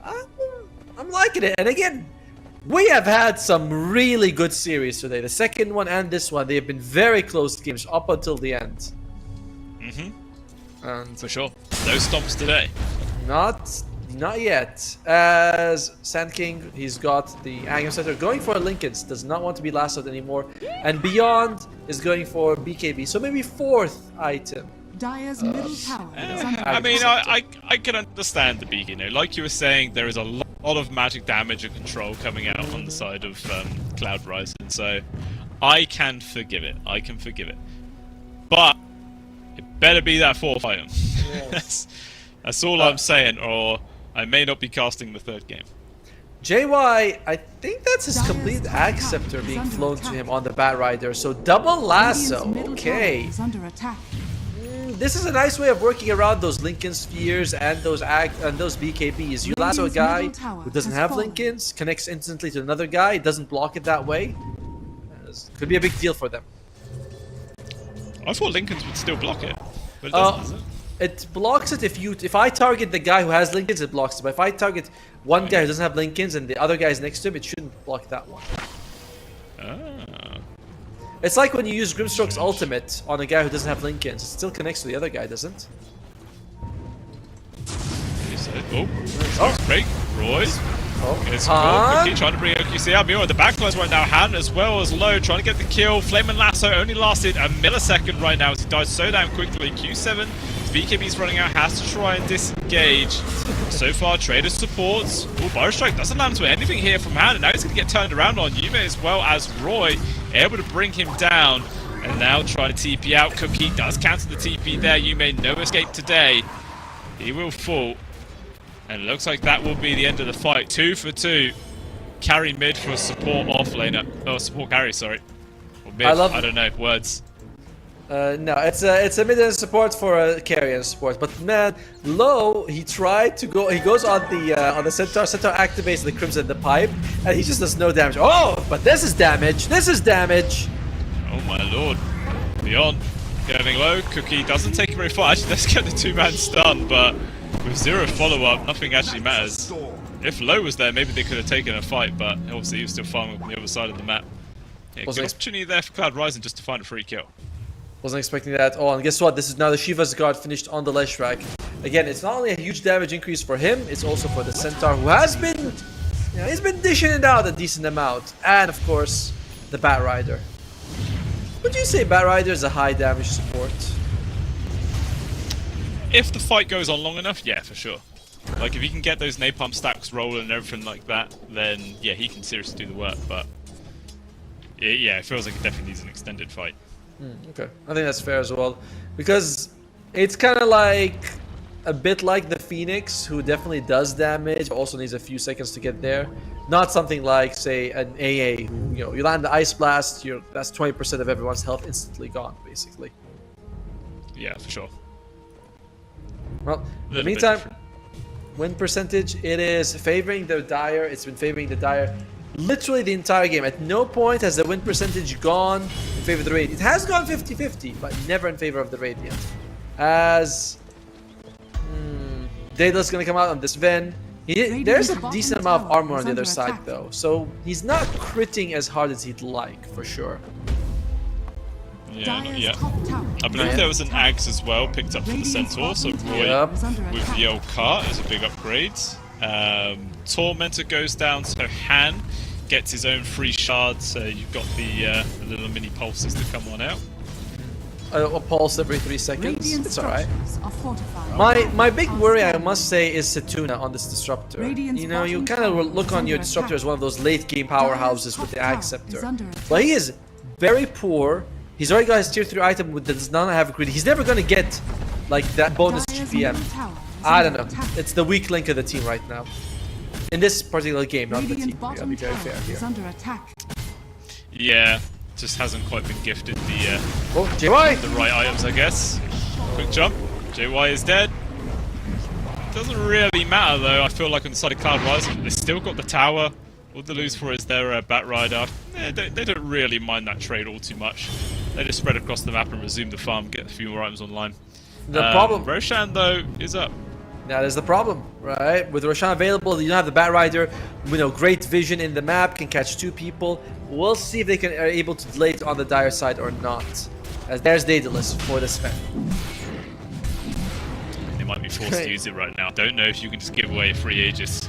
I'm liking it. And again, we have had some really good series today. The second one and this one, they have been very close games up until the end. And for sure. No stomps today. Not yet. As Sand King, he's got the Agam Center going for Lincolns. Does not want to be lassoed anymore. And Beyond is going for BKB. So maybe fourth item. Dire's middle tower is under I mean, I can understand the beacon. You know, like you were saying, there is a lot of magic damage and control coming out on the side of Cloud Rising, so I can forgive it. But it better be that fourth item. Yes. that's all I'm saying, or I may not be casting the third game. JY, I think that's his complete Ag Scepter being flown to him on the Bat Rider. So double lasso. Okay. This is a nice way of working around those Lincoln Spheres and those BKBs. You lasso a guy who doesn't have Lincolns, connects instantly to another guy, doesn't block it that way. Could be a big deal for them. I thought Lincolns would still block it, but it doesn't, does it? It blocks it if I target the guy who has Lincolns, it blocks it. But if I target one guy who doesn't have Lincolns and the other guy is next to him, it shouldn't block that one. It's like when you use Grimstroke's ultimate on a guy who doesn't have Lincolns. It still connects to the other guy, doesn't? Oh, break. Roy. It's Cookie trying to bring OQC out. Meanwhile, the backlines right now, Han as well as Low trying to get the kill. Flame and Lasso only lasted a millisecond right now as he dies so damn quickly. Q7, BKB's running out, has to try and disengage. So far, Trader supports. Oh, Burrow Strike doesn't land to anything here from Han, and now he's going to get turned around on Yume as well as Roy, able to bring him down. And now trying to TP out. Cookie does counter the TP there. Yume, no escape today. He will fall. And it looks like that will be the end of the fight. 2 for 2. Carry mid for a support offlaner. Oh, support carry, sorry. Or mid, I don't know, words. No, it's a mid and support for a carry and support. But man, Low, he tried to go. He goes on the Centaur. Centaur activates the Crimson the pipe, and he just does no damage. Oh, but this is damage. This is damage. Oh my lord. Beyond getting Low. Cookie doesn't take it very far. Actually, let's get the two-man stun, but with zero follow-up, nothing actually matters. If Low was there, maybe they could have taken a fight, but obviously he was still farming on the other side of the map. Yeah, good opportunity there for Cloud Rising just to find a free kill. Wasn't expecting that at all. And guess what? This is now the Shiva's Guard finished on the Leshrac. Again, it's not only a huge damage increase for him, it's also for the Centaur, who has been, he's been dishing it out a decent amount. And of course, the Bat Rider. Would you say Bat Rider is a high damage support? If the fight goes on long enough, yeah, for sure. Like, if he can get those napalm stacks rolling and everything like that, then yeah, he can seriously do the work, but yeah, it feels like it definitely needs an extended fight. Okay, I think that's fair as well, because it's kind of like a bit like the Phoenix, who definitely does damage, also needs a few seconds to get there. Not something like, say, an AA, who, you land the Ice Blast, that's 20% of everyone's health instantly gone, basically. Yeah, for sure. Well, in the meantime, win percentage, it is favoring the Dire. It's been favoring the Dire literally the entire game. At no point has the win percentage gone in favor of the Radiant. It has gone 50-50, but never in favor of the Radiant. as Daedalus gonna come out on this Ven. There's a decent amount of armor on the other side though, so he's not critting as hard as he'd like, for sure. Yeah, not yet. I believe there was an Axe as well picked up for the Centaur, so Roy with the old cart is a big upgrade. Tormentor goes down, so Han gets his own free shard, so you've got the little mini pulses to come on out. A pulse every 3 seconds. It's alright. My big worry, I must say, is Setuna on this disruptor. You know, you kind of look on your disruptor as one of those late game powerhouses with the Axe Scepter, but he is very poor. He's already got his tier 3 item that does not have a greedy. He's never gonna get like that bonus GPM. I don't know. It's the weak link of the team right now. In this particular game, not the team. I'll be very fair here. Yeah, just hasn't quite been gifted the JY! The right items, I guess. Quick jump. JY is dead. Doesn't really matter though. I feel like on the side of Cloud Rising, they still got the tower. All they lose for is their Bat Rider. They don't really mind that trade all too much. They just spread across the map and resume the farm, get a few more items online. The problem, Roshan though is up. That is the problem, right? With Roshan available, you don't have the Bat Rider. You know, great vision in the map, can catch 2 people. We'll see if they are able to delay it on the dire side or not. As there's Daedalus for this Ven. They might be forced to use it right now. Don't know if you can just give away a free Aegis.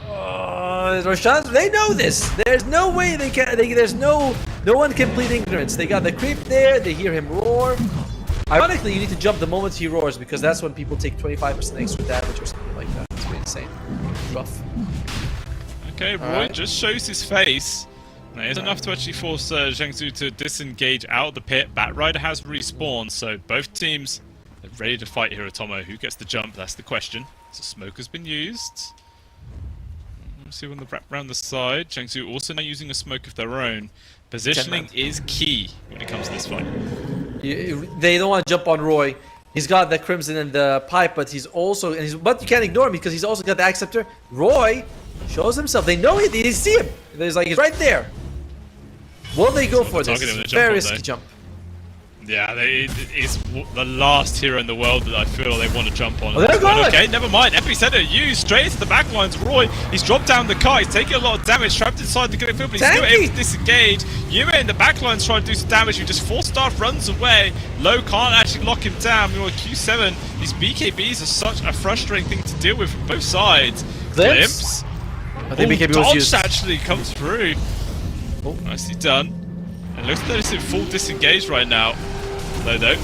Roshan, they know this. There's no way they can. There's no one can plead ignorance. They got the creep there. They hear him roar. Ironically, you need to jump the moment he roars because that's when people take 25% extra damage or something like that. It's pretty insane. Rough. Okay, Roy just shows his face. That is enough to actually force Zhengzhou to disengage out of the pit. Bat Rider has respawned, so both teams are ready to fight here. Atomo. Who gets the jump? That's the question. So smoke has been used. Let's see when the wrap around the side. Zhengzhou also now using a smoke of their own. Positioning is key when it comes to this fight. They don't want to jump on Roy. He's got the Crimson and the Pipe, but he's also but you can't ignore him because he's also got the Axe Scepter. Roy shows himself. They know it. They see him. There's like he's right there. Will they go for this? Very risky jump. Yeah, it's the last hero in the world that I feel they want to jump on. Oh, they're going. Okay, never mind. Epicenter used straight into the back lines. Roy, he's dropped down the car. He's taking a lot of damage, trapped inside the good field, but he's still able to disengage. Yuma in the back lines trying to do some damage. He just 4-star runs away. Low can't actually lock him down. Meanwhile, Q7, these BKBs are such a frustrating thing to deal with from both sides. Glimpse. I think BKB was used. Dodge actually comes through. Oh, nicely done. And looks like they're in full disengage right now. Though,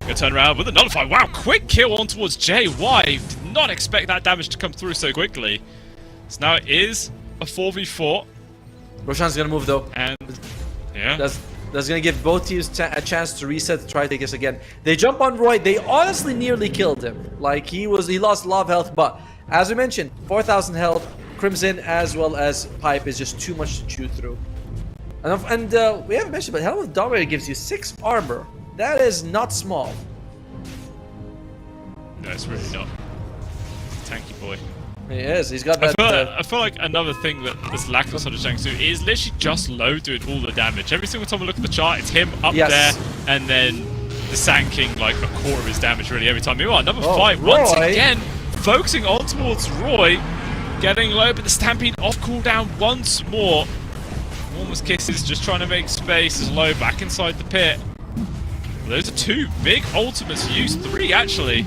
gonna turn around with a nullify. Wow, quick kill on towards JY. Did not expect that damage to come through so quickly. So now it is a 4v4. Roshan's gonna move though. And yeah. That's gonna give both teams a chance to reset, to try to take this again. They jump on Roy. They honestly nearly killed him. Like he lost a lot of health, but as we mentioned, 4,000 health. Crimson as well as Pipe is just too much to chew through. And we haven't mentioned, but Helm of Dominator gives you 6 armor. That is not small. No, it's really not. It's a tanky boy. He is. He's got that. I feel like another thing that's lacking on Zhengzhou is literally just low doing all the damage. Every single time we look at the chart, it's him up there, and then the Sanking like a quarter of his damage really every time. Meanwhile, another fight once again, focusing on towards Roy, getting low, but the Stampede off cooldown once more. Warmest Kisses just trying to make space as low back inside the pit. Those are 2 big ultimates used, 3 actually.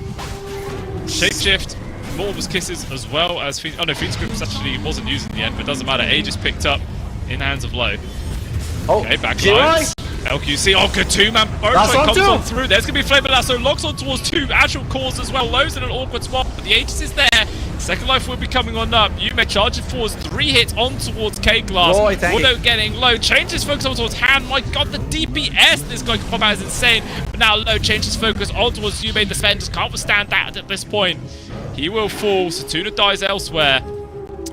Shapeshift, Warmest Kisses as well as Fiend. Oh no, Fiend's Grip actually wasn't used in the end, but it doesn't matter. Aegis picked up in hands of low. Okay, backlines. LQC, oh good 2-man comes on through. There's going to be Flavor Lasso, locks on towards 2 actual cores as well. Low's in an awkward spot, but the Aegis is there. Second life will be coming on up. Yume charging forwards, 3 hits on towards K-Glass. Auto getting low, changes focus on towards Han. My god, the DPS this guy can pop out is insane. But now low changes focus on towards Yume. The Sven just can't withstand that at this point. He will fall. Setuna dies elsewhere.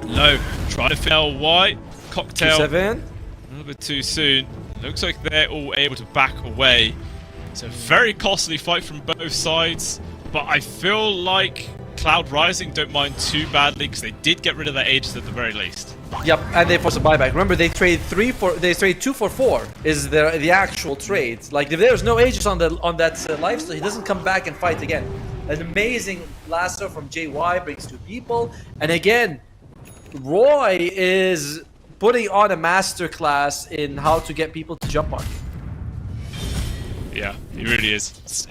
Low trying to fail White. Cocktail. 7. A little bit too soon. Looks like they're all able to back away. It's a very costly fight from both sides. But I feel like Cloud Rising don't mind too badly because they did get rid of their Aegis at the very least. Yep, and they force a buyback. Remember, they trade 2 for 4 is the actual trade. Like if there's no Aegis on that lifesteal, he doesn't come back and fight again. An amazing lasso from JY brings 2 people, and again, Roy is putting on a masterclass in how to get people to jump on you. Yeah, he really is.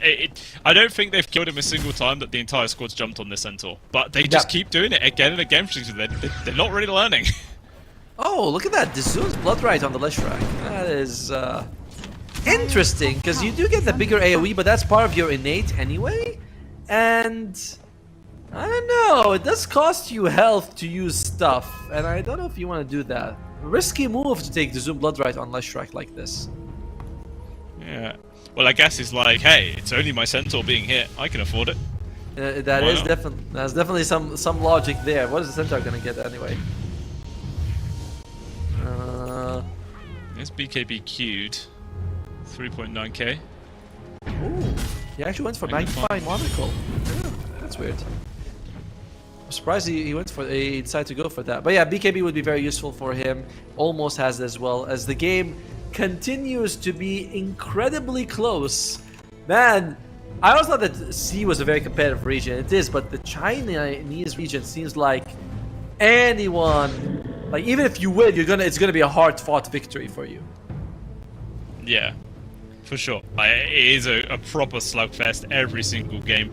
I don't think they've killed him a single time that the entire squad's jumped on this Centaur, but they just keep doing it again and again. They're not really learning. Oh, look at that! Dizoon's Bloodrite on the Leshrac. That is interesting, because you do get the bigger AoE, but that's part of your innate anyway. And I don't know, it does cost you health to use stuff, and I don't know if you want to do that. Risky move to take Dizoon Bloodrite on Leshrac like this. Yeah. Well, I guess it's like, hey, it's only my Centaur being hit. I can afford it. There's definitely some logic there. What is the Centaur gonna get anyway? It's BKB queued. 3.9k. Ooh, he actually went for Magnifying Monocle. Yeah, that's weird. I'm surprised he decided to go for that. But yeah, BKB would be very useful for him. Almost has it as well, as the game continues to be incredibly close. Man, I always thought that C was a very competitive region. It is, but the Chinese region seems like anyone, like even if you win, it's gonna be a hard-fought victory for you. Yeah, for sure. It is a proper slugfest every single game.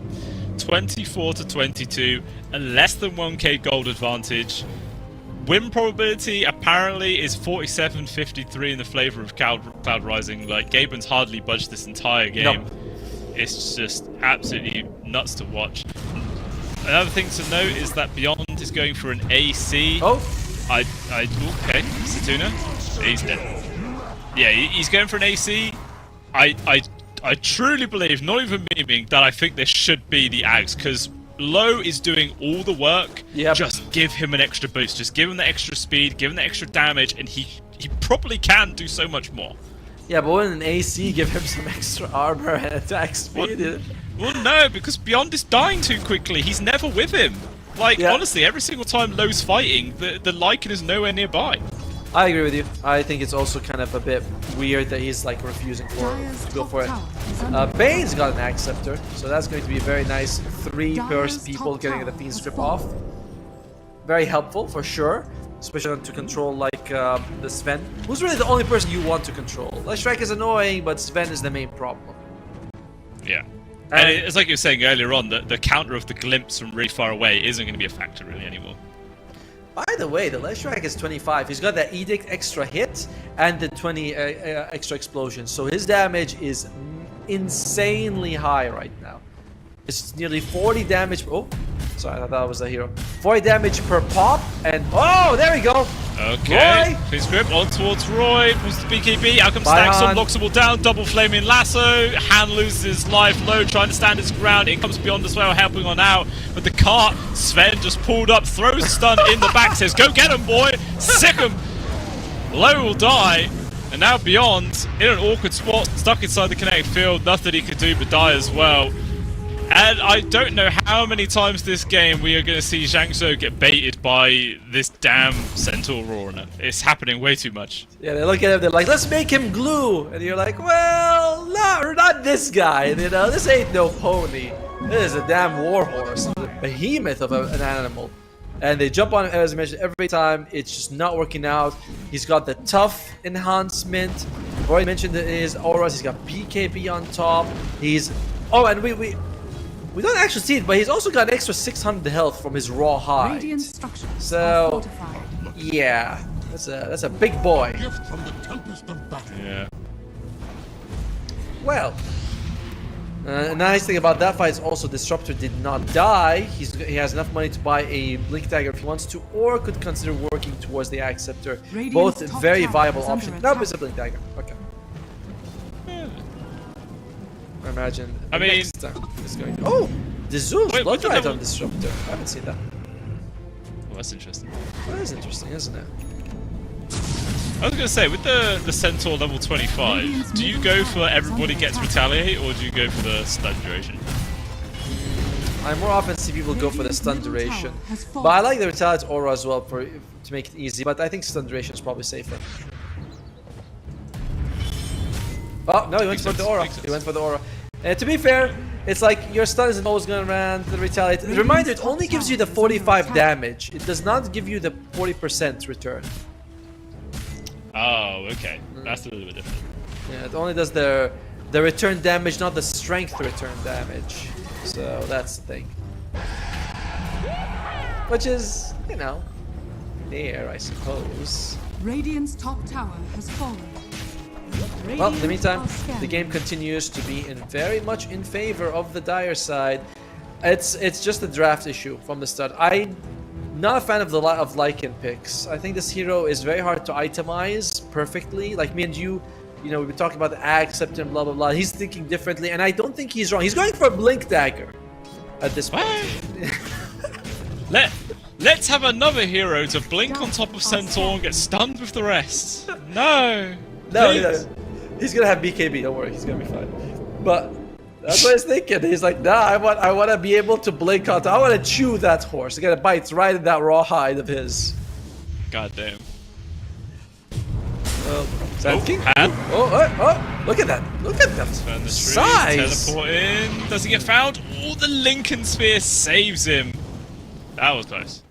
24-22, a less than 1k gold advantage. Win probability apparently is 47-53 in the flavor of Cloud Rising. Like, Gaben's hardly budged this entire game. Nope. It's just absolutely nuts to watch. Another thing to note is that Beyond is going for an AC. Oh! Okay, Satuna. He's dead. Yeah, he's going for an AC. I truly believe, not even memeing, that I think this should be the Ags, because Low is doing all the work. Yep. Just give him an extra boost. Just give him the extra speed, give him the extra damage, and he probably can do so much more. Yeah, but wouldn't an AC give him some extra armor and attack speed? Well, no, because Beyond is dying too quickly. He's never with him. Like, honestly, every single time Low's fighting, the Lycan is nowhere nearby. I agree with you. I think it's also kind of a bit weird that he's like refusing to go for it. Bane's got an Axe Scepter, so that's going to be a very nice 3 burst people getting the Fiend Strip off. Very helpful for sure, especially to control like the Sven, who's really the only person you want to control. Leshrac is annoying, but Sven is the main problem. Yeah. And it's like you were saying earlier on, that the counter of the glimpse from really far away isn't going to be a factor really anymore. By the way, the Leshrac is 25. He's got that Edict extra hit and the 20 extra explosion. So his damage is insanely high right now. It's nearly 40 damage. Oh, sorry, I thought that was a hero. 40 damage per pop, and oh, there we go. Okay, Roy. Fiend Grip on towards Roy. Wants the BKB. Out comes Stacks, blocks them all down. Double flaming lasso. Han loses his life. Low trying to stand his ground. In comes Beyond as well, helping on out. But the cart, Sven just pulled up, throws a stun in the back, says, "Go get him, boy! Sick him!" Low will die. And now Beyond, in an awkward spot, stuck inside the kinetic field. Nothing he could do but die as well. And I don't know how many times this game we are going to see Zhang Zhou get baited by this damn Centaur Roar. It's happening way too much. Yeah, they look at him, they're like, let's make him glue. And you're like, well, no, not this guy. You know, this ain't no pony. This is a damn warhorse, a behemoth of an animal. And they jump on him, as I mentioned, every time. It's just not working out. He's got the tough enhancement. Roy mentioned his auras. He's got BKB on top. He's... Oh, and we don't actually see it, but he's also got an extra 600 health from his raw hide. So, yeah, that's a big boy. Yeah. Well, a nice thing about that fight is also Disruptor did not die. He has enough money to buy a Blink Dagger if he wants to, or could consider working towards the Axe Scepter. Both very viable options. Nope, it's a Blink Dagger. Okay. Imagine. I mean, it's going to... Oh, the Zoom Bloodrite on Disruptor. I haven't seen that. Well, that's interesting. That is interesting, isn't it? I was gonna say, with the Centaur level 25, do you go for everybody gets retaliate, or do you go for the stun duration? I more often see people go for the stun duration. But I like the Retaliate Aura as well to make it easy, but I think stun duration is probably safer. Oh, no, he went for the Aura. He went for the Aura. And to be fair, it's like your stun isn't always going to land the Retaliate. Reminder, it only gives you the 45 damage. It does not give you the 40% return. Oh, okay. That's a little bit different. Yeah, it only does the return damage, not the strength return damage. So that's the thing. Which is, you know, there, I suppose. Radiant's top tower has fallen. Well, in the meantime, the game continues to be very much in favor of the Dire side. It's just a draft issue from the start. I'm not a fan of Lycan picks. I think this hero is very hard to itemize perfectly. Like me and you know, we've been talking about the Axe, Septim, blah blah blah. He's thinking differently, and I don't think he's wrong. He's going for a Blink Dagger at this point. Let's have another hero to blink on top of Centaur and get stunned with the rest. No. No, he's gonna have BKB. Don't worry, he's gonna be fine. But that's what he's thinking. He's like, nah, I want to be able to blink on. I want to chew that horse. I gotta bite right in that raw hide of his. God damn. Oh, look at that! Look at that size! Teleport in. Does he get found? Oh, the Lincoln Sphere saves him. That was close.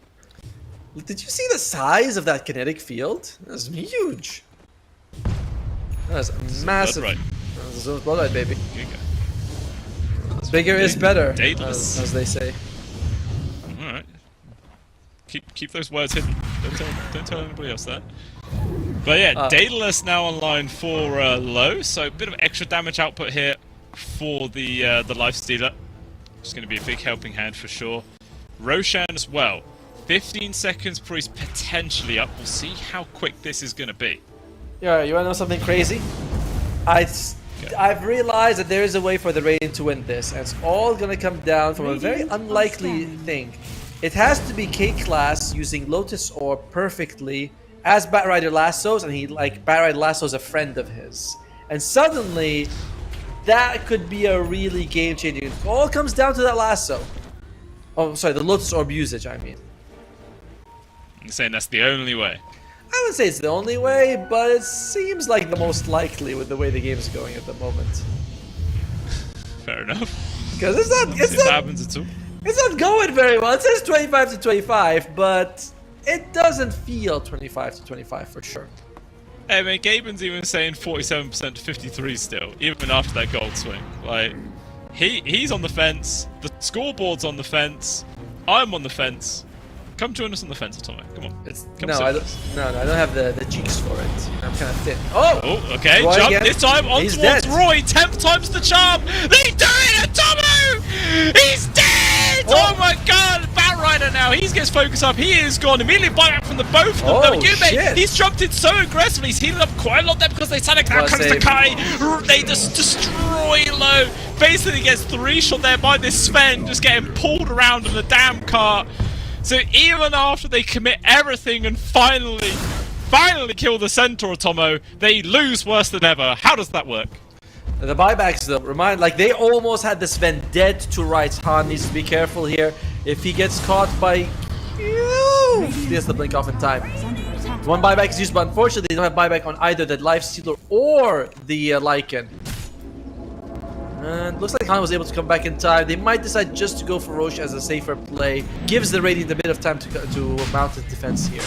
Did you see the size of that kinetic field? That's huge. That's massive. That's blood right, baby. Bigger is better, as they say. All right. Keep those words hidden. Don't tell anybody else that. But yeah, Daedalus now online for low, so a bit of extra damage output here for the Lifestealer. It's going to be a big helping hand for sure. Roshan as well. 15 seconds before he's potentially up. We'll see how quick this is going to be. Yeah, you want to know something crazy? I've realized that there is a way for the Radiant to win this, and it's all going to come down from a very unlikely thing. It has to be K-Class using Lotus Orb perfectly as Batrider lassos, and Batrider lassos a friend of his. And suddenly, that could be a really game-changing. It all comes down to that lasso. Oh, sorry, the Lotus Orb usage, I mean. You're saying that's the only way? I wouldn't say it's the only way, but it seems like the most likely with the way the game's going at the moment. Fair enough. Because it's not happens at all. It's not going very well. It says 25 to 25, but it doesn't feel 25 to 25 for sure. Hey man, Gaben's even saying 47% to 53 still, even after that gold swing. Like, he's on the fence. The scoreboard's on the fence. I'm on the fence. Come join us on the fence, Tommy. Come on. I don't have the cheeks for it. I'm kind of thin. Oh, okay. Roy Jump again. this time on towards dead. Roy. 10th time's the charm. He's doing it, Tomo! He's dead! Oh my God! Batrider now. He gets focused up. He is gone. Immediately bite back from the both of them. Shit. He's jumped in so aggressively. He's healing up quite a lot there because they said now comes the Kai. They just destroy low. Basically gets 3-shot there by this Sven, just getting pulled around in the damn cart. So even after they commit everything and finally kill the Centaur, Tomo, they lose worse than ever. How does that work? The buybacks though, they almost had the Sven dead to rights. Han needs to be careful here. If he gets caught by he has to blink off in time. One buyback is used, but unfortunately they don't have buyback on either the Lifestealer or the Lycan. And looks like Han was able to come back in time. They might decide just to go for Roche as a safer play. Gives the Radiant a bit of time to mount his defense here.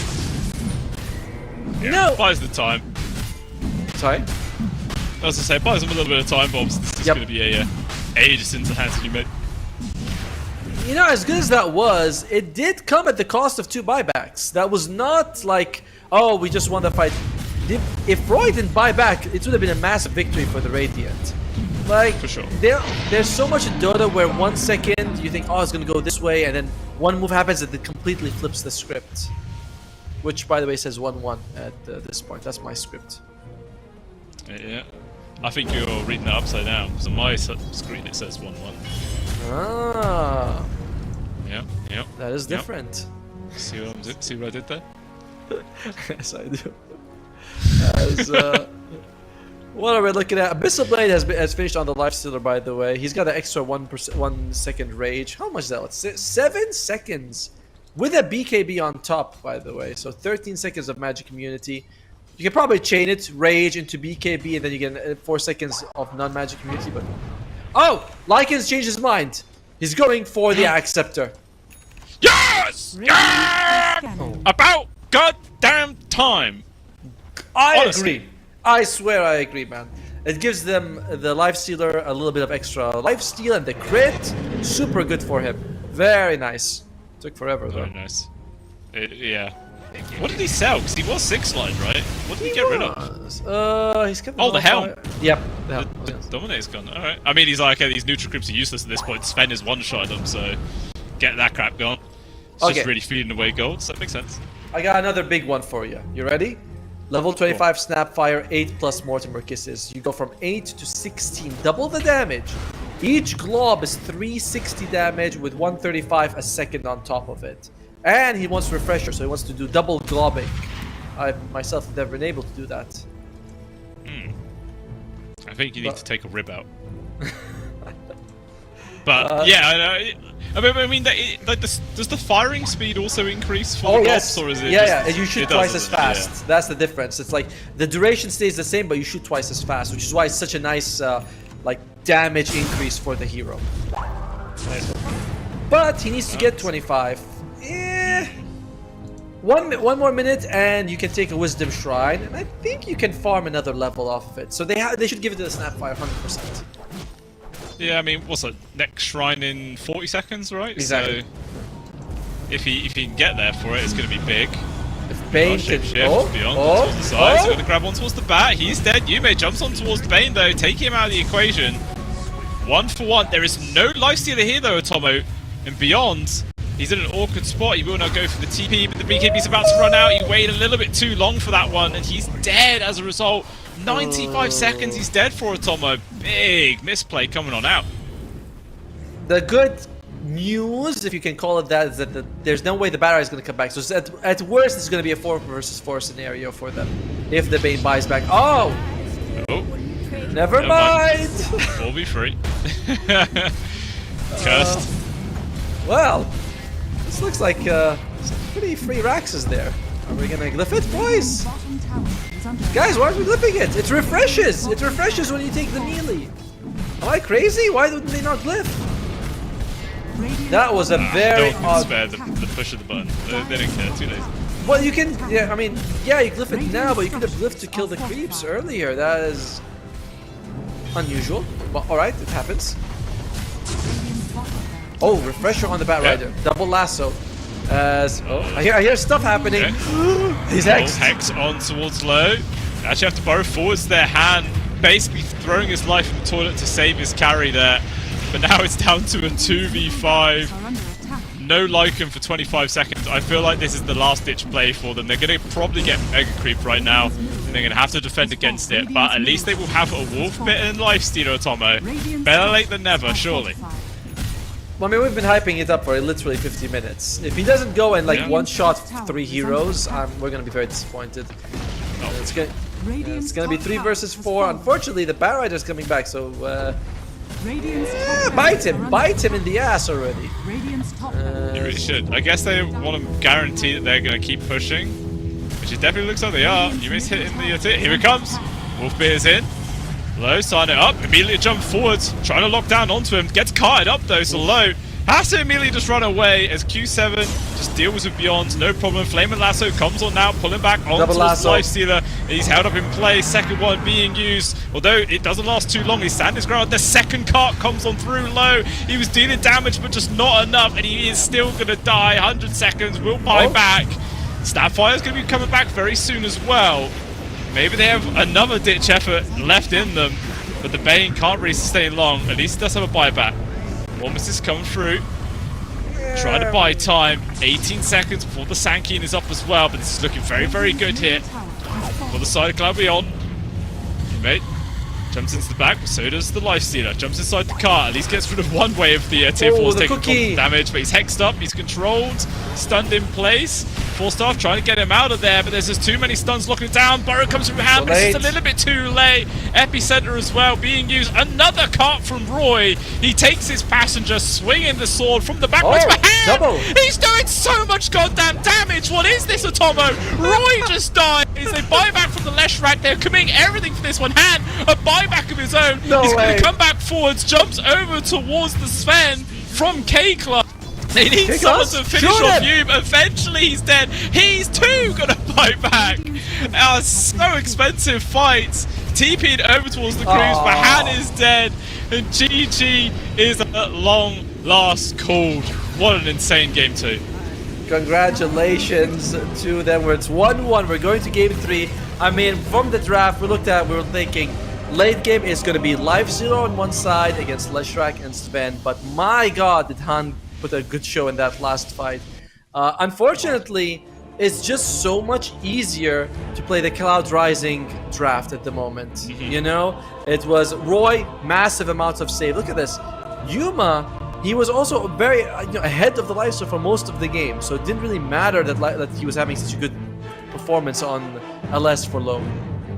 Yeah, buys the time. Sorry? I was going to say, buys them a little bit of time, but obviously this is going to be a ages into the hands of you, mate. You know, as good as that was, it did come at the cost of 2 buybacks. That was not like, oh, we just won the fight. If Roy didn't buy back, it would have been a massive victory for the Radiant. Like, for sure. There's so much in Dota where 1 second you think, oh, it's gonna go this way, and then one move happens and it completely flips the script. Which, by the way, says 1-1 at this point. That's my script. Yeah. I think you're reading that upside down, because on my screen it says 1-1. Ah. Yeah. That is different. See what I did there? Yes, I do. What are we looking at? Abyssal Blade has finished on the Lifestealer, by the way. He's got an extra 1 second rage. How much is that? 7 seconds with a BKB on top, by the way. So 13 seconds of magic immunity. You can probably chain it, rage into BKB, and then you get 4 seconds of non-magic immunity. But oh, Lycan's changed his mind. He's going for the Acceptor. Yes! Yeah! About goddamn time. I agree. I swear I agree, man. It gives them the Lifestealer a little bit of extra lifesteal, and the crit, super good for him. Very nice. Took forever though. Very nice. Yeah. What did he sell? Because he was 6-line, right? What did he get rid of? He's kept the helm. Yep. The Dominator's gone. Alright. I mean, he's like, okay, these neutral creeps are useless at this point. Sven is one-shot them, so get that crap gone. It's just really feeding away gold, so that makes sense. I got another big one for you. You ready? Level 25 Snapfire, 8+ Mortimer Kisses. You go from 8 to 16, double the damage. Each glob is 360 damage with 135 a second on top of it. And he wants Refresher, so he wants to do double globbing. I myself have never been able to do that. I think you need to take a rib out. But yeah, I mean, does the firing speed also increase for the globs, or is it? Yeah, you shoot twice as fast. Yeah. That's the difference. It's like the duration stays the same, but you shoot twice as fast, which is why it's such a nice like damage increase for the hero. But he needs to get 25. One more minute, and you can take a Wisdom Shrine, and I think you can farm another level off of it. So they should give it to the Snapfire 100%. Yeah, I mean, what's that? Next shrine in 40 seconds, right? Exactly. So if he can get there for it, it's going to be big. If Bane can shift beyond towards the side, so going to grab on towards the bat. He's dead. Yume jumps on towards Bane though, taking him out of the equation. 1 for 1. There is no lifestealer here though, Atomo. And beyond, he's in an awkward spot. He will now go for the TP, but the BKB's about to run out. He waited a little bit too long for that one, and he's dead as a result. 95 seconds he's dead for Atomo. Big misplay coming on out. The good news, if you can call it that, is that there's no way the Batteri is going to come back. So at worst, it's going to be a 4 versus 4 scenario for them. If the Bane buys back. Oh! Never mind! 4v3. Cursed. Well, this looks like some pretty free Raxes there. Are we going to glyph it, boys? Guys, why aren't we glyphing it? It refreshes! It refreshes when you take the melee. Am I crazy? Why wouldn't they not glyph? That was a very odd... spare the push of the button. They didn't care, too late. Well, you can... Yeah, I mean, yeah, you glyph it now, but you could have glyphed to kill the creeps earlier. That is... unusual. But alright, it happens. Oh, refresher on the Bat Rider. Double lasso. I hear stuff happening. Okay. He's hexed. Hex on towards low. Actually have to burrow forwards their hand, basically throwing his life in the toilet to save his carry there. But now it's down to a 2v5. No Lycan for 25 seconds. I feel like this is the last ditch play for them. They're going to probably get Mega Creep right now, and they're going to have to defend against it. But at least they will have a Wolf-bitten Lifestealer, Atomo. Better late than never, surely. Well, I mean, we've been hyping it up for literally 50 minutes. If he doesn't go and like one-shot 3 heroes, we're gonna be very disappointed. It's gonna be 3 versus 4. Unfortunately, the Bat Rider's coming back, so bite him in the ass already. You really should. I guess they want to guarantee that they're gonna keep pushing, which it definitely looks like they are. You missed hitting the here it comes. Wolfbeard is in. Low, sign it up, immediately jump forwards, trying to lock down onto him, gets carted up though, so Low has to immediately just run away as Q7 just deals with Beyond, no problem. Flame and Lasso comes on now, pulling back onto the Lifestealer. He's held up in place, second one being used, although it doesn't last too long. He stands his ground, the second cart comes on through Low. He was dealing damage, but just not enough, and he is still going to die. 100 seconds, will buy back. Snapfire's going to be coming back very soon as well. Maybe they have another ditch effort left in them, but the Bane can't really sustain long. At least he does have a buyback. Warmus is coming through. Trying to buy time. 18 seconds before the Sankian is up as well, but this is looking very, very good here. For the side of Glabion. Mate jumps into the back, but so does the Lifestealer. Jumps inside the car, at least gets rid of one way of the tier 4's taking damage, but he's hexed up, he's controlled, stunned in place. Force Staff trying to get him out of there, but there's just too many stuns locking it down. Burrow comes from hand, but it's just a little bit too late. Epicenter as well being used. Another cart from Roy. He takes his passenger, swinging the sword from the backwards for hand. Double. He's doing so much goddamn damage. What is this, Atomo? Roy just died. They buy back from the Leshrac. They're committing everything for this one. Hand, a buyback of his own. He's going to come back forwards, jumps over towards the Sven from K-Club. They need someone to finish off you, but eventually he's dead. He's too gonna buy back. So expensive fights. TP'd over towards the cruise, but Han is dead. And GG is at long last called. What an insane game 2. Congratulations to them. Where it's 1-1. We're going to game 3. I mean, from the draft we were thinking late game is going to be Life 0 on one side against Leshrac and Sven, but my god, did Han put a good show in that last fight. Unfortunately, it's just so much easier to play the Cloud Rising draft at the moment. You know, it was Roy, massive amounts of save. Look at this. Yuma, he was also very ahead of the Lifesteal for most of the game, so it didn't really matter that he was having such a good performance on LS for low.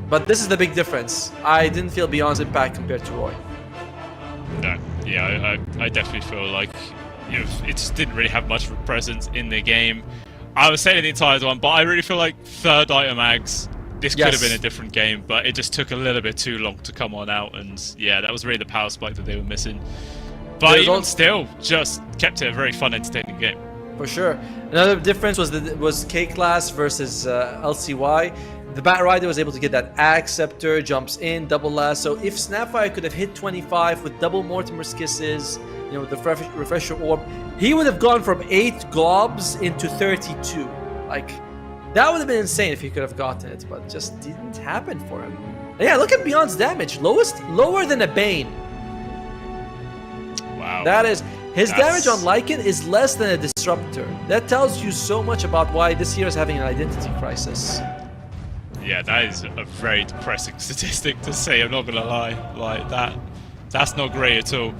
But this is the big difference. I didn't feel Beyond's impact compared to Roy. No, yeah, I definitely feel like it just didn't really have much of a presence in the game. I was saying the entire one, but I really feel like third item Ags, this could have been a different game, but it just took a little bit too long to come on out, and yeah, that was really the power spike that they were missing. But even still, just kept it a very fun, entertaining game. For sure. Another difference was K-Class versus LCY. The Bat Rider was able to get that Axe Scepter, jumps in, double lasso. If Snapfire could have hit 25 with double Mortimer's Kisses, with the Refresher Orb, he would have gone from 8 globs into 32. Like, that would have been insane if he could have gotten it, but just didn't happen for him. And yeah, look at Beyond's damage. Lower than a Bane. Wow. That is, his damage on Lycan is less than a Disruptor. That tells you so much about why this hero is having an identity crisis. Yeah, that is a very depressing statistic to say, I'm not gonna lie. Like, that's not great at all.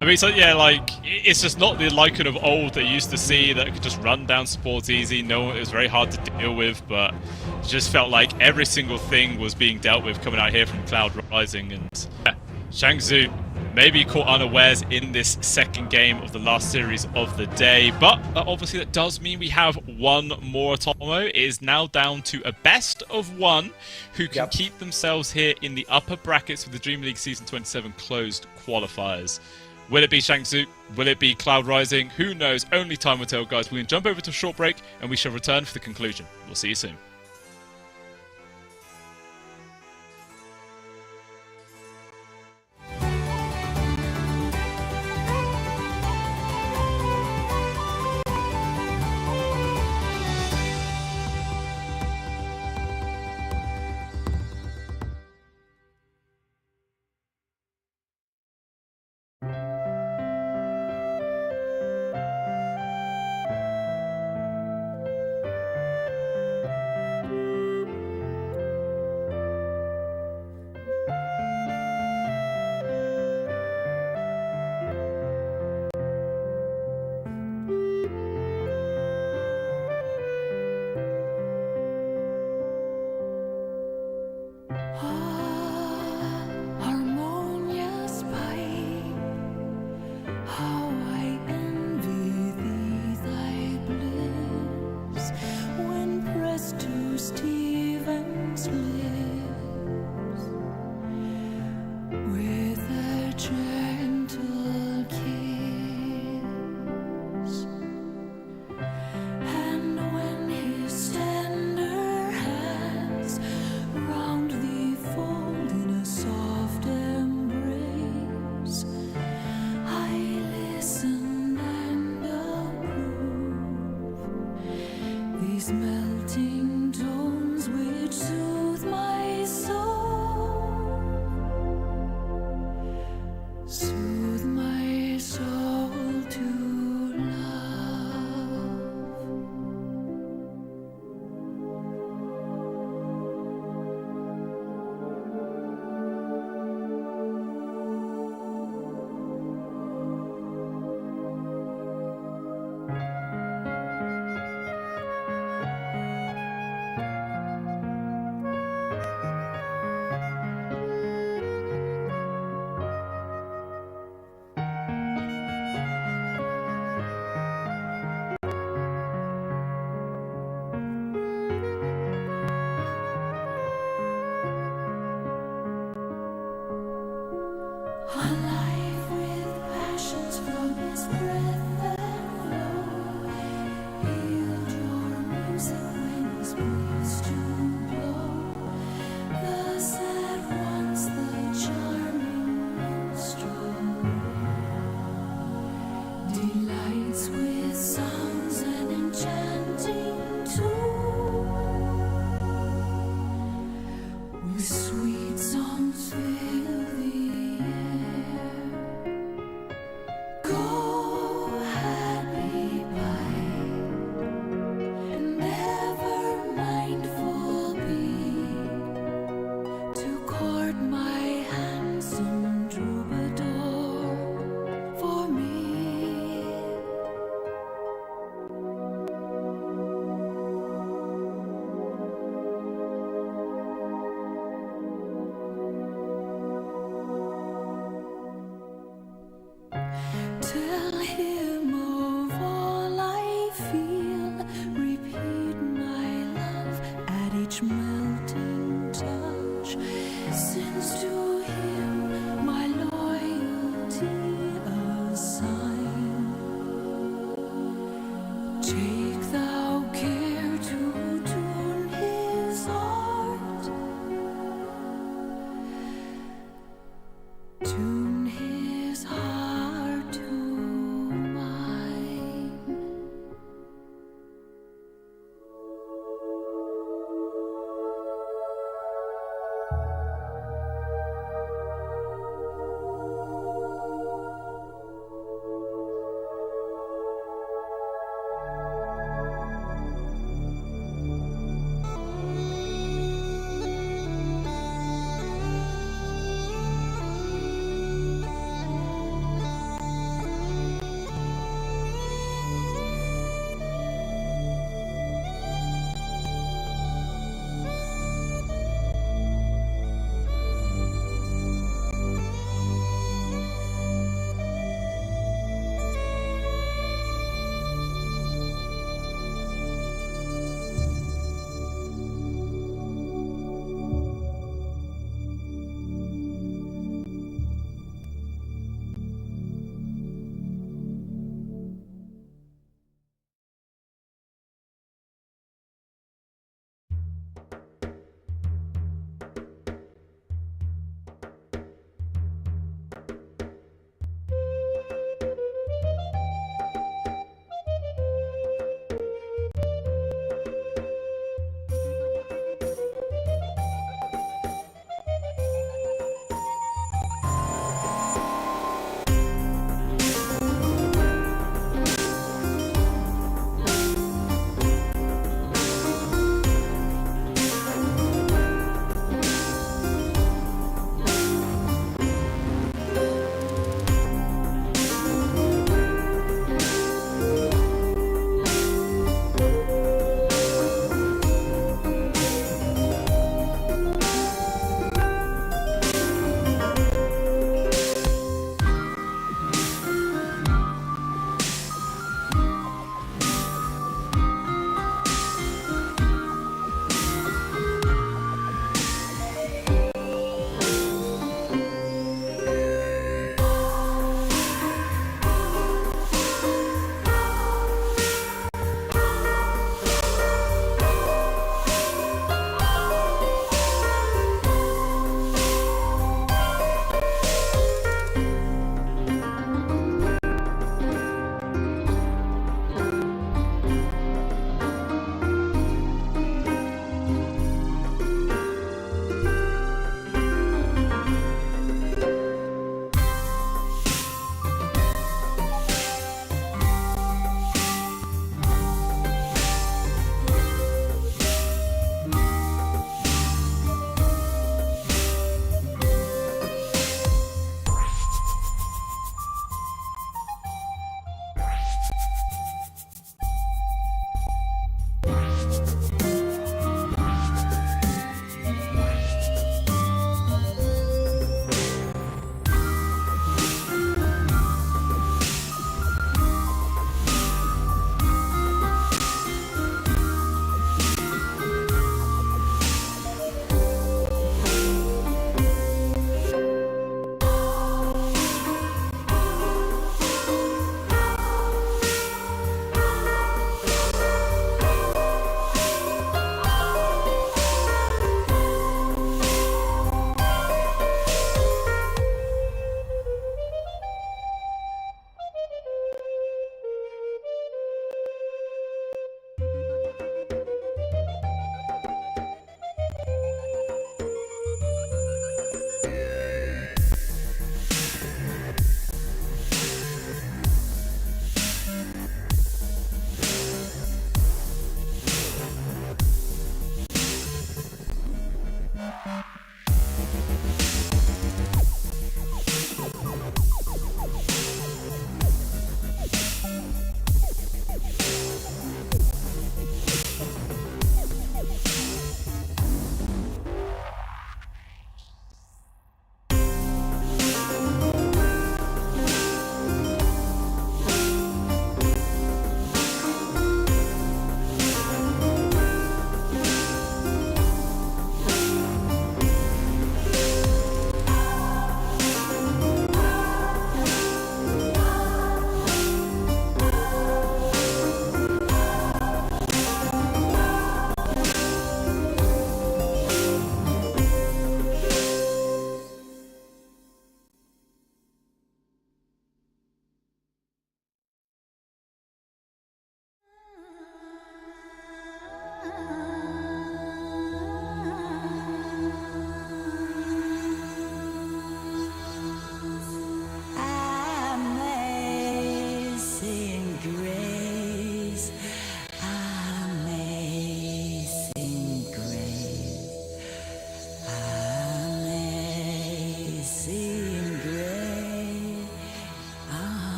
I mean, so yeah, like, it's just not the Lycan of old that you used to see that could just run down supports easy. No, it was very hard to deal with, but it just felt like every single thing was being dealt with coming out here from Cloud Rising. And yeah, Shangzhu maybe caught unawares in this second game of the last series of the day, but obviously that does mean we have one more Atomo. It is now down to a best of one who can keep themselves here in the upper brackets for the Dream League Season 27 closed qualifiers. Will it be Shangzhu? Will it be Cloud Rising? Who knows? Only time will tell, guys. We're going to jump over to a short break and we shall return for the conclusion. We'll see you soon.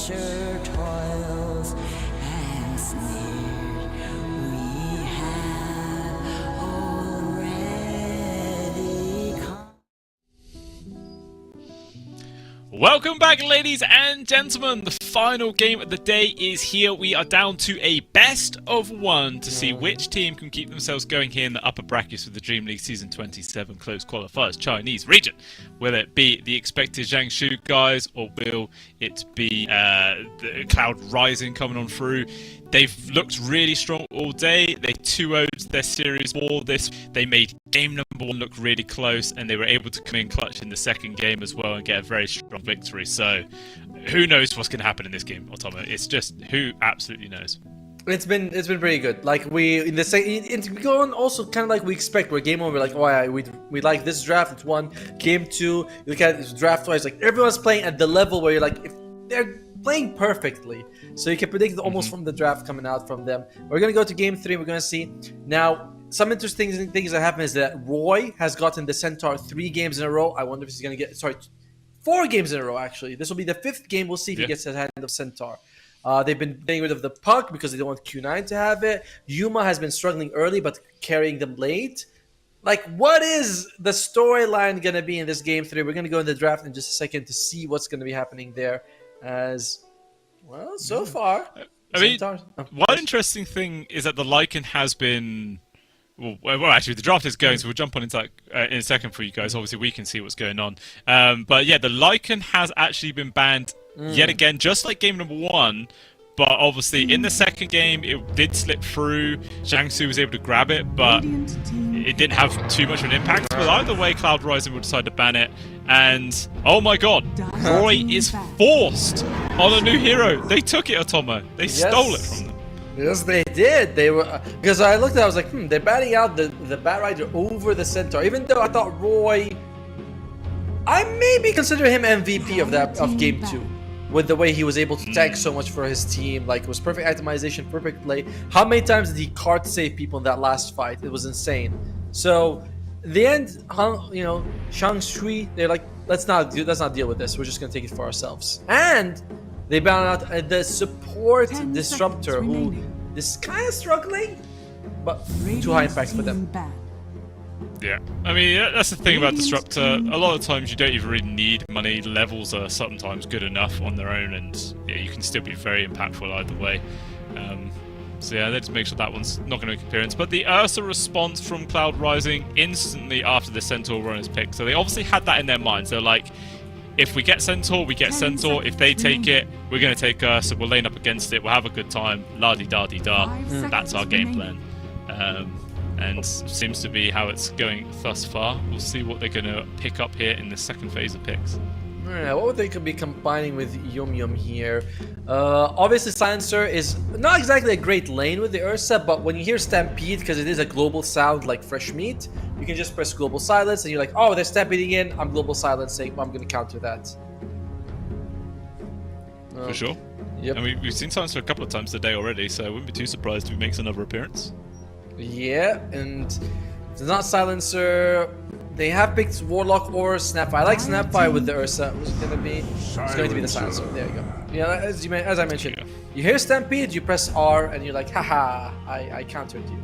pressure toils and sneered, we have already come. Welcome back, ladies and gentlemen. The final game of the day is here. We are down to a best of one to see which team can keep themselves going here in the upper brackets of the Dream League Season 27 Close Qualifiers Chinese region. Will it be the expected Jiangsu guys, or will it be the Cloud Rising coming on through? They've looked really strong all day. They 2-0'd their series for this. They made game number 1 look really close, and they were able to come in clutch in the second game as well and get a very strong victory. So, who knows what's going to happen in this game, Otomo? It's just who absolutely knows. It's been pretty good. Like we in the it's going also kind of like we expect. We're game 1, we're like, oh yeah, we like this draft. It's 1. Game 2, you look at it draft wise, like everyone's playing at the level where you're like, if they're playing perfectly, so you can predict it almost from the draft coming out from them. We're gonna go to game 3. We're gonna see now. Some interesting things that happen is that Roy has gotten the Centaur 3 games in a row. I wonder if he's gonna get 4 games in a row. Actually, this will be the 5th game. We'll see if he gets the hand of Centaur. They've been getting rid of the puck because they don't want Q9 to have it. Yuma has been struggling early but carrying them late. Like, what is the storyline going to be in this game 3? We're going to go in the draft in just a second to see what's going to be happening there. As, well, so far... I mean, one interesting thing is that the Lycan has been... Well, actually, the draft is going, so we'll jump on into that in a second for you guys. Obviously, we can see what's going on. But yeah, the Lycan has actually been banned yet again, just like game number 1. But obviously, in the second game, it did slip through. Jiangsu was able to grab it, but it didn't have too much of an impact. But either way, Cloud Rising will decide to ban it. And, oh my god, Roy is forced on a new hero. They took it, Otomo. They stole it from them. Yes, they did. They were because I looked at it, I was like, they're batting out the Bat Rider over the Centaur. Even though I thought Roy, I maybe consider him MVP of game 2. With the way he was able to tank so much for his team. Like, it was perfect itemization, perfect play. How many times did he card save people in that last fight? It was insane. So, the end, you know, Shang Shui, they're like, let's not deal with this. We're just gonna take it for ourselves. And they banned out the support disruptor, who is kind of struggling, but too high impact for them. Yeah, I mean, that's the thing about Disruptor. A lot of times you don't even really need money. Levels are sometimes good enough on their own, and yeah, you can still be very impactful either way. So yeah, let's make sure that one's not going to make an appearance. But the Ursa response from Cloud Rising instantly after the Centaur run is picked. So they obviously had that in their minds. They're like, if we get Centaur, we get Centaur. If they take it, we're going to take Ursa. We'll lane up against it. We'll have a good time. La-di-da-di-da. That's our game plan. And seems to be how it's going thus far. We'll see what they're going to pick up here in the second phase of picks. Yeah, what would they could be combining with Yum Yum here? Obviously, Silencer is not exactly a great lane with the Ursa, but when you hear Stampede, because it is a global sound like fresh meat, you can just press Global Silence, and you're like, oh, they're stampeding in, I'm Global Silencing, I'm going to counter that. For sure. Yep. And we've seen Silencer a couple of times today already, so I wouldn't be too surprised if he makes another appearance. Yeah, and it's not Silencer. They have picked Warlock or Snapfire. I like Snapfire with the Ursa. Who's it gonna be? It's going to be the Silencer. There you go. Yeah, as I mentioned, you hear Stampede, you press R, and you're like, haha, I countered you.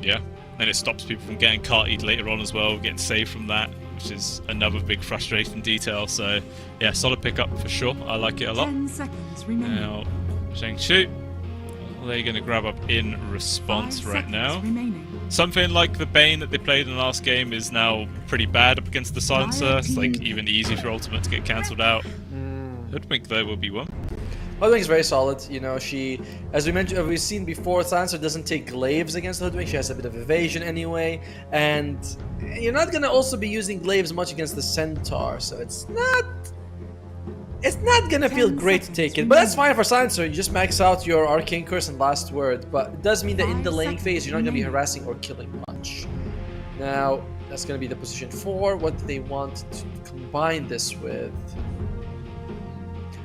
Yeah, and it stops people from getting carted later on as well, getting saved from that, which is another big frustrating detail. So, yeah, solid pickup for sure. I like it a lot. 10 seconds remaining. Now, Jiangsu. They're going to grab up in response right now. Something like the Bane that they played in the last game is now pretty bad up against the Silencer. It's like even easy for Ultimate to get cancelled out. Hoodwink though will be one. Hoodwink is very solid. You know, she, as we mentioned, we've seen before, Silencer doesn't take glaives against Hoodwink. She has a bit of evasion anyway, and you're not going to also be using glaives much against the Centaur, so it's not gonna feel great to take it, but that's fine for Silencer. You just max out your Arcane Curse and Last Word, but it does mean that in the laning phase, you're not gonna be harassing or killing much. Now, that's gonna be the position 4. What do they want to combine this with?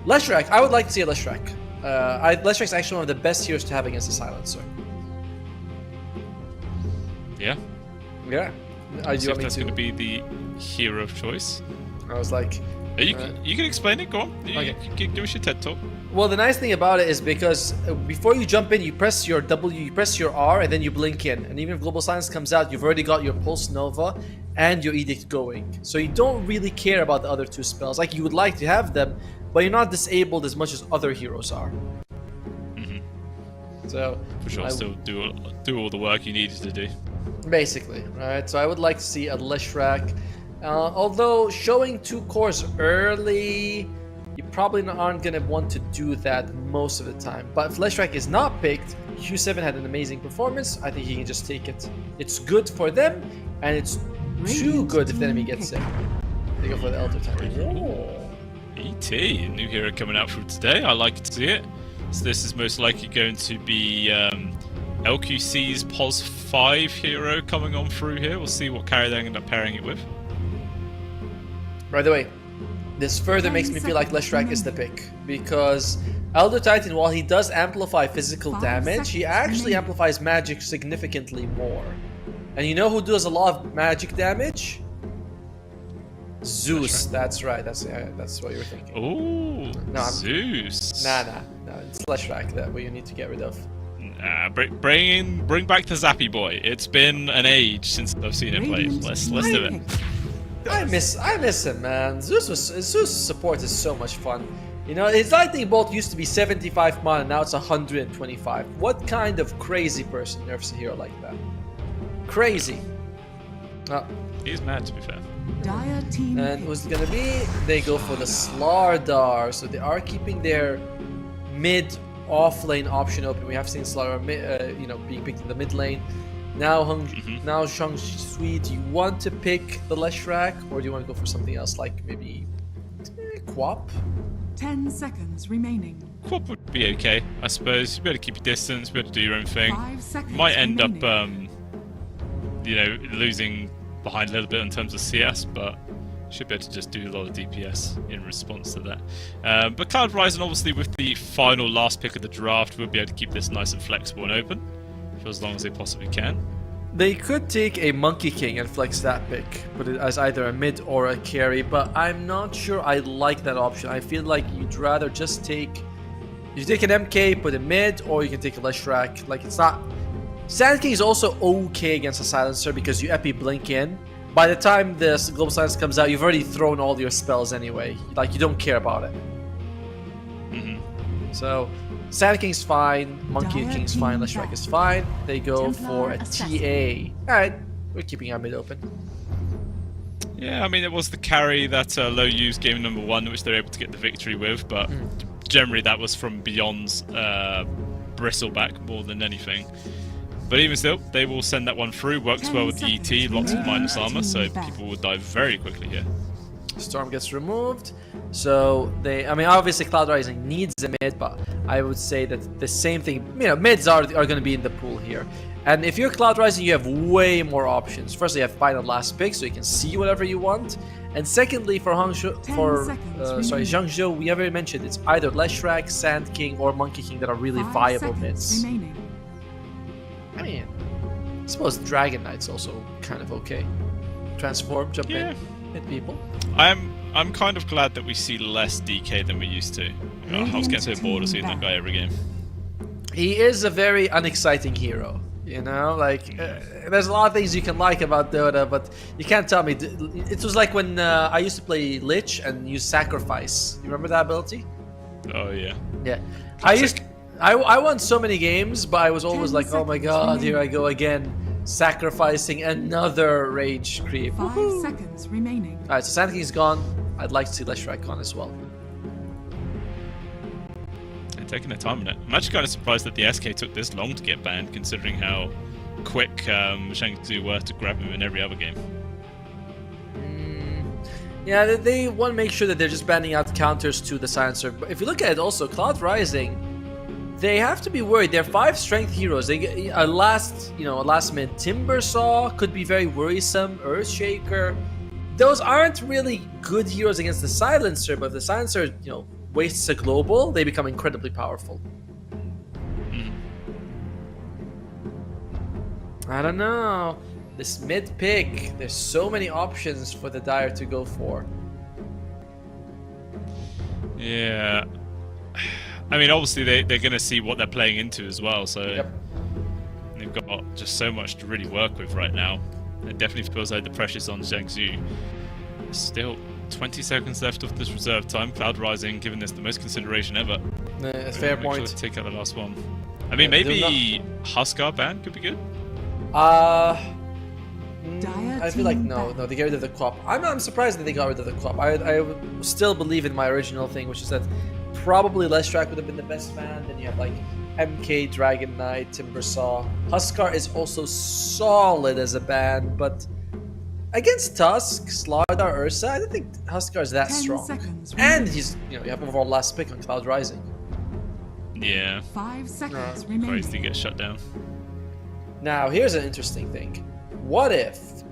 Leshrac. I would like to see a Leshrac. Leshrac's actually one of the best heroes to have against the Silencer. Yeah. Yeah. See if that's going to be the hero of choice. I was like, You can explain it. Go on. Give us your TED talk. Well, the nice thing about it is because before you jump in, you press your W, you press your R, and then you blink in. And even if Global Silence comes out, you've already got your Pulse Nova and your Edict going. So you don't really care about the other two spells. Like, you would like to have them, but you're not disabled as much as other heroes are. So for sure, still do all the work you needed to do. Basically, right? So I would like to see a Leshrac. Although showing 2 cores early, you probably aren't going to want to do that most of the time. But if Leshrac is not picked, Q7 had an amazing performance. I think he can just take it. It's good for them, and it's too good if the enemy gets sick. They go for the Elder Titan. ET, new hero coming out from today. I like to see it. So this is most likely going to be LQC's POS 5 hero coming on through here. We'll see what carry they end up pairing it with. By the way, this further makes me feel like Leshrac is the pick, because Elder Titan, while he does amplify physical damage, he actually amplifies magic significantly more. And you know who does a lot of magic damage? Zeus. That's right. That's what you were thinking. Ooh, no, Zeus. Nah. It's Leshrac that you need to get rid of. Bring back the Zappy boy. It's been an age since I've seen him play. Let's do it. I miss him, man. Zeus support is so much fun. You know, his lightning bolt used to be 75 mana, now it's 125. What kind of crazy person nerfs a hero like that? Crazy. He's mad, to be fair. And who's it gonna be? They go for the Slardar, so they are keeping their mid off lane option open. We have seen Slardar, being picked in the mid lane. Now, Shang Sui, do you want to pick the Leshrac, or do you want to go for something else, like maybe Quap? 10 seconds remaining. Quap would be okay, I suppose. You better keep your distance, be able to do your own thing. 5 seconds Might end remaining. up, losing behind a little bit in terms of CS, but should be able to just do a lot of DPS in response to that. But Cloud Rising, obviously, with the final last pick of the draft, will be able to keep this nice and flexible and open for as long as they possibly can. They could take a Monkey King and flex that pick, put it as either a mid or a carry, but I'm not sure I like that option. I feel like you'd rather just take... You take an MK, put a mid, or you can take a Leshrac. Like, it's not... Sand King is also okay against a Silencer because you Epi Blink in. By the time the Global Silence comes out, you've already thrown all your spells anyway. Like, you don't care about it. So, Sand King's fine, Monkey King's fine, Leshrac is fine. They go for a TA. Alright, we're keeping our mid open. Yeah, I mean, it was the carry that Low used game number 1, which they're able to get the victory with, but generally that was from Beyond's Bristleback more than anything. But even still, they will send that one through. Works well with the ET, lots of minus armor, so people will die very quickly here. Storm gets removed, so obviously Cloud Rising needs a mid, but I would say that the same thing, mids are going to be in the pool here. And if you're Cloud Rising, you have way more options. First, you have final last pick, so you can see whatever you want. And secondly, for Zhangzhou, we already mentioned it's either Leshrac, Sand King, or Monkey King that are really viable mids. I mean, I suppose Dragon Knight's also kind of okay. Transform, jump in, hit people. I'm kind of glad that we see less DK than we used to. I was getting so bored of seeing that guy every game. He is a very unexciting hero. There's a lot of things you can like about Dota, but you can't tell me. It was like when I used to play Lich and use Sacrifice. You remember that ability? Oh yeah. Yeah. I won so many games, but I was always like, oh my god, here I go again, sacrificing another rage creep. 5 seconds remaining. Alright, so Sand King's gone. I'd like to see Leshrac gone as well. They're taking their time on it. I'm actually kind of surprised that the SK took this long to get banned, considering how quick Shang-Chi were to grab him in every other game. Yeah, they want to make sure that they're just banning out counters to the Silencer. But if you look at it also, Cloud Rising, they have to be worried. They're 5 strength heroes. They get a last mid Timbersaw could be very worrisome. Earthshaker, those aren't really good heroes against the Silencer. But if the Silencer, wastes a global, they become incredibly powerful. I don't know. This mid pick, there's so many options for the Dire to go for. Yeah. I mean, obviously they're going to see what they're playing into as well, so they've got just so much to really work with right now. It definitely feels like the pressure's on Zhengzhou. Still 20 seconds left of this reserve time. Cloud Rising giving this the most consideration ever. Fair point. Sure to take out the last one. I mean, maybe Huskar ban could be good. I feel like no, they get rid of the Quap. I'm surprised that they got rid of the Quap. I still believe in my original thing, which is that probably Leshrac would have been the best ban. Then you have like MK, Dragon Knight, Timbersaw. Huskar is also solid as a ban, but against Tusk, Slardar, Ursa, I don't think Huskar is that strong. And he's, you have overall last pick on Cloud Rising. Yeah. 5 seconds remaining. Crazy to get shut down. Now, here's an interesting thing. What if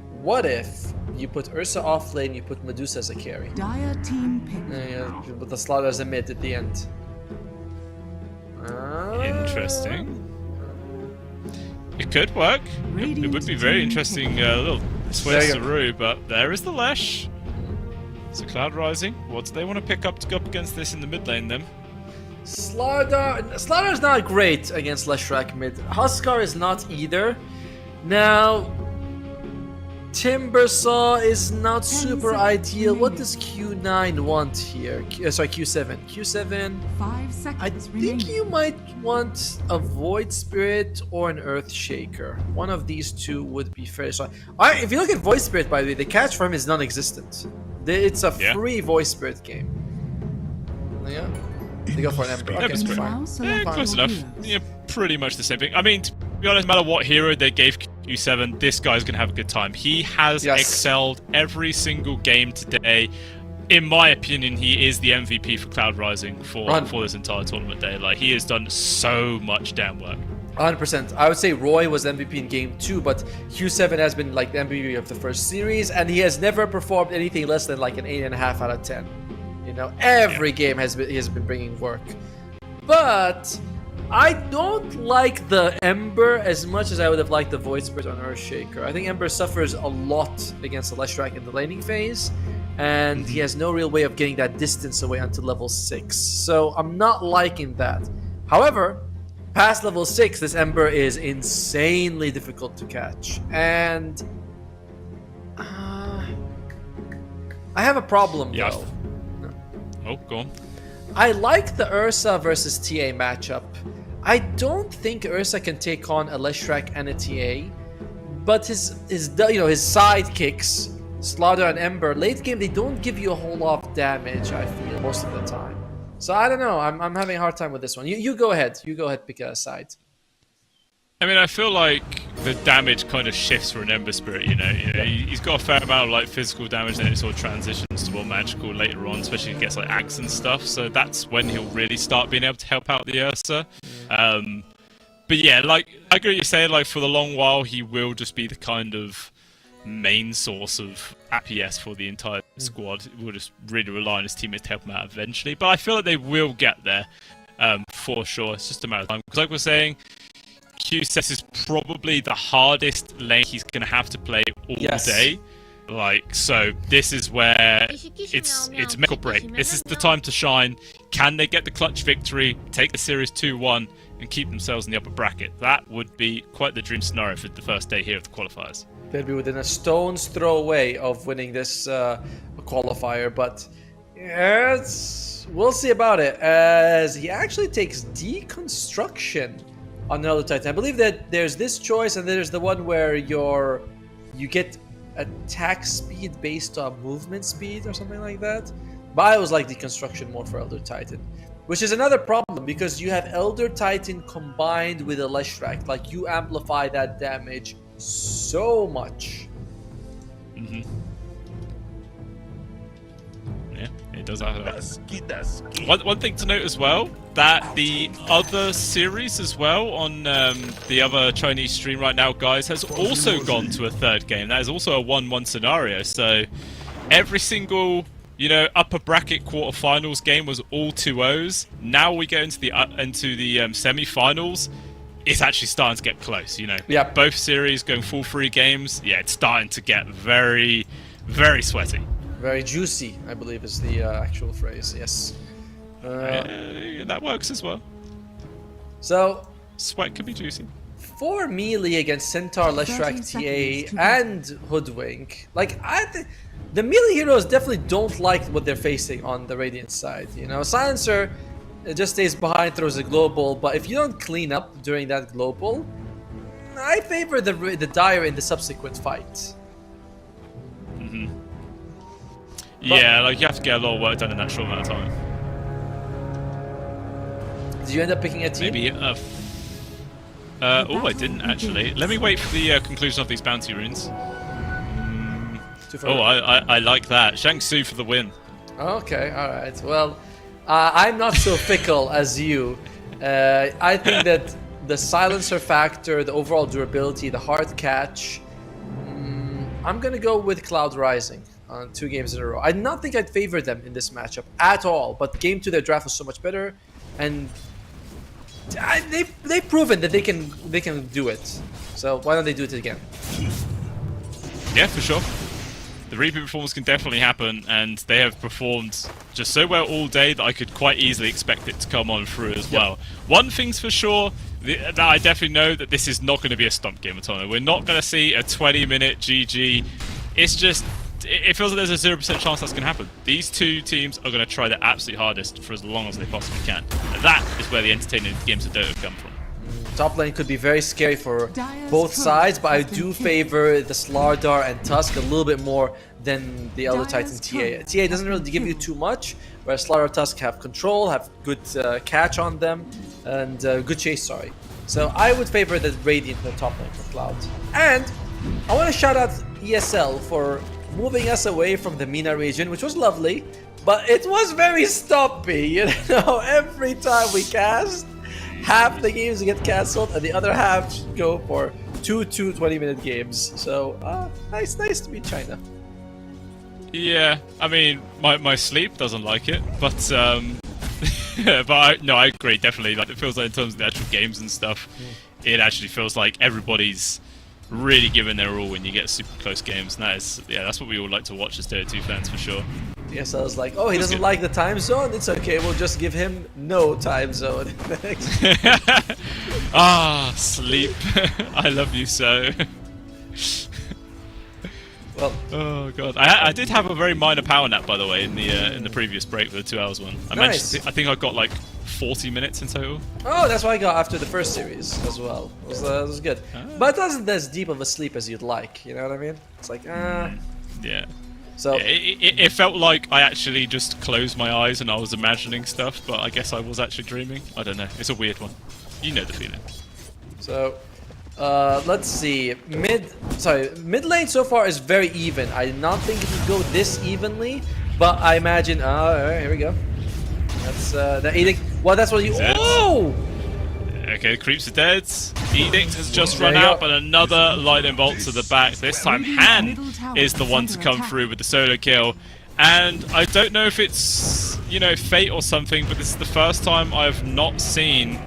you put Ursa off lane, you put Medusa as a carry? Dire team pick. With the Slaughter as a mid at the end. Interesting. It could work. It would be very interesting little twist through, but there is the Lesh. So Cloud Rising, what do they want to pick up to go up against this in the mid lane then? Slardar is not great against Leshrac mid. Huskar is not either. Now, Timbersaw is not super ideal. What does Q9 want here? Sorry, Q7. Q7. 5 seconds I think you might want a Void Spirit or an Earth Shaker. One of these two would be fair. So, if you look at Void Spirit, by the way, the catch for him is non-existent. It's a free Void Spirit game. Yeah. They go for an Ember. Okay, close enough. Yeah, pretty much the same thing. I mean, to be honest, no matter what hero they gave Q7, this guy's gonna have a good time. He has excelled every single game today. In my opinion, he is the MVP for Cloud Rising for this entire tournament day. Like, he has done so much damn work. 100%. I would say Roy was MVP in game 2, but Q7 has been like the MVP of the first series, and he has never performed anything less than like an 8.5 out of 10. Every game he has been bringing work. But I don't like the Ember as much as I would have liked the Void Spirit on Earthshaker. I think Ember suffers a lot against the Leshrac in the laning phase, and he has no real way of getting that distance away until level 6. So I'm not liking that. However, past level 6, this Ember is insanely difficult to catch. And I have a problem though. Oh, go on. I like the Ursa versus TA matchup. I don't think Ursa can take on a Leshrac and a TA, but his sidekicks, Slaughter and Ember, late game they don't give you a whole lot of damage. I feel most of the time. So I don't know. I'm having a hard time with this one. You go ahead. You go ahead. Pick a side. I mean, I feel like the damage kind of shifts for an Ember Spirit, he's got a fair amount of like physical damage, and it sort of transitions to more magical later on, especially if he gets like axe and stuff, so that's when he'll really start being able to help out the Ursa. But yeah, like, I agree what you're saying, like, for the long while, he will just be the kind of main source of APS for the entire squad. We'll just really rely on his teammates to help him out eventually, but I feel like they will get there, for sure. It's just a matter of time, because like we're saying, Q6 is probably the hardest lane he's going to have to play all day. Like, so this is where it's make or break. This is the time to shine. Can they get the clutch victory, take the series 2-1, and keep themselves in the upper bracket? That would be quite the dream scenario for the first day here of the qualifiers. They'd be within a stone's throw away of winning this qualifier, but we'll see about it, as he actually takes Deconstruction on another Titan. I believe that there's this choice, and there's the one where you get attack speed based on movement speed or something like that. But I always like Deconstruction more for Elder Titan, which is another problem because you have Elder Titan combined with a Leshrac. Like, you amplify that damage so much. Yeah, it does have that. One thing to note as well, that the other series as well on the other Chinese stream right now, guys, has also gone to a third game. That is also a 1-1 scenario. So every single upper bracket quarterfinals game was all 2-0s. Now we go into the semi-finals. It's actually starting to get close. Both series going full 3 games. Yeah, it's starting to get very, very sweaty. Very juicy, I believe is the actual phrase. Yes. That works as well. So sweat can be juicy. For melee against Centaur, Leshrac, TA, and Hoodwink, like the melee heroes definitely don't like what they're facing on the Radiant side. You know, Silencer just stays behind, throws a global, but if you don't clean up during that global, I favor the Dire in the subsequent fight. Yeah, like you have to get a lot of work done in that short amount of time. Did you end up picking a team? Maybe I didn't actually. Let me wait for the conclusion of these bounty runes. I like that. Shang Tsung for the win. Okay, alright. Well, I'm not so fickle as you. I think that the silencer factor, the overall durability, the hard catch, I'm gonna go with Cloud Rising on 2 games in a row. I do not think I'd favor them in this matchup at all, but game 2 their draft was so much better, and they've proven that they can do it. So why don't they do it again? Yeah, for sure. The repeat performance can definitely happen, and they have performed just so well all day that I could quite easily expect it to come on through as well. One thing's for sure, that I definitely know that this is not going to be a stomp game at all. We're not going to see a 20-minute GG. It's just, it feels like there's a 0% chance that's going to happen. These two teams are going to try their absolute hardest for as long as they possibly can. And that is where the entertaining games of Dota come from. Top lane could be very scary for both sides, but I do favor the Slardar and Tusk a little bit more than the Elder Titan TA. TA doesn't really give you too much, whereas Slardar Tusk have control, have good catch on them, and good chase, sorry. So I would favor the Radiant in the top lane for Cloud. And I want to shout out ESL for moving us away from the MENA region, which was lovely, but it was very stoppy, you know, every time we cast, half the games get cancelled and the other half go for two 20-minute games. So nice to meet China. Yeah, I mean my sleep doesn't like it, but but I agree definitely. Like, it feels like in terms of the actual games and stuff, it actually feels like everybody's really giving their all when you get super close games. And that's what we all like to watch as Dota 2 fans for sure. Yes, I was like, oh, he doesn't like the time zone? It's okay, we'll just give him no time zone. Sleep. I love you so. Well, oh god, I did have a very minor power nap, by the way, in the previous break for the 2 hours one. I think I got like 40 minutes in total. Oh, that's what I got after the first series as well. It was good, but it wasn't as deep of a sleep as you'd like. You know what I mean? It's like yeah. So it felt like I actually just closed my eyes and I was imagining stuff, but I guess I was actually dreaming. I don't know. It's a weird one. You know the feeling. So let's see. Mid lane so far is very even. I did not think it would go this evenly, but I imagine. Alright, here we go. That's the edict. Well, that's what you. Oh! Okay, creeps are dead. Edict has just run out, but another lightning bolt to the back. This time, Han is the one to come through with the solo kill. And I don't know if it's, you know, fate or something, but this is the first time I've not seen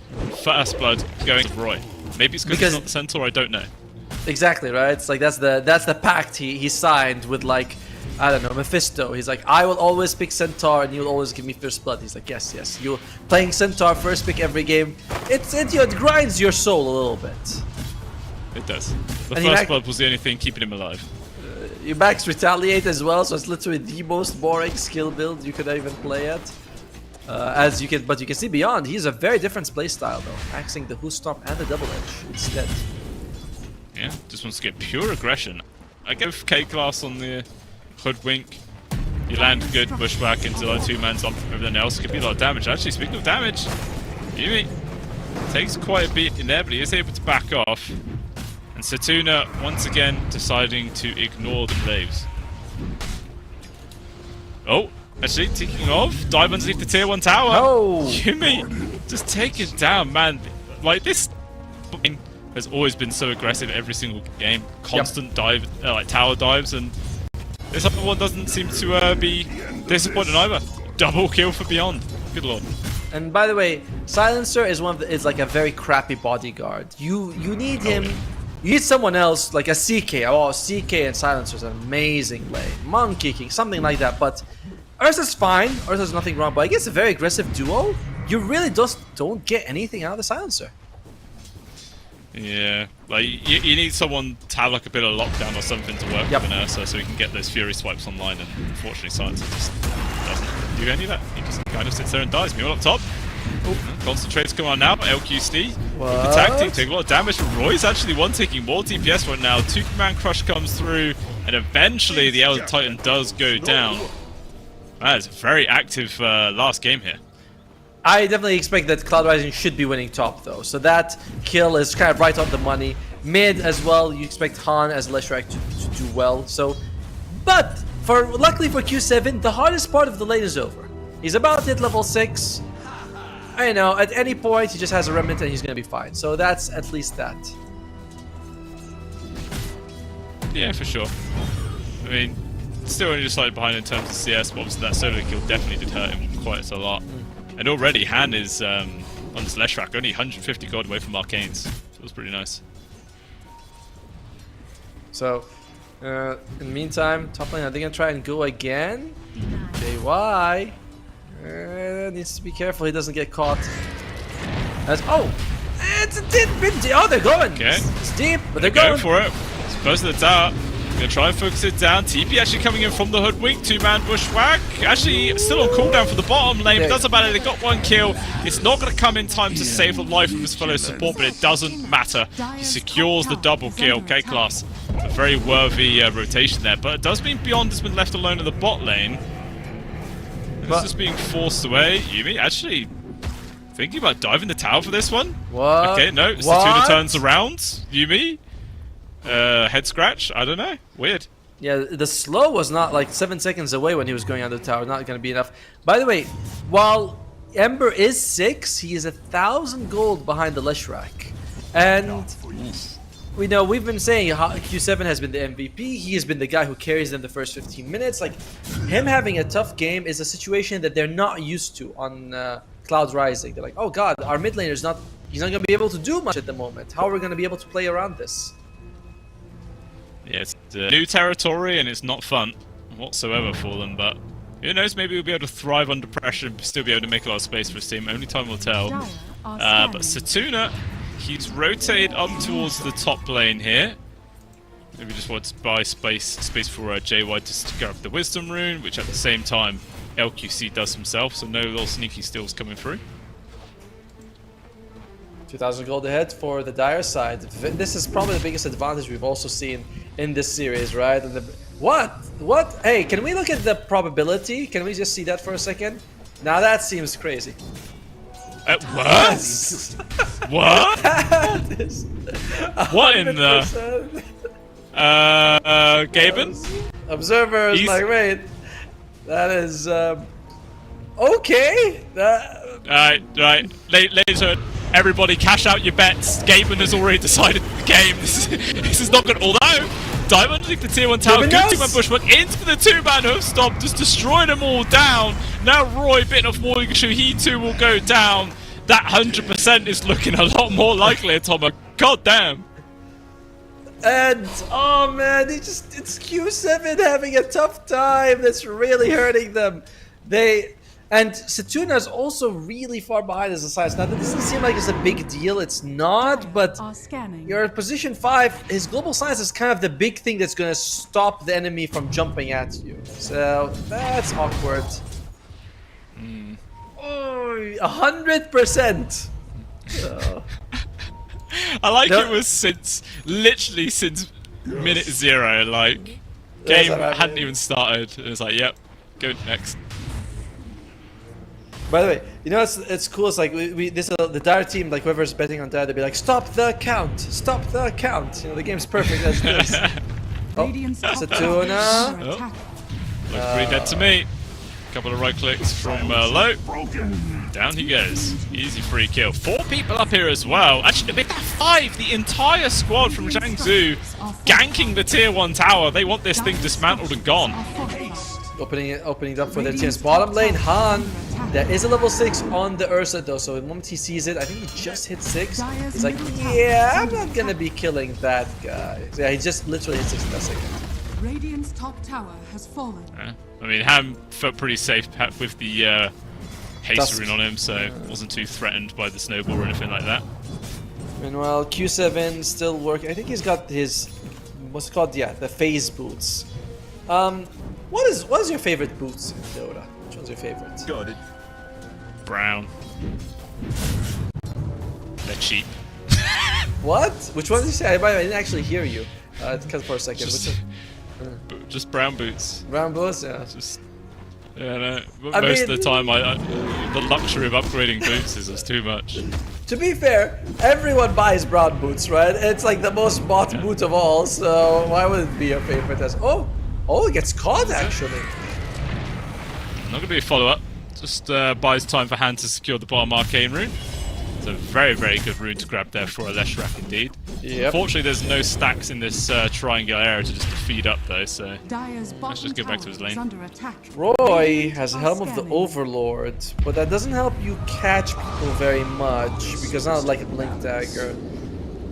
First Blood going to Roy. Maybe it's because he's not the Centaur, I don't know. Exactly, right? It's like that's the pact he signed with, like, I don't know, Mephisto. He's like, I will always pick Centaur and you'll always give me First Blood. He's like, yes. You're playing Centaur first pick every game. It grinds your soul a little bit. It does. The First Blood was the only thing keeping him alive. Your backs Retaliate as well, so it's literally the most boring skill build you could even play at. But you can see beyond, he's a very different playstyle though, axing the Who Stomp and the Double Edge instead. Yeah, just wants to get pure aggression. I give K-Class on the Hoodwink. You land good bushwhack into like 2-man's on everything else. Could be a lot of damage. Actually, speaking of damage, Yumi takes quite a beat in there, but he is able to back off. And Satuna once again deciding to ignore the waves. Oh, actually, taking off. Dive underneath the tier 1 tower. Oh! Yumi, just take it down, man. Like, this game has always been so aggressive every single game. Constant dive, like tower dives, and this other one doesn't seem to be disappointing either. Double kill for Beyond. Good lord. And by the way, Silencer is like a very crappy bodyguard. You need him You need someone else, like a CK. Oh, CK and Silencer is an amazing lane. Monkey King, something like that. But Ursa's fine. Ursa's nothing wrong. But against a very aggressive duo, you really just don't get anything out of the Silencer. Yeah, like you need someone to have like a bit of lockdown or something to work with an Ursa so he can get those Fury swipes online, and unfortunately Silencer just doesn't do any of that. He just kind of sits there and dies. Meanwhile up top, concentrates come on now, LQC. The tag team take a lot of damage from Roy's actually one taking more DPS right now. 2-man crush comes through, and eventually the Elder Titan does go down. That is a very active last game here. I definitely expect that Cloud Rising should be winning top though, so that kill is kind of right on the money. Mid as well, you expect Han as Leshrac to do well. So, but luckily for Q7, the hardest part of the lane is over. He's about to hit level 6. I know, at any point he just has a remnant and he's gonna be fine. So that's at least that. Yeah, for sure. I mean, still only just slightly behind in terms of CS, but obviously that solo kill definitely did hurt him quite a lot. And already Han is on this Leshrac, only 150 gold away from Arcanes. So it was pretty nice. So, in the meantime, top lane, are they gonna try and go again? JY needs to be careful he doesn't get caught. It's a bit deep. Oh, they're going. Okay. It's deep, but they're going for it. It's close to the tower. Gonna try and focus it down. TP actually coming in from the hoodwink. 2-man bushwhack. Actually, still on cooldown for the bottom lane. But doesn't matter. They got one kill. It's not gonna come in time to save the life of his fellow support, but it doesn't matter. He secures the double kill. K-Class. A very worthy rotation there. But it does mean Beyond has been left alone in the bot lane. This is being forced away. Yuumi actually thinking about diving the tower for this one. What? Okay, no. Satuna turns around. Yuumi. Head scratch? I don't know. Weird. Yeah, the slow was not like 7 seconds away when he was going under the tower. Not going to be enough. By the way, while Ember is 6, he is 1,000 gold behind the Leshrac. And we know we've been saying Q7 has been the MVP. He has been the guy who carries them the first 15 minutes. Like, him having a tough game is a situation that they're not used to on Cloud Rising. They're like, oh god, our mid laner is not... He's not going to be able to do much at the moment. How are we going to be able to play around this? Yeah, it's new territory and it's not fun whatsoever for them, but who knows, maybe we'll be able to thrive under pressure and still be able to make a lot of space for his team. Only time will tell. But Satuna, he's rotated up towards the top lane here. Maybe just wants to buy space for JY to grab the Wisdom Rune, which at the same time LQC does himself, so no little sneaky steals coming through. 2,000 gold ahead for the Dire side. This is probably the biggest advantage we've also seen in this series, right? And what? Hey, can we look at the probability? Can we just see that for a second? Now that seems crazy. What? What? What in the... Gaben? Observer is like, wait. That is, okay. Right. Later, everybody cash out your bets. Gaben has already decided the game. This is not good. Although, Diamond took the tier 1 tower. Good 2-man bushwhack into the 2-man hoof stop. Just destroyed them all down. Now Roy, bit of warning issue. He too will go down. That 100% is looking a lot more likely, Tomo. God damn. And, oh man, it's Q7 having a tough time. That's really hurting them. And Satuna is also really far behind as a size. Now, that doesn't seem like it's a big deal. It's not, but you're at position 5. His global size is kind of the big thing that's going to stop the enemy from jumping at you. So, that's awkward. 100%. I like it was literally since minute 0, like, game hadn't even started. It was like, yep, go next. By the way, you know it's cool. It's like the Dire team, like whoever's betting on Dire, they'll be like, stop the count, stop the count. You know, the game's perfect as this. Satuna. Looks pretty dead to me. Couple of right clicks from low. Down he goes. Easy free kill. 4 people up here as well. Actually, with that 5, the entire squad from Jiangsu ganking the tier 1 tower. They want this thing dismantled and gone. Opening it up for their team's bottom lane. Han There is a level 6 on the Ursa though, so the moment he sees it, I think he just hit 6. He's like, yeah, I'm not gonna be killing that guy. So yeah, he just literally hit 6 in that second. Radiant's top tower has fallen. I mean, Ham felt pretty safe with the haste rune on him, so wasn't too threatened by the snowball or anything like that. Meanwhile, Q7 still working. I think he's got his, what's it called? Yeah, the phase boots. What is your favorite boots in Dota? Which one's your favorite? Got it. Brown. They're cheap. What? Which one did you say? I didn't actually hear you. It cut for a second. Just brown boots. Brown boots, yeah. No. Most of the time, the luxury of upgrading boots is just too much. To be fair, everyone buys brown boots, right? It's like the most bought boot of all, so why would it be your favorite? Oh, it gets caught actually. Not gonna be a follow-up. Just buys time for hand to secure the bottom arcane rune. It's a very, very good rune to grab there for a Leshrac indeed. Yep. Unfortunately, there's no stacks in this triangular area to just feed up though, so let's just go back to his lane. Roy has Helm of the Overlord, but that doesn't help you catch people very much because not like a Blink Dagger.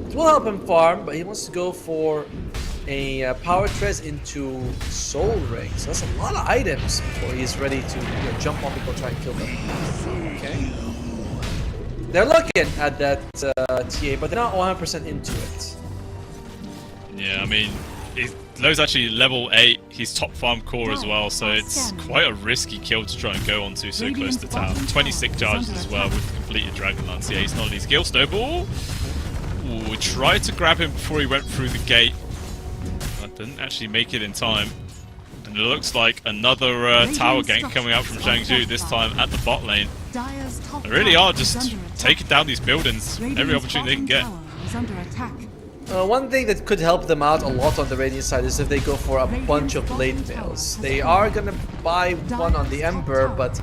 It will help him farm, but he wants to go for a Power Tres into Soul Ring. So that's a lot of items before he's ready to jump on people and try and kill them. Okay. They're looking at that TA, but they're not 100% into it. Yeah, I mean, Lowe's actually level 8, he's top farm core as well, so it's quite a risky kill to try and go onto so close to tower. 26 charges as well with completed Dragon Lance. Yeah, he's not an easy kill. Snowball! Ooh, we tried to grab him before he went through the gate. I didn't actually make it in time. And it looks like another tower gank coming out from Zhangzhou, this time at the bot lane. They really are just taking down these buildings every opportunity they can get. One thing that could help them out a lot on the Radiant side is if they go for a bunch of blade mails. They are gonna buy one on the Ember, but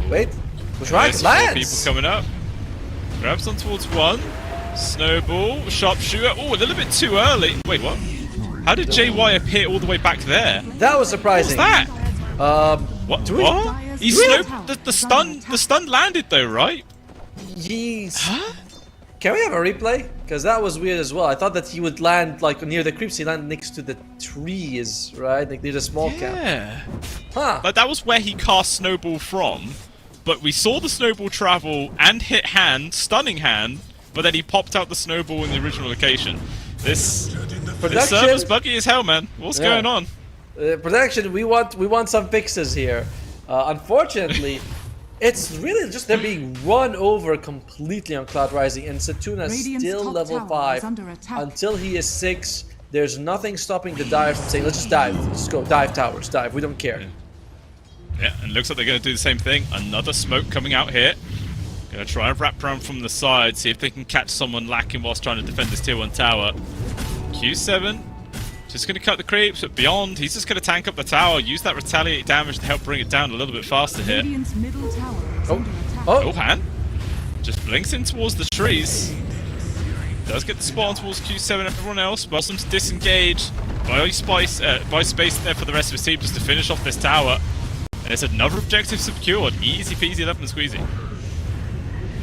wait, There's 4 people coming up. Grabs on towards one. Snowball, sharpshooter. Oh, a little bit too early. Wait, what? How did JY appear all the way back there? That was surprising. What was that? What? He the stun landed though, right? Jeez. Huh? Can we have a replay? Because that was weird as well. I thought that he would land like near the creeps. He landed next to the trees, right? Like near the small camp. Yeah. Huh. Like that was where he cast Snowball from, but we saw the Snowball travel and hit hand, stunning hand, but then he popped out the Snowball in the original location. This server's buggy as hell, man. What's going on? Production, we want some fixes here. Unfortunately, it's really just they're being run over completely on Cloud Rising, and Satuna still level 5. Until he is 6, there's nothing stopping the dive from saying, let's just dive. Let's go dive towers, dive. We don't care. Yeah, and it looks like they're going to do the same thing. Another smoke coming out here. Gonna try and wrap around from the side, see if they can catch someone lacking whilst trying to defend this tier 1 tower. Q7, just gonna cut the creeps, but beyond, he's just gonna tank up the tower, use that retaliate damage to help bring it down a little bit faster here. Han just blinks in towards the trees. Does get the spot on towards Q7 and everyone else, but to disengage. Buy space there for the rest of his team just to finish off this tower. And there's another objective secured. Easy peasy, lemon squeezy.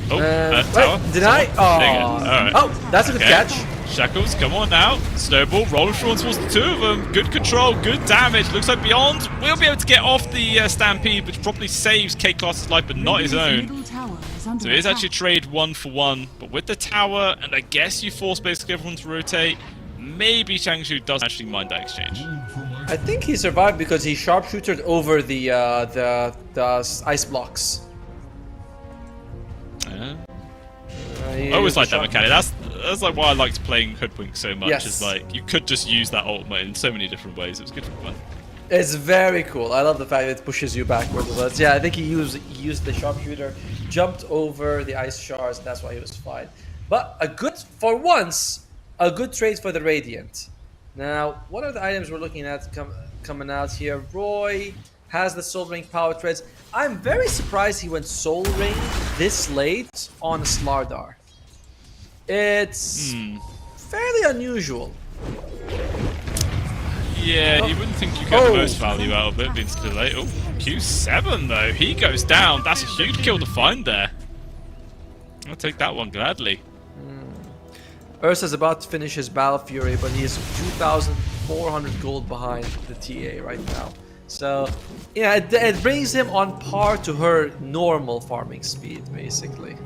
Tower. Did I? Right. Oh, that's a good catch. Shackles, come on now. Snowball rolling through towards the 2 of them. Good control, good damage. Looks like Beyond will be able to get off the Stampede, which probably saves K-Class's life, but not his own. So it is actually trade 1 for 1, but with the tower, and I guess you force basically everyone to rotate, maybe Zhangzhou does actually mind that exchange. I think he survived because he sharpshootered over the ice blocks. I always like that mechanic. That's like why I liked playing Hoodwink so much. Yes. Is like you could just use that ultimate in so many different ways. It was good for fun. It's very cool. I love the fact that it pushes you backwards. But yeah, I think he used the sharpshooter, jumped over the ice shards, and that's why he was fine. But for once, a good trade for the Radiant. Now, what are the items we're looking at coming out here? Roy has the Soul Ring Power Treads. I'm very surprised he went Soul Ring this late on Slardar. It's fairly unusual. Yeah, you wouldn't think you get the most value out of it being too late. Oh, Q7 though, he goes down. That's a huge kill to find there. I'll take that one gladly. Ursa's about to finish his Battle Fury, but he is 2,400 gold behind the TA right now. So, yeah, it brings him on par to her normal farming speed, basically.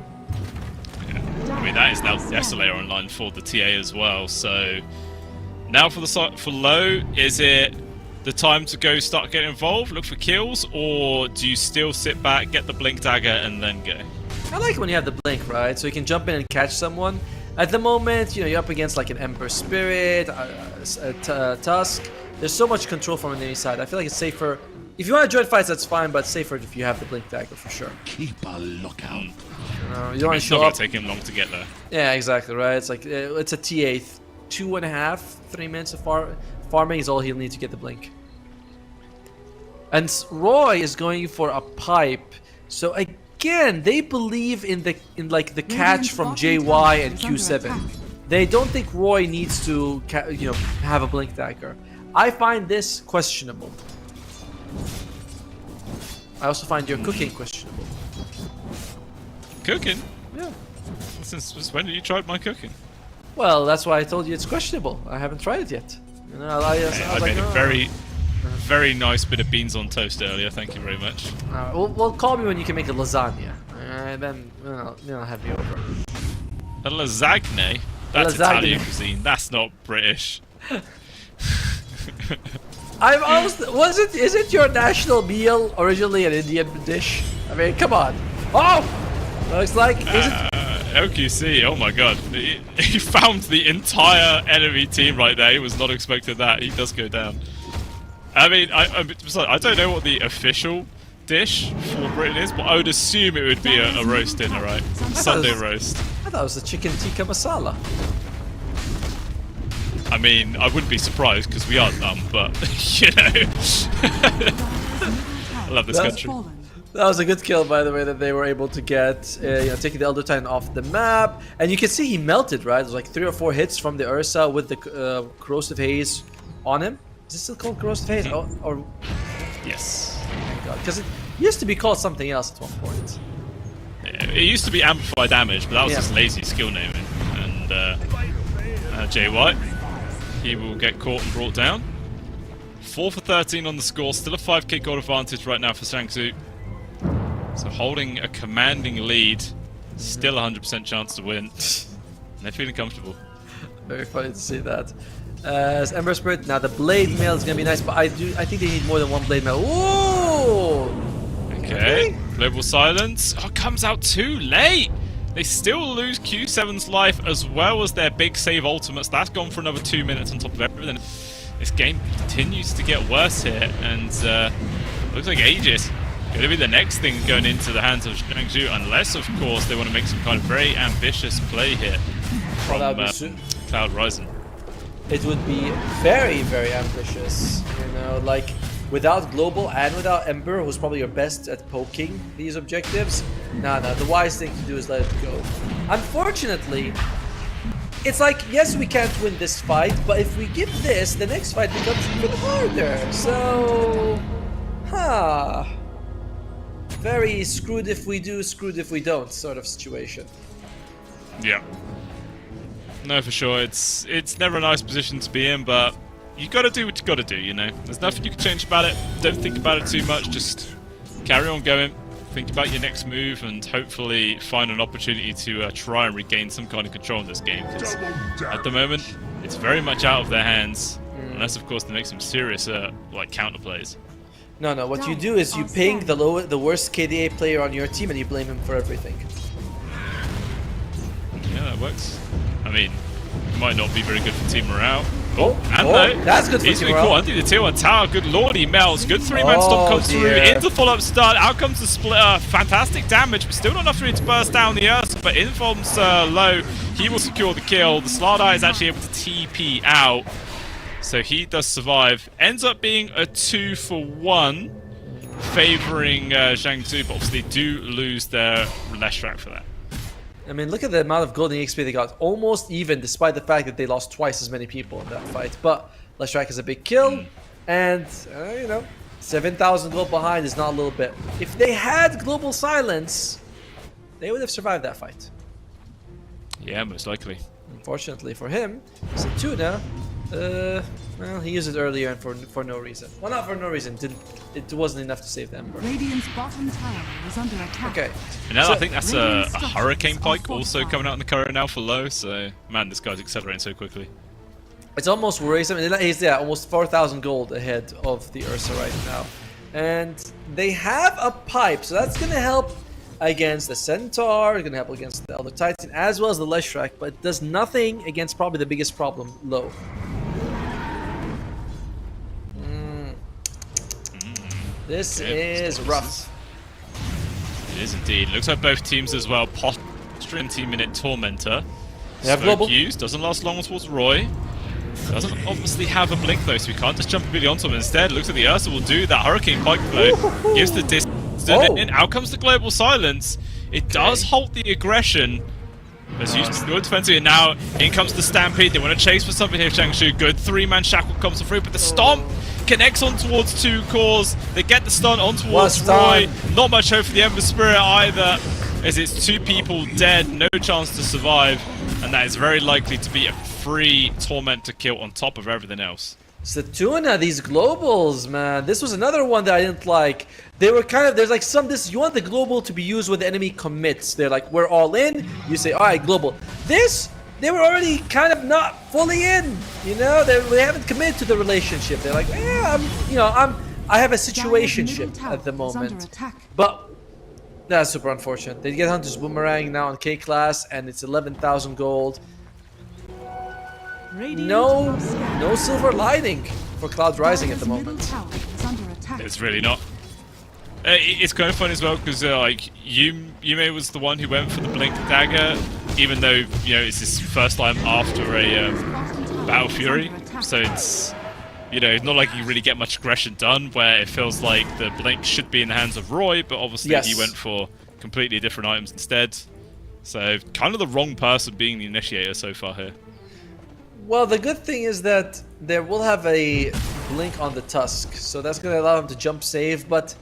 Yeah. I mean, that is now Desolator online for the TA as well. So, now for low, is it the time to go start getting involved, look for kills, or do you still sit back, get the Blink Dagger, and then go? I like when you have the blink, right? So you can jump in and catch someone. At the moment, you know, you're up against like an Ember Spirit, a Tusk. There's so much control from an enemy side. I feel like it's safer. If you want to join fights, that's fine, but it's safer if you have the Blink Dagger for sure. Keep a lookout. You don't want to show up. It's not going to take him long to get there. Yeah, exactly, right? It's like, it's a TA. 2.5, 3 minutes of farming is all he'll need to get the Blink. And Roy is going for a pipe. So again, they believe in the catch from JY and Q7. They don't think Roy needs to have a Blink Dagger. I find this questionable. I also find your cooking questionable. Cooking? Yeah. Since when did you try my cooking? Well, that's why I told you it's questionable. I haven't tried it yet. You know, I made a very nice bit of beans on toast earlier. Thank you very much. Well, call me when you can make a lasagna. Then I'll have you over. A lasagne? That's Italian cuisine. That's not British. Is it your national meal originally an Indian dish? I mean, come on. Oh! Looks like, is it? LQC, oh my god. He found the entire enemy team right there. He was not expecting that. He does go down. I mean, I don't know what the official dish for Britain is, but I would assume it would be a roast dinner, right? Sunday roast. I thought it was the chicken tikka masala. I mean, I wouldn't be surprised because we are dumb, but you know. I love this country. That was a good kill, by the way, that they were able to get, taking the Elder Titan off the map. And you can see he melted, right? There's like 3 or 4 hits from the Ursa with the Corrosive Haze on him. Is it still called Corrosive Haze? Or yes. Oh my god, because it used to be called something else at one point. Yeah, it used to be Amplified Damage, but that was just lazy skill naming. And Jay White, he will get caught and brought down. 4 for 13 on the score, still a 5k gold advantage right now for Shang-Tzu. So holding a commanding lead, still 100% chance to win. And they're feeling comfortable. Very funny to see that. As Ember Spirit, now the Blade Mail is gonna be nice, but I think they need more than one Blade Mail. Ooh! Okay, Global Silence. Oh, comes out too late! They still lose Q7's life as well as their big save ultimates. That's gone for another 2 minutes on top of everything. This game continues to get worse here, and looks like Aegis going to be the next thing going into the hands of Shang-Tzu, unless, of course, they want to make some kind of very ambitious play here from Cloud Rising. It would be very, very ambitious, you know, like without Global and without Ember, who's probably your best at poking these objectives. Nah, the wise thing to do is let it go. Unfortunately, it's like, yes, we can't win this fight, but if we give this, the next fight becomes even harder. So, very screwed if we do, screwed if we don't sort of situation. Yeah. No, for sure. It's never a nice position to be in, but you gotta do what you gotta do, you know? There's nothing you can change about it. Don't think about it too much. Just carry on going. Think about your next move and hopefully find an opportunity to try and regain some kind of control in this game. Because at the moment, it's very much out of their hands. Unless, of course, they make some serious counterplays. No, what you do is you ping the worst KDA player on your team and you blame him for everything. Yeah, that works. I mean, it might not be very good for team morale. That's good for he's team really morale. cool. Under the tier 1 tower, good lord, he melts. Good 3-man stomp comes through into follow-up stun. Out comes the splitter. Fantastic damage, but still not enough for him to burst down the earth. But in from Low, he will secure the kill. The Slardai is actually able to TP out. So he does survive. Ends up being a 2-for-1, favoring Shang-Tzu, but obviously they do lose their Leshrac for that. I mean, look at the amount of golden XP they got. Almost even, despite the fact that they lost twice as many people in that fight. But, Leshrac is a big kill, and you know, 7,000 gold behind is not a little bit. If they had Global Silence, they would have survived that fight. Yeah, most likely. Unfortunately for him, Satuna, well, he used it earlier and for no reason. Well, not for no reason. It wasn't enough to save the Ember. Radiant's bottom tower is under attack. Okay. And now I think that's a Hurricane Pike also coming out in the current now for low. So, man, this guy's accelerating so quickly. It's almost worrisome. He's almost 4,000 gold ahead of the Ursa right now. And they have a pipe, so that's going to help against the Centaur, it's going to help against the Elder Titan, as well as the Leshrac, but it does nothing against probably the biggest problem, low. This is rough. It is indeed. Looks like both teams as well. Posture 20-minute Tormentor. They have global. Use doesn't last long towards Roy. Doesn't obviously have a blink though, so we can't just jump immediately onto him. Instead, looks like the Ursa will do that Hurricane Pike flow. Gives the distance. In. Out comes the Global Silence. It does halt the aggression. There's used to good defensive, and now in comes the Stampede. They want to chase for something here, Changshu. Good 3-man shackle comes through, but the Stomp connects on towards 2 cores. They get the stun on towards Roy. Not much hope for the Ember Spirit either, as it's 2 people dead, no chance to survive, and that is very likely to be a free Torment to kill on top of everything else. Satuna, these globals, man. This was another one that I didn't like. They were kind of, there's like you want the global to be used when the enemy commits. They're like, we're all in. You say, all right, global. This, they were already kind of not fully in. You know, they haven't committed to the relationship. They're like, yeah, I have a situationship at the moment. But that's super unfortunate. They get Hunter's Boomerang now on K class, and it's 11,000 gold. No silver lining for Cloud Rising at the moment. It's really not. It's kind of fun as well because like Yume was the one who went for the Blink Dagger, even though it's his first time after a Battle Fury. So it's not like you really get much aggression done. Where it feels like the Blink should be in the hands of Roy, but obviously he went for completely different items instead. So kind of the wrong person being the initiator so far here. Well, the good thing is that they will have a blink on the Tusk, so that's going to allow him to jump save, but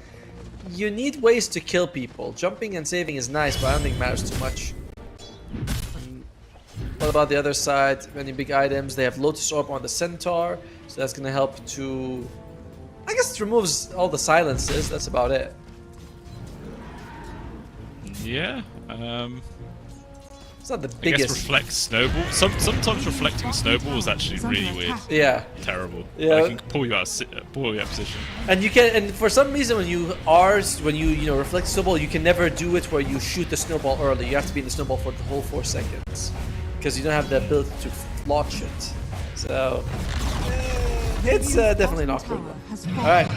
you need ways to kill people. Jumping and saving is nice, but I don't think it matters too much. What about the other side? Any big items? They have Lotus Orb on the Centaur, so that's going to help to... I guess it removes all the silences, that's about it. Yeah, it's not the biggest. I guess reflect snowball. Sometimes reflecting snowball is actually really weird. Yeah. Terrible. Yeah. Like, it can pull you out of position. And you can, and for some reason, when you reflect snowball, you can never do it where you shoot the snowball early. You have to be in the snowball for the whole 4 seconds because you don't have the ability to launch it. So it's definitely an awkward one. All right.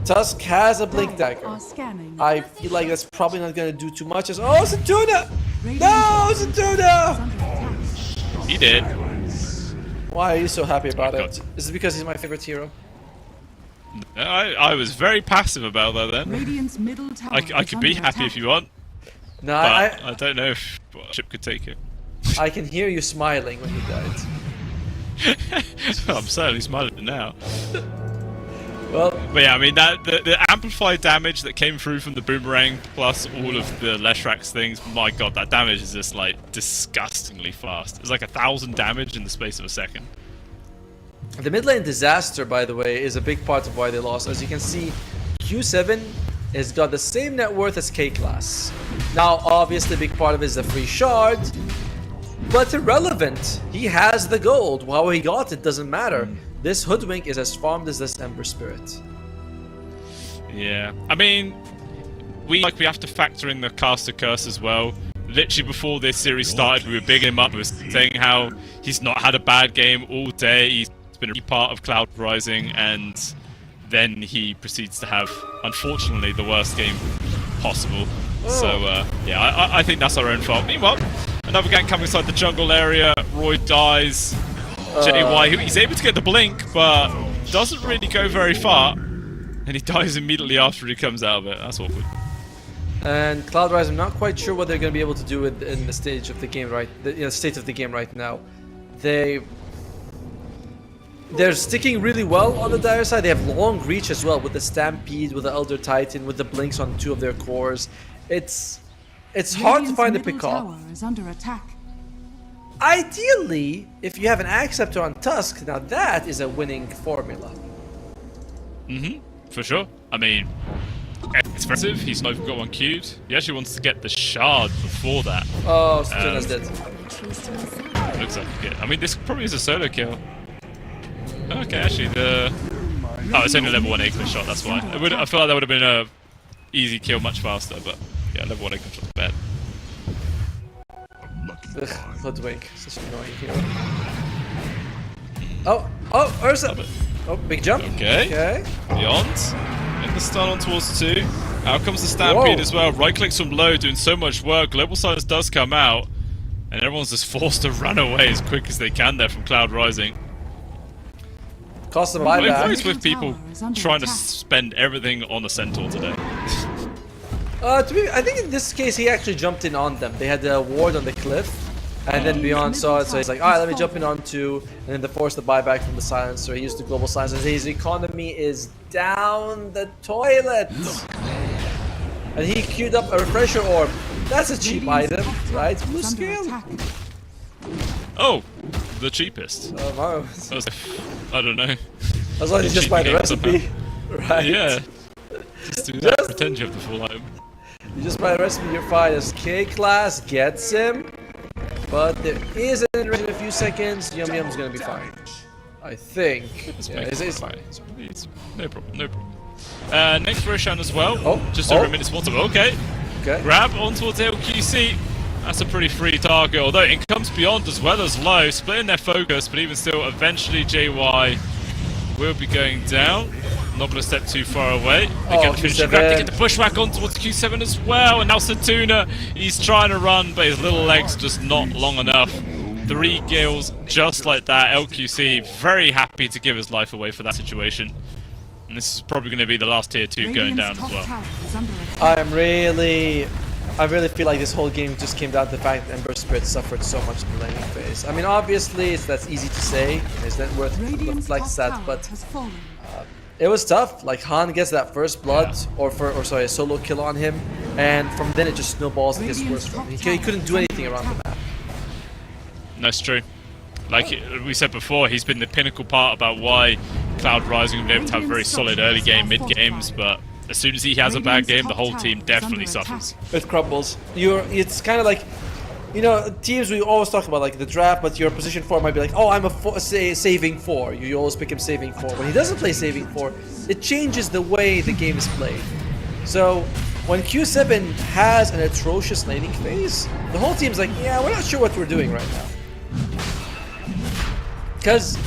Tusk has a Blink Dagger. I feel like that's probably not going to do too much. Oh, Satuna! No, Satuna! He did. Why are you so happy about it? Is it because he's my favorite hero? I was very passive about that then. I could be happy if you want. No, but I don't know if Chip could take it. I can hear you smiling when you died. I'm certainly smiling now. Well, but yeah, I mean the amplified damage that came through from the boomerang plus all of the Leshrac's things, my god, that damage is just like disgustingly fast. It's like 1,000 damage in the space of a second. The mid lane disaster, by the way, is a big part of why they lost. As you can see, Q7 has got the same net worth as K class. Now, obviously, a big part of it is the free shard, but irrelevant. He has the gold. How he got it doesn't matter. This Hoodwink is as farmed as this Ember Spirit. Yeah, I mean, we have to factor in the caster curse as well. Literally before this series started, we were bigging him up. We were saying how he's not had a bad game all day. He's been a part of Cloud Rising, and then he proceeds to have, unfortunately, the worst game possible. So yeah, I think that's our own fault. Meanwhile, another gang coming inside the jungle area. Roy dies. JY, he's able to get the blink, but doesn't really go very far, and he dies immediately after he comes out of it. That's awkward. And Cloud Rise, I'm not quite sure what they're going to be able to do in the stage of the game state of the game right now. they're sticking really well on the Dire side. They have long reach as well with the Stampede, with the Elder Titan, with the Blinks on 2 of their cores. It's hard to find the pick off. Tower is under attack. Ideally, if you have an Acceptor on Tusk, now that is a winning formula. For sure. I mean, expensive. He's not even got 1 cubed. He actually wants to get the shard before that. Oh, Stuna's dead. Looks like it. I mean, this probably is a solo kill. Okay, actually oh, it's only a level 1 Ignis shot. That's why. I feel like that would have been a easy kill much faster, but yeah, level 1 Ignis shot's bad. Ludwig, such an annoying hero. Oh, Ursa! Oh, big jump. Okay. Beyond. In the stun on towards 2. Out comes the Stampede as well. Right clicks from low, doing so much work. Global Silence does come out. And everyone's just forced to run away as quick as they can there from Cloud Rising. Cost them buyback. What is with people trying to spend everything on the Centaur today? I think in this case he actually jumped in on them. They had a ward on the cliff, and then Beyond saw it, so he's like, alright, let me jump in on 2, and then they forced the buyback from the Silencer. He used the Global Silencer. His economy is down the toilet! And he queued up a Refresher Orb. That's a cheap item, right? Blue Scale? Oh, the cheapest. I don't know. As long as you just buy the recipe, right? Yeah. Just do that. Pretend you have the full item. You just buy the recipe, you're fine. As K-Class gets him, but there is an interruption in a few seconds. Yum Yum's gonna be fine. I think. It's fine. It's no problem, no problem. Next Roshan as well. Just over a minute's water. Okay. Grab on towards LQC. That's a pretty free target, although it comes Beyond as well as low, splitting their focus, but even still, eventually JY will be going down. Not going to step too far away. They get the finishing grab, they get the pushback on towards Q7 as well, and now Satuna, he's trying to run, but his little legs just not long enough. 3 gills just like that. LQC very happy to give his life away for that situation. And this is probably going to be the last tier 2 going down as well. I really feel like this whole game just came down to the fact that Ember Spirit suffered so much in the laning phase. I mean, obviously, that's easy to say. It's not worth the flex that, but it was tough. Like, Han gets that first blood, or sorry, a solo kill on him, and from then it just snowballs and gets worse for him. He couldn't do anything around the map. That's true. Like we said before, he's been the pinnacle part about why Cloud Rising have been able to have very solid early game, mid games, but as soon as he has a bad game, the whole team definitely suffers. It crumbles. It's kind of like, you know, teams we always talk about like the draft, but your position 4 might be like, oh, I'm a saving 4. You always pick him saving 4. When he doesn't play saving 4, it changes the way the game is played. So when Q7 has an atrocious laning phase, the whole team's like, yeah, we're not sure what we're doing right now. Because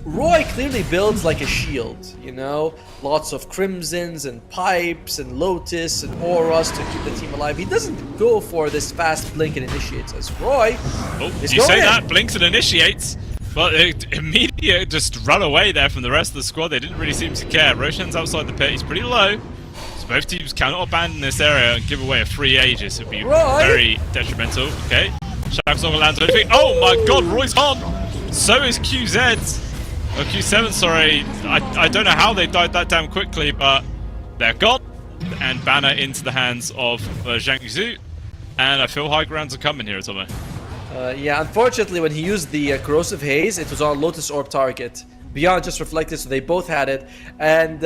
Roy clearly builds like a shield, you know? Lots of Crimsons and Pipes and Lotus and Auras to keep the team alive. He doesn't go for this fast blink and initiates as Roy. Oh, you say that, blinks and initiates, but immediately just run away there from the rest of the squad. They didn't really seem to care. Roshan's outside the pit, he's pretty low. So both teams cannot abandon this area and give away a free Aegis. It would be very detrimental. Okay, Shaq's not going to land on anything. Oh my god, Roy's on! So is QZ. Oh, Q7, sorry. I don't know how they died that damn quickly, but they're gone. And banner into the hands of Zhang Zhu. And I feel high grounds are coming here, Tomo. Yeah, unfortunately, when he used the Corrosive Haze, it was on Lotus Orb target. Beyond just reflected, so they both had it. And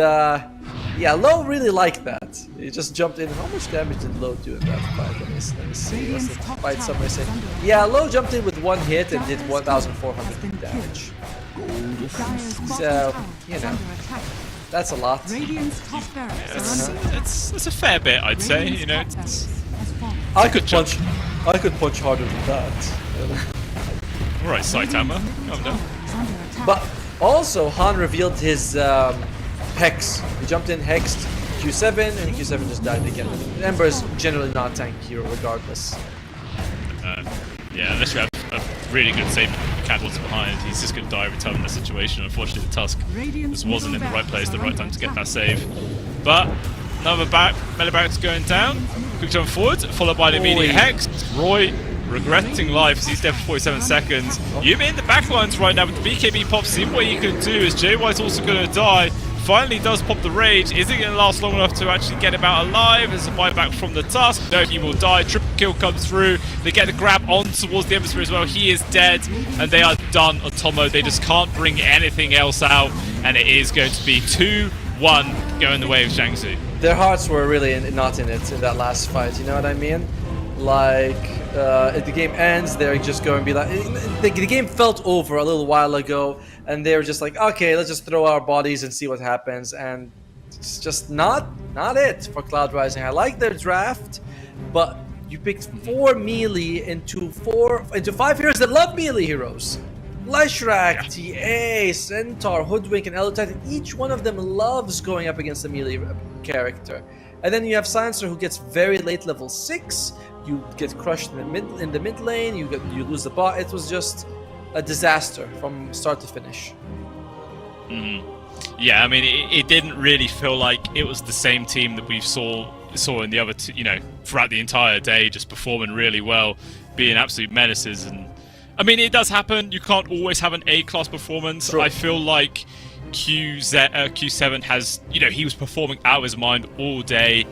yeah, Low really liked that. He just jumped in. How much damage did Low do in that fight? Let me see. What's the fight summary say? Yeah, Low jumped in with 1 hit and did 1,400 damage. So, you know, that's a lot. It's a fair bit, I'd say. You know, I could punch harder than that. All right, Saitama, calm down. But also, Han revealed his Hex. He jumped in, hexed Q7, and Q7 just died again. Ember's generally not a tank hero, regardless. Yeah, unless you have a really good save catalyst behind, he's just going to die every time in that situation. Unfortunately, the Tusk just wasn't in the right place at the right time to get that save. But another melee barracks going down. Quick jump forward, followed by an immediate hex. Roy regretting life as he's dead for 47 seconds. Yumi in the backlines right now with the BKB pop, seeing what he can do as JY's also going to die. Finally does pop the rage. Is it going to last long enough to actually get him out alive? There's a buyback from the Tusk. No, he will die. Triple kill comes through. They get the grab on towards the Emissary as well. He is dead, and they are done. Otomo, they just can't bring anything else out, and it is going to be 2-1 going the way of Jiangsu. Their hearts were really not in it in that last fight, you know what I mean? Like, if the game ends, they're just going to be like... The game felt over a little while ago, and they were just like, okay, let's just throw our bodies and see what happens, and it's just not it for Cloud Rising. I like their draft, but you picked 4 melee into 5 heroes that love melee heroes. Leshrac, TA, Centaur, Hoodwink, and Elder Titan, each one of them loves going up against a melee character. And then you have Silencer, who gets very late level 6. You get crushed in the mid lane. You lose the bot. It was just a disaster from start to finish. Yeah, I mean, it didn't really feel like it was the same team that we saw in the other, throughout the entire day, just performing really well, being absolute menaces. And I mean, it does happen. You can't always have an A-class performance. True. I feel like Q7 has, he was performing out of his mind all day.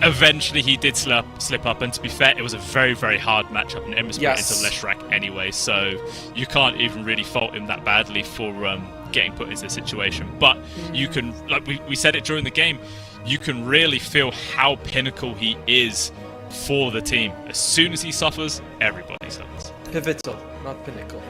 Eventually, he did slip up, and to be fair, it was a very, very hard matchup in Emissary into Leshrac anyway, so you can't even really fault him that badly for getting put into this situation. But you can, like we said it during the game, you can really feel how pinnacle he is for the team. As soon as he suffers, everybody suffers. Pivotal, not pinnacle.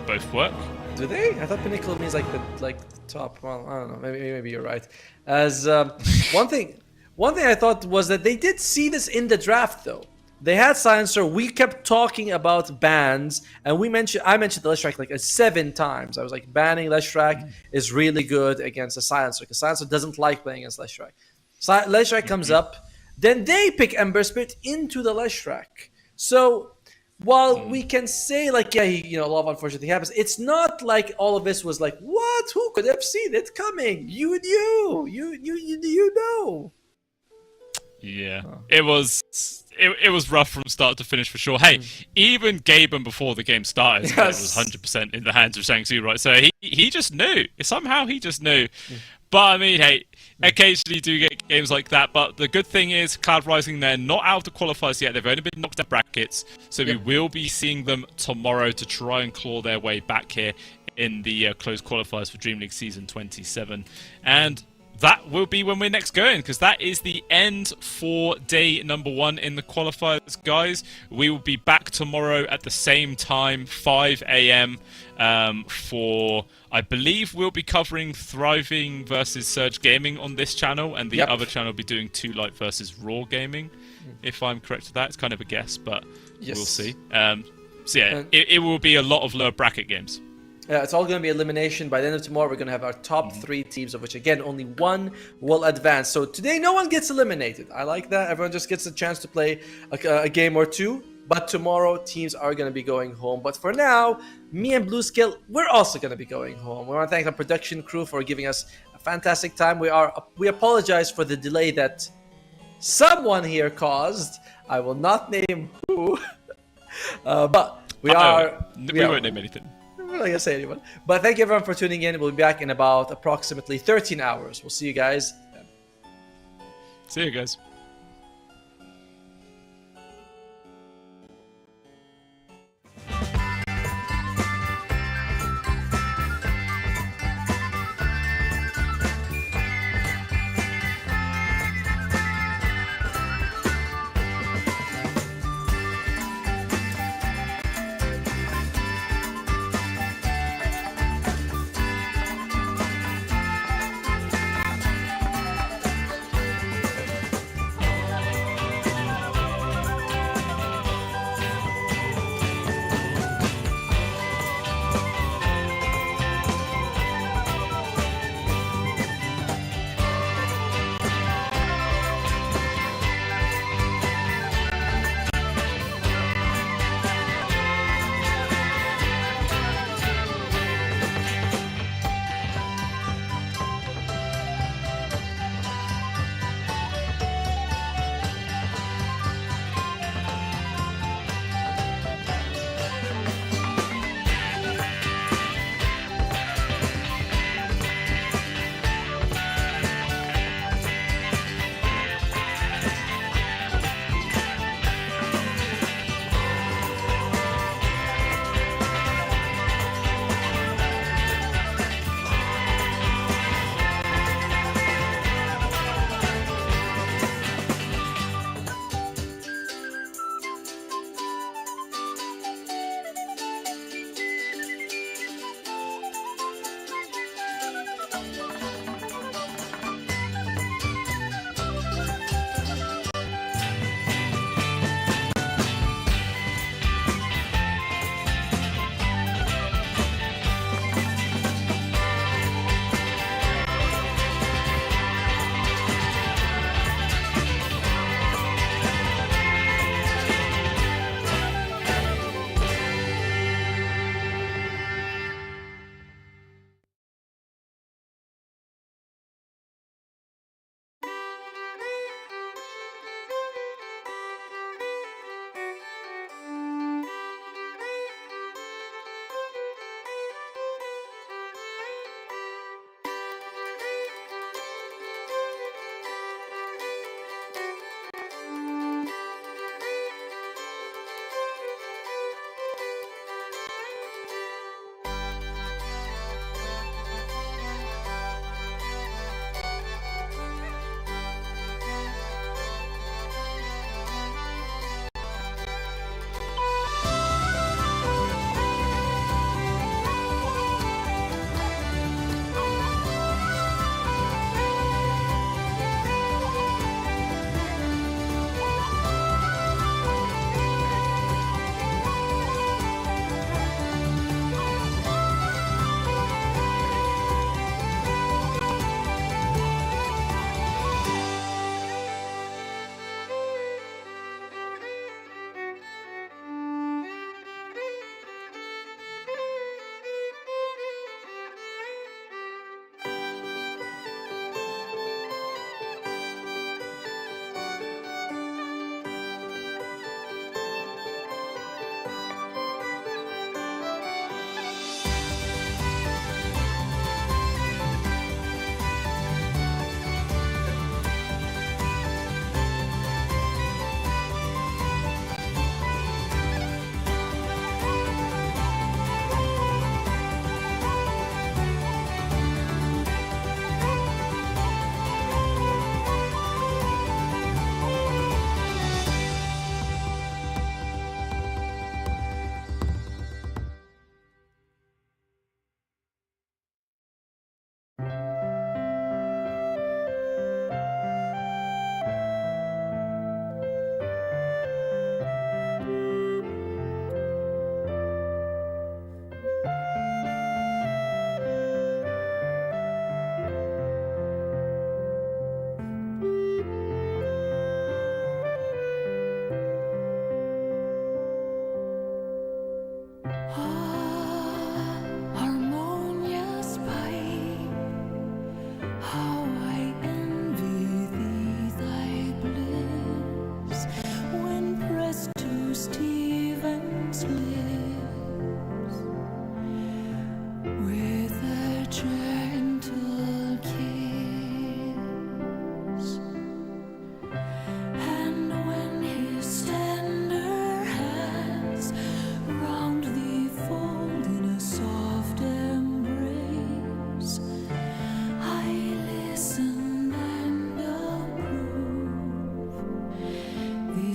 Both work. Do they? I thought pinnacle means like the top. Well, I don't know. Maybe you're right. As one thing I thought was that they did see this in the draft though. They had Silencer. We kept talking about bans, and I mentioned the Leshrac like 7 times. I was like, banning Leshrac is really good against a Silencer because Silencer doesn't like playing against Leshrac. Leshrac comes up, then they pick Ember Spirit into the Leshrac. So while we can say like, yeah, a lot of unfortunate happens, it's not like all of this was like, what? Who could have seen it coming? You know. Yeah, it was rough from start to finish for sure. Hey, even Gaben before the game started, it was 100% in the hands of Jiangsu, right? So he just knew. Somehow he just knew. But I mean, hey, occasionally you do get games like that. But the good thing is, Cloud Rising, they're not out of the qualifiers yet. They've only been knocked out brackets. So we will be seeing them tomorrow to try and claw their way back here in the closed qualifiers for DreamLeague Season 27. And that will be when we're next going, because that is the end for day number 1 in the qualifiers, guys. We will be back tomorrow at the same time, 5 a.m. For, I believe we'll be covering Thriving versus Surge Gaming on this channel, and the other channel will be doing 2 Light versus Raw Gaming, if I'm correct with that. It's kind of a guess, but we'll see. So yeah, it will be a lot of lower bracket games. Yeah, it's all going to be elimination. By the end of tomorrow, we're going to have our top 3 teams, of which, again, only 1 will advance. So today, no one gets eliminated. I like that. Everyone just gets a chance to play a game or 2. But tomorrow, teams are going to be going home. But for now, me and Bluescale, we're also going to be going home. We want to thank our production crew for giving us a fantastic time. We apologize for the delay that someone here caused. I will not name who. But we won't name anything. I'm not going to say anyone. But thank you everyone for tuning in. We'll be back in about approximately 13 hours. We'll see you guys then. See you guys.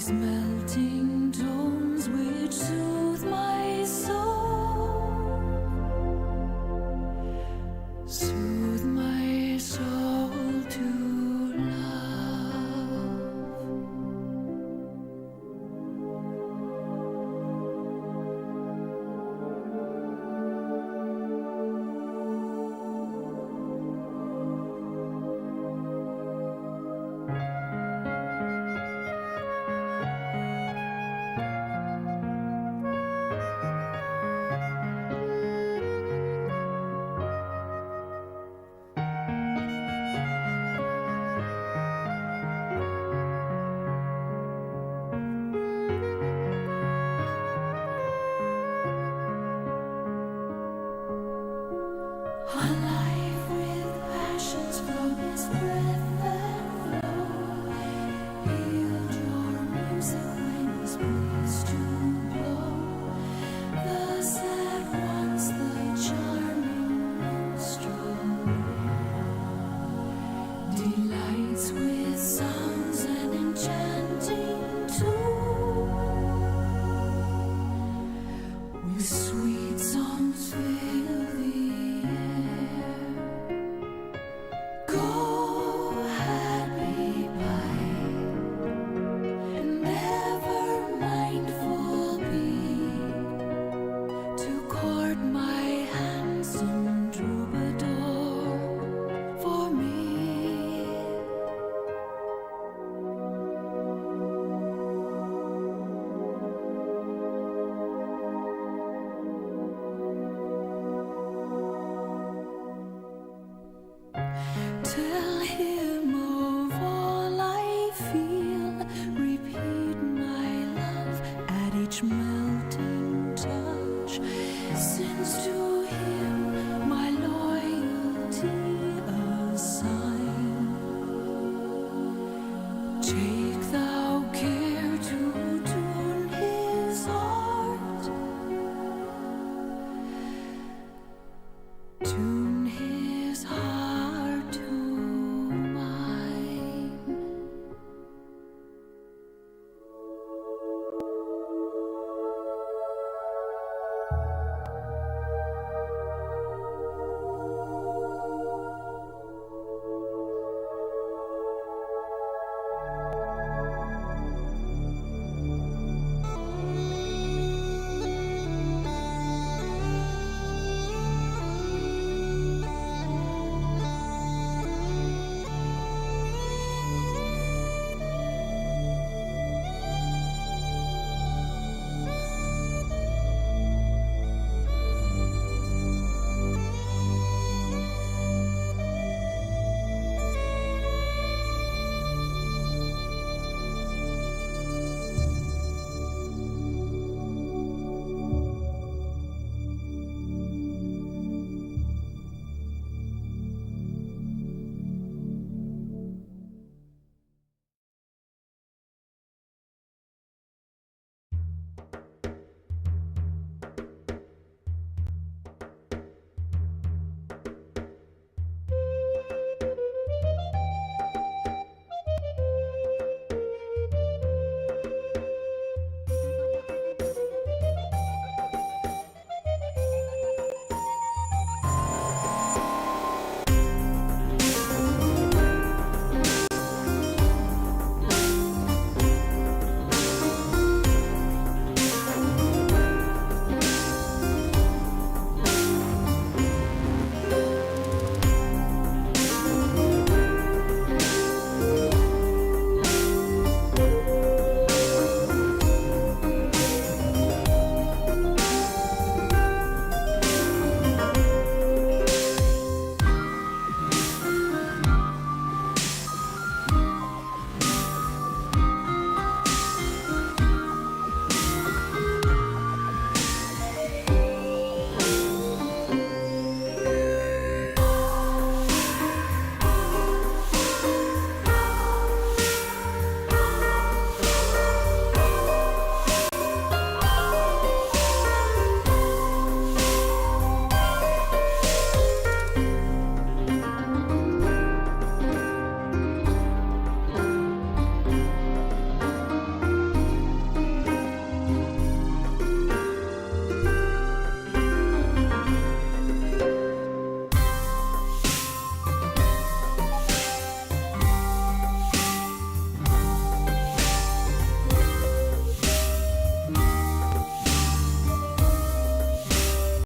melting